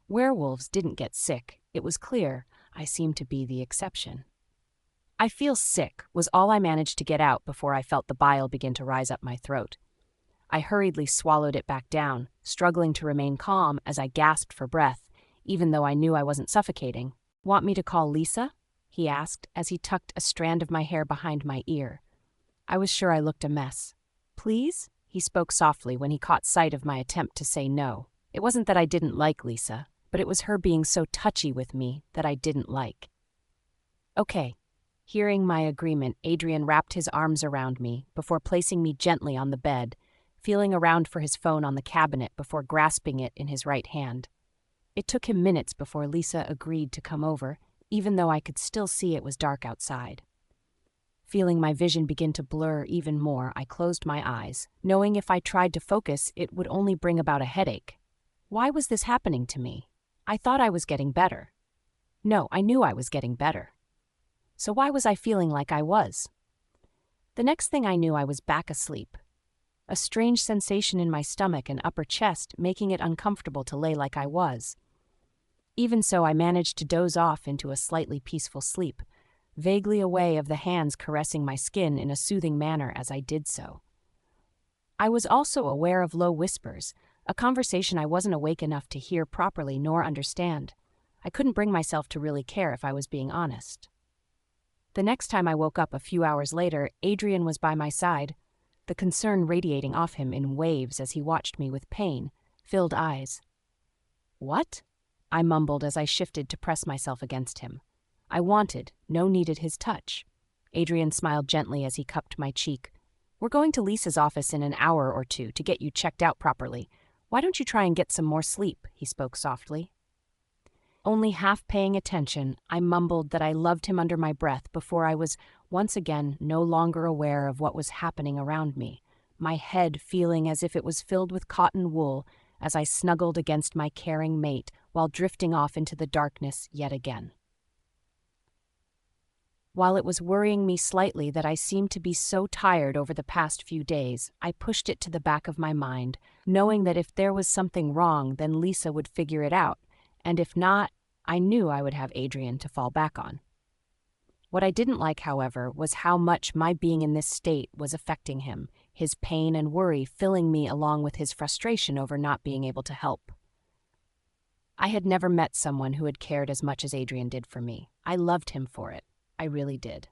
Werewolves didn't get sick. It was clear I seemed to be the exception. "I feel sick," was all I managed to get out before I felt the bile begin to rise up my throat. I hurriedly swallowed it back down, struggling to remain calm as I gasped for breath, even though I knew I wasn't suffocating. "Want me to call Lisa?" he asked as he tucked a strand of my hair behind my ear. I was sure I looked a mess. "Please?" he spoke softly when he caught sight of my attempt to say no. It wasn't that I didn't like Lisa, but it was her being so touchy with me that I didn't like. "Okay." Hearing my agreement, Adrian wrapped his arms around me before placing me gently on the bed, feeling around for his phone on the cabinet before grasping it in his right hand. It took him minutes before Lisa agreed to come over, even though I could still see it was dark outside. Feeling my vision begin to blur even more, I closed my eyes, knowing if I tried to focus, it would only bring about a headache. Why was this happening to me? I thought I was getting better. No, I knew I was getting better. So why was I feeling like I was? The next thing I knew, I was back asleep. A strange sensation in my stomach and upper chest making it uncomfortable to lay like I was. Even so, I managed to doze off into a slightly peaceful sleep, vaguely aware of the hands caressing my skin in a soothing manner as I did so. I was also aware of low whispers, a conversation I wasn't awake enough to hear properly nor understand. I couldn't bring myself to really care if I was being honest. The next time I woke up a few hours later, Adrian was by my side, the concern radiating off him in waves as he watched me with pain-filled eyes. "What?" I mumbled as I shifted to press myself against him. I wanted, no needed his touch. Adrian smiled gently as he cupped my cheek. "We're going to Lisa's office in an hour or two to get you checked out properly. Why don't you try and get some more sleep?" he spoke softly. Only half paying attention, I mumbled that I loved him under my breath before I was, once again, no longer aware of what was happening around me, my head feeling as if it was filled with cotton wool as I snuggled against my caring mate while drifting off into the darkness yet again. While it was worrying me slightly that I seemed to be so tired over the past few days, I pushed it to the back of my mind, knowing that if there was something wrong, then Lisa would figure it out, and if not, I knew I would have Adrian to fall back on. What I didn't like, however, was how much my being in this state was affecting him, his pain and worry filling me along with his frustration over not being able to help. I had never met someone who had cared as much as Adrian did for me. I loved him for it. I really did.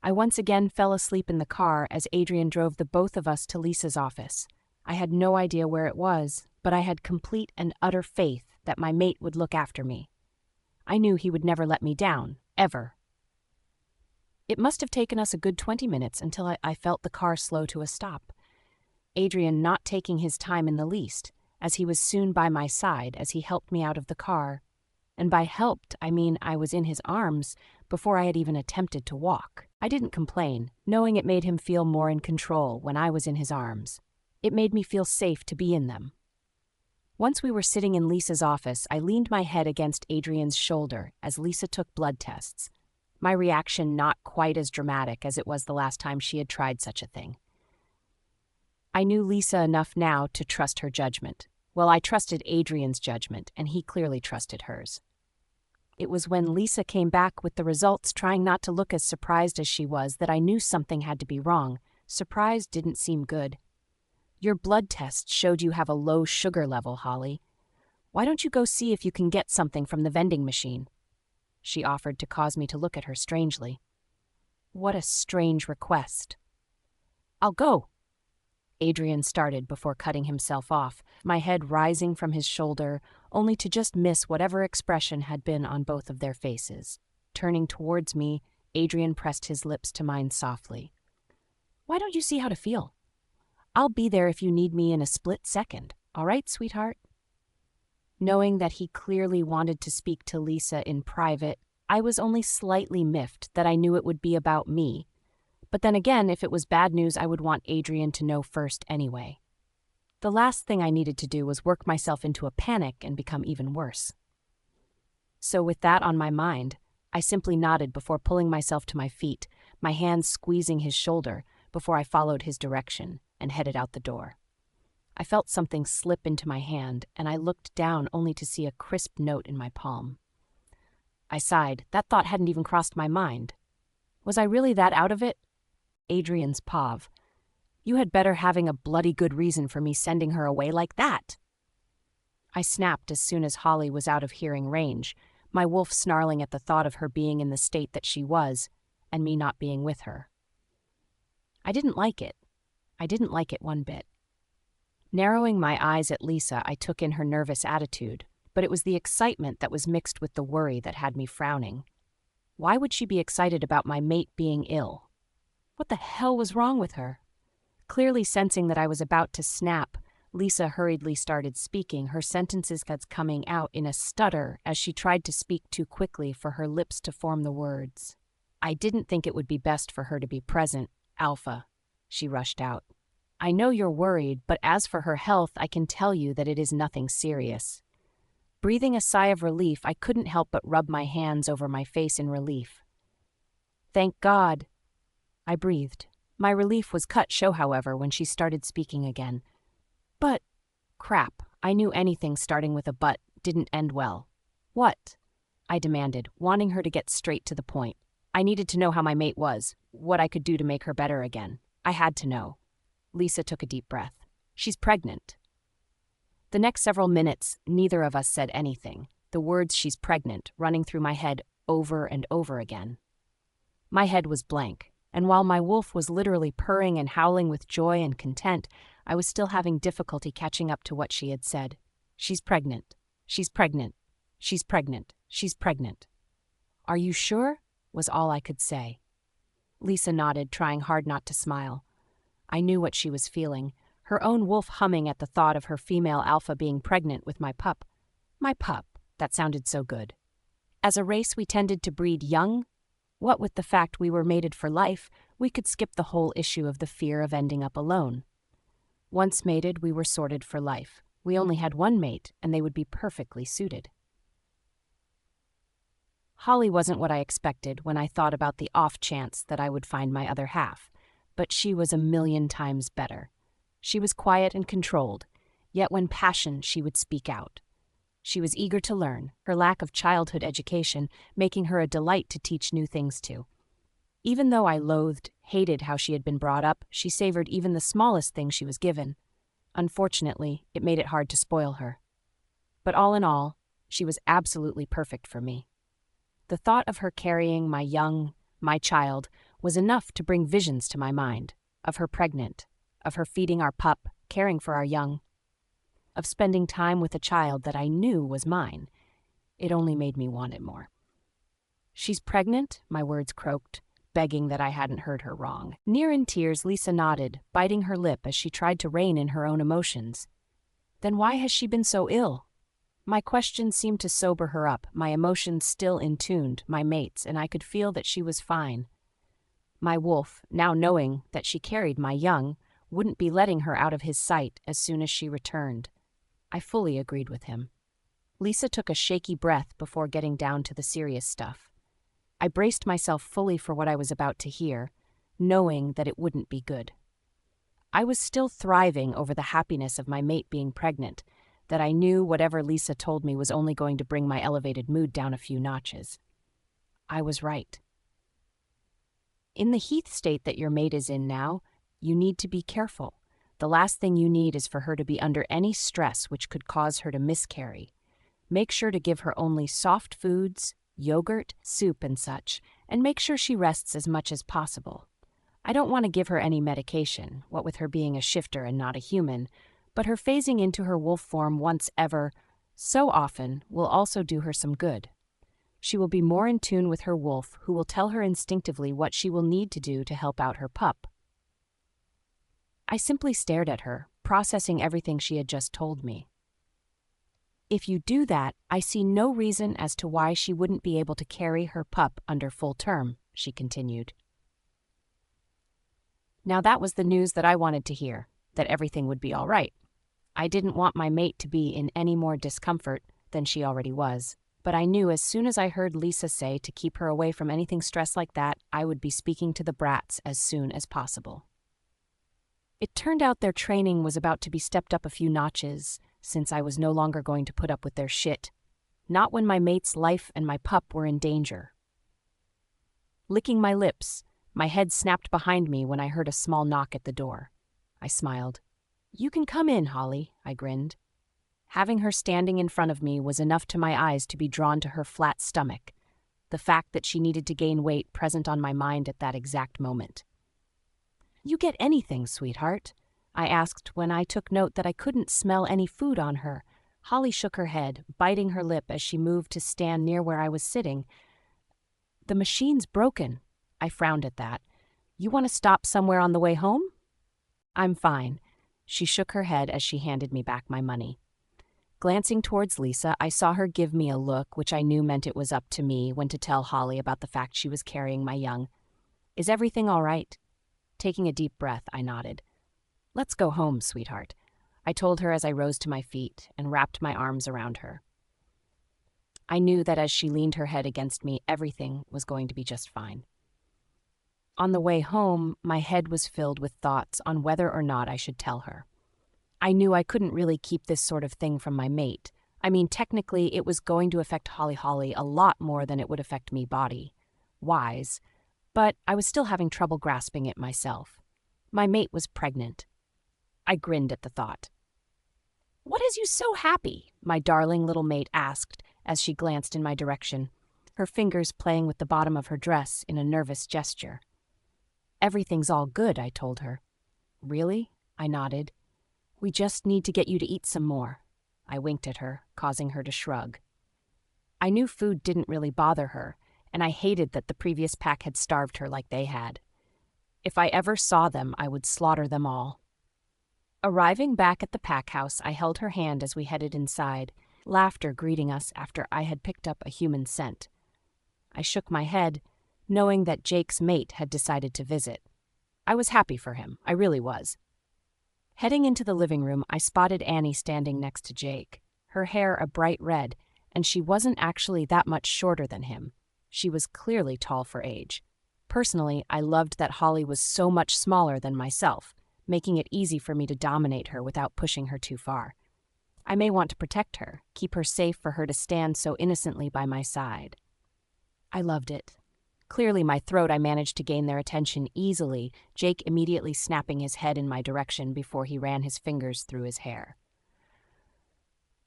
I once again fell asleep in the car as Adrian drove the both of us to Lisa's office. I had no idea where it was, but I had complete and utter faith that my mate would look after me. I knew he would never let me down, ever. It must have taken us a good 20 minutes until I felt the car slow to a stop. Adrian not taking his time in the least, as he was soon by my side as he helped me out of the car. And by helped, I mean I was in his arms before I had even attempted to walk. I didn't complain, knowing it made him feel more in control when I was in his arms. It made me feel safe to be in them. Once we were sitting in Lisa's office, I leaned my head against Adrian's shoulder as Lisa took blood tests. My reaction not quite as dramatic as it was the last time she had tried such a thing. I knew Lisa enough now to trust her judgment. Well, I trusted Adrian's judgment, and he clearly trusted hers. It was when Lisa came back with the results, trying not to look as surprised as she was, that I knew something had to be wrong. Surprise didn't seem good. "Your blood test showed you have a low sugar level, Holly. Why don't you go see if you can get something from the vending machine?" She offered to cause me to look at her strangely. What a strange request. "I'll go," Adrian started before cutting himself off, my head rising from his shoulder, only to just miss whatever expression had been on both of their faces. Turning towards me, Adrian pressed his lips to mine softly. "Why don't you see how to feel? I'll be there if you need me in a split second. All right, sweetheart?" Knowing that he clearly wanted to speak to Lisa in private, I was only slightly miffed that I knew it would be about me. But then again, if it was bad news, I would want Adrian to know first anyway. The last thing I needed to do was work myself into a panic and become even worse. So with that on my mind, I simply nodded before pulling myself to my feet, my hands squeezing his shoulder before I followed his direction and headed out the door. I felt something slip into my hand, and I looked down only to see a crisp note in my palm. I sighed. That thought hadn't even crossed my mind. Was I really that out of it? Adrian's Pav. "You had better having a bloody good reason for me sending her away like that." I snapped as soon as Holly was out of hearing range, my wolf snarling at the thought of her being in the state that she was, and me not being with her. I didn't like it. I didn't like it one bit. Narrowing my eyes at Lisa, I took in her nervous attitude, but it was the excitement that was mixed with the worry that had me frowning. Why would she be excited about my mate being ill? What the hell was wrong with her? Clearly sensing that I was about to snap, Lisa hurriedly started speaking, her sentences coming out in a stutter as she tried to speak too quickly for her lips to form the words. "I didn't think it would be best for her to be present, Alpha," she rushed out. "I know you're worried, but as for her health, I can tell you that it is nothing serious." Breathing a sigh of relief, I couldn't help but rub my hands over my face in relief. "Thank God," I breathed. My relief was cut short, however, when she started speaking again. "But, crap, I knew anything starting with a but didn't end well." "What?" I demanded, wanting her to get straight to the point. I needed to know how my mate was, what I could do to make her better again. I had to know. Lisa took a deep breath. "She's pregnant." The next several minutes, neither of us said anything, the words "she's pregnant" running through my head over and over again. My head was blank. And while my wolf was literally purring and howling with joy and content, I was still having difficulty catching up to what she had said. She's pregnant. She's pregnant. She's pregnant. She's pregnant. Are you sure? Was all I could say. Lisa nodded, trying hard not to smile. I knew what she was feeling, her own wolf humming at the thought of her female alpha being pregnant with my pup. My pup. That sounded so good. As a race, we tended to breed young. What with the fact we were mated for life, we could skip the whole issue of the fear of ending up alone. Once mated, we were sorted for life. We only had one mate, and they would be perfectly suited. Holly wasn't what I expected when I thought about the off chance that I would find my other half, but she was a million times better. She was quiet and controlled, yet when passionate she would speak out. She was eager to learn, her lack of childhood education making her a delight to teach new things to. Even though I hated how she had been brought up, she savored even the smallest thing she was given. Unfortunately, it made it hard to spoil her. But all in all, she was absolutely perfect for me. The thought of her carrying my child, was enough to bring visions to my mind, of her pregnant, of her feeding our pup, caring for our young, of spending time with a child that I knew was mine. It only made me want it more. She's pregnant, my words croaked, begging that I hadn't heard her wrong. Near in tears, Lisa nodded, biting her lip as she tried to rein in her own emotions. Then why has she been so ill? My question seemed to sober her up, my emotions still in tuned, my mate's, and I could feel that she was fine. My wolf, now knowing that she carried my young, wouldn't be letting her out of his sight as soon as she returned. I fully agreed with him. Lisa took a shaky breath before getting down to the serious stuff. I braced myself fully for what I was about to hear, knowing that it wouldn't be good. I was still thriving over the happiness of my mate being pregnant, that I knew whatever Lisa told me was only going to bring my elevated mood down a few notches. I was right. In the Heath state that your mate is in now, you need to be careful. The last thing you need is for her to be under any stress which could cause her to miscarry. Make sure to give her only soft foods, yogurt, soup, and such, and make sure she rests as much as possible. I don't want to give her any medication, what with her being a shifter and not a human, but her phasing into her wolf form once ever so often will also do her some good. She will be more in tune with her wolf, who will tell her instinctively what she will need to do to help out her pup. I simply stared at her, processing everything she had just told me. If you do that, I see no reason as to why she wouldn't be able to carry her pup under full term, she continued. Now that was the news that I wanted to hear, that everything would be all right. I didn't want my mate to be in any more discomfort than she already was, but I knew as soon as I heard Lisa say to keep her away from anything stress like that, I would be speaking to the brats as soon as possible. It turned out their training was about to be stepped up a few notches, since I was no longer going to put up with their shit. Not when my mate's life and my pup were in danger. Licking my lips, my head snapped behind me when I heard a small knock at the door. I smiled. "You can come in, Holly," I grinned. Having her standing in front of me was enough to my eyes to be drawn to her flat stomach, the fact that she needed to gain weight present on my mind at that exact moment. "You get anything, sweetheart?" I asked when I took note that I couldn't smell any food on her. Holly shook her head, biting her lip as she moved to stand near where I was sitting. "The machine's broken." I frowned at that. "You want to stop somewhere on the way home?" "I'm fine." She shook her head as she handed me back my money. Glancing towards Lisa, I saw her give me a look which I knew meant it was up to me when to tell Holly about the fact she was carrying my young. "Is everything all right?" Taking a deep breath, I nodded. "Let's go home, sweetheart," I told her as I rose to my feet and wrapped my arms around her. I knew that as she leaned her head against me, everything was going to be just fine. On the way home, my head was filled with thoughts on whether or not I should tell her. I knew I couldn't really keep this sort of thing from my mate. I mean, technically, it was going to affect Holly a lot more than it would affect me body-wise, but I was still having trouble grasping it myself. My mate was pregnant. I grinned at the thought. "What has you so happy?" my darling little mate asked as she glanced in my direction, her fingers playing with the bottom of her dress in a nervous gesture. Everything's all good, I told her. Really? I nodded. We just need to get you to eat some more. I winked at her, causing her to shrug. I knew food didn't really bother her, and I hated that the previous pack had starved her like they had. If I ever saw them, I would slaughter them all. Arriving back at the pack house, I held her hand as we headed inside, laughter greeting us after I had picked up a human scent. I shook my head, knowing that Jake's mate had decided to visit. I was happy for him, I really was. Heading into the living room, I spotted Annie standing next to Jake, her hair a bright red, and she wasn't actually that much shorter than him. She was clearly tall for age. Personally, I loved that Holly was so much smaller than myself, making it easy for me to dominate her without pushing her too far. I may want to protect her, keep her safe for her to stand so innocently by my side. I loved it. Clearly my throat I managed to gain their attention easily, Jake immediately snapping his head in my direction before he ran his fingers through his hair.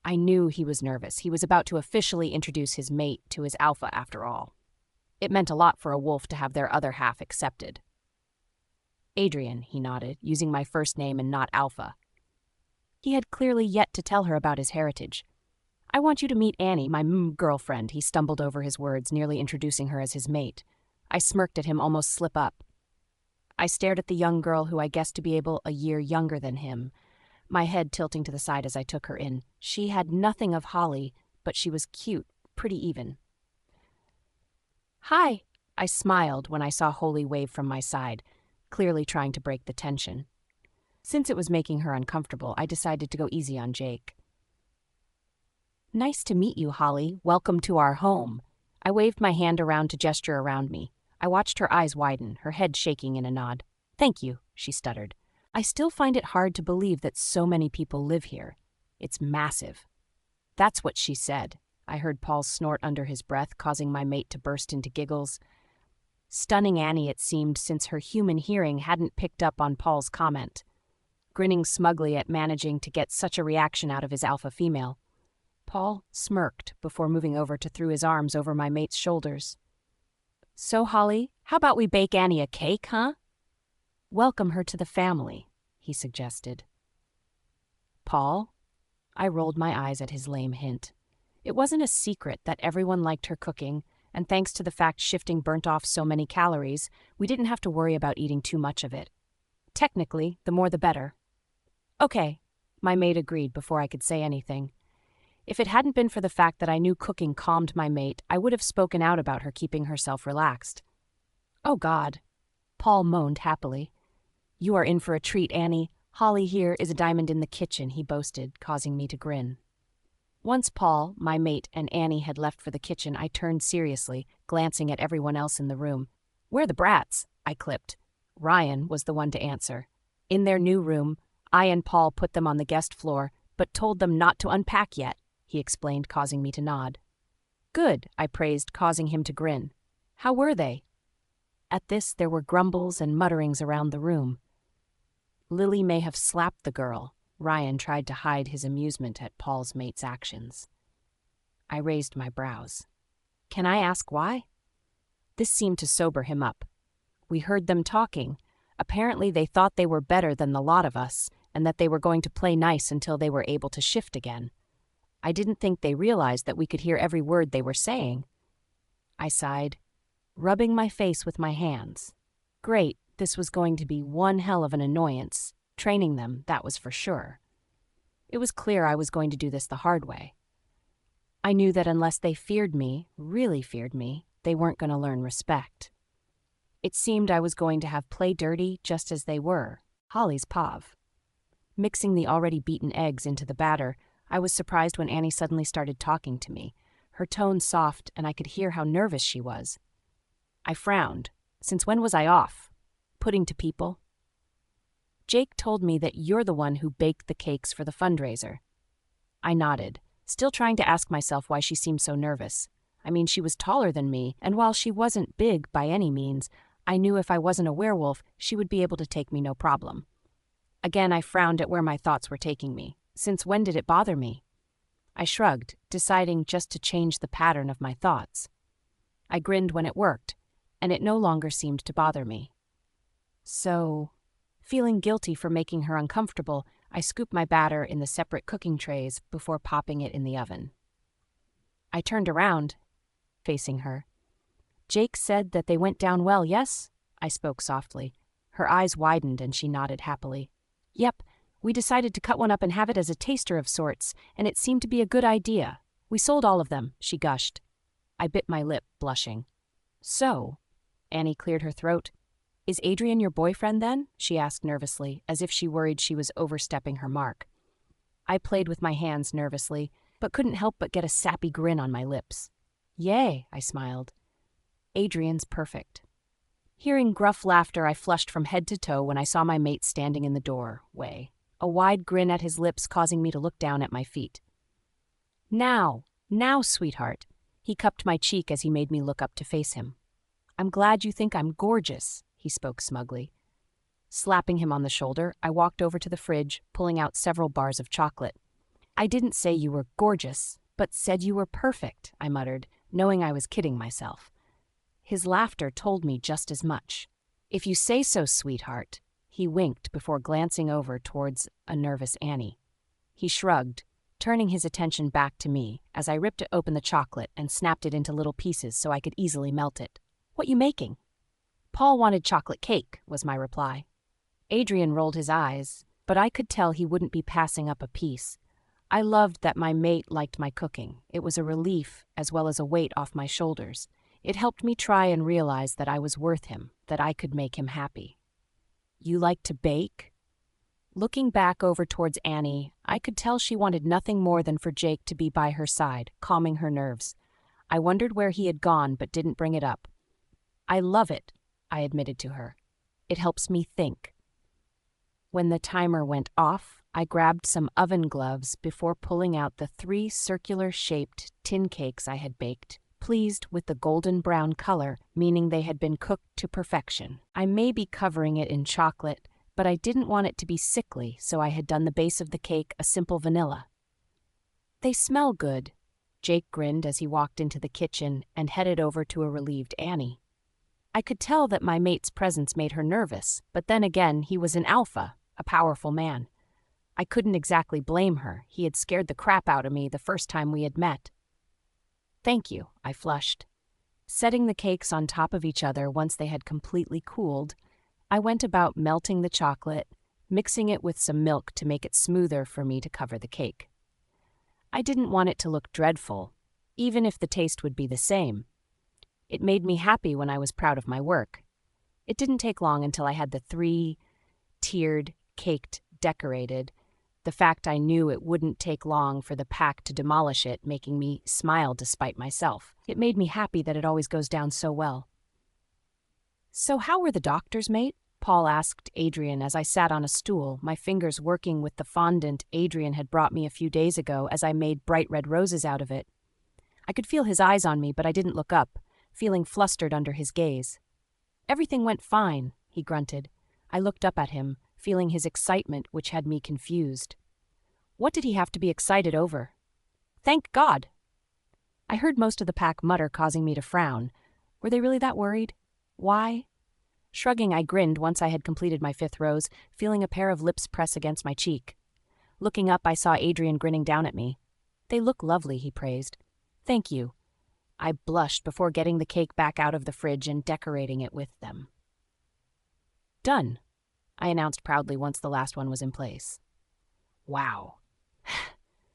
I knew he was nervous. He was about to officially introduce his mate to his alpha after all. It meant a lot for a wolf to have their other half accepted. Adrian, he nodded, using my first name and not Alpha. He had clearly yet to tell her about his heritage. I want you to meet Annie, my girlfriend, he stumbled over his words, nearly introducing her as his mate. I smirked at him, almost slip up. I stared at the young girl who I guessed to be a year younger than him, my head tilting to the side as I took her in. She had nothing of Holly, but she was cute, pretty even. Hi, I smiled when I saw Holly wave from my side, clearly trying to break the tension. Since it was making her uncomfortable, I decided to go easy on Jake. Nice to meet you, Holly. Welcome to our home. I waved my hand around to gesture around me. I watched her eyes widen, her head shaking in a nod. Thank you, she stuttered. I still find it hard to believe that so many people live here. It's massive. That's what she said. I heard Paul snort under his breath, causing my mate to burst into giggles. Stunning Annie, it seemed, since her human hearing hadn't picked up on Paul's comment. Grinning smugly at managing to get such a reaction out of his alpha female. Paul smirked before moving over to throw his arms over my mate's shoulders. So, Holly, how about we bake Annie a cake, huh? Welcome her to the family, he suggested. Paul? I rolled my eyes at his lame hint. It wasn't a secret that everyone liked her cooking, and thanks to the fact shifting burnt off so many calories, we didn't have to worry about eating too much of it. Technically, the more the better. Okay, my mate agreed before I could say anything. If it hadn't been for the fact that I knew cooking calmed my mate, I would have spoken out about her keeping herself relaxed. Oh, God. Paul moaned happily. You are in for a treat, Annie. Holly here is a diamond in the kitchen, he boasted, causing me to grin. Once Paul, my mate, and Annie had left for the kitchen, I turned seriously, glancing at everyone else in the room. Where the brats? I clipped. Ryan was the one to answer. In their new room, I and Paul put them on the guest floor, but told them not to unpack yet, he explained, causing me to nod. Good, I praised, causing him to grin. How were they? At this, there were grumbles and mutterings around the room. Lily may have slapped the girl. Ryan tried to hide his amusement at Paul's mate's actions. I raised my brows. Can I ask why? This seemed to sober him up. We heard them talking. Apparently they thought they were better than the lot of us, and that they were going to play nice until they were able to shift again. I didn't think they realized that we could hear every word they were saying. I sighed, rubbing my face with my hands. Great, this was going to be one hell of an annoyance. Training them, that was for sure. It was clear I was going to do this the hard way. I knew that unless they feared me, really feared me, they weren't going to learn respect. It seemed I was going to have play dirty just as they were, Holly's pav. Mixing the already beaten eggs into the batter, I was surprised when Annie suddenly started talking to me, her tone soft, and I could hear how nervous she was. I frowned. Since when was I off? Putting to people? Jake told me that you're the one who baked the cakes for the fundraiser. I nodded, still trying to ask myself why she seemed so nervous. I mean, she was taller than me, and while she wasn't big by any means, I knew if I wasn't a werewolf, she would be able to take me no problem. Again, I frowned at where my thoughts were taking me. Since when did it bother me? I shrugged, deciding just to change the pattern of my thoughts. I grinned when it worked, and it no longer seemed to bother me. So, feeling guilty for making her uncomfortable, I scooped my batter in the separate cooking trays before popping it in the oven. I turned around, facing her. Jake said that they went down well, yes? I spoke softly. Her eyes widened and she nodded happily. Yep, we decided to cut one up and have it as a taster of sorts, and it seemed to be a good idea. We sold all of them, she gushed. I bit my lip, blushing. So, Annie cleared her throat. Is Adrian your boyfriend then? She asked nervously, as if she worried she was overstepping her mark. I played with my hands nervously, but couldn't help but get a sappy grin on my lips. Yay, I smiled. Adrian's perfect. Hearing gruff laughter, I flushed from head to toe when I saw my mate standing in the doorway, a wide grin at his lips causing me to look down at my feet. Now, sweetheart. He cupped my cheek as he made me look up to face him. I'm glad you think I'm gorgeous, he spoke smugly. Slapping him on the shoulder, I walked over to the fridge, pulling out several bars of chocolate. I didn't say you were gorgeous, but said you were perfect, I muttered, knowing I was kidding myself. His laughter told me just as much. If you say so, sweetheart, he winked before glancing over towards a nervous Annie. He shrugged, turning his attention back to me as I ripped open the chocolate and snapped it into little pieces so I could easily melt it. What you making? Paul wanted chocolate cake, was my reply. Adrian rolled his eyes, but I could tell he wouldn't be passing up a piece. I loved that my mate liked my cooking. It was a relief as well as a weight off my shoulders. It helped me try and realize that I was worth him, that I could make him happy. You like to bake? Looking back over towards Annie, I could tell she wanted nothing more than for Jake to be by her side, calming her nerves. I wondered where he had gone but didn't bring it up. I love it, I admitted to her. It helps me think. When the timer went off, I grabbed some oven gloves before pulling out the 3 circular-shaped tin cakes I had baked, pleased with the golden brown color, meaning they had been cooked to perfection. I may be covering it in chocolate, but I didn't want it to be sickly, so I had done the base of the cake a simple vanilla. They smell good, Jake grinned as he walked into the kitchen and headed over to a relieved Annie. I could tell that my mate's presence made her nervous, but then again, he was an alpha, a powerful man. I couldn't exactly blame her. He had scared the crap out of me the first time we had met. Thank you, I flushed. Setting the cakes on top of each other once they had completely cooled, I went about melting the chocolate, mixing it with some milk to make it smoother for me to cover the cake. I didn't want it to look dreadful, even if the taste would be the same. It made me happy when I was proud of my work. It didn't take long until I had the 3 tiered, caked, decorated. The fact I knew it wouldn't take long for the pack to demolish it, making me smile despite myself. It made me happy that it always goes down so well. So how were the doctors, mate? Paul asked Adrian as I sat on a stool, my fingers working with the fondant Adrian had brought me a few days ago as I made bright red roses out of it. I could feel his eyes on me, but I didn't look up, feeling flustered under his gaze. Everything went fine, he grunted. I looked up at him, feeling his excitement, which had me confused. What did he have to be excited over? Thank God! I heard most of the pack mutter, causing me to frown. Were they really that worried? Why? Shrugging, I grinned once I had completed my 5th rose, feeling a pair of lips press against my cheek. Looking up, I saw Adrian grinning down at me. They look lovely, he praised. Thank you. I blushed before getting the cake back out of the fridge and decorating it with them. Done, I announced proudly once the last one was in place. Wow.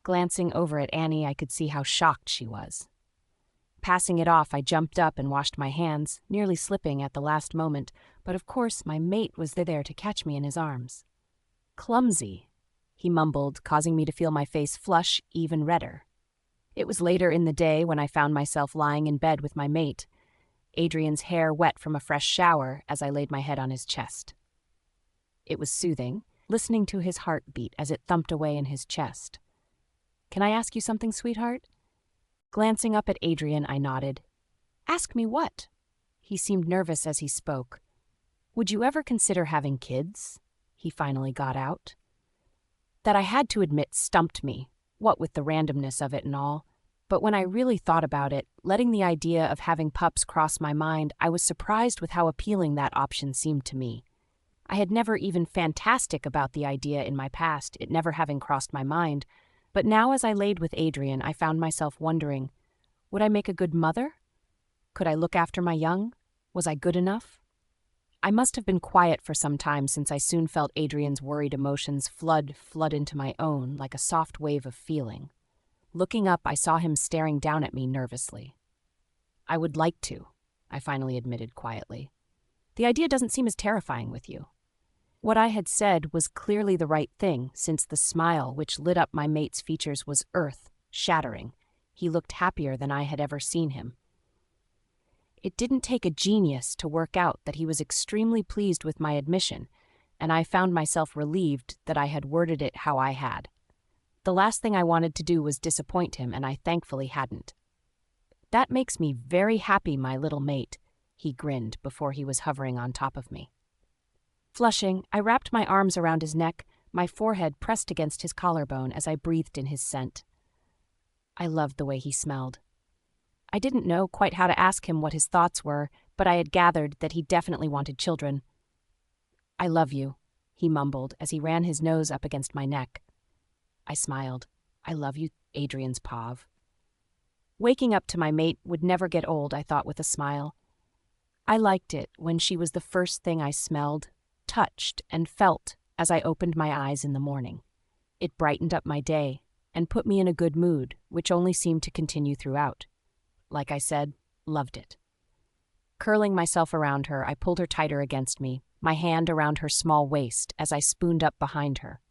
Glancing over at Annie, I could see how shocked she was. Passing it off, I jumped up and washed my hands, nearly slipping at the last moment, but of course my mate was there to catch me in his arms. Clumsy, he mumbled, causing me to feel my face flush even redder. It was later in the day when I found myself lying in bed with my mate, Adrian's hair wet from a fresh shower as I laid my head on his chest. It was soothing, listening to his heartbeat as it thumped away in his chest. Can I ask you something, sweetheart? Glancing up at Adrian, I nodded. Ask me what? He seemed nervous as he spoke. Would you ever consider having kids? He finally got out. That I had to admit stumped me, what with the randomness of it and all. But when I really thought about it, letting the idea of having pups cross my mind, I was surprised with how appealing that option seemed to me. I had never even fantastic about the idea in my past, it never having crossed my mind. But now as I laid with Adrian, I found myself wondering, would I make a good mother? Could I look after my young? Was I good enough? I must have been quiet for some time since I soon felt Adrian's worried emotions flood into my own like a soft wave of feeling. Looking up, I saw him staring down at me nervously. I would like to, I finally admitted quietly. The idea doesn't seem as terrifying with you. What I had said was clearly the right thing, since the smile which lit up my mate's features was earth-shattering. He looked happier than I had ever seen him. It didn't take a genius to work out that he was extremely pleased with my admission, and I found myself relieved that I had worded it how I had. The last thing I wanted to do was disappoint him, and I thankfully hadn't. "That makes me very happy, my little mate," he grinned before he was hovering on top of me. Flushing, I wrapped my arms around his neck, my forehead pressed against his collarbone as I breathed in his scent. I loved the way he smelled. I didn't know quite how to ask him what his thoughts were, but I had gathered that he definitely wanted children. "I love you," he mumbled as he ran his nose up against my neck. I smiled. "I love you, Adrian's Pav." Waking up to my mate would never get old, I thought with a smile. I liked it when she was the first thing I smelled, touched, and felt as I opened my eyes in the morning. It brightened up my day and put me in a good mood, which only seemed to continue throughout. Like I said, loved it. Curling myself around her, I pulled her tighter against me, my hand around her small waist as I spooned up behind her.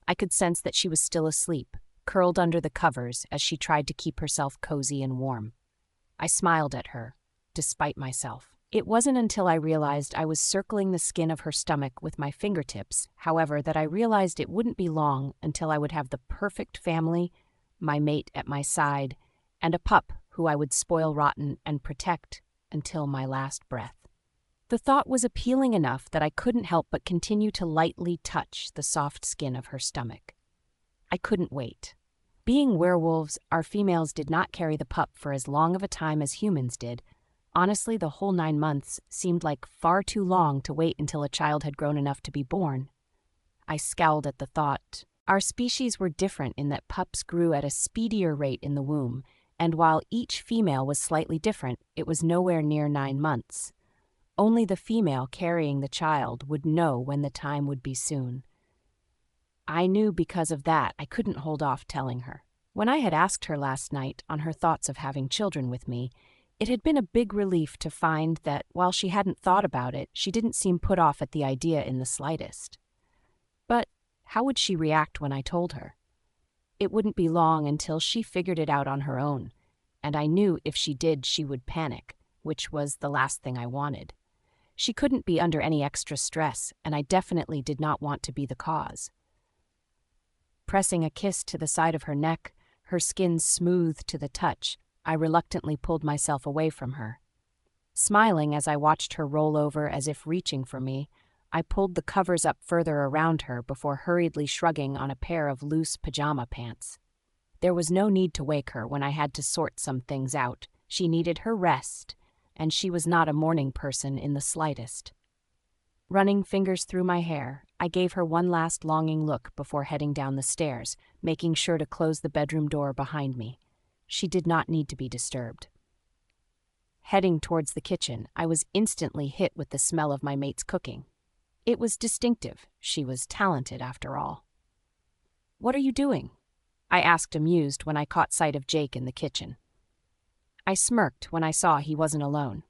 I could sense that she was still asleep, curled under the covers as she tried to keep herself cozy and warm. I smiled at her, despite myself. It wasn't until I realized I was circling the skin of her stomach with my fingertips, however, that I realized it wouldn't be long until I would have the perfect family, my mate at my side, and a pup who I would spoil rotten and protect until my last breath. The thought was appealing enough that I couldn't help but continue to lightly touch the soft skin of her stomach. I couldn't wait. Being werewolves, our females did not carry the pup for as long of a time as humans did. Honestly, the whole 9 months seemed like far too long to wait until a child had grown enough to be born. I scowled at the thought. Our species were different in that pups grew at a speedier rate in the womb, and while each female was slightly different, it was nowhere near 9 months. Only the female carrying the child would know when the time would be soon. I knew because of that I couldn't hold off telling her. When I had asked her last night on her thoughts of having children with me, it had been a big relief to find that while she hadn't thought about it, she didn't seem put off at the idea in the slightest. But how would she react when I told her? It wouldn't be long until she figured it out on her own, and I knew if she did, she would panic, which was the last thing I wanted. She couldn't be under any extra stress, and I definitely did not want to be the cause. Pressing a kiss to the side of her neck, her skin smooth to the touch, I reluctantly pulled myself away from her. Smiling as I watched her roll over as if reaching for me, I pulled the covers up further around her before hurriedly shrugging on a pair of loose pajama pants. There was no need to wake her when I had to sort some things out. She needed her rest, and she was not a morning person in the slightest. Running fingers through my hair, I gave her one last longing look before heading down the stairs, making sure to close the bedroom door behind me. She did not need to be disturbed. Heading towards the kitchen, I was instantly hit with the smell of my mate's cooking. It was distinctive. She was talented, after all. "What are you doing?" I asked, amused, when I caught sight of Jake in the kitchen. I smirked when I saw he wasn't alone.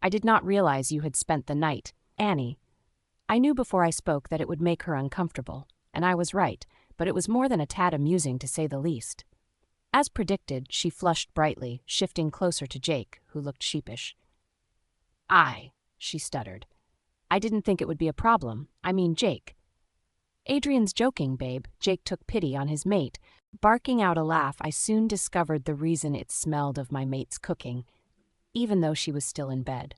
"I did not realize you had spent the night, Annie." I knew before I spoke that it would make her uncomfortable, and I was right, but it was more than a tad amusing to say the least. As predicted, she flushed brightly, shifting closer to Jake, who looked sheepish. She stuttered. "I didn't think it would be a problem. I mean, Jake." "Adrian's joking, babe." Jake took pity on his mate. Barking out a laugh, I soon discovered the reason it smelled of my mate's cooking, even though she was still in bed.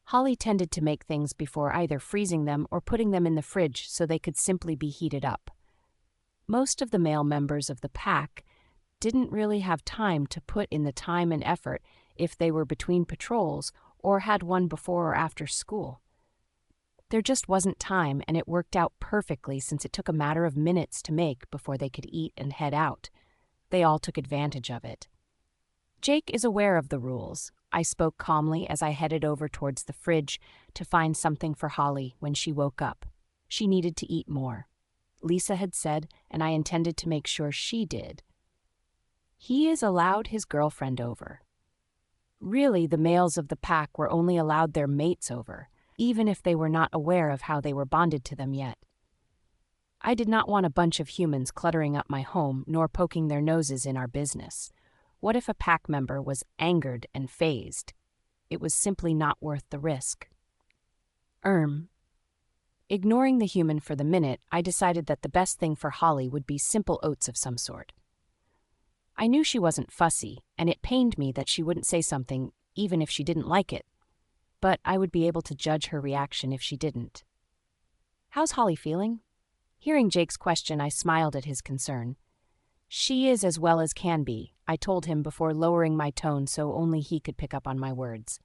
Holly tended to make things before either freezing them or putting them in the fridge so they could simply be heated up. Most of the male members of the pack didn't really have time to put in the time and effort if they were between patrols or had one before or after school. There just wasn't time, and it worked out perfectly since it took a matter of minutes to make before they could eat and head out. They all took advantage of it. Jake is aware of the rules. I spoke calmly as I headed over towards the fridge to find something for Holly when she woke up. She needed to eat more. Lisa had said, and I intended to make sure she did. He is allowed his girlfriend over. Really, the males of the pack were only allowed their mates over, even if they were not aware of how they were bonded to them yet. I did not want a bunch of humans cluttering up my home nor poking their noses in our business. What if a pack member was angered and phased? It was simply not worth the risk. Ignoring the human for the minute, I decided that the best thing for Holly would be simple oats of some sort. I knew she wasn't fussy, and it pained me that she wouldn't say something even if she didn't like it. But I would be able to judge her reaction if she didn't. "How's Holly feeling?" Hearing Jake's question, I smiled at his concern. "She is as well as can be," I told him before lowering my tone so only he could pick up on my words.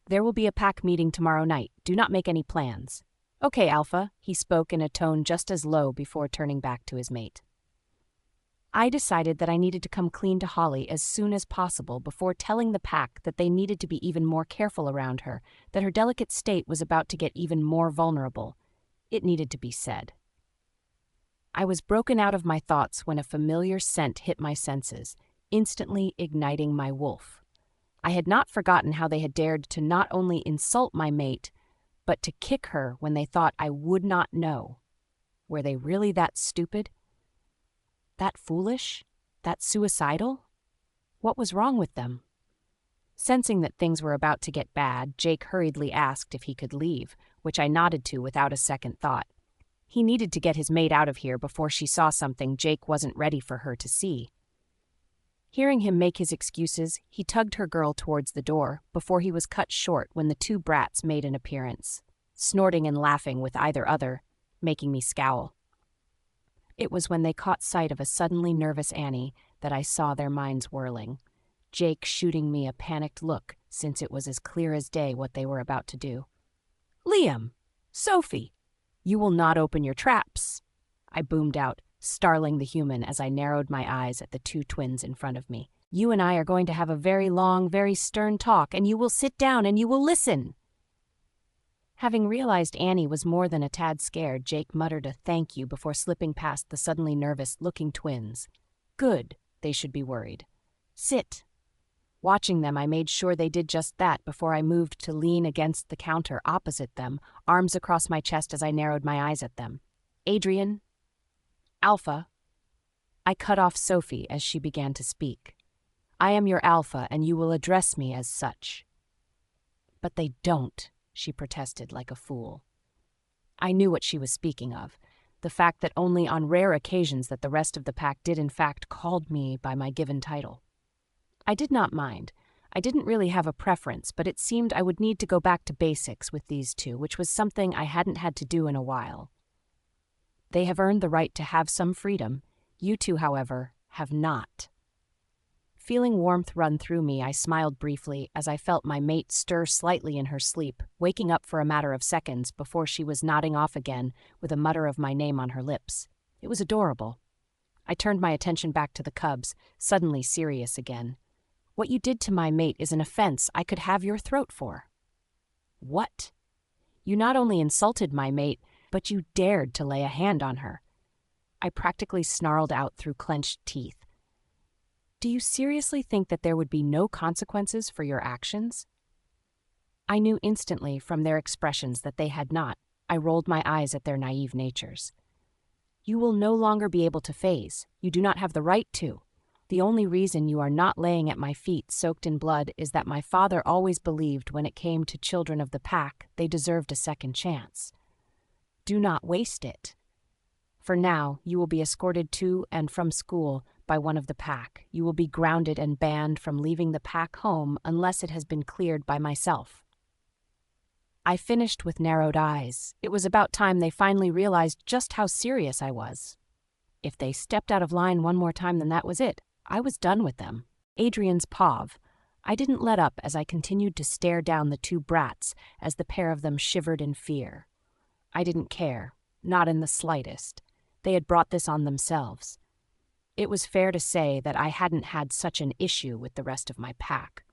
"There will be a pack meeting tomorrow night. Do not make any plans." "Okay, Alpha," he spoke in a tone just as low before turning back to his mate. I decided that I needed to come clean to Holly as soon as possible before telling the pack that they needed to be even more careful around her, that her delicate state was about to get even more vulnerable. It needed to be said. I was broken out of my thoughts when a familiar scent hit my senses, instantly igniting my wolf. I had not forgotten how they had dared to not only insult my mate, but to kick her when they thought I would not know. Were they really that stupid? That foolish? That suicidal? What was wrong with them? Sensing that things were about to get bad, Jake hurriedly asked if he could leave, which I nodded to without a second thought. He needed to get his mate out of here before she saw something Jake wasn't ready for her to see. Hearing him make his excuses, he tugged her girl towards the door before he was cut short when the two brats made an appearance, snorting and laughing with either other, making me scowl. It was when they caught sight of a suddenly nervous Annie that I saw their minds whirling, Jake shooting me a panicked look since it was as clear as day what they were about to do. "Liam! Sophie! You will not open your traps!" I boomed out, startling the human as I narrowed my eyes at the two twins in front of me. "You and I are going to have a very long, very stern talk, and you will sit down and you will listen." Having realized Annie was more than a tad scared, Jake muttered a thank you before slipping past the suddenly nervous-looking twins. Good, they should be worried. "Sit." Watching them, I made sure they did just that before I moved to lean against the counter opposite them, arms across my chest as I narrowed my eyes at them. "Adrian. Alpha." I cut off Sophie as she began to speak. "I am your Alpha, and you will address me as such." "But they don't," she protested like a fool. I knew what she was speaking of, the fact that only on rare occasions that the rest of the pack did in fact called me by my given title. I did not mind. I didn't really have a preference, but it seemed I would need to go back to basics with these two, which was something I hadn't had to do in a while. They have earned the right to have some freedom. You two, however, have not. Feeling warmth run through me, I smiled briefly as I felt my mate stir slightly in her sleep, waking up for a matter of seconds before she was nodding off again with a mutter of my name on her lips. It was adorable. I turned my attention back to the cubs, suddenly serious again. "What you did to my mate is an offense I could have your throat for." "What?" "You not only insulted my mate, but you dared to lay a hand on her." I practically snarled out through clenched teeth. "Do you seriously think that there would be no consequences for your actions?" I knew instantly from their expressions that they had not. I rolled my eyes at their naive natures. "You will no longer be able to phase. You do not have the right to. The only reason you are not laying at my feet soaked in blood is that my father always believed when it came to children of the pack, they deserved a second chance. Do not waste it. For now, you will be escorted to and from school by one of the pack. You will be grounded and banned from leaving the pack home unless it has been cleared by myself." I finished with narrowed eyes. It was about time they finally realized just how serious I was. If they stepped out of line one more time, then that was it. I was done with them. Adrian's pav. I didn't let up as I continued to stare down the two brats as the pair of them shivered in fear. I didn't care, not in the slightest. They had brought this on themselves. It was fair to say that I hadn't had such an issue with the rest of my pack.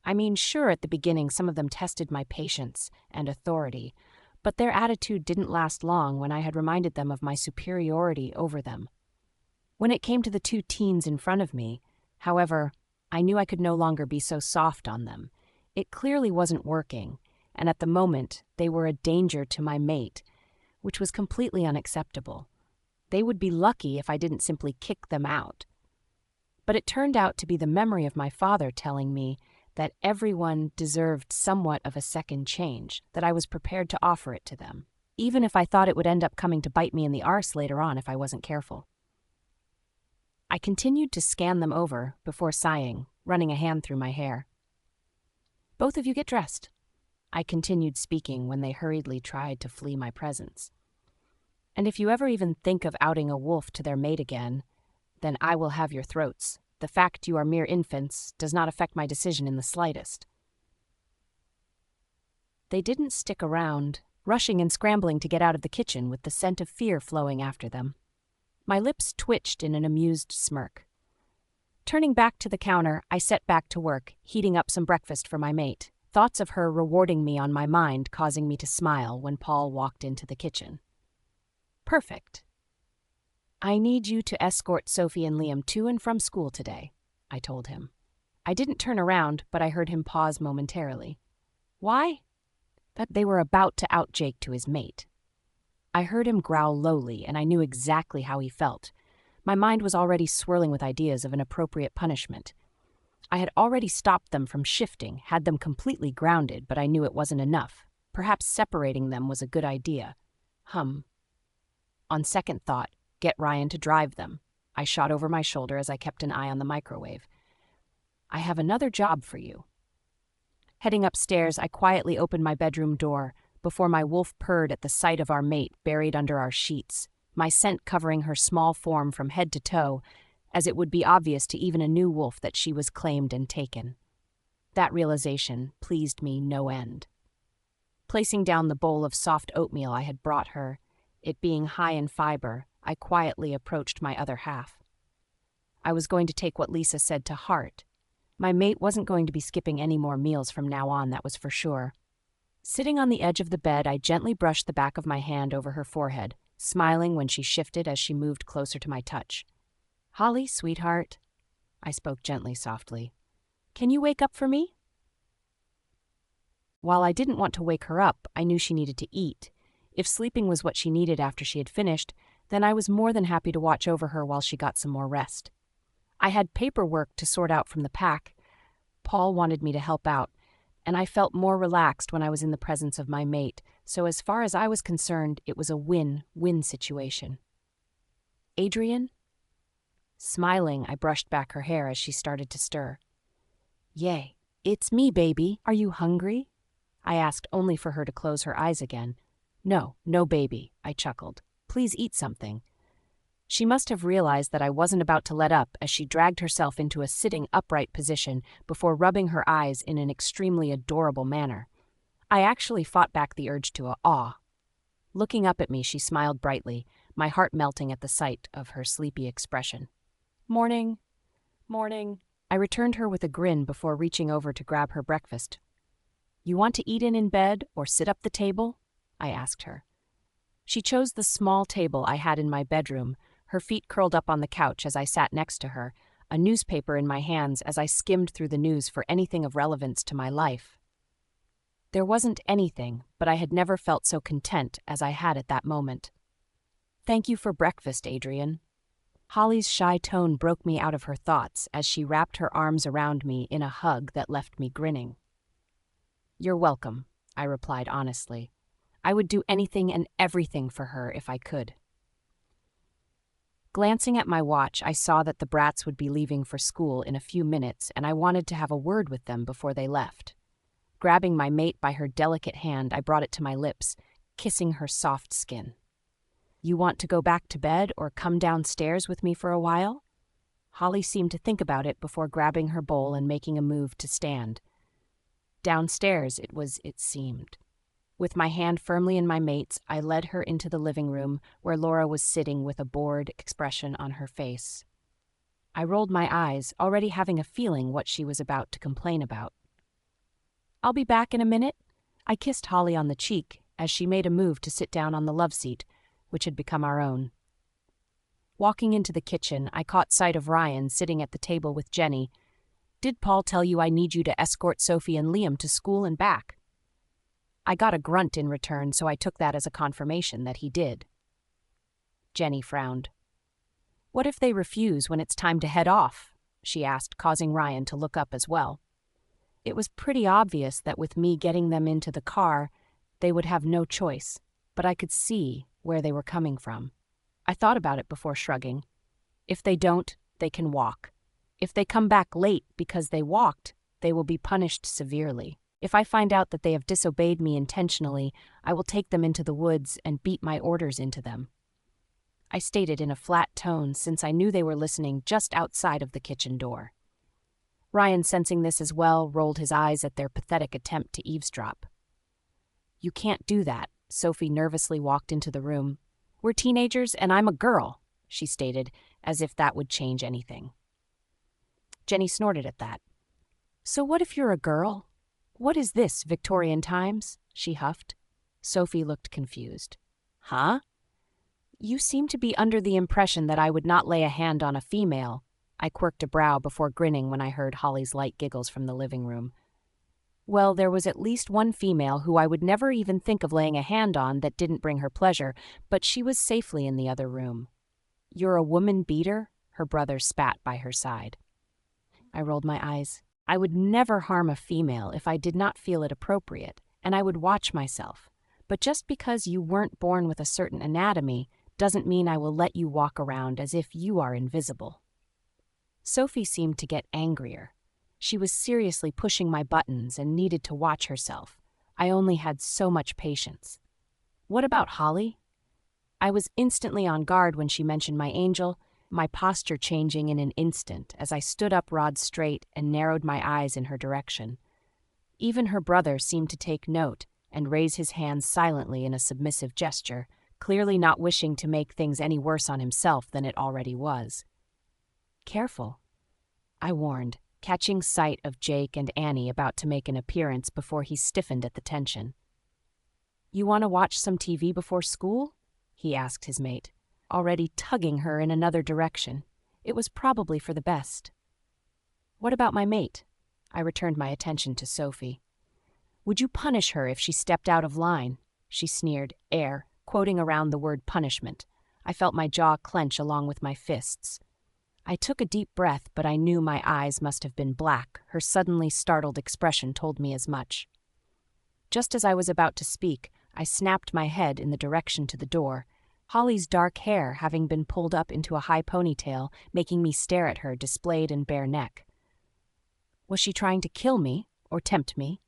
I mean, sure, at the beginning some of them tested my patience and authority, but their attitude didn't last long when I had reminded them of my superiority over them. When it came to the two teens in front of me, however, I knew I could no longer be so soft on them. It clearly wasn't working, and at the moment they were a danger to my mate, which was completely unacceptable. They would be lucky if I didn't simply kick them out. But it turned out to be the memory of my father telling me that everyone deserved somewhat of a second change, that I was prepared to offer it to them, even if I thought it would end up coming to bite me in the arse later on if I wasn't careful. I continued to scan them over before sighing, running a hand through my hair. "Both of you get dressed," I continued speaking when they hurriedly tried to flee my presence. "And if you ever even think of outing a wolf to their mate again, then I will have your throats. The fact you are mere infants does not affect my decision in the slightest." They didn't stick around, rushing and scrambling to get out of the kitchen with the scent of fear flowing after them. My lips twitched in an amused smirk. Turning back to the counter, I set back to work, heating up some breakfast for my mate, thoughts of her rewarding me on my mind causing me to smile when Paul walked into the kitchen. "Perfect. I need you to escort Sophie and Liam to and from school today," I told him. I didn't turn around, but I heard him pause momentarily. "Why?" "That they were about to out Jake to his mate." I heard him growl lowly, and I knew exactly how he felt. My mind was already swirling with ideas of an appropriate punishment. I had already stopped them from shifting, had them completely grounded, but I knew it wasn't enough. Perhaps separating them was a good idea. On second thought, get Ryan to drive them. I shot over my shoulder as I kept an eye on the microwave. "I have another job for you." Heading upstairs, I quietly opened my bedroom door before my wolf purred at the sight of our mate buried under our sheets, my scent covering her small form from head to toe, as it would be obvious to even a new wolf that she was claimed and taken. That realization pleased me no end. Placing down the bowl of soft oatmeal I had brought her, it being high in fiber, I quietly approached my other half. I was going to take what Lisa said to heart. My mate wasn't going to be skipping any more meals from now on, that was for sure. Sitting on the edge of the bed, I gently brushed the back of my hand over her forehead, smiling when she shifted as she moved closer to my touch. "Holly, sweetheart," I spoke gently, softly. "Can you wake up for me?" While I didn't want to wake her up, I knew she needed to eat. If sleeping was what she needed after she had finished, then I was more than happy to watch over her while she got some more rest. I had paperwork to sort out from the pack. Paul wanted me to help out, and I felt more relaxed when I was in the presence of my mate, so as far as I was concerned, it was a win-win situation. "Adrian?" Smiling, I brushed back her hair as she started to stir. "Yay, it's me, baby. Are you hungry?" I asked, only for her to close her eyes again. No, baby," I chuckled. "Please eat something." She must have realized that I wasn't about to let up as she dragged herself into a sitting upright position before rubbing her eyes in an extremely adorable manner. I actually fought back the urge to awe. Looking up at me, she smiled brightly, my heart melting at the sight of her sleepy expression. Morning." I returned her with a grin before reaching over to grab her breakfast. "You want to eat in bed or sit up the table?" I asked her. She chose the small table I had in my bedroom, her feet curled up on the couch as I sat next to her, a newspaper in my hands as I skimmed through the news for anything of relevance to my life. There wasn't anything, but I had never felt so content as I had at that moment. "Thank you for breakfast, Adrian." Holly's shy tone broke me out of her thoughts as she wrapped her arms around me in a hug that left me grinning. "You're welcome," I replied honestly. I would do anything and everything for her if I could. Glancing at my watch, I saw that the brats would be leaving for school in a few minutes, and I wanted to have a word with them before they left. Grabbing my mate by her delicate hand, I brought it to my lips, kissing her soft skin. "You want to go back to bed or come downstairs with me for a while?" Holly seemed to think about it before grabbing her bowl and making a move to stand. Downstairs it was, it seemed. With my hand firmly in my mate's, I led her into the living room, where Laura was sitting with a bored expression on her face. I rolled my eyes, already having a feeling what she was about to complain about. "I'll be back in a minute." I kissed Holly on the cheek as she made a move to sit down on the love seat, which had become our own. Walking into the kitchen, I caught sight of Ryan sitting at the table with Jenny. "Did Paul tell you I need you to escort Sophie and Liam to school and back?" I got a grunt in return, so I took that as a confirmation that he did. Jenny frowned. "What if they refuse when it's time to head off?" she asked, causing Ryan to look up as well. It was pretty obvious that with me getting them into the car, they would have no choice, but I could see where they were coming from. I thought about it before shrugging. If they don't, they can walk. If they come back late because they walked, they will be punished severely. If I find out that they have disobeyed me intentionally, I will take them into the woods and beat my orders into them. I stated in a flat tone, since I knew they were listening just outside of the kitchen door. Ryan, sensing this as well, rolled his eyes at their pathetic attempt to eavesdrop. "You can't do that." Sophie nervously walked into the room. "We're teenagers and I'm a girl," she stated, as if that would change anything. Jenny snorted at that. "So what if you're a girl? What is this, Victorian times?" she huffed. Sophie looked confused. "Huh? You seem to be under the impression that I would not lay a hand on a female." I quirked a brow before grinning when I heard Holly's light giggles from the living room. Well, there was at least one female who I would never even think of laying a hand on that didn't bring her pleasure, but she was safely in the other room. "You're a woman beater?" her brother spat by her side. I rolled my eyes. I would never harm a female if I did not feel it appropriate, and I would watch myself. But just because you weren't born with a certain anatomy doesn't mean I will let you walk around as if you are invisible. Sophie seemed to get angrier. She was seriously pushing my buttons and needed to watch herself. I only had so much patience. "What about Holly?" I was instantly on guard when she mentioned my angel, my posture changing in an instant as I stood up rod straight and narrowed my eyes in her direction. Even her brother seemed to take note and raise his hands silently in a submissive gesture, clearly not wishing to make things any worse on himself than it already was. "Careful," I warned, catching sight of Jake and Annie about to make an appearance before he stiffened at the tension. "You want to watch some TV before school?" he asked his mate, already tugging her in another direction. It was probably for the best. "What about my mate?" I returned my attention to Sophie. "Would you punish her if she stepped out of line?" she sneered, quoting around the word punishment. I felt my jaw clench along with my fists. I took a deep breath, but I knew my eyes must have been black. Her suddenly startled expression told me as much. Just as I was about to speak, I snapped my head in the direction to the door, Holly's dark hair having been pulled up into a high ponytail, making me stare at her displayed and bare neck. Was she trying to kill me or tempt me?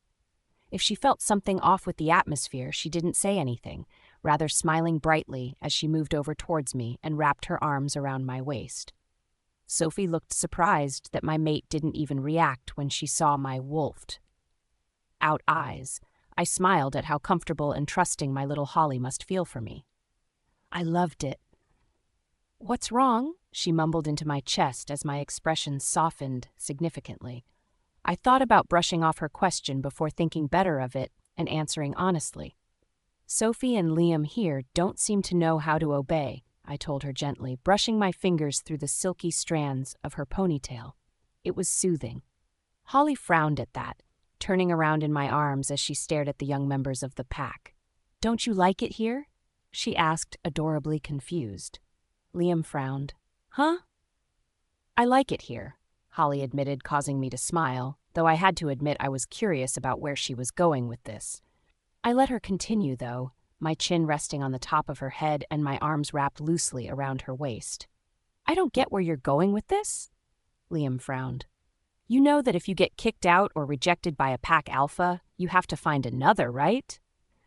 If she felt something off with the atmosphere, she didn't say anything, rather smiling brightly as she moved over towards me and wrapped her arms around my waist. Sophie looked surprised that my mate didn't even react when she saw my wolfed out eyes. I smiled at how comfortable and trusting my little Holly must feel for me. I loved it. "What's wrong?" she mumbled into my chest as my expression softened significantly. I thought about brushing off her question before thinking better of it and answering honestly. "Sophie and Liam here don't seem to know how to obey," I told her gently, brushing my fingers through the silky strands of her ponytail. It was soothing. Holly frowned at that, turning around in my arms as she stared at the young members of the pack. "Don't you like it here?" she asked, adorably confused. Liam frowned. "Huh?" "I like it here," Holly admitted, causing me to smile, though I had to admit I was curious about where she was going with this. I let her continue, though, my chin resting on the top of her head and my arms wrapped loosely around her waist. "I don't get where you're going with this," Liam frowned. "You know that if you get kicked out or rejected by a pack alpha, you have to find another, right?"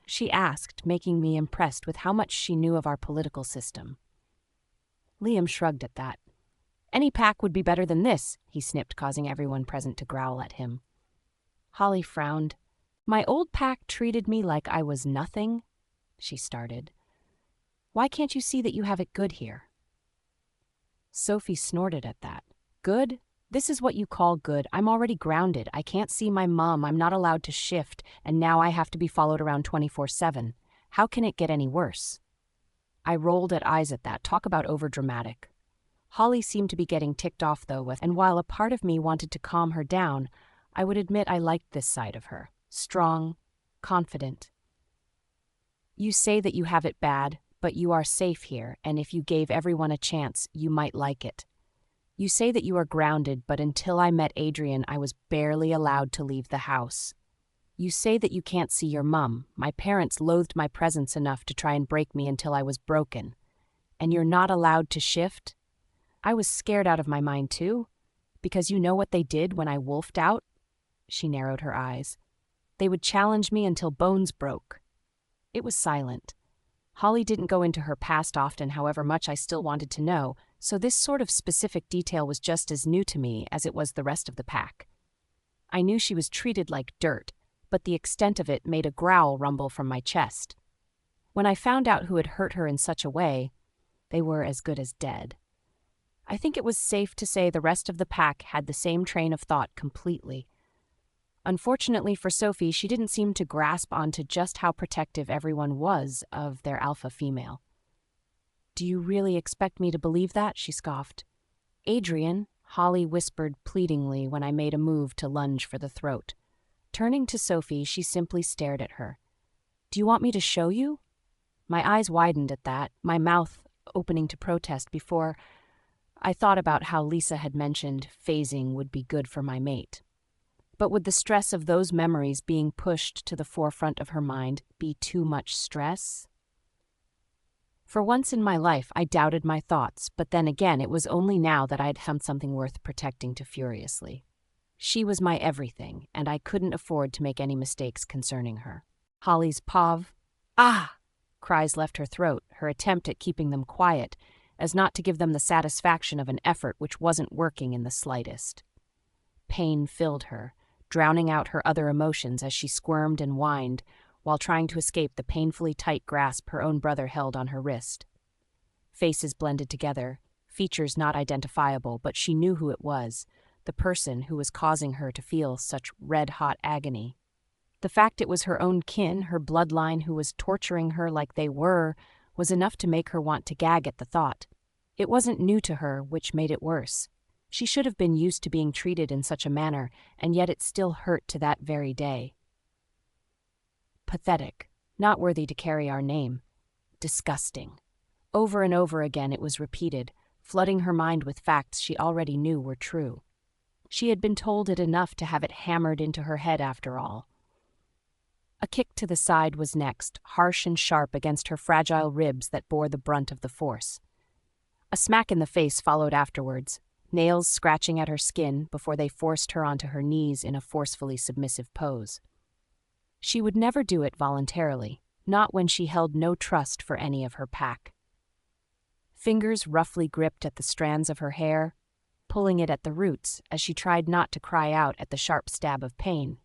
she asked, making me impressed with how much she knew of our political system. Liam shrugged at that. "Any pack would be better than this," he snipped, causing everyone present to growl at him. Holly frowned. My old pack treated me like I was nothing, she started. Why can't you see that you have it good here? Sophie snorted at that. Good? This is what you call good. I'm already grounded. I can't see my mom. I'm not allowed to shift, and now I have to be followed around 24/7. How can it get any worse? I rolled eyes at that. Talk about overdramatic. Holly seemed to be getting ticked off, though, and while a part of me wanted to calm her down, I would admit I liked this side of her. Strong, confident. You say that you have it bad, but you are safe here, and if you gave everyone a chance, you might like it. You say that you are grounded, but until I met Adrian, I was barely allowed to leave the house. You say that you can't see your mum. My parents loathed my presence enough to try and break me until I was broken. And you're not allowed to shift? I was scared out of my mind, too. Because you know what they did when I wolfed out? She narrowed her eyes. They would challenge me until bones broke. It was silent. Holly didn't go into her past often, however much I still wanted to know, so this sort of specific detail was just as new to me as it was the rest of the pack. I knew she was treated like dirt, but the extent of it made a growl rumble from my chest. When I found out who had hurt her in such a way, they were as good as dead. I think it was safe to say the rest of the pack had the same train of thought completely. Unfortunately for Sophie, she didn't seem to grasp onto just how protective everyone was of their alpha female. Do you really expect me to believe that? She scoffed. Adrian, Holly whispered pleadingly when I made a move to lunge for the throat. Turning to Sophie, she simply stared at her. Do you want me to show you? My eyes widened at that, my mouth opening to protest before I thought about how Lisa had mentioned phasing would be good for my mate. But would the stress of those memories being pushed to the forefront of her mind be too much stress? For once in my life, I doubted my thoughts, but then again, it was only now that I'd found something worth protecting too furiously. She was my everything, and I couldn't afford to make any mistakes concerning her. Holly's "Ah!" cries left her throat, her attempt at keeping them quiet, as not to give them the satisfaction of an effort which wasn't working in the slightest. Pain filled her, drowning out her other emotions as she squirmed and whined, while trying to escape the painfully tight grasp her own brother held on her wrist. Faces blended together, features not identifiable, but she knew who it was, the person who was causing her to feel such red-hot agony. The fact it was her own kin, her bloodline, who was torturing her like they were, was enough to make her want to gag at the thought. It wasn't new to her, which made it worse. She should have been used to being treated in such a manner, and yet it still hurt to that very day. Pathetic, not worthy to carry our name. Disgusting. Over and over again it was repeated, flooding her mind with facts she already knew were true. She had been told it enough to have it hammered into her head after all. A kick to the side was next, harsh and sharp against her fragile ribs that bore the brunt of the force. A smack in the face followed afterwards, nails scratching at her skin before they forced her onto her knees in a forcefully submissive pose. She would never do it voluntarily, not when she held no trust for any of her pack. Fingers roughly gripped at the strands of her hair, pulling it at the roots as she tried not to cry out at the sharp stab of pain.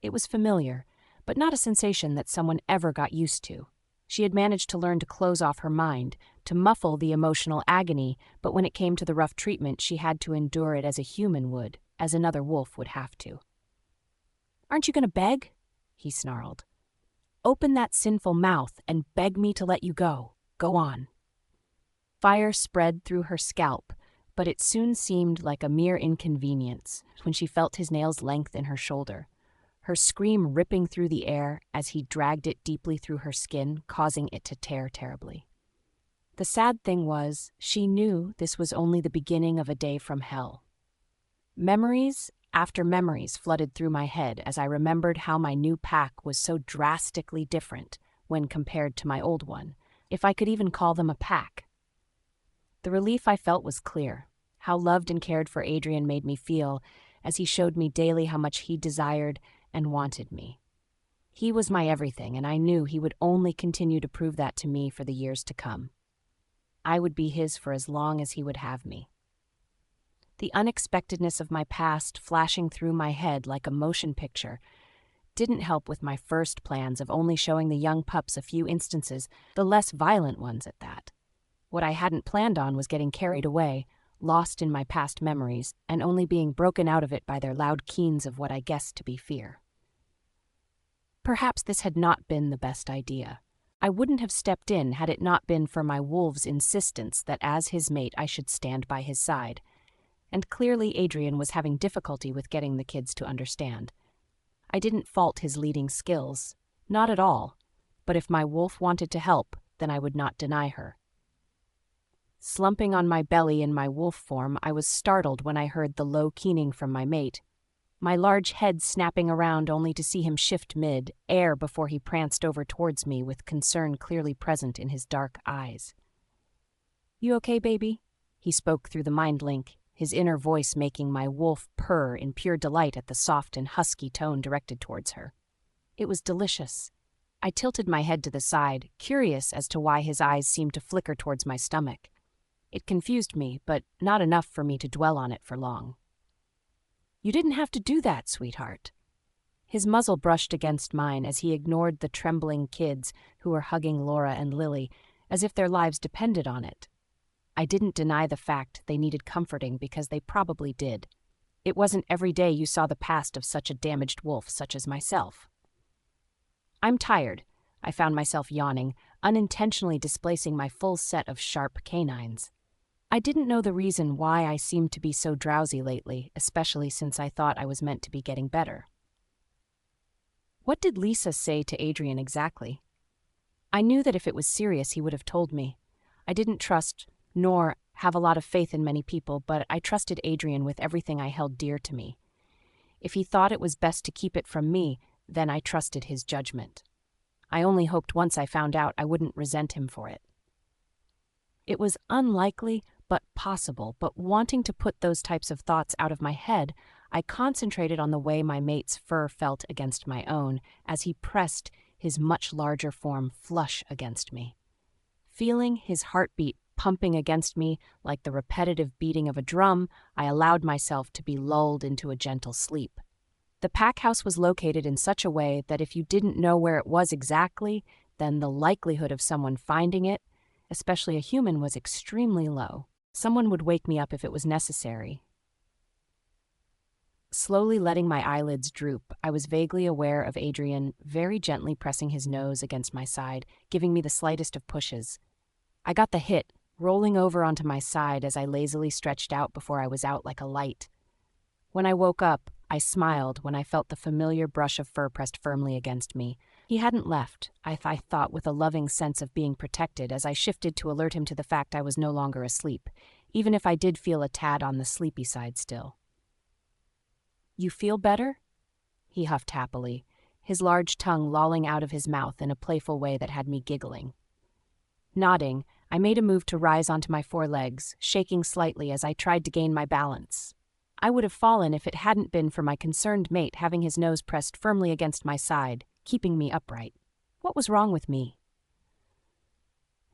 It was familiar, but not a sensation that someone ever got used to. She had managed to learn to close off her mind, to muffle the emotional agony, but when it came to the rough treatment, she had to endure it as a human would, as another wolf would have to. "Aren't you going to beg?" he snarled. "Open that sinful mouth and beg me to let you go. Go on." Fire spread through her scalp, but it soon seemed like a mere inconvenience when she felt his nails lengthen her shoulder, her scream ripping through the air as he dragged it deeply through her skin, causing it to tear terribly. The sad thing was, she knew this was only the beginning of a day from hell. Memories after memories flooded through my head as I remembered how my new pack was so drastically different when compared to my old one, if I could even call them a pack. The relief I felt was clear. How loved and cared for Adrian made me feel as he showed me daily how much he desired and wanted me. He was my everything, and I knew he would only continue to prove that to me for the years to come. I would be his for as long as he would have me. The unexpectedness of my past flashing through my head like a motion picture, didn't help with my first plans of only showing the young pups a few instances, the less violent ones at that. What I hadn't planned on was getting carried away, lost in my past memories, and only being broken out of it by their loud keens of what I guessed to be fear. Perhaps this had not been the best idea. I wouldn't have stepped in had it not been for my wolf's insistence that as his mate I should stand by his side. And clearly Adrian was having difficulty with getting the kids to understand. I didn't fault his leading skills, not at all, but if my wolf wanted to help, then I would not deny her. Slumping on my belly in my wolf form, I was startled when I heard the low keening from my mate, my large head snapping around only to see him shift mid-air before he pranced over towards me with concern clearly present in his dark eyes. "You okay, baby?" He spoke through the mind link, his inner voice making my wolf purr in pure delight at the soft and husky tone directed towards her. It was delicious. I tilted my head to the side, curious as to why his eyes seemed to flicker towards my stomach. It confused me, but not enough for me to dwell on it for long. "You didn't have to do that, sweetheart." His muzzle brushed against mine as he ignored the trembling kids who were hugging Laura and Lily, as if their lives depended on it. I didn't deny the fact they needed comforting because they probably did. It wasn't every day you saw the past of such a damaged wolf such as myself. "I'm tired," I found myself yawning, unintentionally displacing my full set of sharp canines. I didn't know the reason why I seemed to be so drowsy lately, especially since I thought I was meant to be getting better. What did Lisa say to Adrian exactly? I knew that if it was serious he would have told me. I didn't trust, nor have a lot of faith in many people, but I trusted Adrian with everything I held dear to me. If he thought it was best to keep it from me, then I trusted his judgment. I only hoped once I found out I wouldn't resent him for it. It was unlikely, but possible, but wanting to put those types of thoughts out of my head, I concentrated on the way my mate's fur felt against my own as he pressed his much larger form flush against me. Feeling his heartbeat pumping against me like the repetitive beating of a drum, I allowed myself to be lulled into a gentle sleep. The pack house was located in such a way that if you didn't know where it was exactly, then the likelihood of someone finding it, especially a human, was extremely low. Someone would wake me up if it was necessary. Slowly letting my eyelids droop, I was vaguely aware of Adrian very gently pressing his nose against my side, giving me the slightest of pushes. I got the hit, rolling over onto my side as I lazily stretched out before I was out like a light. When I woke up, I smiled when I felt the familiar brush of fur pressed firmly against me. He hadn't left, I thought with a loving sense of being protected as I shifted to alert him to the fact I was no longer asleep, even if I did feel a tad on the sleepy side still. "You feel better?" He huffed happily, his large tongue lolling out of his mouth in a playful way that had me giggling. Nodding, I made a move to rise onto my forelegs, shaking slightly as I tried to gain my balance. I would have fallen if it hadn't been for my concerned mate having his nose pressed firmly against my side, keeping me upright. What was wrong with me?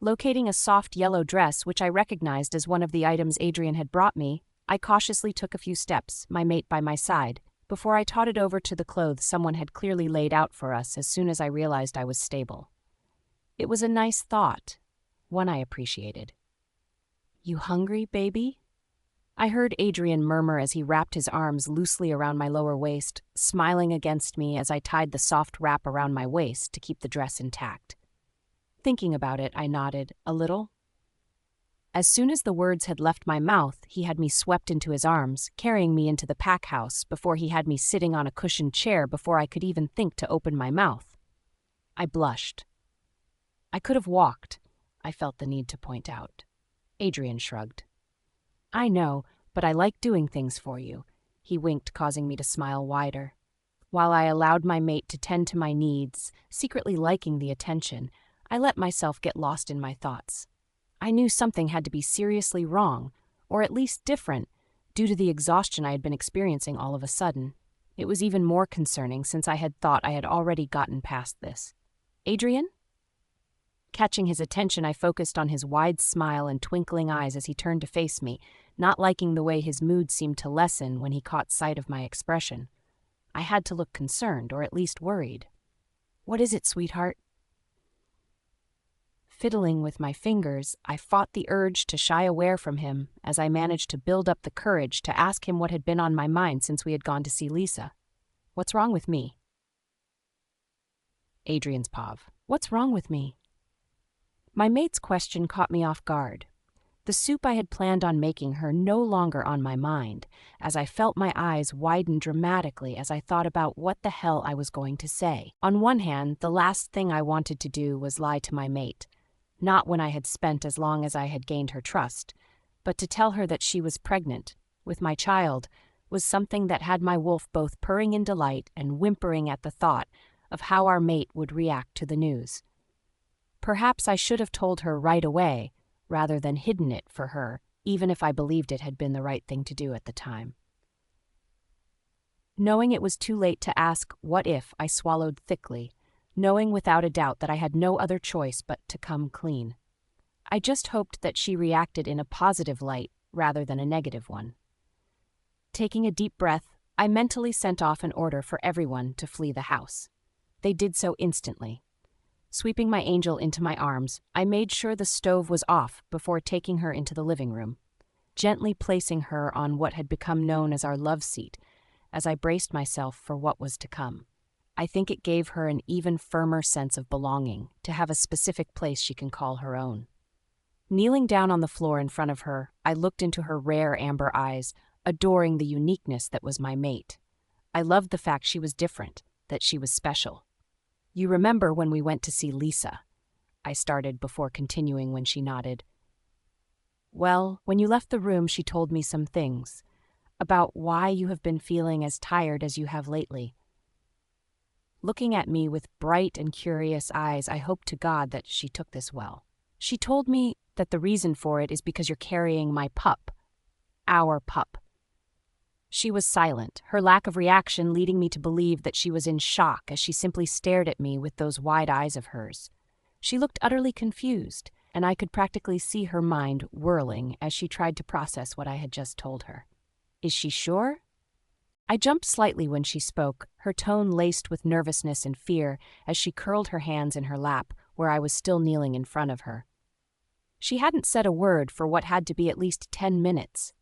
Locating a soft yellow dress, which I recognized as one of the items Adrian had brought me, I cautiously took a few steps, my mate by my side, before I totted over to the clothes someone had clearly laid out for us as soon as I realized I was stable. It was a nice thought, one I appreciated. "You hungry, baby?" I heard Adrian murmur as he wrapped his arms loosely around my lower waist, smiling against me as I tied the soft wrap around my waist to keep the dress intact. Thinking about it, I nodded, a little. As soon as the words had left my mouth, he had me swept into his arms, carrying me into the pack house before he had me sitting on a cushioned chair before I could even think to open my mouth. I blushed. I could have walked, I felt the need to point out. Adrian shrugged. "I know, but I like doing things for you," he winked, causing me to smile wider. While I allowed my mate to tend to my needs, secretly liking the attention, I let myself get lost in my thoughts. I knew something had to be seriously wrong, or at least different, due to the exhaustion I had been experiencing all of a sudden. It was even more concerning since I had thought I had already gotten past this. "Adrian?" Catching his attention, I focused on his wide smile and twinkling eyes as he turned to face me, not liking the way his mood seemed to lessen when he caught sight of my expression. I had to look concerned, or at least worried. "What is it, sweetheart?" Fiddling with my fingers, I fought the urge to shy away from him as I managed to build up the courage to ask him what had been on my mind since we had gone to see Lisa. "What's wrong with me?" Adrian's Pav. What's wrong with me? My mate's question caught me off guard. The soup I had planned on making her no longer on my mind, as I felt my eyes widen dramatically as I thought about what the hell I was going to say. On one hand, the last thing I wanted to do was lie to my mate, not when I had spent as long as I had gained her trust, but to tell her that she was pregnant, with my child, was something that had my wolf both purring in delight and whimpering at the thought of how our mate would react to the news. Perhaps I should have told her right away, rather than hidden it for her, even if I believed it had been the right thing to do at the time. Knowing it was too late to ask what if, I swallowed thickly, knowing without a doubt that I had no other choice but to come clean. I just hoped that she reacted in a positive light rather than a negative one. Taking a deep breath, I mentally sent off an order for everyone to flee the house. They did so instantly. Sweeping my angel into my arms, I made sure the stove was off before taking her into the living room, gently placing her on what had become known as our love seat, as I braced myself for what was to come. I think it gave her an even firmer sense of belonging, to have a specific place she can call her own. Kneeling down on the floor in front of her, I looked into her rare amber eyes, adoring the uniqueness that was my mate. I loved the fact she was different, that she was special. "You remember when we went to see Lisa?" I started before continuing when she nodded. "Well, when you left the room, she told me some things about why you have been feeling as tired as you have lately." Looking at me with bright and curious eyes, I hoped to God that she took this well. "She told me that the reason for it is because you're carrying my pup. Our pup." She was silent, her lack of reaction leading me to believe that she was in shock as she simply stared at me with those wide eyes of hers. She looked utterly confused, and I could practically see her mind whirling as she tried to process what I had just told her. "Is she sure?" I jumped slightly when she spoke, her tone laced with nervousness and fear as she curled her hands in her lap where I was still kneeling in front of her. She hadn't said a word for what had to be at least 10 minutes.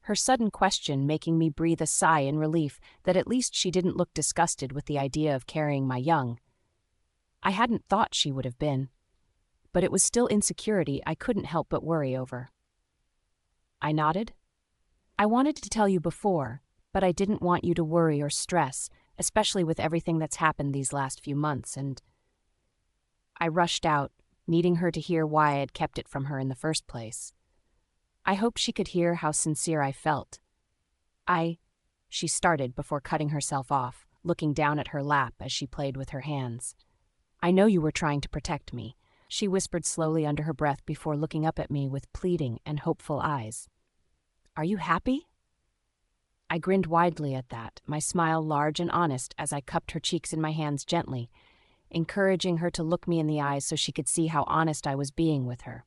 Her sudden question making me breathe a sigh in relief that at least she didn't look disgusted with the idea of carrying my young. I hadn't thought she would have been, but it was still insecurity I couldn't help but worry over. I nodded. "I wanted to tell you before, but I didn't want you to worry or stress, especially with everything that's happened these last few months, and..." I rushed out, needing her to hear why I had kept it from her in the first place. I hoped she could hear how sincere I felt. She started before cutting herself off, looking down at her lap as she played with her hands. "I know you were trying to protect me," she whispered slowly under her breath before looking up at me with pleading and hopeful eyes. "Are you happy?" I grinned widely at that, my smile large and honest as I cupped her cheeks in my hands gently, encouraging her to look me in the eyes so she could see how honest I was being with her.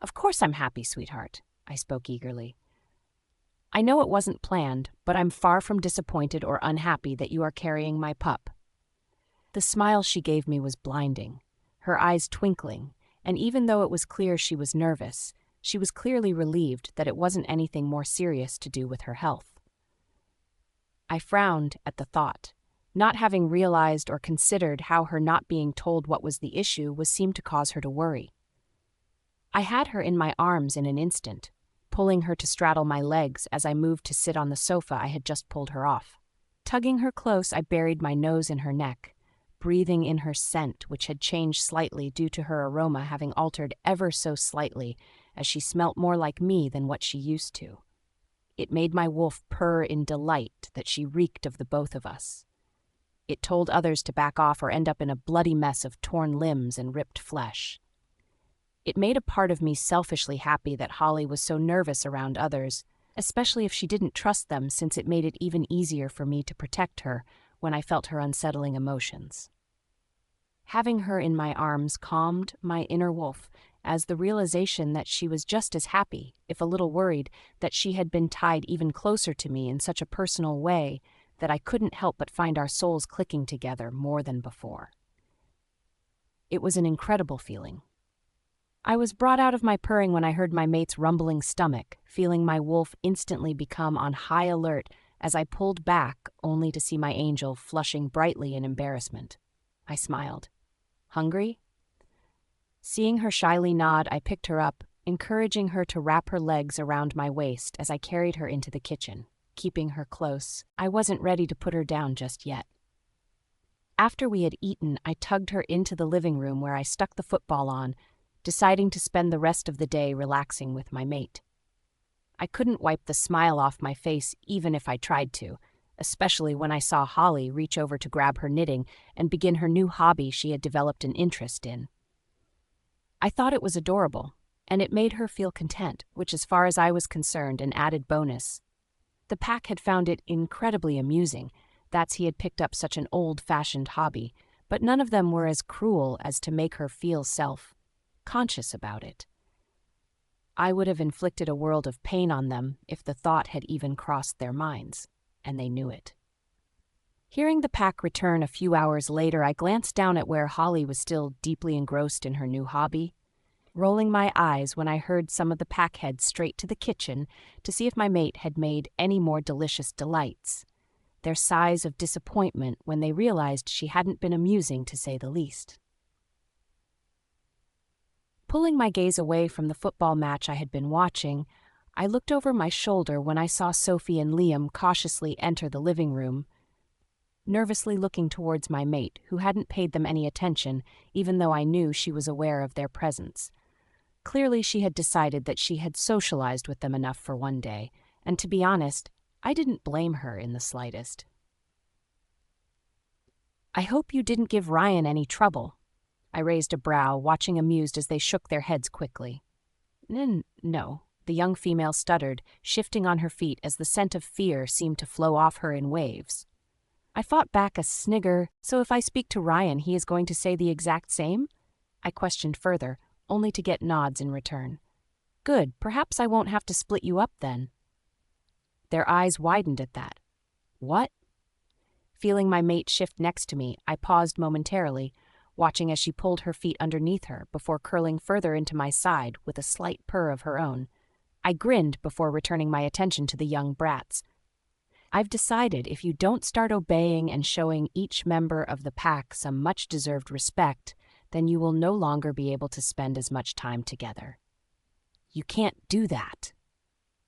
"Of course I'm happy, sweetheart," I spoke eagerly. "I know it wasn't planned, but I'm far from disappointed or unhappy that you are carrying my pup." The smile she gave me was blinding, her eyes twinkling, and even though it was clear she was nervous, she was clearly relieved that it wasn't anything more serious to do with her health. I frowned at the thought, not having realized or considered how her not being told what was the issue was seemed to cause her to worry. I had her in my arms in an instant, pulling her to straddle my legs as I moved to sit on the sofa I had just pulled her off. Tugging her close, I buried my nose in her neck, breathing in her scent, which had changed slightly due to her aroma having altered ever so slightly as she smelt more like me than what she used to. It made my wolf purr in delight that she reeked of the both of us. It told others to back off or end up in a bloody mess of torn limbs and ripped flesh. It made a part of me selfishly happy that Holly was so nervous around others, especially if she didn't trust them, since it made it even easier for me to protect her when I felt her unsettling emotions. Having her in my arms calmed my inner wolf, as the realization that she was just as happy, if a little worried, that she had been tied even closer to me in such a personal way that I couldn't help but find our souls clicking together more than before. It was an incredible feeling. I was brought out of my purring when I heard my mate's rumbling stomach, feeling my wolf instantly become on high alert as I pulled back, only to see my angel flushing brightly in embarrassment. I smiled. Hungry? Seeing her shyly nod, I picked her up, encouraging her to wrap her legs around my waist as I carried her into the kitchen. Keeping her close, I wasn't ready to put her down just yet. After we had eaten, I tugged her into the living room where I stuck the football on, deciding to spend the rest of the day relaxing with my mate. I couldn't wipe the smile off my face even if I tried to, especially when I saw Holly reach over to grab her knitting and begin her new hobby she had developed an interest in. I thought it was adorable, and it made her feel content, which as far as I was concerned, an added bonus. The pack had found it incredibly amusing, that's he had picked up such an old-fashioned hobby, but none of them were as cruel as to make her feel self-conscious about it. I would have inflicted a world of pain on them if the thought had even crossed their minds, and they knew it. Hearing the pack return a few hours later, I glanced down at where Holly was still deeply engrossed in her new hobby, rolling my eyes when I heard some of the pack head straight to the kitchen to see if my mate had made any more delicious delights, their sighs of disappointment when they realized she hadn't been amusing to say the least. Pulling my gaze away from the football match I had been watching, I looked over my shoulder when I saw Sophie and Liam cautiously enter the living room, nervously looking towards my mate, who hadn't paid them any attention, even though I knew she was aware of their presence. Clearly she had decided that she had socialized with them enough for one day, and to be honest, I didn't blame her in the slightest. "I hope you didn't give Ryan any trouble." I raised a brow, watching amused as they shook their heads quickly. No, the young female stuttered, shifting on her feet as the scent of fear seemed to flow off her in waves. I fought back a snigger. "So if I speak to Ryan, he is going to say the exact same?" I questioned further, only to get nods in return. "Good, perhaps I won't have to split you up then." Their eyes widened at that. "What?" Feeling my mate shift next to me, I paused momentarily, watching as she pulled her feet underneath her before curling further into my side with a slight purr of her own. I grinned before returning my attention to the young brats. "I've decided if you don't start obeying and showing each member of the pack some much-deserved respect, then you will no longer be able to spend as much time together." "You can't do that."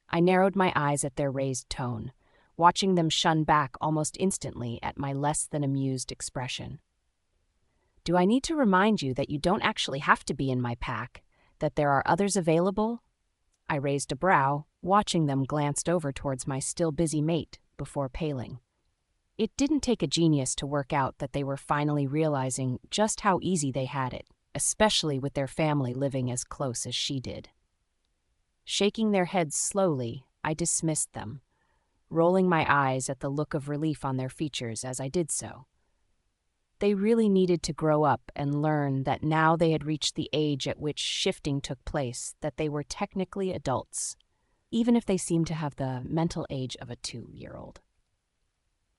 I narrowed my eyes at their raised tone, watching them shun back almost instantly at my less than amused expression. "Do I need to remind you that you don't actually have to be in my pack, that there are others available?" I raised a brow, watching them glanced over towards my still busy mate before paling. It didn't take a genius to work out that they were finally realizing just how easy they had it, especially with their family living as close as she did. Shaking their heads slowly, I dismissed them, rolling my eyes at the look of relief on their features as I did so. They really needed to grow up and learn that now they had reached the age at which shifting took place, that they were technically adults, even if they seemed to have the mental age of a 2-year-old.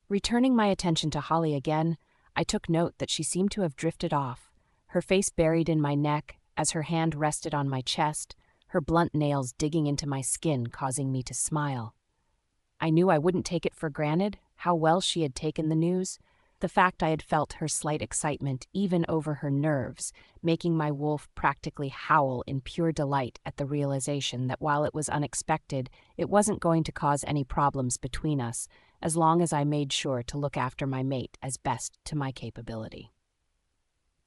Returning my attention to Holly again, I took note that she seemed to have drifted off, her face buried in my neck as her hand rested on my chest, her blunt nails digging into my skin, causing me to smile. I knew I wouldn't take it for granted how well she had taken the news, the fact I had felt her slight excitement even over her nerves, making my wolf practically howl in pure delight at the realization that while it was unexpected, it wasn't going to cause any problems between us, as long as I made sure to look after my mate as best to my capability.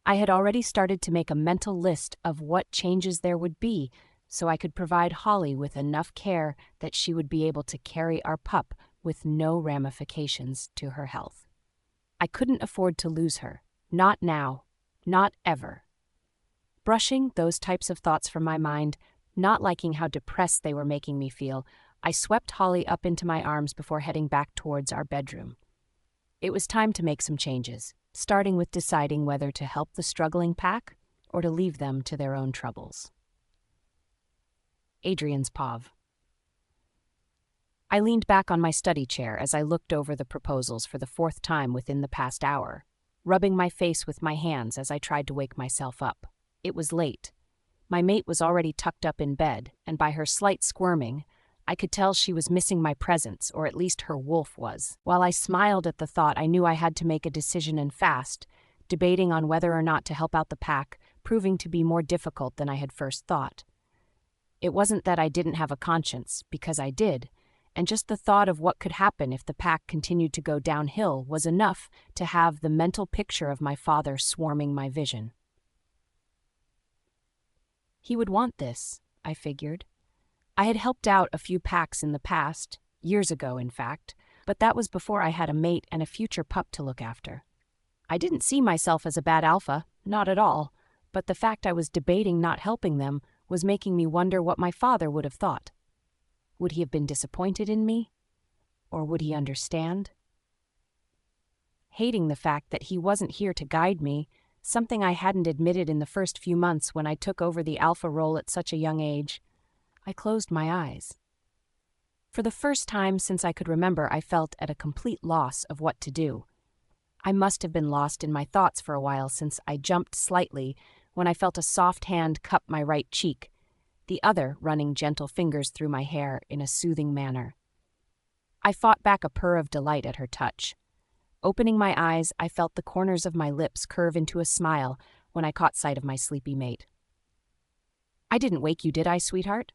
I had already started to make a mental list of what changes there would be, so I could provide Holly with enough care that she would be able to carry our pup with no ramifications to her health. I couldn't afford to lose her. Not now. Not ever. Brushing those types of thoughts from my mind, not liking how depressed they were making me feel, I swept Holly up into my arms before heading back towards our bedroom. It was time to make some changes, starting with deciding whether to help the struggling pack or to leave them to their own troubles. Adrian's Pav. I leaned back on my study chair as I looked over the proposals for the fourth time within the past hour, rubbing my face with my hands as I tried to wake myself up. It was late. My mate was already tucked up in bed, and by her slight squirming, I could tell she was missing my presence, or at least her wolf was. While I smiled at the thought, I knew I had to make a decision and fast, debating on whether or not to help out the pack, proving to be more difficult than I had first thought. It wasn't that I didn't have a conscience, because I did, and just the thought of what could happen if the pack continued to go downhill was enough to have the mental picture of my father swarming my vision. He would want this, I figured. I had helped out a few packs in the past, years ago in fact, but that was before I had a mate and a future pup to look after. I didn't see myself as a bad alpha, not at all, but the fact I was debating not helping them was making me wonder what my father would have thought. Would he have been disappointed in me? Or would he understand? Hating the fact that he wasn't here to guide me, something I hadn't admitted in the first few months when I took over the alpha role at such a young age, I closed my eyes. For the first time since I could remember, I felt at a complete loss of what to do. I must have been lost in my thoughts for a while, since I jumped slightly when I felt a soft hand cup my right cheek, the other running gentle fingers through my hair in a soothing manner. I fought back a purr of delight at her touch. Opening my eyes, I felt the corners of my lips curve into a smile when I caught sight of my sleepy mate. "I didn't wake you, did I, sweetheart?"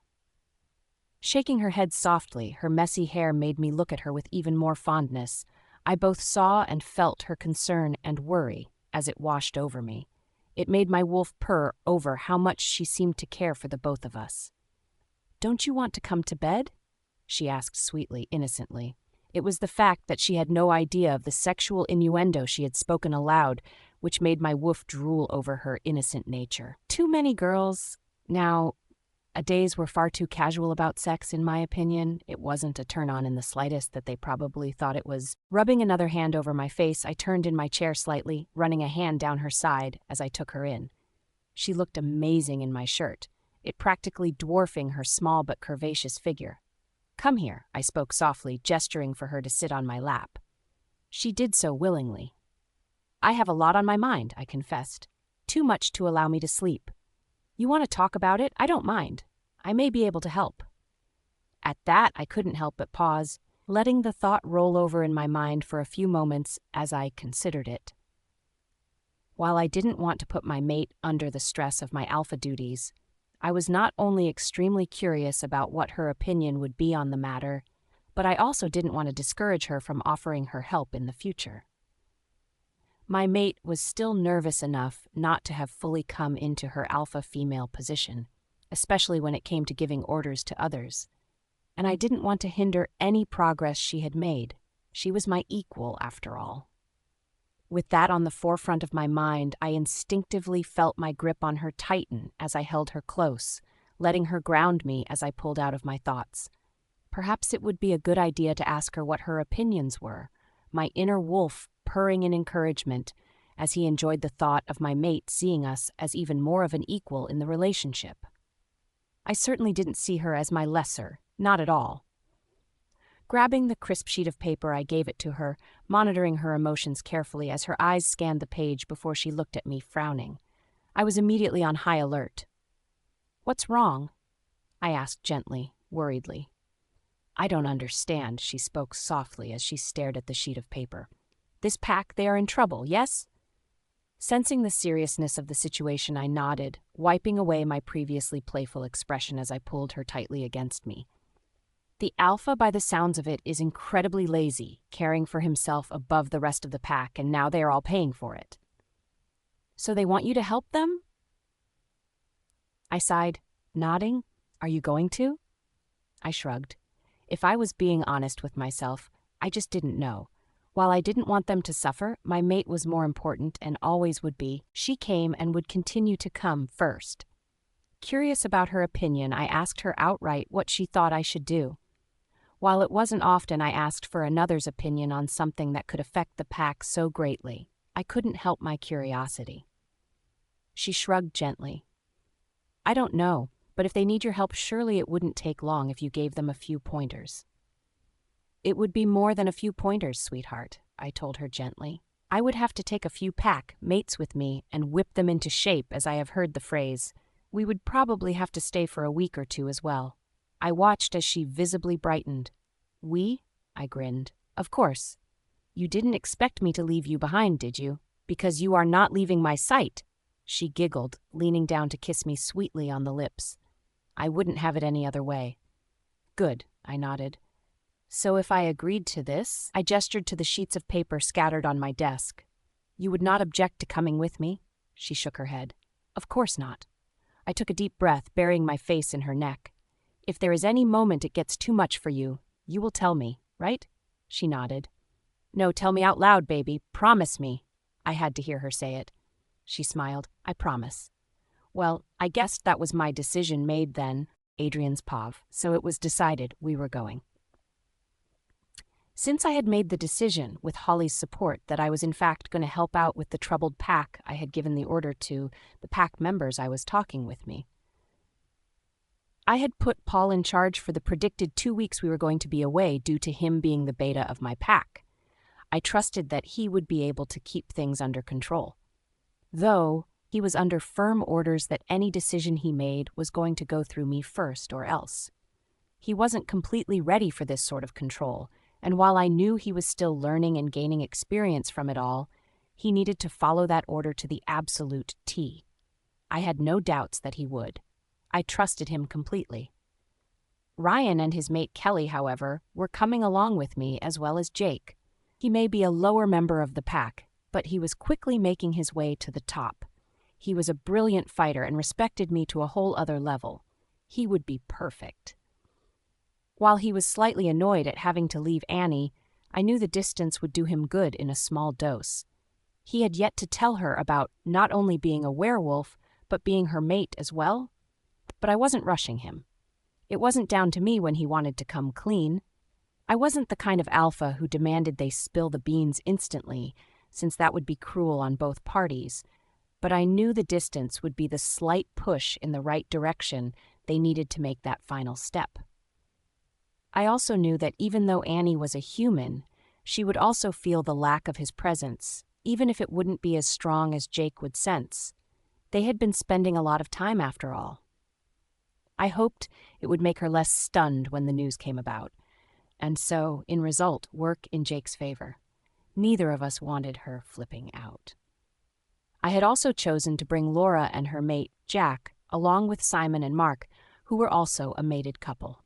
Shaking her head softly, her messy hair made me look at her with even more fondness. I both saw and felt her concern and worry as it washed over me. It made my wolf purr over how much she seemed to care for the both of us. "Don't you want to come to bed?" she asked sweetly, innocently. It was the fact that she had no idea of the sexual innuendo she had spoken aloud, which made my wolf drool over her innocent nature. Too many girls. Days were far too casual about sex, in my opinion. It wasn't a turn-on in the slightest that they probably thought it was. Rubbing another hand over my face, I turned in my chair slightly, running a hand down her side as I took her in. She looked amazing in my shirt, it practically dwarfing her small but curvaceous figure. "Come here," I spoke softly, gesturing for her to sit on my lap. She did so willingly. "I have a lot on my mind," I confessed. "Too much to allow me to sleep. You want to talk about it? I don't mind. I may be able to help." At that, I couldn't help but pause, letting the thought roll over in my mind for a few moments as I considered it. While I didn't want to put my mate under the stress of my alpha duties, I was not only extremely curious about what her opinion would be on the matter, but I also didn't want to discourage her from offering her help in the future. My mate was still nervous enough not to have fully come into her alpha female position, especially when it came to giving orders to others, and I didn't want to hinder any progress she had made. She was my equal, after all. With that on the forefront of my mind, I instinctively felt my grip on her tighten as I held her close, letting her ground me as I pulled out of my thoughts. Perhaps it would be a good idea to ask her what her opinions were, my inner wolf purring in encouragement, as he enjoyed the thought of my mate seeing us as even more of an equal in the relationship. I certainly didn't see her as my lesser, not at all. Grabbing the crisp sheet of paper, I gave it to her, monitoring her emotions carefully as her eyes scanned the page before she looked at me, frowning. I was immediately on high alert. "What's wrong?" I asked gently, worriedly. "I don't understand," she spoke softly as she stared at the sheet of paper. "This pack, they are in trouble, yes?" Sensing the seriousness of the situation, I nodded, wiping away my previously playful expression as I pulled her tightly against me. "The alpha, by the sounds of it, is incredibly lazy, caring for himself above the rest of the pack, and now they are all paying for it." "So they want you to help them?" I sighed, nodding. "Are you going to?" I shrugged. If I was being honest with myself, I just didn't know. While I didn't want them to suffer, my mate was more important and always would be. She came and would continue to come first. Curious about her opinion, I asked her outright what she thought I should do. While it wasn't often I asked for another's opinion on something that could affect the pack so greatly, I couldn't help my curiosity. She shrugged gently. "I don't know, but if they need your help, surely it wouldn't take long if you gave them a few pointers." It would be more than a few pointers, sweetheart, I told her gently. I would have to take a few pack mates with me and whip them into shape, as I have heard the phrase. We would probably have to stay for a week or two as well. I watched as she visibly brightened. We? I grinned. Of course. You didn't expect me to leave you behind, did you? Because you are not leaving my sight. She giggled, leaning down to kiss me sweetly on the lips. I wouldn't have it any other way. Good, I nodded. So if I agreed to this, I gestured to the sheets of paper scattered on my desk. You would not object to coming with me? She shook her head. Of course not. I took a deep breath, burying my face in her neck. If there is any moment it gets too much for you, you will tell me, right? She nodded. No, tell me out loud, baby. Promise me. I had to hear her say it. She smiled. I promise. Well, I guessed that was my decision made then, Adrian's pav, so it was decided we were going. Since I had made the decision, with Holly's support, that I was in fact going to help out with the troubled pack, I had given the order to the pack members I was talking with me. I had put Paul in charge for the predicted 2 weeks we were going to be away due to him being the beta of my pack. I trusted that he would be able to keep things under control. Though, he was under firm orders that any decision he made was going to go through me first or else. He wasn't completely ready for this sort of control, and while I knew he was still learning and gaining experience from it all, he needed to follow that order to the absolute T. I had no doubts that he would. I trusted him completely. Ryan and his mate Kelly, however, were coming along with me as well as Jake. He may be a lower member of the pack, but he was quickly making his way to the top. He was a brilliant fighter and respected me to a whole other level. He would be perfect. While he was slightly annoyed at having to leave Annie, I knew the distance would do him good in a small dose. He had yet to tell her about not only being a werewolf, but being her mate as well. But I wasn't rushing him. It wasn't down to me when he wanted to come clean. I wasn't the kind of alpha who demanded they spill the beans instantly, since that would be cruel on both parties, but I knew the distance would be the slight push in the right direction they needed to make that final step. I also knew that even though Annie was a human, she would also feel the lack of his presence, even if it wouldn't be as strong as Jake would sense. They had been spending a lot of time after all. I hoped it would make her less stunned when the news came about, and so, in result, work in Jake's favor. Neither of us wanted her flipping out. I had also chosen to bring Laura and her mate, Jack, along with Simon and Mark, who were also a mated couple.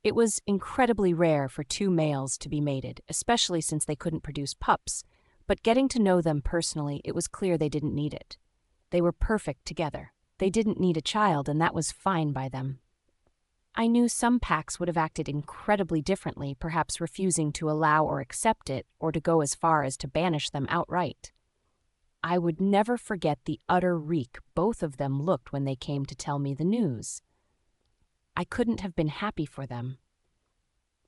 It was incredibly rare for two males to be mated, especially since they couldn't produce pups, but getting to know them personally, it was clear they didn't need it. They were perfect together. They didn't need a child, and that was fine by them. I knew some packs would have acted incredibly differently, perhaps refusing to allow or accept it, or to go as far as to banish them outright. I would never forget the utter reek both of them looked when they came to tell me the news. I couldn't have been happy for them.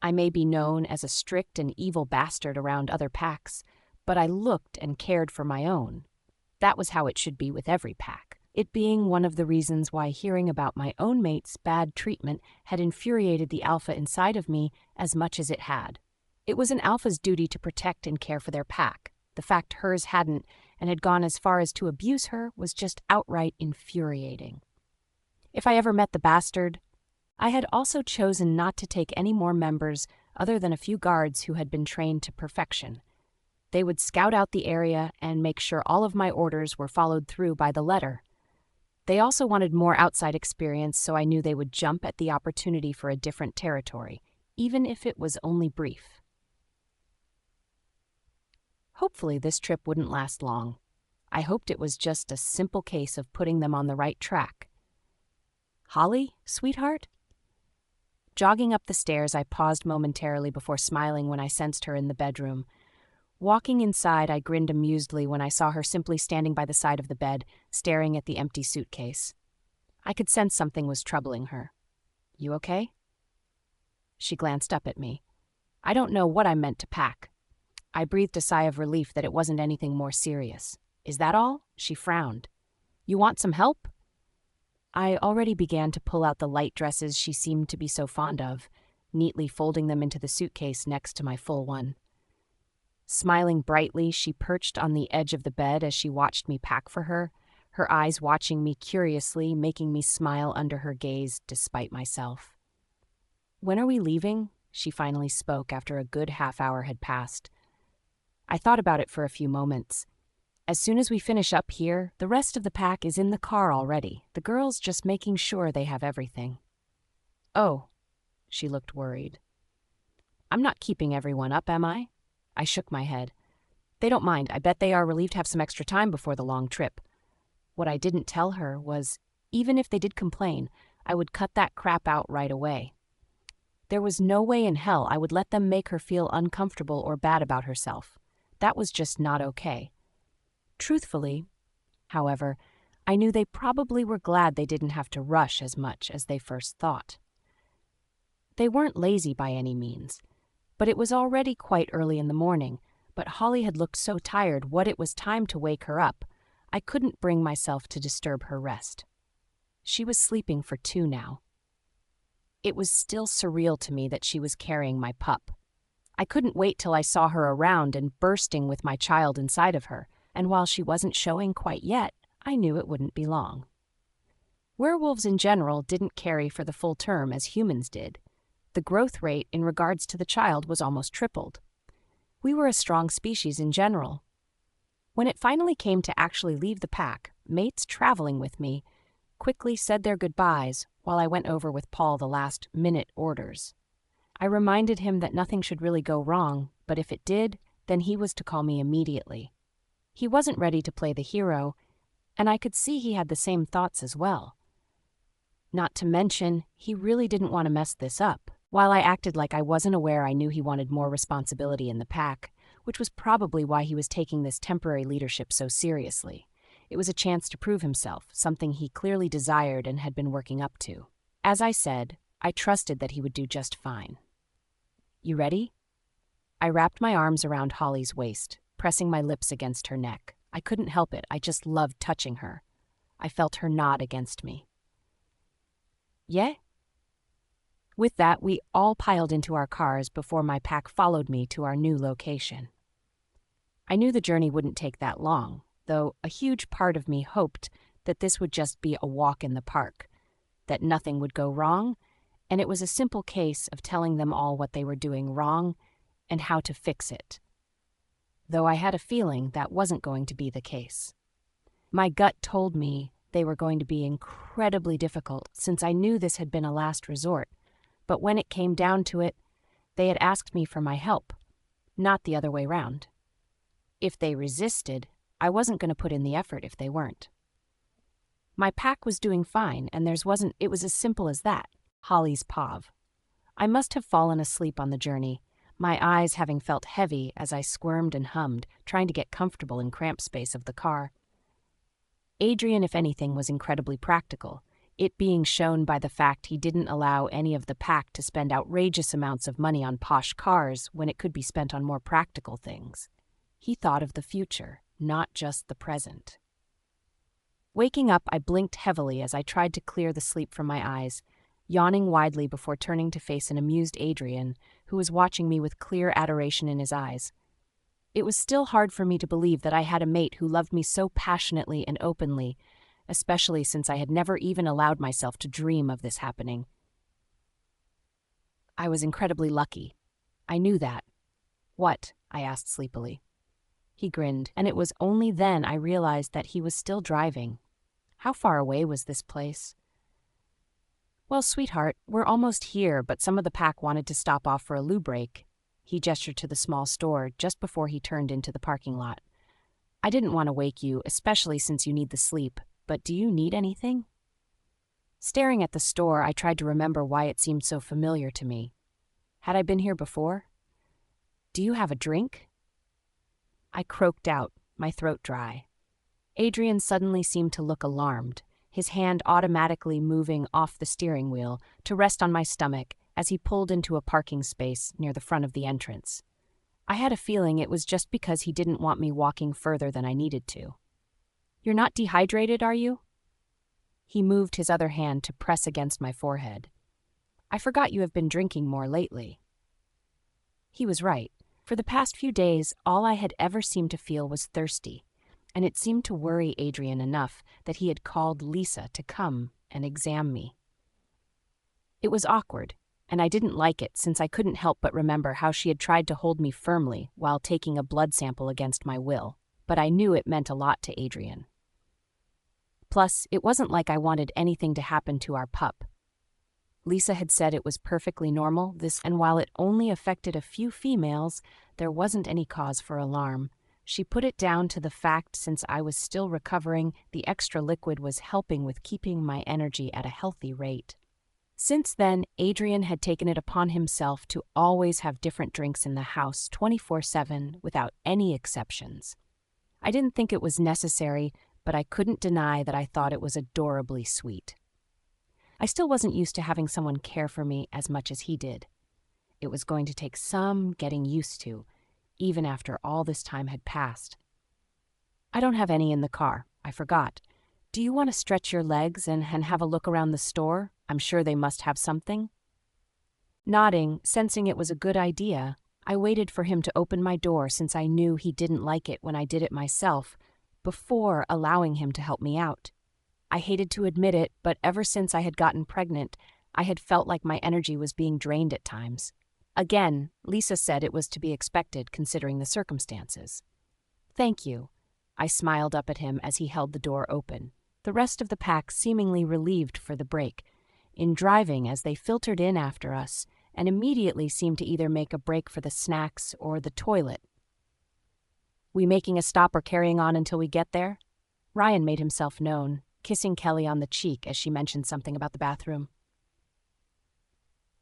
I may be known as a strict and evil bastard around other packs, but I looked and cared for my own. That was how it should be with every pack. It being one of the reasons why hearing about my own mate's bad treatment had infuriated the alpha inside of me as much as it had. It was an alpha's duty to protect and care for their pack. The fact hers hadn't and had gone as far as to abuse her was just outright infuriating. If I ever met the bastard, I had also chosen not to take any more members other than a few guards who had been trained to perfection. They would scout out the area and make sure all of my orders were followed through by the letter. They also wanted more outside experience, so I knew they would jump at the opportunity for a different territory, even if it was only brief. Hopefully this trip wouldn't last long. I hoped it was just a simple case of putting them on the right track. Holly, sweetheart? Jogging up the stairs, I paused momentarily before smiling when I sensed her in the bedroom. Walking inside, I grinned amusedly when I saw her simply standing by the side of the bed, staring at the empty suitcase. I could sense something was troubling her. You okay? She glanced up at me. I don't know what I meant to pack. I breathed a sigh of relief that it wasn't anything more serious. Is that all? She frowned. You want some help? I already began to pull out the light dresses she seemed to be so fond of. neatly folding them into the suitcase next to my full one. Smiling brightly, she perched on the edge of the bed as she watched me pack for her, her eyes watching me curiously, making me smile under her gaze despite myself. "When are we leaving?" she finally spoke after a good half-hour had passed. I thought about it for a few moments. "As soon as we finish up here, the rest of the pack is in the car already. The girls just making sure they have everything." "Oh," she looked worried. "I'm not keeping everyone up, am I?" I shook my head. "They don't mind. I bet they are relieved to have some extra time before the long trip." What I didn't tell her was, even if they did complain, I would cut that crap out right away. There was no way in hell I would let them make her feel uncomfortable or bad about herself. That was just not okay. Truthfully, however, I knew they probably were glad they didn't have to rush as much as they first thought. They weren't lazy by any means, but it was already quite early in the morning. But Holly had looked so tired it was time to wake her up. I couldn't bring myself to disturb her rest. She was sleeping for 2 now. It was still surreal to me that she was carrying my pup. I couldn't wait till I saw her around and bursting with my child inside of her, and while she wasn't showing quite yet, I knew it wouldn't be long. Werewolves in general didn't carry for the full term as humans did. The growth rate in regards to the child was almost tripled. We were a strong species in general. When it finally came to actually leave the pack, mates traveling with me quickly said their goodbyes while I went over with Paul the last-minute orders. I reminded him that nothing should really go wrong, but if it did, then he was to call me immediately. He wasn't ready to play the hero, and I could see he had the same thoughts as well. Not to mention, he really didn't want to mess this up. While I acted like I wasn't aware, I knew he wanted more responsibility in the pack, which was probably why he was taking this temporary leadership so seriously. It was a chance to prove himself, something he clearly desired and had been working up to. As I said, I trusted that he would do just fine. "You ready?" I wrapped my arms around Holly's waist, pressing my lips against her neck. I couldn't help it. I just loved touching her. I felt her nod against me. "Yeah?" With that, we all piled into our cars before my pack followed me to our new location. I knew the journey wouldn't take that long, though a huge part of me hoped that this would just be a walk in the park, that nothing would go wrong, and it was a simple case of telling them all what they were doing wrong and how to fix it. Though I had a feeling that wasn't going to be the case. My gut told me they were going to be incredibly difficult since I knew this had been a last resort. But when it came down to it, they had asked me for my help, not the other way round. If they resisted, I wasn't going to put in the effort if they weren't. My pack was doing fine, and it was as simple as that, Holly's POV. I must have fallen asleep on the journey, my eyes having felt heavy as I squirmed and hummed, trying to get comfortable in cramped space of the car. Adrian, if anything, was incredibly practical, it being shown by the fact he didn't allow any of the pack to spend outrageous amounts of money on posh cars when it could be spent on more practical things. He thought of the future, not just the present. Waking up, I blinked heavily as I tried to clear the sleep from my eyes, yawning widely before turning to face an amused Adrian, who was watching me with clear adoration in his eyes. It was still hard for me to believe that I had a mate who loved me so passionately and openly, especially since I had never even allowed myself to dream of this happening. I was incredibly lucky. I knew that. "What?" I asked sleepily. He grinned, and it was only then I realized that he was still driving. How far away was this place? "Well, sweetheart, we're almost here, but some of the pack wanted to stop off for a loo break." He gestured to the small store just before he turned into the parking lot. "I didn't want to wake you, especially since you need the sleep, but do you need anything?" Staring at the store, I tried to remember why it seemed so familiar to me. Had I been here before? "Do you have a drink?" I croaked out, my throat dry. Adrian suddenly seemed to look alarmed, his hand automatically moving off the steering wheel to rest on my stomach as he pulled into a parking space near the front of the entrance. I had a feeling it was just because he didn't want me walking further than I needed to. "You're not dehydrated, are you?" He moved his other hand to press against my forehead. I forgot you have been drinking more lately." He was right. For the past few days, all I had ever seemed to feel was thirsty, and it seemed to worry Adrian enough that he had called Lisa to come and examine me. It was awkward, and I didn't like it since I couldn't help but remember how she had tried to hold me firmly while taking a blood sample against my will, but I knew it meant a lot to Adrian. Plus, it wasn't like I wanted anything to happen to our pup. Lisa had said it was perfectly normal, and while it only affected a few females, there wasn't any cause for alarm. She put it down to the fact since I was still recovering, the extra liquid was helping with keeping my energy at a healthy rate. Since then, Adrian had taken it upon himself to always have different drinks in the house 24/7 without any exceptions. I didn't think it was necessary, but I couldn't deny that I thought it was adorably sweet. I still wasn't used to having someone care for me as much as he did. It was going to take some getting used to, even after all this time had passed. "I don't have any in the car. I forgot. Do you want to stretch your legs and have a look around the store? I'm sure they must have something." Nodding, sensing it was a good idea, I waited for him to open my door since I knew he didn't like it when I did it myself, before allowing him to help me out. I hated to admit it, but ever since I had gotten pregnant, I had felt like my energy was being drained at times. Again, Lisa said it was to be expected considering the circumstances. "Thank you." I smiled up at him as he held the door open, the rest of the pack seemingly relieved for the break in driving as they filtered in after us and immediately seemed to either make a break for the snacks or the toilet. "We making a stop or carrying on until we get there?" Ryan made himself known, kissing Kelly on the cheek as she mentioned something about the bathroom.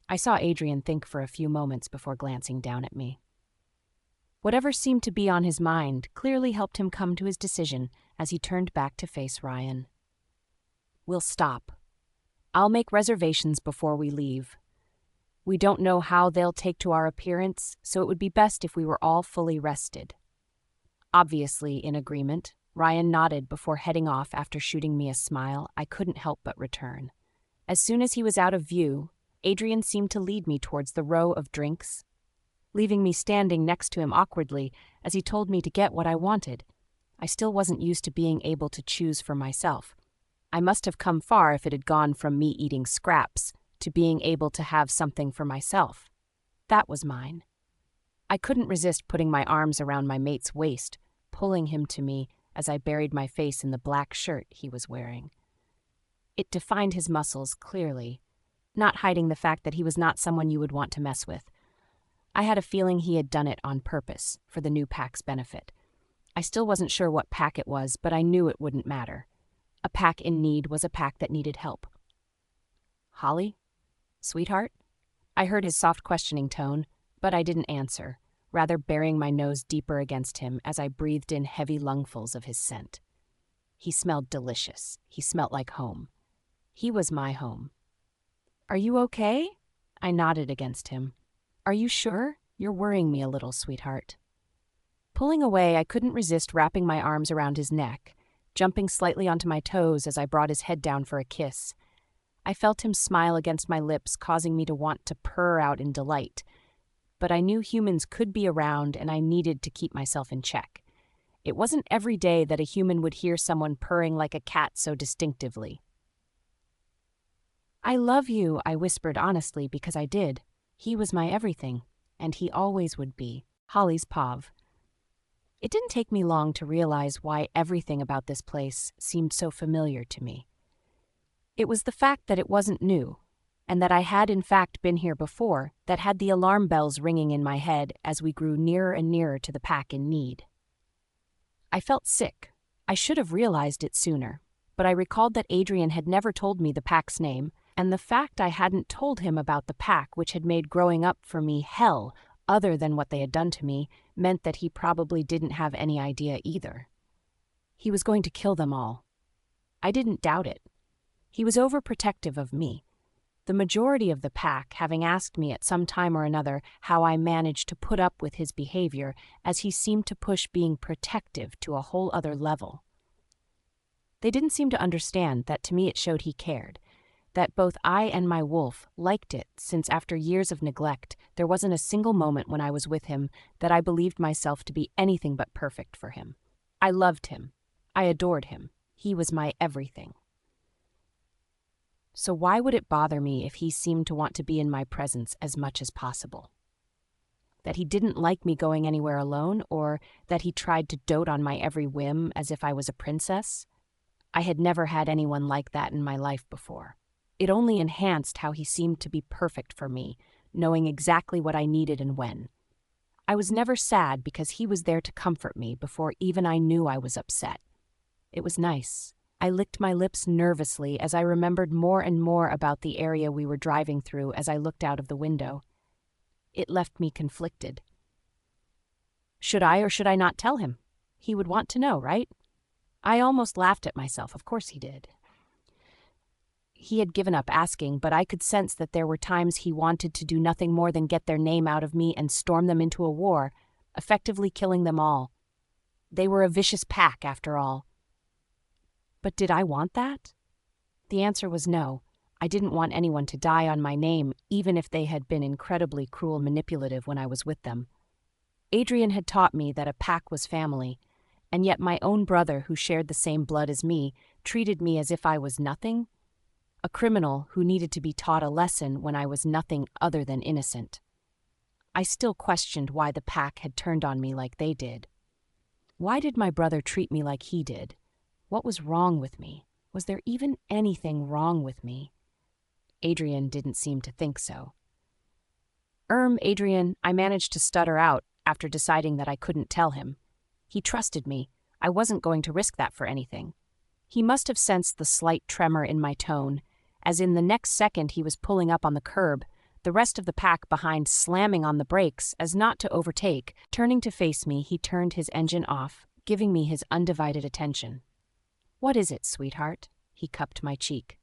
I saw Adrian think for a few moments before glancing down at me. Whatever seemed to be on his mind clearly helped him come to his decision as he turned back to face Ryan. "We'll stop. I'll make reservations before we leave. We don't know how they'll take to our appearance, so it would be best if we were all fully rested." Obviously in agreement, Ryan nodded before heading off after shooting me a smile I couldn't help but return. As soon as he was out of view, Adrian seemed to lead me towards the row of drinks, leaving me standing next to him awkwardly as he told me to get what I wanted. I still wasn't used to being able to choose for myself. I must have come far if it had gone from me eating scraps to being able to have something for myself. That was mine. I couldn't resist putting my arms around my mate's waist, pulling him to me as I buried my face in the black shirt he was wearing. It defined his muscles clearly, not hiding the fact that he was not someone you would want to mess with. I had a feeling he had done it on purpose, for the new pack's benefit. I still wasn't sure what pack it was, but I knew it wouldn't matter. A pack in need was a pack that needed help. "Holly? Sweetheart?" I heard his soft questioning tone, but I didn't answer, rather burying my nose deeper against him as I breathed in heavy lungfuls of his scent. He smelled delicious. He smelt like home. He was my home. "Are you okay?" I nodded against him. "Are you sure? You're worrying me a little, sweetheart." Pulling away, I couldn't resist wrapping my arms around his neck, jumping slightly onto my toes as I brought his head down for a kiss. I felt him smile against my lips, causing me to want to purr out in delight. But I knew humans could be around and I needed to keep myself in check. It wasn't every day that a human would hear someone purring like a cat so distinctively. "I love you," I whispered honestly because I did. He was my everything, and he always would be. Holly's Pav. It didn't take me long to realize why everything about this place seemed so familiar to me. It was the fact that it wasn't new, and that I had in fact been here before, that had the alarm bells ringing in my head as we grew nearer and nearer to the pack in need. I felt sick. I should have realized it sooner, but I recalled that Adrian had never told me the pack's name, and the fact I hadn't told him about the pack, which had made growing up for me hell other than what they had done to me, meant that he probably didn't have any idea either. He was going to kill them all. I didn't doubt it. He was overprotective of me. The majority of the pack having asked me at some time or another how I managed to put up with his behavior, as he seemed to push being protective to a whole other level. They didn't seem to understand that to me it showed he cared, that both I and my wolf liked it, since after years of neglect, there wasn't a single moment when I was with him that I believed myself to be anything but perfect for him. I loved him. I adored him. He was my everything. So why would it bother me if he seemed to want to be in my presence as much as possible? That he didn't like me going anywhere alone, or that he tried to dote on my every whim as if I was a princess? I had never had anyone like that in my life before. It only enhanced how he seemed to be perfect for me, knowing exactly what I needed and when. I was never sad because he was there to comfort me before even I knew I was upset. It was nice. I licked my lips nervously as I remembered more and more about the area we were driving through as I looked out of the window. It left me conflicted. Should I or should I not tell him? He would want to know, right? I almost laughed at myself. Of course he did. He had given up asking, but I could sense that there were times he wanted to do nothing more than get their name out of me and storm them into a war, effectively killing them all. They were a vicious pack, after all. But did I want that? The answer was no. I didn't want anyone to die on my name, even if they had been incredibly cruel and manipulative when I was with them. Adrian had taught me that a pack was family, and yet my own brother, who shared the same blood as me, treated me as if I was nothing, a criminal who needed to be taught a lesson when I was nothing other than innocent. I still questioned why the pack had turned on me like they did. Why did my brother treat me like he did? What was wrong with me? Was there even anything wrong with me? Adrian didn't seem to think so. Adrian, I managed to stutter out after deciding that I couldn't tell him. He trusted me. I wasn't going to risk that for anything. He must have sensed the slight tremor in my tone, as in the next second he was pulling up on the curb, the rest of the pack behind slamming on the brakes as not to overtake. Turning to face me, he turned his engine off, giving me his undivided attention. "What is it, sweetheart?" He cupped my cheek.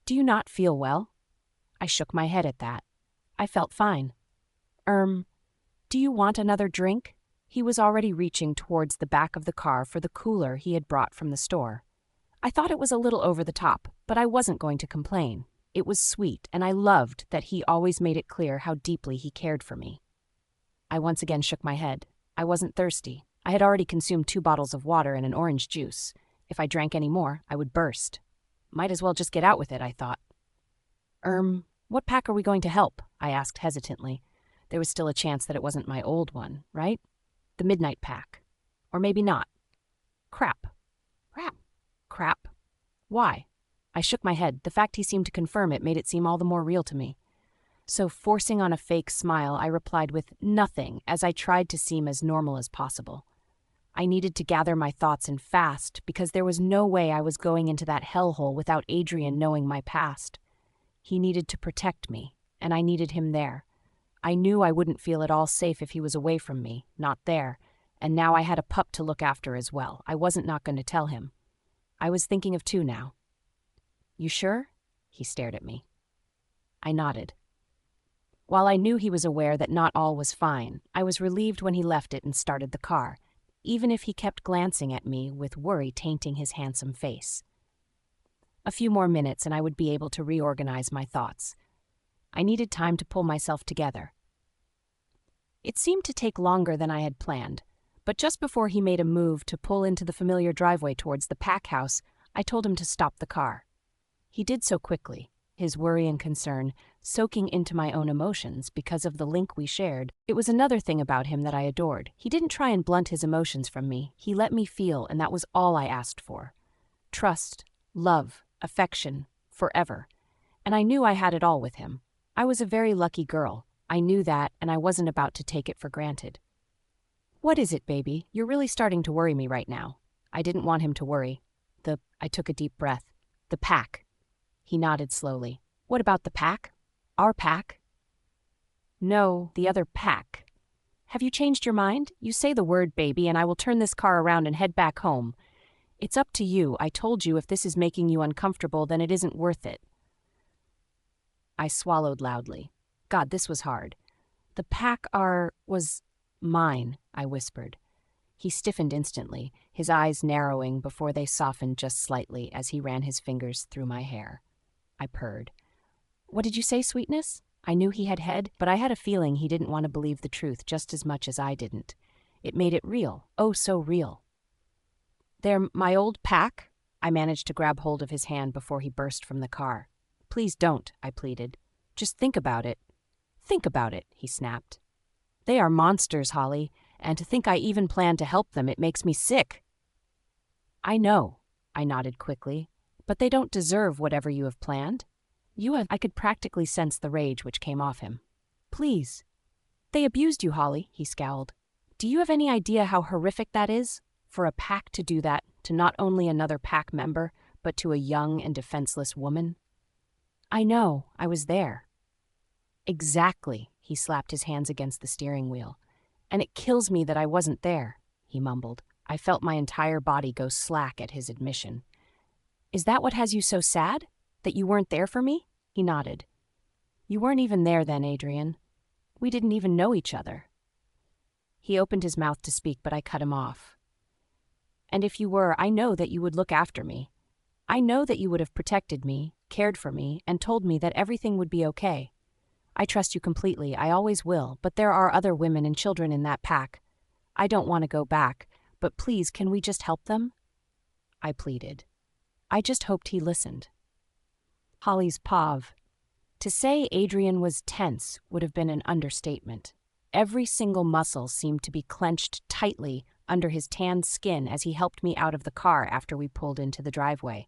"Do you not feel well?" I shook my head at that. I felt fine. Do you want another drink?" He was already reaching towards the back of the car for the cooler he had brought from the store. I thought it was a little over the top, but I wasn't going to complain. It was sweet, and I loved that he always made it clear how deeply he cared for me. I once again shook my head. I wasn't thirsty. I had already consumed 2 bottles of water and an orange juice. If I drank any more, I would burst. Might as well just get out with it, I thought. What pack are we going to help?" I asked hesitantly. There was still a chance that it wasn't my old one, right? The Midnight Pack. Or maybe not. Crap. Why? I shook my head. The fact he seemed to confirm it made it seem all the more real to me. So, forcing on a fake smile, I replied with nothing as I tried to seem as normal as possible. I needed to gather my thoughts and fast, because there was no way I was going into that hellhole without Adrian knowing my past. He needed to protect me, and I needed him there. I knew I wouldn't feel at all safe if he was away from me, not there, and now I had a pup to look after as well. I wasn't not going to tell him. I was thinking of 2 now. "You sure?" He stared at me. I nodded. While I knew he was aware that not all was fine, I was relieved when he left it and started the car, even if he kept glancing at me with worry tainting his handsome face. A few more minutes and I would be able to reorganize my thoughts. I needed time to pull myself together. It seemed to take longer than I had planned, but just before he made a move to pull into the familiar driveway towards the pack house, I told him to stop the car. He did so quickly, his worry and concern soaking into my own emotions because of the link we shared. It was another thing about him that I adored. He didn't try and blunt his emotions from me. He let me feel, and that was all I asked for. Trust, love, affection, forever. And I knew I had it all with him. I was a very lucky girl. I knew that, and I wasn't about to take it for granted. "What is it, baby? You're really starting to worry me right now." I didn't want him to worry. I took a deep breath. "The pack." He nodded slowly. "What about the pack? Our pack?" "No, the other pack. Have you changed your mind? You say the word, baby, and I will turn this car around and head back home. It's up to you. I told you if this is making you uncomfortable, then it isn't worth it." I swallowed loudly. God, this was hard. "The pack was mine," I whispered. He stiffened instantly, his eyes narrowing before they softened just slightly as he ran his fingers through my hair. I purred. What did you say, sweetness? I knew he had head, but I had a feeling he didn't want to believe the truth just as much as I didn't. It made it real, oh so real. They're my old pack? I managed to grab hold of his hand before he burst from the car. Please don't, I pleaded. Just think about it. Think about it, he snapped. They are monsters, Holly, and to think I even planned to help them, it makes me sick. I know, I nodded quickly, but they don't deserve whatever you have planned. I could practically sense the rage which came off him. Please. They abused you, Holly, he scowled. Do you have any idea how horrific that is? For a pack to do that to not only another pack member, but to a young and defenseless woman? I know, I was there. Exactly, he slapped his hands against the steering wheel. And it kills me that I wasn't there, he mumbled. I felt my entire body go slack at his admission. Is that what has you so sad? That you weren't there for me? He nodded. You weren't even there then, Adrian. We didn't even know each other. He opened his mouth to speak, but I cut him off. And if you were, I know that you would look after me. I know that you would have protected me, cared for me, and told me that everything would be okay. I trust you completely, I always will, but there are other women and children in that pack. I don't want to go back, but please, can we just help them? I pleaded. I just hoped he listened. Holly's pav. To say Adrian was tense would have been an understatement. Every single muscle seemed to be clenched tightly under his tanned skin as he helped me out of the car after we pulled into the driveway.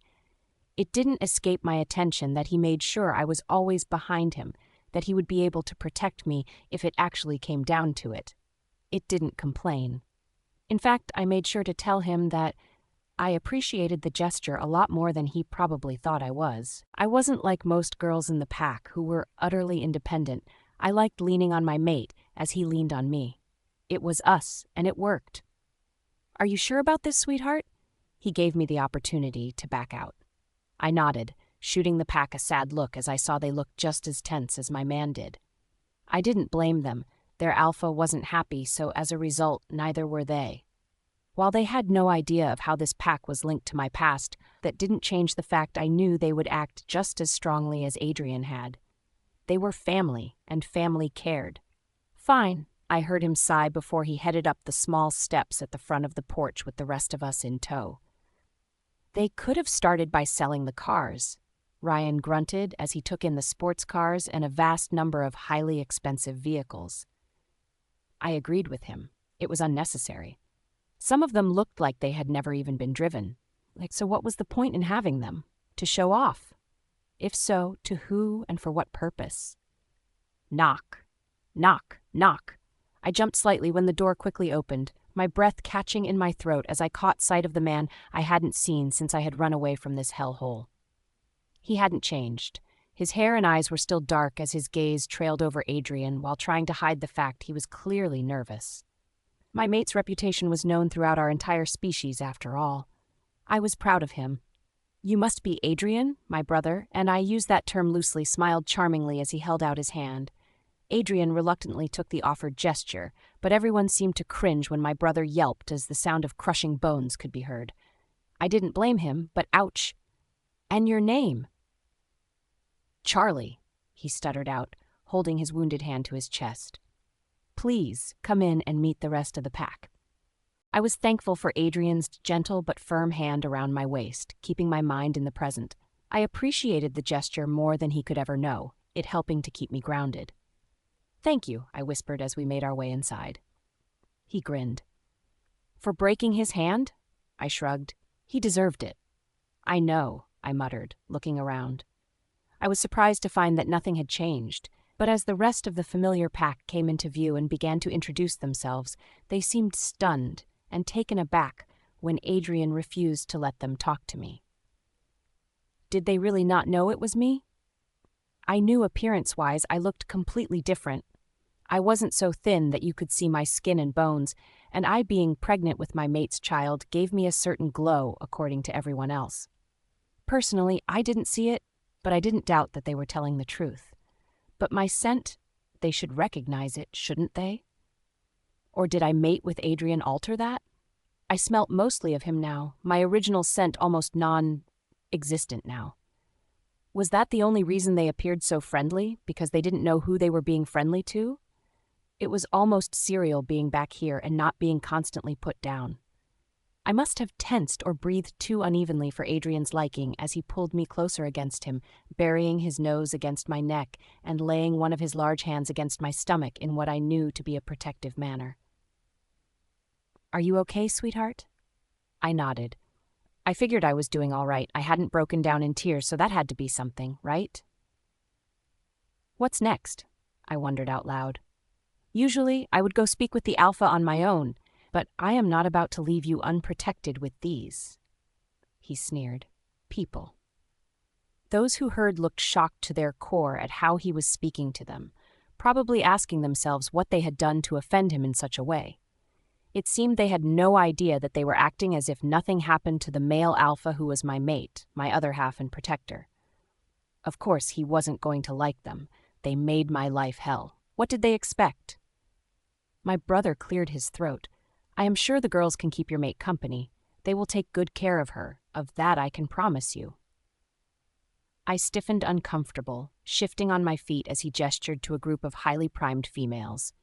It didn't escape my attention that he made sure I was always behind him, that he would be able to protect me if it actually came down to it. It didn't complain. In fact, I made sure to tell him that I appreciated the gesture a lot more than he probably thought I was. I wasn't like most girls in the pack who were utterly independent. I liked leaning on my mate as he leaned on me. It was us, and it worked. Are you sure about this, sweetheart? He gave me the opportunity to back out. I nodded, shooting the pack a sad look as I saw they looked just as tense as my man did. I didn't blame them. Their alpha wasn't happy, so as a result, neither were they. While they had no idea of how this pack was linked to my past, that didn't change the fact I knew they would act just as strongly as Adrian had. They were family, and family cared. Fine, I heard him sigh before he headed up the small steps at the front of the porch with the rest of us in tow. They could have started by selling the cars, Ryan grunted as he took in the sports cars and a vast number of highly expensive vehicles. I agreed with him. It was unnecessary. Some of them looked like they had never even been driven. So what was the point in having them? To show off? If so, to who and for what purpose? Knock. Knock. Knock. I jumped slightly when the door quickly opened, my breath catching in my throat as I caught sight of the man I hadn't seen since I had run away from this hellhole. He hadn't changed. His hair and eyes were still dark as his gaze trailed over Adrian while trying to hide the fact he was clearly nervous. My mate's reputation was known throughout our entire species, after all. I was proud of him. You must be Adrian, my brother, and I used that term loosely, smiled charmingly as he held out his hand. Adrian reluctantly took the offered gesture, but everyone seemed to cringe when my brother yelped as the sound of crushing bones could be heard. I didn't blame him, but ouch. And your name? Charlie, he stuttered out, holding his wounded hand to his chest. Please, come in and meet the rest of the pack. I was thankful for Adrian's gentle but firm hand around my waist, keeping my mind in the present. I appreciated the gesture more than he could ever know, it helping to keep me grounded. Thank you, I whispered as we made our way inside. He grinned. For breaking his hand? I shrugged. He deserved it. I know, I muttered, looking around. I was surprised to find that nothing had changed, but as the rest of the familiar pack came into view and began to introduce themselves, they seemed stunned and taken aback when Adrian refused to let them talk to me. Did they really not know it was me? I knew appearance-wise I looked completely different. I wasn't so thin that you could see my skin and bones, and I being pregnant with my mate's child gave me a certain glow according to everyone else. Personally, I didn't see it, but I didn't doubt that they were telling the truth. But my scent, they should recognize it, shouldn't they? Or did I mate with Adrian alter that? I smelt mostly of him now, my original scent almost non-existent now. Was that the only reason they appeared so friendly, because they didn't know who they were being friendly to? It was almost surreal being back here and not being constantly put down. I must have tensed or breathed too unevenly for Adrian's liking as he pulled me closer against him, burying his nose against my neck and laying one of his large hands against my stomach in what I knew to be a protective manner. "Are you okay, sweetheart?" I nodded. I figured I was doing all right. I hadn't broken down in tears, so that had to be something, right? "What's next?" I wondered out loud. "Usually, I would go speak with the Alpha on my own, but I am not about to leave you unprotected with these." He sneered. People. Those who heard looked shocked to their core at how he was speaking to them, probably asking themselves what they had done to offend him in such a way. It seemed they had no idea that they were acting as if nothing happened to the male alpha who was my mate, my other half and protector. Of course, he wasn't going to like them. They made my life hell. What did they expect? My brother cleared his throat. "I am sure the girls can keep your mate company. They will take good care of her. Of that I can promise you." I stiffened uncomfortable, shifting on my feet as he gestured to a group of highly primed females.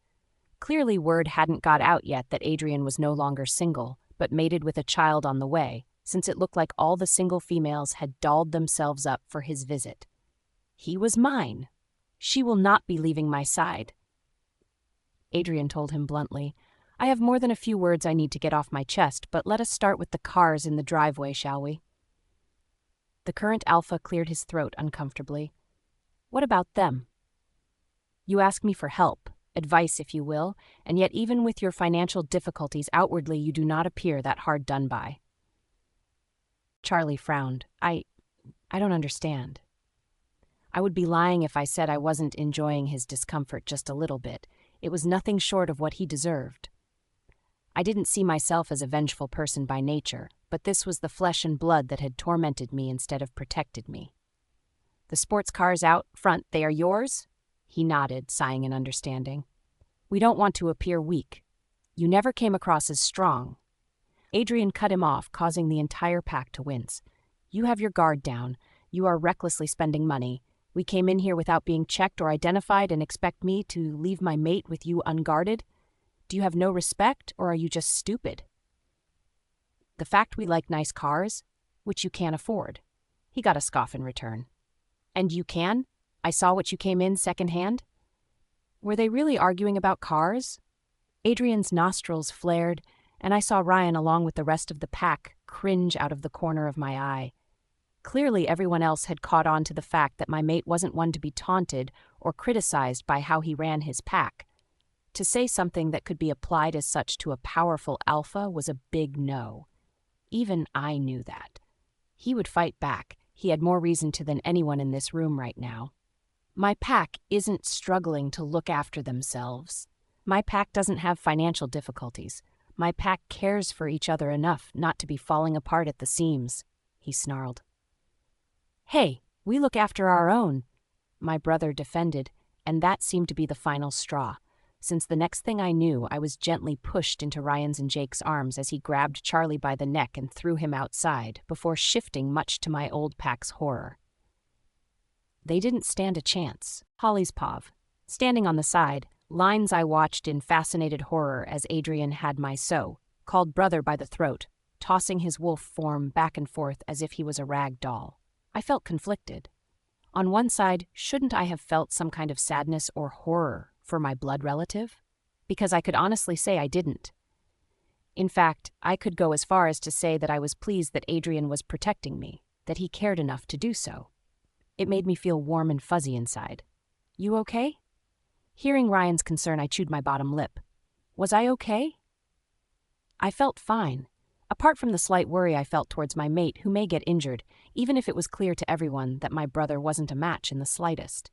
Clearly word hadn't got out yet that Adrian was no longer single, but mated with a child on the way, since it looked like all the single females had dolled themselves up for his visit. He was mine. She will not be leaving my side. Adrian told him bluntly, "I have more than a few words I need to get off my chest, but let us start with the cars in the driveway, shall we?" The current alpha cleared his throat uncomfortably. "What about them? You ask me for help, advice if you will, and yet even with your financial difficulties outwardly you do not appear that hard done by." Charlie frowned. I don't understand." I would be lying if I said I wasn't enjoying his discomfort just a little bit. It was nothing short of what he deserved. I didn't see myself as a vengeful person by nature, but this was the flesh and blood that had tormented me instead of protected me. "The sports cars out front, they are yours?" He nodded, sighing in understanding. "We don't want to appear weak. You never came across as strong." Adrian cut him off, causing the entire pack to wince. "You have your guard down. You are recklessly spending money. We came in here without being checked or identified and expect me to leave my mate with you unguarded? Do you have no respect, or are you just stupid? The fact we like nice cars, which you can't afford." He got a scoff in return. "And you can? I saw what you came in secondhand." Were they really arguing about cars? Adrian's nostrils flared, and I saw Ryan along with the rest of the pack cringe out of the corner of my eye. Clearly everyone else had caught on to the fact that my mate wasn't one to be taunted or criticized by how he ran his pack. To say something that could be applied as such to a powerful alpha was a big no. Even I knew that. He would fight back. He had more reason to than anyone in this room right now. My pack isn't struggling to look after themselves. My pack doesn't have financial difficulties. My pack cares for each other enough not to be falling apart at the seams," he snarled. "Hey, we look after our own," my brother defended, and that seemed to be the final straw, since the next thing I knew I was gently pushed into Ryan's and Jake's arms as he grabbed Charlie by the neck and threw him outside, before shifting much to my old pack's horror. They didn't stand a chance. Holly's Pav, standing on the side, lines I watched in fascinated horror as Adrian had my called brother by the throat, tossing his wolf form back and forth as if he was a rag doll. I felt conflicted. On one side, shouldn't I have felt some kind of sadness or horror for my blood relative? Because I could honestly say I didn't. In fact, I could go as far as to say that I was pleased that Adrian was protecting me, that he cared enough to do so. It made me feel warm and fuzzy inside. "You okay?" Hearing Ryan's concern, I chewed my bottom lip. Was I okay? I felt fine, apart from the slight worry I felt towards my mate who may get injured, even if it was clear to everyone that my brother wasn't a match in the slightest.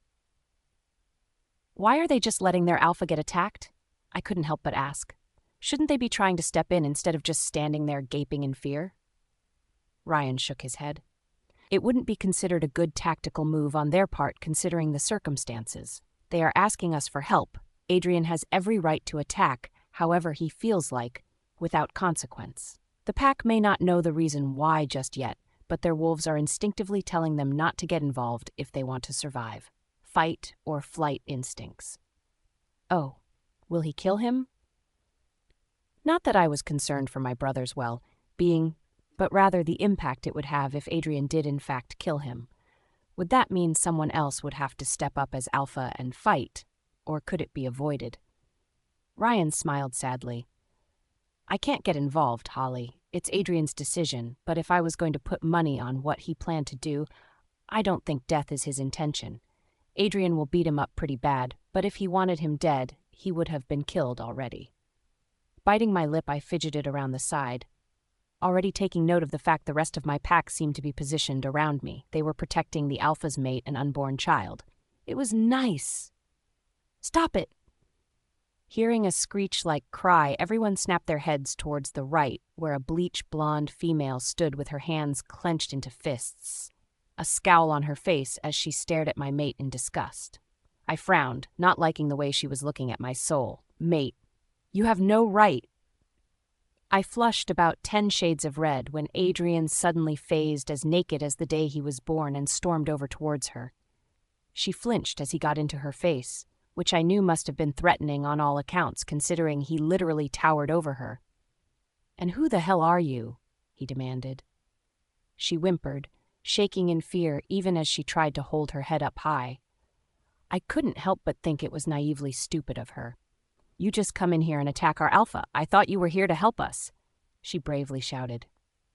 "Why are they just letting their alpha get attacked?" I couldn't help but ask. "Shouldn't they be trying to step in instead of just standing there gaping in fear?" Ryan shook his head. "It wouldn't be considered a good tactical move on their part considering the circumstances. They are asking us for help. Adrian has every right to attack, however he feels like, without consequence. The pack may not know the reason why just yet, but their wolves are instinctively telling them not to get involved if they want to survive. Fight or flight instincts. Oh, will he kill him? Not that I was concerned for my brother's well-being, but rather the impact it would have if Adrian did in fact kill him. Would that mean someone else would have to step up as alpha and fight, or could it be avoided? Ryan smiled sadly. I can't get involved, Holly. It's Adrian's decision, but if I was going to put money on what he planned to do, I don't think death is his intention. Adrian will beat him up pretty bad, but if he wanted him dead, he would have been killed already. Biting my lip, I fidgeted around the side, already taking note of the fact the rest of my pack seemed to be positioned around me. They were protecting the alpha's mate and unborn child. It was nice. Stop it! Hearing a screech-like cry, everyone snapped their heads towards the right, where a bleach-blonde female stood with her hands clenched into fists, a scowl on her face as she stared at my mate in disgust. I frowned, not liking the way she was looking at my soul. Mate, you have no right. I flushed about 10 shades of red when Adrian suddenly phased as naked as the day he was born and stormed over towards her. She flinched as he got into her face, which I knew must have been threatening on all accounts, considering he literally towered over her. "And who the hell are you?" he demanded. She whimpered, shaking in fear even as she tried to hold her head up high. I couldn't help but think it was naively stupid of her. "You just come in here and attack our alpha. I thought you were here to help us," she bravely shouted.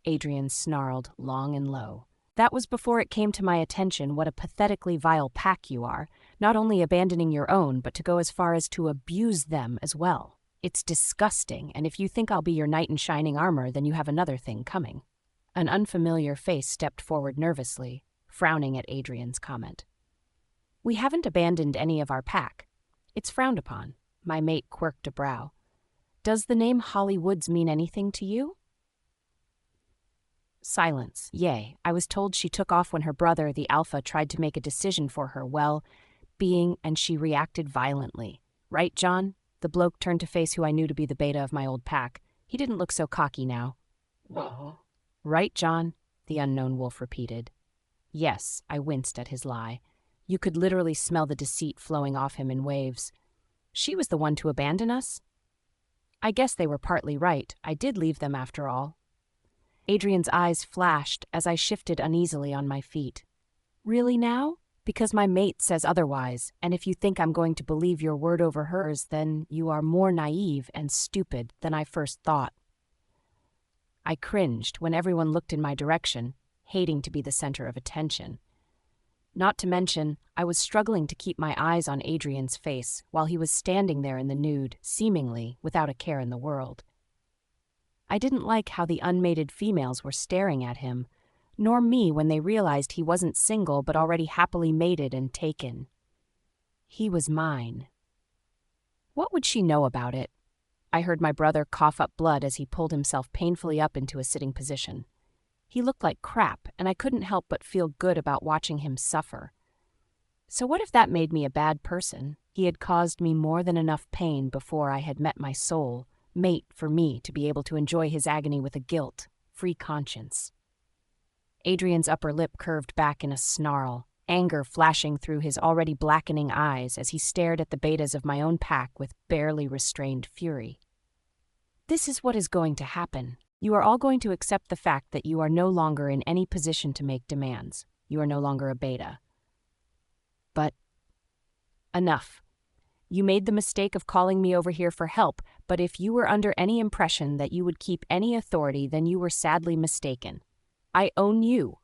Adrian snarled long and low. "That was before it came to my attention what a pathetically vile pack you are, not only abandoning your own, but to go as far as to abuse them as well. It's disgusting, and if you think I'll be your knight in shining armor, then you have another thing coming." An unfamiliar face stepped forward nervously, frowning at Adrian's comment. "We haven't abandoned any of our pack. It's frowned upon." My mate quirked a brow. "Does the name Holly Woods mean anything to you?" Silence. Yay. I was told she took off when her brother, the alpha, tried to make a decision for her well-being, and she reacted violently. Right, John? The bloke turned to face who I knew to be the beta of my old pack. He didn't look so cocky now. Right, John? The unknown wolf repeated. Yes, I winced at his lie. You could literally smell the deceit flowing off him in waves. She was the one to abandon us? I guess they were partly right. I did leave them after all. Adrian's eyes flashed as I shifted uneasily on my feet. Really now? Because my mate says otherwise, and if you think I'm going to believe your word over hers, then you are more naive and stupid than I first thought. I cringed when everyone looked in my direction, hating to be the center of attention. Not to mention, I was struggling to keep my eyes on Adrian's face while he was standing there in the nude, seemingly without a care in the world. I didn't like how the unmated females were staring at him, nor me when they realized he wasn't single but already happily mated and taken. He was mine. What would she know about it? I heard my brother cough up blood as he pulled himself painfully up into a sitting position. He looked like crap, and I couldn't help but feel good about watching him suffer. So what if that made me a bad person? He had caused me more than enough pain before I had met my soul mate for me to be able to enjoy his agony with a guilt-free conscience. Adrian's upper lip curved back in a snarl, anger flashing through his already blackening eyes as he stared at the betas of my own pack with barely restrained fury. This is what is going to happen. You are all going to accept the fact that you are no longer in any position to make demands. You are no longer a beta. But enough. You made the mistake of calling me over here for help, but if you were under any impression that you would keep any authority, then you were sadly mistaken. I own you.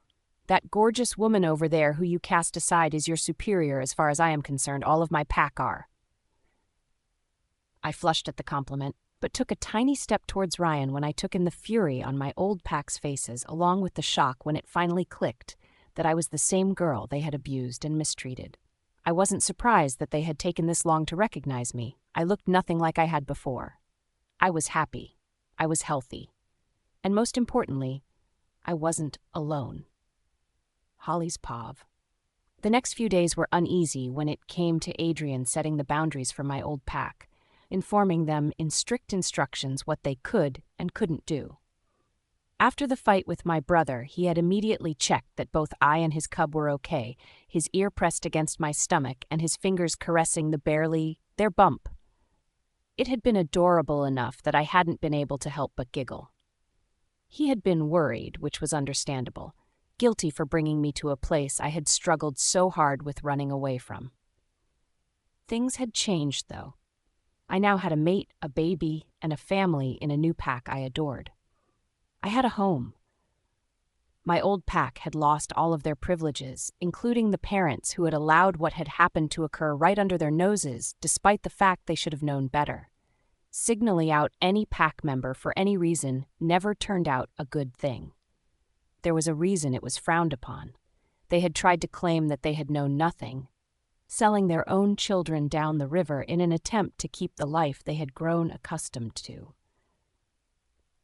That gorgeous woman over there who you cast aside is your superior as far as I am concerned. All of my pack are. I flushed at the compliment, but took a tiny step towards Ryan when I took in the fury on my old pack's faces, along with the shock when it finally clicked that I was the same girl they had abused and mistreated. I wasn't surprised that they had taken this long to recognize me. I looked nothing like I had before. I was happy. I was healthy. And most importantly, I wasn't alone. Holly's Pav. The next few days were uneasy when it came to Adrian setting the boundaries for my old pack, informing them in strict instructions what they could and couldn't do. After the fight with my brother, he had immediately checked that both I and his cub were okay, his ear pressed against my stomach and his fingers caressing their bump. It had been adorable enough that I hadn't been able to help but giggle. He had been worried, which was understandable, guilty for bringing me to a place I had struggled so hard with running away from. Things had changed, though. I now had a mate, a baby, and a family in a new pack I adored. I had a home. My old pack had lost all of their privileges, including the parents who had allowed what had happened to occur right under their noses, despite the fact they should have known better. Signaling out any pack member for any reason never turned out a good thing. There was a reason it was frowned upon. They had tried to claim that they had known nothing, selling their own children down the river in an attempt to keep the life they had grown accustomed to.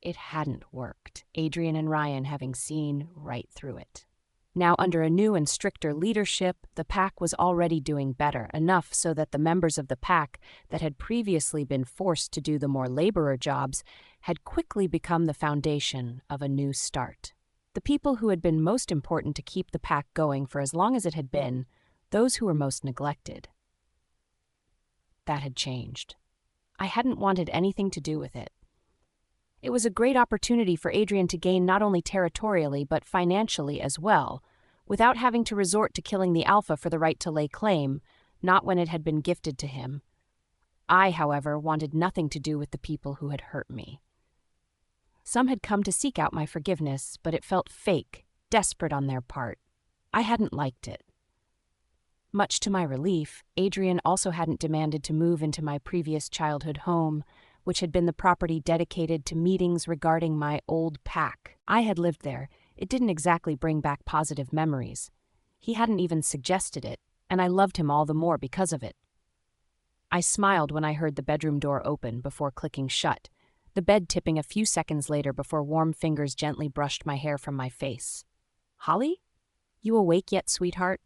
It hadn't worked, Adrian and Ryan having seen right through it. Now, under a new and stricter leadership, the pack was already doing better, enough so that the members of the pack that had previously been forced to do the more laborer jobs had quickly become the foundation of a new start. The people who had been most important to keep the pack going for as long as it had been, those who were most neglected. That had changed. I hadn't wanted anything to do with it. It was a great opportunity for Adrian to gain not only territorially but financially as well, without having to resort to killing the alpha for the right to lay claim, not when it had been gifted to him. I, however, wanted nothing to do with the people who had hurt me. Some had come to seek out my forgiveness, but it felt fake, desperate on their part. I hadn't liked it. Much to my relief, Adrian also hadn't demanded to move into my previous childhood home, which had been the property dedicated to meetings regarding my old pack. I had lived there. It didn't exactly bring back positive memories. He hadn't even suggested it, and I loved him all the more because of it. I smiled when I heard the bedroom door open before clicking shut, the bed tipping a few seconds later before warm fingers gently brushed my hair from my face. "Holly? You awake yet, sweetheart?"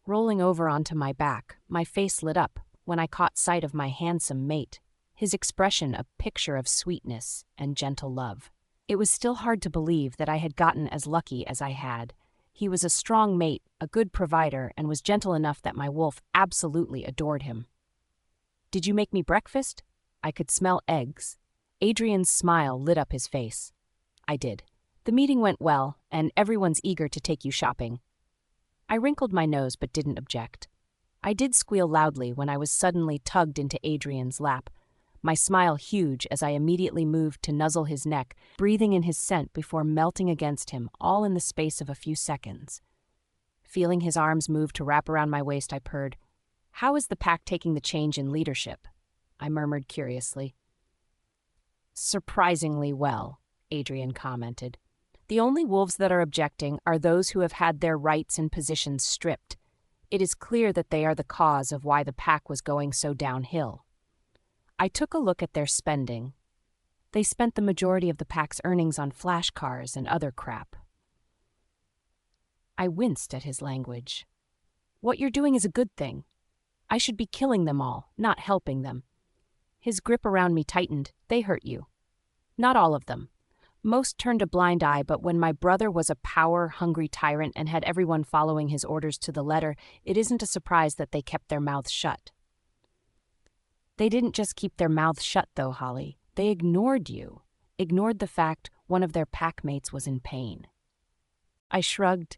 Rolling over onto my back, my face lit up when I caught sight of my handsome mate, his expression a picture of sweetness and gentle love. It was still hard to believe that I had gotten as lucky as I had. He was a strong mate, a good provider, and was gentle enough that my wolf absolutely adored him. "Did you make me breakfast?" I could smell eggs. Adrian's smile lit up his face. "I did. The meeting went well, and everyone's eager to take you shopping." I wrinkled my nose but didn't object. I did squeal loudly when I was suddenly tugged into Adrian's lap, my smile huge as I immediately moved to nuzzle his neck, breathing in his scent before melting against him, all in the space of a few seconds. Feeling his arms move to wrap around my waist, I purred. "How is the pack taking the change in leadership?" I murmured curiously. "Surprisingly well," Adrian commented. "The only wolves that are objecting are those who have had their rights and positions stripped. It is clear that they are the cause of why the pack was going so downhill." I took a look at their spending. They spent the majority of the pack's earnings on flash cars and other crap. I winced at his language. "What you're doing is a good thing. I should be killing them all, not helping them." His grip around me tightened. "They hurt you." "Not all of them. Most turned a blind eye, but when my brother was a power-hungry tyrant and had everyone following his orders to the letter, it isn't a surprise that they kept their mouths shut." "They didn't just keep their mouths shut, though, Holly. They ignored you. Ignored the fact one of their packmates was in pain." I shrugged,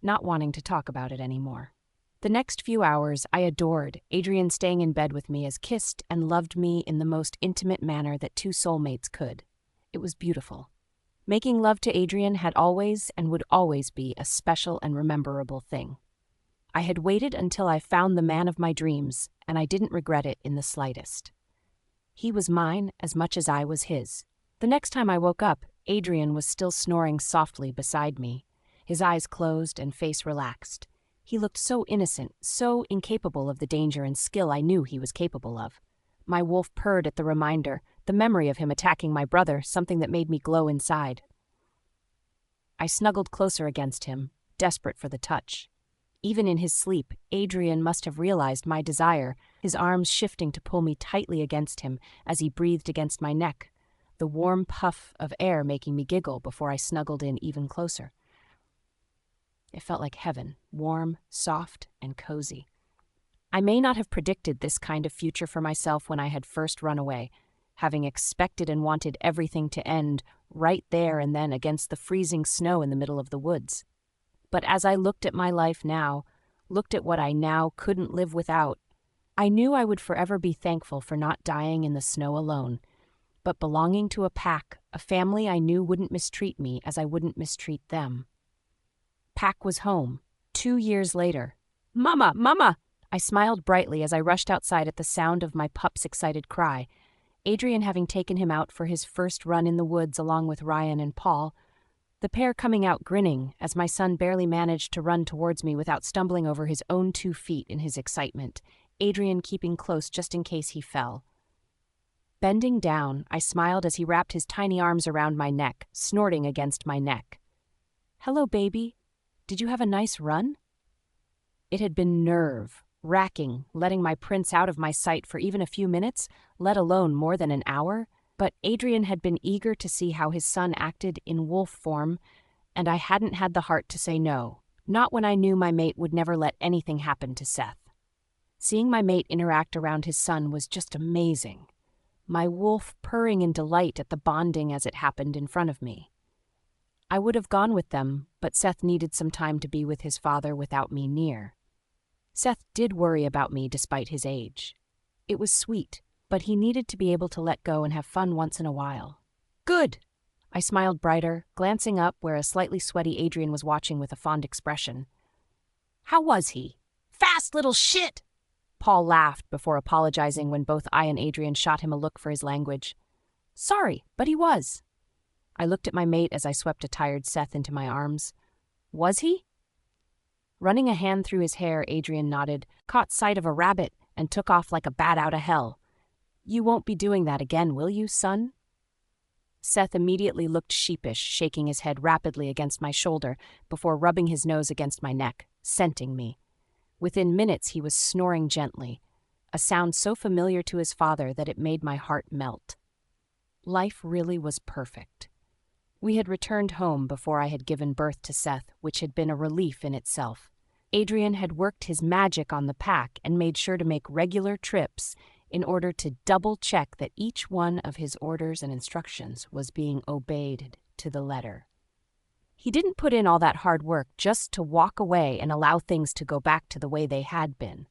not wanting to talk about it anymore. The next few hours I adored, Adrian staying in bed with me as kissed and loved me in the most intimate manner that two soulmates could. It was beautiful. Making love to Adrian had always and would always be a special and rememberable thing. I had waited until I found the man of my dreams, and I didn't regret it in the slightest. He was mine as much as I was his. The next time I woke up, Adrian was still snoring softly beside me, his eyes closed and face relaxed. He looked so innocent, so incapable of the danger and skill I knew he was capable of. My wolf purred at the reminder, the memory of him attacking my brother, something that made me glow inside. I snuggled closer against him, desperate for the touch. Even in his sleep, Adrian must have realized my desire, his arms shifting to pull me tightly against him as he breathed against my neck, the warm puff of air making me giggle before I snuggled in even closer. It felt like heaven, warm, soft, and cozy. I may not have predicted this kind of future for myself when I had first run away, having expected and wanted everything to end right there and then against the freezing snow in the middle of the woods. But as I looked at my life now, looked at what I now couldn't live without, I knew I would forever be thankful for not dying in the snow alone, but belonging to a pack, a family I knew wouldn't mistreat me as I wouldn't mistreat them. Pack was home, 2 years later. "Mama! Mama!" I smiled brightly as I rushed outside at the sound of my pup's excited cry, Adrian having taken him out for his first run in the woods along with Ryan and Paul, the pair coming out grinning as my son barely managed to run towards me without stumbling over his own 2 feet in his excitement, Adrian keeping close just in case he fell. Bending down, I smiled as he wrapped his tiny arms around my neck, snorting against my neck. "Hello, baby. Did you have a nice run?" It had been nerve-wracking, letting my prince out of my sight for even a few minutes, let alone more than an hour, but Adrian had been eager to see how his son acted in wolf form, and I hadn't had the heart to say no, not when I knew my mate would never let anything happen to Seth. Seeing my mate interact around his son was just amazing, my wolf purring in delight at the bonding as it happened in front of me. I would have gone with them, but Seth needed some time to be with his father without me near. Seth did worry about me despite his age. It was sweet, but he needed to be able to let go and have fun once in a while. "Good!" I smiled brighter, glancing up where a slightly sweaty Adrian was watching with a fond expression. "How was he?" "Fast little shit!" Paul laughed before apologizing when both I and Adrian shot him a look for his language. "Sorry, but he was." I looked at my mate as I swept a tired Seth into my arms. "Was he?" Running a hand through his hair, Adrian nodded, caught sight of a rabbit, and took off like a bat out of hell. "You won't be doing that again, will you, son?" Seth immediately looked sheepish, shaking his head rapidly against my shoulder before rubbing his nose against my neck, scenting me. Within minutes he was snoring gently, a sound so familiar to his father that it made my heart melt. Life really was perfect. We had returned home before I had given birth to Seth, which had been a relief in itself. Adrian had worked his magic on the pack and made sure to make regular trips in order to double-check that each one of his orders and instructions was being obeyed to the letter. He didn't put in all that hard work just to walk away and allow things to go back to the way they had been.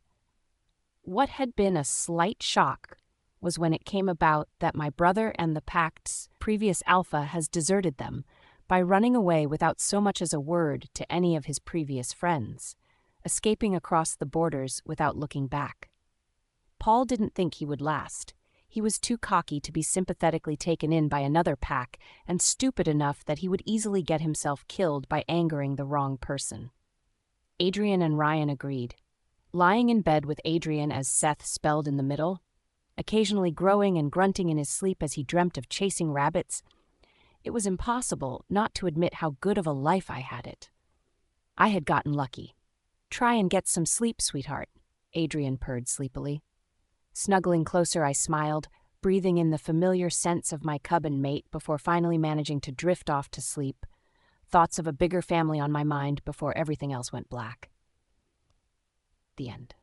What had been a slight shock was when it came about that my brother and the Pact's previous alpha has deserted them by running away without so much as a word to any of his previous friends, escaping across the borders without looking back. Paul didn't think he would last. He was too cocky to be sympathetically taken in by another pack and stupid enough that he would easily get himself killed by angering the wrong person. Adrian and Ryan agreed. Lying in bed with Adrian as Seth spelled in the middle, occasionally growing and grunting in his sleep as he dreamt of chasing rabbits, it was impossible not to admit how good of a life I had it. I had gotten lucky. "Try and get some sleep, sweetheart," Adrian purred sleepily. Snuggling closer, I smiled, breathing in the familiar scents of my cub and mate before finally managing to drift off to sleep, thoughts of a bigger family on my mind before everything else went black. The end.